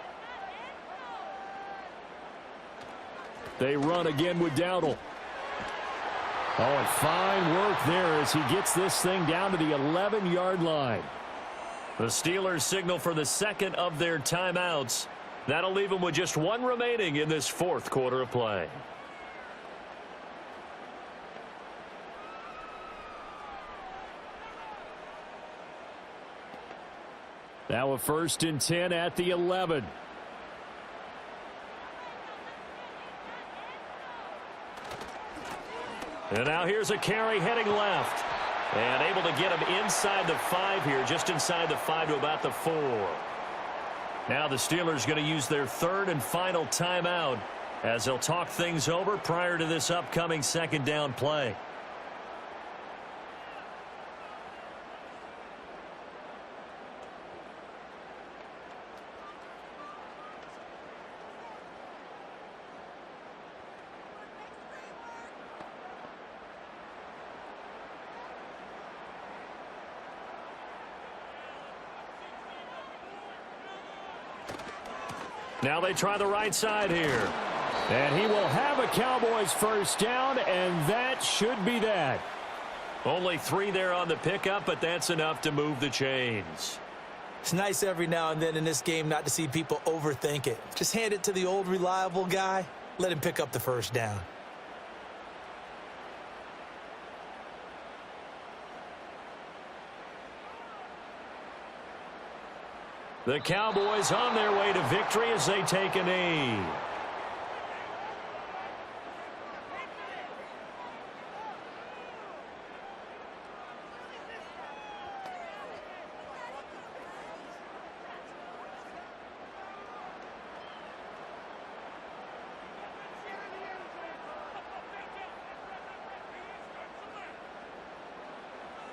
They run again with Dowdle. Oh, and fine work there as he gets this thing down to the 11-yard line. The Steelers signal for the second of their timeouts. That'll leave them with just one remaining in this fourth quarter of play. Now a 1st and 10 at the 11. And now here's a carry heading left. And able to get him inside the 5 here, just inside the 5 to about the 4. Now the Steelers going to use their third and final timeout as they'll talk things over prior to this upcoming second down play. Now they try the right side here. And he will have a Cowboys first down, and that should be that. Only 3 there on the pickup, but that's enough to move the chains. It's nice every now and then in this game not to see people overthink it. Just hand it to the old reliable guy. Let him pick up the first down. The Cowboys on their way to victory as they take a knee.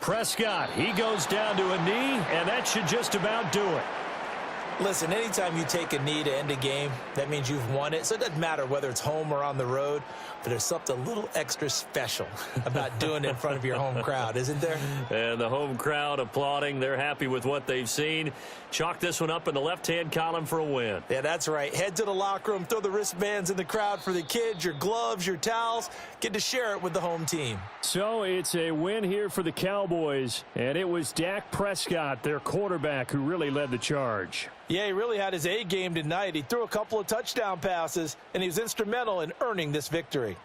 Prescott, he goes down to a knee, and that should just about do it. Listen, anytime you take a knee to end a game, that means you've won it. So it doesn't matter whether it's home or on the road, but there's something a little extra special about doing it in front of your home crowd, isn't there? And the home crowd applauding. They're happy with what they've seen. Chalk this one up in the left-hand column for a win. Yeah, that's right. Head to the locker room, throw the wristbands in the crowd for the kids, your gloves, your towels. Get to share it with the home team. So it's a win here for the Cowboys, and it was Dak Prescott, their quarterback, who really led the charge. Yeah, he really had his A game tonight. He threw a couple of touchdown passes, and he was instrumental in earning this victory.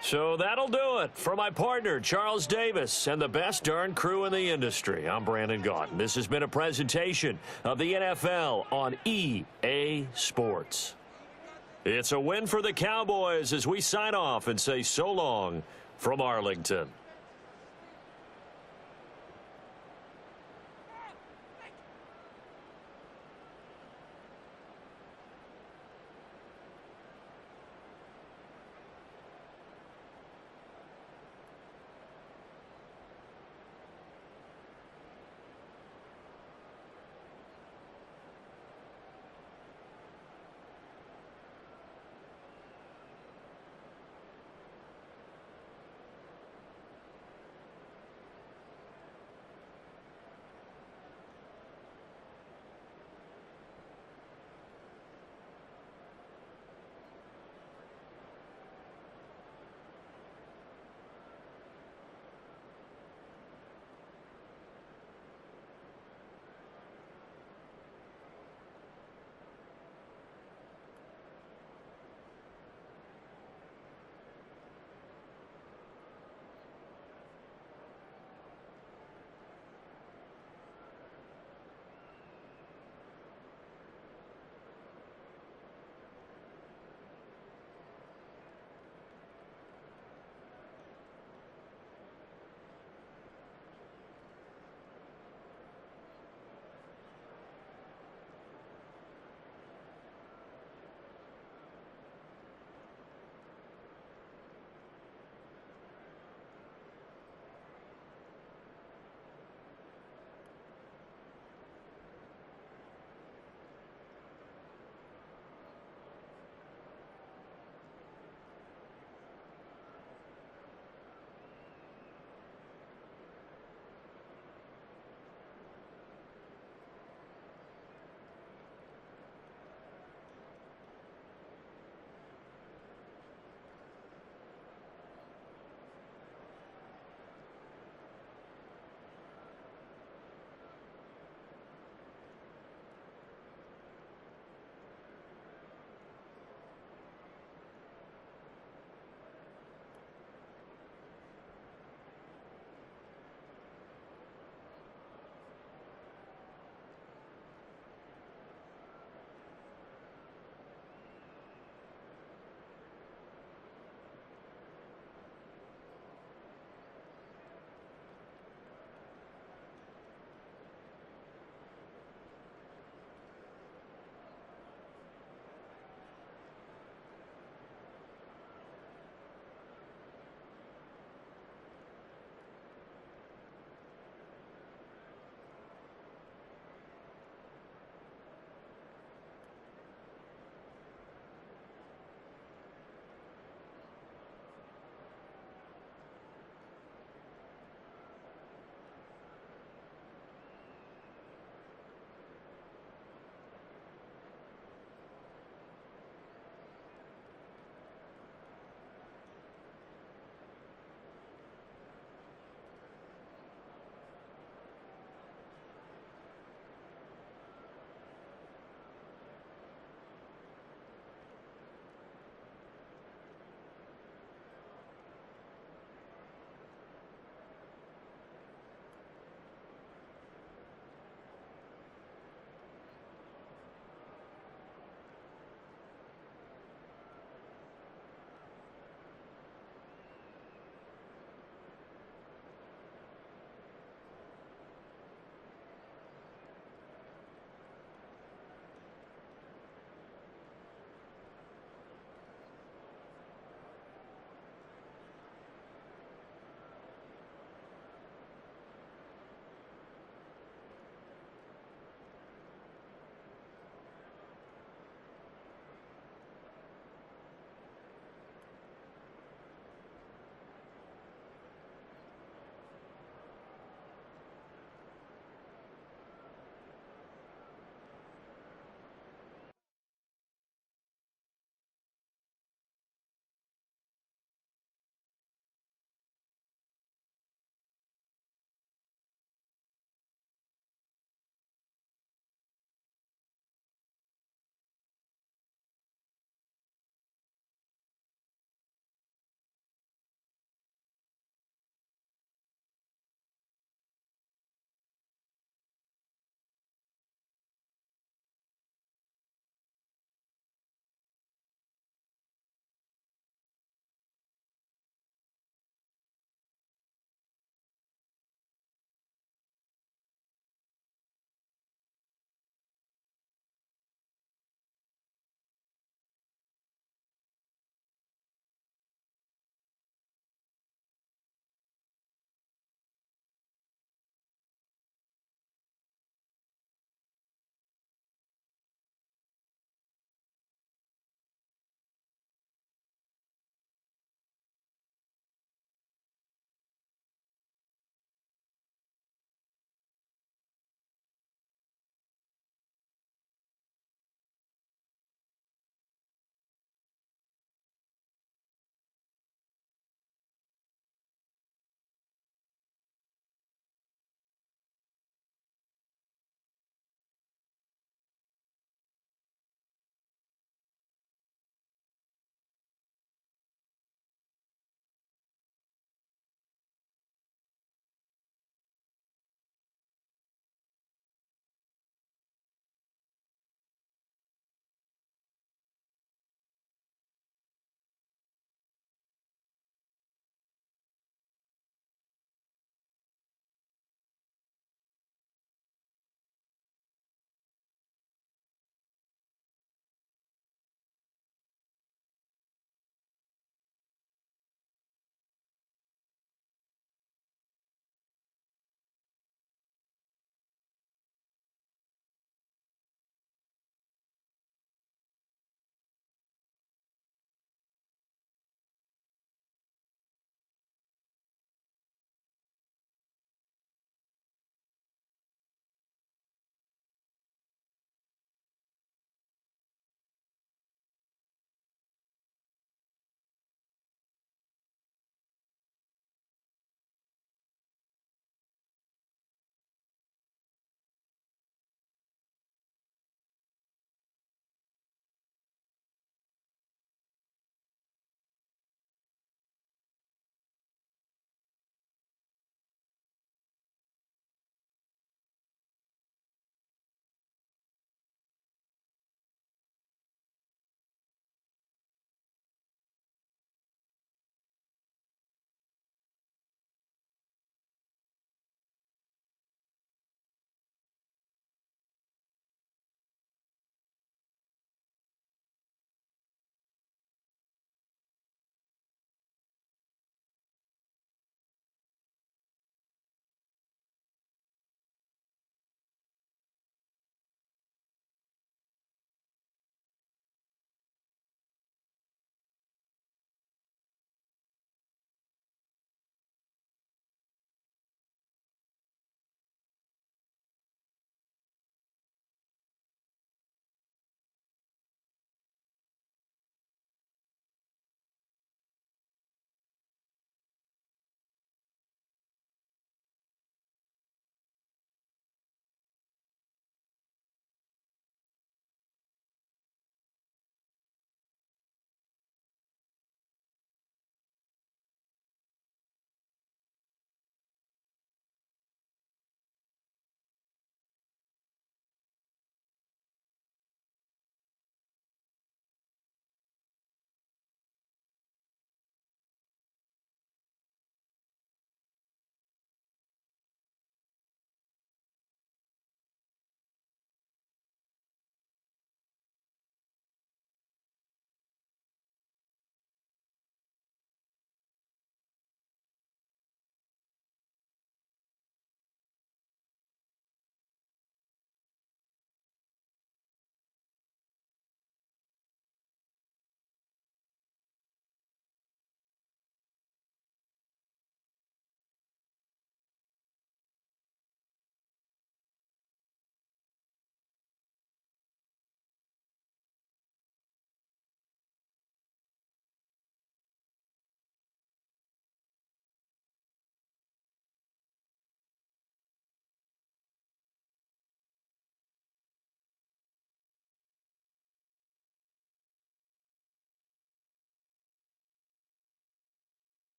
So that'll do it for my partner, Charles Davis, and the best darn crew in the industry. I'm Brandon Gaudin. This has been a presentation of the NFL on EA Sports. It's a win for the Cowboys as we sign off and say so long from Arlington.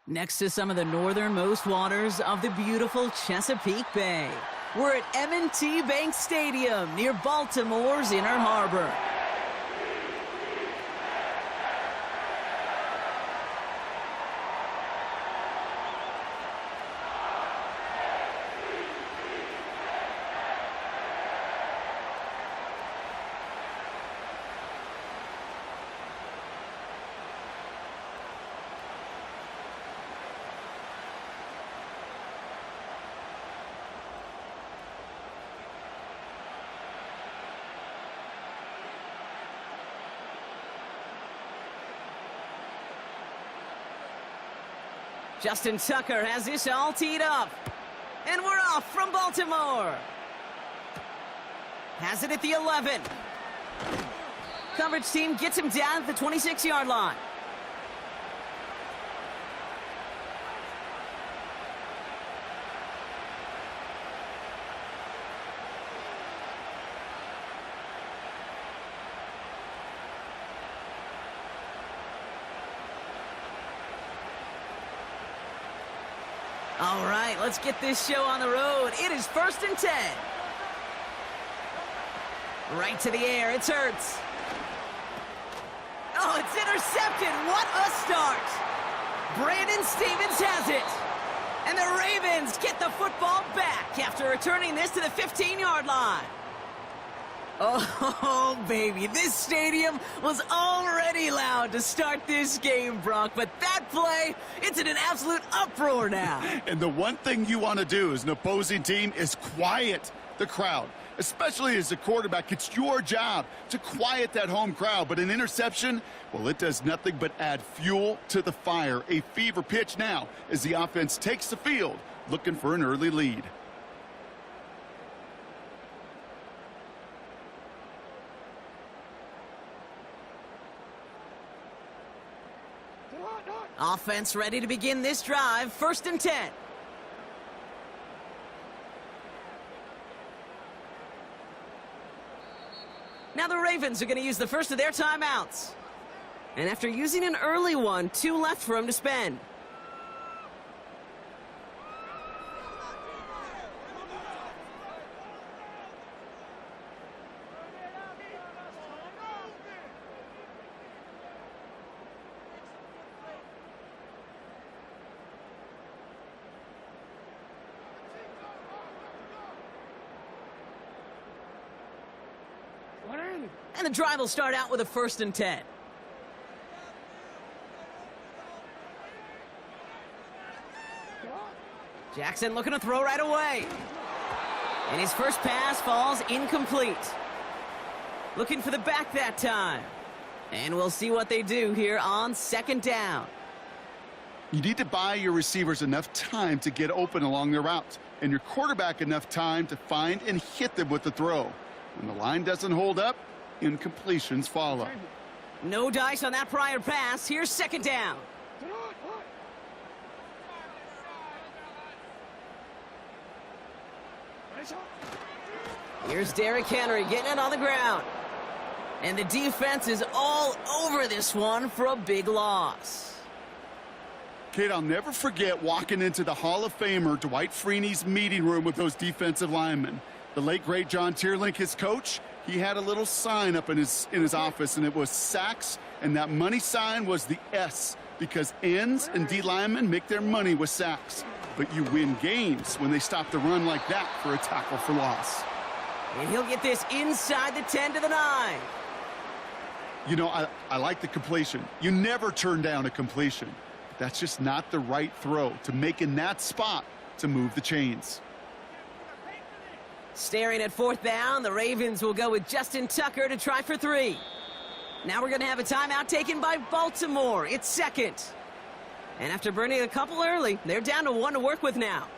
Next to some of the northernmost waters of the beautiful Chesapeake Bay, we're at M&T Bank Stadium near Baltimore's Inner Harbor. Justin Tucker has this all teed up. And we're off from Baltimore. Has it at the 11. Coverage team gets him down at the 26-yard line. All right, let's get this show on the road. It is 1st and 10. Right to the air, it's Hurts. Oh, it's intercepted. What a start. Brandon Stevens has it. And the Ravens get the football back after returning this to the 15-yard line. Oh, baby, this stadium was already loud to start this game, Brock, but that play, it's in an absolute uproar now. And the one thing you want to do as an opposing team is quiet the crowd, especially as a quarterback. It's your job to quiet that home crowd, but an interception, well, it does nothing but add fuel to the fire. A fever pitch now as the offense takes the field, looking for an early lead. Offense ready to begin this drive. 1st and 10. Now the Ravens are going to use the first of their timeouts. And after using an early one, 2 left for him to spend. And the drive will start out with a 1st and 10. Jackson looking to throw right away. And his first pass falls incomplete. Looking for the back that time. And we'll see what they do here on 2nd down. You need to buy your receivers enough time to get open along their routes, and your quarterback enough time to find and hit them with the throw. When the line doesn't hold up, incompletions follow. No dice on that prior pass. Here's 2nd down. Here's Derrick Henry getting it on the ground. And the defense is all over this one for a big loss. Kate, I'll never forget walking into the Hall of Famer Dwight Freeney's meeting room with those defensive linemen. The late, great John Tierlink, his coach, he had a little sign up in his office, and it was sacks, and that money sign was the S, because ends and D linemen make their money with sacks. But you win games when they stop the run like that for a tackle for loss. And he'll get this inside the 10 to the 9. You know, I like the completion. You never turn down a completion. But that's just not the right throw to make in that spot to move the chains. Staring at 4th down, the Ravens will go with Justin Tucker to try for 3. Now we're going to have a timeout taken by Baltimore. It's 2nd. And after burning a couple early, they're down to 1 to work with now.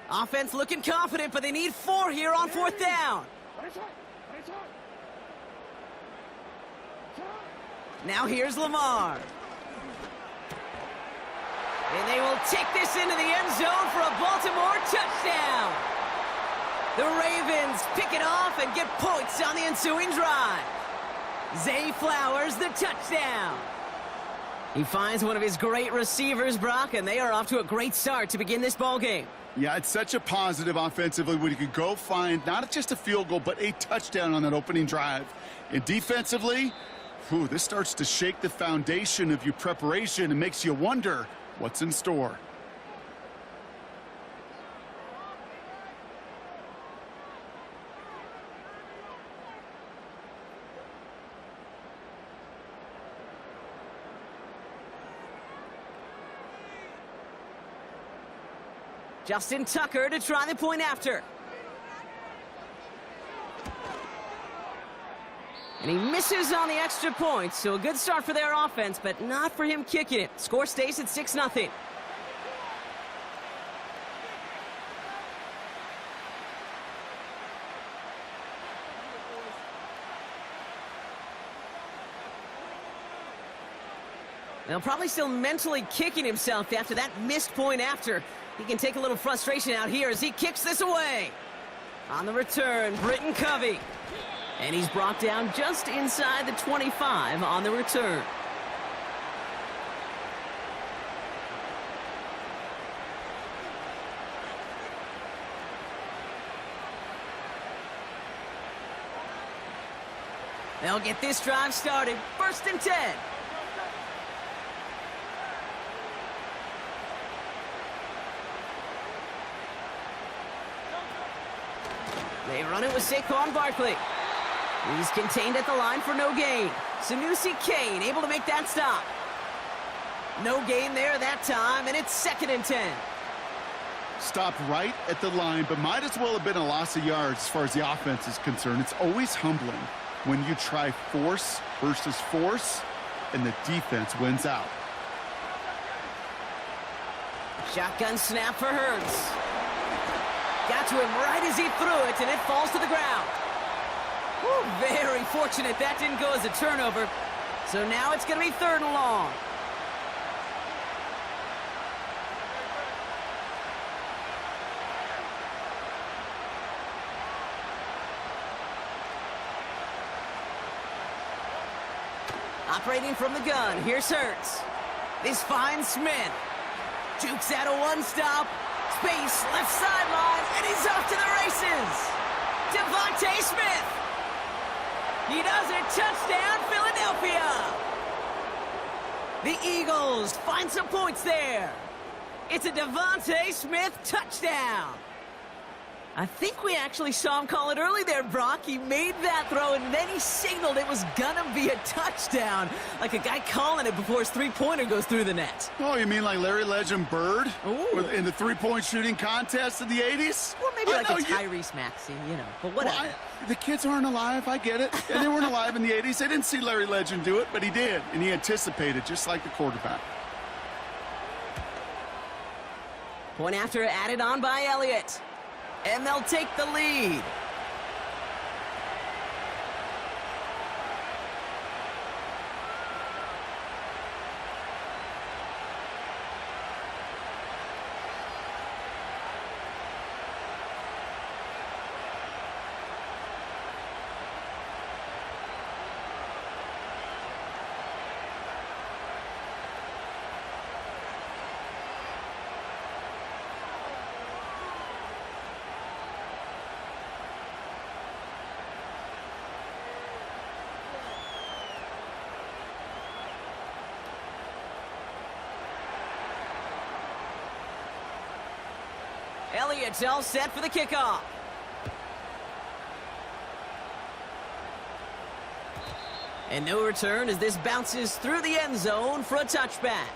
Offense looking confident, but they need 4 here on 4th down. Now here's Lamar. And they will take this into the end zone for a Baltimore touchdown. The Ravens pick it off and get points on the ensuing drive. Zay Flowers, the touchdown. He finds one of his great receivers, Brock, and they are off to a great start to begin this ball game. Yeah, it's such a positive offensively when you can go find not just a field goal, but a touchdown on that opening drive. And defensively, this starts to shake the foundation of your preparation and makes you wonder what's in store. Justin Tucker to try the point after. And he misses on the extra point, so a good start for their offense, but not for him kicking it. Score stays at 6-0. They'll probably still mentally kicking himself after that missed point after. He can take a little frustration out here as he kicks this away. On the return, Britton Covey. And he's brought down just inside the 25 on the return. They'll get this drive started. 1st and 10. They run it with Saquon Barkley. He's contained at the line for no gain. Sanusi Kane able to make that stop. No gain there that time, and it's 2nd and 10. Stopped right at the line, but might as well have been a loss of yards as far as the offense is concerned. It's always humbling when you try force versus force, and the defense wins out. Shotgun snap for Hurts. Got to him right as he threw it, and it falls to the ground. Very fortunate that didn't go as a turnover. So now it's going to be 3rd and long. Operating from the gun, here's Hurts. This finds Smith. Jukes out a one-stop. Space, left sideline, and he's off to the races. Devontae Smith. He does it. Touchdown, Philadelphia. The Eagles find some points there. It's a Devontae Smith touchdown. I think we actually saw him call it early there, Brock. He made that throw, and then he signaled it was gonna be a touchdown. Like a guy calling it before his three-pointer goes through the net. Oh, you mean like Larry Legend Bird in the three-point shooting contest in the 80s? Well, maybe like a Tyrese Maxey, but whatever. Well, the kids aren't alive, I get it. And they weren't alive in the 80s. They didn't see Larry Legend do it, but he did. And he anticipated, just like the quarterback. Point after added on by Elliott. And they'll take the lead. Elliott's all set for the kickoff. And no return as this bounces through the end zone for a touchback.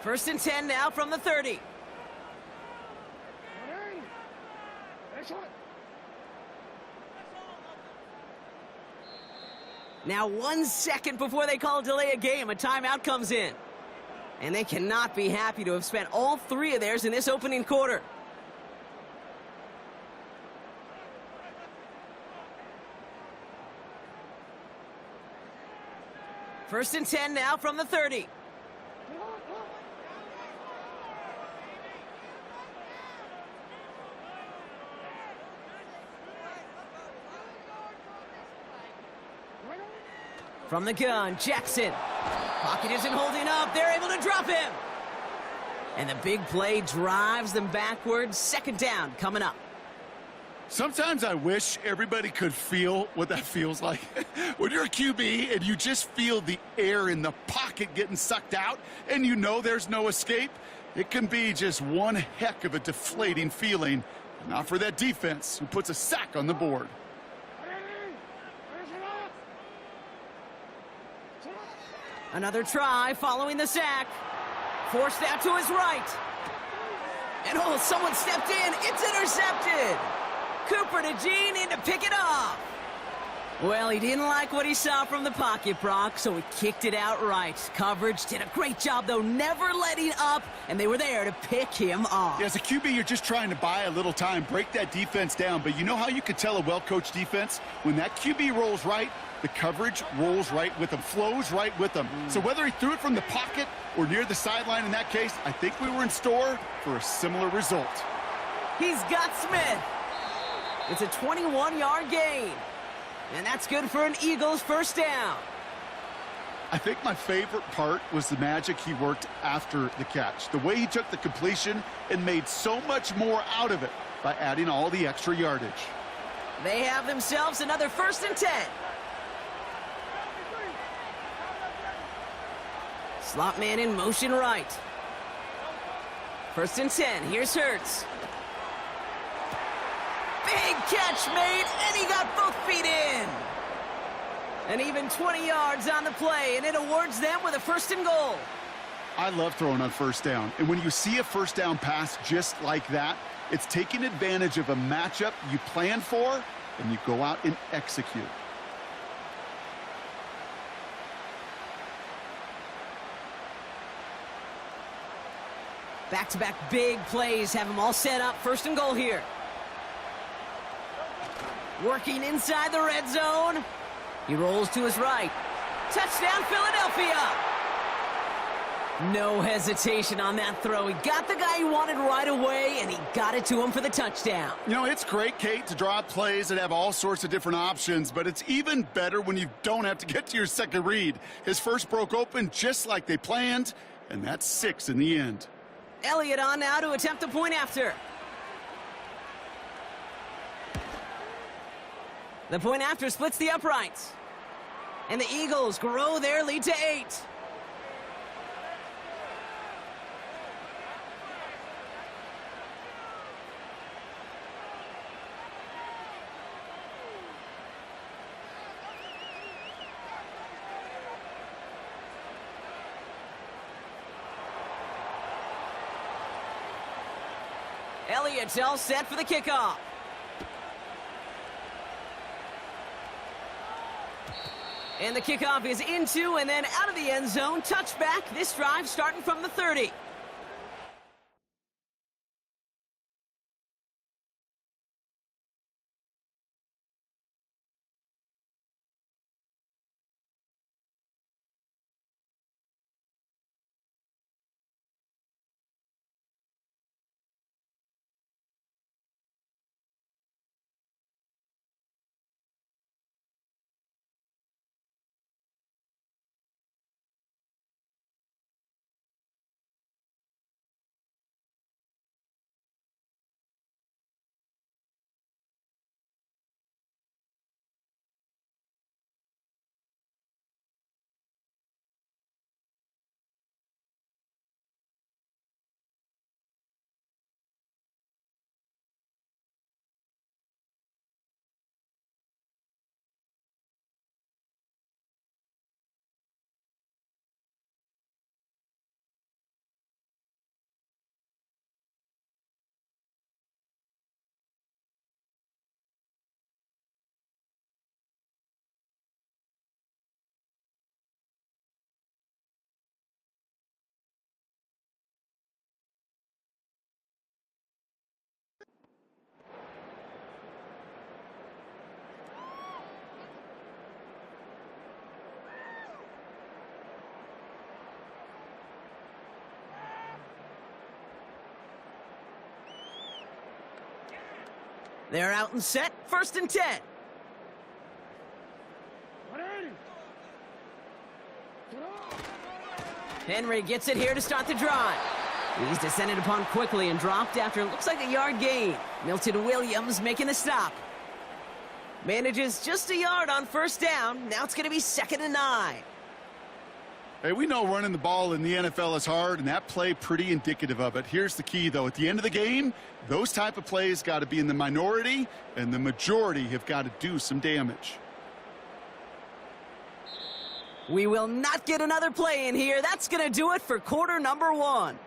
First and 10 now from the 30. Now 1 second before they call delay a game, a timeout comes in. And they cannot be happy to have spent all 3 of theirs in this opening quarter. First and 10 now from the 30. From the gun, Jackson. Pocket isn't holding up. They're able to drop him. And the big play drives them backwards. Second down coming up. Sometimes I wish everybody could feel what that feels like. When you're a QB and you just feel the air in the pocket getting sucked out and you know there's no escape, it can be just one heck of a deflating feeling. Not for that defense who puts a sack on the board. Another try following the sack. Forced out to his right. And oh, someone stepped in. It's intercepted. Cooper to Gene in to pick it off. Well, he didn't like what he saw from the pocket, Brock, so he kicked it outright. Coverage did a great job, though, never letting up, and they were there to pick him off. Yeah, as a QB, you're just trying to buy a little time, break that defense down. But you know how you could tell a well-coached defense? When that QB rolls right, the coverage rolls right with him, flows right with him. So whether he threw it from the pocket or near the sideline in that case, I think we were in store for a similar result. He's got Smith. It's a 21-yard gain. And that's good for an Eagles first down. I think my favorite part was the magic he worked after the catch. The way he took the completion and made so much more out of it by adding all the extra yardage. They have themselves another first and 10. Slot man in motion right. First and 10. Here's Hurts. Big catch made, and he got both feet in. And even 20 yards on the play, and it awards them with a first and goal. I love throwing on first down. And when you see a first down pass just like that, it's taking advantage of a matchup you plan for, and you go out and execute. Back-to-back big plays have them all set up. First and goal here. Working inside the red zone. He rolls to his right. Touchdown, Philadelphia. No hesitation on that throw. He got the guy he wanted right away, and he got it to him for the touchdown. You know, it's great, Kate, to draw up plays that have all sorts of different options, but it's even better when you don't have to get to your second read. His first broke open just like they planned, and that's 6 in the end. Elliott on now to attempt the point after. The point after splits the uprights. And the Eagles grow their lead to 8. Elliott's all set for the kickoff. And the kickoff is into and then out of the end zone. Touchback. This drive starting from the 30. They're out and set, 1st and 10. Henry gets it here to start the drive. He's descended upon quickly and dropped after looks like a yard gain. Milton Williams making the stop. Manages just a yard on 1st down. Now it's going to be 2nd and 9. Hey, we know running the ball in the NFL is hard, and that play pretty indicative of it. Here's the key, though. At the end of the game, those type of plays got to be in the minority, and the majority have got to do some damage. We will not get another play in here. That's going to do it for quarter number 1.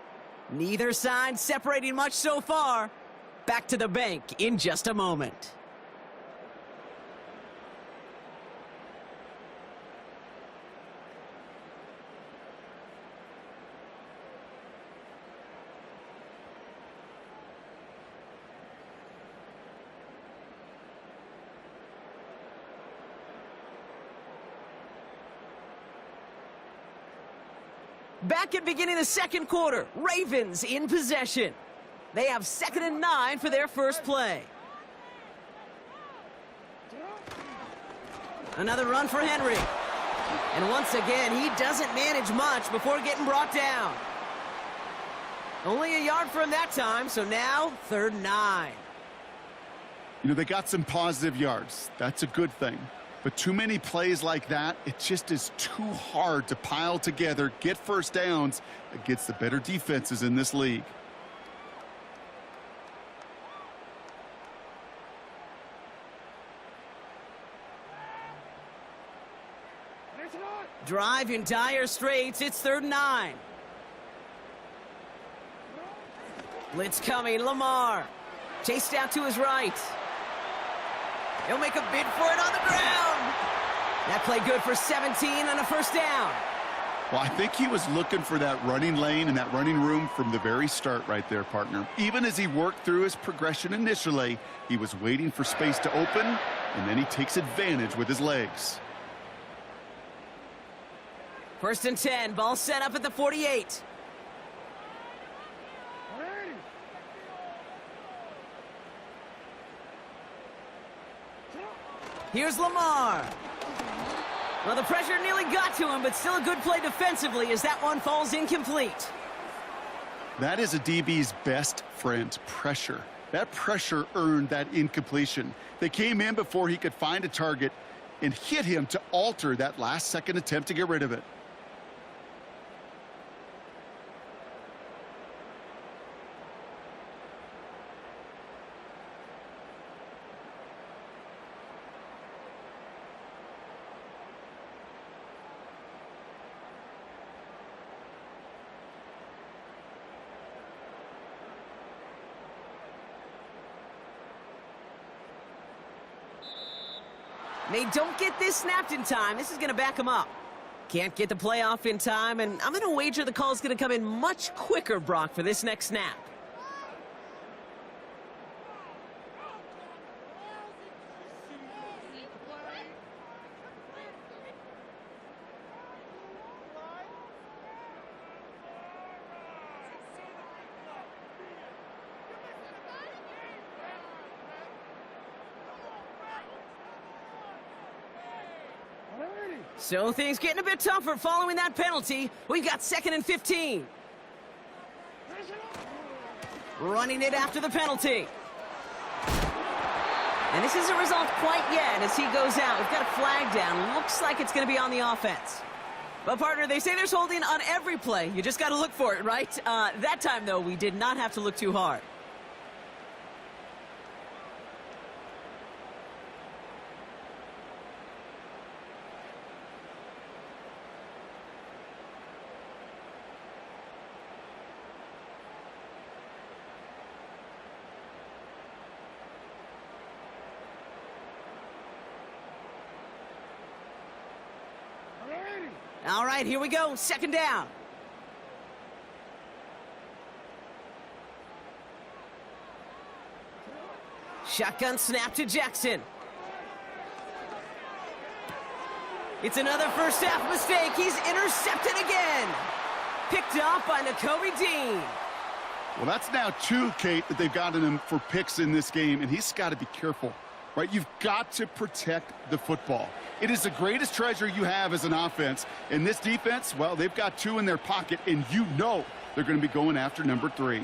Neither side separating much so far. Back to the bank in just a moment. Back at beginning of the 2nd quarter, Ravens in possession. They have 2nd and 9 for their first play. Another run for Henry. And once again, he doesn't manage much before getting brought down. Only a yard for him that time, so now 3rd and 9. You know, they got some positive yards. That's a good thing. But too many plays like that, it just is too hard to pile together, get 1st downs against the better defenses in this league. Drive in dire straits. It's 3rd and 9. Blitz coming. Lamar. Chased out to his right. He'll make a bid for it on the ground. That play good for 17 and a 1st down. Well, I think he was looking for that running lane and that running room from the very start right there, partner. Even as he worked through his progression initially, he was waiting for space to open, and then he takes advantage with his legs. 1st and 10. Ball set up at the 48. Here's Lamar. Well, the pressure nearly got to him, but still a good play defensively as that one falls incomplete. That is a DB's best friend, pressure. That pressure earned that incompletion. They came in before he could find a target and hit him to alter that last-second attempt to get rid of it. They don't get this snapped in time. This is going to back them up. Can't get the play off in time, and I'm going to wager the call is going to come in much quicker, Brock, for this next snap. So things getting a bit tougher following that penalty. We've got 2nd and 15. Running it after the penalty. And this isn't resolved quite yet as he goes out. We've got a flag down. Looks like it's going to be on the offense. But, partner, they say there's holding on every play. You just got to look for it, right? That time, though, we did not have to look too hard. All right, here we go. 2nd down. Shotgun snap to Jackson. It's another first half mistake. He's intercepted again. Picked up by Nakobe Dean. Well, that's now 2, Kate, that they've gotten him for picks in this game, and he's got to be careful, right? You've got to protect the football. It is the greatest treasure you have as an offense. And this defense, well, they've got 2 in their pocket, and you know they're going to be going after number 3.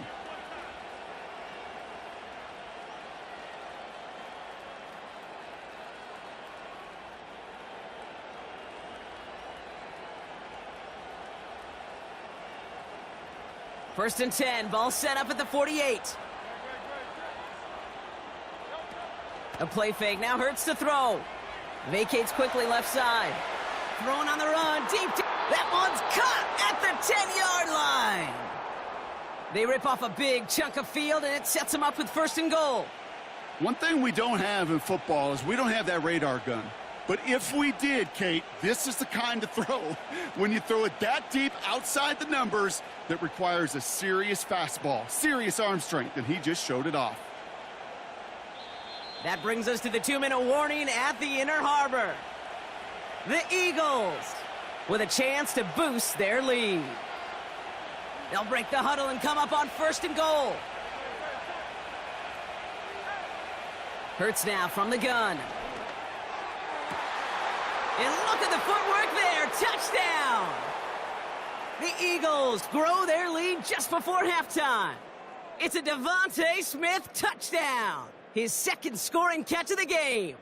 First and 10, ball set up at the 48. A play fake, now Hurts to throw. Vacates quickly left side. Throwing on the run, deep. That one's caught at the 10-yard line. They rip off a big chunk of field, and it sets them up with first and goal. One thing we don't have in football is we don't have that radar gun. But if we did, Kate, this is the kind of throw, when you throw it that deep outside the numbers, that requires a serious fastball, serious arm strength, and he just showed it off. That brings us to the 2-minute warning at the Inner Harbor. The Eagles with a chance to boost their lead. They'll break the huddle and come up on first and goal. Hurts now from the gun. And look at the footwork there. Touchdown! The Eagles grow their lead just before halftime. It's a Devontae Smith touchdown. His second scoring catch of the game.